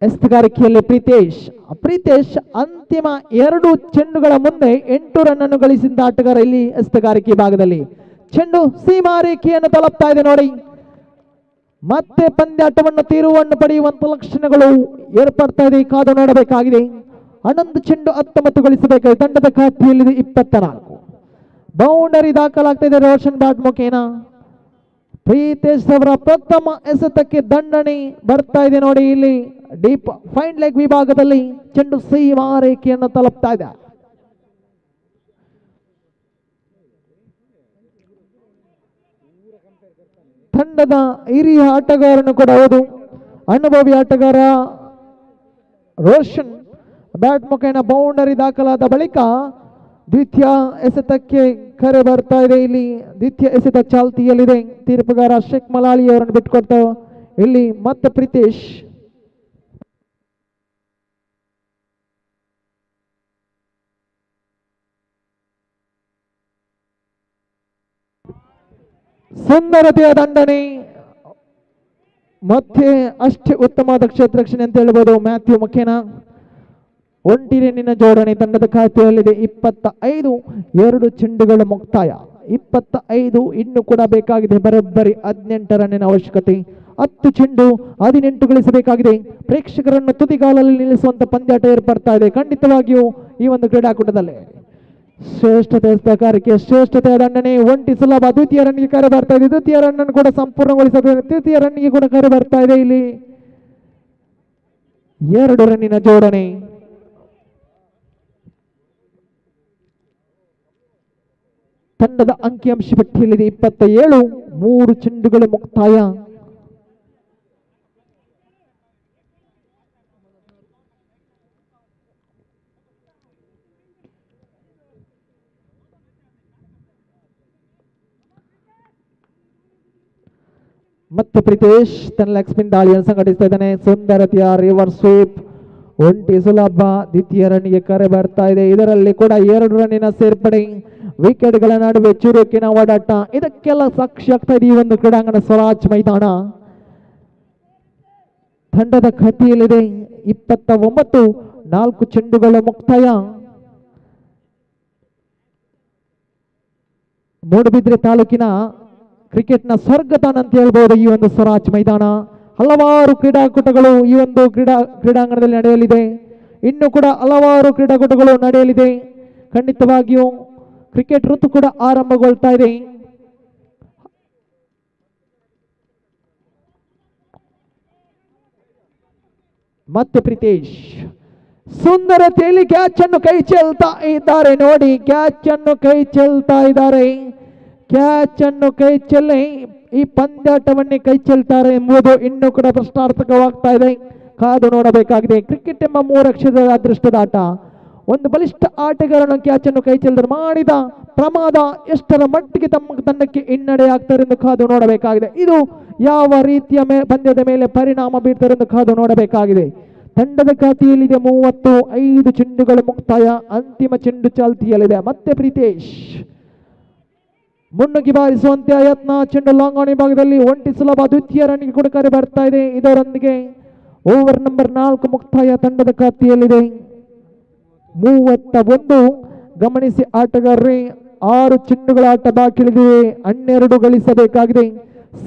ಎಸ್ತುಗಾರಿಕೆಯಲ್ಲಿ Pritesh ಅಂತಿಮ 2 ಚೆಂಡುಗಳ ಮುಂದೆ 8 ರನ್ ಅನ್ನು ಗಳಿಸಿದ ಆಟಗಾರ ಇಲ್ಲಿ ಎಸ್ತುಗಾರಿಕೆ ಭಾಗದಲ್ಲಿ. ಚೆಂಡು ಸೀಮಾರೇಖೆಯನ್ನು ತಲುಪ್ತಾ ಇದೆ ನೋಡಿ. ಮತ್ತೆ ಪಂದ್ಯಾಟವನ್ನು ತೀರುವನ್ನು ಪಡೆಯುವಂತ ಲಕ್ಷಣಗಳು ಏರ್ಪಡ್ತಾ ಇದೆ, ಕಾದು ನೋಡಬೇಕಾಗಿದೆ. 11 ಚೆಂಡು 19 ಗಳಿಸಬೇಕಾಗಿದೆ. ತಂಡದ ಖಾತೆಯಲ್ಲಿದೆ 24. ಬೌಂಡರಿ ದಾಖಲಾಗ್ತಾ ಇದೆ ರೋಷನ್ ಬ್ಯಾಟ್ ಮುಖೇನ. ಪ್ರೀತೇಶ್ ಅವರ ಪ್ರಥಮ ಎಸೆತಕ್ಕೆ ದಂಡನೆ ಬರ್ತಾ ಇದೆ ನೋಡಿ. ಇಲ್ಲಿ ಡೀಪ್ ಫೈನ್ ಲೆಗ್ ವಿಭಾಗದಲ್ಲಿ ಚೆಂಡು ಸೀಮಾರೇಖೆಯನ್ನು ತಲುಪ್ತಾ ಇದೆ. ತಂಡದ ಹಿರಿಯ ಆಟಗಾರನು ಕೂಡ ಹೌದು, ಅನುಭವಿ ಆಟಗಾರ ರೋಷನ್ ಬ್ಯಾಟ್ ಮುಖೇನ ಬೌಂಡರಿ ದಾಖಲಾದ ಬಳಿಕ ದ್ವಿತೀಯ ಎಸೆತಕ್ಕೆ ಕರೆ ಬರ್ತಾ ಇದೆ. ಇಲ್ಲಿ ದ್ವಿತೀಯ ಎಸೆತ ಚಾಲ್ತಿಯಲ್ಲಿದೆ. ತೀರ್ಪುಗಾರ ಶೇಖ್ ಮಲಾಲಿ ಅವರನ್ನು ಬಿಟ್ಕೊಡ್ತಾ ಇಲ್ಲಿ ಮತ್ತೆ ಪ್ರೀತೇಶ್. ಸುಂದರತೆಯ ದಂಡನೆ, ಮತ್ತೆ ಅಷ್ಟೇ ಉತ್ತಮವಾದ ಕ್ಷೇತ್ರರಕ್ಷಣೆ ಅಂತ ಹೇಳ್ಬೋದು. ಮ್ಯಾಥ್ಯೂ ಮುಖೇನ 1 ರನ್ನಿನ ಜೋಡಣೆ ತಂಡದ ಖಾತೆಯಲ್ಲಿದೆ 25. 2 ಚೆಂಡುಗಳ ಮುಕ್ತಾಯ 25. ಇನ್ನು ಕೂಡ ಬೇಕಾಗಿದೆ ಬರೋಬ್ಬರಿ 18 ರನ್ನಿನ ಅವಶ್ಯಕತೆ. 10 ಚೆಂಡು 18 ಗಳಿಸಬೇಕಾಗಿದೆ. ಪ್ರೇಕ್ಷಕರನ್ನು ತುದಿಗಾಲಲ್ಲಿ ನಿಲ್ಲಿಸುವಂತ ಪಂದ್ಯಾಟ ಏರ್ಪಡ್ತಾ ಇದೆ ಖಂಡಿತವಾಗಿಯೂ ಈ ಒಂದು ಕ್ರೀಡಾಕೂಟದಲ್ಲಿ. ಶ್ರೇಷ್ಠತೆ ಸಹಕಾರಕ್ಕೆ ಶ್ರೇಷ್ಠತೆಯ ದಂಡನೆ. 1 ಸುಲಭ. ದ್ವಿತೀಯ ರನ್ಗೆ ಕರೆ ಬರ್ತಾ ಇದೆ. ದ್ವಿತೀಯ ರನ್ ಅನ್ನು ಕೂಡ ಸಂಪೂರ್ಣಗೊಳಿಸಬೇಕು. ತೃತೀಯ ರನ್ಗೆ ಕೂಡ ಕರೆ ಬರ್ತಾ ಇದೆ. ಇಲ್ಲಿ 2 ರನ್ನಿನ ಜೋಡಣೆ. ತಂಡದ ಅಂಕಿಅಂಶ ಪಟ್ಟಿಯಲ್ಲಿದೆ 27. 3 ಚೆಂಡುಗಳ ಮುಕ್ತಾಯ. ಮತ್ತೆ ಪ್ರೀತೇಶ್ ತನ್ನ ಲೆಗ್ ಸ್ಪಿನ್ ದಾಳಿಯನ್ನು ಸಂಘಟಿಸ್ತಾ ಇದ್ದಾನೆ. ಸುಂದರತೆಯ ರಿವರ್ಸ್ ಸ್ವೀಪ್. 1 ಸುಲಭ. ದ್ವಿತೀಯ ರನ್ಗೆ ಕರೆ ಬರ್ತಾ ಇದೆ. ಇದರಲ್ಲಿ ಕೂಡ 2 ರನ್ನಿನ ಸೇರ್ಪಡೆ. ವಿಕೆಟ್ಗಳ ನಡುವೆ ಚುರುಕಿನ ಓಡಾಟ. ಇದಕ್ಕೆಲ್ಲ ಸಾಕ್ಷಿ ಆಗ್ತಾ ಇದೆ ಈ ಒಂದು ಕ್ರೀಡಾಂಗಣ ಸ್ವರಾಜ್ ಮೈದಾನ. ತಂಡದ ಖಾತೆಯಲ್ಲಿದೆ 29. 4 ಚೆಂಡುಗಳ ಮುಕ್ತಾಯ. ಮೂಡುಬಿದ್ರೆ ತಾಲೂಕಿನ ಕ್ರಿಕೆಟ್ನ ಸ್ವರ್ಗತಾಣ ಅಂತ ಹೇಳ್ಬೋದು ಈ ಒಂದು ಸ್ವರಾಜ್ ಮೈದಾನ. ಹಲವಾರು ಕ್ರೀಡಾಕೂಟಗಳು ಈ ಒಂದು ಕ್ರೀಡಾಂಗಣದಲ್ಲಿ ನಡೆಯಲಿದೆ. ಇನ್ನು ಕೂಡ ಹಲವಾರು ಕ್ರೀಡಾಕೂಟಗಳು ನಡೆಯಲಿದೆ. ಖಂಡಿತವಾಗಿಯೂ ಕ್ರಿಕೆಟ್ ಋತು ಕೂಡ ಆರಂಭಗೊಳ್ತಾ ಇದೆ. ಮತ್ತೆ ಪ್ರೀತೇಶ್ ಸುಂದರತೆಯಲ್ಲಿ ಕ್ಯಾಚ್ ಅನ್ನು ಕೈ ಚೆಲ್ತಾ ಇದ್ದಾರೆ ನೋಡಿ. ಕ್ಯಾಚ್ ಅನ್ನು ಕೈ ಚೆಲ್ತಾ ಇದ್ದಾರೆ. ಕ್ಯಾಚ್ ಅನ್ನು ಕೈ ಚೆಲ್ಲಿ ಈ ಪಂದ್ಯಾಟವನ್ನೇ ಕೈ ಚೆಲ್ತಾರೆ ಎಂಬುದು ಇನ್ನೂ ಕೂಡ ಪ್ರಶ್ನಾರ್ಥಕವಾಗ್ತಾ ಇದೆ. ಕಾದು ನೋಡಬೇಕಾಗಿದೆ. ಕ್ರಿಕೆಟ್ ಎಂಬ 3 ಅಕ್ಷರದ ಅದೃಷ್ಟದ ಆಟ. ಒಂದು ಬಲಿಷ್ಠ ಆಟಗಾರನ ಕ್ಯಾಚ್ ಅನ್ನು ಕೈ ಚೆಲ್ಲಿದರೆ ಮಾಡಿದ ಪ್ರಮಾದ ಎಷ್ಟರ ಮಟ್ಟಿಗೆ ತಮ್ಮ ತಂಡಕ್ಕೆ ಹಿನ್ನಡೆ ಆಗ್ತಾರೆ ಎಂದು ಕಾದು ನೋಡಬೇಕಾಗಿದೆ. ಇದು ಯಾವ ರೀತಿಯ ಪಂದ್ಯದ ಮೇಲೆ ಪರಿಣಾಮ ಬೀರ್ತಾರೆ ಎಂದು ಕಾದು ನೋಡಬೇಕಾಗಿದೆ. ತಂಡದ ಖಾತೆಯಲ್ಲಿದೆ 35 ಚೆಂಡುಗಳು ಮುಕ್ತಾಯ. ಅಂತಿಮ ಚೆಂಡು ಚಾಲ್ತಿಯಲ್ಲಿದೆ. ಮತ್ತೆ ಪ್ರೀತೇಶ್ ಮುನ್ನುಗ್ಗಿ ಬಾರಿಸುವಂತೆ ಯತ್ನ. ಚೆಂಡು ಲಾಂಗ್ ಆನ್ ಭಾಗದಲ್ಲಿ 1 ಸುಲಭ. ದ್ವಿತೀಯ ರನ್ಗೆ ಕೂಡ ಕರೆ ಬರ್ತಾ ಇದೆ. ಇದರೊಂದಿಗೆ ಓವರ್ ನಂಬರ್ 4 ಮುಕ್ತಾಯ ತಂಡದ ಖಾತೆಯಲ್ಲಿದೆ 31. ಗಮನಿಸಿ ಆಟಗಾರರೇ, 6 ಚೆಂಡುಗಳ ಆಟ ಬಾಕಿ ಉಳಿದಿದೆ. 12 ಗಳಿಸಬೇಕಾಗಿದೆ.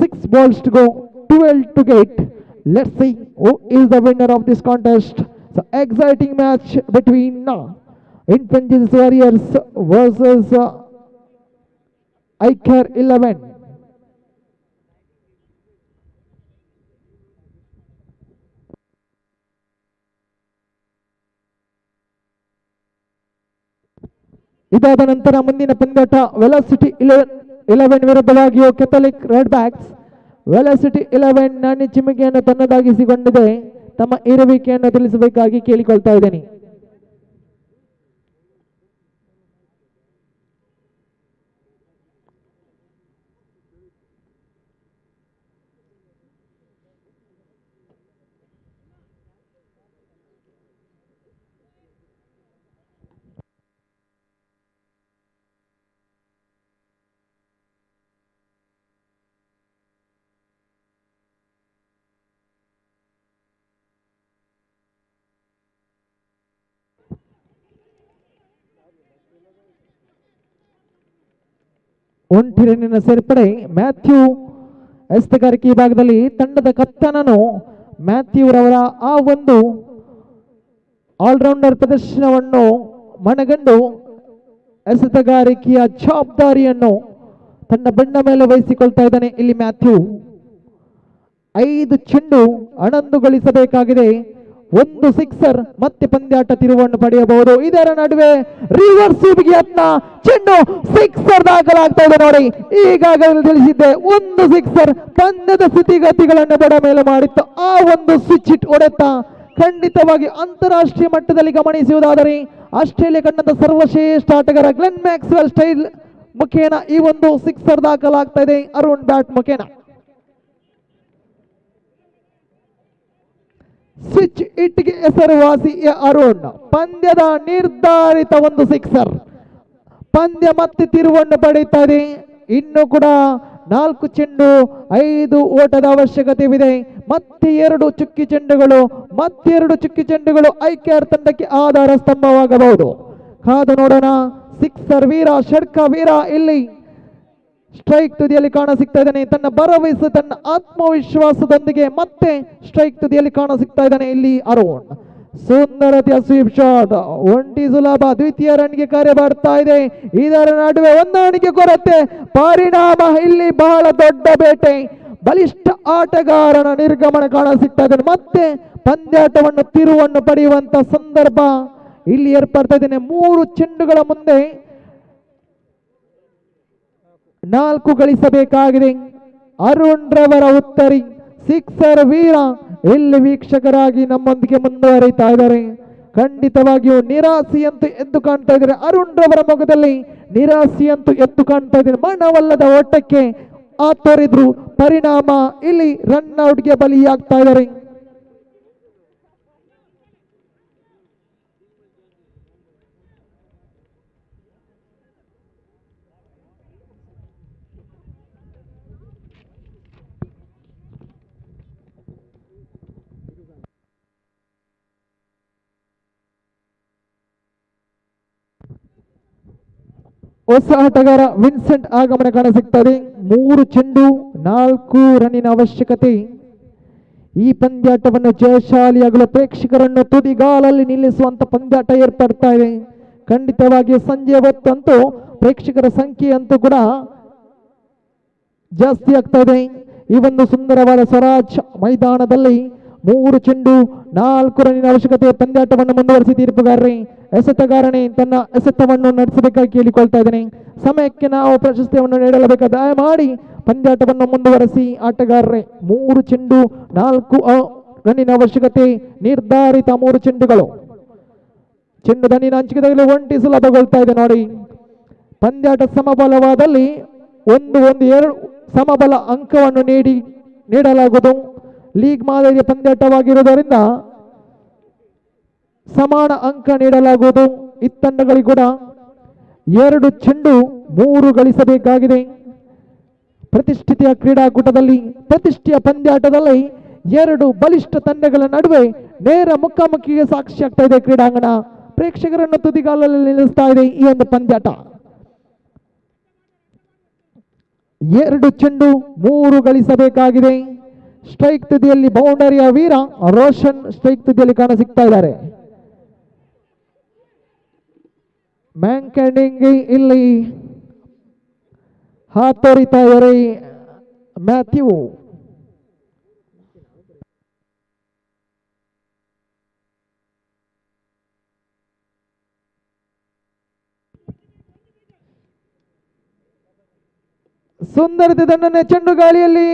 6 balls to go, 12 to get. Let's see who is the winner of this contest. The exciting match between Infantry's Warriors versus Iker 11. ಇದಾದ ನಂತರ ಮುಂದಿನ ಪಂದ್ಯಾಟ ವೆಲಾಸಿಟಿ 11 ವಿರುದ್ಧವಾಗಿಯೂ ಕೆಥಲಿಕ್ ರೆಡ್ ಬ್ಯಾಕ್ಸ್. ವೆಲಾಸಿಟಿ 11 ನಾಣ್ಯ ಚಿಮ್ಮಿಗೆಯನ್ನು ತನ್ನದಾಗಿಸಿಕೊಂಡಿದೆ. ತಮ್ಮ ಇರುವಿಕೆಯನ್ನು ತಿಳಿಸಬೇಕಾಗಿ ಕೇಳಿಕೊಳ್ತಾ ಇದ್ದೇನೆ. ಒಂಟಿ ರನ್ನಿನ ಸೇರ್ಪಡೆ ಮ್ಯಾಥ್ಯೂ ಎಸೆತಗಾರಿಕೆ ವಿಭಾಗದಲ್ಲಿ ತಂಡದ ಕಪ್ತಾನನು ಮ್ಯಾಥ್ಯೂ ರವರ ಆ ಒಂದು ಆಲ್ರೌಂಡರ್ ಪ್ರದರ್ಶನವನ್ನು ಮನಗಂಡು ಎಸೆತಗಾರಿಕೆಯ ಜವಾಬ್ದಾರಿಯನ್ನು ತನ್ನ ಬೆನ್ನ ಮೇಲೆ ವಹಿಸಿಕೊಳ್ತಾ ಇದ್ದಾನೆ ಇಲ್ಲಿ ಮ್ಯಾಥ್ಯೂ. 5 ಚೆಂಡು 11 ಗಳಿಸಬೇಕಾಗಿದೆ, 1 ಸಿಕ್ಸರ್ ಮತ್ತೆ ಪಂದ್ಯಾಟ ತಿರುವನ್ನು ಪಡೆಯಬಹುದು. ಇದರ ನಡುವೆ ರಿವರ್ಸ್ ಯತ್ನ, ಚೆಂಡು ಸಿಕ್ಸರ್ ದಾಖಲಾಗ್ತಾ ಇದೆ ನೋಡಿ. ಈಗಾಗಲೇ ತಿಳಿಸಿದ್ದೆ, 1 ಸಿಕ್ಸರ್ ಪಂದ್ಯದ ಸ್ಥಿತಿಗತಿಗಳನ್ನು ಬಡ ಮೇಲೆ ಮಾಡಿತ್ತು. ಆ ಒಂದು ಸ್ವಿಚ್ ಹಿಟ್ ಹೊಡೆತ ಖಂಡಿತವಾಗಿ ಅಂತಾರಾಷ್ಟ್ರೀಯ ಮಟ್ಟದಲ್ಲಿ ಗಮನಿಸುವುದಾದರೆ ಆಸ್ಟ್ರೇಲಿಯಾ ಖಂಡದ ಸರ್ವಶ್ರೇಷ್ಠ ಆಟಗಾರ ಗ್ಲೆನ್ ಮ್ಯಾಕ್ಸ್ವೆಲ್ ಸ್ಟೈಲ್ ಮುಖೇನ ಈ ಒಂದು ಸಿಕ್ಸರ್ ದಾಖಲಾಗ್ತಾ ಇದೆ ಅರುಣ್ ಬ್ಯಾಟ್ ಮುಖೇನ. ಸ್ವಿಚ್ ಹಿಟ್ಗೆ ಹೆಸರುವಾಸಿ ಅರುಣ್. ಪಂದ್ಯದ ನಿರ್ಧಾರಿತ ಒಂದು ಸಿಕ್ಸರ್. ಪಂದ್ಯ ಮತ್ತೆ ತಿರುವನ್ನು ಪಡೆಯುತ್ತಾ ಇದೆ. ಇನ್ನು ಕೂಡ 4 ಚೆಂಡು 5 ಓಟದ ಅವಶ್ಯಕತೆವಿದೆ. ಮತ್ತೆ 2 ಚುಕ್ಕಿ ಚೆಂಡುಗಳು ಐಕ್ಯರ್ ತಂಡಕ್ಕೆ ಆಧಾರ ಸ್ತಂಭವಾಗಬಹುದು. ಕಾದು ನೋಡೋಣ. ಸಿಕ್ಸರ್ ವೀರ, ಷಡ್ಕ ವೀರ ಇಲ್ಲಿ ಸ್ಟ್ರೈಕ್ ತುದಿಯಲ್ಲಿ ಕಾಣಸಿಗ್ತಾ ಇದ್ದಾನೆ. ತನ್ನ ಭರವಸೆ, ತನ್ನ ಆತ್ಮವಿಶ್ವಾಸದೊಂದಿಗೆ ಮತ್ತೆ ಸ್ಟ್ರೈಕ್ ತುದಿಯಲ್ಲಿ ಕಾಣಸಿಗ್ತಾ ಇದ್ದಾನೆ ಇಲ್ಲಿ ಅರುಣ್. ಸುಂದರತೆಯ ಸ್ವೀಪ್ ಶಾಟ್, ಒಂಟಿ ಸುಲಭ, ದ್ವಿತೀಯ ರನ್ಗೆ ಕರೆ ಬರ್ತಾ ಇದೆ. ಇದರ ನಡುವೆ ಹೊಂದಾಣಿಕೆ ಕೊರತೆ, ಪರಿಣಾಮ ಇಲ್ಲಿ ಬಹಳ ದೊಡ್ಡ ಬೇಟೆ. ಬಲಿಷ್ಠ ಆಟಗಾರನ ನಿರ್ಗಮನ ಕಾಣಸಿಗ್ತಾ ಇದ್ದಾನೆ. ಮತ್ತೆ ಪಂದ್ಯಾಟವನ್ನು ತಿರುವನ್ನು ಪಡೆಯುವಂತ ಸಂದರ್ಭ ಇಲ್ಲಿ ಏರ್ಪಡ್ತಾ ಇದ್ದೇನೆ. 3 ಚೆಂಡುಗಳ ಮುಂದೆ 4 ಗಳಿಸಬೇಕಾಗಿದೆ. ಅರುಣ್ ರವರ ಉತ್ತರಿ ಸಿಕ್ಸರ್ ವೀರ ಇಲ್ಲಿ ವೀಕ್ಷಕರಾಗಿ ನಮ್ಮೊಂದಿಗೆ ಮುಂದುವರಿತಾ ಇದ್ದಾರೆ. ಖಂಡಿತವಾಗಿಯೂ ನಿರಾಸೆಯಂತೂ ಎದ್ದು ಕಾಣ್ತಾ ಇದ್ದಾರೆ. ಅರುಣ್ ರವರ ಮುಖದಲ್ಲಿ ನಿರಾಸೆಯಂತೂ ಎದ್ದು ಕಾಣ್ತಾ ಇದ್ದಾರೆ. ಮನವಲ್ಲದ ಓಟಕ್ಕೆ ಆತೋರಿದ್ರು, ಪರಿಣಾಮ ಇಲ್ಲಿ ರನ್ ಔಟ್ಗೆ ಬಲಿಯಾಗ್ತಾ ಇದ್ದಾರೆ. ಹೊಸ ಆಟಗಾರ ವಿನ್ಸೆಂಟ್ ಆಗಮನ ಕಾಣಸಿಗ್ತದೆ. 3 ಚೆಂಡು 4 ರನ್ನಿನ ಅವಶ್ಯಕತೆ. ಈ ಪಂದ್ಯಾಟವನ್ನು ಜಯಶಾಲಿಯಾಗಲು ಪ್ರೇಕ್ಷಕರನ್ನು ತುದಿಗಾಲಲ್ಲಿ ನಿಲ್ಲಿಸುವಂತ ಪಂದ್ಯಾಟ ಏರ್ಪಡ್ತಾ ಇದೆ. ಖಂಡಿತವಾಗಿ ಸಂಜೆ ಹೊತ್ತಂತೂ ಪ್ರೇಕ್ಷಕರ ಸಂಖ್ಯೆ ಅಂತೂ ಕೂಡ ಜಾಸ್ತಿ ಆಗ್ತಾ ಇದೆ. ಈ ಒಂದು ಸುಂದರವಾದ ಸ್ವರಾಜ್ ಮೈದಾನದಲ್ಲಿ 3 ಚೆಂಡು 4 ರನ್ನಿನ ಅವಶ್ಯಕತೆ. ಪಂದ್ಯಾಟವನ್ನು ಮುಂದುವರಿಸಿ ತೀರ್ಪುಗಾರರೇ, ಎಸೆತಗಾರನೇ ತನ್ನ ಎಸೆತವನ್ನು ನಡೆಸಬೇಕಾಗಿ ಕೇಳಿಕೊಳ್ತಾ ಇದ್ದೇನೆ. ಸಮಯಕ್ಕೆ ನಾವು ಪ್ರಶಸ್ತಿಯನ್ನು ನೀಡಲೇಬೇಕು. ದಯಮಾಡಿ ಪಂದ್ಯಾಟವನ್ನು ಮುಂದುವರಿಸಿ ಆಟಗಾರರೇ. 3 ಚೆಂಡು 4 ರನ್ನಿನ ಅವಶ್ಯಕತೆ. ನಿರ್ಧಾರಿತ 3 ಚೆಂಡುಗಳು. ಚೆಂಡು ದನಿನ ಹಂಚಿಕೆದಾಗಲೂ ಒಂಟಿ ಸುಲಭಗೊಳ್ತಾ ಇದೆ ನೋಡಿ. ಪಂದ್ಯಾಟ ಸಮಬಲವಾದಲ್ಲಿ 1-2 ಸಮಬಲ ಅಂಕವನ್ನು ನೀಡಲಾಗುವುದು. ಲೀಗ್ ಮಾದರಿಯ ಪಂದ್ಯಾಟವಾಗಿರುವುದರಿಂದ ಸಮಾನ ಅಂಕ ನೀಡಲಾಗುವುದು. ಇತ್ತಂಡಗಳಿಗೆ ಕೂಡ 2 ಚೆಂಡು 3 ಗಳಿಸಬೇಕಾಗಿದೆ. ಪ್ರತಿಷ್ಠಿತ ಕ್ರೀಡಾಕೂಟದಲ್ಲಿ, ಪ್ರತಿಷ್ಠೆಯ ಪಂದ್ಯಾಟದಲ್ಲಿ 2 ಬಲಿಷ್ಠ ತಂಡಗಳ ನಡುವೆ ನೇರ ಮುಖಾಮುಖಿಗೆ ಸಾಕ್ಷಿಯಾಗ್ತಾ ಇದೆ ಕ್ರೀಡಾಂಗಣ. ಪ್ರೇಕ್ಷಕರನ್ನು ತುದಿಗಾಲಲ್ಲಿ ನಿಲ್ಲಿಸ್ತಾ ಇದೆ ಈ ಒಂದು ಪಂದ್ಯಾಟ. 2 ಚೆಂಡು 3 ಗಳಿಸಬೇಕಾಗಿದೆ. ಸ್ಟ್ರೈಕ್ ತುದಿಯಲ್ಲಿ ಬೌಂಡರಿಯ ವೀರ ರೋಷನ್ ಸ್ಟ್ರೈಕ್ ತುದಿಯಲ್ಲಿ ಕಾಣಸಿಗ್ತಾ ಇದ್ದಾರೆ. ಮ್ಯಾಂಕಂಡಿಂಗ್ ಇಲ್ಲಿ ಹಾತೊರಿತಾ ಇದ್ದಾರೆ ಮ್ಯಾಥ್ಯೂ. ಸುಂದರತೆ ದಂಡನೆ, ಚೆಂಡು ಗಾಳಿಯಲ್ಲಿ,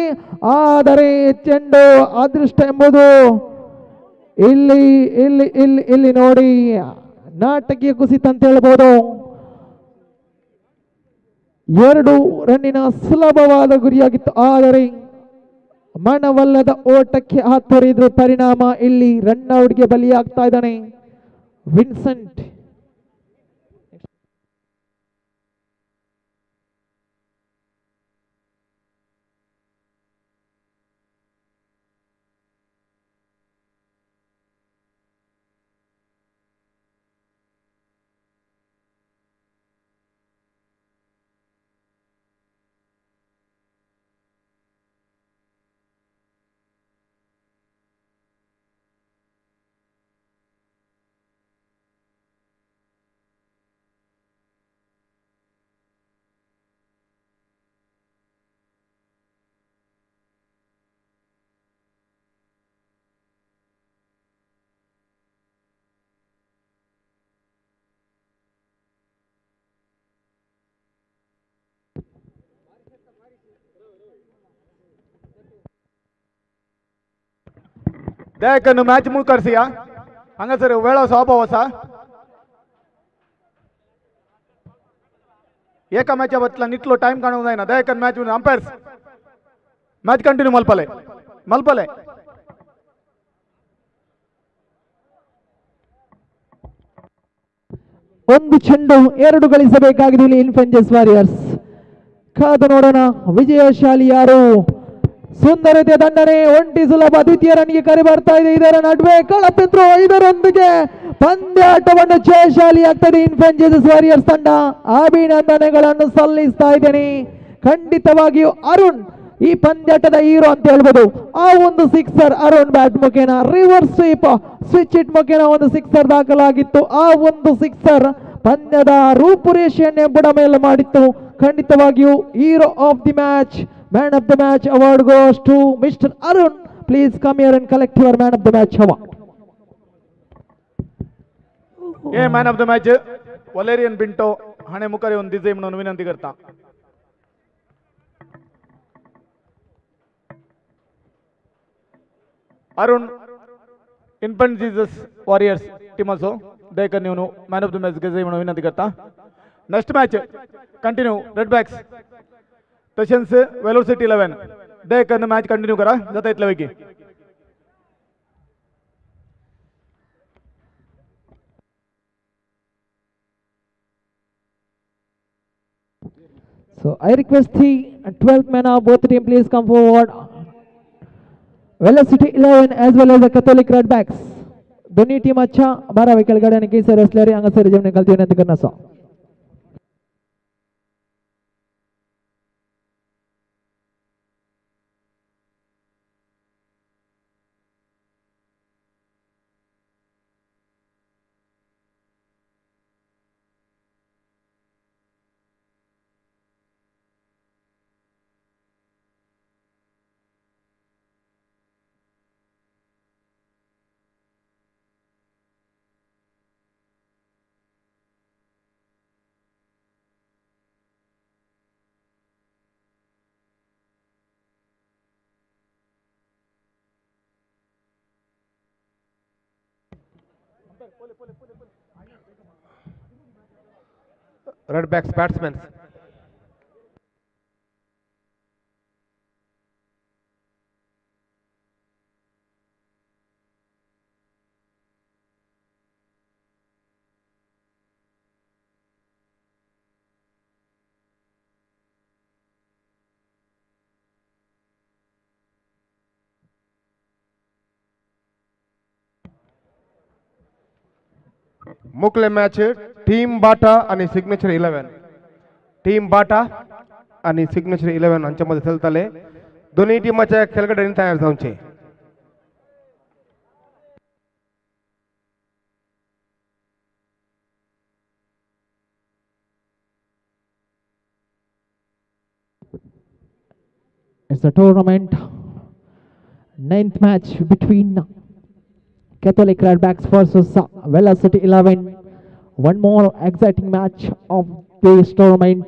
ಆದರೆ ಚೆಂಡು ಅದೃಷ್ಟ ಎಂಬುದು ಇಲ್ಲಿ ಇಲ್ಲಿ ಇಲ್ಲಿ ಇಲ್ಲಿ ನೋಡಿ ನಾಟಕೀಯ ಕುಸಿತ ಅಂತ ಹೇಳ್ಬೋದು. 2 ರನ್ನಿನ ಸುಲಭವಾದ ಗುರಿಯಾಗಿತ್ತು, ಆದರೆ ಮನವಲ್ಲದ ಓಟಕ್ಕೆ ಹಾತೊರೆಯುವ ಪರಿಣಾಮ ಇಲ್ಲಿ ರನ್ ಔಟ್ಗೆ ಬಲಿಯಾಗ್ತಾ ಇದ್ದಾನೆ ವಿನ್ಸೆಂಟ್. दयाकन मॅच मुळकरसिया हांगासर वेळाचो अभाव आसा. एका मॅचा बदलान इतलो टाइम काडूंक जायना. दयाकन मॅच अंपायर्स मॅच कंटिन्यू मलपले. ಒಂದು ಚೆಂಡು 2 ಗಳಿಸಬೇಕಾಗಿದೆ ಇಲ್ಲಿ ಇನ್ಫೆಂಜಸ್ ವಾರಿಯರ್ಸ್. ಕಾದು ನೋಡೋಣ ವಿಜಯಶಾಲಿ ಯಾರು. ಸುಂದರತೆ ದಂಡನೆ ಒಂಟಿ ಸುಲಭ ದ್ವಿತೀಯ ರನ್ಗೆ ಕರೆ ಬರ್ತಾ ಇದೆ. ಇದರ ನಡುವೆ ಕಳಪೆದ್ರು. ಇದರೊಂದಿಗೆ ಪಂದ್ಯಾಟವನ್ನು ಜಯಶಾಲಿ ಆಗ್ತದೆ ಇನ್ಫೆಂಜಸ್ ವಾರಿಯರ್ಸ್ ತಂಡ. ಅಭಿನಂದನೆಗಳನ್ನು ಸಲ್ಲಿಸ್ತಾ ಇದ್ದೇನೆ. ಖಂಡಿತವಾಗಿಯೂ ಅರುಣ್ ಈ ಪಂದ್ಯಾಟದ ಹೀರೋ ಅಂತ ಹೇಳ್ಬೋದು. ಆ ಒಂದು ಸಿಕ್ಸರ್ ಅರುಣ್ ಬ್ಯಾಟ್ ಮುಖೇನ ರಿವರ್ಸ್ ಸ್ವಿಚ್ ಇಟ್ ಮುಖೇನ ಒಂದು ಸಿಕ್ಸರ್ ದಾಖಲಾಗಿತ್ತು. ಆ ಒಂದು ಸಿಕ್ಸರ್ ಪಂದ್ಯದ ರೂಪುರೇಷೆಯನ್ನೇ ಬುಡಮೇಲು ಮಾಡಿತ್ತು. ಖಂಡಿತವಾಗಿಯೂ hero of the match, man of the match award goes to mister Arun. Please come here and collect your man of the match award. Man of the match Valerian Pinto ಹಣೆ ಮುಖರೆ ಒಂದು ದಿಸೆ म्हणून विनंती करता. अरुण इन्फेंटजीस वॉरियर्स टीम असो दयाकन न्यू man of the match गजे म्हणून विनंती करता. Next match continue Redbacks तशेंच वेलोसिटी 11 दयाकन मॅच कंटिन्यू करा जाता इतल्या पैकी. So I request the 12th man of both team please come forward. Velocity 11 as well as the Catholic Redbacks दोन्ही टीमाच्या 12 विकेट गाड्या आणि केसर असल्याने अंगसर जेवणे घालते विनंती करण्याचा. रेड बॅक्स बॅट्समॅन मुकले मॅच टीम बाटा आणि सिग्नेचर 11 टीम बाटा आणि सिग्नेचर 11 यांच्यामध्ये चलताले दोन्ही टीमाच्या खेळगड्यांनी तयार जाऊचे. It's a tournament 9th match between Catholic Redbacks versus Velocity 11. One more exciting match of this tournament.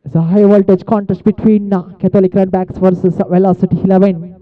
It's a high voltage contest between Catholic Redbacks versus Velocity 11.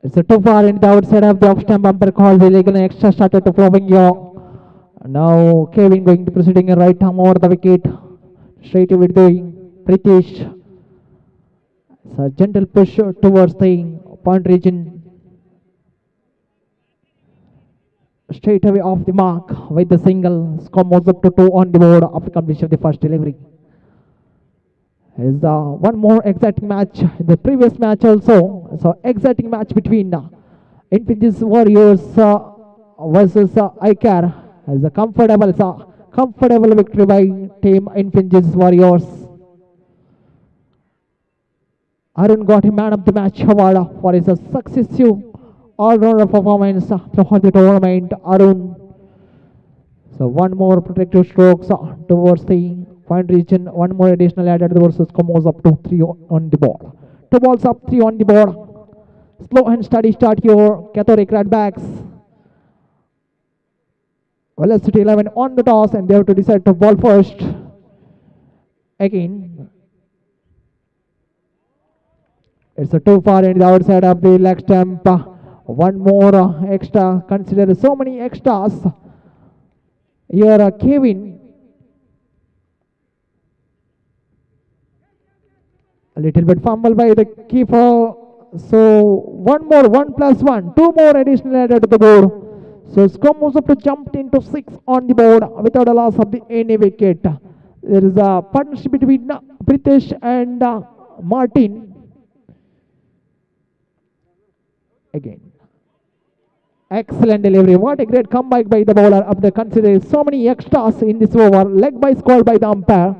It's a too far in the outside of the off stump. Umpire calls illegal and extra started to flowing here. Now Kevin going to proceeding a right arm over the wicket. Straight with doing Pritish. It's a gentle push towards the point region. Straight away off the mark with the single. Score moves up to 2 on the board after completion of the first delivery. is one more exciting match in the previous match also. So exciting match between Infinities Warriors versus ICAR as a comfortable victory by team Infinities Warriors. Arun got a man of the match award for his successive all-rounder performance throughout the tournament. Arun. So one more protective strokes towards the point region. One more additional added versus Komos up to 3 on the board. 2 balls up, 3 on the board. Slow and steady start here. Catholic Redbacks. Velocity 11 on the toss and they have to decide to ball first. Again. It's a too far in the outside of the leg stump. One more extra. Consider so many extras. Here Kevin. A little bit fumble by the keeper. So one more, 1+1. 2 more additional added to the board. So Scrum moves up to jump into 6 on the board without a loss of any wicket. There is a partnership between Pritesh and Martin. Again. Excellent delivery. What a great comeback by the bowler after considering so many extras in this over. Leg by called by the umpire.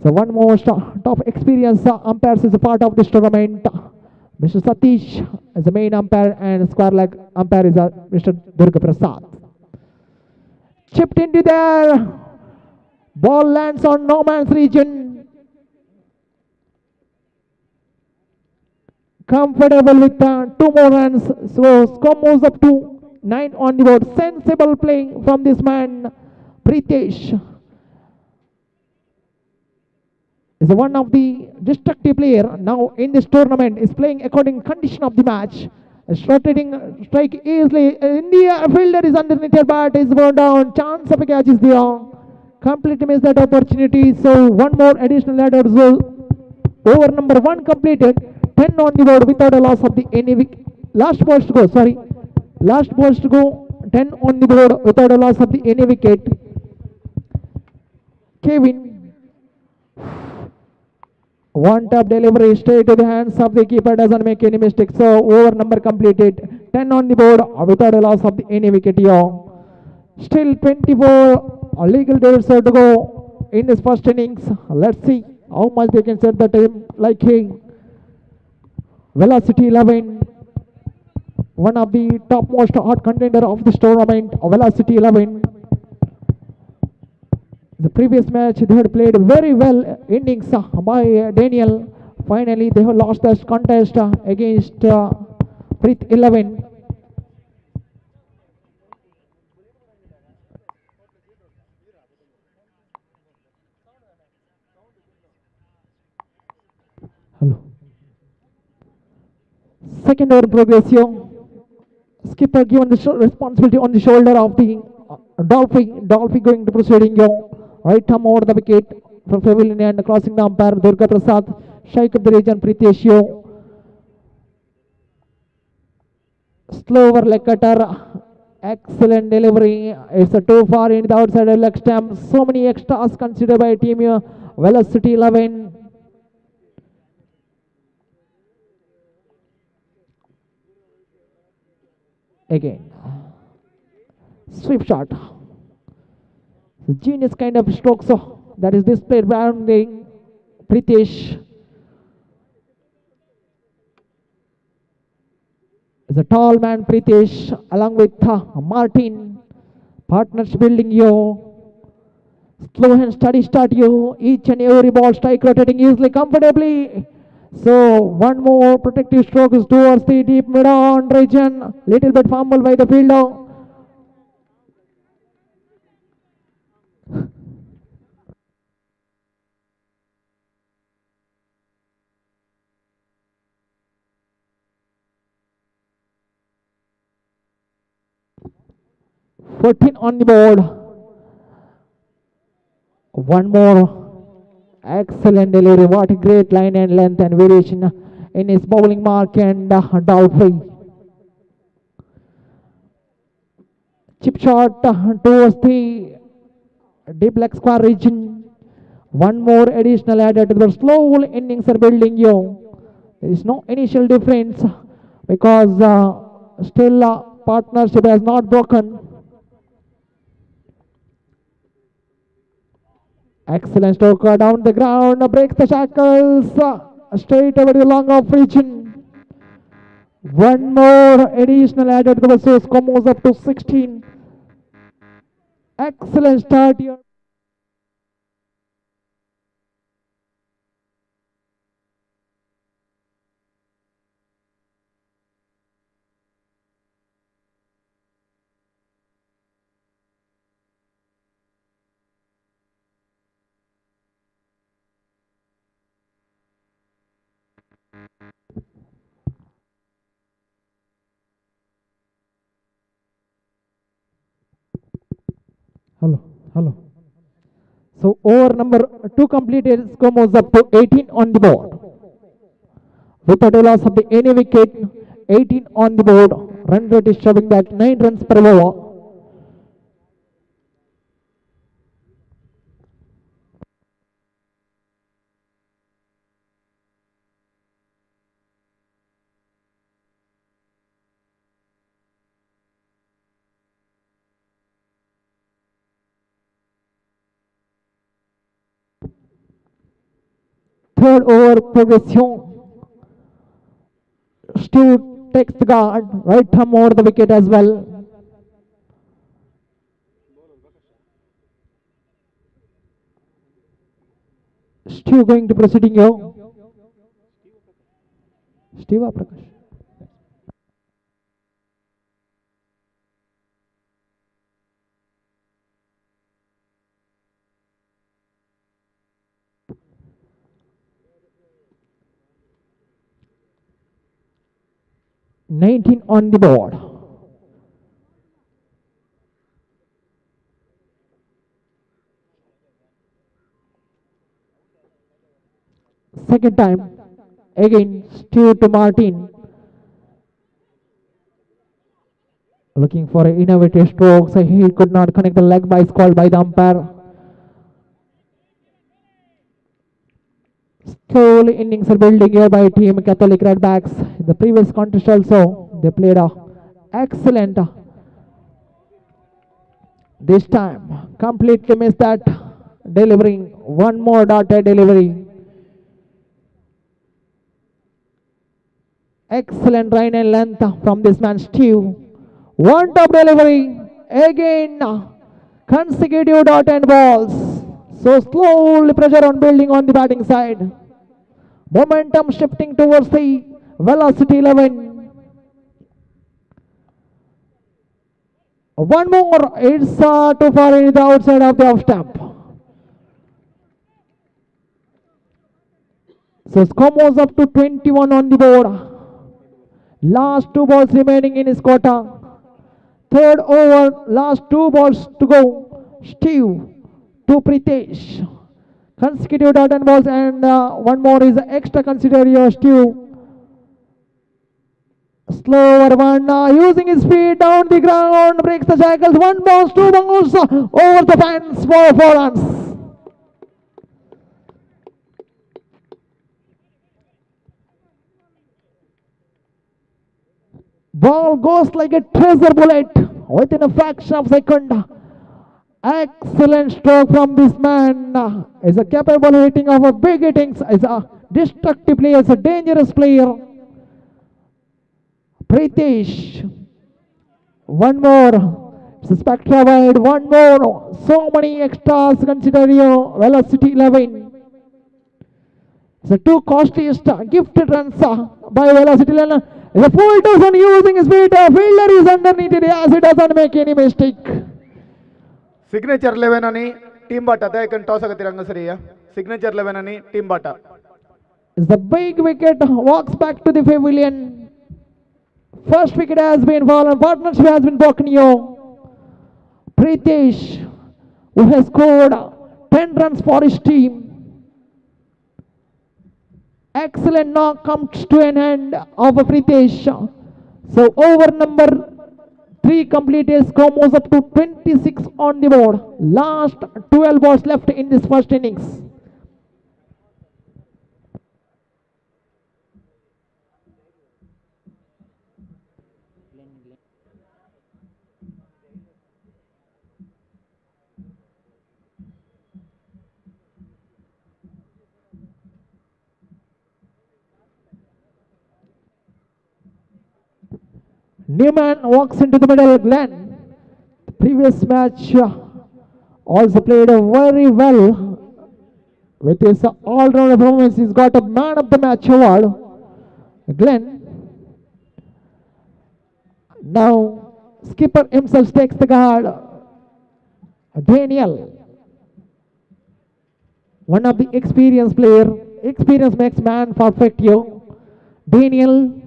So one more top experience umpires is a part of this tournament. Mr. Satish is the main umpire and square leg umpire is Mr. Durga Prasad. Chipped into there. Ball lands on no man's region. Comfortable with 2 more runs. So score moves up to 9 on the board. Sensible playing from this man, Pritesh. Is one of the destructive player now in this tournament. Is playing according to condition of the match. Rotating strike easily. India fielder is underneath your bat. Is brought down. Chance of a catch is there. Completely missed that opportunity. So one more additional ladder. So over number 1 completed. 10 on the board without a loss of the any wicket. Last balls to go. Sorry. Last balls to go. 10 on the board without a loss of the any wicket. Kevin. One tap delivery straight to the hands of the keeper, doesn't make any mistake. So over number completed. 10 on the board without a loss of the any wicket here. Still 24 legal days to go in this first innings. Let's see how much they can set the team like him. Velocity 11. One of the topmost hot contender of this tournament. Velocity 11. The previous match they had played very well innings by Daniel. Finally they have lost this contest against Prit 11. Hello. Second over progressio. Skipper given the responsibility on the shoulder of the Dolphy going to proceeding yo. Right arm over the wicket from Pavilion and crossing the umpire Durga Prasad. Shake up the region Priteshio. Slow over leg cutter. Excellent delivery. It's a too far in the outside leg stump. So many extras considered by team here. Velocity 11. Again. Sweep shot. Genius kind of strokes that is displayed by the Pritesh. Is a tall man Pritesh along with Martin. Partnership building you. Slow and steady start you. Each and every ball strike rotating easily, comfortably. So one more protective stroke is towards the deep mid-on region. Little bit fumble by the fielder. $14 on the board. One more excellent delivery. What a great line and length and variation in his bowling mark and Dolphy. Chip shot towards the deep leg square region. One more additional added to the slow innings are building you. There is no initial difference because still partnership has not broken. Excellent stroke down the ground, breaks the shackles, straight over the long off region. One more additional added to the score moves up to 16. Excellent start here. Hello. So over number 2 completed, score moves up to 18 on the board. Without a loss of the any wicket, 18 on the board. Run rate is showing that 9 runs per over. Third over progression. Stu takes the guard, right thumb over the wicket as well. Stu going to proceeding here. Steve Prakash. $19 on the board. Second time, again Stu to Martin. Looking for an innovative stroke, so he could not connect the leg by called by the umpire. Slowly innings are building here by team Catholic Redbacks. In the previous contest also, they played excellent. This time, completely missed that, delivering one more dotted delivery. Excellent line and length from this man Steve. One top delivery. Again, consecutive dot and balls. So slowly pressure on building on the batting side. Momentum shifting towards the velocity 11. One more. It's too far in the outside of the off stump. So score moves up to 21 on the board. Last 2 balls remaining in his quota. Third over, last 2 balls to go. Steve to Pritesh. Consecutive dot and balls, and one more is extra consideration. Steve. Slower one, using his feet down the ground, breaks the shackles. 1 bounce, 2 bounce, over the fence for 4 runs. Ball goes like a treasure bullet within a fraction of a second. Excellent stroke from this man. Is a capable hitting of a big hittings. Is a destructive player. Is a dangerous player. Pritesh. One more. It's a spectra wide. One more. So many extras consider your velocity 11. It's a 2 costliest gifted runs by velocity 11. The full toss on using his feet. Fielder is underneath it. Yes, he doesn't make any mistake. Signature 11 ani team bata. They can toss agati rangasariya. Signature 11 ani team bata. The big wicket walks back to the pavilion. First wicket has been fallen. Partnership has been broken here. Pritesh, who has scored 10 runs for his team. Excellent knock comes to an end of Pritesh. So over number 3 completed, score moves up to 26 on the board. Last 12 balls left in this first innings. Newman walks into the middle. Glenn, the previous match also played very well with his all-round performance. He's got a man of the match award. Glenn. Now skipper himself takes the guard. Daniel, one of the experienced player. Experience makes man perfect. You, Daniel.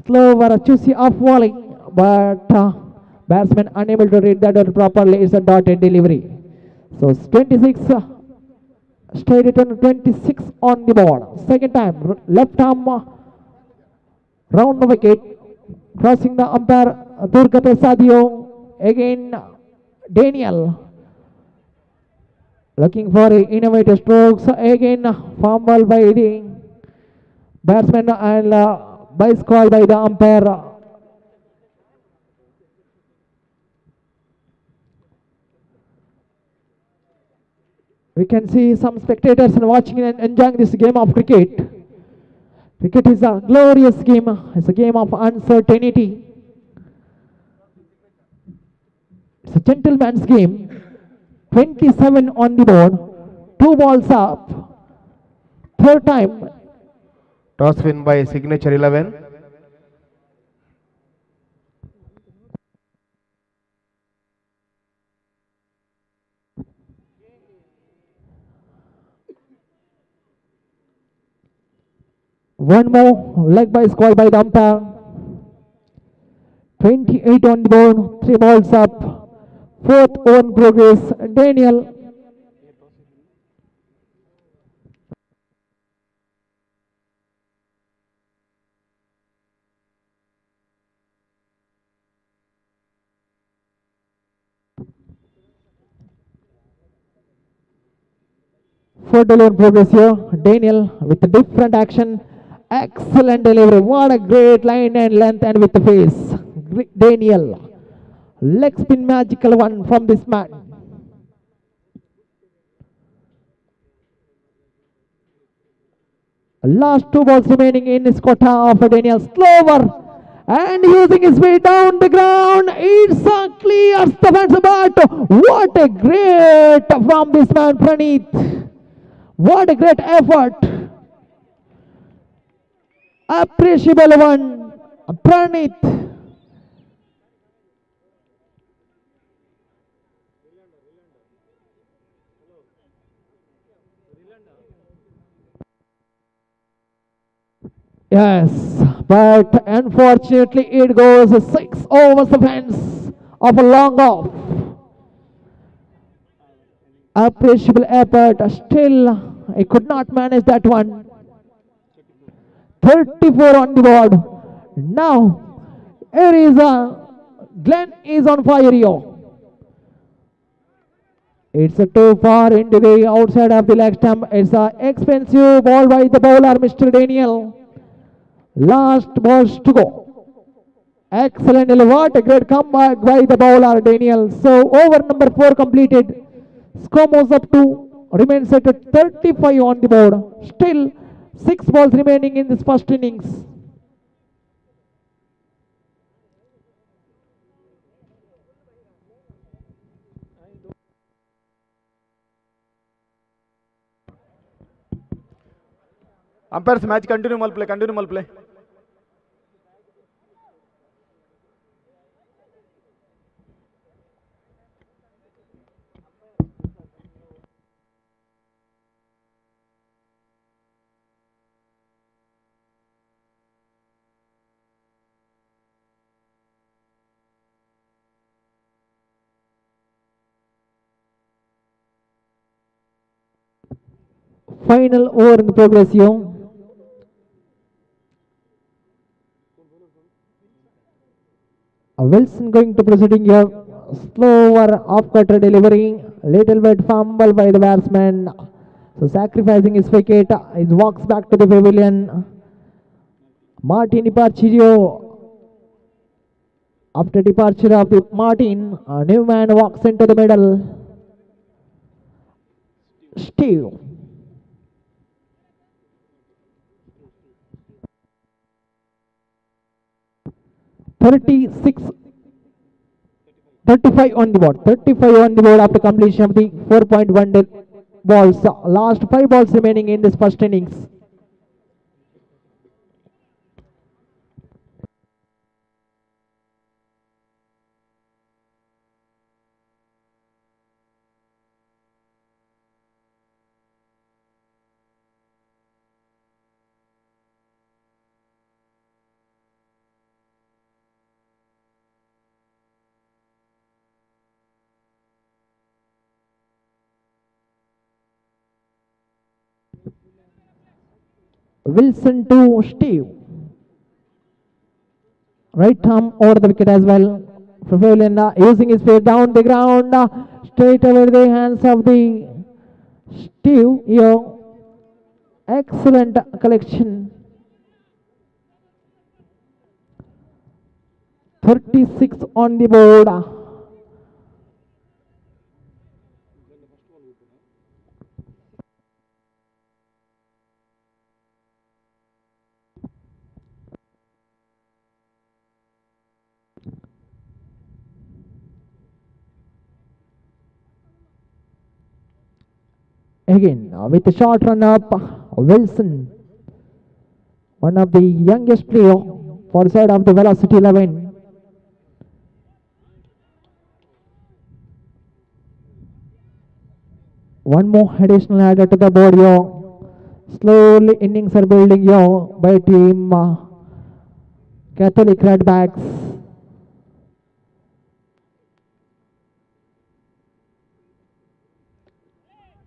Slow or a choosy off volley, but batsman unable to read that out properly. It's a dotted delivery. So 26, straight it on 26 on the board. Second time, left arm round the wicket, crossing the umpire Durga Prasadio. Again, Daniel looking for innovative strokes. Again, fumble by the batsman and base call by the umpire. We can see some spectators watching and enjoying this game of cricket. Cricket is a glorious game. It's a game of uncertainty. It's a gentleman's game. 27 on the board. 2 balls up. Third time. Toss win by Signature 11. One more leg by squad by the umpire. 28 on the board. 3 balls up. Fourth over in progress. Daniel. Fourth over in progress here. Daniel with a different action. Excellent delivery. What a great line and length and with the face. Daniel. Leg spin magical one from this man. Last 2 balls remaining in his quota of Daniel. Slower and using his way down the ground. It's a clear defensive bat. What a great from this man Praneeth. What a great effort. Appreciable one. Praneeth. Yes, but unfortunately it goes 6 overs the fence of a long off. Appreciable effort. Still, he could not manage that one. 34 on the board. Now, here is Glenn is on fire here. It's too far into the outside of the leg stump. It's an expensive ball by the bowler, Mr. Daniel. Last balls to go. Excellent. What a great comeback by the bowler, Daniel. So, over number 4 completed. Score moves up to, remains at 35 on the board. Still 6 balls remaining in this first innings. Umpires match continue mal play. Final over in the progress here. Wilson going to proceeding here. Slower off-cutter delivery. Little bit fumble by the batsman. So sacrificing his wicket. He walks back to the pavilion. Martin departure. After departure of the Martin, a new man walks into the middle. Steve. 36, 35 on the board. 35 on the board after completion of the 4.1 balls. Last 5 balls remaining in this first innings. Wilson to Steve. Right arm over the wicket as well. Pavilion using his feet down the ground, straight over the hands of the Steve. Here, excellent collection. 36 on the board. Again, with a short run up, Wilson, one of the youngest player for side of the Velocity 11. One more additional added to the board here. Slowly innings are building here by team Catholic Redbacks.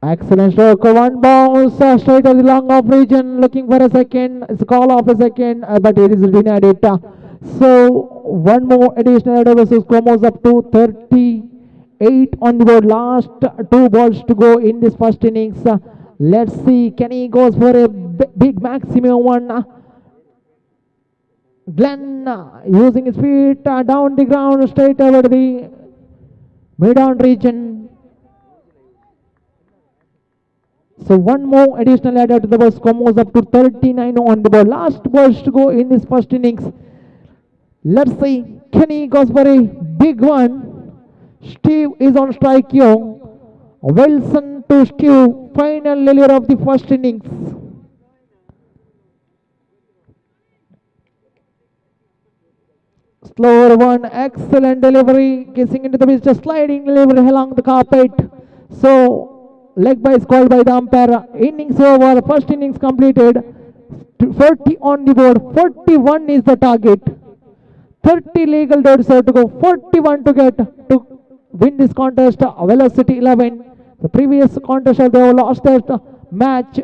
Excellent stroke, one bounce straight to the long off region, looking for a second, it's a call off a second, but it is denied it. So one more additional versus Comos up to 38 on the board. Last 2 balls to go in this first innings. Let's see, Kenny goes for a big maximum one. Glenn using his feet down the ground, straight over the mid-on region. So one more additional adder to the bus, Comos up to 39 on the ball. Last balls to go in this first innings. Let's see, Kenny goes for a big one. Steve is on strike here. Wilson to Steve, final delivery of the first innings. Slower one, excellent delivery, kissing into the pitch, just sliding delivery along the carpet. So leg by is called by the umpire. Innings over, first innings completed. 40 on the board, 41 is the target. 30 legal days have to go, 41 to get to win this contest. Velocity 11. The previous contest they have lost that match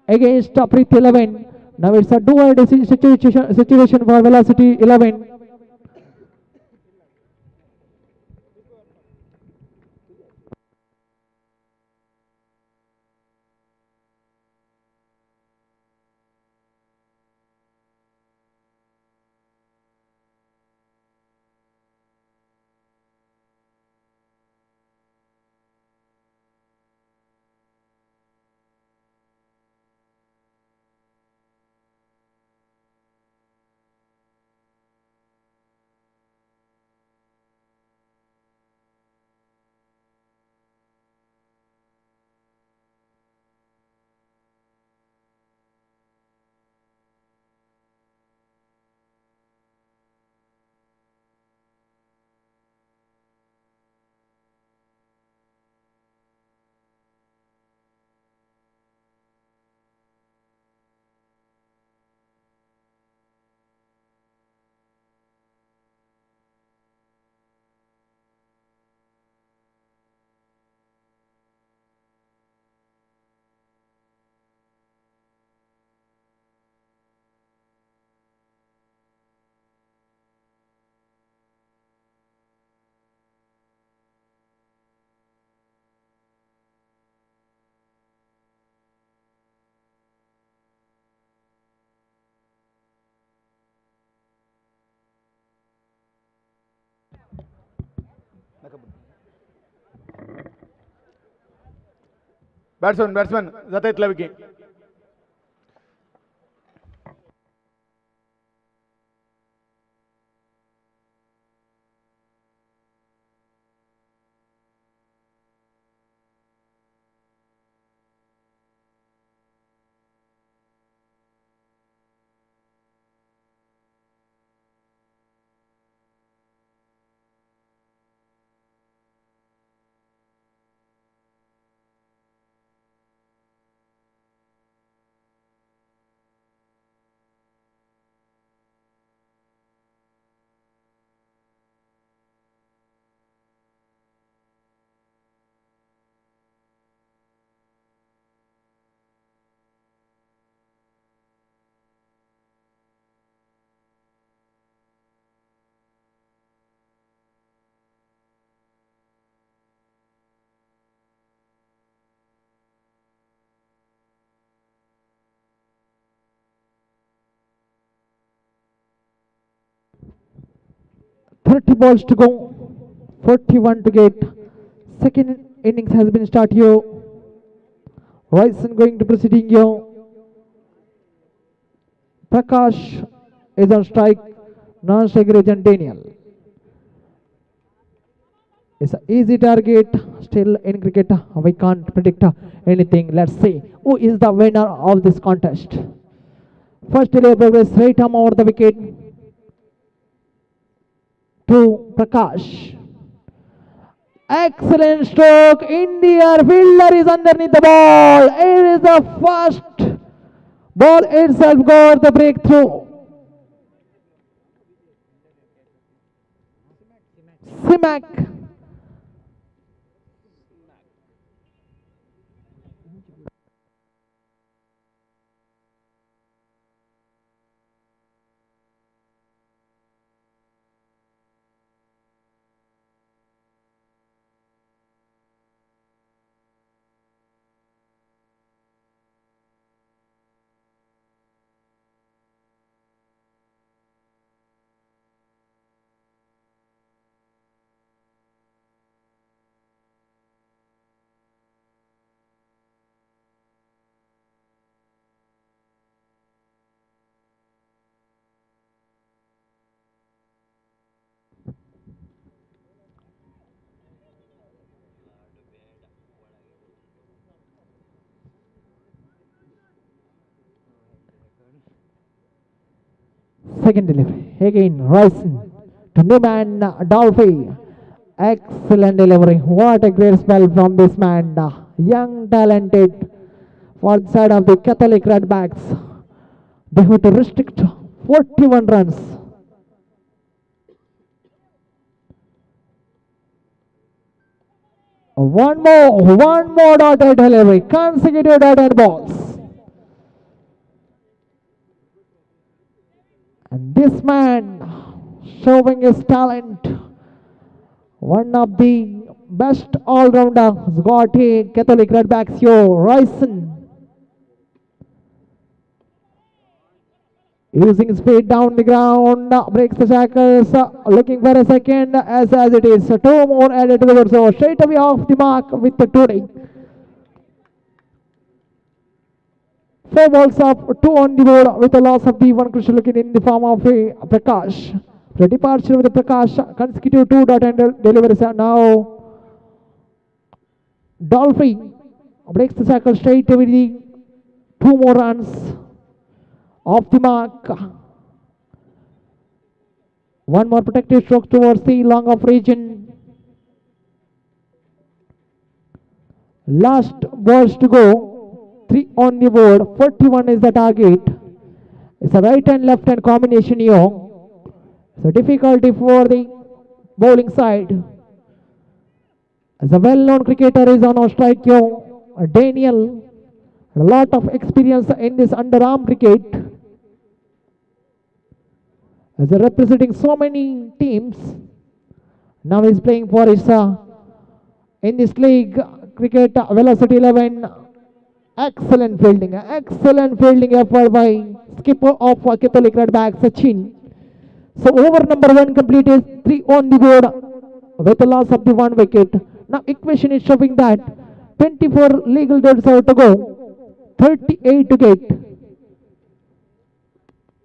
against Preet 11. Now it's a do-or-die situation for Velocity 11. Batsman जाता येतला Vicky. 30 balls to go, 41 to get. Second innings has been started here. Ryson going to proceeding here. Prakash is on strike. Non-strike agent Daniel. It's an easy target. Still in cricket, we can't predict anything. Let's see who is the winner of this contest. First delay progress, right arm over the wicket to Prakash. Excellent stroke in the air. Fielder is underneath the ball. It is the first ball itself got the breakthrough. Simak. Second delivery. Again, Ryson to Newman Dolphy. Excellent delivery. What a great spell from this man. Young, talented for the side of the Catholic Redbacks. They have to restrict 41 runs. One more dotted delivery. Consecutive dotted balls. And this man showing his talent. One of the best all-rounders got a Catholic Redbacks here. Ryson. Using his feet down the ground, breaks the shackles, looking for a second as it is. Two more added to the board, so straight away off the mark with the 2 4 balls up, 2 on the board with the loss of the 1 crucial wicket in the form of a Prakash. The departure with the Prakash, consecutive 2 dot and deliveries are now. Dolphy breaks the shackle straight away the 2 more runs. Off the mark. 1 more protective stroke towards the long off region. Last balls to go. 3 on the board. 41 is the target. It's a right and left hand combination here. So difficulty for the bowling side. As a well-known cricketer is on our strike here. Daniel. A lot of experience in this underarm cricket. As a representing so many teams. Now he's playing for his in this league cricket velocity 11. Excellent fielding effort by skipper of Catholic Redbacks Sachin. So over number 1 completed, 3 on the board with the loss of the 1 wicket. Now equation is showing that 24 legal days out to go, 38 to get.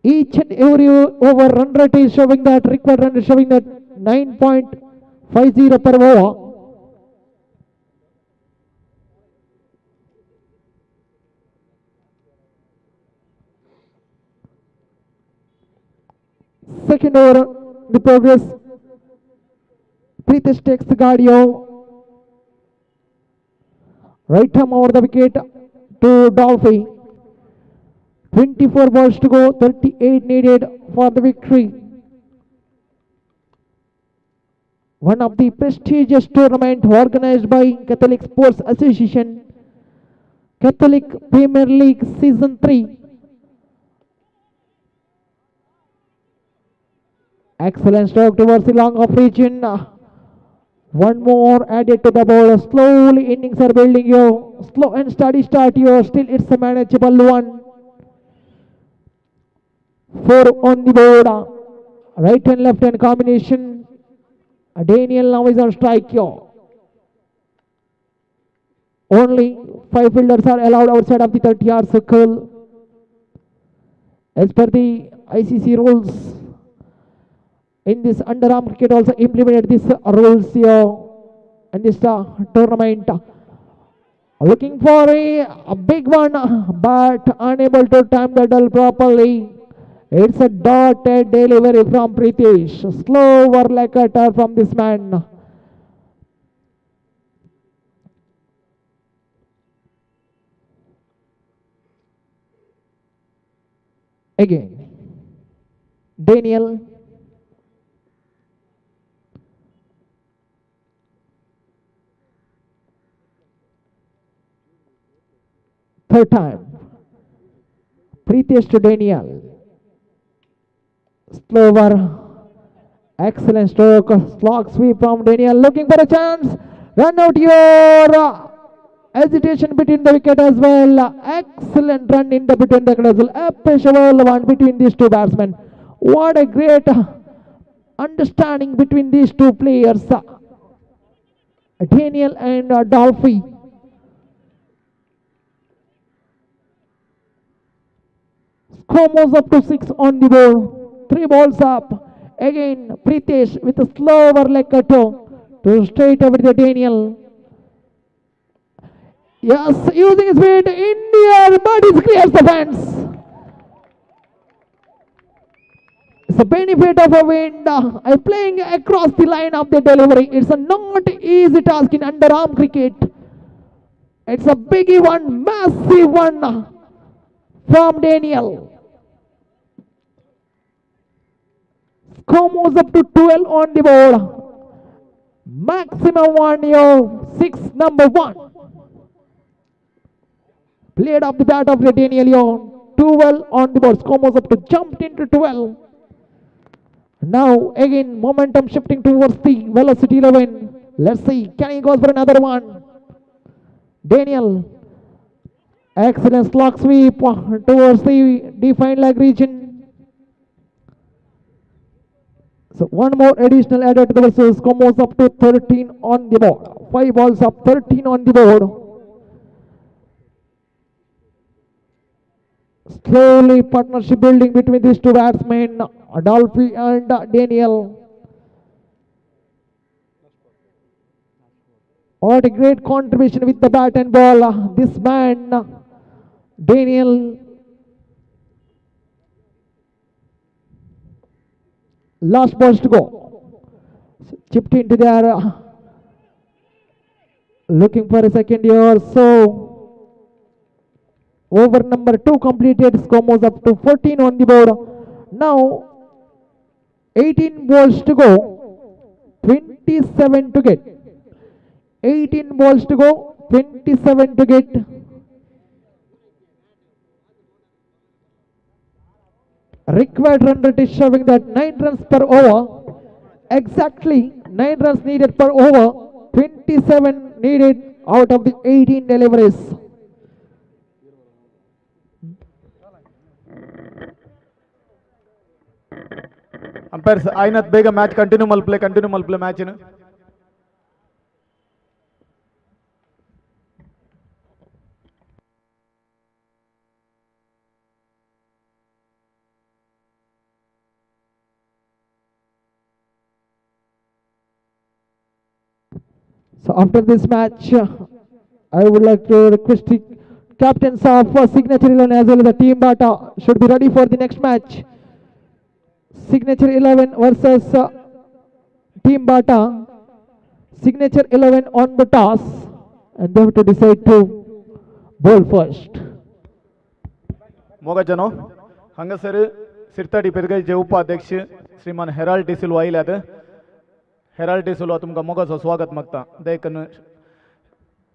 Each and every over run rate is showing that, required run is showing that 9.50 per over. Second over, the progress. Pritesh takes the cardio. Right arm over the wicket to Dolphy. 24 balls to go, 38 needed for the victory. One of the prestigious tournament organized by Catholic Sports Association, Catholic Premier League Season 3. Excellent stroke towards the long off region. 1 more added to the ball. Slowly innings are building here. Slow and steady start here. Still it's a manageable one. 4 on the board. Right and left hand combination. Daniel now is on strike here. Only 5 fielders are allowed outside of the 30-yard circle. As per the ICC rules, in this underarm cricket also implemented these rules here in this tournament. Looking for a big one, but unable to time the ball properly. It's a dotted delivery from Pritesh. Slower like a turn from this man. Again, Daniel. Third time. Pritesh to Daniel. Slower. Excellent stroke. Slog sweep from Daniel. Looking for a chance. Run out your hesitation between the wicket as well. Excellent run in the between the wicket as well. Appreciable one between these two batsmen. What a great understanding between these two players. Daniel and Dolphy. Score moves up to 6 on the board. 3 balls up. Again, Pritesh with a slower leg cutter to straight over the Daniel. Yes, using his weight in the air, but he clears the fence. It's a benefit of a wind. Playing across the line of the delivery. It's a not easy task in underarm cricket. It's a biggie one, massive one from Daniel. Score moves up to 12 on the board. Maximum one here, 6 number 1. Played off the bat of the Daniel here. 12 on the board. Score moves up to jumped into 12. Now again momentum shifting towards the velocity 11. Let's see, can he go for another one? Daniel. Excellent slog sweep towards the defined leg region. So one more additional added to the versus. Score moves up to 13 on the board. 5 balls up, 13 on the board. Slowly partnership building between these two batsmen, Dolphy and Daniel. What a great contribution with the bat and ball. This man, Daniel. Last balls to go. Chipped into there. Looking for a second here. So over number 2 completed. Score moves up to 14 on the board. Now 18 balls to go. 27 to get. 18 balls to go. 27 to get. Required run rate is showing that 9 runs per over. Exactly 9 runs needed per over. 27 needed out of the 18 deliveries. Umpires, Aynat Bega match continue play match. So after this match, I would like to request the captains of Signature 11 as well as the team Bata should be ready for the next match. Signature 11 versus Team Bata. Signature 11 on the toss, and they have to decide to bowl first. मोगाजनो हांगासर सिरताडी पेरगायचे उपाध्यक्ष श्रीमान Herald D सिल्वा आयल्यात. Herald D सिल्वा तुमकां मोगाचो स्वागत मागता. देखून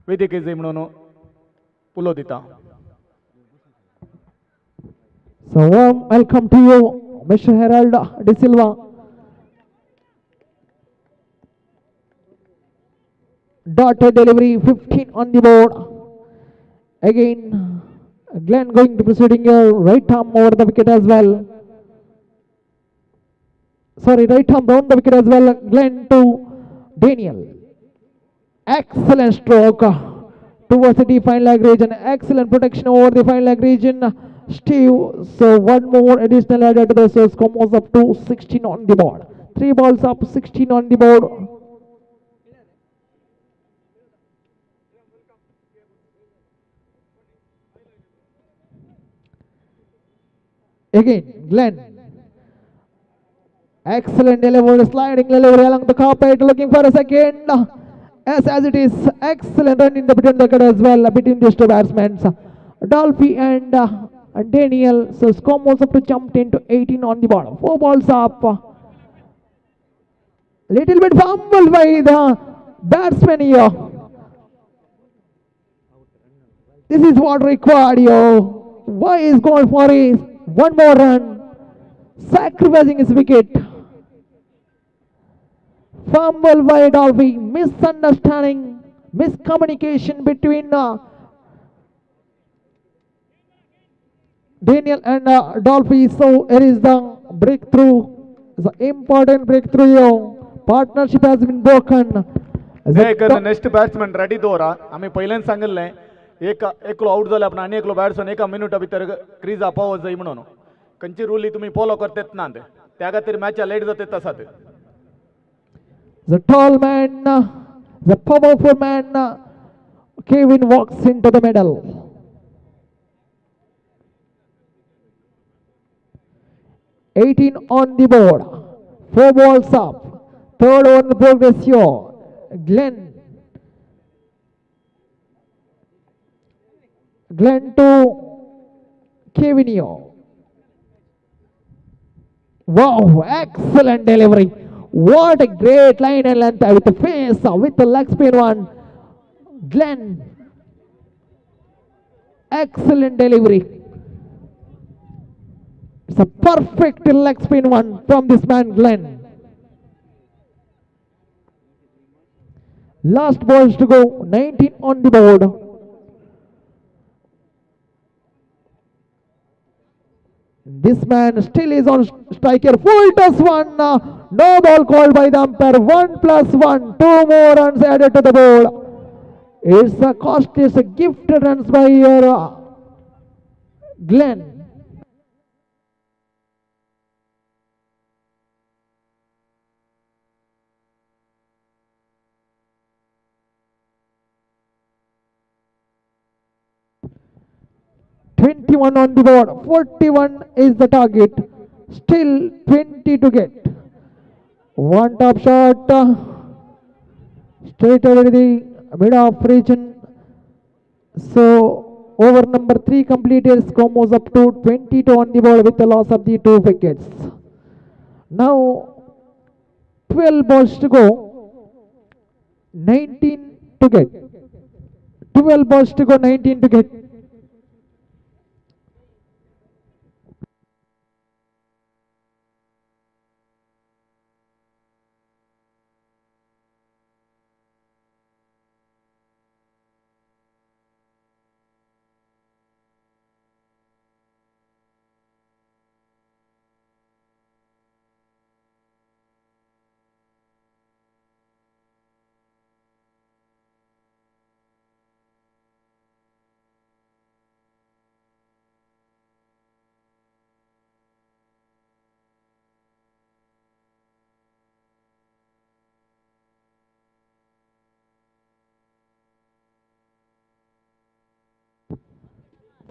वेदिकेचे म्हणून उलो दिता. So warm welcome to you, Mr. Herald De Silva. Dotted delivery, 15 on the board. Again, Glenn going to proceeding here, right arm over the wicket as well. Sorry, right arm down the wicket as well. Glenn to Daniel. Excellent stroke towards the deep fine leg region. Excellent protection over the fine leg region. Steve. So one more additional adder to the so score moves up to 16 on the board. 3 balls up, 16 on the board. Again, Glenn. Excellent delivery, sliding delivery along the carpet, looking for a second. As it is, excellent run in the between the cut as well, between these two batsmen. Dolphy and Daniel. So score moves up to jump into 18 on the board. 4 balls up. Little bit fumble by the batsman here. This is what required here. Why is going for it? One more run. Sacrificing his wicket. Fumble by Dolphy. Misunderstanding. Miscommunication between Daniel and Dolphy. So it is the breakthrough. It's an important breakthrough here. Partnership has been broken. Next batsman ready दवरा आमी पयल्यान सांगिल्लें एकलो out जाल्यार आपण आनी एकलो batsman एका मिनिटा भितर क्रीज पावत जाय म्हणून खंयची रूल तुमी फॉलो करतात ना त्या खातीर मॅचा लेट जातात तसात The tall man, the powerful man, Kevin walks into the middle. (18) on the board. 4 balls up. Third on the progress here. Glenn to Kevin here. Wow, excellent delivery. What a great line and length with the face, with the leg spin one. Glenn. Excellent delivery. It's a perfect leg spin one from this man, Glenn. Last balls to go, 19 on the board. This man still is on striker. Full toss one. No ball called by the umpire. 1+1. 2 more runs added to the board. It's a cost. It's a gift runs by Glenn. (21) on the board. 41 is the target. Still 20 to get. One top shot. Straight over the mid-off region. So over number 3 completed. Score moves up to 22 on the board with the loss of the 2 wickets. Now 12 balls to go. 19 to get. 12 balls to go. 19 to get.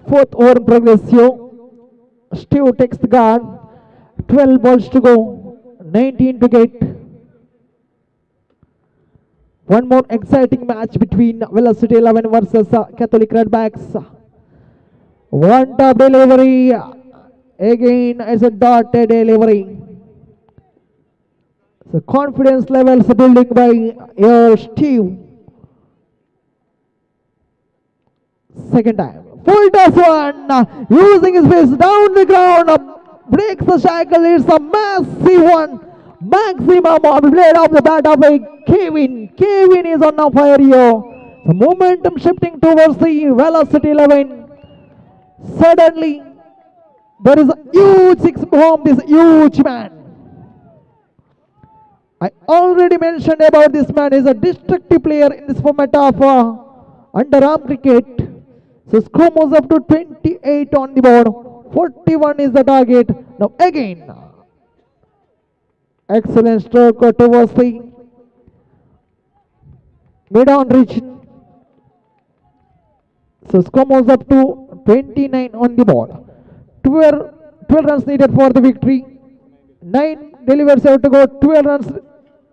Fourth over progressio. Steve takes the guard. 12 balls to go. 19 to get. One more exciting match between Velocity 11 versus Catholic Redbacks. One top delivery. Again as a dotted delivery. So confidence levels building by your Steve. Second time. Full toss one. Using his face down the ground. Breaks the shackle. It's a massive one. Maximum on blade of the bat of Kevin. Kevin is on fire here. The momentum shifting towards the Velocity 11. Suddenly, there is a huge six from this huge man. I already mentioned about this man is a destructive player in this format of underarm cricket. So score moves up to 28 on the board. 41 is the target. Now again, excellent stroke towards the mid-on region. So score moves up to 29 on the board. 12 runs needed for the victory. 9 delivers out to go. 12 runs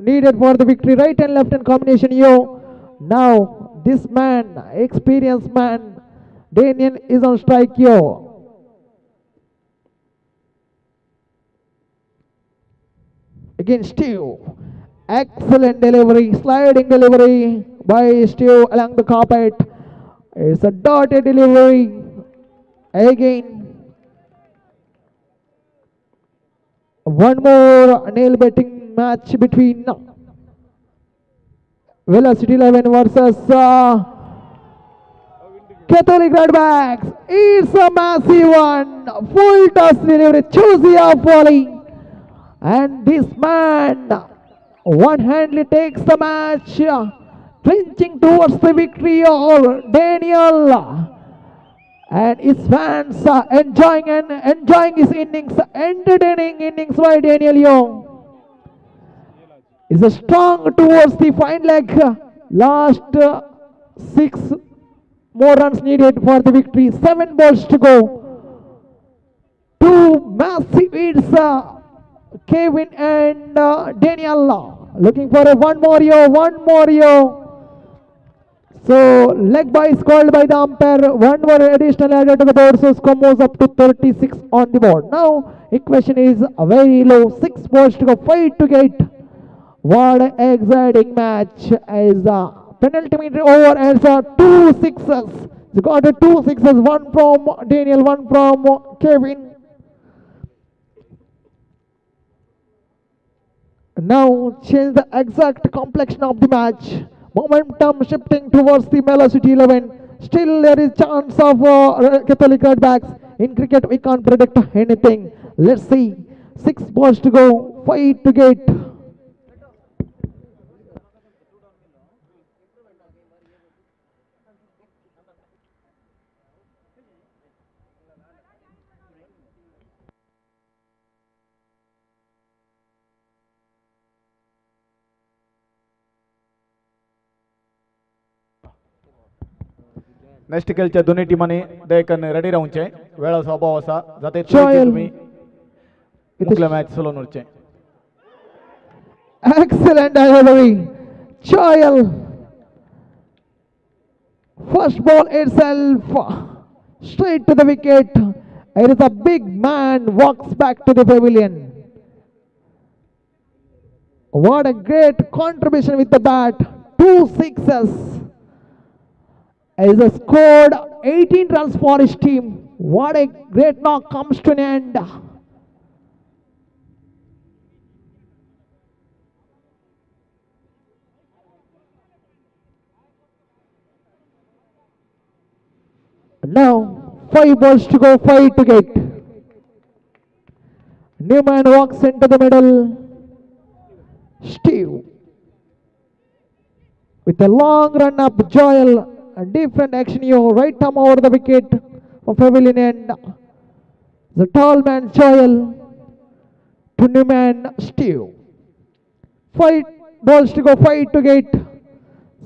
needed for the victory. Right and left hand combination yo. Now this man, experienced man, Daniel is on strike yo. Again Steve. Excellent delivery, sliding delivery by Steve along the carpet. It's a dotted delivery. Again, one more nail betting match between Velocity 11 versus Catholic Redbacks. It's a massive one. Full toss delivery, choosy off volley. And this man one-handedly takes the match, clinching towards the victory of Daniel. And his fans are enjoying his innings, entertaining innings by Daniel Young. Is a strong towards the fine leg. Last 6 more runs needed for the victory. 7 balls to go. 2 massive hits. Kevin and Daniel looking for a one more yo. So leg by is called by the umpire. One more additional added to the board. So score moves up to 36 on the board. Now equation is very low. 6 balls to go. 5 to get. What an exciting match! As penalty meter over as 2 sixes. You got 2 sixes. One from Daniel. One from Kevin. Now change the exact complexion of the match. Momentum shifting towards the Velocity 11. Still there is chance of Catholic Redbacks. In cricket we can't predict anything. Let's see. 6 balls to go. 5 to get. Next खेळच्या दोन्ही टीमांनी दयेकन ready रावचे वेळाचो अभाव आसा जाते तुम्ही मुखल्या match चलोवन उरचे. Excellent delivery. Choyal. First ball itself. Straight to the wicket. It is a big man. Walks back to the pavilion. What a great contribution with the bat. 2 sixes. As a scored 18 runs for his team. What a great knock comes to an end. Now 5 balls to go, 5 to get. Newman walks into the middle. Steve with a long run up. Joel, a different action here. Right arm over the wicket for pavilion end. The tall man Joel to Newman Steve. 5 balls to go, 5 to get.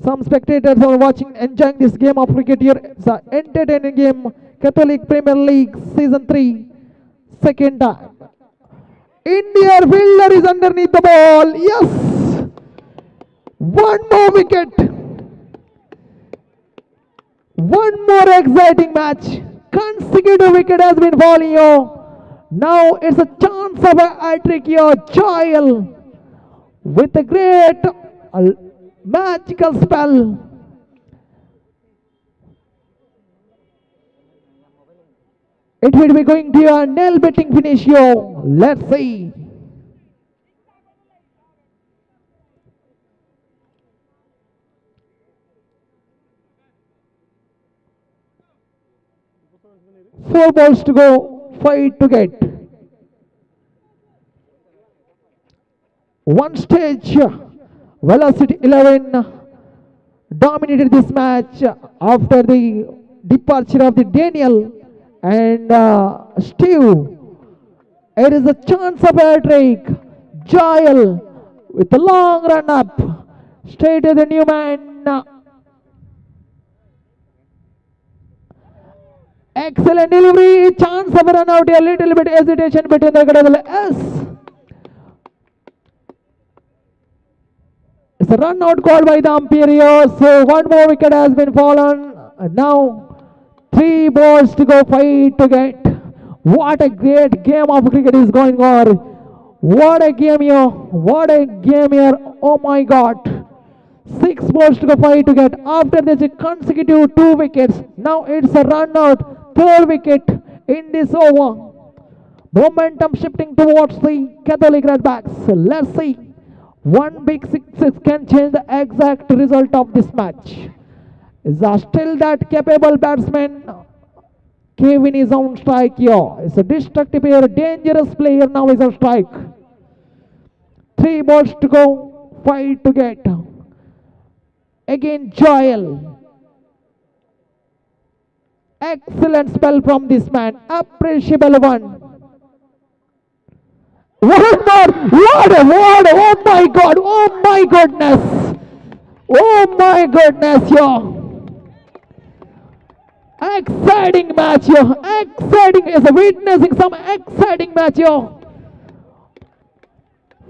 Some spectators are watching, enjoying this game of cricket here. It's an entertaining game. Catholic Premier League Season 3, second time. India fielder is underneath the ball. Yes! One more wicket. One more exciting match. Consecutive wicket has been falling here. Now it's a chance of a hat-trick here. Joel with a great magical spell. It will be going to a nail-biting finish here. Let's see. Four balls to go, 5 to get. One stage, Velocity 11 dominated this match after the departure of the Daniel and Steve. It is a chance of a trick. Joel with a long run up. Straight to the new man. Excellent delivery. Chance of a run out. A little bit hesitation between the Gadadal S. It's a run out called by the umpire. So one more wicket has been fallen. And now 3 balls to go, 5 to get. What a great game of cricket is going on. What a game here. What a game here. Oh my God. 6 balls to go, 5 to get. After this consecutive 2 wickets. Now it's a run out. 3rd wicket in this over. Momentum shifting towards the Catholic Redbacks. Let's see. One big 6 can change the exact result of this match. Is still that capable batsman Kevin is on strike here. It's a destructive player, dangerous player now is on strike. 3 balls to go, 5 to get. Again Joel. Excellent spell from this man, appreciable one. One more, what, oh my God, oh my goodness. Oh my goodness, yo. Exciting match, yo. Exciting, is witnessing some exciting match, yo.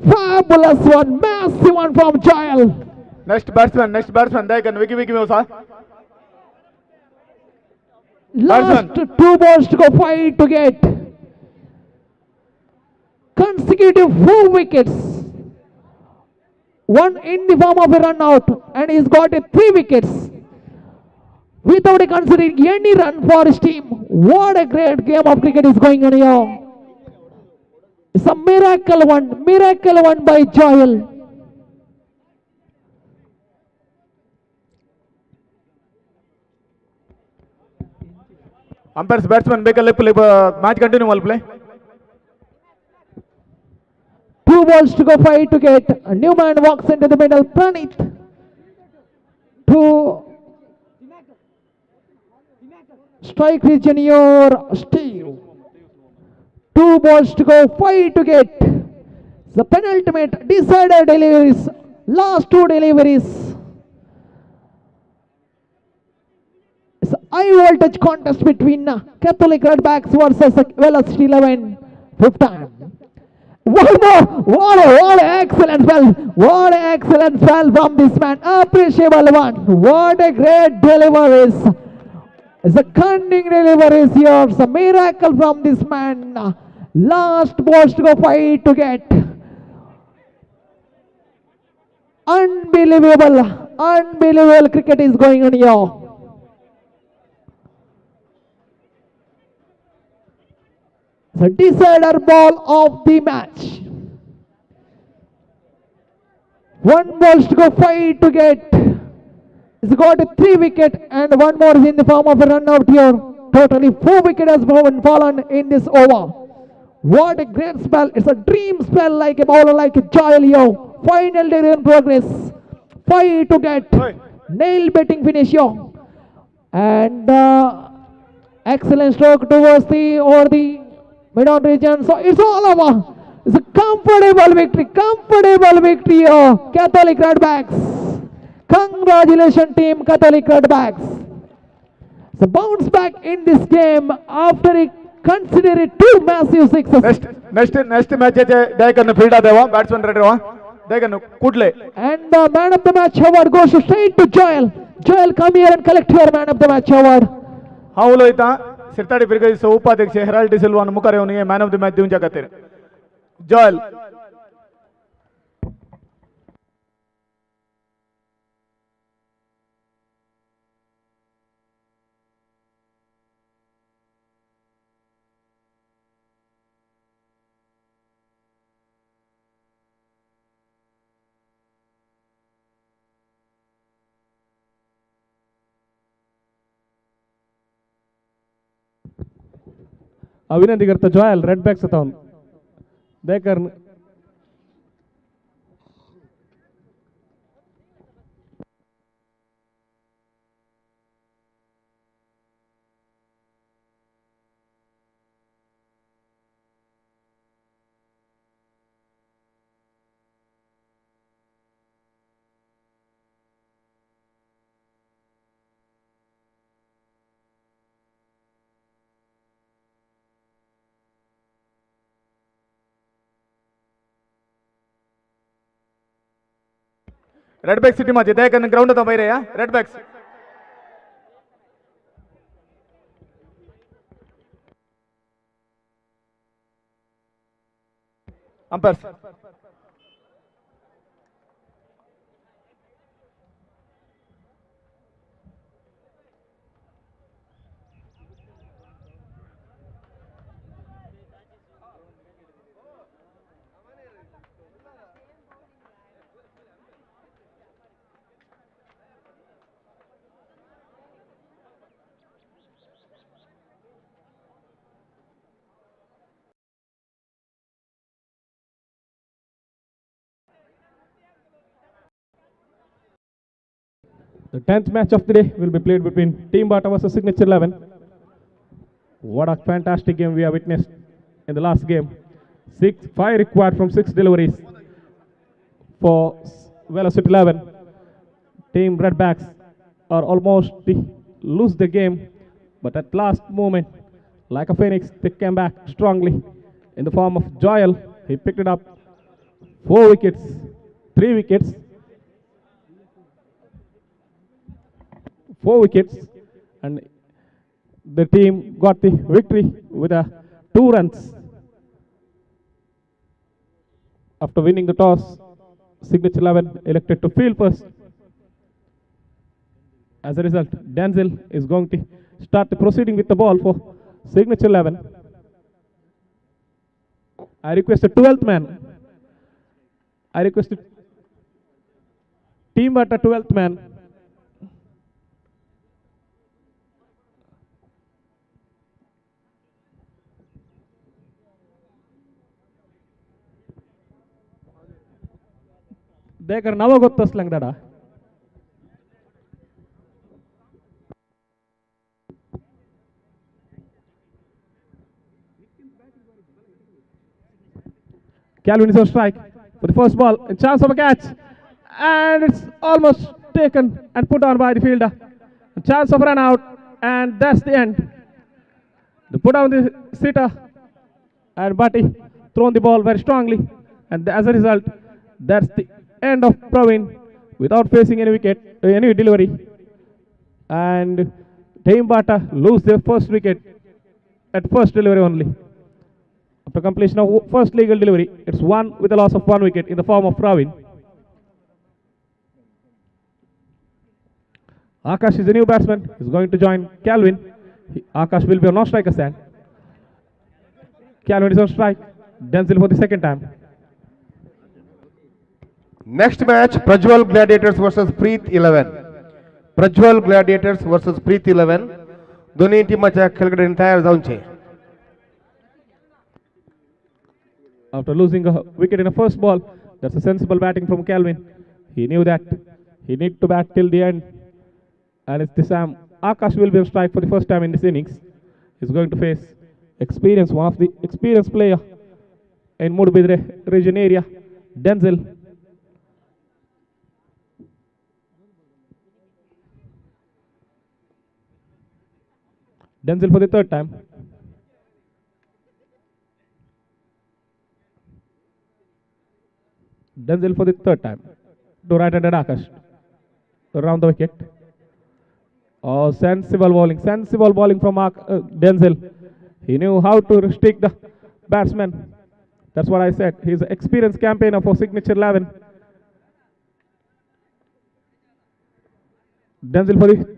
Fabulous one, massive one from Joel. Next batsman, they can wiki mosa. Last 2 balls to go, 5 to get. Consecutive 4 wickets. One in the form of a run out, and he's got 3 wickets without considering any run for his team. What a great game of cricket is going on here. It's a miracle one by Joel. Umpires, batsman, make a match continue while play. 2 balls to go, 5 to get. A new man walks into the middle. Pranit to strike region here. Steve. 2 balls to go, 5 to get. The penultimate decider deliveries. Last 2 deliveries. It's a high voltage contest between Catholic Redbacks versus Velocity 11. 5th time. One more! What an excellent spell! What an excellent spell from this man! Appreciable one! What a great deliveries! It's a cunning deliveries here. It's a miracle from this man. Last balls to go, 5 to get. Unbelievable cricket is going on here. The decider ball of the match. 1 balls to go, 5 to get. He's got 3 wicket and 1 more is in the form of a run out here. Totally 4 wicket has fallen in this over. What a great spell. It's a dream spell like a bowler like Joel here. Final day in progress. 5 to get. Nail betting finish here. And excellent stroke towards the over the mid-on region. So it's all over. It's a comfortable victory here. Catholic Redbacks. Congratulations team Catholic Redbacks. So bounce back in this game after a considered 2 massive sixes. Next match they can field deva batsman ready they can kudle. And the man of the match award goes straight to Joel. Joel, come here and collect your man of the match award. Haulo ita Sirtadi Brigade उपाध्यक्ष Herald de Silva मुखार येऊन man of the match देऊन खातीर जॉयल. विनंती करतो Joel red bags जाऊन देकर red bags टिमाचे त्या कारण ग्राउंड आता बाहेर या red bags umpires The 10th match of the day will be played between Team Bata versus Signature 11. What a fantastic game we have witnessed in the last game. 5 required from 6 deliveries for Velocity 11. Team Redbacks are almost lose the game, but at last moment, like a phoenix, they came back strongly in the form of Joel. He picked it up 4 wickets, 3 wickets, 4 wickets, and the team got the victory with 2 runs. After winning the toss, Signature 11 elected to field first. As a result, Denzel is going to start the proceeding with the ball for Signature 11. I request the 12th man. I request the team at the 12th man. Dekar nawa gottas lang dada. Calvin is on strike for the first ball. A chance of a catch. And it's almost taken and put on by the fielder. A chance of run out. And that's the end. They put down the sitter. And Bhatti thrown the ball very strongly. And as a result, that's the end of Praveen without facing any wicket, any delivery. And Team Bata lose their first wicket at first delivery only. After completion of first legal delivery, it's 1 with a loss of 1 wicket in the form of Praveen. Akash is a new batsman. He's going to join Calvin. Akash will be on non-striker stand. Calvin is on strike. Denzel for the second time. Next match, Prajwal Gladiators versus Preet 11. Prajwal Gladiators versus Preet 11. दोन्ही टीमाच्या खेळगड्यांनी तयार जाऊनचे. After losing a wicket in the first ball, that's a sensible batting from Calvin. He knew that he need to bat till the end. And it's this time, Akash will be on strike for the first time in this innings. He's going to face one of the experienced player in Mudbidre region area, Denzel. Denzel for the third time. Denzel for the third time. To right-handed Akash. Around the wicket. Oh, sensible bowling from Denzel. He knew how to restrict the batsman. That's what I said. He's an experienced campaigner for Signature 11. Denzel for the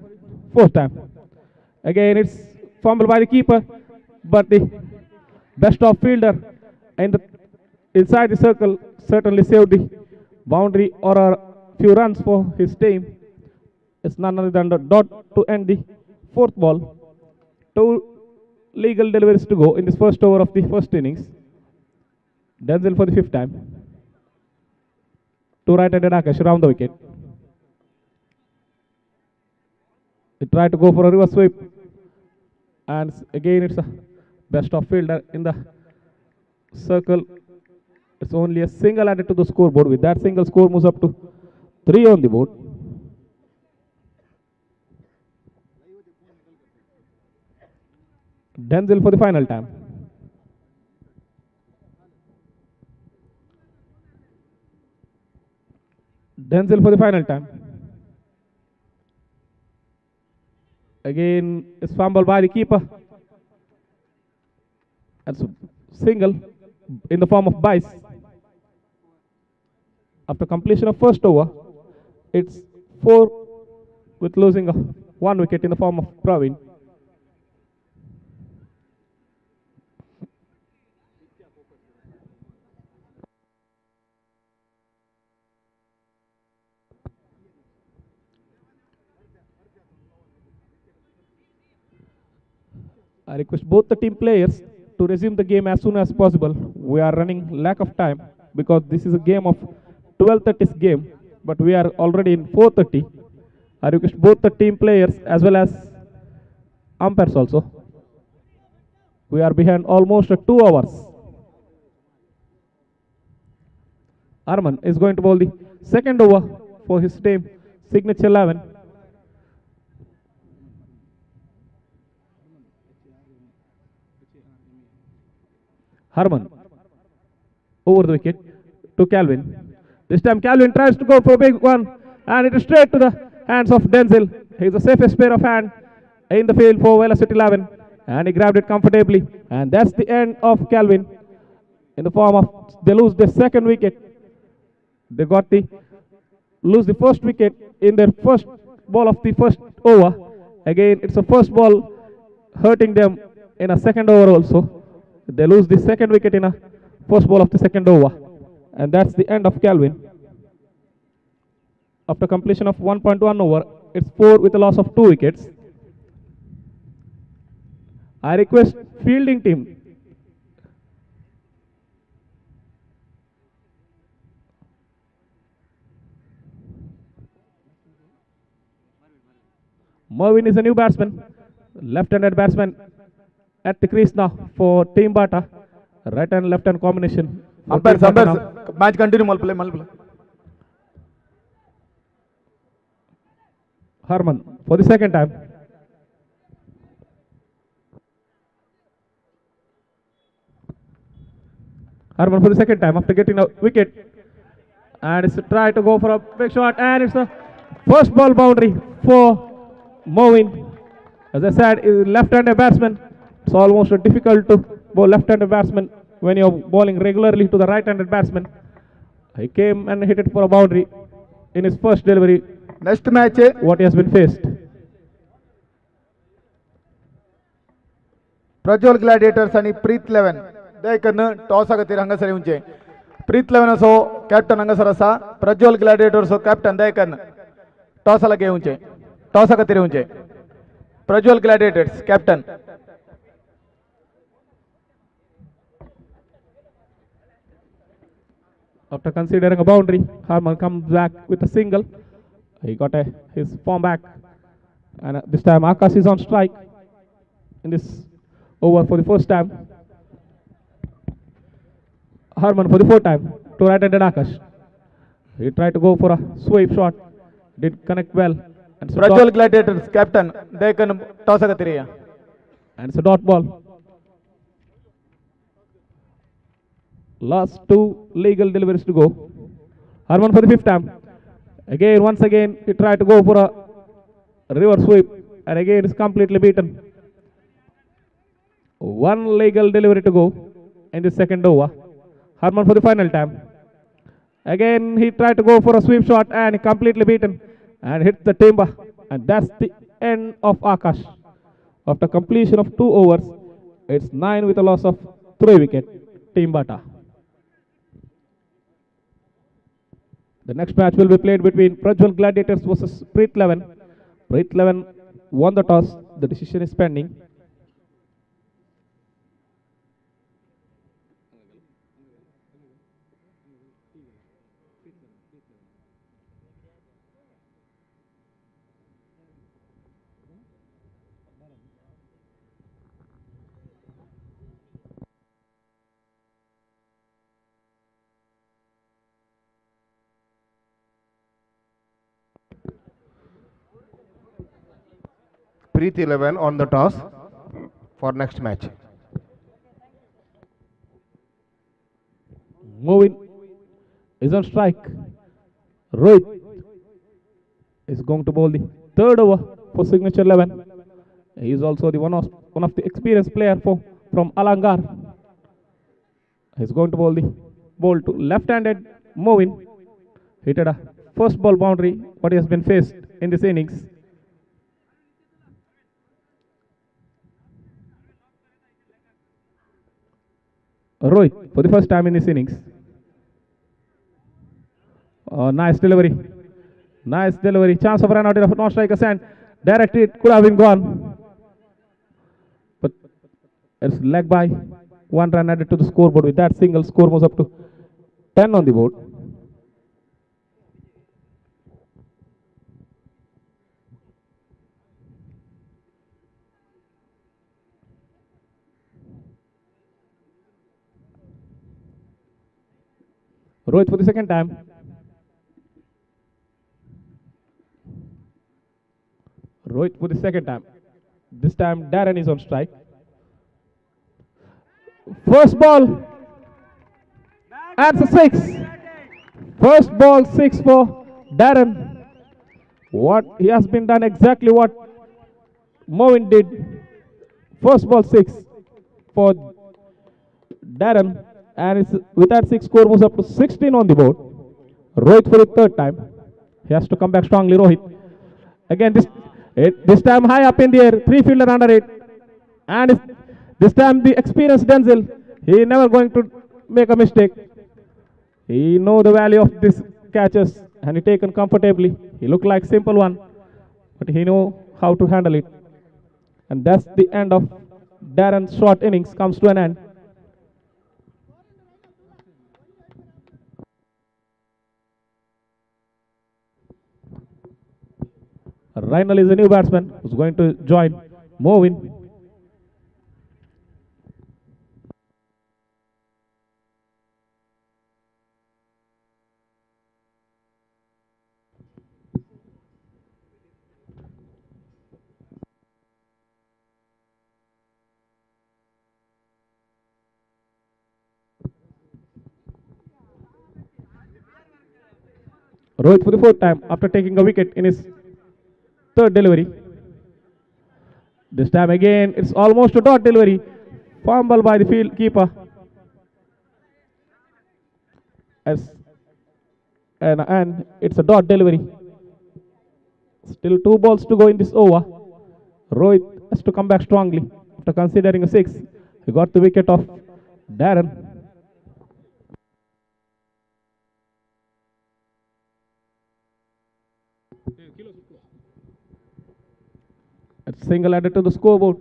fourth time. Again, it's fumbled by the keeper, but the best of fielder inside the circle certainly saved the boundary or a few runs for his team. It's none other than the dot to end the fourth ball. 2 legal deliveries to go in this first over of the first innings. Denzel for the fifth time. To right-handed Akash around the wicket. He tried to go for a reverse sweep. And again it's a best of fielder in the circle. It's only a single added to the scoreboard. With that single, score moves up to 3 on the board. Denzel for the final time. Denzel for the final time. Again, it's fumbled by the keeper. That's a single in the form of Bice. After completion of first over, it's 4 with losing 1 wicket in the form of Praveen. I request both the team players to resume the game as soon as possible. We are running lack of time because this is a game of 12:30 game, but we are already in 4:30. I request both the team players as well as umpires also. We are behind almost 2 hours. Arman is going to bowl the second over for his team, signature 11. Harman over the wicket to Calvin. This time Calvin tries to go for a big one, and it is straight to the hands of Denzel. He is the safest pair of hand in the field for Velocity 11, and he grabbed it comfortably. And that's the end of Calvin in the form of they lose the second wicket. They got the lose the first wicket in their first ball of the first over. Again, it's a first ball hurting them in a second over also. They lose the second wicket in a first ball of the second over. And that's the end of Calvin. After completion of 1.1 over, it's 4 with a loss of 2 wickets. I request fielding team Mervin is a new batsman, left-handed batsman at the crease now for Team Bata. Right and left hand combination. Umpires, match continue, play. Harman for the second time. Harman for the second time after getting a wicket. And it's a try to go for a big shot, and it's a first ball boundary for Mervin. As I said, is left-handed batsman. It's almost difficult to bowl left-handed batsman when you're bowling regularly to the right-handed batsman. He came and hit it for a boundary in his first delivery. Next match, what he has been faced. Prajwal Gladiators आणि प्रीत 11 दयकन toss खातीर हांगासर येवचे. प्रीत 11 असो captain हांगासर आसा. Prajwal Gladiators captain दयकन toss लागे येवचे. टॉस खातीर येवचे. Prajwal Gladiators captain. After considering a boundary, Harman comes back with a single. He got his form back, and this time Akash is on strike in this over for the first time. Harman for the fourth time to right-handed Akash. He tried to go for a sweep shot, did connect well. And Prajwal Gladiators captain, they can toss a three. And it's a dot ball. Last 2 legal deliveries to go. Harman for the fifth time. Again, once again, he tried to go for a reverse sweep, and again is completely beaten. 1 legal delivery to go in the second over. Harman for the final time. Again, he tried to go for a sweep shot and completely beaten and hit the timber. And that's the end of Akash. After completion of 2 overs, it's 9 with a loss of 3 wickets. Team Bata. The next match will be played between Prajwal Gladiators versus Preet 11. Preet 11 won the toss. The decision is pending. Preet 11 on the toss for next match. Moving is on strike. Rohit is going to bowl the third over for signature 11. He is also the one of the experienced player from Alangar. He's going to bowl the ball to left-handed Movin. Hit at a first ball boundary, what he has been faced in this innings. Rohit for the first time in this innings. Nice delivery. Nice delivery. Chance of run out of non-strikers and directed could have been gone. But it's leg by. 1 run added to the scoreboard. With that single, score moves up to 10 on the board. Rohit for the second time. Rohit for the second time. This time Darren is on strike. First ball. And it's a 6. First ball 6 for Darren. What he has been done exactly what Movin did. First ball 6 for Darren. And it's, with that 6, score moves up to 16 on the board. Rohit for the third time. He has to come back strongly, Rohit. Again, this time high up in the air, 3 fielder under it. And this time the experienced Denzel, he never going to make a mistake. He know the value of this catches and he taken comfortably. He looked like simple one, but he know how to handle it. And that's the end of Darren's short innings comes to an end. Reinal is a new batsman who's going to join Movin. Rohit for the fourth time after taking a wicket in his third delivery. This time again, it's almost a dot delivery. Fumble by the field keeper. And it's a dot delivery. Still 2 balls to go in this over. Rohit has to come back strongly after considering a 6. He got the wicket of Darren. A single added to the scoreboard.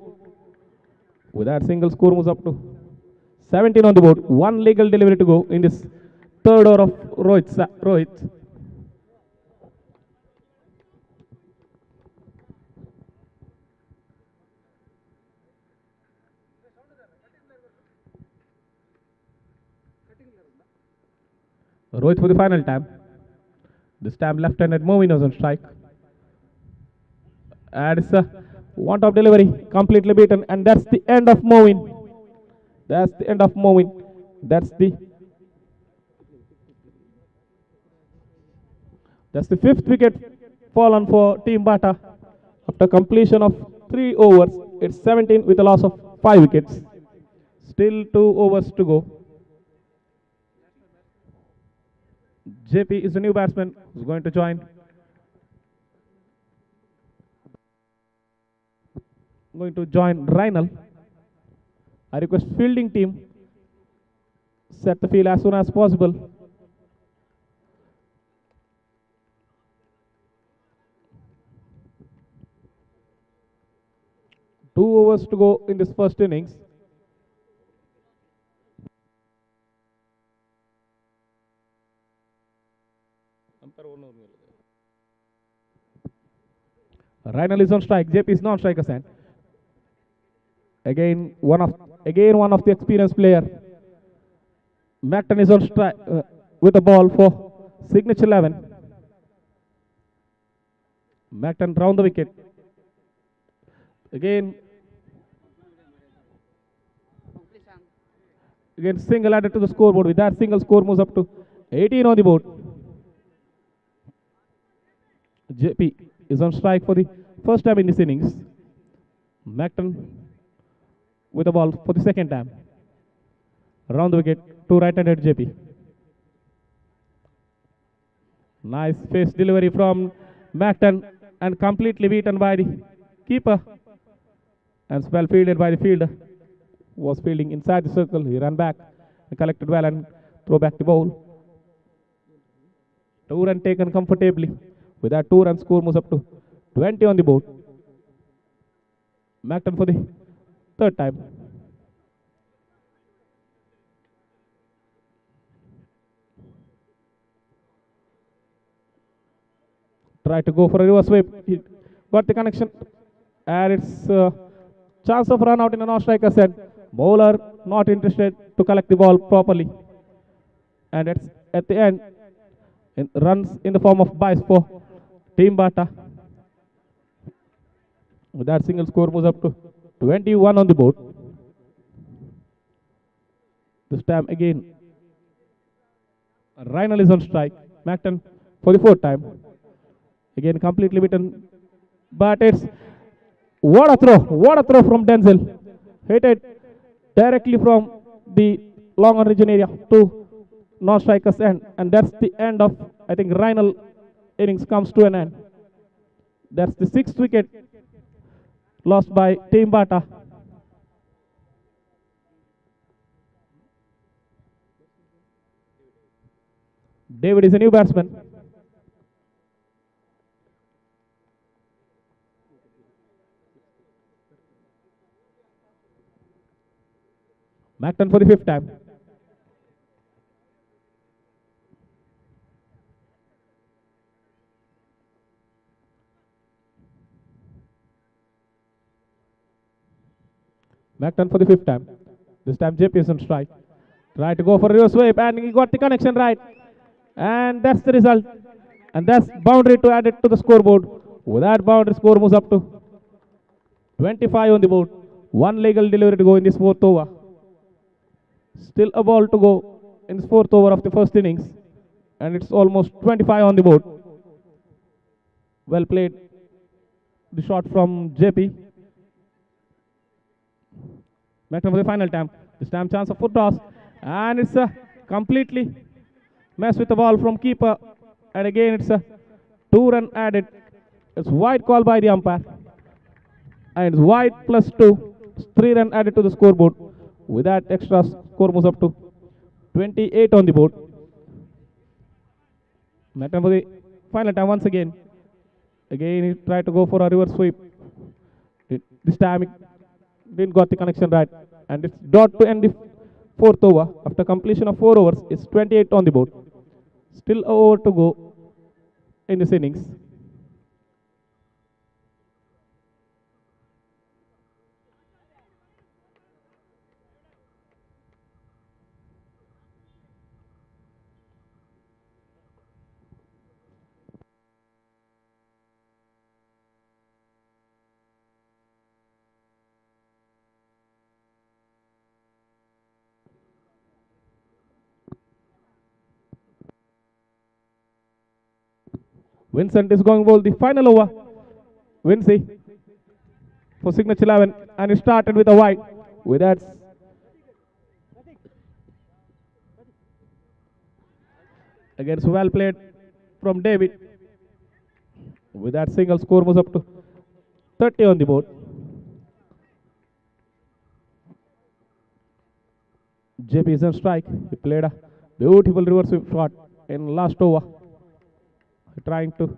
With that single, score moves up to 17 on the board. 1 legal delivery to go in this third over of Rohit. Rohit for the final time. This time left-handed Movin was on strike. And it's a one-top delivery, completely beaten. And that's the end of Movin. That's the end of Movin. That's the 5th wicket fallen for Team Bata. After completion of 3 overs, it's 17 with a loss of 5 wickets. Still 2 overs to go. JP is the new batsman who's going to join. Reinal. I request fielding team set the field as soon as possible. Two overs to go in this first innings. Reinal is on strike. JP is non striker stand. Again one of the experienced player. Macton is on strike with a ball for signature 11. Macton round the wicket. Again single added to the scoreboard. With that single, score moves up to 18 on the board. JP is on strike for the first time in this innings. Macton with the ball for the second time. Around the wicket to right-handed JP. Nice face delivery from Macton and completely beaten by the keeper. And well fielded by the fielder. Was fielding inside the circle. He ran back and collected well and throw back the ball. 2 run taken comfortably. With that 2 run score moves up to 20 on the board. Macton for the third time. Try to go for a reverse sweep. He got the connection. And it's a chance of run out in a non-striker's end. Bowler not interested to collect the ball properly. And it's at the end. Runs in the form of byes for Team Bata. With that single score moves up to 21 on the board. This time again. Reinal is on strike. Macton for the fourth time. Again completely beaten. But it's what a throw from Denzel. Hit it directly from the long origin area to non-striker's end. And that's the end of, I think, Reinal innings comes to an end. That's the 6th wicket lost by Team Bata. David is a new batsman. Macton for the 5th time. Macton for the 5th time. This time JP is on strike. Try to go for a reverse sweep and he got the connection right. And that's the result. And that's boundary to add it to the scoreboard. With that boundary, score moves up to 25 on the board. 1 legal delivery to go in this 4th over. Still a ball to go in this 4th over of the first innings. And it's almost 25 on the board. Well played. The shot from JP. Macton for the final time. This time chance of foot toss. And it's a completely mess with the ball from keeper. And again it's a 2 run added. It's wide call by the umpire. And it's wide plus 2. 3 run added to the scoreboard. With that extra score moves up to 28 on the board. Macton for the final time once again. Again he tried to go for a reverse sweep. This time he didn't got the connection right. And it's dot to end the 4th over. After completion of 4 overs, it's 28 on the board. Still a over to go in this innings. Vincent is going to bowl the final over. Vincy for signature 11. And he started with a wide. With that, again, so well played from David. With that single, score was up to 30 on the board. JP is on strike. He played a beautiful reverse sweep shot in last over. Trying to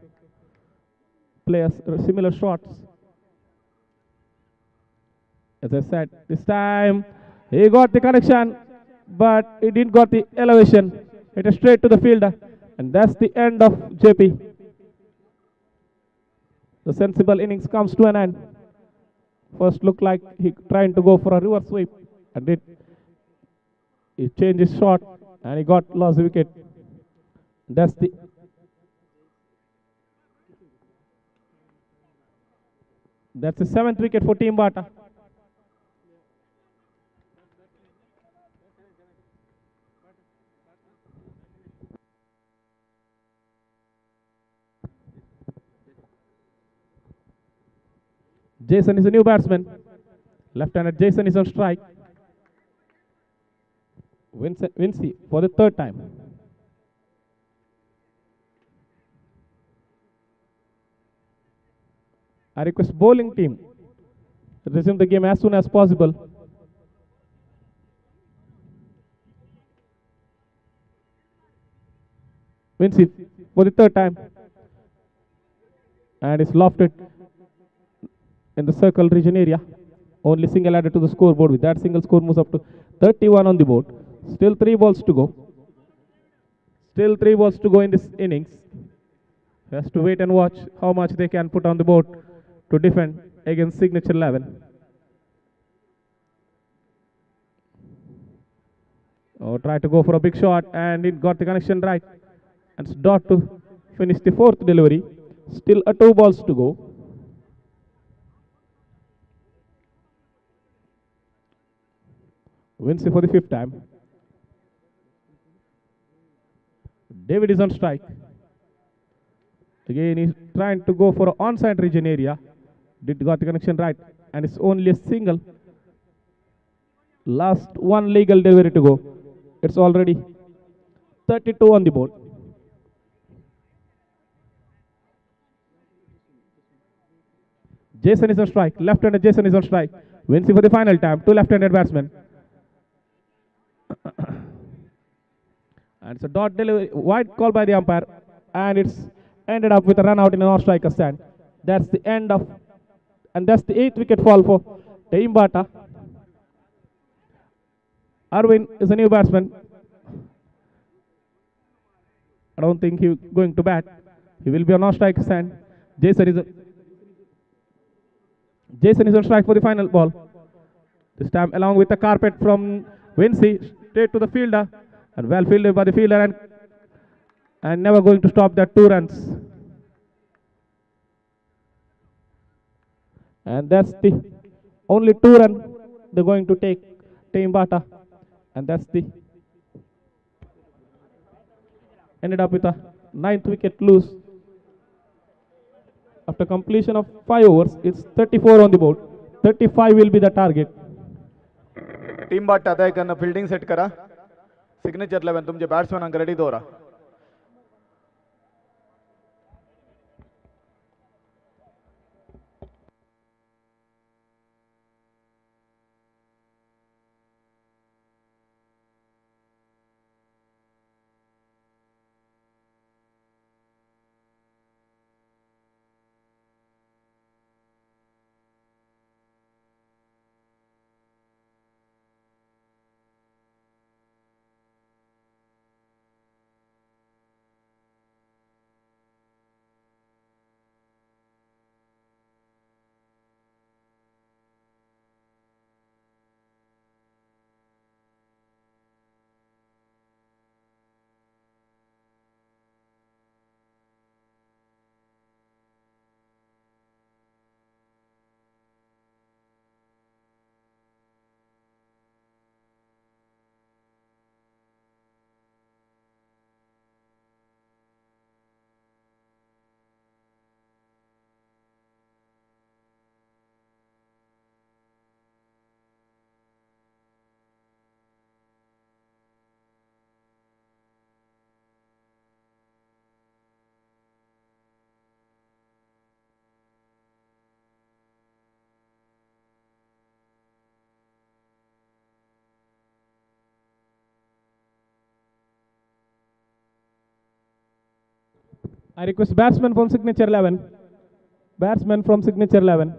play similar shots. As I said, this time he got the connection, but he didn't got the elevation. It is straight to the fielder, and that's the end of JP. The sensible innings comes to an end. First looked like he trying to go for a reverse sweep, and he changed his shot, and he got lost wicket. That's the That's the 7th wicket for Team Bata. Jason is a new batsman. Left-handed Jason is on strike. Vinci for the third time. I request bowling team resume the game as soon as possible. Vinci for the third time. And it's lofted in the circle region area. Only single added to the scoreboard. With that single, score moves up to 31 on the board. Still 3 balls to go. Still 3 balls to go in this innings. Has to wait and watch how much they can put on the board to defend against signature 11. Oh, try to go for a big shot and it got the connection right. And it's dot to finish the fourth delivery. Still 2 balls to go. Vinci for the 5th time. David is on strike. Again, he's trying to go for an onside region area. Did got the connection right. And it's only a single. Last one legal delivery to go. It's already 32 on the board. Jason is on strike. Left-handed Jason is on strike. Vinci for the final time. 2 left-handed batsmen. And it's a dot delivery. Wide call by the umpire. And it's ended up with a run out in an off-striker stand. That's the end of... And that's the 8th wicket fall for Team Bata. Arvind is a new batsman. I don't think he's going to bat. He will be on off-striker stand. Jason is on strike for the final ball. This time along with the carpet from Vinci, straight to the fielder. And well fielded by the fielder and never going to stop that 2 runs. And that's the only 2 run they're going to take Team Bata. And that's the ended up with a 9th wicket loose. After completion of 5 overs, it's 34 on the board. 35 will be the target. Team बाट आता है करना fielding set करा signature 11 तुमचे batsman अंक ready दोरा I request batsman from signature 11. Batsman from signature 11.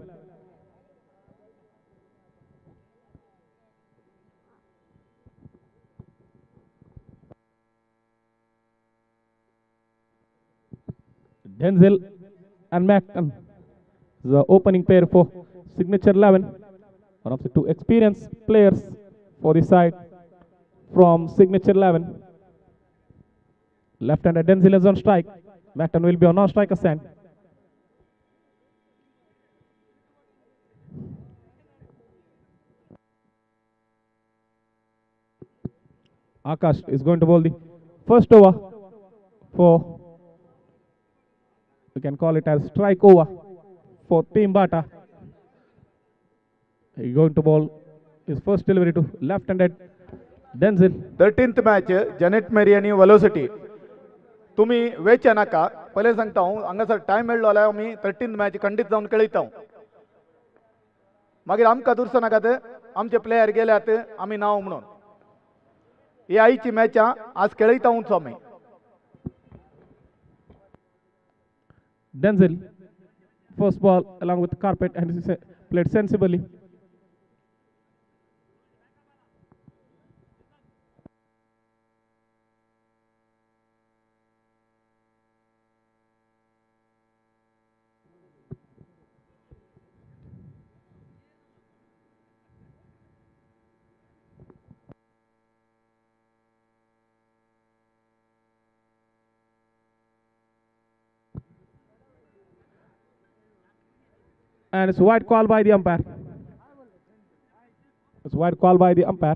Denzel and Macton, the opening pair for signature 11. One of the 2 experienced players for the side from signature 11. Left-hander Denzel is on strike. Macton will be on non-striker stand. Akash is going to bowl the first over for, we can call it as strike over for Team Bata. He's going to bowl his first delivery to left-handed Denzel. 13th match Janet Mary आणि velocity तुम्ही vetch नाका पहिले सांगता हूँ हांगासर time मेळ्ळो जाल्यार आमी 13th मॅच खंडीत जावन खेळयता मागीर आमकां दुरसो नाकात आमचे प्लेयर गेल्यात आमी नांव म्हणून ही आयची मॅच आज खेळयता हूँ आमी Denzel, first ball along with the carpet and he played sensibly. And it's wide call by the umpire. It's wide call by the umpire.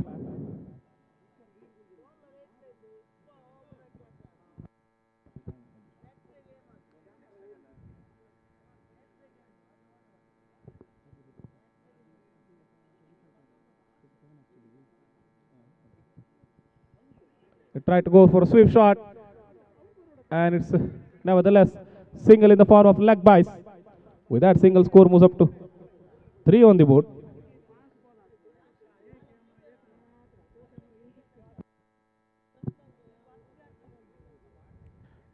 They try to go for a sweep shot, and it's nevertheless single in the form of leg byes. With that single, score moves up to 3 on the board.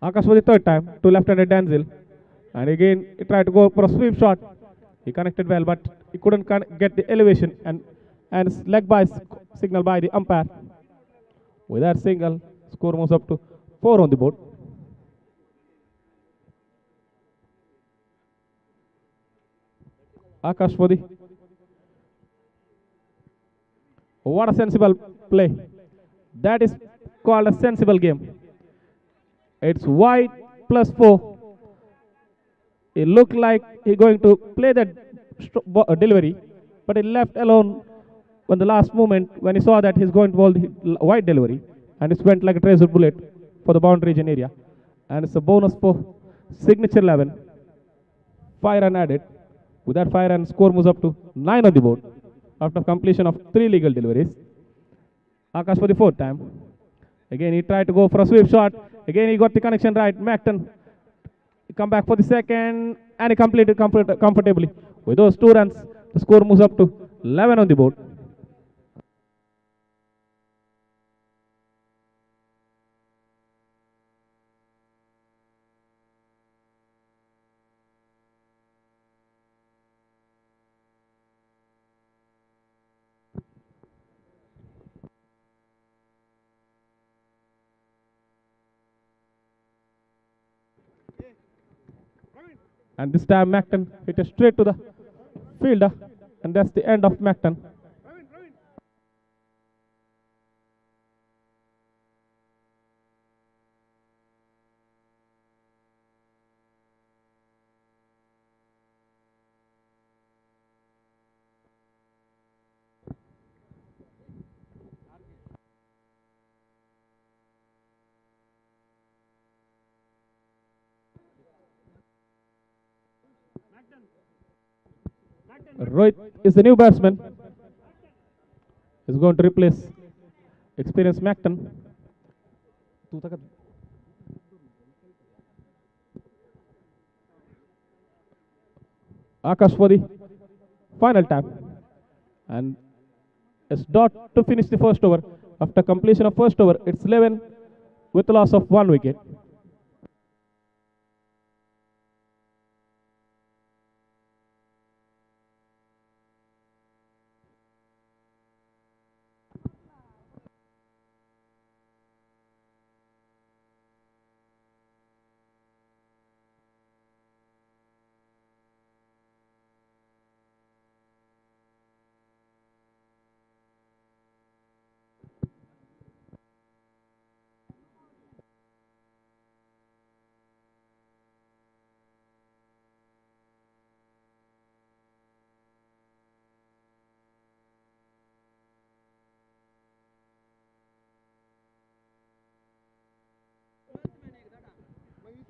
Akash for the third time to left-handed Denzel, and again he tried to go for a sweep shot. He connected well, but he couldn't get the elevation, and his leg byes signal by the umpire. With that single, score moves up to 4 on the board. Akash for the what a sensible play. That is called a sensible game. It's wide plus 4. It looked like he's going to play that delivery, but he left alone when the last moment when he saw that he's going to bowl the wide delivery, and it went like a tracer bullet for the boundary region area. And it's a bonus for signature 11. 5 run added. With that 5 run, score moves up to 9 on the board after completion of 3 legal deliveries. Akash for the 4th time. Again, he tried to go for a sweep shot. Again, he got the connection right. Macton come back for the second, and he completed comfortably. With those 2 runs, the score moves up to 11 on the board. And this time Macton hit it straight to the fielder, and that's the end of Macton. Rohit is the new batsman. He's going to replace experienced Macton. Akash for the final tap. And it's dot to finish the first over. After completion of first over, it's 11 with the loss of 1 wicket.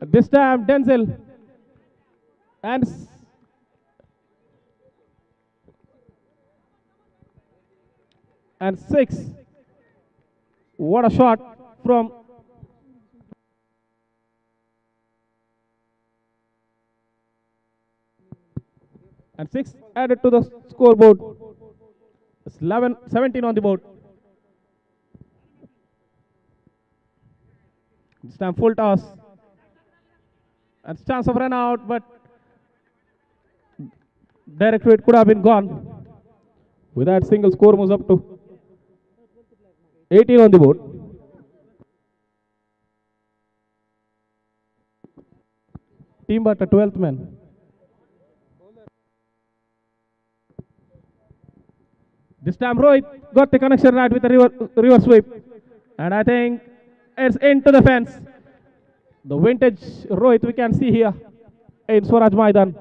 This time Denzel, and and 6. What a shot from and 6 added to the scoreboard. It's 11, 17 on the board. This time full toss. And chance of run out, but direct hit could have been gone. With that, single score moves up to 18 on the board. Team but a 12th man. This time Rohit got the connection right with the river sweep. And I think it's into the fence. The vintage Rohit we can see here in Swaraj Maidan.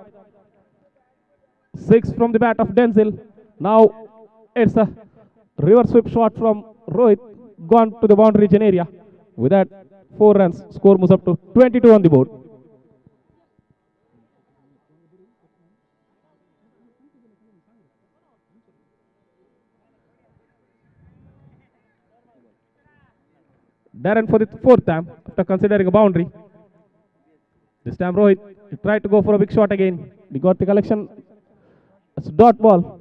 6 from the bat of Denzel. Now it's a river sweep shot from Rohit gone to the boundary region area. With that, 4 runs. Score moves up to 22 on the board. Darren for the 4th time after considering a boundary. This time Rohit tried to go for a big shot again. He got the collection. It's a dot ball.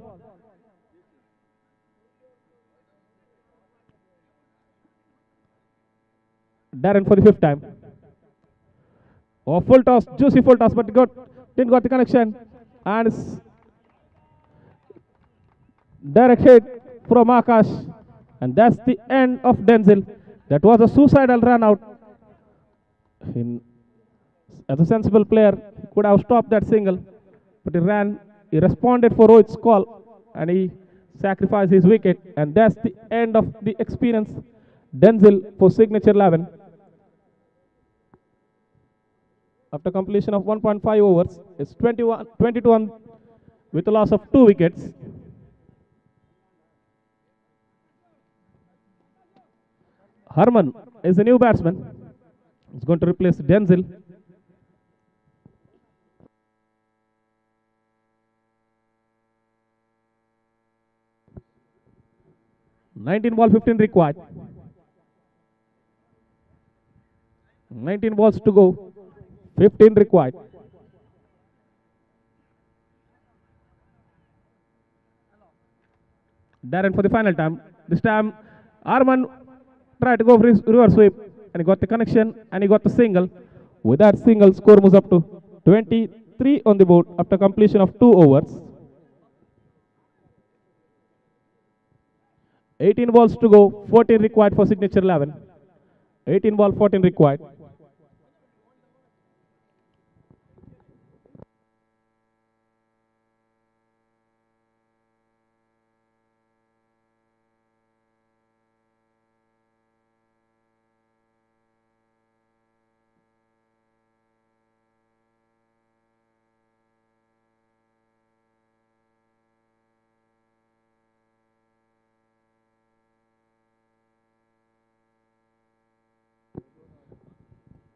Darren for the 5th time. Oh, full toss, juicy full toss, but didn't got the connection. And it's direct hit from Akash. And that's the end of Denzel. That was a suicidal run out. As a sensible player, he could have stopped that single. But he responded for Rohit's call. And he sacrificed his wicket. And that's the end of the experience. Denzel for signature 11. After completion of 1.5 overs, it's 22 with a loss of 2 wickets. Harman is a new batsman. He's going to replace Denzel. (19 ball 15 required). 19 balls to go. 15 required. Darren for the final time. This time, Arman tried to go for his river sweep and he got the connection and he got the single. With that single, score moves up to 23 on the board after completion of 2 overs. 18 balls to go, 14 required for signature 11. 18 ball, 14 required.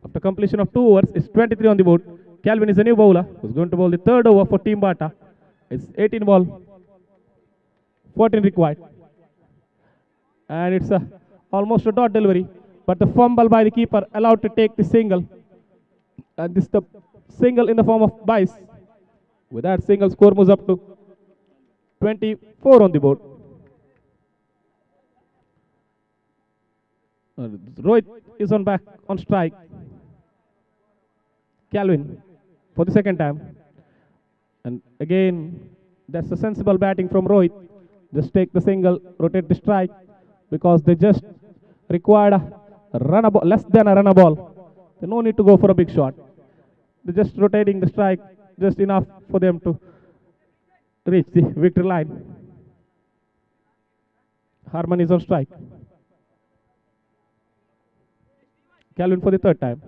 After completion of 2 overs, it's 23 on the board. Calvin is a new bowler who's going to bowl the 3rd over for Team Bata. It's 18 ball, 14 required. And it's almost a dot delivery, but the fumble by the keeper allowed to take the single. And this is the single in the form of Bice. With that single, score moves up to 24 on the board. Rohit is on back on strike. Calvin for the 2nd time. And again, that's a sensible batting from Rohit. Just take the single, rotate the strike, because they just required a runner ball, less than a runner ball. They no need to go for a big shot. They're just rotating the strike just enough for them to reach the victory line. Harman is on strike. Calvin for the 3rd time.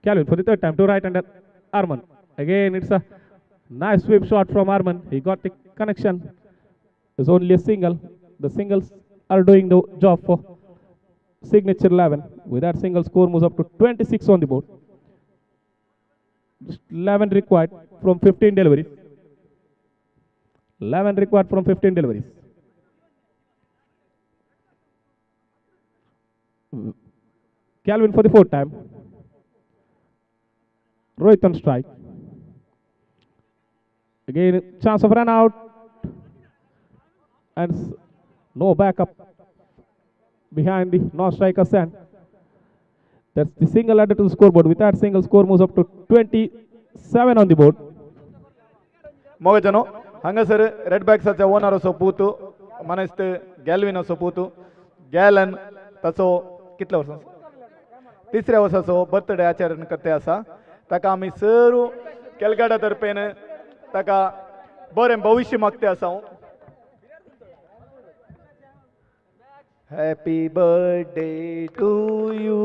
Calvin for the 3rd time to right under Arman. Again, it's a nice sweep shot from Arman. He got the connection. It's only a single. The singles are doing the job for signature 11. With that single, score moves up to 26 on the board. Just 11 required from 15 deliveries. 11 required from 15 deliveries. Calvin for the fourth time. Rohit on strike. Again, chance of run out. And no backup behind the non-striker stand. That's the single added to the scoreboard. With that single, score moves up to 27 on the board. मोगजनो हांगासर red बॅक्साचा owner असो पूतू मनस्त गॅल्विन असो पूतू gallon ताचो कितल्या वर्सांचो तिसऱ्या वर्साचो birthday आचरण करते आसा ताका आमी सर्व कॅलकाटा तर्फेन ताका बरें भविष्य मागते आसा happy birthday to you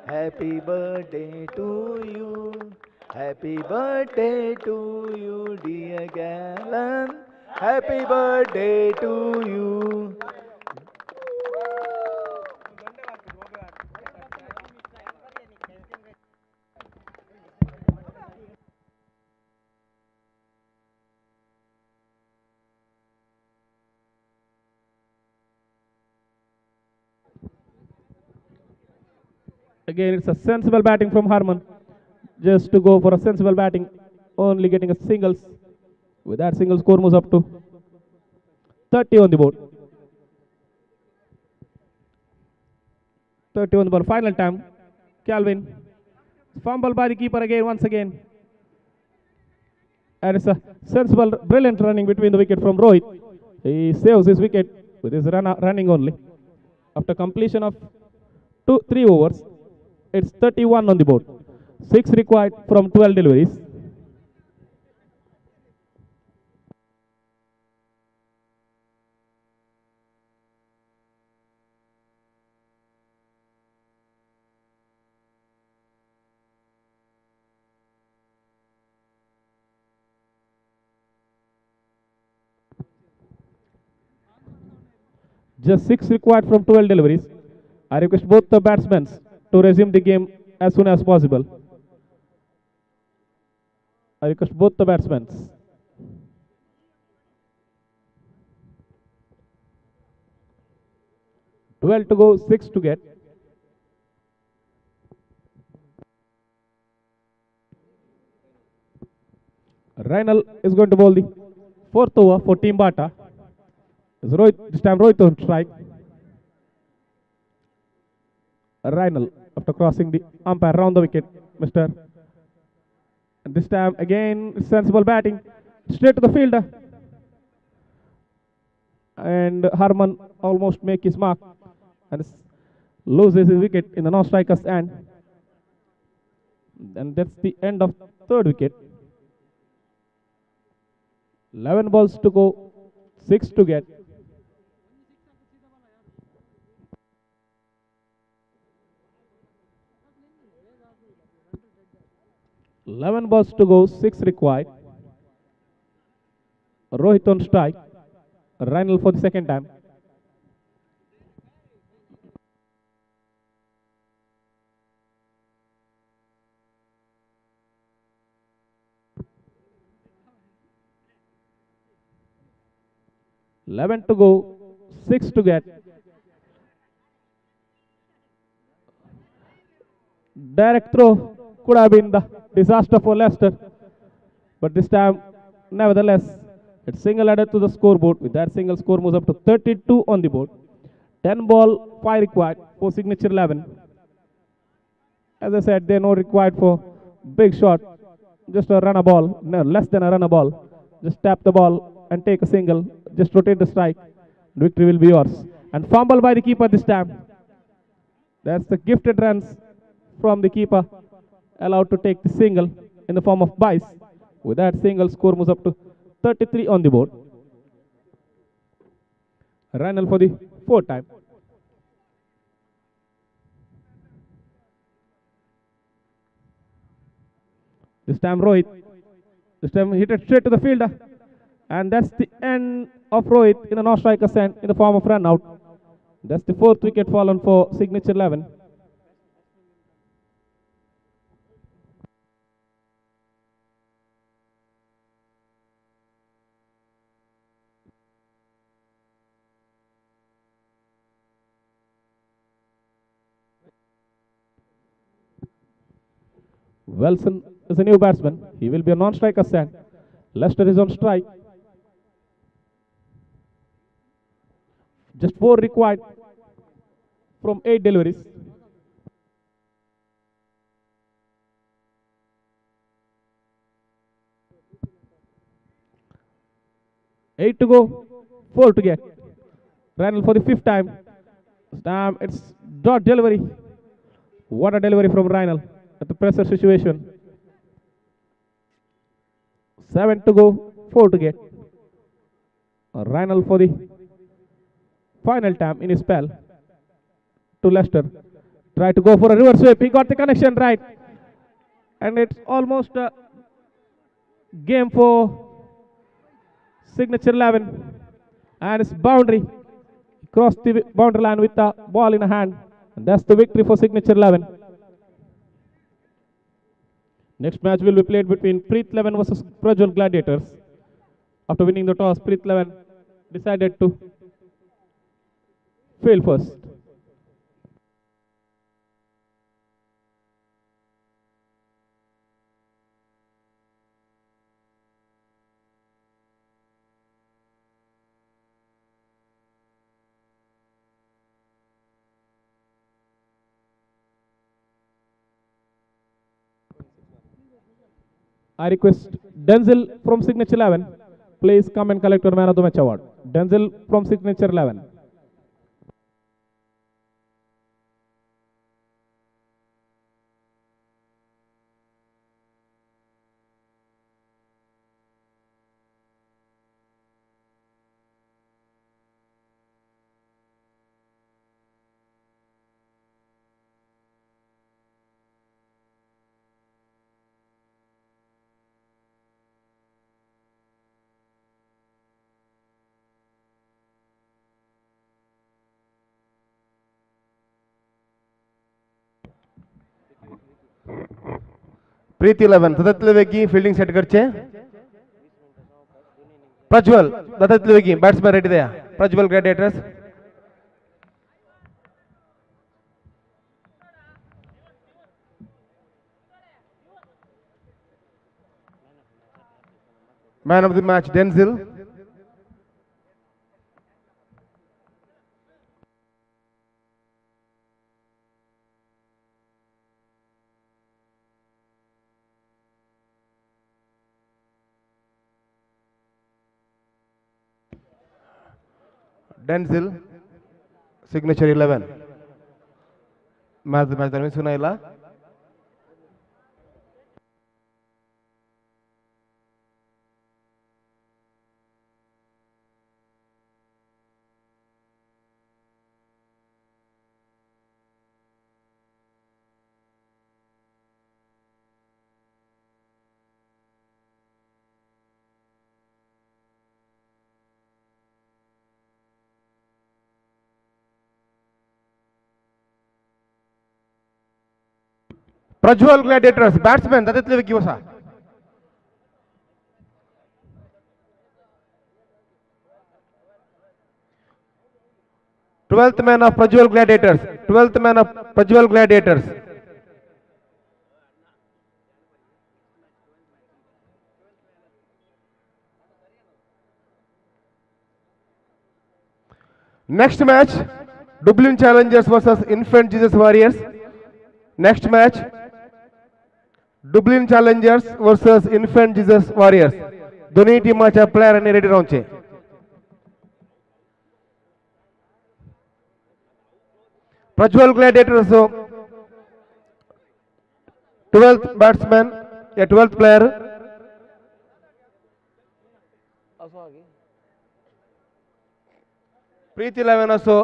happy birthday to you Happy birthday to you, dear Galen. Happy birthday to you. Again, it's a sensible batting from Harman. Just to go for a sensible batting, only getting a singles. With that single, score moves up to 30 on the board. 30 on the ball. Final time, Calvin. Fumble by the keeper again, once again. And it's a sensible, brilliant running between the wicket from Rohit. He saves his wicket with his running only. After completion of 3 overs, it's 31 on the board. 6 required from 12 deliveries. Just 6 required from 12 deliveries. I request both the batsmen to resume the game as soon as possible. I request both the batsmen. Twelve to go, 6 to get. Rainal is going to bowl the 4th over for Team Bata. This time Rohit on strike. Rainal, after crossing the umpire round the wicket, Mr. And this time again, sensible batting, straight to the fielder. And Harman almost make his mark and loses his wicket in the non-striker's hand. And that's the end of 3rd wicket. 11 balls to go, 6 to get. Eleven balls to go, 6 required. Rohit on strike. Rainal for the second time. Eleven to go, 6 to get. Direct throw could have been the disaster for Leicester, but this time, nevertheless, it's single added to the scoreboard. With that single, score moves up to 32 on the board. 10 ball, 5 required for signature 11. As I said, they're not required for big shot, just a run a ball, no, less than a run a ball. Just tap the ball and take a single, just rotate the strike. Victory will be yours. And fumble by the keeper this time. That's the gifted runs from the keeper, allowed to take the single in the form of buys. With that single, score moves up to 33 on the board. Rainal for the 4th time. This time Rohit. This time hit it straight to the fielder. And that's the end of Rohit in a non-striker's end in the form of run out. That's the 4th wicket fallen for signature 11. Wilson is a new batsman. He will be a non-striker stand. Leicester is on strike. Just 4 required from 8 deliveries. Eight to go, 4 to get. Randall for the 5th time. This time it's dot delivery. What a delivery from Randall at the pressure situation. 7 to go, 4 to get. Randall for the final time in his spell to Leicester. Try to go for a reverse sweep. He got the connection right. And it's almost a game for Signature 11. And it's boundary. Crossed the boundary line with the ball in hand. And that's the victory for Signature 11. Next match will be played between Preet 11 versus Prajwal Gladiators. After winning the toss, Preet 11 decided to field first. I request Denzel from Signature 11. Please come and collect your Man of the Match award. Denzel from Signature 11. प्रीत 11 दादातले वेगी fielding set करचे प्रज्वल दादातले वेगी batsman ready Daya Prajwal Gladiators man of the match Denzil Denzel, signature 11. Match dharmi sunaila. Prajwal Gladiators, batsman, दादातले वेगी वसा. Twelfth man of Prajwal Gladiators. 12th man of Prajwal Gladiators. Next match, Dublin Challengers versus Infant Jesus Warriors. Next match, Dublin Challengers versus Infant Jesus Warriors. दोन्ही टीमाच्या प्लेयरांनी ready राहूचे. Prajwal ग्लॅडिएटर्स 12th batsman या 12th player. प्रीत 11 असो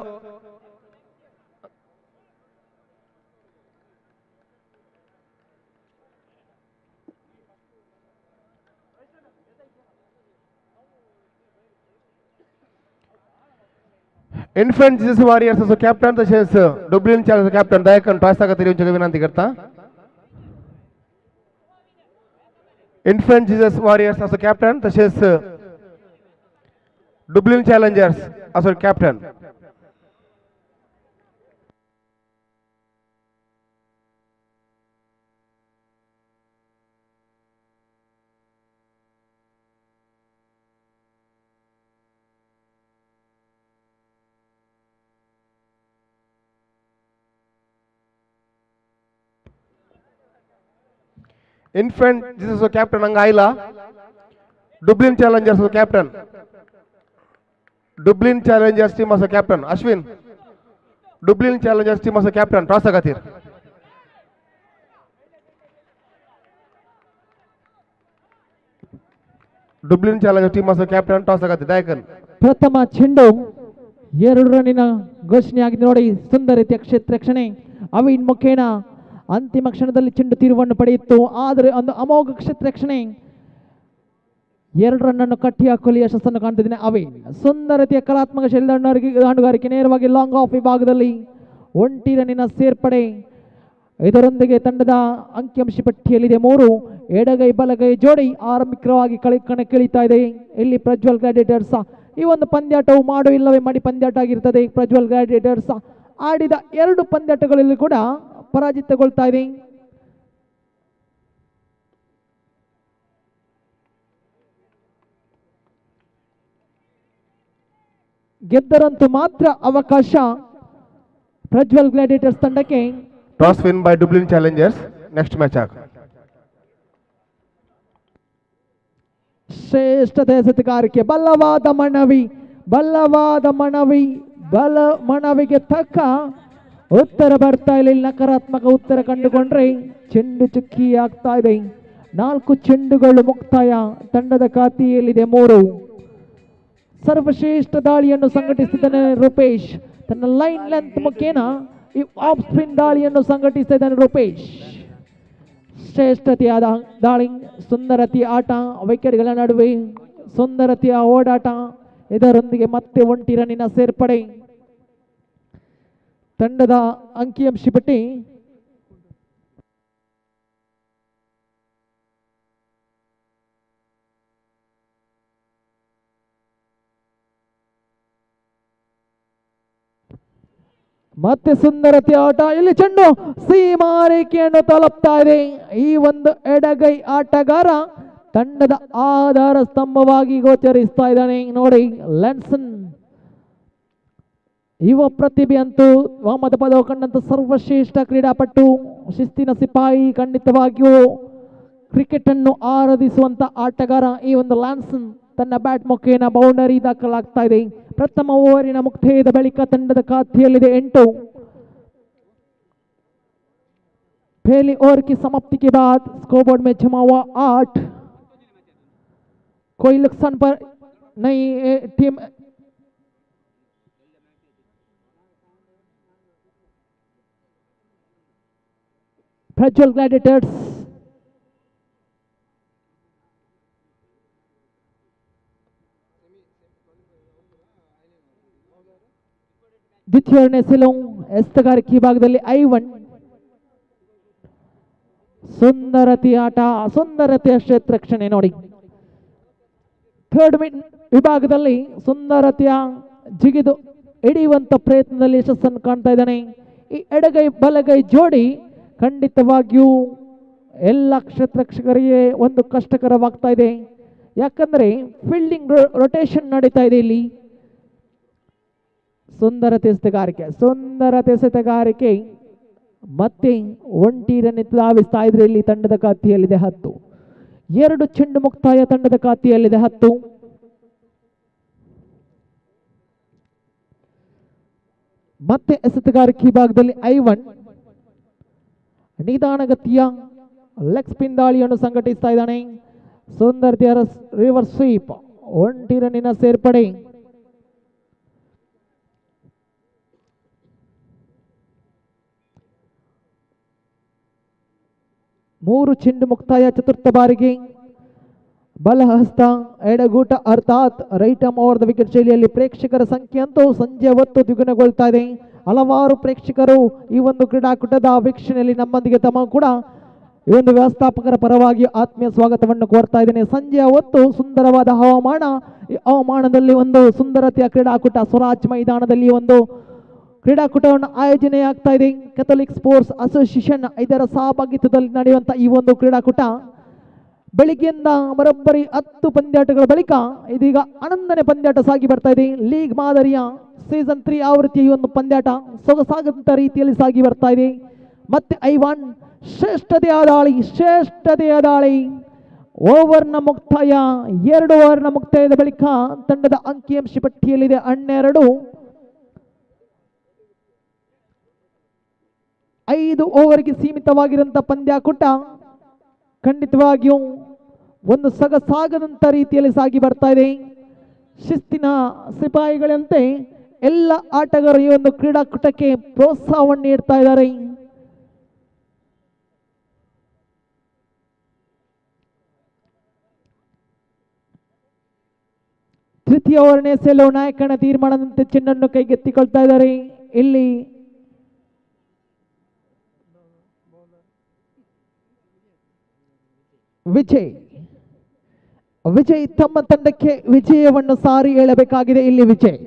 Infant Jesus Warriors असो captain तसेच Dublin challenger captain दयाकन pasta खातीर येवचे विनंती करता. Infant Jesus Warriors असो कॅप्टन तसेच डुब्लिन चॅलेंजर्स असो captain. Infant, this is the captain Angaila. Dublin Challengers the captain. Dublin Challengers team as a captain. Ashwin. Dublin Challengers team as a captain. Rasagatir. Dublin Challengers team as a captain. Rasagatir. Dayakan. ಪ್ರಥಮ ಚೆಂಡು 2 ರನ್ನಿನ ಘೋಷಣೆಯಾಗಿದೆ ನೋಡಿ. ಸುಂದರ ರೀತಿಯ ಕ್ಷೇತ್ರ ರಕ್ಷಣೆ ಅವಿನ್ ಮುಖೇನ ಅಂತಿಮ ಕ್ಷಣದಲ್ಲಿ ಚೆಂಡು ತೀರ್ವನ್ನು ಪಡೆಯಿತು. ಆದರೆ ಒಂದು ಅಮೋಘ ಕ್ಷೇತ್ರ ರಕ್ಷಣೆ 2 ರನ್ನನ್ನು ಕಟ್ಟಿ ಹಾಕಲು ಯಶಸ್ಸನ್ನು ಕಾಣ್ತಿದ್ದೇನೆ. ಅವಿನ್ ಸುಂದರ ರೀತಿಯ ಕಲಾತ್ಮಕ ಶೈಲಿ ದಾಂಡುಗಾರಿಕೆ ನೇರವಾಗಿ ಲಾಂಗ್ ಆಫ್ ವಿಭಾಗದಲ್ಲಿ 1 ರನ್ನಿನ ಸೇರ್ಪಡೆ. ಇದರೊಂದಿಗೆ ತಂಡದ ಅಂಕಿಅಂಶ ಪಟ್ಟಿಯಲ್ಲಿದೆ 3. ಎಡಗೈ ಬಲಗೈ ಜೋಡಿ ಆರಂಭಿಕವಾಗಿ ಕಣಕ್ಕಿಳಿತಾ ಇದೆ. ಇಲ್ಲಿ ಪ್ರಜ್ವಲ್ ಗ್ಲಾಡಿಯೇಟರ್ಸ್ ಈ ಒಂದು ಪಂದ್ಯಾಟವು ಮಾಡು ಇಲ್ಲವೇ ಮಾಡಿ ಪಂದ್ಯಾಟ ಆಗಿರ್ತದೆ. ಪ್ರಜ್ವಲ್ ಗ್ಲಾಡಿಯೇಟರ್ಸ್ ಆಡಿದ 2 ಪಂದ್ಯಾಟಗಳಲ್ಲಿ ಕೂಡ ಪರಾಜಿತಗೊಳ್ತಾ ಇದೆ. ಗೆದ್ದರಂತೂ ಮಾತ್ರ ಅವಕಾಶ ಪ್ರಜ್ವಲ್ ಗ್ಲಾಡಿಯೇಟರ್ಸ್ ತಂಡಕ್ಕೆ. Toss win by Dublin Challengers. Next match ಆಗ ಶ್ರೇಷ್ಠತೆ ಎಸೆತಗಾರಿಕೆ ಬಲವಾದ ಮನವಿಗೆ ತಕ್ಕ ಉತ್ತರ ಬರ್ತಾ ಇಲ್ಲ. ನಕಾರಾತ್ಮಕ ಉತ್ತರ ಕಂಡುಕೊಂಡ್ರೆ ಚೆಂಡು ಚುಕ್ಕಿ ಆಗ್ತಾ ಇದೆ. 4 ಚೆಂಡುಗಳು ಮುಕ್ತಾಯ. ತಂಡದ ಖಾತೆಯಲ್ಲಿದೆ 3. ಸರ್ವಶ್ರೇಷ್ಠ ದಾಳಿಯನ್ನು ಸಂಘಟಿಸಿದ್ದಾನೆ ರೂಪೇಶ್. ತನ್ನ ಲೈನ್ ಲೆಂತ್ ಮುಖೇನ ಈ ಆಫ್ ಸ್ಪಿನ್ ದಾಳಿಯನ್ನು ಸಂಘಟಿಸ್ತಾ ಇದ್ದಾನೆ ರೂಪೇಶ್. ಶ್ರೇಷ್ಠತೆಯಾದ ದಾಳಿ, ಸುಂದರತೆಯ ಆಟ, ವಿಕೆಟ್ಗಳ ನಡುವೆ ಸುಂದರತೆಯ ಓಡಾಟ. ಇದರೊಂದಿಗೆ ಮತ್ತೆ 1 ರನ್ನಿನ ಸೇರ್ಪಡೆ. ತಂಡದ ಅಂಕಿಅಂಶ ಪಟ್ಟಿ ಮತ್ತೆ ಸುಂದರತೆಯ ಆಟ. ಇಲ್ಲಿ ಚೆಂಡು ಸೀಮಾರೇಖೆಯನ್ನು ತಲುಪ್ತಾ ಇದೆ. ಈ ಒಂದು ಎಡಗೈ ಆಟಗಾರ ತಂಡದ ಆಧಾರ ಸ್ತಂಭವಾಗಿ ಗೋಚರಿಸ್ತಾ ಇದ್ದಾನೆ ನೋಡಿ. ಲೆನ್ಸನ್ ಯುವ ಪ್ರತಿಭೆ ಅಂತೂ ವಾಮದ ಪದವು ಕಂಡಂತ ಸರ್ವಶ್ರೇಷ್ಠ ಕ್ರೀಡಾಪಟು, ಶಿಸ್ತಿನ ಸಿಪಾಯಿ, ಖಂಡಿತವಾಗಿಯೂ ಕ್ರಿಕೆಟ್ ಅನ್ನು ಆರಾಧಿಸುವಂತ ಆಟಗಾರ ಈ ಒಂದು ಲ್ಯಾನ್ಸನ್. ತನ್ನ ಬ್ಯಾಟ್ ಮುಖೇನ ಬೌಂಡರಿ ದಾಖಲಾಗ್ತಾ ಇದೆ. ಪ್ರಥಮ ಓವರಿನ ಮುಕ್ತಾಯದ ಬಳಿಕ ತಂಡದ ಖಾತೆಯಲ್ಲಿದೆ 8. पहले ओवर की समाप्ति के बाद स्कोरबोर्ड में जमा हुआ 8. कोई नुकसान पर नहीं. टीम प्रज्वल ग्लैडिएटर्स ದ್ವಿತೀಯ ಎಸೆಲು ಎಸ್ತಗಾರಿಕೆ ವಿಭಾಗದಲ್ಲಿ 5. ಸುಂದರತೆಯ ಆಟ, ಸುಂದರತೆಯ ಕ್ಷೇತ್ರ ರಕ್ಷಣೆ ನೋಡಿ. ಥರ್ಡ್ ವಿಭಾಗದಲ್ಲಿ ಸುಂದರತೆಯ ಜಿಗಿದು ಹಿಡಿಯುವಂತ ಪ್ರಯತ್ನದಲ್ಲಿ ಯಶಸ್ಸನ್ನು ಕಾಣ್ತಾ ಇದ್ದಾನೆ. ಈ ಎಡಗೈ ಬಲಗೈ ಜೋಡಿ ಖಂಡಿತವಾಗಿಯೂ ಎಲ್ಲ ಕ್ಷೇತ್ರರಕ್ಷಕರಿಗೆ ಒಂದು ಕಷ್ಟಕರವಾಗ್ತಾ ಇದೆ. ಯಾಕಂದ್ರೆ ಫೀಲ್ಡಿಂಗ್ ರೊಟೇಷನ್ ನಡೀತಾ ಇದೆ ಇಲ್ಲಿ. ಸುಂದರತೆ ಎಸೆತಗಾರಿಕೆ ಮತ್ತೆ 1 ರನ್ ಧಾವಿಸ್ತಾ ಇದ್ರೆ ಇಲ್ಲಿ ತಂಡದ ಖಾತೆಯಲ್ಲಿದೆ 10. 2 ಚೆಂಡು ಮುಕ್ತಾಯ ತಂಡದ ಖಾತೆಯಲ್ಲಿದೆ 10. ಮತ್ತೆ ಎಸೆತಗಾರಿಕೆ ವಿಭಾಗದಲ್ಲಿ 5. ನಿಧಾನಗತಿಯ ಲೆಗ್ ಸ್ಪಿನ್ ದಾಳಿಯನ್ನು ಸಂಘಟಿಸ್ತಾ ಇದ್ದಾನೆ. ಸುಂದರತೆಯ ರಿವರ್ಸ್ ಸ್ವೀಪ್ 1 ರನ್ನಿನ ಸೇರ್ಪಡೆ. ಮೂರು ಚೆಂಡು ಮುಕ್ತಾಯ ಚತುರ್ಥ ಬಾರಿಗೆ. ಬಲಹಸ್ತ ಎಡಗೂಟ ಅರ್ಥಾತ್ right arm over the wicket ಶೈಲಿಯಲ್ಲಿ ಪ್ರೇಕ್ಷಕರ ಸಂಖ್ಯೆ ಅಂತೂ ಸಂಜೆ ಹೊತ್ತು ದ್ವಿಗುಣಗೊಳ್ತಾ ಇದೆ. ಹಲವಾರು ಪ್ರೇಕ್ಷಕರು ಈ ಒಂದು ಕ್ರೀಡಾಕೂಟದ ವೀಕ್ಷಣೆಯಲ್ಲಿ ನಮ್ಮೊಂದಿಗೆ ತಮ್ಮ ಕೂಡ ಈ ಒಂದು ವ್ಯವಸ್ಥಾಪಕರ ಪರವಾಗಿ ಆತ್ಮೀಯ ಸ್ವಾಗತವನ್ನು ಕೋರ್ತಾ ಇದ್ದೇನೆ. ಸಂಜೆಯ ಹೊತ್ತು ಸುಂದರವಾದ ಹವಾಮಾನ. ಈ ಹವಾಮಾನದಲ್ಲಿ ಒಂದು ಸುಂದರತೆಯ ಕ್ರೀಡಾಕೂಟ ಸ್ವರಾಜ್ ಮೈದಾನದಲ್ಲಿ ಒಂದು ಕ್ರೀಡಾಕೂಟವನ್ನು ಆಯೋಜನೆ ಆಗ್ತಾ ಇದೆ. ಕೆಥೋಲಿಕ್ ಸ್ಪೋರ್ಟ್ಸ್ ಅಸೋಸಿಯೇಷನ್ ಇದರ ಸಹಭಾಗಿತ್ವದಲ್ಲಿ ನಡೆಯುವಂಥ ಈ ಒಂದು ಕ್ರೀಡಾಕೂಟ ಬೆಳಿಗ್ಗೆಯಿಂದ ಬರೋಬ್ಬರಿ 10 ಪಂದ್ಯಾಟಗಳ ಬಳಿಕ ಇದೀಗ 11ನೇ ಪಂದ್ಯಾಟ ಸಾಗಿ ಬರ್ತಾ ಇದೆ. ಲೀಗ್ ಮಾದರಿಯ ಸೀಸನ್ 3 ಆವೃತ್ತಿಯ ಈ ಒಂದು ಪಂದ್ಯಾಟ ಸೊಗಸಾಗಂತ ರೀತಿಯಲ್ಲಿ ಸಾಗಿ ಬರ್ತಾ ಇದೆ. ಮತ್ತೆ ಐವಾನ್ ಶ್ರೇಷ್ಠತೆಯ ದಾಳಿ. ಓವರ್ನ ಮುಕ್ತಾಯ, 2 ಓವರ್ನ ಮುಕ್ತಾಯದ ಬಳಿಕ ತಂಡದ ಅಂಕಿಅಂಶ ಪಟ್ಟಿಯಲ್ಲಿದೆ 12. 5 ಓವರ್ಗೆ ಸೀಮಿತವಾಗಿರುವಂತಹ ಪಂದ್ಯಾಕೂಟ ಖಂಡಿತವಾಗಿಯೂ ಒಂದು ಸೊಗಸಾಗದಂತ ರೀತಿಯಲ್ಲಿ ಸಾಗಿ ಬರ್ತಾ ಇದೆ. ಶಿಸ್ತಿನ ಸಿಪಾಯಿಗಳಂತೆ ಎಲ್ಲ ಆಟಗಾರರು ಈ ಒಂದು ಕ್ರೀಡಾಕೂಟಕ್ಕೆ ಪ್ರೋತ್ಸಾಹವನ್ನು ನೀಡ್ತಾ ಇದ್ದಾರೆ. ತೃತೀಯ ಓವರ್ನೇ ಸೆಲೋ ನಾಯಕನ ತೀರ್ಮಾನದಂತೆ ಚೆಂಡನ್ನು ಕೈಗೆತ್ತಿಕೊಳ್ತಾ ಇದ್ದಾರೆ. ಇಲ್ಲಿ ವಿಜಯ್ ತಮ್ಮ ತಂಡಕ್ಕೆ ವಿಜಯವನ್ನು ಸಾರಿ ಹೇಳಬೇಕಾಗಿದೆ. ಇಲ್ಲಿ ವಿಜಯ್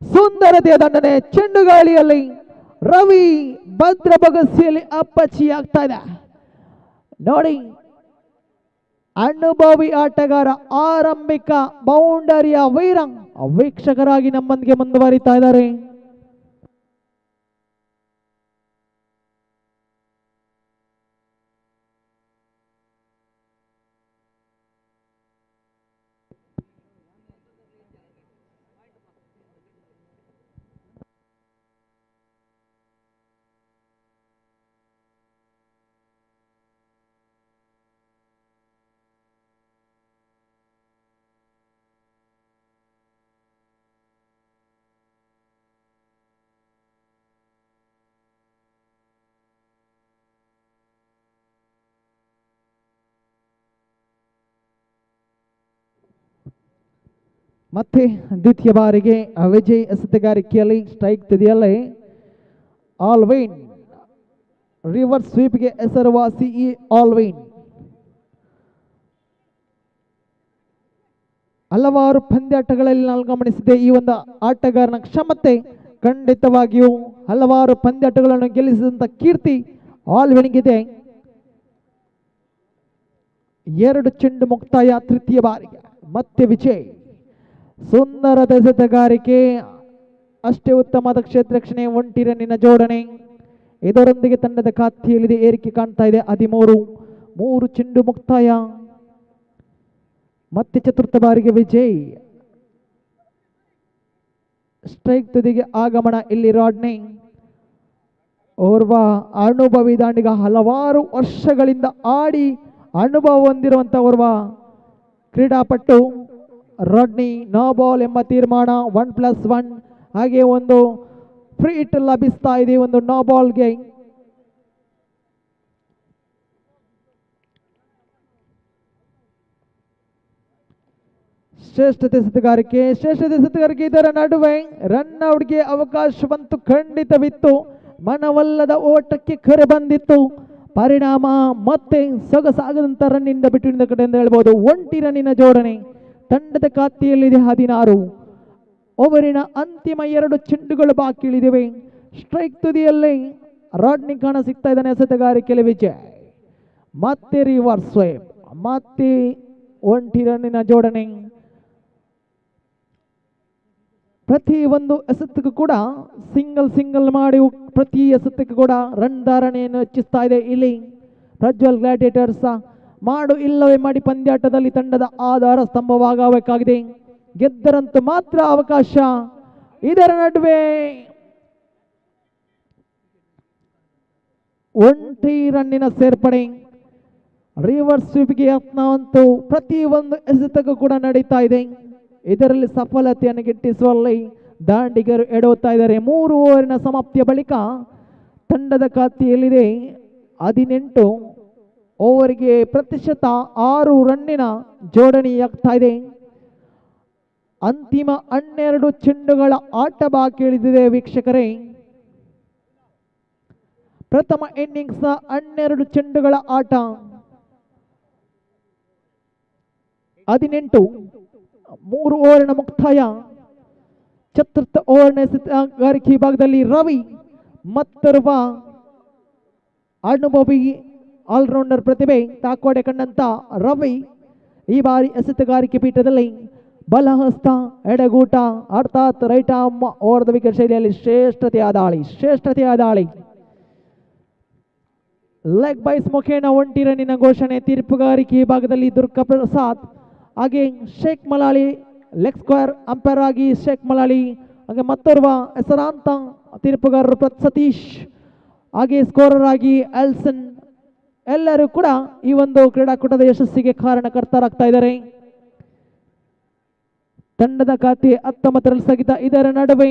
ಸುಂದರತೆಯ ದಂಡನೆ, ಚೆಂಡುಗಾಳಿಯಲ್ಲಿ ರವಿ ಭದ್ರ ಬಗಸಿಯಲ್ಲಿ ಅಪ್ಪಚ್ಚಿ ಆಗ್ತಾ ಇದೆ ನೋಡಿ. ಅನುಭವಿ ಆಟಗಾರ, ಆರಂಭಿಕ ಬೌಂಡರಿಯ ವೀಕ್ಷಕರಾಗಿ ನಮ್ಮೊಂದಿಗೆ ಮುಂದುವರಿತಾ ಇದ್ದಾರೆ. ಮತ್ತೆ ದ್ವಿತೀಯ ಬಾರಿಗೆ ವಿಜಯ್ ಎಸೆತಗಾರಿಕೆಯಲ್ಲಿ ಸ್ಟ್ರೈಕ್ ತುದಿಯಲ್ಲೇ ಆಲ್ವೈನ್ ರಿವರ್ಸ್ ಸ್ವೀಪ್ಗೆ ಹೆಸರುವಾಸಿ ಈ ಆಲ್ವೈನ್ ಹಲವಾರು ಪಂದ್ಯಾಟಗಳಲ್ಲಿ ನಾವು ಗಮನಿಸಿದೆ. ಈ ಒಂದು ಆಟಗಾರನ ಕ್ಷಮತೆ ಖಂಡಿತವಾಗಿಯೂ ಹಲವಾರು ಪಂದ್ಯಾಟಗಳನ್ನು ಗೆಲ್ಲಿಸಿದಂಥ ಕೀರ್ತಿ ಆಲ್ವೈನ್ಗಿದೆ. 2 ಚೆಂಡು ಮುಕ್ತಾಯ ತೃತೀಯ ಬಾರಿಗೆ. ಮತ್ತೆ ವಿಜಯ್ ಸುಂದರದ ಎಸೆತಗಾರಿಕೆ, ಅಷ್ಟೇ ಉತ್ತಮವಾದ ಕ್ಷೇತ್ರ ರಕ್ಷಣೆ, 1 ರನ್ನಿನ ಜೋಡಣೆ. ಇದರೊಂದಿಗೆ ತಂಡದ ಖಾತೆಯಲ್ಲಿದೆ ಏರಿಕೆ ಕಾಣ್ತಾ ಇದೆ 13. 3 ಚೆಂಡು ಮುಕ್ತಾಯ. ಮತ್ತೆ ಚತುರ್ಥ ಬಾರಿಗೆ ವಿಜಯ್ ಸ್ಟ್ರೈಕ್ ತುದಿಗೆ ಆಗಮನ. ಇಲ್ಲಿ ರಾಡ್ನಿ ಓರ್ವ ಅನುಭವಿ ದಾಂಡಿಗ, ಹಲವಾರು ವರ್ಷಗಳಿಂದ ಆಡಿ ಅನುಭವ ಹೊಂದಿರುವಂತ ಓರ್ವ ಕ್ರೀಡಾಪಟು ರಾಡ್ನಿ. ನೋ ಬಾಲ್ ಎಂಬ ತೀರ್ಮಾನ, 1+1. ಹಾಗೆ ಒಂದು ಫ್ರೀ ಹಿಟ್ ಲಭಿಸ್ತಾ ಇದೆ ಒಂದು ನೋ ಬಾಲ್ಗೆ. ಶ್ರೇಷ್ಠತೆ ಎಸೆತಗಾರಿಕೆ ಇದರ ನಡುವೆ ರನ್ ಔಟ್ಗೆ ಅವಕಾಶವಂತೂ ಖಂಡಿತವಿತ್ತು. ಮನವಲ್ಲದ ಓಟಕ್ಕೆ ಕರೆ ಬಂದಿತ್ತು. ಪರಿಣಾಮ ಮತ್ತೆ ಸೊಗಸಾಗದಂತ ರನ್ನಿಂದ ಬಿಟ್ಟು ಕಡೆ ಎಂದು ಹೇಳ್ಬೋದು. 1 ರನ್ನಿನ ಜೋಡಣೆ ತಂಡದ ಖಾತೆಯಲ್ಲಿದೆ 16. ಓವರಿನ ಅಂತಿಮ 2 ಚೆಂಡುಗಳು ಬಾಕಿ ಉಳಿದಿವೆ. ಸ್ಟ್ರೈಕ್ ತುದಿಯಲ್ಲಿ ರಾಡ್ನಿ ಕಾಣ ಸಿಗ್ತಾ ಇದ್ದಾನೆ ಎಸೆತಗಾರಿಕೆಯಲ್ಲಿ ವಿಜಯ್. ಮತ್ತೆ ರಿವರ್ಸ್ ಸ್ವೈಪ್, ಮತ್ತೆ 1 ರನ್ನಿನ ಜೋಡಣೆ. ಪ್ರತಿ ಒಂದು ಎಸೆತಕ್ಕೂ ಕೂಡ ಸಿಂಗಲ್ ಮಾಡಿ ಪ್ರತಿ ಎಸೆತಕ್ಕೂ ಕೂಡ ರನ್ ಧಾರಣೆಯನ್ನು ಹೆಚ್ಚಿಸ್ತಾ ಇದೆ ಇಲ್ಲಿ ಪ್ರಜ್ವಲ್ ಗ್ಲಾಡಿಯೇಟರ್ಸ್. ಮಾಡು ಇಲ್ಲವೇ ಮಾಡಿ ಪಂದ್ಯಾಟದಲ್ಲಿ ತಂಡದ ಆಧಾರ ಸ್ತಂಭವಾಗಬೇಕಾಗಿದೆ. ಗೆದ್ದರಂತೂ ಮಾತ್ರ ಅವಕಾಶ. ಇದರ ನಡುವೆ 1 ರನ್ನಿನ ಸೇರ್ಪಡೆ. ರಿವರ್ಸ್ ಸ್ವೀಪ್ಗೆ ಯತ್ನವಂತೂ ಪ್ರತಿ ಒಂದು ಎಸೆತಕ್ಕೂ ಕೂಡ ನಡೀತಾ ಇದೆ. ಇದರಲ್ಲಿ ಸಫಲತೆಯನ್ನು ಗಿಟ್ಟಿಸುವಲ್ಲಿ ದಾಂಡಿಗರು ಎಡವುತ್ತಾ ಇದ್ದಾರೆ. 3 ಓವರಿನ ಸಮಾಪ್ತಿಯ ಬಳಿಕ ತಂಡದ ಖಾತೆಯಲ್ಲಿದೆ 18. ಓವರ್ಗೆ ಪ್ರತಿಶತ 6 ರನ್ನಿನ ಜೋಡಣೆಯಾಗ್ತಾ ಇದೆ. ಅಂತಿಮ 12 ಚೆಂಡುಗಳ ಆಟ ಬಾಕಿ ಉಳಿದಿದೆ ವೀಕ್ಷಕರೇ. ಪ್ರಥಮ ಇನ್ನಿಂಗ್ಸ್ನ 12 ಚೆಂಡುಗಳ ಆಟ. 18. 3 ಓವರಿನ ಮುಕ್ತಾಯ. ಚತುರ್ಥ ಓವರ್ನ ಎಸೆತಗಾರಿಕೆ ವಿಭಾಗದಲ್ಲಿ ರವಿ ಮತ್ತೊರ್ವ ಅನುಭವಿ ಆಲ್ರೌಂಡರ್ ಪ್ರತಿಭೆ ತಾಕೋಡೆ ಕಂಡಂತ ರವಿ ಈ ಬಾರಿ ಎಸೆತಗಾರಿಕೆ ಪೀಠದಲ್ಲಿ ಬಲಹಸ್ತ ಎಡಗೂಟ ಅರ್ಥಾತ್ right arm over the wicket ಶೈಲಿಯಲ್ಲಿ ಶ್ರೇಷ್ಠತೆಯ ದಾಳಿ ಲೆಗ್ ಬೈಸ್ ಮುಖೇನ 1 ರನ್ನಿನ ಘೋಷಣೆ. ತೀರ್ಪುಗಾರಿಕೆ ಭಾಗದಲ್ಲಿ ದುರ್ಗಾ ಪ್ರಸಾದ್, ಹಾಗೆ ಶೇಖ್ ಮಲಾಲಿ ಲೆಗ್ ಸ್ಕ್ವೇರ್ ಅಂಪೈರ್ ಆಗಿ ಶೇಖ್ ಮಲಾಲಿ, ಹಾಗೆ ಮತ್ತೋರ್ವ ಹೆಸರಾಂತ ತೀರ್ಪುಗಾರರು ಸತೀಶ್, ಹಾಗೆ ಸ್ಕೋರರ್ ಆಗಿ ಎಲ್ಸನ್. ಎಲ್ಲರೂ ಕೂಡ ಈ ಒಂದು ಕ್ರೀಡಾಕೂಟದ ಯಶಸ್ಸಿಗೆ ಕಾರಣಕರ್ತರಾಗ್ತಾ ಇದ್ದಾರೆ. ತಂಡದ ಖಾತೆ 19 ರನ್ ಸ್ಥಗಿತ. ಇದರ ನಡುವೆ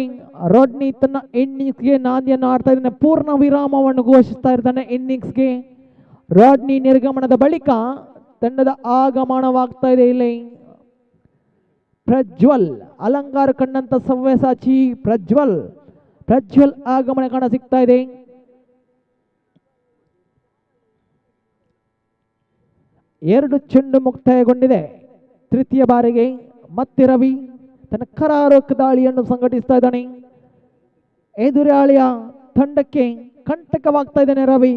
ರಾಡ್ನಿ ತನ್ನ ಇನ್ನಿಂಗ್ಸ್ಗೆ ನಾಂದಿಯನ್ನು ಆಡ್ತಾ ಇದ್ದಾನೆ. ಪೂರ್ಣ ವಿರಾಮವನ್ನು ಘೋಷಿಸ್ತಾ ಇರ್ತಾನೆ ಇನ್ನಿಂಗ್ಸ್ಗೆ. ರಾಡ್ನಿ ನಿರ್ಗಮನದ ಬಳಿಕ ತಂಡದ ಆಗಮನವಾಗ್ತಾ ಇದೆ. ಇಲ್ಲಿ ಪ್ರಜ್ವಲ್ ಅಲಂಕಾರ ಕಂಡಂತ ಸವ್ಯಸಾಚಿ ಪ್ರಜ್ವಲ್ ಆಗಮನ ಕಾಣ ಸಿಗ್ತಾ ಇದೆ. ಎರಡು ಚೆಂಡು ಮುಕ್ತಾಯಗೊಂಡಿದೆ ತೃತೀಯ ಬಾರಿಗೆ. ಮತ್ತೆ ರವಿ ತನ್ನ ಕರಾರುಕ ದಾಳಿಯನ್ನು ಸಂಘಟಿಸ್ತಾ ಇದ್ದಾನೆ. ಎದುರಾಳಿಯ ತಂಡಕ್ಕೆ ಕಂಟಕವಾಗ್ತಾ ಇದ್ದಾನೆ ರವಿ.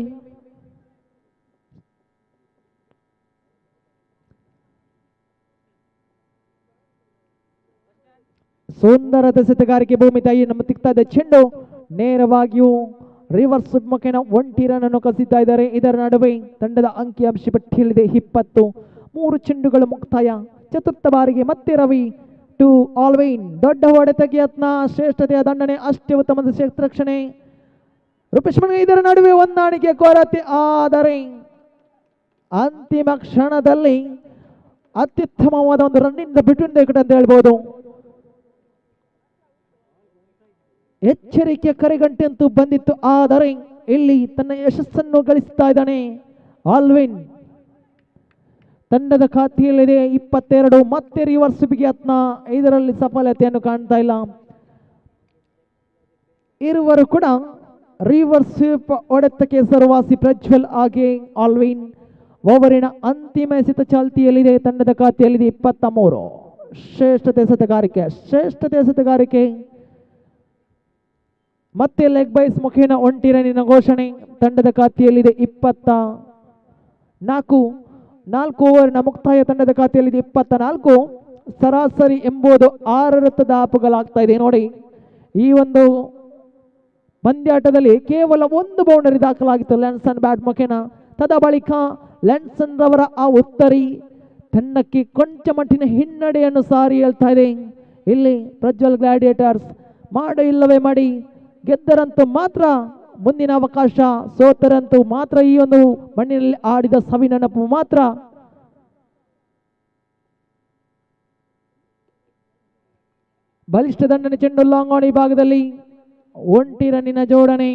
ಸುಂದರ ಎಸೆತಗಾರಿಕೆ ಭೂಮಿ ತಾಯಿ ನಮ್ಮ ಸಿಗ್ತಾ ಇದೆ. ಚೆಂಡು ನೇರವಾಗಿಯೂ ರಿವರ್ಸ್ ಮುಖೇನ 1 ರನ್ ಅನ್ನು ಕಸಿತಾ ಇದ್ದಾರೆ. ಇದರ ನಡುವೆ ತಂಡದ ಅಂಕಿಅಂಶ ಪಟ್ಟಿಯಲ್ಲಿದೆ 20. 3 ಚೆಂಡುಗಳು ಮುಕ್ತಾಯ. ಚತುರ್ಥ ಬಾರಿಗೆ ಮತ್ತೆ ರವಿ ಟು ಆಲ್ವೈನ್. ದೊಡ್ಡ ಹೊಡೆತಕ್ಕೆ ಯತ್ನ, ಶ್ರೇಷ್ಠತೆಯ ದಂಡನೆ, ಅಷ್ಟೇ ಉತ್ತಮದ ಕ್ಷೇತ್ರರಕ್ಷಣೆ. ರೂಪೇಶ್ ಇದರ ನಡುವೆ ಹೊಂದಾಣಿಕೆ ಕೊರತೆ, ಆದರೆ ಅಂತಿಮ ಕ್ಷಣದಲ್ಲಿ ಅತ್ಯುತ್ತಮವಾದ ಒಂದು ರನ್ನಿಂದ ಬಿಟ್ವೀನ್ ದ ವಿಕೆಟ್ ಅಂತ ಹೇಳ್ಬೋದು. ಎಚ್ಚರಿಕೆಯ ಕರೆಗಂಟೆ ಅಂತೂ ಬಂದಿತ್ತು, ಆದರೆ ಇಲ್ಲಿ ತನ್ನ ಯಶಸ್ಸನ್ನು ಗಳಿಸ್ತಾ ಇದ್ದಾನೆ ಆಲ್ವಿನ್. ತಂಡದ ಖಾತೆಯಲ್ಲಿದೆ 22. ಮತ್ತೆ ರಿವರ್ಸ್ ಯತ್ನ, ಇದರಲ್ಲಿ ಸಫಲತೆಯನ್ನು ಕಾಣ್ತಾ ಇಲ್ಲ. ಇರುವರು ಕೂಡ ರಿವರ್ಸ್ ಹೊಡೆತಕ್ಕೆ ಸರ್ವಾಸಿ ಪ್ರಜ್ವಲ್ ಹಾಗೆ ಆಲ್ವಿನ್. ಓವರಿನ ಅಂತಿಮ ಎಸೆತ ಚಾಲ್ತಿಯಲ್ಲಿದೆ. ತಂಡದ ಖಾತೆಯಲ್ಲಿದೆ 23. ಶ್ರೇಷ್ಠತೆ ಎಸೆತಗಾರಿಕೆ. ಮತ್ತೆ ಲೆಗ್ ಬೈಸ್ ಮುಖೇನ 1 ರನ್ನಿನ ಘೋಷಣೆ. ತಂಡದ ಖಾತೆಯಲ್ಲಿದೆ 24. 4 ಓವರಿನ ಮುಕ್ತಾಯ. ತಂಡದ ಖಾತೆಯಲ್ಲಿದೆ 24. ಸರಾಸರಿ ಎಂಬುದು 6 ದಾಪುಗಳಾಗ್ತಾ ಇದೆ. ನೋಡಿ, ಈ ಒಂದು ಪಂದ್ಯಾಟದಲ್ಲಿ ಕೇವಲ 1 ಬೌಂಡರಿ ದಾಖಲಾಗಿತ್ತು ಲೆನ್ಸನ್ ಬ್ಯಾಟ್ ಮುಖೇನ. ತದ ಬಳಿಕ ಲೆನ್ಸನ್ ರವರ ಆ ಉತ್ತರಿ ತಂಡಕ್ಕೆ ಕೊಂಚ ಮಟ್ಟಿನ ಹಿನ್ನಡೆಯನ್ನು ಸಾರಿ ಹೇಳ್ತಾ ಇದೆ. ಇಲ್ಲಿ ಪ್ರಜ್ವಲ್ ಗ್ಲಾಡಿಯೇಟರ್ಸ್ ಮಾಡು ಇಲ್ಲವೇ ಮಾಡಿ, ಗೆದ್ದರಂತೂ ಮಾತ್ರ ಮುಂದಿನ ಅವಕಾಶ, ಸೋತರಂತೂ ಮಾತ್ರ ಈ ಒಂದು ಮಣ್ಣಿನಲ್ಲಿ ಆಡಿದ ಸವಿನೆನಪು ಮಾತ್ರ. ಬಲಿಷ್ಠ ದಂಡನೆ ಚೆಂಡು ಲಾಂಗ್ ಆನ್. ಈ ಭಾಗದಲ್ಲಿ 1 ರನ್ನಿನ ಜೋಡಣೆ.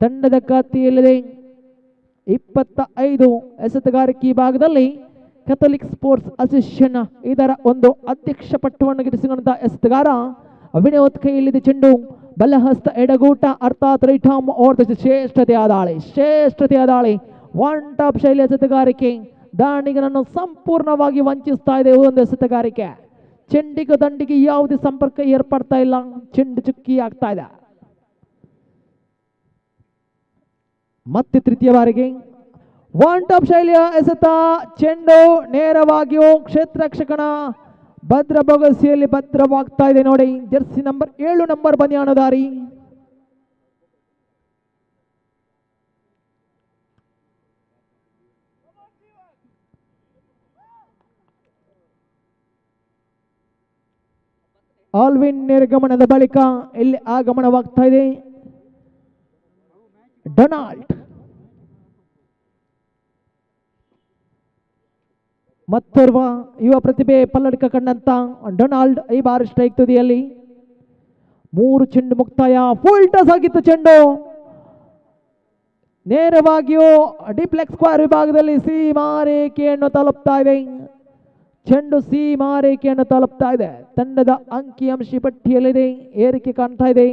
ತಂಡದ ಖಾತೆಯಲ್ಲಿದೆ 25. ಎಸೆತಗಾರಿಕೆ ಭಾಗದಲ್ಲಿ ಕ್ಯಾಥೋಲಿಕ್ ಸ್ಪೋರ್ಟ್ಸ್ ಅಸೋಸಿಯೇಷನ್ ಇದರ ಒಂದು ಅಧ್ಯಕ್ಷ ಪಟ್ಟವನ್ನು ಗಿಟ್ಟಿಸಿಕೊಂಡ ಎಸೆತಗಾರ ವಿನೋದ್ ಕೈಯಲ್ಲಿದೆ. ಚೆಂಡು ಬಲಹಸ್ತ ಎಡಗೂಟ ಅರ್ಥಾತ್ ರೈಟ್ ಆರ್ಮ್ ಓವರ್ ದ ಶ್ರೇಷ್ಠತೆಯ ದಾಳಿ. ಒನ್ ಟಾಪ್ ಶೈಲಿ ಎಸೆತಗಾರಿಕೆ. ದಾಂಡಿಗನನ್ನು ಸಂಪೂರ್ಣವಾಗಿ ವಂಚಿಸ್ತಾ ಇದೆ ಒಂದು ಎಸೆತಗಾರಿಕೆ. ಚೆಂಡಿಗೆ ದಂಡಿಗೆ ಯಾವುದೇ ಸಂಪರ್ಕ ಏರ್ಪಡ್ತಾ ಇಲ್ಲ. ಚೆಂಡು ಚುಕ್ಕಿ ಆಗ್ತಾ ಇದೆ. ಮತ್ತೆ ತೃತೀಯ ಬಾರಿಗೆ ಒನ್ ಟಾಪ್ ಶೈಲಿಯ ಎಸೆತ. ಚೆಂಡು ನೇರವಾಗಿಯೂ ಕ್ಷೇತ್ರರಕ್ಷಕನ ಭದ್ರ ಬೊಗಸೆಯಲ್ಲಿ ಭದ್ರವಾಗ್ತಾ ಇದೆ. ನೋಡಿ, ಜರ್ಸಿ ನಂಬರ್ 7 ನಂಬರ್ ಬನಿಯಾನುದಾರಿ. ಆಲ್ವಿನ್ ನಿರ್ಗಮನದ ಬಳಿಕ ಇಲ್ಲಿ ಆಗಮನವಾಗ್ತಾ ಇದೆ ಡೊನಾಲ್ಡ್. ಮತ್ತೋರ್ವ ಯುವ ಪ್ರತಿಭೆ ಪಲ್ಲಡಿಕ ಕಂಡಂತ ಡೊನಾಲ್ಡ್ ಈ ಬಾರಿ ಸ್ಟ್ರೈಕ್ ತುದಿಯಲ್ಲಿ. 3 ಚೆಂಡು ಮುಕ್ತಾಯ. ಫುಲ್ ಟಸ್ ಆಗಿತ್ತು ಚೆಂಡು. ನೇರವಾಗಿಯೂ ಡಿಪ್ಲೆಕ್ಸ್ ಸ್ಕ್ವೇರ್ ವಿಭಾಗದಲ್ಲಿ ಸೀಮಾರೇಖೆಯನ್ನು ತಲುಪ್ತಾ ಇದೆ. ಚೆಂಡು ಸೀಮಾರೇಖೆಯನ್ನು ತಲುಪ್ತಾ ಇದೆ. ತಂಡದ ಅಂಕಿಅಂಶ ಪಟ್ಟಿಯಲ್ಲಿದೆ ಏರಿಕೆ ಕಾಣ್ತಾ ಇದೆ.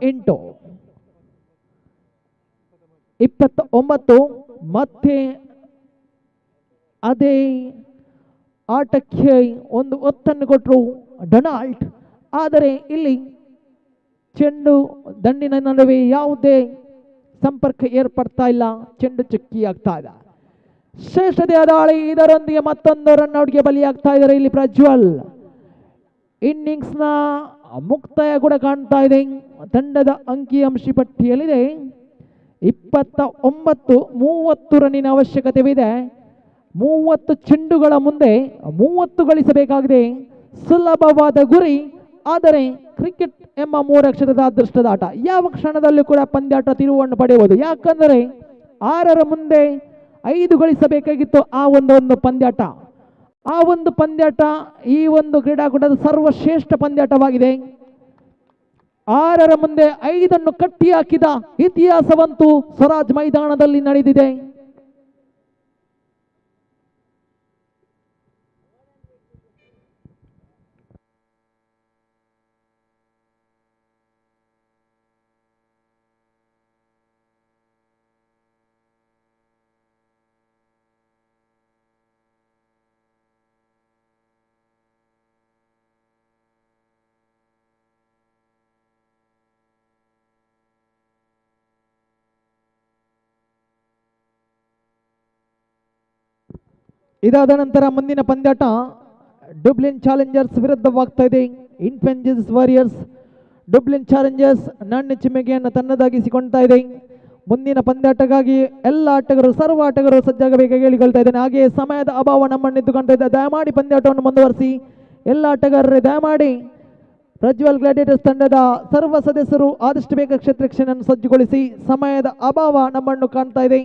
ಎಂಟು 29. ಮತ್ತೆ ಅದೇ ಆಟಕ್ಕೆ ಒಂದು ಒತ್ತನ್ನು ಕೊಟ್ಟರು ಡೊನಾಲ್ಡ್. ಆದರೆ ಇಲ್ಲಿ ಚೆಂಡು ದಂಡಿನ ನಡುವೆ ಯಾವುದೇ ಸಂಪರ್ಕ ಏರ್ಪಡ್ತಾ ಇಲ್ಲ, ಚೆಂಡು ಚುಕ್ಕಿ ಆಗ್ತಾ ಇದೆ. ಶ್ರೇಷ್ಠತೆಯ ದಾಳಿ, ಇದರೊಂದಿಗೆ ಮತ್ತೊಂದು ರನ್ಔಟ್ಗೆ ಬಲಿಯಾಗ್ತಾ ಇದ್ದಾರೆ ಇಲ್ಲಿ ಪ್ರಜ್ವಲ್. ಇನ್ನಿಂಗ್ಸ್ನ ಮುಕ್ತಾಯ ಕೂಡ ಕಾಣ್ತಾ ಇದೆ. ತಂಡದ ಅಂಕಿಅಂಶ ಪಟ್ಟಿಯಲ್ಲಿದೆ 29-30 ರನ್ನಿನ ಅವಶ್ಯಕತೆವಿದೆ. 30 ಚೆಂಡುಗಳ ಮುಂದೆ 30 ಗಳಿಸಬೇಕಾಗಿದೆ. ಸುಲಭವಾದ ಗುರಿ, ಆದರೆ ಕ್ರಿಕೆಟ್ ಎಂಬ 3 ಅಕ್ಷರದ ಅದೃಷ್ಟದ ಆಟ. ಯಾವ ಕ್ಷಣದಲ್ಲೂ ಕೂಡ ಪಂದ್ಯಾಟ ತಿರುವನ್ನು ಪಡೆಯಬಹುದು. ಯಾಕಂದರೆ 6ರ ಮುಂದೆ 5 ಗಳಿಸಬೇಕಾಗಿತ್ತು ಆ ಒಂದು ಪಂದ್ಯಾಟ. ಆ ಒಂದು ಪಂದ್ಯಾಟ ಈ ಒಂದು ಕ್ರೀಡಾಕೂಟದ ಸರ್ವಶ್ರೇಷ್ಠ ಪಂದ್ಯಾಟವಾಗಿದೆ. 6ರ ಮುಂದೆ 5 ಕಟ್ಟಿ ಹಾಕಿದ ಇತಿಹಾಸವಂತೂ ಸ್ವರಾಜ್ ಮೈದಾನದಲ್ಲಿ ನಡೆದಿದೆ. ಇದಾದ ನಂತರ ಮುಂದಿನ ಪಂದ್ಯಾಟ ಡುಬ್ಲಿನ್ ಚಾಲೆಂಜರ್ಸ್ ವಿರುದ್ಧವಾಗ್ತಾ ಇದೆ. ಇನ್ಫೆಂಜಸ್ ವಾರಿಯರ್ಸ್. ಡುಬ್ಲಿನ್ ಚಾಲೆಂಜರ್ಸ್ ನಾಣ್ಯ ಚಿಮ್ಮೆಗೆಯನ್ನು ತನ್ನದಾಗಿಸಿಕೊಳ್ತಾ ಇದೆ. ಮುಂದಿನ ಪಂದ್ಯಾಟಕ್ಕಾಗಿ ಎಲ್ಲ ಆಟಗಾರರು, ಸರ್ವ ಆಟಗಾರರು ಸಜ್ಜಾಗಬೇಕಾಗಿ ಹೇಳಿಕೊಳ್ತಾ ಇದ್ದೇನೆ. ಹಾಗೆಯೇ ಸಮಯದ ಅಭಾವ ನಮ್ಮನ್ನು ಎದ್ದುಕೊಳ್ತಾ ಇದೆ. ದಯಮಾಡಿ ಪಂದ್ಯಾಟವನ್ನು ಮುಂದುವರಿಸಿ. ಎಲ್ಲ ಆಟಗಾರರೇ ದಯಮಾಡಿ ಪ್ರಜ್ವಲ್ ಗ್ಲಾಡಿಯೇಟರ್ಸ್ ತಂಡದ ಸರ್ವ ಸದಸ್ಯರು ಆದಷ್ಟು ಬೇಗ ಕ್ಷೇತ್ರಕ್ಷಣವನ್ನು ಸಜ್ಜುಗೊಳಿಸಿ. ಸಮಯದ ಅಭಾವ ನಮ್ಮನ್ನು ಕಾಣ್ತಾ ಇದೆ.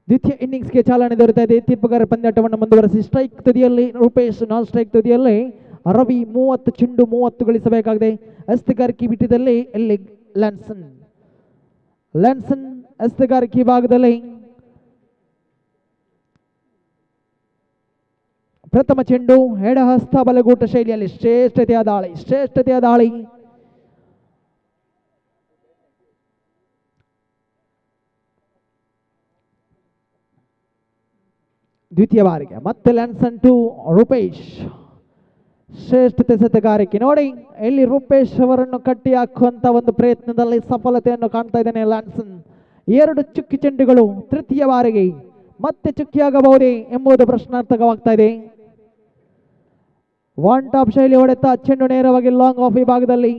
ದ್ವಿತೀಯ ಇನ್ನಿಂಗ್ಸ್ಗೆ ಚಾಲನೆ ದೊರೆತಾ ಇದೆ. ತೀರ್ಪುಗಾರ ಪಂದ್ಯಾಟವನ್ನು ಮುಂದುವರೆಸಿ. ಸ್ಟ್ರೈಕ್ ತುದಿಯಲ್ಲಿ ರೂಪೇಶ್, ನಾನ್ ಸ್ಟ್ರೈಕ್ ತುದಿಯಲ್ಲಿ ರವಿ. 30 ಚೆಂಡು 30 ಗಳಿಸಬೇಕಾಗಿದೆ. ಹಸ್ತಗಾರಿಕೆ ಬಿಟ್ಟಿದಲ್ಲಿ ಇಲ್ಲಿ ಲ್ಯಾನ್ಸನ್ ಹಸ್ತಗಾರಿಕೆ ಭಾಗದಲ್ಲಿ ಪ್ರಥಮ ಚೆಂಡು ಎಡಹಸ್ತ ಬಲಗೂಟ ಶೈಲಿಯಲ್ಲಿ ಶ್ರೇಷ್ಠತೆಯ ದಾಳಿ. ದ್ವಿತೀಯ ಬಾರಿಗೆ ಮತ್ತೆ ಲ್ಯಾನ್ಸನ್ ಟು ರೂಪೇಶ್. ಶ್ರೇಷ್ಠತೆ ಸತಗಾರಿಕೆ ನೋಡಿ. ಇಲ್ಲಿ ರೂಪೇಶ್ ಅವರನ್ನು ಕಟ್ಟಿ ಹಾಕುವಂತ ಒಂದು ಪ್ರಯತ್ನದಲ್ಲಿ ಸಫಲತೆಯನ್ನು ಕಾಣ್ತಾ ಇದ್ದಾನೆ ಲ್ಯಾನ್ಸನ್. 2 ಚುಕ್ಕಿ ಚೆಂಡುಗಳು ತೃತೀಯ ಬಾರಿಗೆ ಮತ್ತೆ ಚುಕ್ಕಿಯಾಗಬಹುದೇ ಎಂಬುದು ಪ್ರಶ್ನಾರ್ಥಕವಾಗ್ತಾ ಇದೆ. ಒನ್ ಟಾಪ್ ಶೈಲಿ ಹೊಡೆತ ಚೆಂಡು ನೇರವಾಗಿ ಲಾಂಗ್ ಆಫ್ ವಿಭಾಗದಲ್ಲಿ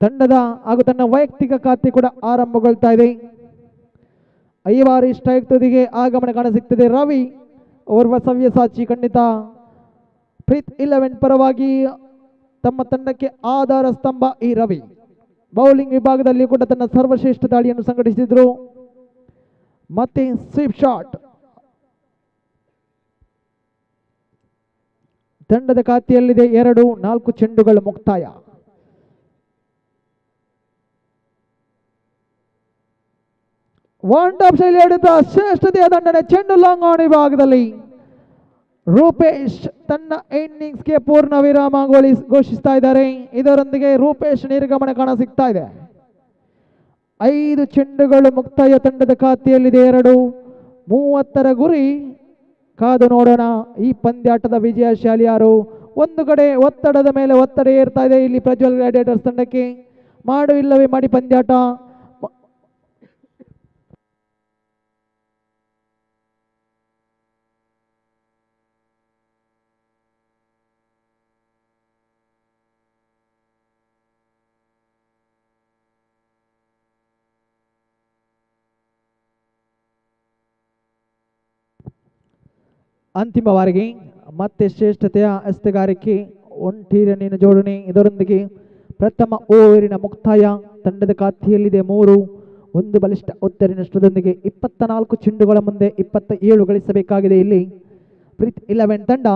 ತಂಡದ ಹಾಗೂ ತನ್ನ ವೈಯಕ್ತಿಕ ಖಾತೆ ಕೂಡ ಆರಂಭಗೊಳ್ತಾ ಇದೆ. ಈ ಬಾರಿ ಸ್ಟ್ರೈಕ್ ತುದಿಗೆ ಆಗಮನ ಕಾಣಸಿಗ್ತದೆ. ರವಿ ಓರ್ವ ಸವ್ಯಸಾಚಿ ಖಂಡಿತ. ಪ್ರೀತ್ 11 ಪರವಾಗಿ ತಮ್ಮ ತಂಡಕ್ಕೆ ಆಧಾರ ಸ್ತಂಭ ಈ ರವಿ. ಬೌಲಿಂಗ್ ವಿಭಾಗದಲ್ಲಿ ಕೂಡ ತನ್ನ ಸರ್ವಶ್ರೇಷ್ಠ ದಾಳಿಯನ್ನು ಸಂಘಟಿಸಿದ್ರು. ಮತ್ತೆ ಸ್ವೀಪ್ ಶಾಟ್ ತಂಡದ ಖಾತೆಯಲ್ಲಿದೆ. 4 ಚೆಂಡುಗಳು ಮುಕ್ತಾಯ. ಒನ್ ಟಾಪ್ ಶೈಲಿ ಹೊಡೆತ ಶ್ರೇಷ್ಠತೆಯ ದಂಡನೆ. ಚೆಂಡು ಲಾಂಗ್ ಆನ್ ವಿಭಾಗದಲ್ಲಿ ರೂಪೇಶ್ ತನ್ನ ಇನ್ನಿಂಗ್ಸ್ಗೆ ಪೂರ್ಣ ವಿರಾಮ ಘೋಷಿಸ್ತಾ ಇದ್ದಾರೆ. ಇದರೊಂದಿಗೆ ರೂಪೇಶ್ ನಿರ್ಗಮನ ಕಾಣ ಸಿಗ್ತಾ ಇದೆ. 5 ಚೆಂಡುಗಳು ಮುಕ್ತಾಯ ತಂಡದ ಖಾತೆಯಲ್ಲಿದೆ. 30ರ ಗುರಿ. ಕಾದು ನೋಡೋಣ ಈ ಪಂದ್ಯಾಟದ ವಿಜಯಶಾಲಿ ಯಾರು. ಒಂದು ಕಡೆ ಒತ್ತಡದ ಮೇಲೆ ಒತ್ತಡ ಏರ್ತಾ ಇದೆ ಇಲ್ಲಿ ಪ್ರಜ್ವಲ್ ಗ್ಲಾಡಿಯೇಟರ್ಸ್ ತಂಡಕ್ಕೆ. ಮಾಡು ಇಲ್ಲವೇ ಮಾಡಿ ಪಂದ್ಯಾಟ. ಅಂತಿಮ ಬಾರಿಗೆ ಮತ್ತೆ ಶ್ರೇಷ್ಠತೆಯ ಎಸೆತಗಾರಿಕೆ, ಒಂಟಿ ರನ್ನಿನ ಜೋಡಣೆ. ಇದರೊಂದಿಗೆ ಪ್ರಥಮ ಓವರಿನ ಮುಕ್ತಾಯ. ತಂಡದ ಖಾತೆಯಲ್ಲಿದೆ 3. ಒಂದು ಬಲಿಷ್ಠ ಉತ್ತರಿ ನಷ್ಟದೊಂದಿಗೆ 24 ಚೆಂಡುಗಳ ಮುಂದೆ 27 ಗಳಿಸಬೇಕಾಗಿದೆ ಇಲ್ಲಿ ಪ್ರೀತ್ 11 ತಂಡ.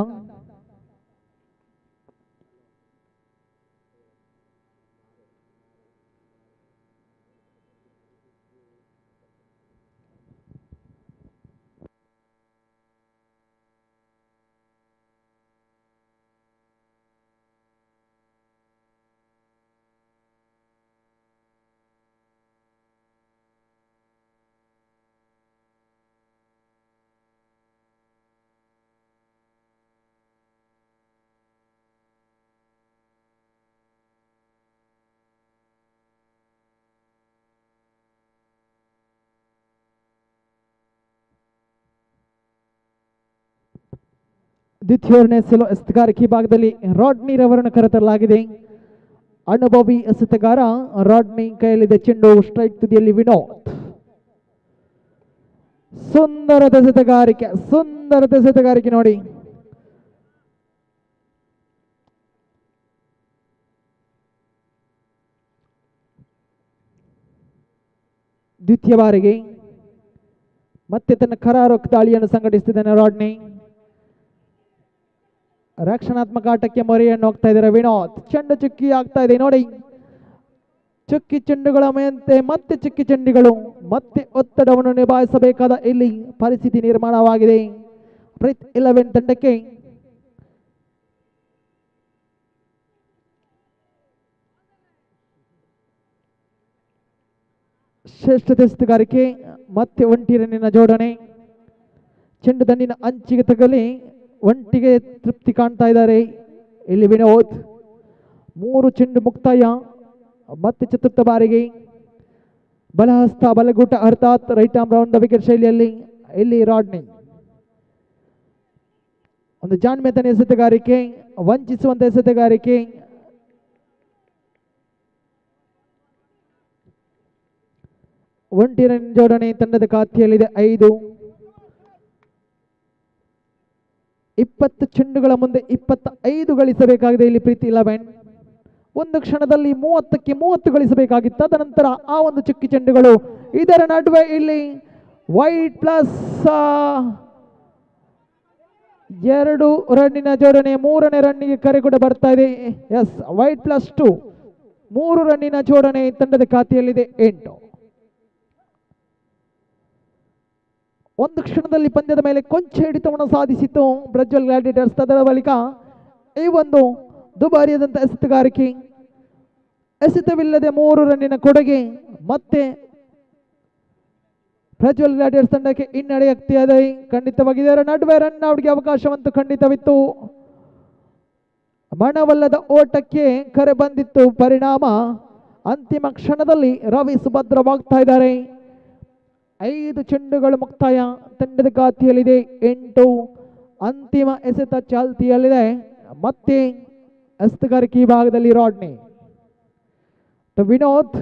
ದ್ವಿತೀಯನೇ ಸೆಲೋ ಎಸೆತಗಾರಿಕೆ ಭಾಗದಲ್ಲಿ ರಾಡ್ನಿ ರವರನ್ನು ಕರೆತರಲಾಗಿದೆ. ಅನುಭವಿ ಎಸೆತಗಾರ ರಾಡ್ನಿ ಕೈಯಲ್ಲಿದೆ ಚೆಂಡು. ಸ್ಟ್ರೈಕ್ ತುದಿಯಲ್ಲಿ ವಿನೋದ್. ಸುಂದರದ ಎಸೆತಗಾರಿಕೆ ನೋಡಿ. ದ್ವಿತೀಯ ಬಾರಿಗೆ ಮತ್ತೆ ತನ್ನ ಕರಾರು ದಾಳಿಯನ್ನು ಸಂಘಟಿಸುತ್ತಿದ್ದಾನೆ ರಾಡ್ನಿ. ರಕ್ಷಣಾತ್ಮಕ ಆಟಕ್ಕೆ ಮೊರೆಯನ್ನು ಹೋಗ್ತಾ ಇದ್ದಾರೆ ವಿನೋದ್. ಚೆಂಡು ಚುಕ್ಕಿ ಆಗ್ತಾ ಇದೆ ನೋಡಿ. ಚುಕ್ಕಿ ಚೆಂಡುಗಳ ಮತ್ತೆ ಚುಕ್ಕಿ ಚೆಂಡುಗಳು, ಮತ್ತೆ ಒತ್ತಡವನ್ನು ನಿಭಾಯಿಸಬೇಕಾದ ಇಲ್ಲಿ ಪರಿಸ್ಥಿತಿ ನಿರ್ಮಾಣವಾಗಿದೆ ಪ್ರೀತ್ 11 ತಂಡಕ್ಕೆ. ಶ್ರೇಷ್ಠತೆ ಎಸೆತಗಾರಿಕೆ, ಮತ್ತೆ ಒಂಟಿ ರನ್ನಿನ ಜೋಡಣೆ. ಚೆಂಡು ದಂಡಿನ ಅಂಚಿಗೆ ತಗಲಿ ಒಂಟಿಗೆ ತೃಪ್ತಿ ಕಾಣ್ತಾ ಇದ್ದಾರೆ ಇಲ್ಲಿ ವಿನೋದ್. 3 ಚೆಂಡು ಮುಕ್ತಾಯ. ಮತ್ತೆ ಚತುರ್ಥ ಬಾರಿಗೆ ಬಲಹಸ್ತ ಬಲಗೂಟ ಅರ್ಥಾತ್ right arm round the wicket ಶೈಲಿಯಲ್ಲಿ ಇಲ್ಲಿ ರಾಡ್ನಿ. ಒಂದು ಜಾಣ್ಮೆತನ ಎಸೆತಗಾರಿಕೆ, ವಂಚಿಸುವಂತ ಎಸೆತಗಾರಿಕೆ. ಒಂಟಿ ರನ್ ಜೋಡಣೆ ತಂಡದ ಖಾತೆಯಲ್ಲಿದೆ 5. 20 ಚೆಂಡುಗಳ ಮುಂದೆ 25 ಗಳಿಸಬೇಕಾಗಿದೆ ಇಲ್ಲಿ ಪ್ರೀತಿ 11. ಒಂದು ಕ್ಷಣದಲ್ಲಿ 30ಕ್ಕೆ 30 ಗಳಿಸಬೇಕಾಗಿತ್ತು. ತದನಂತರ ಆ ಒಂದು ಚುಕ್ಕಿ ಚೆಂಡುಗಳು. ಇದರ ನಡುವೆ ಇಲ್ಲಿ ವೈಟ್ ಪ್ಲಸ್ 2 ರನ್ನಿನ ಜೋಡಣೆ. 3ನೇ ರನ್ನಿಗೆ ಕರೆ ಕೂಡ ಬರ್ತಾ ಇದೆ. ಎಸ್, ವೈಟ್ ಪ್ಲಸ್ 2 3 ರನ್ನಿನ ಜೋಡಣೆ ತಂಡದ ಖಾತೆಯಲ್ಲಿದೆ 8. ಒಂದು ಕ್ಷಣದಲ್ಲಿ ಪಂದ್ಯದ ಮೇಲೆ ಕೊಂಚ ಹಿಡಿತವನ್ನು ಸಾಧಿಸಿತು ಪ್ರಜ್ವಲ್ ಗ್ಲಾಡಿಯೇಟರ್ಸ್. ತದರ ಬಳಿಕ ಈ ಒಂದು ದುಬಾರಿಯಾದಂಥ ಎಸೆತಗಾರಿಕೆ, ಎಸೆತವಿಲ್ಲದೆ 3 ರನ್ನಿನ ಕೊಡುಗೆ ಮತ್ತೆ ಪ್ರಜ್ವಲ್ ಗ್ಲಾಡಿಯೇಟರ್ಸ್ ತಂಡಕ್ಕೆ ಹಿನ್ನಡೆಯಾಗ್ತಿದೆ. ಖಂಡಿತವಾಗಿ ಇದರ ನಡುವೆ ರನ್ ಔಟ್ಗೆ ಅವಕಾಶವಂತೂ ಖಂಡಿತವಿತ್ತು. ಮನವಲ್ಲದ ಓಟಕ್ಕೆ ಕರೆ ಬಂದಿತ್ತು. ಪರಿಣಾಮ ಅಂತಿಮ ಕ್ಷಣದಲ್ಲಿ ರವಿ ಸುಭದ್ರವಾಗ್ತಾ ಇದ್ದಾರೆ. 5 ಚೆಂಡುಗಳು ಮುಕ್ತಾಯ. ತಂಡದ ಖಾತೆಯಲ್ಲಿದೆ 8. ಅಂತಿಮ ಎಸೆತ ಚಾಲ್ತಿಯಲ್ಲಿದೆ. ಮತ್ತೆ ಎಸೆತಗಾರಿಕೆ ಭಾಗದಲ್ಲಿ ರಾಡ್ನಿ. ವಿನೋದ್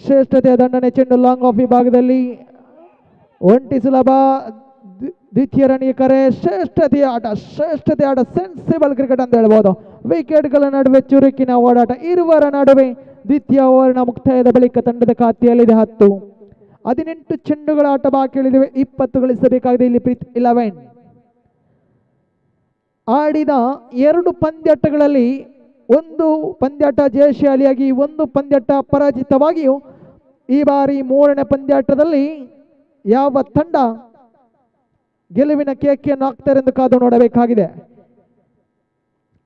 ಶ್ರೇಷ್ಠತೆಯ ದಂಡನೆ ಚೆಂಡು ಲಾಂಗ್ ಆಫ್ ವಿಭಾಗದಲ್ಲಿ ಒಂಟಿ ಸುಲಭ. ದ್ವಿತೀಯ ರನ್ನಿಗೆ ಕರೆ. ಶ್ರೇಷ್ಠತೆಯ ಆಟ ಸೆನ್ಸಿಬಲ್ ಕ್ರಿಕೆಟ್ ಅಂತ ಹೇಳ್ಬೋದು. ವಿಕೆಟ್ಗಳ ನಡುವೆ ಚುರುಕಿನ ಓಡಾಟ ಇರುವರ ನಡುವೆ ದ್ವಿತೀಯ ಓವರ್ನ ಮುಕ್ತಾಯದ ಬಳಿಕ ತಂಡದ ಖಾತೆಯಲ್ಲಿದೆ 10. 18 ಚೆಂಡುಗಳ ಆಟ ಬಾಕಿ ಉಳಿದಿವೆ. 20 ಗಳಿಸಬೇಕಾಗಿದೆ ಇಲ್ಲಿ ಪ್ರೀತ್ 11. ಆಡಿದ 2 ಪಂದ್ಯಾಟಗಳಲ್ಲಿ ಒಂದು ಪಂದ್ಯಾಟ ಜಯಶಾಲಿಯಾಗಿ, ಒಂದು ಪಂದ್ಯಾಟ ಪರಾಜಿತವಾಗಿಯೂ ಈ ಬಾರಿ 3ನೇ ಪಂದ್ಯಾಟದಲ್ಲಿ ಯಾವ ತಂಡ ಗೆಲುವಿನ ಕೇಕೆಯನ್ನು ಹಾಕ್ತಾರೆ ಎಂದು ಕಾದು ನೋಡಬೇಕಾಗಿದೆ.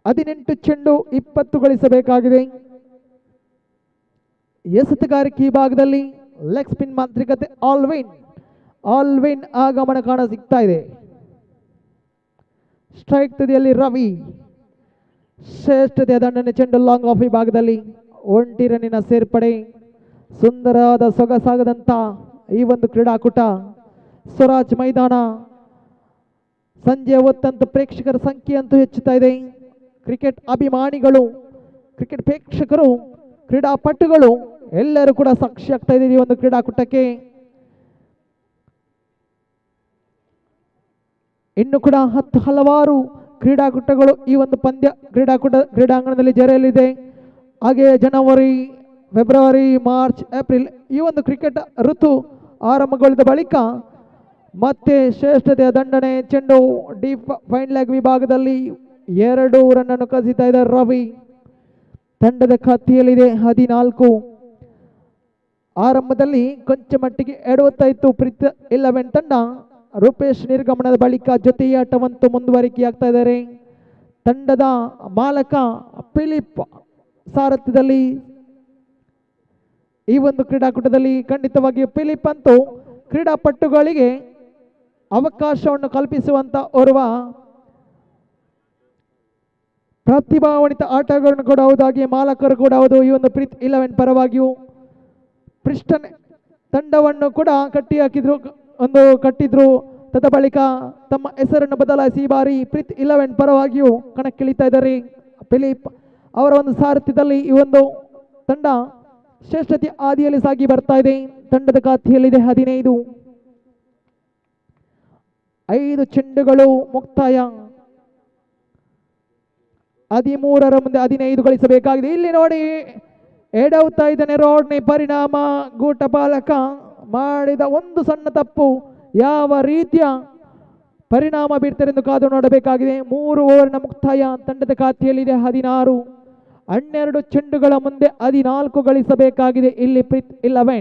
18 ಚೆಂಡು 20 ಗಳಿಸಬೇಕಾಗಿದೆ. ಎಸೆತಗಾರಿಕೆ ಭಾಗದಲ್ಲಿ ಲೆಗ್ ಸ್ಪಿನ್ ಮಾಂತ್ರಿಕತೆ ಆಲ್ ವಿನ್ ಆಗಮನ ಕಾಣ ಸಿಗ್ತಾ ಇದೆ. ಸ್ಟ್ರೈಕ್ ತುದಿಯಲ್ಲಿ ರವಿ. ಶ್ರೇಷ್ಠತೆಯ ದಂಡನೆ ಚೆಂಡು ಲಾಂಗ್ ಆಫ್ ವಿಭಾಗದಲ್ಲಿ ಒಂಟಿ ರನ್ನಿನ ಸೇರ್ಪಡೆ. ಸುಂದರವಾದ ಸೊಗಸಾಗದಂತ ಈ ಒಂದು ಕ್ರೀಡಾಕೂಟ ಸ್ವರಾಜ್ ಮೈದಾನ ಸಂಜೆ ಹೊತ್ತಂತೂ ಪ್ರೇಕ್ಷಕರ ಸಂಖ್ಯೆ ಅಂತೂ ಹೆಚ್ಚುತ್ತಾ ಇದೆ. ಕ್ರಿಕೆಟ್ ಅಭಿಮಾನಿಗಳು, ಕ್ರಿಕೆಟ್ ಪ್ರೇಕ್ಷಕರು, ಕ್ರೀಡಾಪಟುಗಳು ಎಲ್ಲರೂ ಕೂಡ ಸಾಕ್ಷಿ ಆಗ್ತಾ ಇದ್ದೀರಿ ಈ ಒಂದು ಕ್ರೀಡಾಕೂಟಕ್ಕೆ. ಇನ್ನು ಕೂಡ ಹಲವಾರು ಕ್ರೀಡಾಕೂಟಗಳು ಈ ಒಂದು ಕ್ರೀಡಾಂಗಣದಲ್ಲಿ ಜರೆಯಲಿದೆ. ಹಾಗೆ ಜನವರಿ, ಫೆಬ್ರವರಿ, ಮಾರ್ಚ್, ಏಪ್ರಿಲ್ ಈ ಒಂದು ಕ್ರಿಕೆಟ್ ಋತು ಆರಂಭಗೊಳಿಸಿದ ಬಳಿಕ ಮತ್ತೆ ಶ್ರೇಷ್ಠತೆಯ ದಂಡನೆ ಚೆಂಡು ಡೀಪ್ ಫೈನ್ ಲೆಗ್ ವಿಭಾಗದಲ್ಲಿ 2 ರನ್ನನ್ನು ಕಸಿತಾ ಇದ್ದಾರೆ ರವಿ. ತಂಡದ ಖಾತೆಯಲ್ಲಿದೆ 14. ಆರಂಭದಲ್ಲಿ ಕೊಂಚ ಮಟ್ಟಿಗೆ ಎಡವುತ್ತಾ ಇತ್ತು ಪ್ರೀತ್ 11 ತಂಡ. ರೂಪೇಶ್ ನಿರ್ಗಮನದ ಬಳಿಕ ಜೊತೆಯಾಟವಂತೂ ಮುಂದುವರಿಕೆಯಾಗ್ತಾ ಇದ್ದಾರೆ. ತಂಡದ ಮಾಲಕ ಫಿಲಿಪ್ ಸಾರಥ್ಯದಲ್ಲಿ ಈ ಒಂದು ಕ್ರೀಡಾಕೂಟದಲ್ಲಿ ಖಂಡಿತವಾಗಿ ಫಿಲಿಪ್ ಅಂತೂ ಕ್ರೀಡಾಪಟುಗಳಿಗೆ ಅವಕಾಶವನ್ನು ಕಲ್ಪಿಸುವಂತ ಓರ್ವ ಪ್ರತಿಭಾನ್ವಿತ ಆಟಗಾರನು ಕೂಡ ಹೌದು, ಹಾಗೆ ಮಾಲಕರು ಕೂಡ ಹೌದು. ಈ ಒಂದು ಪ್ರೀತ್ 11 ಪರವಾಗಿಯೂ ಪ್ರಿಸ್ಟನ್ ತಂಡವನ್ನು ಕೂಡ ಕಟ್ಟಿದ್ರು. ತದ ಬಳಿಕ ತಮ್ಮ ಹೆಸರನ್ನು ಬದಲಾಯಿಸಿ ಈ ಬಾರಿ ಪ್ರೀತ್ 11 ಪರವಾಗಿಯೂ ಕಣಕ್ಕಿಳಿತಾ ಇದ್ದಾರೆ. ಫಿಲಿಪ್ ಅವರ ಒಂದು ಸಾರಥ್ಯದಲ್ಲಿ ಈ ಒಂದು ತಂಡ ಶ್ರೇಷ್ಠತೆ ಹಾದಿಯಲ್ಲಿ ಸಾಗಿ ಬರ್ತಾ ಇದೆ. ತಂಡದ ಖಾತೆಯಲ್ಲಿದೆ 15. 5 ಚೆಂಡುಗಳು ಮುಕ್ತಾಯ. 13ರ ಮುಂದೆ 15 ಗಳಿಸಬೇಕಾಗಿದೆ. ಇಲ್ಲಿ ನೋಡಿ ಎಡವುತ್ತಾ ಇದ್ದಾನೆ ರೋಡ್ನಿ. ಪರಿಣಾಮ ಗೂಟ ಪಾಲಕ ಮಾಡಿದ ಒಂದು ಸಣ್ಣ ತಪ್ಪು ಯಾವ ರೀತಿಯ ಪರಿಣಾಮ ಬೀರ್ತಾರೆ ಎಂದು ಕಾದು ನೋಡಬೇಕಾಗಿದೆ. 3 ಓವರ್ನ ಮುಕ್ತಾಯ. ತಂಡದ ಖಾತೆಯಲ್ಲಿದೆ 16. 12 ಚೆಂಡುಗಳ ಮುಂದೆ 14 ಗಳಿಸಬೇಕಾಗಿದೆ ಇಲ್ಲಿ ಪ್ರೀತ್ 11.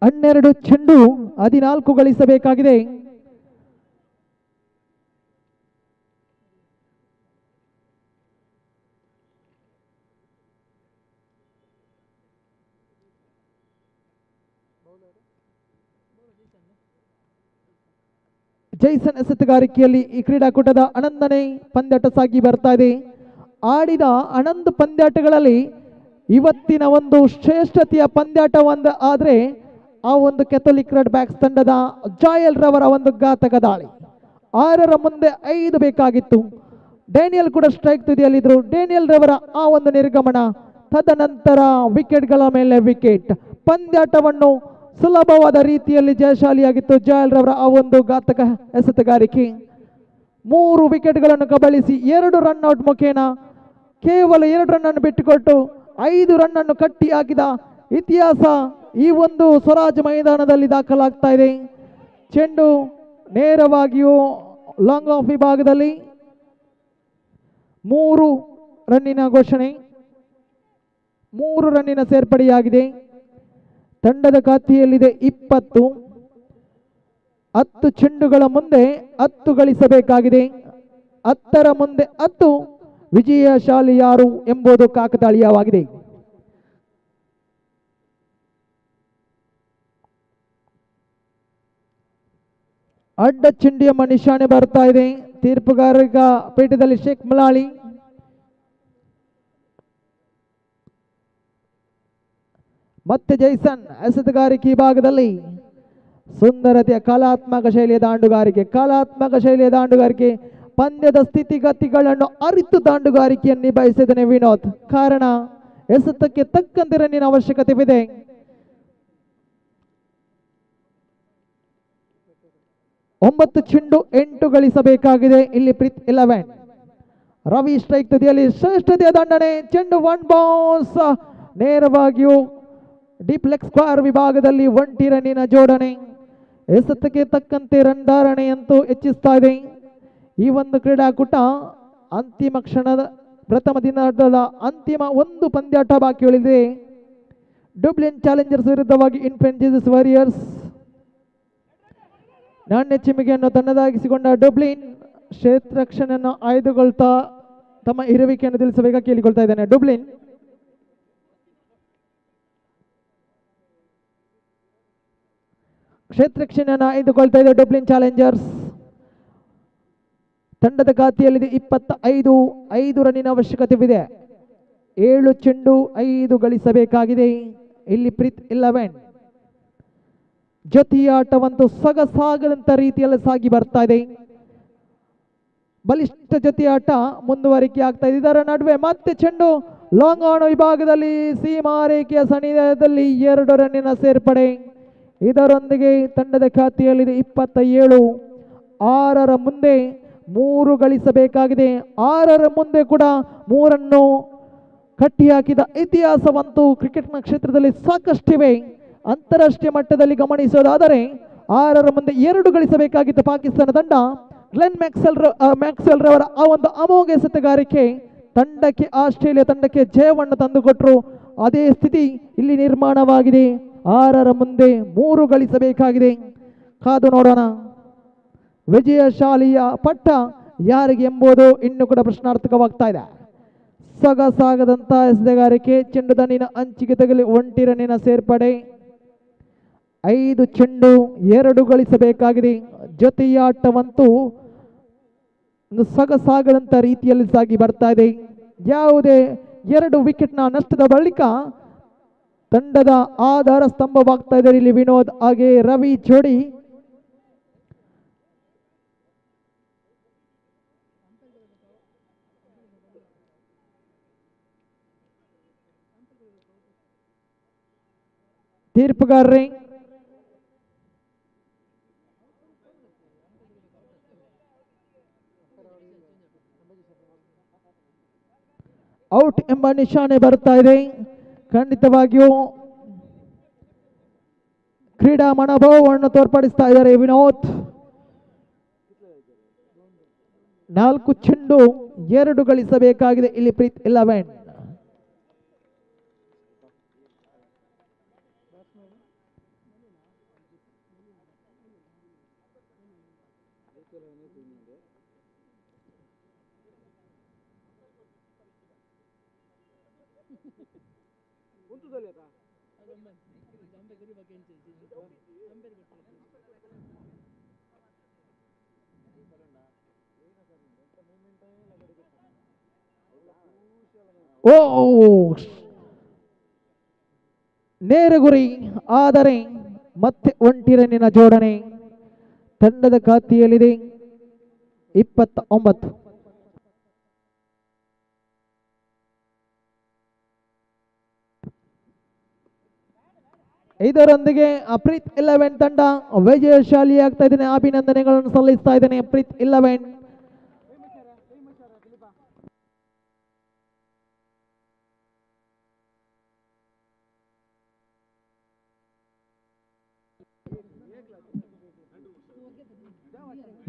ಹನ್ನೆರಡು ಚೆಂಡು 14 ಗಳಿಸಬೇಕಾಗಿದೆ. ಜೈಸನ್ ಎಸೆತಗಾರಿಕೆಯಲ್ಲಿ ಈ ಕ್ರೀಡಾಕೂಟದ 11ನೇ ಪಂದ್ಯಾಟ ಸಾಗಿ ಬರ್ತಾ ಇದೆ. ಆಡಿದ 11 ಪಂದ್ಯಾಟಗಳಲ್ಲಿ ಇವತ್ತಿನ ಒಂದು ಶ್ರೇಷ್ಠತೆಯ ಪಂದ್ಯಾಟ ಒಂದು ಆದರೆ ಆ ಒಂದು ಕೆಥೋಲಿಕ್ ರೆಡ್ ಬ್ಯಾಕ್ಸ್ ತಂಡದ ಜಾಯಲ್ ರವರ ಒಂದು ಘಾತಕ ದಾಳಿ. 6ರ ಮುಂದೆ 5 ಬೇಕಾಗಿತ್ತು. ಡೇನಿಯಲ್ ಕೂಡ ಸ್ಟ್ರೈಕ್ ತುದಿಯಲ್ಲಿದ್ರು. ಡೇನಿಯಲ್ ರವರ ಆ ಒಂದು ನಿರ್ಗಮನ, ತದನಂತರ ವಿಕೆಟ್ಗಳ ಮೇಲೆ ವಿಕೆಟ್, ಪಂದ್ಯಾಟವನ್ನು ಸುಲಭವಾದ ರೀತಿಯಲ್ಲಿ ಜಯಶಾಲಿಯಾಗಿತ್ತು ಜಾಯಲ್ ರವರ ಆ ಒಂದು ಘಾತಕ ಎಸೆತಗಾರಿಕೆ. 3 ವಿಕೆಟ್ಗಳನ್ನು ಕಬಳಿಸಿ 2 ರನ್ಔಟ್ ಮುಖೇನ ಕೇವಲ 2 ರನ್ನನ್ನು ಬಿಟ್ಟುಕೊಟ್ಟು 5 ರನ್ನನ್ನು ಕಟ್ಟಿ ಹಾಕಿದ ಇತಿಹಾಸ ಈ ಒಂದು ಸ್ವರಾಜ್ ಮೈದಾನದಲ್ಲಿ ದಾಖಲಾಗ್ತಾ ಇದೆ. ಚೆಂಡು ನೇರವಾಗಿಯೂ ಲಾಂಗ್ ಆಫ್ ವಿಭಾಗದಲ್ಲಿ 3 ರನ್ನಿನ ಘೋಷಣೆ, 3 ರನ್ನಿನ ಸೇರ್ಪಡೆಯಾಗಿದೆ. ತಂಡದ ಖಾತೆಯಲ್ಲಿದೆ 20. 10 ಚೆಂಡುಗಳ ಮುಂದೆ 10 ಗಳಿಸಬೇಕಾಗಿದೆ. 10ರ ಮುಂದೆ 10 ವಿಜಯಶಾಲಿ ಯಾರು ಎಂಬುದು ಕಾಕತಾಳೀಯವಾಗಿದೆ. ಅಡ್ಡ ಚಿಂಡಿಯ ನಿಶಾನೆ ಬರ್ತಾ ಇದೆ. ತೀರ್ಪುಗಾರರ ಪೀಠದಲ್ಲಿ ಶೇಖ್ ಮಲಾಳಿ. ಮತ್ತೆ ಜೈಸನ್ ಎಸೆತಗಾರಿಕೆ ಭಾಗದಲ್ಲಿ ಸುಂದರತೆಯ ಕಲಾತ್ಮಕ ಶೈಲಿಯ ದಾಂಡುಗಾರಿಕೆ, ಪಂದ್ಯದ ಸ್ಥಿತಿಗತಿಗಳನ್ನು ಅರಿತು ದಾಂಡುಗಾರಿಕೆಯನ್ನು ನಿಭಾಯಿಸಿದನೆ ವಿನೋದ್. ಕಾರಣ ಎಸೆತಕ್ಕೆ ತಕ್ಕಂತೆ ರನ್ನಿನ ಅವಶ್ಯಕತೆವಿದೆ. ಒಂಬತ್ತು ಚೆಂಡು 8 ಗಳಿಸಬೇಕಾಗಿದೆ ಇಲ್ಲಿ ಪ್ರೀತ್ 11. ರವಿ ಸ್ಟ್ರೈಕ್ ತುದಿಯಲ್ಲಿ ಶ್ರೇಷ್ಠತೆಯ ದಂಡನೆ. ಚೆಂಡು 1 ಬೌನ್ಸ್ ನೇರವಾಗಿಯೂ ಡೀಪ್ ಲೆಗ್ ಸ್ಕ್ವೇರ್ ವಿಭಾಗದಲ್ಲಿ 1 ರನ್ನಿನ ಜೋಡಣೆ. ಎಸೆತಕ್ಕೆ ತಕ್ಕಂತೆ ರನ್ ಧಾರಣೆಯಂತೂ ಹೆಚ್ಚಿಸ್ತಾ ಇದೆ. ಈ ಒಂದು ಕ್ರೀಡಾಕೂಟ ಅಂತಿಮ ಕ್ಷಣದ ಪ್ರಥಮ ದಿನದ ಅಂತಿಮ ಒಂದು ಪಂದ್ಯಾಟ ಬಾಕಿ ಉಳಿದಿದೆ. ಡುಬ್ಲಿನ್ ಚಾಲೆಂಜರ್ಸ್ ವಿರುದ್ಧವಾಗಿ ಇನ್ಫೆಂಟ್ ವಾರಿಯರ್ಸ್. ನಾಣ್ಯ ಚಿಮ್ಮಿಗೆಯನ್ನು ತನ್ನದಾಗಿಸಿಕೊಂಡ ಡುಬ್ಲಿನ್ ಕ್ಷೇತ್ರ ರಕ್ಷಣೆಯನ್ನು ಆಯ್ದುಕೊಳ್ತಾ ತಮ್ಮ ಇರುವಿಕೆಯನ್ನು ತಿಳಿಸಬೇಕಾಗಿ ಕೇಳಿಕೊಳ್ತಾ ಇದ್ದಾನೆ. ಡುಬ್ಲಿನ್ ಕ್ಷೇತ್ರ ರಕ್ಷಣೆಯನ್ನು ಆಯ್ದುಕೊಳ್ತಾ ಇದೆ. ಡುಬ್ಲಿನ್ ಚಾಲೆಂಜರ್ಸ್ ತಂಡದ ಖಾತೆಯಲ್ಲಿದೆ 25 ರನ್ನಿನ ಅವಶ್ಯಕತೆವಿದೆ. 7 ಚೆಂಡು 5 ಗಳಿಸಬೇಕಾಗಿದೆ. ಇಲ್ಲಿ ಪ್ರೀತ್ 11 ಜೊತೆಯಾಟವಂತೂ ಸೊಗಸಾಗದಂತ ರೀತಿಯಲ್ಲಿ ಸಾಗಿ ಬರ್ತಾ ಇದೆ. ಬಲಿಷ್ಠ ಜೊತೆಯಾಟ ಮುಂದುವರಿಕೆ ಆಗ್ತಾ ಇದೆ. ಇದರ ನಡುವೆ ಮತ್ತೆ ಚೆಂಡು ಲಾಂಗ್ ಆನ್ ವಿಭಾಗದಲ್ಲಿ ಸೀಮಾ ರೇಖೆಯ ಸನಿಹದಲ್ಲಿ 2 ರನ್ನಿನ ಸೇರ್ಪಡೆ. ಇದರೊಂದಿಗೆ ತಂಡದ ಖಾತೆಯಲ್ಲಿದೆ 27. 6ರ ಮುಂದೆ 3 ಗಳಿಸಬೇಕಾಗಿದೆ. 6ರ ಮುಂದೆ ಕೂಡ 3 ಕಟ್ಟಿ ಹಾಕಿದ ಇತಿಹಾಸವಂತೂ ಕ್ರಿಕೆಟ್ನ ಕ್ಷೇತ್ರದಲ್ಲಿ ಸಾಕಷ್ಟಿವೆ. ಅಂತಾರಾಷ್ಟ್ರೀಯ ಮಟ್ಟದಲ್ಲಿ ಗಮನಿಸೋದಾದರೆ 6ರ ಮುಂದೆ 2 ಗಳಿಸಬೇಕಾಗಿತ್ತು ಪಾಕಿಸ್ತಾನ ತಂಡ. ಗ್ಲೆನ್ ಮ್ಯಾಕ್ಸ್ವೆಲ್ ರವರ ಆ ಒಂದು ಅಮೋಘ ಎಸೆತಗಾರಿಕೆ ತಂಡಕ್ಕೆ ಆಸ್ಟ್ರೇಲಿಯಾ ತಂಡಕ್ಕೆ ಜಯವನ್ನು ತಂದುಕೊಟ್ರು. ಅದೇ ಸ್ಥಿತಿ ಇಲ್ಲಿ ನಿರ್ಮಾಣವಾಗಿದೆ. 6ರ ಮುಂದೆ 3 ಗಳಿಸಬೇಕಾಗಿದೆ. ಕಾದು ನೋಡೋಣ ವಿಜಯಶಾಲಿಯ ಪಟ್ಟ ಯಾರಿಗೆ ಎಂಬುದು ಇನ್ನೂ ಕೂಡ ಪ್ರಶ್ನಾರ್ಥಕವಾಗ್ತಾ ಇದೆ. ಸೊಗಸಾಗದಂತ ಎಸೆತಗಾರಿಕೆ ಚೆಂಡು ದನಿನ ಅಂಚಿಗೆ ತಗಲಿ 1 ರನ್ನಿನ ಸೇರ್ಪಡೆ. 5 ಚೆಂಡು 2 ಗಳಿಸಬೇಕಾಗಿದೆ. ಜೊತೆಯಾಟವಂತೂ ಒಂದು ಸೊಗಸಾಗದಂತ ರೀತಿಯಲ್ಲಿ ಸಾಗಿ ಬರ್ತಾ ಇದೆ. ಯಾವುದೇ 2 ವಿಕೆಟ್ನ ನಷ್ಟದ ಬಳಿಕ ತಂಡದ ಆಧಾರ ಸ್ತಂಭವಾಗ್ತಾ ಇದ್ದಾರೆ ಇಲ್ಲಿ ವಿನೋದ್ ಹಾಗೆ ರವಿ ಜೋಡಿ. ತೀರ್ಪುಗಾರರೇ ಔಟ್ ಎಂಬ ನಿಶಾನೆ ಬರ್ತಾ ಇದೆ. ಖಂಡಿತವಾಗಿಯೂ ಕ್ರೀಡಾ ಮನೋಭಾವವನ್ನು ತೋರ್ಪಡಿಸ್ತಾ ಇದ್ದಾರೆ ವಿನೋದ್. 4 ಚೆಂಡು 2 ಗಳಿಸಬೇಕಾಗಿದೆ ಇಲ್ಲಿ ಪ್ರೀತ್ 11. ಓ ನೇರ ಗುರಿ ಆದರೆ ಮತ್ತೆ 1 ರನ್ನಿನ ಜೋಡಣೆ. ತಂಡದ ಖಾತೆಯಲ್ಲಿದೆ 29. ಇದರೊಂದಿಗೆ ಪ್ರೀತ್ 11 ತಂಡ ವಿಜಯಶಾಲಿ ಆಗ್ತಾ ಇದ್ದೇನೆ. ಅಭಿನಂದನೆಗಳನ್ನು ಸಲ್ಲಿಸ್ತಾ ಇದ್ದೇನೆ Preeth 11.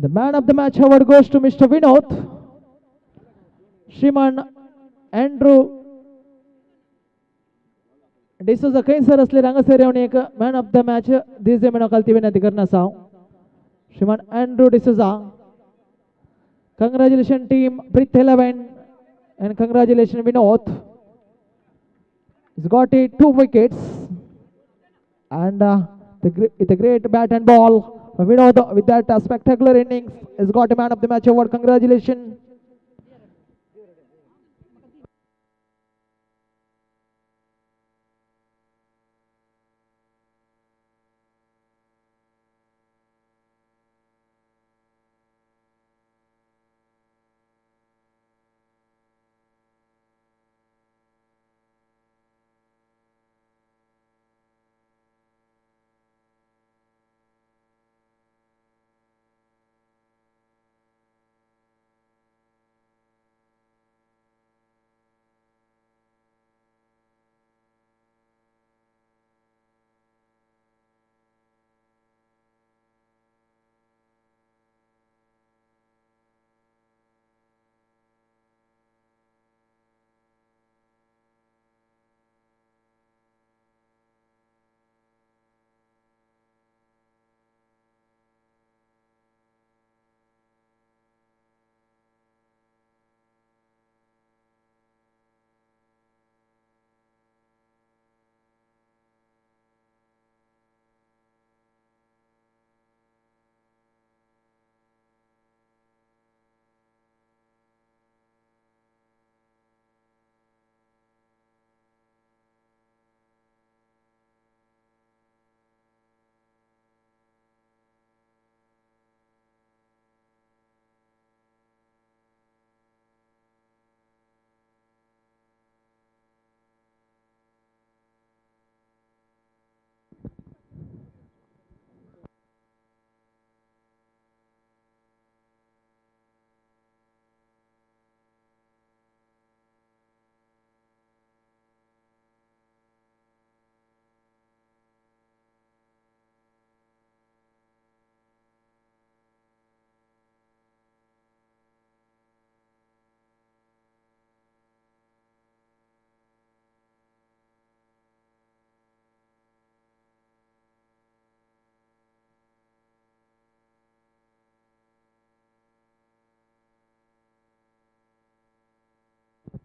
The man of the match award goes to Mr. Vinod. Shriman Andrew D'Souza कई सर असले रंग से रेवने एक man of the match this में नकलती विनती करना साओ श्रीमान Andrew D'Souza. Congratulations team Prith 11 and congratulations Vinod. He's got 2 wickets and it's a great bat and ball. Vinod with that spectacular innings has got a man of the match award. Congratulations.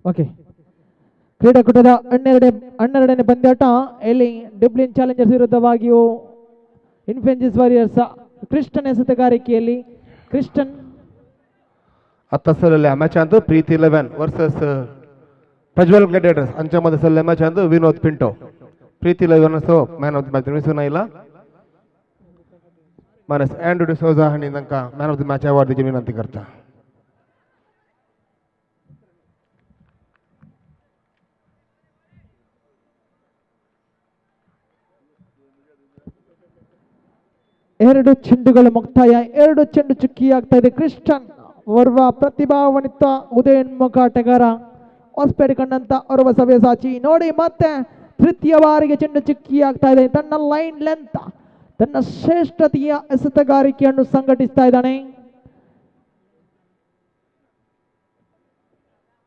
Okay, ಕ್ರೀಡಾಕೂಟದ ಹನ್ನೆರಡನೇ ಪಂದ್ಯಾಟ ಇಲ್ಲಿ Dublin Challengers ವಿರುದ್ಧವಾಗಿಯೂ ಇನ್ಫೆನ್ಸಿಸ್ Warriors Christon ಎಸೆತಗಾರಿಕೆಯಲ್ಲಿ Christon ಅತ್ತಸಲ match ಅಂದು Preeti 11 versus Prajwal Gladiators ಅಂಚಮದ ಸಲ ಮ್ಯಾಚ್ ಅಂದು Vinod Pinto Preeti 11 man of the match ನಿರ್ಮಿಸುವ ಇಲ್ಲ मानस एंड्रू डिसोजा आणि नंका man of the match award दिची विनंती करता. ಎರಡು ಚೆಂಡುಗಳು ಮುಕ್ತಾಯ, ಎರಡು ಚೆಂಡು ಚುಕ್ಕಿ ಆಗ್ತಾ ಇದೆ. ಕ್ರಿಸ್ಟನ್ ಓರ್ವ ಪ್ರತಿಭಾನ್ವಿತ ಉದಯೋನ್ಮುಖ ಆಟಗಾರ, ಹೊಸಪೇಟೆ ಕಂಡಂತ ಓರ್ವ ಸವ್ಯಸಾಚಿ. ನೋಡಿ ಮತ್ತೆ ತೃತೀಯ ಬಾರಿಗೆ ಚೆಂಡು ಚುಕ್ಕಿ ಆಗ್ತಾ ಇದೆ. ತನ್ನ ಲೈನ್ ಲೆಂತ್, ತನ್ನ ಶ್ರೇಷ್ಠತೆಯ ಎಸೆತಗಾರಿಕೆಯನ್ನು ಸಂಘಟಿಸ್ತಾ ಇದ್ದಾನೆ.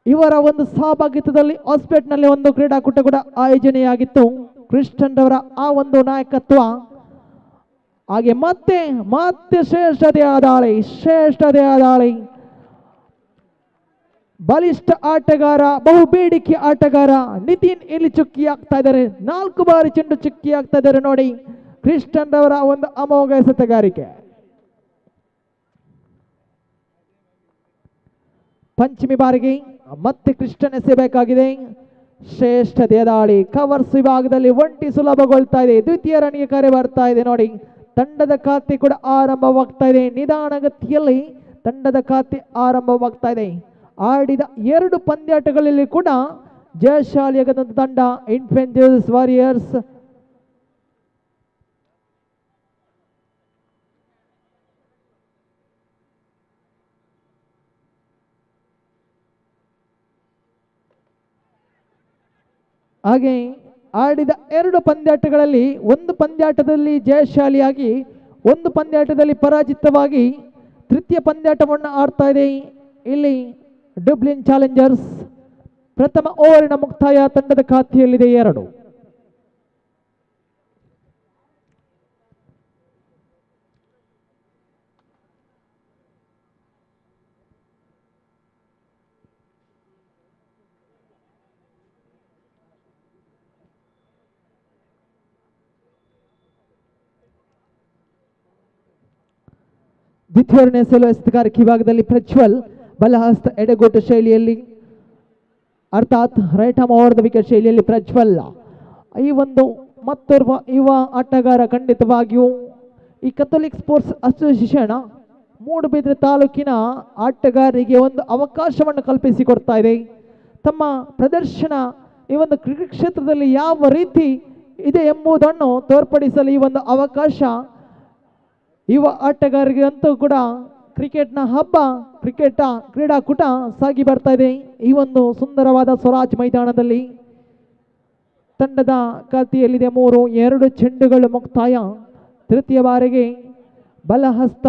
ಇವರ ಒಂದು ಸಹಭಾಗಿತ್ವದಲ್ಲಿ ಹೊಸಪೇಟ್ನಲ್ಲಿ ಒಂದು ಕ್ರೀಡಾಕೂಟ ಕೂಡ ಆಯೋಜನೆಯಾಗಿತ್ತು. ಕ್ರಿಸ್ಟನ್ ರವರ ಆ ಒಂದು ನಾಯಕತ್ವ, ಹಾಗೆ ಮತ್ತೆ ಮತ್ತೆ ಶ್ರೇಷ್ಠತೆಯ ದಾಳಿ, ಬಲಿಷ್ಠ ಆಟಗಾರ, ಬಹು ಬೇಡಿಕೆ ಆಟಗಾರ ನಿತಿನ್ ಇಲ್ಲಿ ಚುಕ್ಕಿ ಆಗ್ತಾ ಇದ್ದಾರೆ. 4 ಬಾರಿ ಚೆಂಡು ಚುಕ್ಕಿ ಆಗ್ತಾ ಇದ್ದಾರೆ. ನೋಡಿ ಕ್ರಿಸ್ಟನ್ ರವರ ಒಂದು ಅಮೋಘ ಎಸೆತಗಾರಿಕೆ. ಪಂಚಮಿ ಬಾರಿಗೆ ಮತ್ತೆ ಕ್ರಿಸ್ಟನ್ ಎಸೆಯಬೇಕಾಗಿದೆ. ಶ್ರೇಷ್ಠತೆಯ ದಾಳಿ, ಕವರ್ಸ್ ವಿಭಾಗದಲ್ಲಿ ಒಂಟಿ ಸುಲಭಗೊಳ್ತಾ ಇದೆ. ದ್ವಿತೀಯ ರನ್ಗೆ ಕರೆ ಬರ್ತಾ ಇದೆ. ನೋಡಿ ತಂಡದ ಖಾತೆ ಕೂಡ ಆರಂಭವಾಗ್ತಾ ಇದೆ. ನಿಧಾನಗತಿಯಲ್ಲಿ ತಂಡದ ಖಾತೆ ಆರಂಭವಾಗ್ತಾ ಇದೆ. ಆಡಿದ 2 ಪಂದ್ಯಾಟಗಳಲ್ಲಿ ಕೂಡ ಜಯಶಾಲಿಯಾಗದಂತ ತಂಡ ಇನ್ಫೆನ್ಸಿಸ್ ವಾರಿಯರ್ಸ್. ಹಾಗೆ ಆಡಿದ 2 ಪಂದ್ಯಾಟಗಳಲ್ಲಿ ಒಂದು ಪಂದ್ಯಾಟದಲ್ಲಿ ಜಯಶಾಲಿಯಾಗಿ, ಒಂದು ಪಂದ್ಯಾಟದಲ್ಲಿ ಪರಾಜಿತವಾಗಿ ತೃತೀಯ ಪಂದ್ಯಾಟವನ್ನು ಆಡ್ತಾ ಇದೆ ಇಲ್ಲಿ ಡುಬ್ಲಿನ್ ಚಾಲೆಂಜರ್ಸ್. ಪ್ರಥಮ ಓವರಿನ ಮುಕ್ತಾಯ ತಂಡದ ಖಾತೆಯಲ್ಲಿದೆ 2. ದ್ವಿತೀಯನೇ ಸೆಲು ಎಸೆತಗಾರಿಕೆ ವಿಭಾಗದಲ್ಲಿ ಪ್ರಜ್ವಲ್ ಬಲಹಸ್ತ ಎಡಗೋಟ ಶೈಲಿಯಲ್ಲಿ, ಅರ್ಥಾತ್ right arm over the wicket ಶೈಲಿಯಲ್ಲಿ ಪ್ರಜ್ವಲ್ ಈ ಒಂದು ಮತ್ತೋರ್ವ ಯುವ ಆಟಗಾರ. ಖಂಡಿತವಾಗಿಯೂ ಈ ಕಥೋಲಿಕ್ ಸ್ಪೋರ್ಟ್ಸ್ ಅಸೋಸಿಯೇಷನ್ ಮೂಡುಬಿದ್ರೆ ತಾಲೂಕಿನ ಆಟಗಾರರಿಗೆ ಒಂದು ಅವಕಾಶವನ್ನು ಕಲ್ಪಿಸಿಕೊಡ್ತಾ ಇದೆ. ತಮ್ಮ ಪ್ರದರ್ಶನ ಈ ಒಂದು ಕ್ರಿಕೆಟ್ ಕ್ಷೇತ್ರದಲ್ಲಿ ಯಾವ ರೀತಿ ಇದೆ ಎಂಬುದನ್ನು ತೋರ್ಪಡಿಸಲು ಈ ಒಂದು ಅವಕಾಶ ಯುವ ಆಟಗಾರರಿಗೆ ಅಂತೂ ಕೂಡ ಕ್ರಿಕೆಟ್ನ ಹಬ್ಬ, ಕ್ರೀಡಾಕೂಟ ಸಾಗಿ ಬರ್ತಾ ಇದೆ. ಈ ಒಂದು ಸುಂದರವಾದ ಸ್ವರಾಜ್ ಮೈದಾನದಲ್ಲಿ ತಂಡದ ಖಾತೆಯಲ್ಲಿದೆ 3, 2 ಚೆಂಡುಗಳು ಮುಕ್ತಾಯ. ತೃತೀಯ ಬಾರಿಗೆ ಬಲಹಸ್ತ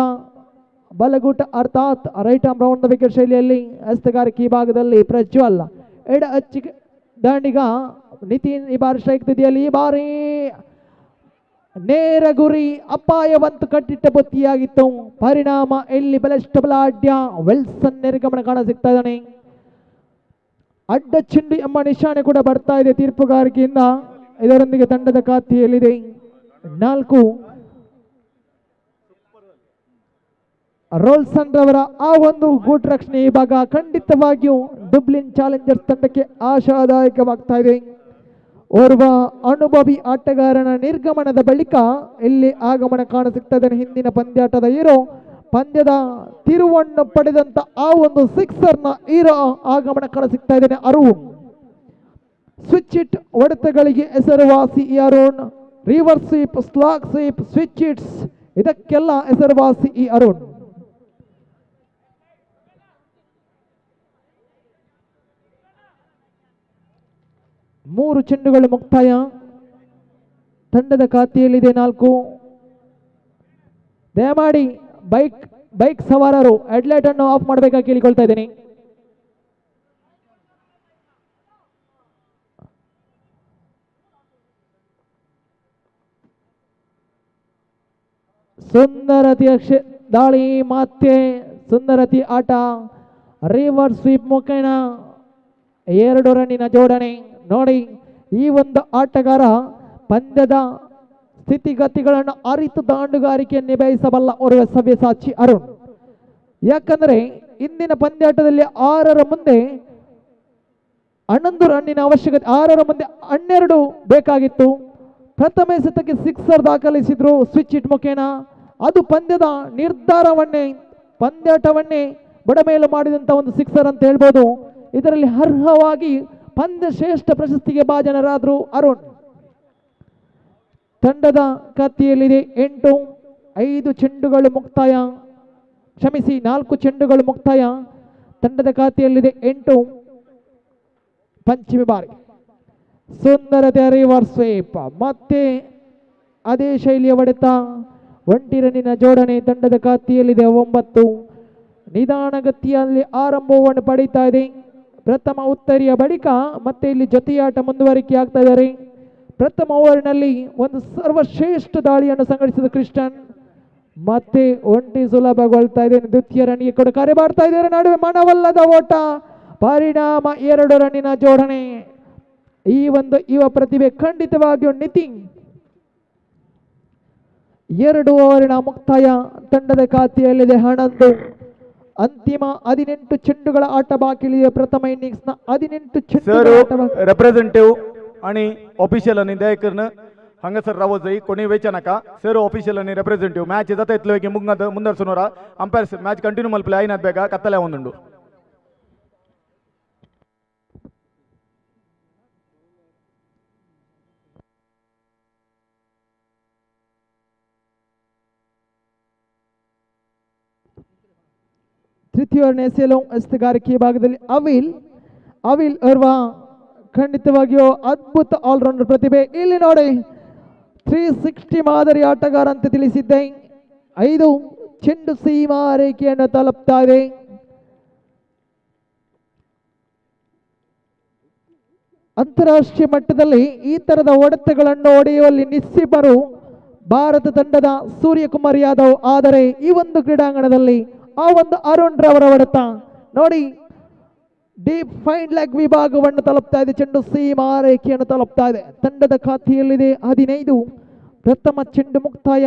ಬಲಗೂಟ ಅರ್ಥಾತ್ right arm round the wicket ಶೈಲಿಯಲ್ಲಿ ಎಸೆತಗಾರಿಕೆ ವಿಭಾಗದಲ್ಲಿ ಪ್ರಜ್ವಲ್, ಎಡ ಅಚ್ಚಿ ದಾಂಡಿಗ ನಿತಿನ್ ಈ ಬಾರಿ ಸ್ಟ್ರೈಕ್ ತುದಿಯಲ್ಲಿ. ಈ ಬಾರಿ ನೇರ ಗುರಿ, ಅಪಾಯವಂತ ಕಟ್ಟಿಟ್ಟ ಬುತ್ತಿಯಾಗಿತ್ತು. ಪರಿಣಾಮ ಇಲ್ಲಿ ಬಲಿಷ್ಠ ಬಲಾಢ್ಯ ವಿಲ್ಸನ್ ನಿರ್ಗಮನ ಕಾಣ ಸಿಗ್ತಾ ಇದ್ದಾನೆ. ಅಡ್ಡ ಚೆಂಡು ಎಂಬ ನಿಶಾನೆ ಕೂಡ ಬರ್ತಾ ಇದೆ ತೀರ್ಪುಗಾರಿಕೆಯಿಂದ. ಇದರೊಂದಿಗೆ ತಂಡದ ಖಾತೆಯಲ್ಲಿದೆ 4. ರೋಲ್ಸನ್ ರವರ ಆ ಒಂದು ಗೂಟ್ ರಕ್ಷಣೆ ವಿಭಾಗ ಖಂಡಿತವಾಗಿಯೂ ಡುಬ್ಲಿನ್ ಚಾಲೆಂಜರ್ಸ್ ತಂಡಕ್ಕೆ ಆಶಾದಾಯಕವಾಗ್ತಾ ಇದೆ. ಓರ್ವ ಅನುಭವಿ ಆಟಗಾರನ ನಿರ್ಗಮನದ ಬಳಿಕ ಇಲ್ಲಿ ಆಗಮನ ಕಾಣಸಿಗ್ತದೆ. ಹಿಂದಿನ ಪಂದ್ಯಾಟದ ಹೀರೋ, ಪಂದ್ಯದ ತಿರುವನ್ನು ಪಡೆದಂತ ಆ ಒಂದು ಸಿಕ್ಸರ್ನ ಹೀರೋ ಆಗಮನ ಕಾಣಸಿಗ್ತಾ ಇದ್ದಾನೆ ಅರುಣ್. ಸ್ವಿಚ್ ಇಟ್ ಹೊಡೆತಗಳಿಗೆ ಹೆಸರುವಾಸಿ ಈ Arun. Reverse sweep, slag sweep, switch hits ಇದಕ್ಕೆಲ್ಲ ಹೆಸರುವಾಸಿ ಈ ಅರುಣ್. ಮೂರು ಚೆಂಡುಗಳು ಮುಕ್ತಾಯ. ತಂಡದ ಖಾತೆಯಲ್ಲಿದೆ 4. ದಯಮಾಡಿ ಬೈಕ್ ಸವಾರರು ಹೆಡ್ಲೈಟ್ ಅನ್ನು ಆಫ್ ಮಾಡಬೇಕಾಗಿ ಕೇಳಿಕೊಳ್ತಾ ಇದ್ದೇನೆ. ಸುಂದರತೆಯ ದಾಳಿ, ಮತ್ತೆ ಸುಂದರತೆ ಆಟ. ರಿವರ್ಸ್ ಸ್ವೀಪ್ ಮುಖೇನ 2 ರನ್ನಿನ ಜೋಡಣೆ. ನೋಡಿ, ಈ ಒಂದು ಆಟಗಾರ ಪಂದ್ಯದ ಸ್ಥಿತಿಗತಿಗಳನ್ನು ಅರಿತು ದಾಂಡುಗಾರಿಕೆ ನಿಭಾಯಿಸಬಲ್ಲ ಓರ್ವ ಸವ್ಯಸಾಚಿ ಅರುಣ್. ಯಾಕಂದ್ರೆ ಇಂದಿನ ಪಂದ್ಯಾಟದಲ್ಲಿ 6ರ ಮುಂದೆ 11 ರನ್ನಿನ ಅವಶ್ಯಕತೆ, 6ರ ಮುಂದೆ 12 ಬೇಕಾಗಿತ್ತು. ಪ್ರಥಮ ಎಸೆತಕ್ಕೆ ಸಿಕ್ಸರ್ ದಾಖಲಿಸಿದ್ರು ಸ್ವಿಚ್ ಹಿಟ್ ಮುಖೇನ. ಅದು ಪಂದ್ಯದ ನಿರ್ಧಾರವನ್ನೇ, ಪಂದ್ಯಾಟವನ್ನೇ ಬುಡಮೇಲು ಮಾಡಿದಂಥ ಒಂದು ಸಿಕ್ಸರ್ ಅಂತ ಹೇಳ್ಬೋದು. ಇದರಲ್ಲಿ ಅರ್ಹವಾಗಿ ಪಂದ್ಯ ಶ್ರೇಷ್ಠ ಪ್ರಶಸ್ತಿಗೆ ಭಾಜನರಾದ್ರು ಅರುಣ್. ತಂಡದ ಖಾತೆಯಲ್ಲಿದೆ 8, 5 ಚೆಂಡುಗಳು ಮುಕ್ತಾಯ, ಕ್ಷಮಿಸಿ 4 ಚೆಂಡುಗಳು ಮುಕ್ತಾಯ. ತಂಡದ ಖಾತೆಯಲ್ಲಿದೆ 8. ಪಂಚಮಿ ಬಾರಿ ಸುಂದರತೆ ರಿವರ್ಸ್ ಸ್ವೀಪ್, ಮತ್ತೆ ಅದೇ ಶೈಲಿಯ ಹೊಡೆತ. 1 ರನ್ನಿನ ಜೋಡಣೆ. ತಂಡದ ಖಾತೆಯಲ್ಲಿದೆ 9. ನಿಧಾನಗತಿಯಲ್ಲಿ ಆರಂಭವನ್ನು ಪಡೀತಾ ಇದೆ. ಪ್ರಥಮ ಉತ್ತರಿಯ ಬಳಿಕ ಮತ್ತೆ ಇಲ್ಲಿ ಜೊತೆಯಾಟ ಮುಂದುವರಿಕೆ ಆಗ್ತಾ ಇದ್ದಾರೆ. ಪ್ರಥಮ ಓವರ್ನಲ್ಲಿ ಒಂದು ಸರ್ವಶ್ರೇಷ್ಠ ದಾಳಿಯನ್ನು ಸಂಘಟಿಸಿದ ಕ್ರಿಸ್ಟನ್ ಮತ್ತೆ ಒಂಟಿ ಸುಲಭಗೊಳ್ತಾ ಇದೆ. ದ್ವಿತೀಯ ರನ್ನಿಗೆ ಕೂಡ ಕರೆ ಮಾಡ್ತಾ ಇದ್ದಾರೆ. ನಡುವೆ ಮನವಲ್ಲದ ಓಟ, ಪರಿಣಾಮ 2 ರನ್ನಿನ ಜೋಡಣೆ. ಈ ಒಂದು ಯುವ ಪ್ರತಿಭೆ ಖಂಡಿತವಾಗಿಯೂ ನಿತಿನ್ 2 ಓವರಿನ ಮುಕ್ತಾಯ. ತಂಡದ ಖಾತೆಯಲ್ಲಿದೆ 11. ಅಂತಿಮ 18 ಚೆಂಡುಗಳ ಆಟ ಬಾಕಿ ಉಳಿದಿದೆ. प्रथम इनिंग्स ना 18 ಚೆಂಡುಗಳ ಆಟ ಬಾಕಿ. रिप्रेझेंटेटिव्ह आणि ऑफिशियल आणि दयाकरन हांगासर रावत जाई कोणी वेचा नका. सर ऑफिशियल आणि रिप्रेझेंटेटिव्ह मॅच जाता इतले ಮುಂದರ್ಸನೋರ ಅಂಪೈರ್ಸ್ ಮ್ಯಾಚ್ ಕಂಟಿನ್ಯೂ ಮಲ್ಪಲೆ ಐನಾದ್ ಬೇಗ ಕತ್ತಲೆ ಒಂದುಂಡು. ತೃತೀಯ ಎಸೆಯಲು ಎಸೆಗಾರಿಕೆ ಭಾಗದಲ್ಲಿ ಅವಿಲ್ ಓರ್ವ ಖಂಡಿತವಾಗಿಯೂ ಅದ್ಭುತ ಆಲ್ರೌಂಡರ್ ಪ್ರತಿಭೆ. ಇಲ್ಲಿ ನೋಡಿ 360 ಮಾದರಿ ಆಟಗಾರ ಅಂತ ತಿಳಿಸಿದ್ದೆ. 5 ಚೆಂಡು ಸೀಮಾ ರೇಖೆಯನ್ನು ತಲುಪ್ತಾ ಇದೆ. ಅಂತಾರಾಷ್ಟ್ರೀಯ ಮಟ್ಟದಲ್ಲಿ ಈ ತರದ ಹೊಡೆತಗಳನ್ನು ಹೊಡೆಯುವಲ್ಲಿ ನಿಸ್ಸೀಮರು ಭಾರತ ತಂಡದ ಸೂರ್ಯಕುಮಾರ್ ಯಾದವ್. ಆದರೆ ಈ ಒಂದು ಕ್ರೀಡಾಂಗಣದಲ್ಲಿ ಆ ಒಂದು ಅರುಣ್ ರವರ ಹೊಡೆತ ನೋಡಿ, ಡೀಪ್ ಫೈನ್ ಲೆಗ್ ವಿಭಾಗವನ್ನು ತಲುಪ್ತಾ ಇದೆ. ಚೆಂಡು ಸೀಮಾ ರೇಖೆಯನ್ನು ತಲುಪ್ತಾ ಇದೆ. ತಂಡದ ಖಾತೆಯಲ್ಲಿದೆ 15. ಪ್ರಥಮ ಚೆಂಡು ಮುಕ್ತಾಯ.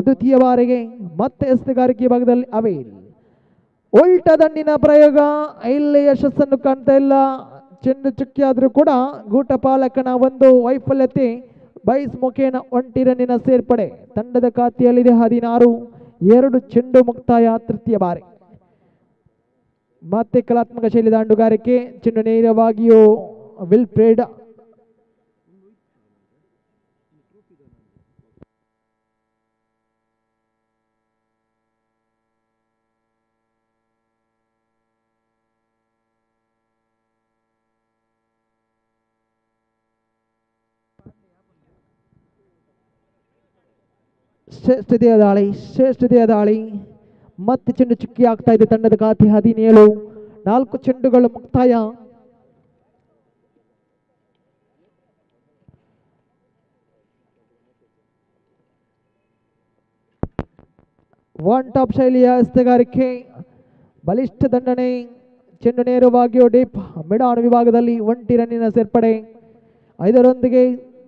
ದ್ವಿತೀಯ ಬಾರಿಗೆ ಮತ್ತೆ ಎಸೆಗಾರಿಕೆ ಭಾಗದಲ್ಲಿ ಅವಿಲ್ ಉಲ್ಟ ದಂಡಿನ ಪ್ರಯೋಗ, ಇಲ್ಲಿ ಯಶಸ್ಸನ್ನು ಕಾಣ್ತಾ ಇಲ್ಲ. ಚೆಂಡು ಚುಕ್ಕಿ ಆದರೂ ಕೂಡ ಗೂಟ ಪಾಲಕನ ಒಂದು ವೈಫಲ್ಯತೆ ಬೈಸ್ ಮುಖೇನ 1 ರನ್ನಿನ ಸೇರ್ಪಡೆ. ತಂಡದ ಖಾತೆಯಲ್ಲಿದೆ 16. 2 ಚೆಂಡು ಮುಕ್ತಾಯ. ತೃತೀಯ ಬಾರಿ ಮತ್ತೆ ಕಲಾತ್ಮಕ ಶೈಲಿ ದಾಂಡುಗಾರಿಕೆ. ಚೆಂಡು ನೇರವಾಗಿಯೂ ವಿಲ್ ಪ್ರೇಡ್ ಶ್ರೇಷ್ಠತೆಯ ದಾಳಿ ಮತ್ತೆ ಚೆಂಡು ಚುಕ್ಕಿ ಆಗ್ತಾ ಇದೆ. ತಂಡದ ಖಾತೆ 17. 4 ಚೆಂಡುಗಳು ಮುಕ್ತಾಯ. ಒನ್ ಟಾಪ್ ಶೈಲಿಯ ಎಸೆಗಾರಿಕೆ, ಬಲಿಷ್ಠ ದಂಡನೆ. ಚೆಂಡು ನೇರವಾಗಿಯೂ ಡೀಪ್ ಮಿಡಾನ್ ವಿಭಾಗದಲ್ಲಿ 1 ರನ್ನಿನ ಸೇರ್ಪಡೆ. 5ರೊಂದಿಗೆ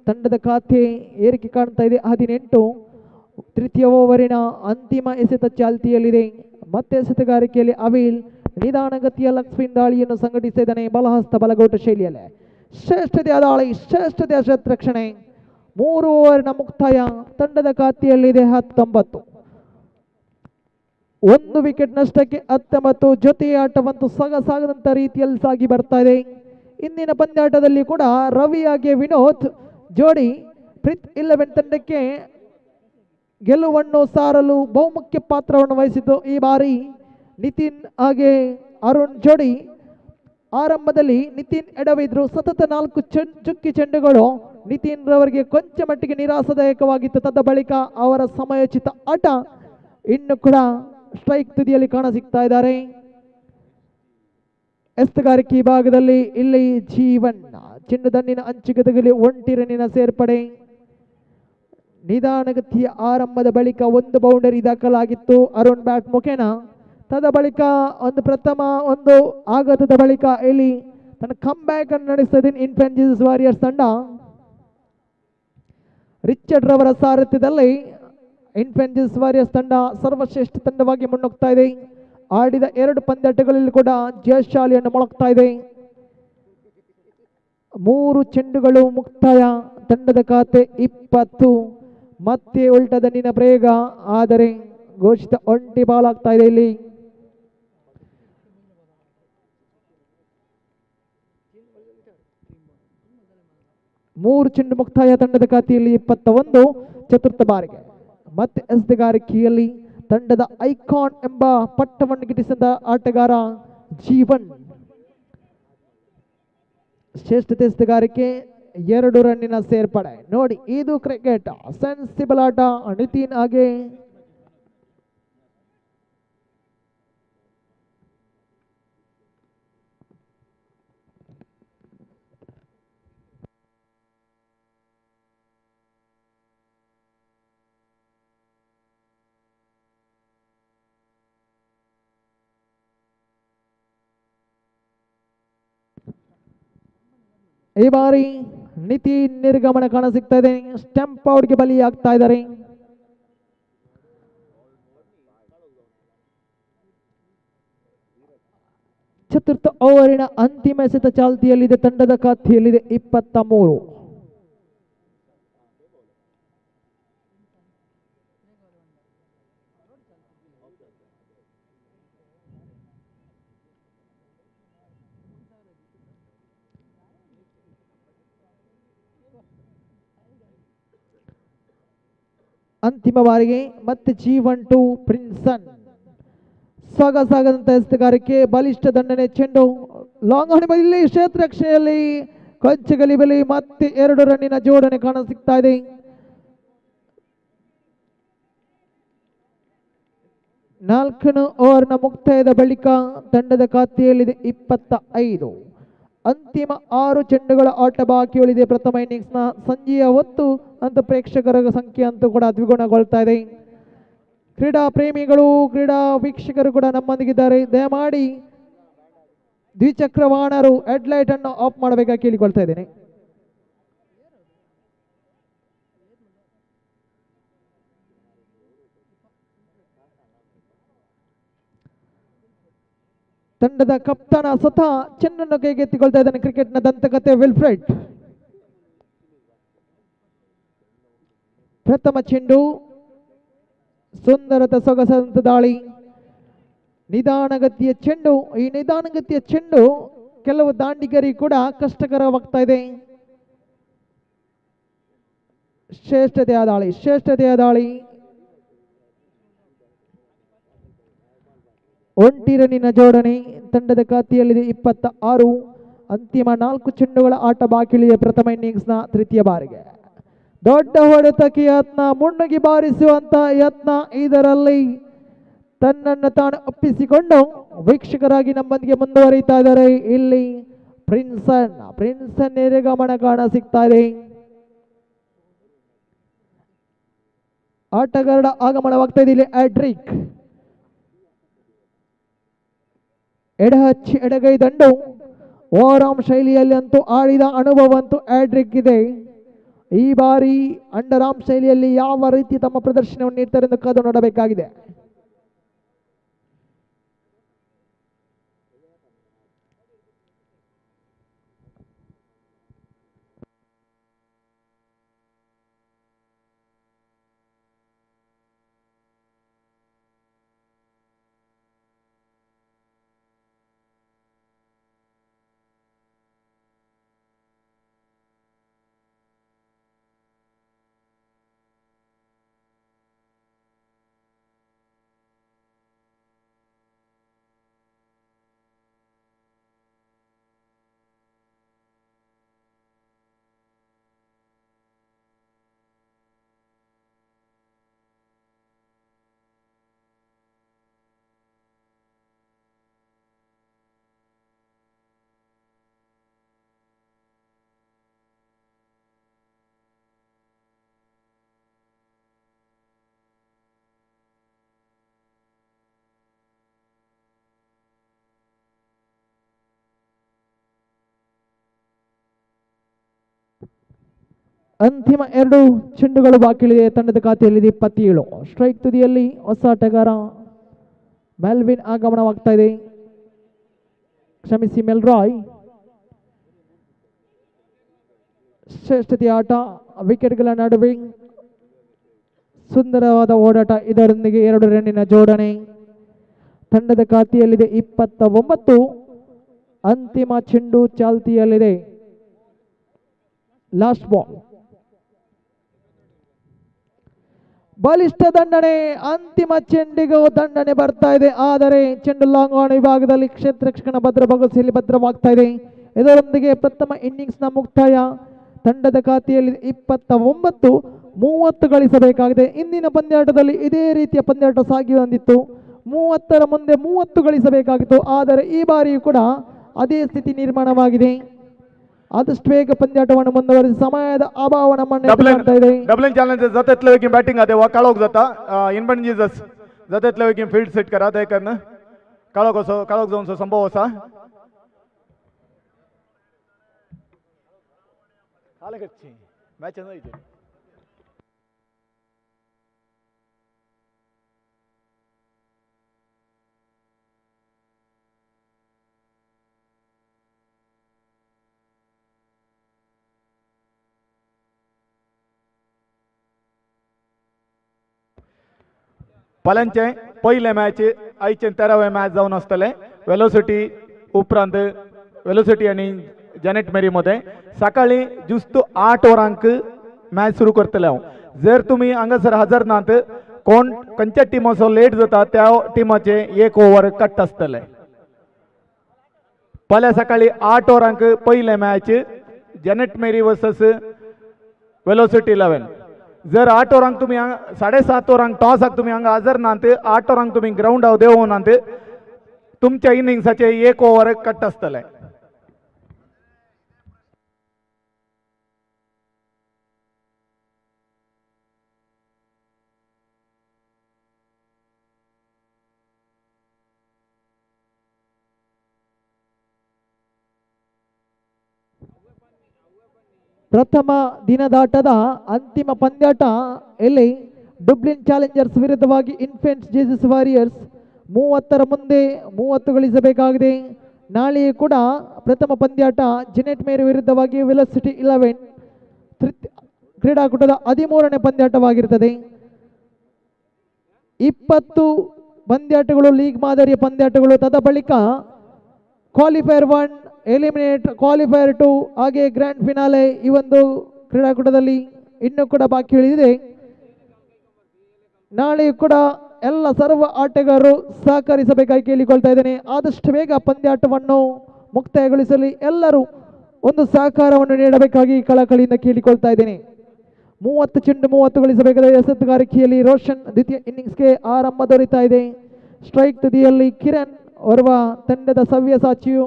ತಂಡದ ಖಾತೆ ಏರಿಕೆ ಕಾಣ್ತಾ ಇದೆ 18. ತೃತೀಯ ಓವರಿನ ಅಂತಿಮ ಎಸೆತ ಚಾಲ್ತಿಯಲ್ಲಿದೆ. ಮತ್ತೆ ಎಸೆತಗಾರಿಕೆಯಲ್ಲಿ ಅವಿಲ್ ನಿಧಾನಗತಿಯ ಲೆಗ್ ಸ್ಪಿನ್ ದಾಳಿಯನ್ನು ಸಂಘಟಿಸಿದ್ದಾನೆ ಬಲಹಸ್ತ ಬಲಗೋಟ ಶೈಲಿಯಲ್ಲಿ. ಶ್ರೇಷ್ಠತೆಯ ದಾಳಿ, ಶ್ರೇಷ್ಠತೆಯ ಶತರಕ್ಷಣೆ. 3 ಓವರಿನ ಮುಕ್ತಾಯ. ತಂಡದ ಖಾತೆಯಲ್ಲಿದೆ 19. 1 ವಿಕೆಟ್ ನಷ್ಟಕ್ಕೆ 19. ಜೊತೆಯ ಆಟವಂತೂ ಸಾಗದಂತ ರೀತಿಯಲ್ಲಿ ಸಾಗಿ ಬರ್ತಾ ಇದೆ. ಇಂದಿನ ಪಂದ್ಯಾಟದಲ್ಲಿ ಕೂಡ ರವಿ ಹಾಗೆ ವಿನೋದ್ ಜೋಡಿ ಪ್ರಿತ್ 11 ತಂಡಕ್ಕೆ ಗೆಲುವನ್ನು ಸಾರಲು ಬಹುಮುಖ್ಯ ಪಾತ್ರವನ್ನು ವಹಿಸಿದ್ದು. ಈ ಬಾರಿ ನಿತಿನ್ ಹಾಗೆ ಅರುಣ್ ಜೋಡಿ ಆರಂಭದಲ್ಲಿ ನಿತಿನ್ ಎಡವಿದ್ರು. ಸತತ 4 ಚುಕ್ಕಿ ಚೆಂಡುಗಳು ನಿತಿನ್ ರವರಿಗೆ ಕೊಂಚ ಮಟ್ಟಿಗೆ ನಿರಾಸದಾಯಕವಾಗಿತ್ತು. ತದ ಬಳಿಕ ಅವರ ಸಮಯೋಚಿತ ಆಟ ಇನ್ನು ಕೂಡ ಸ್ಟ್ರೈಕ್ ತುದಿಯಲ್ಲಿ ಕಾಣಸಿಗ್ತಾ ಇದ್ದಾರೆ. ಎಸೆಗಾರಿಕೆ ಭಾಗದಲ್ಲಿ ಇಲ್ಲಿ ಜೀವನ್ ಚೆಂಡು ದಂಡಿನ ಅಂಚಿಗೆ ತಗುಲಿ 1 ರನ್ನಿನ ಸೇರ್ಪಡೆ. ನಿಧಾನಗತಿಯ ಆರಂಭದ ಬಳಿಕ 1 ಬೌಂಡರಿ ದಾಖಲಾಗಿತ್ತು ಅರುಣ್ ಬ್ಯಾಟ್ ಮುಖೇನ. ತದ ಬಳಿಕ ಒಂದು ಪ್ರಥಮ ಒಂದು ಆಘಾತದ ಬಳಿಕ ಇಲ್ಲಿ ತನ್ನ ಕಮ್ ಬ್ಯಾಕ್ ಅನ್ನು ನಡೆಸ್ತಾ ಇದೆ ಇನ್ಫೆಂಜಿಸ್ ವಾರಿಯರ್ಸ್ ತಂಡ. ರಿಚರ್ಡ್ ರವರ ಸಾರಥ್ಯದಲ್ಲಿ ಇನ್ಫೆಂಜಿಸ್ ವಾರಿಯರ್ಸ್ ತಂಡ ಸರ್ವಶ್ರೇಷ್ಠ ತಂಡವಾಗಿ ಮುನ್ನುಗ್ತಾ ಇದೆ. ಆಡಿದ 2 ಪಂದ್ಯಾಟಗಳಲ್ಲಿ ಕೂಡ ಜಯಶಾಲಿಯನ್ನು ಮೊಳಗ್ತಾ ಇದೆ. 3 ಚೆಂಡುಗಳು ಮುಕ್ತಾಯ. ತಂಡದ ಖಾತೆ 20. ಮತ್ತೆ ಉಲ್ಟ ದನ್ನಿನ ಪ್ರಯೋಗ, ಆದರೆ ಘೋಷಿತ ಒಂಟಿ ಬಾಲ್ ಆಗ್ತಾ ಇದೆ. ಇಲ್ಲಿ ಮೂರು ಚೆಂಡು ಮುಕ್ತಾಯ. ತಂಡದ ಖಾತೆಯಲ್ಲಿ 21 ಚತುರ್ಥ ಬಾರಿಗೆ. ಮತ್ತೆ ಎಸೆಗಾರಿಕೆಯಲ್ಲಿ ತಂಡದ ಐಕಾನ್ ಎಂಬ ಪಟ್ಟವನ್ನು ಗಿಟ್ಟಿಸಿದ ಆಟಗಾರ ಜೀವನ್. ಶ್ರೇಷ್ಠತೆ ಎಸೆಗಾರಿಕೆ 2 ರನ್ನಿನ ಸೇರ್ಪಡೆ. ನೋಡಿ, ಇದು ಕ್ರಿಕೆಟ್ ಸೆನ್ಸಿಬಲ್ ಆಟ. ನಿತಿನ್ ಹಾಗೆ ಈ ಬಾರಿ ನಿತಿನ್ ನಿರ್ಗಮನ ಕಾಣ ಸಿಗ್ತಾ ಇದೆ. ಸ್ಟಂಪ್ ಔಟ್ಗೆ ಬಲಿಯಾಗ್ತಾ ಇದ್ದಾರೆ. ಚತುರ್ಥ ಓವರಿನ ಅಂತಿಮ ಎಸೆತ ಚಾಲ್ತಿಯಲ್ಲಿದೆ. ತಂಡದ ಖಾತೆಯಲ್ಲಿದೆ 23. ಅಂತಿಮ ಬಾರಿಗೆ ಮತ್ತೆ ಜೀವನ್ ಟು ಪ್ರಿನ್ಸನ್. ಸಾಗದಂತ ಎಸೆಗಾರಿಕೆ, ಬಲಿಷ್ಠ ದಂಡನೆ, ಚೆಂಡು ಲಾಂಗ್ ಆನ್. ಇಲ್ಲಿ ಕ್ಷೇತ್ರ ರಕ್ಷಣೆಯಲ್ಲಿ ಕೊಂಚಗಲಿ ಬಲಿ. ಮತ್ತೆ 2 ರನ್ನಿನ ಜೋಡಣೆ ಕಾಣ ಸಿಗ್ತಾ ಇದೆ. ನಾಲ್ಕನೇ ಓವರ್ನ ಮುಕ್ತಾಯದ ಬಳಿಕ ತಂಡದ ಖಾತೆಯಲ್ಲಿದೆ 25. ಅಂತಿಮ 6 ಚೆಂಡುಗಳ ಆಟ ಬಾಕಿ ಉಳಿದೆ ಪ್ರಥಮ ಇನ್ನಿಂಗ್ಸ್ನ. ಸಂಜೆಯ ಹೊತ್ತು ಅಂತ ಪ್ರೇಕ್ಷಕರ ಸಂಖ್ಯೆ ಅಂತೂ ಕೂಡ ದ್ವಿಗುಣಗೊಳ್ತಾ ಇದೆ. ಕ್ರೀಡಾ ಪ್ರೇಮಿಗಳು, ಕ್ರೀಡಾ ವೀಕ್ಷಕರು ಕೂಡ ನಮ್ಮೊಂದಿಗಿದ್ದಾರೆ. ದಯಮಾಡಿ ದ್ವಿಚಕ್ರ ವಾಹನರು ಹೆಡ್ಲೈಟ್ ಅನ್ನು ಆಫ್ ಮಾಡಬೇಕಾಗಿ ಕೇಳಿಕೊಳ್ತಾ ಇದ್ದೇನೆ. ತಂಡದ ಕಪ್ತಾನ ಸ್ವತಃ ಚೆನ್ನನ್ನು ಕೈಗೆತ್ತಿಕೊಳ್ತಾ ಇದ್ದಾನೆ. ಕ್ರಿಕೆಟ್ನ ದಂತಕತೆ ವಿಲ್ಫ್ರೆಡ್. ಪ್ರಥಮ ಚೆಂಡು, ಸುಂದರತ ಸೊಗಸಾದಂತ ದಾಳಿ, ನಿಧಾನಗತಿಯ ಚೆಂಡು. ಈ ನಿಧಾನಗತಿಯ ಚೆಂಡು ಕೆಲವು ದಾಂಡಿಗರಿಗೆ ಕೂಡ ಕಷ್ಟಕರವಾಗ್ತಾ ಇದೆ. ಶ್ರೇಷ್ಠತೆಯ ದಾಳಿ. ಒಂಟಿ ರನ್ನಿನ ಜೋಡಣೆ. ತಂಡದ ಖಾತೆಯಲ್ಲಿದೆ 26. ಅಂತಿಮ 4 ಚೆಂಡುಗಳ ಆಟ ಬಾಕಿ ಉಳಿದೆ ಪ್ರಥಮ ಇನ್ನಿಂಗ್ಸ್ನ ತೃತೀಯ ಬಾರಿಗೆ. ದೊಡ್ಡ ಹೊಡೆತಕ್ಕೆ ಯತ್ನ, ಮುನ್ನುಗ್ಗಿ ಬಾರಿಸುವಂತ ಯತ್ನ. ಇದರಲ್ಲಿ ತನ್ನನ್ನು ತಾನು ಒಪ್ಪಿಸಿಕೊಂಡು ವೀಕ್ಷಕರಾಗಿ ನಮ್ಮೊಂದಿಗೆ ಮುಂದುವರಿತಾ ಇದ್ದಾರೆ. ಇಲ್ಲಿ ಪ್ರಿನ್ಸನ್ ನಿರ್ಗಮನ ಕಾಣ ಸಿಗ್ತಾ ಇದೆ. ಆಟಗಾರರ ಆಗಮನವಾಗ್ತಾ ಇದೆ. ಇಲ್ಲಿ ಆಡ್ರಿಕ್ ಎಡಹಚ್ಚಿ ಎಡಗೈ ದಂಡು. ಓವರಾಮ್ ಶೈಲಿಯಲ್ಲಿ ಅಂತೂ ಆಡಿದ ಅನುಭವ ಅಂತೂ ಆಡ್ರಿಕ್ ಇದೆ. ಈ ಬಾರಿ ಅಂಡರ್ ಆರ್ಮ್ ಶೈಲಿಯಲ್ಲಿ ಯಾವ ರೀತಿ ತಮ್ಮ ಪ್ರದರ್ಶನವನ್ನು ನೀಡ್ತಾರೆ ಎಂದು ಕಾದು ನೋಡಬೇಕಾಗಿದೆ. ಅಂತಿಮ 2 ಚೆಂಡುಗಳು ಬಾಕಿ ಉಳಿದೆ. ತಂಡದ ಖಾತೆಯಲ್ಲಿದೆ 27. ಸ್ಟ್ರೈಕ್ ತುದಿಯಲ್ಲಿ ಹೊಸ ಆಟಗಾರ ಮೆಲ್ವಿನ್ ಆಗಮನವಾಗ್ತಾ ಇದೆ. ಕ್ಷಮಿಸಿ, ಮೆಲ್ರಾಯ್. ಶ್ರೇಷ್ಠತೆಯ ಆಟ, ವಿಕೆಟ್ಗಳ ನಡುವೆ ಸುಂದರವಾದ ಓಡಾಟ, ಇದರೊಂದಿಗೆ 2 ರನ್ನಿನ ಜೋಡಣೆ. ತಂಡದ ಖಾತೆಯಲ್ಲಿದೆ 29. ಅಂತಿಮ ಚೆಂಡು ಚಾಲ್ತಿಯಲ್ಲಿದೆ. Last ball. ಬಲಿಷ್ಠ ದಂಡನೆ, ಅಂತಿಮ ಚೆಂಡಿಗೂ ದಂಡನೆ ಬರ್ತಾ ಇದೆ. ಆದರೆ ಚೆಂಡು ಲಾಂಗ್ ಆನ್ ವಿಭಾಗದಲ್ಲಿ ಕ್ಷೇತ್ರ ರಕ್ಷಕನ ಭದ್ರ ಬಗಸಿಯಲ್ಲಿ ಭದ್ರವಾಗ್ತಾ ಇದೆ. ಇದರೊಂದಿಗೆ ಪ್ರಥಮ ಇನ್ನಿಂಗ್ಸ್ನ ಮುಕ್ತಾಯ. ತಂಡದ ಖಾತೆಯಲ್ಲಿ 29. 30 ಗಳಿಸಬೇಕಾಗಿದೆ. ಇಂದಿನ ಪಂದ್ಯಾಟದಲ್ಲಿ ಇದೇ ರೀತಿಯ ಪಂದ್ಯಾಟ ಸಾಗಿ ಬಂದಿತ್ತು. 30ರ ಮುಂದೆ 30 ಗಳಿಸಬೇಕಾಗಿತ್ತು. ಆದರೆ ಈ ಬಾರಿಯೂ ಕೂಡ ಅದೇ ಸ್ಥಿತಿ ನಿರ್ಮಾಣವಾಗಿದೆ. आदಷ್ಟು ಬೇಗ ಪಂದ್ಯಾಟವನ್ನು ಮುಂದುವರಿಸಿ ಸಮಯದ अभाव नಮ್ಮನ್ನು ಎದುರಾಗ್ತಾ ಇದೆ. डबलिंग चॅलेंजेस जातेतले वेगीन बॅटिंग आते वा काळोख जाता इनबन जीजस जातेतले वेगीन फील्ड सेट करा ते करन काळोख जाऊन संभव असा आले मॅच नाही पलंचे पहिले मॅच आयचे 13वे मॅच जाऊन असतले वेलोसिटी उपरांत वेलोसिटी आणि जॅनेट मेरी मध्ये सकाळी जुस्त 8 वरांक मॅच सुरू करतले हांव. जर तुम्ही हांगासर हजर नात कोण खंयच्या टिमाचो लेट जाता त्या टिमाचे 1 ओव्हर कट आसतले. फाल्यां सकाळी 8 वरांक पहिले मॅच जॅनेट मेरी वर्सेस वेलोसिटी 11. जर 8 वरांक तुम्ही 7:30 वरांक टॉसाक तुम्ही हांगा हजर नात 8 वरांक तुम्ही ग्राउंड हांव देवनात तुमच्या इनिंग्साचे 1 ओव्हर कट आसतले. ಪ್ರಥಮ ದಿನದಾಟದ ಅಂತಿಮ ಪಂದ್ಯಾಟ ಇಲ್ಲಿ ಡುಬ್ಲಿನ್ ಚಾಲೆಂಜರ್ಸ್ ವಿರುದ್ಧವಾಗಿ ಇನ್ಫೆಂಟ್ಸ್ ಜೀಸಸ್ ವಾರಿಯರ್ಸ್ 30ರ ಮುಂದೆ 30 ಗಳಿಸಬೇಕಾಗಿದೆ. ನಾಳೆಯೂ ಕೂಡ ಪ್ರಥಮ ಪಂದ್ಯಾಟ ಜೆನೆಟ್ ಮೇರಿ ವಿರುದ್ಧವಾಗಿ ವೆಲೋಸಿಟಿ 11 ಕ್ರೀಡಾಕೂಟದ 13ನೇ ಪಂದ್ಯಾಟವಾಗಿರುತ್ತದೆ. 20 ಪಂದ್ಯಾಟಗಳು ಲೀಗ್ ಮಾದರಿಯ ಪಂದ್ಯಾಟಗಳು. ತದ ಬಳಿಕ ಕ್ವಾಲಿಫೈರ್ 1, ಎಲಿಮಿನೇಟ್, ಕ್ವಾಲಿಫೈರ್ 2 ಹಾಗೆ ಗ್ರ್ಯಾಂಡ್ ಫಿನಾಲೆ ಈ ಒಂದು ಕ್ರೀಡಾಕೂಟದಲ್ಲಿ ಇನ್ನೂ ಕೂಡ ಬಾಕಿ ಉಳಿದಿದೆ. ನಾಳೆಯೂ ಕೂಡ ಎಲ್ಲ ಸರ್ವ ಆಟಗಾರರು ಸಹಕರಿಸಬೇಕಾಗಿ ಕೇಳಿಕೊಳ್ತಾ ಇದ್ದೇನೆ. ಆದಷ್ಟು ಬೇಗ ಪಂದ್ಯಾಟವನ್ನು ಮುಕ್ತಾಯಗೊಳಿಸಲಿ ಎಲ್ಲರೂ ಒಂದು ಸಹಕಾರವನ್ನು ನೀಡಬೇಕಾಗಿ ಕಳಕಳಿಯಿಂದ ಕೇಳಿಕೊಳ್ತಾ ಇದ್ದೇನೆ. 30 ಚೆಂಡು 30 ಗಳಿಸಬೇಕಾದ ಎಸೆತಗಾರಿಕೆಯಲ್ಲಿ ರೋಷನ್ ದ್ವಿತೀಯ ಇನ್ನಿಂಗ್ಸ್ಗೆ ಆರಂಭ ದೊರೀತಾ ಇದೆ. ಸ್ಟ್ರೈಕ್ ತುದಿಯಲ್ಲಿ ಕಿರಣ್ ಓರ್ವ ತಂಡದ ಸವ್ಯಸಾಚಿಯು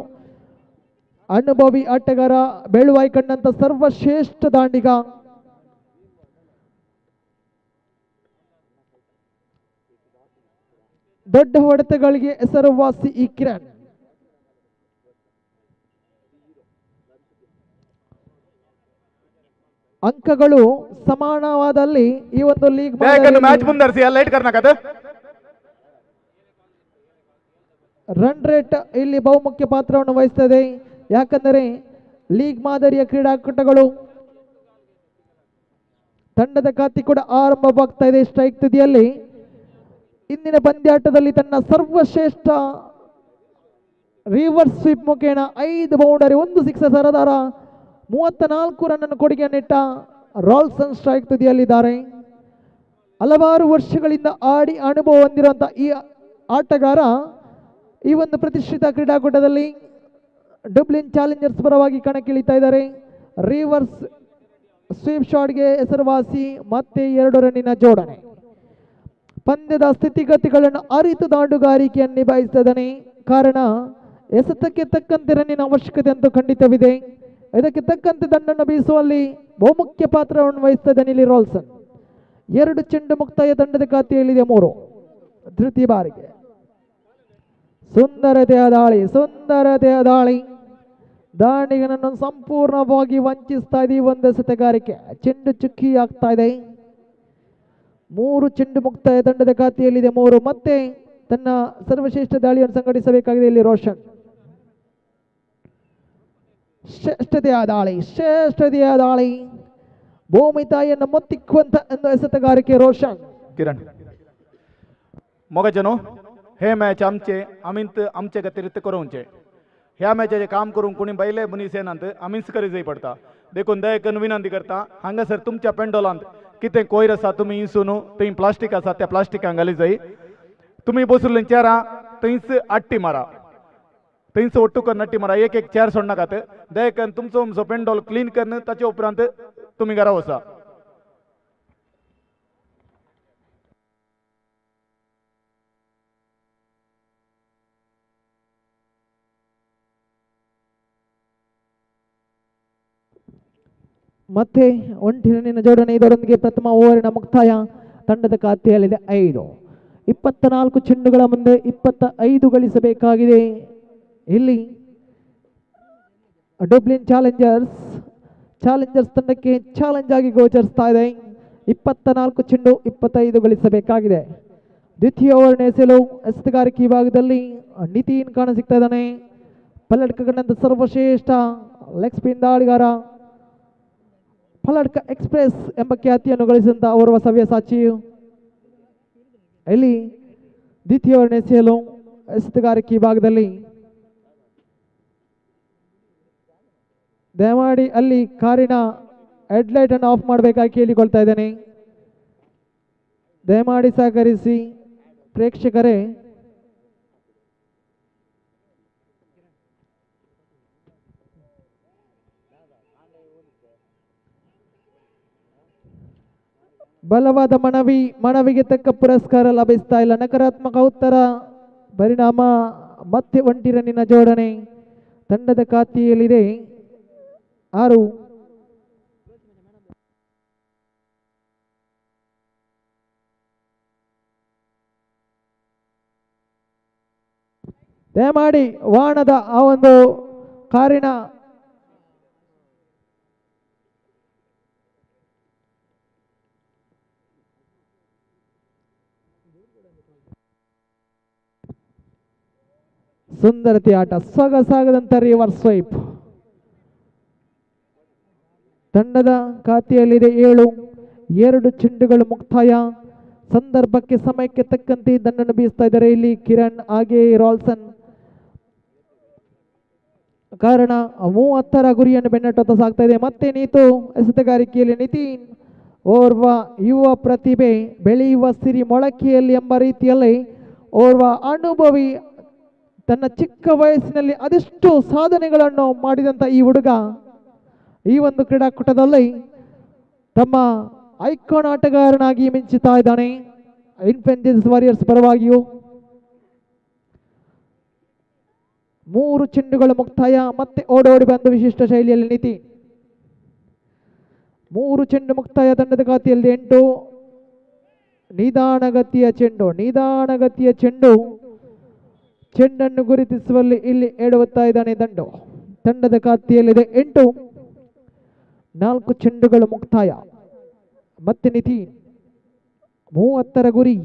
ಅನುಭವಿ ಆಟಗಾರ, ಬೆಳುವಾಯಿ ಕಂಡಂತ ಸರ್ವಶ್ರೇಷ್ಠ ದಾಂಡಿಗ. ದೊಡ್ಡ ಹೊಡೆತಗಳಿಗೆ ಹೆಸರುವಾಸಿ ಈ ಕಿರಣ್. ಅಂಕಗಳು ಸಮಾನವಾದಲ್ಲಿ ಈ ಒಂದು ಲೀಗ್ ಮ್ಯಾಚ್ ಮುಂದರ್ಸಿ ಲೈಟ್ ಕರ್ನಾಟಕ ರನ್ ರೇಟ್ ಇಲ್ಲಿ ಬಹುಮುಖ್ಯ ಪಾತ್ರವನ್ನು ವಹಿಸುತ್ತದೆ. ಯಾಕಂದರೆ ಲೀಗ್ ಮಾದರಿಯ ಕ್ರೀಡಾಕೂಟಗಳು ತಂಡದ ಖಾತೆ ಕೂಡ ಆರಂಭವಾಗ್ತಾ ಇದೆ. ಸ್ಟ್ರೈಕ್ ತುದಿಯಲ್ಲಿ ಇಂದಿನ ಪಂದ್ಯಾಟದಲ್ಲಿ ತನ್ನ ಸರ್ವಶ್ರೇಷ್ಠ ರಿವರ್ಸ್ ಸ್ವೀಪ್ ಮುಖೇನ 5 ಬೌಂಡರಿ 1 ಸಿಕ್ಸರ್ ಸರದಾರ 34 ರನ್ ಕೊಡುಗೆಯನ್ನಿಟ್ಟ ರಾಲ್ಸನ್ ಸ್ಟ್ರೈಕ್ ತುದಿಯಲ್ಲಿದ್ದಾರೆ. ಹಲವಾರು ವರ್ಷಗಳಿಂದ ಆಡಿ ಅನುಭವ ಹೊಂದಿರುವಂತಹ ಈ ಆಟಗಾರ ಈ ಒಂದು ಪ್ರತಿಷ್ಠಿತ ಕ್ರೀಡಾಕೂಟದಲ್ಲಿ ಡುಬ್ಲಿನ್ ಚಾಲೆಂಜರ್ಸ್ ಪರವಾಗಿ ಕಣಕ್ಕಿಳಿತಾ ಇದ್ದಾರೆ. ರಿವರ್ಸ್ ಸ್ವೀಪ್ ಶಾಟ್ಗೆ ಹೆಸರುವಾಸಿ, ಮತ್ತೆ 2 ರನ್ನಿನ ಜೋಡಣೆ. ಪಂದ್ಯದ ಸ್ಥಿತಿಗತಿಗಳನ್ನು ಅರಿತು ದಾಂಡುಗಾರಿಕೆಯನ್ನು ನಿಭಾಯಿಸಿದ್ದಾನೆ. ಕಾರಣ ಎಸೆತಕ್ಕೆ ತಕ್ಕಂತೆ ರನ್ನಿನ ಅವಶ್ಯಕತೆ ಅಂತೂ ಖಂಡಿತವಿದೆ. ಇದಕ್ಕೆ ತಕ್ಕಂತೆ ದಂಡನ್ನು ಬೀಸುವಲ್ಲಿ ಬಹುಮುಖ್ಯ ಪಾತ್ರವನ್ನು ವಹಿಸುತ್ತದೆ ಇಲ್ಲಿ ರಾಲ್ಸನ್. 2 ಚೆಂಡು ಮುಕ್ತಾಯ ತಂಡದ ಖಾತೆಯಲ್ಲಿದೆ 3. ತೃತೀಯ ಬಾರಿಗೆ ಸುಂದರತೆಯ ದಾಳಿ ದಾಂಡಿಗನನ್ನು ಸಂಪೂರ್ಣವಾಗಿ ವಂಚಿಸ್ತಾ ಇದೆ ಈ ಒಂದು ಎಸೆತಗಾರಿಕೆ. ಚೆಂಡು ಚುಕ್ಕಿ ಆಗ್ತಾ ಇದೆ. 3 ಚೆಂಡು ಮುಕ್ತಾಯ ತಂಡದ ಖಾತೆಯಲ್ಲಿದೆ. 3 ಮತ್ತೆ ತನ್ನ ಸರ್ವಶ್ರೇಷ್ಠ ದಾಳಿಯನ್ನು ಸಂಘಟಿಸಬೇಕಾಗಿದೆ ಇಲ್ಲಿ ರೋಷನ್. ಶ್ರೇಷ್ಠತೆಯ ದಾಳಿ ಭೂಮಿ ತಾಯಿಯನ್ನು ಮೊತ್ತಿಕ್ಕುವಂತ ಒಂದು ಎಸೆತಗಾರಿಕೆ ರೋಷನ್. किरण मोगा जनो हे मॅच आमचे आम्ही आमचे गतिरिक्त करूनचे ह्या मॅचेचे काम करून कोणी बैले मुनीसेनांत आम्हीच करी जाई पडता. देखून दयकन विनंती करता हांगासर तुमच्या पेंडोलांत कितें कोयर आसा तुमी इंसून थंय प्लास्टीक आसा त्या प्लास्टिकांक घाली जाय. तुमी बसुल्ले चेरां थंयच आट्टी मारा, थंयच ओट्टू करून नट्टी मारा. एक एक चेर सोडनाकात. दयकन तुमचो पेंडोल क्लीन करून ताचे उपरांत तुमी घरा वचा. ಮತ್ತೆ ಒಂಟಿ ರನ್ನಿನ ಜೋಡಣೆ. ಇದರೊಂದಿಗೆ ಪ್ರಥಮ ಓವರಿನ ಮುಕ್ತಾಯ. ತಂಡದ ಖಾತೆಯಲ್ಲಿದೆ 5. 24 ಚೆಂಡುಗಳ ಮುಂದೆ 25 ಗಳಿಸಬೇಕಾಗಿದೆ. ಇಲ್ಲಿ ಡಬ್ಲಿನ್ ಚಾಲೆಂಜರ್ಸ್ ತಂಡಕ್ಕೆ ಚಾಲೆಂಜ್ ಆಗಿ ಗೋಚರಿಸ್ತಾ ಇದೆ. 24 ಚೆಂಡು 25 ಗಳಿಸಬೇಕಾಗಿದೆ. ದ್ವಿತೀಯ ಓವರ್ನ ಎಸೆಯಲು ಎಸೆತಗಾರಿಕೆ ವಿಭಾಗದಲ್ಲಿ ನಿತಿನ್ ಕಾಣ ಸಿಗ್ತಾ ಇದ್ದಾನೆ. ಪಲ್ಲಡ್ಕ ಕಂಡಂತ ಸರ್ವಶ್ರೇಷ್ಠ ಲೆಗ್ ಸ್ಪಿನ್ ದಾಳಿಗಾರ, ಪಲ್ಲಡ್ಕ ಎಕ್ಸ್ಪ್ರೆಸ್ ಎಂಬ ಖ್ಯಾತಿಯನ್ನು ಗಳಿಸಿದಂಥ ಓರ್ವ ಸವ್ಯಸಾಚಿ. ಇಲ್ಲಿ ದ್ವಿತೀಯ ಓವರ್ನ ಎಸೆಯಲು ಎಸೆತಗಾರಿಕೆ ವಿಭಾಗದಲ್ಲಿ ದಯಮಾಡಿ ಅಲ್ಲಿ ಕಾರಿನ ಹೆಡ್ಲೈಟ್ ಅನ್ನು ಆಫ್ ಮಾಡಬೇಕಾಗಿ ಕೇಳಿಕೊಳ್ತಾ ಇದ್ದೇನೆ. ದಯಮಾಡಿ ಸಹಕರಿಸಿ ಪ್ರೇಕ್ಷಕರೇ. ಬಲವಾದ ಮನವಿಗೆ ತಕ್ಕ ಪುರಸ್ಕಾರ ಲಭಿಸ್ತಾ ಇಲ್ಲ. ನಕಾರಾತ್ಮಕ ಉತ್ತರ ಪರಿಣಾಮ ಮತ್ತೆ ಒಂಟಿ ರನ್ನಿನ ಜೋಡಣೆ. ತಂಡದ ಖಾತೆಯಲ್ಲಿದೆ 6. ದಯಮಾಡಿ ವಾಹನದ ಆ ಒಂದು ಕಾರಿನ ಸುಂದರತೆ ಆಟ, ಸೊಗಸಾಗದಂತ ರಿವರ್ಸ್ ಸ್ವೈಪ್. ತಂಡದ ಖಾತೆಯಲ್ಲಿದೆ 7. 2 ಚೆಂಡುಗಳು ಮುಕ್ತಾಯ. ಸಂದರ್ಭಕ್ಕೆ ಸಮಯಕ್ಕೆ ತಕ್ಕಂತೆ ದಂಡನ್ನು ಬೀಸ್ತಾ ಇದ್ದಾರೆ ಇಲ್ಲಿ ಕಿರಣ್ ಹಾಗೆ ರಾಲ್ಸನ್. ಕಾರಣ 30ರ ಗುರಿಯನ್ನು ಬೆನ್ನಟ್ಟುತ್ತಾ ಸಾಗ್ತಾ ಇದೆ. ಮತ್ತೆ ನೀತು ಎಸೆತಗಾರಿಕೆಯಲ್ಲಿ ನಿತಿನ್ ಓರ್ವ ಯುವ ಪ್ರತಿಭೆ, ಬೆಳೆಯುವ ಸಿರಿ ಮೊಳಕೆಯಲ್ಲಿ ಎಂಬ ರೀತಿಯಲ್ಲಿ ಓರ್ವ ಅನುಭವಿ, ತನ್ನ ಚಿಕ್ಕ ವಯಸ್ಸಿನಲ್ಲಿ ಅದೆಷ್ಟು ಸಾಧನೆಗಳನ್ನು ಮಾಡಿದಂಥ ಈ ಹುಡುಗ ಈ ಒಂದು ಕ್ರೀಡಾಕೂಟದಲ್ಲಿ ತಮ್ಮ ಐಕಾನ್ ಆಟಗಾರನಾಗಿ ಮಿಂಚುತ್ತಾ ಇದ್ದಾನೆ. ಇನ್ಫೆಂಟೆನ್ಸ್ ವಾರಿಯರ್ಸ್ ಪರವಾಗಿಯೂ 3 ಚೆಂಡುಗಳು ಮುಕ್ತಾಯ. ಮತ್ತೆ ಓಡೋಡಿ ಬಂದು ವಿಶಿಷ್ಟ ಶೈಲಿಯಲ್ಲಿ ನಿತಿನ್ 3 ಚೆಂಡು ಮುಕ್ತಾಯ. ತಂಡದ ಖಾತೆಯಲ್ಲಿ 8. ನಿಧಾನಗತಿಯ ಚೆಂಡು ಚೆಂಡನ್ನು ಗುರುತಿಸುವಲ್ಲಿ ಇಲ್ಲಿ ಎಡವುತ್ತಾ ಇದ್ದಾನೆ ದಂಡು. ತಂಡದ ಖಾತೆಯಲ್ಲಿದೆ 8. 4 ಚೆಂಡುಗಳು ಮುಕ್ತಾಯ. ಮತ್ತೆ ನಿತಿನ್ 30ರ ಗುರಿ.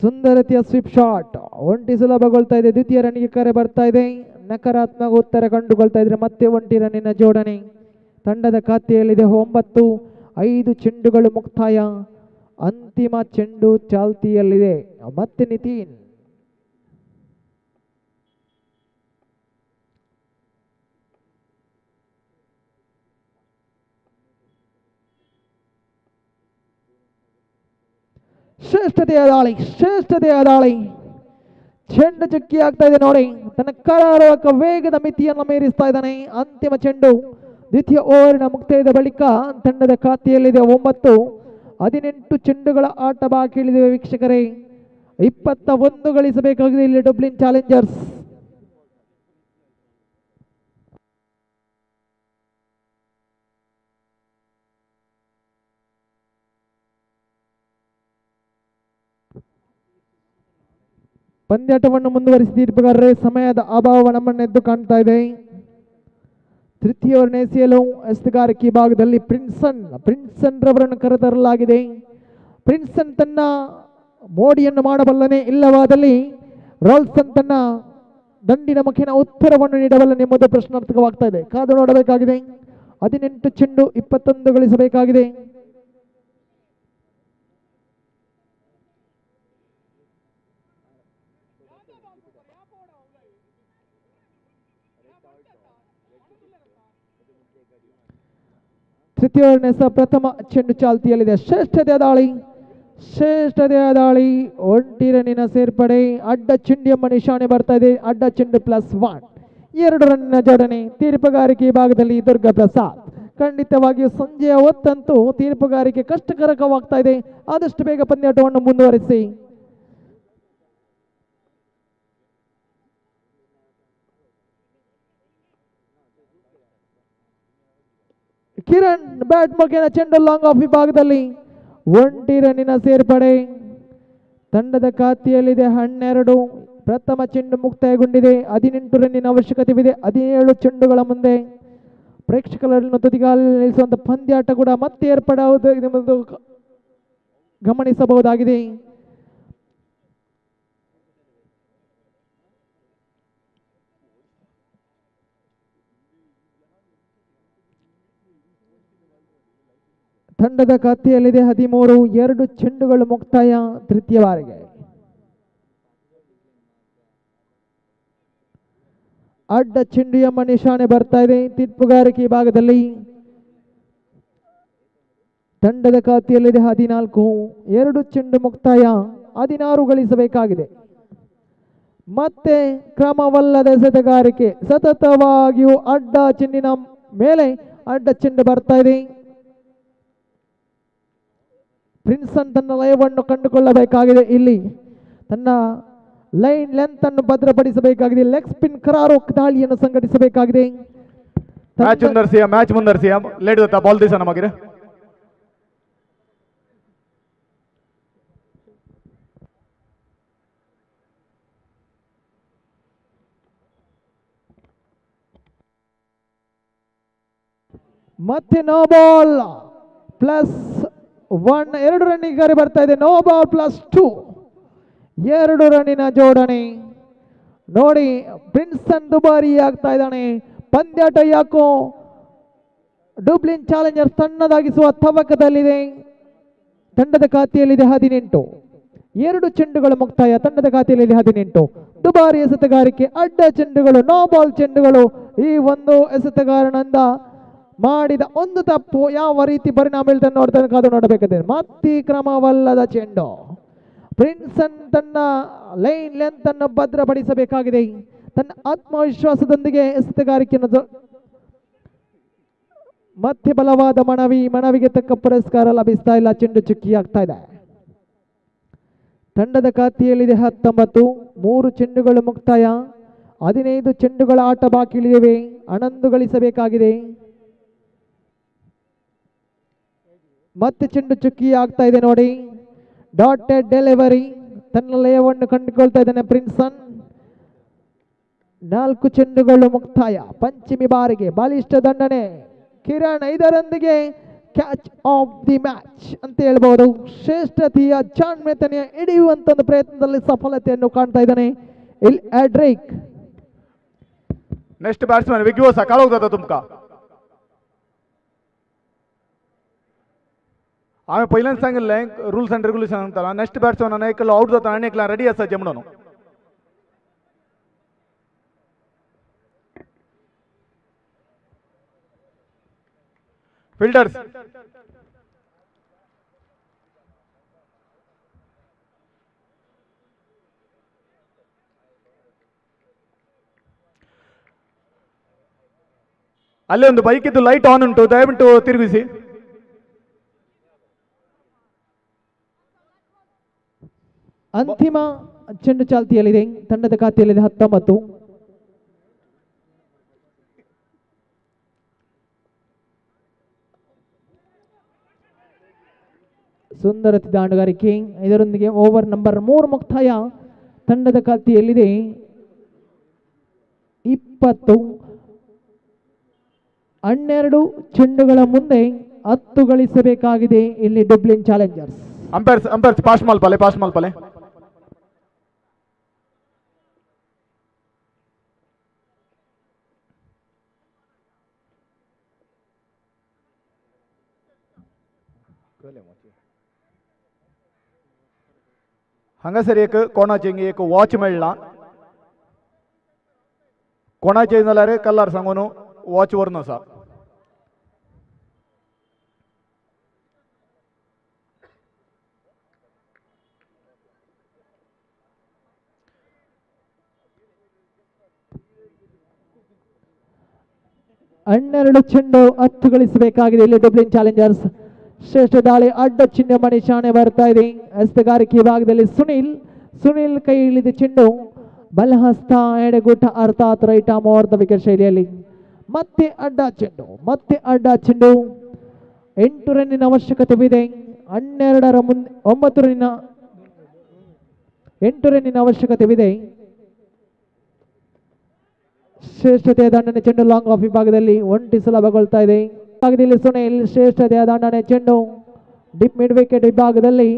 ಸುಂದರತೆಯ ಸ್ವಿಪ್ ಶಾಟ್ ಒಂಟಿ ಸುಲಭಗೊಳ್ತಾ ಇದೆ. ದ್ವಿತೀಯ ರನ್ನಿಗೆ ಕರೆ ಬರ್ತಾ ಇದೆ. ನಕಾರಾತ್ಮಕ ಉತ್ತರ ಕಂಡುಕೊಳ್ತಾ ಇದ್ರೆ ಮತ್ತೆ ಒಂಟಿ ರನ್ನಿನ ಜೋಡಣೆ. ತಂಡದ ಖಾತೆಯಲ್ಲಿದೆ 9. 5 ಚೆಂಡುಗಳು ಮುಕ್ತಾಯ. ಅಂತಿಮ ಚೆಂಡು ಚಾಲ್ತಿಯಲ್ಲಿದೆ. ಮತ್ತೆ ನಿತಿನ್ ಶ್ರೇಷ್ಠತೆಯ ದಾಳಿ ಚೆಂಡು ಚುಕ್ಕಿ ಆಗ್ತಾ ಇದೆ ನೋಡಿ. ತನ್ನ ಕರಾರುವಕ ವೇಗದ ಮಿತಿಯನ್ನು ಮೀರಿಸ್ತಾ ಇದ್ದಾನೆ. ಅಂತಿಮ ಚೆಂಡು. ದ್ವಿತೀಯ ಓವರಿನ ಮುಕ್ತಾಯದ ಬಳಿಕ ತಂಡದ ಖಾತೆಯಲ್ಲಿದೆ 9. 18 ಚೆಂಡುಗಳ ಆಟ ಬಾಕಿ ಉಳಿದಿವೆ ವೀಕ್ಷಕರೇ. 21 ಗಳಿಸಬೇಕಾಗಿದೆ ಇಲ್ಲಿ ಡಬ್ಲಿನ್ ಚಾಲೆಂಜರ್ಸ್. ಪಂದ್ಯಾಟವನ್ನು ಮುಂದುವರಿಸಿ ತೀರ್ಪುಗಾರರೇ, ಸಮಯದ ಅಭಾವ ನಮ್ಮನ್ನು ಎದ್ದು ಕಾಣ್ತಾ ಇದೆ. ತೃತೀಯ ಓವರ್ನ ಎಸೆಯಲು ಎಸೆತಗಾರಿಕೆ ಭಾಗದಲ್ಲಿ ಪ್ರಿನ್ಸನ್ ರವರನ್ನು ಕರೆತರಲಾಗಿದೆ. ಪ್ರಿನ್ಸನ್ ತನ್ನ ಮೋಡಿಯನ್ನು ಮಾಡಬಲ್ಲನೆ, ಇಲ್ಲವಾದಲ್ಲಿ ರಾಲ್ಸನ್ ತನ್ನ ದಂಡಿನ ಮುಖೇನ ಉತ್ತರವನ್ನು ನೀಡಬಲ್ಲನೆಂಬುದು ಪ್ರಶ್ನಾರ್ಥಕವಾಗ್ತಾ ಇದೆ. ಕಾದು ನೋಡಬೇಕಾಗಿದೆ. 18 ಚೆಂಡು 21 ಗಳಿಸಬೇಕಾಗಿದೆ. ತೃತೀಯ ಓವರ್ನ ಪ್ರಥಮ ಚೆಂಡು ಚಾಲ್ತಿಯಲ್ಲಿದೆ. ಶ್ರೇಷ್ಠತೆಯ ದಾಳಿ 1 ರನ್ನಿನ ಸೇರ್ಪಡೆ. ಅಡ್ಡ ಚೆಂಡು ಎಂಬ ನಿಶಾನೆ ಬರ್ತಾ ಇದೆ. ಅಡ್ಡ ಚೆಂಡು +1, 2 ರನ್ನಿನ ಜೋಡಣೆ. ತೀರ್ಪುಗಾರಿಕೆ ಭಾಗದಲ್ಲಿ ದುರ್ಗಾ ಪ್ರಸಾದ್. ಖಂಡಿತವಾಗಿಯೂ ಸಂಜೆಯ ಹೊತ್ತಂತೂ ತೀರ್ಪುಗಾರಿಕೆ ಕಷ್ಟಕರವಾಗ್ತಾ ಇದೆ. ಆದಷ್ಟು ಬೇಗ ಪಂದ್ಯಾಟವನ್ನು ಮುಂದುವರಿಸಿ. ಕಿರಣ್ ಬ್ಯಾಟ್ ಮುಖೇನ ಚೆಂಡು ಲಾಂಗ್ ಆಫ್ ವಿಭಾಗದಲ್ಲಿ 1 ರನ್ನಿನ ಸೇರ್ಪಡೆ. ತಂಡದ ಖಾತೆಯಲ್ಲಿದೆ 12. ಪ್ರಥಮ ಚೆಂಡು ಮುಕ್ತಾಯಗೊಂಡಿದೆ. 18 ರನ್ನಿನ ಅವಶ್ಯಕತೆವಿದೆ. 17 ಚೆಂಡುಗಳ ಮುಂದೆ ಪ್ರೇಕ್ಷಕರನ್ನು ತುದಿಗಾಲಲ್ಲಿ ನಿಲ್ಲಿಸುವಂತ ಪಂದ್ಯಾಟ ಕೂಡ ಮತ್ತೆ ಏರ್ಪಡುವುದು ಗಮನಿಸಬಹುದಾಗಿದೆ. ತಂಡದ ಖಾತೆಯಲ್ಲಿದೆ 13. 2 ಚೆಂಡುಗಳು ಮುಕ್ತಾಯ. ತೃತೀಯ ಬಾರಿಗೆ ಅಡ್ಡ ಚೆಂಡು ಎಂಬ ನಿಶಾನೆ ಬರ್ತಾ ಇದೆ. ತೀರ್ಪುಗಾರಿಕೆ ಭಾಗದಲ್ಲಿ ತಂಡದ ಖಾತೆಯಲ್ಲಿದೆ 14. 2 ಚೆಂಡು ಮುಕ್ತಾಯ. 16 ಗಳಿಸಬೇಕಾಗಿದೆ. ಮತ್ತೆ ಕ್ರಮವಲ್ಲದ ಎಸೆತಗಾರಿಕೆ. ಸತತವಾಗಿಯೂ ಅಡ್ಡ ಚೆಂಡಿನ ಮೇಲೆ ಅಡ್ಡ ಚೆಂಡು ಬರ್ತಾ ಇದೆ. ಪ್ರಿನ್ಸನ್ ತನ್ನ ಲಯವನ್ನು ಕಂಡುಕೊಳ್ಳಬೇಕಾಗಿದೆ. ಇಲ್ಲಿ ತನ್ನ ಲೈನ್ ಲೆಂತ್ ಅನ್ನು ಭದ್ರಪಡಿಸಬೇಕಾಗಿದೆ. ಲೆಗ್ ಸ್ಪಿನ್ ಕರಾರು ದಾಳಿಯನ್ನು ಸಂಘಟಿಸಬೇಕಾಗಿದೆ. ಮ್ಯಾಚ್ ಮುಂದರ್ಸಿಯ ಲೇಟ್ ಬಾಲ್ ದಿವಸ ನಮಗೆ ಮತ್ತೆ ನೋ ಬಾಲ್ +1, 2 ರನ್ನಿಗೆ ಬರ್ತಾ ಇದೆ. ನೋ ಬಾಲ್ +2, 2 ರನ್ನಿನ ಜೋಡಣೆ. ನೋಡಿ, ಪ್ರಿನ್ಸನ್ ದುಬಾರಿ ಆಗ್ತಾ ಇದ್ದಾನೆ. ಪಂದ್ಯಾಟ ಯಾಕೋ ಡಬ್ಲಿನ್ ಚಾಲೆಂಜರ್ಸ್ ತಣ್ಣದಾಗಿಸುವ ತವಕದಲ್ಲಿದೆ. ತಂಡದ ಖಾತೆಯಲ್ಲಿದೆ 18. 2 ಚೆಂಡುಗಳು ಮುಕ್ತಾಯ. ತಂಡದ ಖಾತೆಯಲ್ಲಿದೆ 18. ದುಬಾರಿ ಎಸೆತಗಾರಿಕೆ, ಅಡ್ಡ ಚೆಂಡುಗಳು, ನೋ ಬಾಲ್ ಚೆಂಡುಗಳು. ಈ ಒಂದು ಎಸೆತಗಾರನಿಂದ ಮಾಡಿದ ಒಂದು ತಪ್ಪು ಯಾವ ರೀತಿ ಪರಿಣಾಮ ಬೀಳ್ತಾನೆ ನೋಡ್ತಾನೆ, ಕಾದು ನೋಡಬೇಕಾದ್ರೆ. ಮತ್ತೆ ಕ್ರಮವಲ್ಲದ ಚೆಂಡು. ಪ್ರಿನ್ಸನ್ ತನ್ನ ಲೈನ್ ಲೆಂತ್ ಅನ್ನು ಭದ್ರಪಡಿಸಬೇಕಾಗಿದೆ. ತನ್ನ ಆತ್ಮವಿಶ್ವಾಸದೊಂದಿಗೆ ಎಸೆತಗಾರಿಕೆಯನ್ನು ಮತ್ತೆ ಬಲವಾದ ಮನವಿಗೆ ತಕ್ಕ ಪುರಸ್ಕಾರ ಲಭಿಸ್ತಾ ಇಲ್ಲ. ಚೆಂಡು ಚುಕ್ಕಿ ಆಗ್ತಾ ಇದೆ. ತಂಡದ ಖಾತೆಯಲ್ಲಿದೆ 19. 3 ಚೆಂಡುಗಳು ಮುಕ್ತಾಯ. 15 ಚೆಂಡುಗಳ ಆಟ ಬಾಕಿ ಉಳಿದಿವೆ. 11 ಗಳಿಸಬೇಕಾಗಿದೆ. ಮತ್ತೆ ಚೆಂಡು ಚುಕ್ಕಿ ಆಗ್ತಾ ಇದೆ. ನೋಡಿ, ಡಾಟೆಡ್ ಡೆಲಿವರಿ. ತನ್ನ ಲಯವನ್ನು ಕಂಡುಕೊಳ್ತಾ ಇದ್ದಾನೆ ಪ್ರಿನ್ಸನ್. 4 ಚೆಂಡುಗಳು ಮುಕ್ತಾಯ. ಪಂಚಮಿ ಬಾರಿಗೆ ಬಲಿಷ್ಠ ದಂಡನೆ. ಕಿರಣ್ ಇದರೊಂದಿಗೆ ಕ್ಯಾಚ್ ಆಫ್ ದಿ ಮ್ಯಾಚ್ ಅಂತ ಹೇಳ್ಬಹುದು. ಶ್ರೇಷ್ಠತೆಯ ಜಾಣ್ಮೆತನೆಯ ಹಿಡಿಯುವಂತ ಒಂದು ಪ್ರಯತ್ನದಲ್ಲಿ ಸಫಲತೆಯನ್ನು ಕಾಣ್ತಾ ಇದ್ದಾನೆ ಇಲ್ಲಿ ಎಡ್ರಿಕ್. नेक्स्ट बैट्समैन विग्यो सकाळ होता तुमका आम्ही पहिल्यांदा सांगितलंय रूल्स अँड रेग्युलेशन सांगताना नेक्स्ट बॅट्समॅन एकला आउट जाताना आणि एकला रेडी असायचे म्हणून ಫೀಲ್ಡರ್ಸ್ ಅಲ್ಲಿ ಒಂದು ಬೈಕ್ ಇದ್ದು ಲೈಟ್ ಆನ್ ಉಂಟು, ದಯವಿಟ್ಟು ತಿರುಗಿಸಿ. ಅಂತಿಮ ಚೆಂಡು ಚಾಲ್ತಿಯಲ್ಲಿದೆ. ತಂಡದ ಖಾತೆಯಲ್ಲಿದೆ 19. ಸುಂದರ ದಾಂಡುಗಾರಿಕೆ. ಇದರೊಂದಿಗೆ ಓವರ್ ನಂಬರ್ 3 ಮುಕ್ತಾಯ. ತಂಡದ ಖಾತೆಯಲ್ಲಿದೆ 20. 12 ಚೆಂಡುಗಳ ಮುಂದೆ 10 ಗಳಿಸಬೇಕಾಗಿದೆ ಇಲ್ಲಿ ಡಬ್ಲಿನ್ ಚಾಲೆಂಜರ್ಸ್. ಅಂಪೈರ್ಸ್ ಪಾಸ್ ಮಾಲ್ಪಲೆ हांगासर एक कोणाचे एक वॉच मेळ्ळा. कोणाचे जाल्यार कलर सांगून वॉच व्हरून आसा. ಹನ್ನೆರಡು ಚೆಂಡು 10 ಗಳಿಸಬೇಕಾಗಿದೆ ಇಲ್ಲಿ ಡಬ್ಲಿನ್ ಚಾಲೆಂಜರ್ಸ್. ಶ್ರೇಷ್ಠ ದಾಳಿ ಅಡ್ಡ ಚಿಹ್ನೆ ಮಣಿಶಾನೆ ಬರ್ತಾ ಇದೆ. ಹಸ್ತಗಾರಿಕೆ ಭಾಗದಲ್ಲಿ ಸುನಿಲ್ ಕೈ ಇಳಿದ ಚೆಂಡು ಬಲಹಸ್ತ ಎಡೆಗುಟ್ಟ ಅರ್ಥಾತ್ right arm over the wicket ಶೈಲಿಯಲ್ಲಿ ಮತ್ತೆ ಅಡ್ಡ ಚೆಂಡು. 8 ರನ್ನಿನ ಅವಶ್ಯಕತೆವಿದೆ. 8 ರನ್ನಿನ ಅವಶ್ಯಕತೆವಿದೆ. ಶ್ರೇಷ್ಠತೆಯ ದಂಡನೆ ಚೆಂಡು ಲಾಂಗ್ ಆಫ್ ವಿಭಾಗದಲ್ಲಿ ಒಂಟಿ ಸುಲಭಗೊಳ್ತಾ ಇದೆ. ವಿಭಾಗದಲ್ಲಿ ಸುನಿಲ್ ಶ್ರೇಷ್ಠತೆಯ ದಂಡನೆ ಚೆಂಡು ಡಿಪ್ ಮಿಡ್ ವಿಕೆಟ್ ವಿಭಾಗದಲ್ಲಿ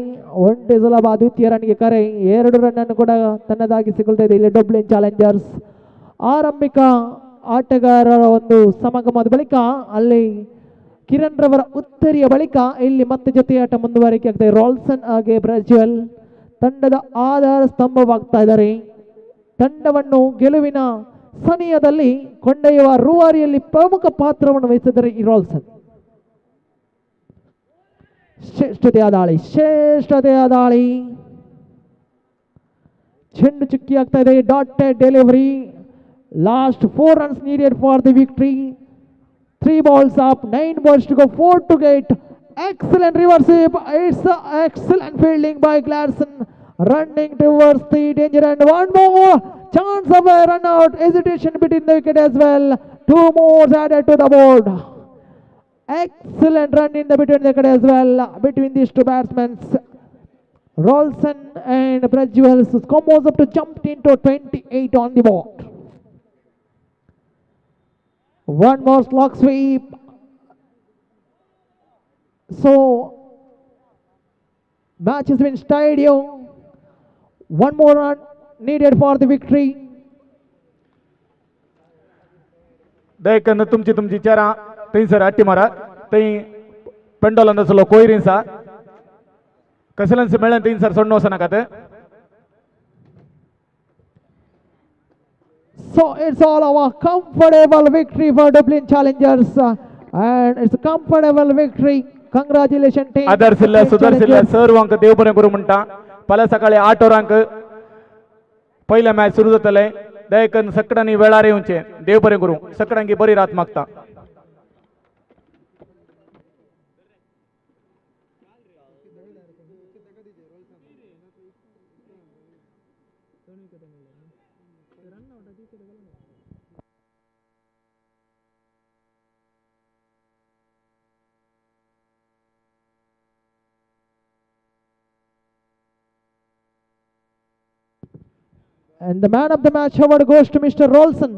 ಒಂಟಿ ಸುಲಭ ದ್ವಿತೀಯ ರನ್ಗೆ ಕರೆ. 2 ರನ್ ಅನ್ನು ಕೂಡ ತನ್ನದಾಗಿಸಿಕೊಳ್ತಾ ಇದೆ ಇಲ್ಲಿ ಡಬ್ಲಿನ್ ಚಾಲೆಂಜರ್ಸ್. ಆರಂಭಿಕ ಆಟಗಾರರ ಒಂದು ಸಮಾಗಮದ ಬಳಿಕ ಅಲ್ಲಿ ಕಿರಣ್ ರವರ ಉತ್ತರಿಯ ಬಳಿಕ ಇಲ್ಲಿ ಮತ್ತೆ ಜೊತೆಯಾಟ ಮುಂದುವರಿಕೆ ಆಗ್ತದೆ. ರಾಲ್ಸನ್ ಹಾಗೆ ಬ್ರಜ್ವೆಲ್ ತಂಡದ ಆಧಾರ ಸ್ತಂಭವಾಗ್ತಾ ಇದ್ದಾರೆ. ತಂಡವನ್ನು ಗೆಲುವಿನ ಸನಿಯದಲ್ಲಿ ಕೊಂಡೊಯ್ಯುವ ರೂವಾರಿಯಲ್ಲಿ ಪ್ರಮುಖ ಪಾತ್ರವನ್ನು ವಹಿಸಿದ್ದಾರೆ ಈ ರಾಲ್ಸನ್. ಶ್ರೇಷ್ಠತೆಯ ದಾಳಿ ಚೆಂಡು ಚುಕ್ಕಿ ಆಗ್ತಾ ಇದೆ. Dotted delivery. Last 4 runs needed for the victory. 3 balls up, 9 balls to go, 4 to get. Excellent reverse. It's excellent fielding by Gladson. Running towards the danger and one more chance of a run out. Hesitation between the wicket as well. 2 more added to the board. Excellent run in the between the wicket as well between these two batsmen. Rolson and Bradwell combos up to jumped into 28 on the board. One more slog sweep. So match has been tied. One more run needed for the victory. दयकन तुमची चारा थंयसर हाटी मारा. थंय पेंडॉल आसलो कोयरींसा कसलन्स मेळ्ळें थंयसर सोडून वचनाकात. So it's all a comfortable victory for Dublin Challengers and it's a comfortable victory. Congratulations team. आदर्शिल्ल्या सुदर्शिल्ल्या सर्वांक देव बरें करूं म्हणटा. फाल्यां सकाळी 8 वरांक पहिलें मॅच सुरू जातलें. दयकन सकडांनी वेळार येवचें. देव बरें करूं. सकडांकी बरी रात मागता. And the man of the match award goes to Mr. Rolson.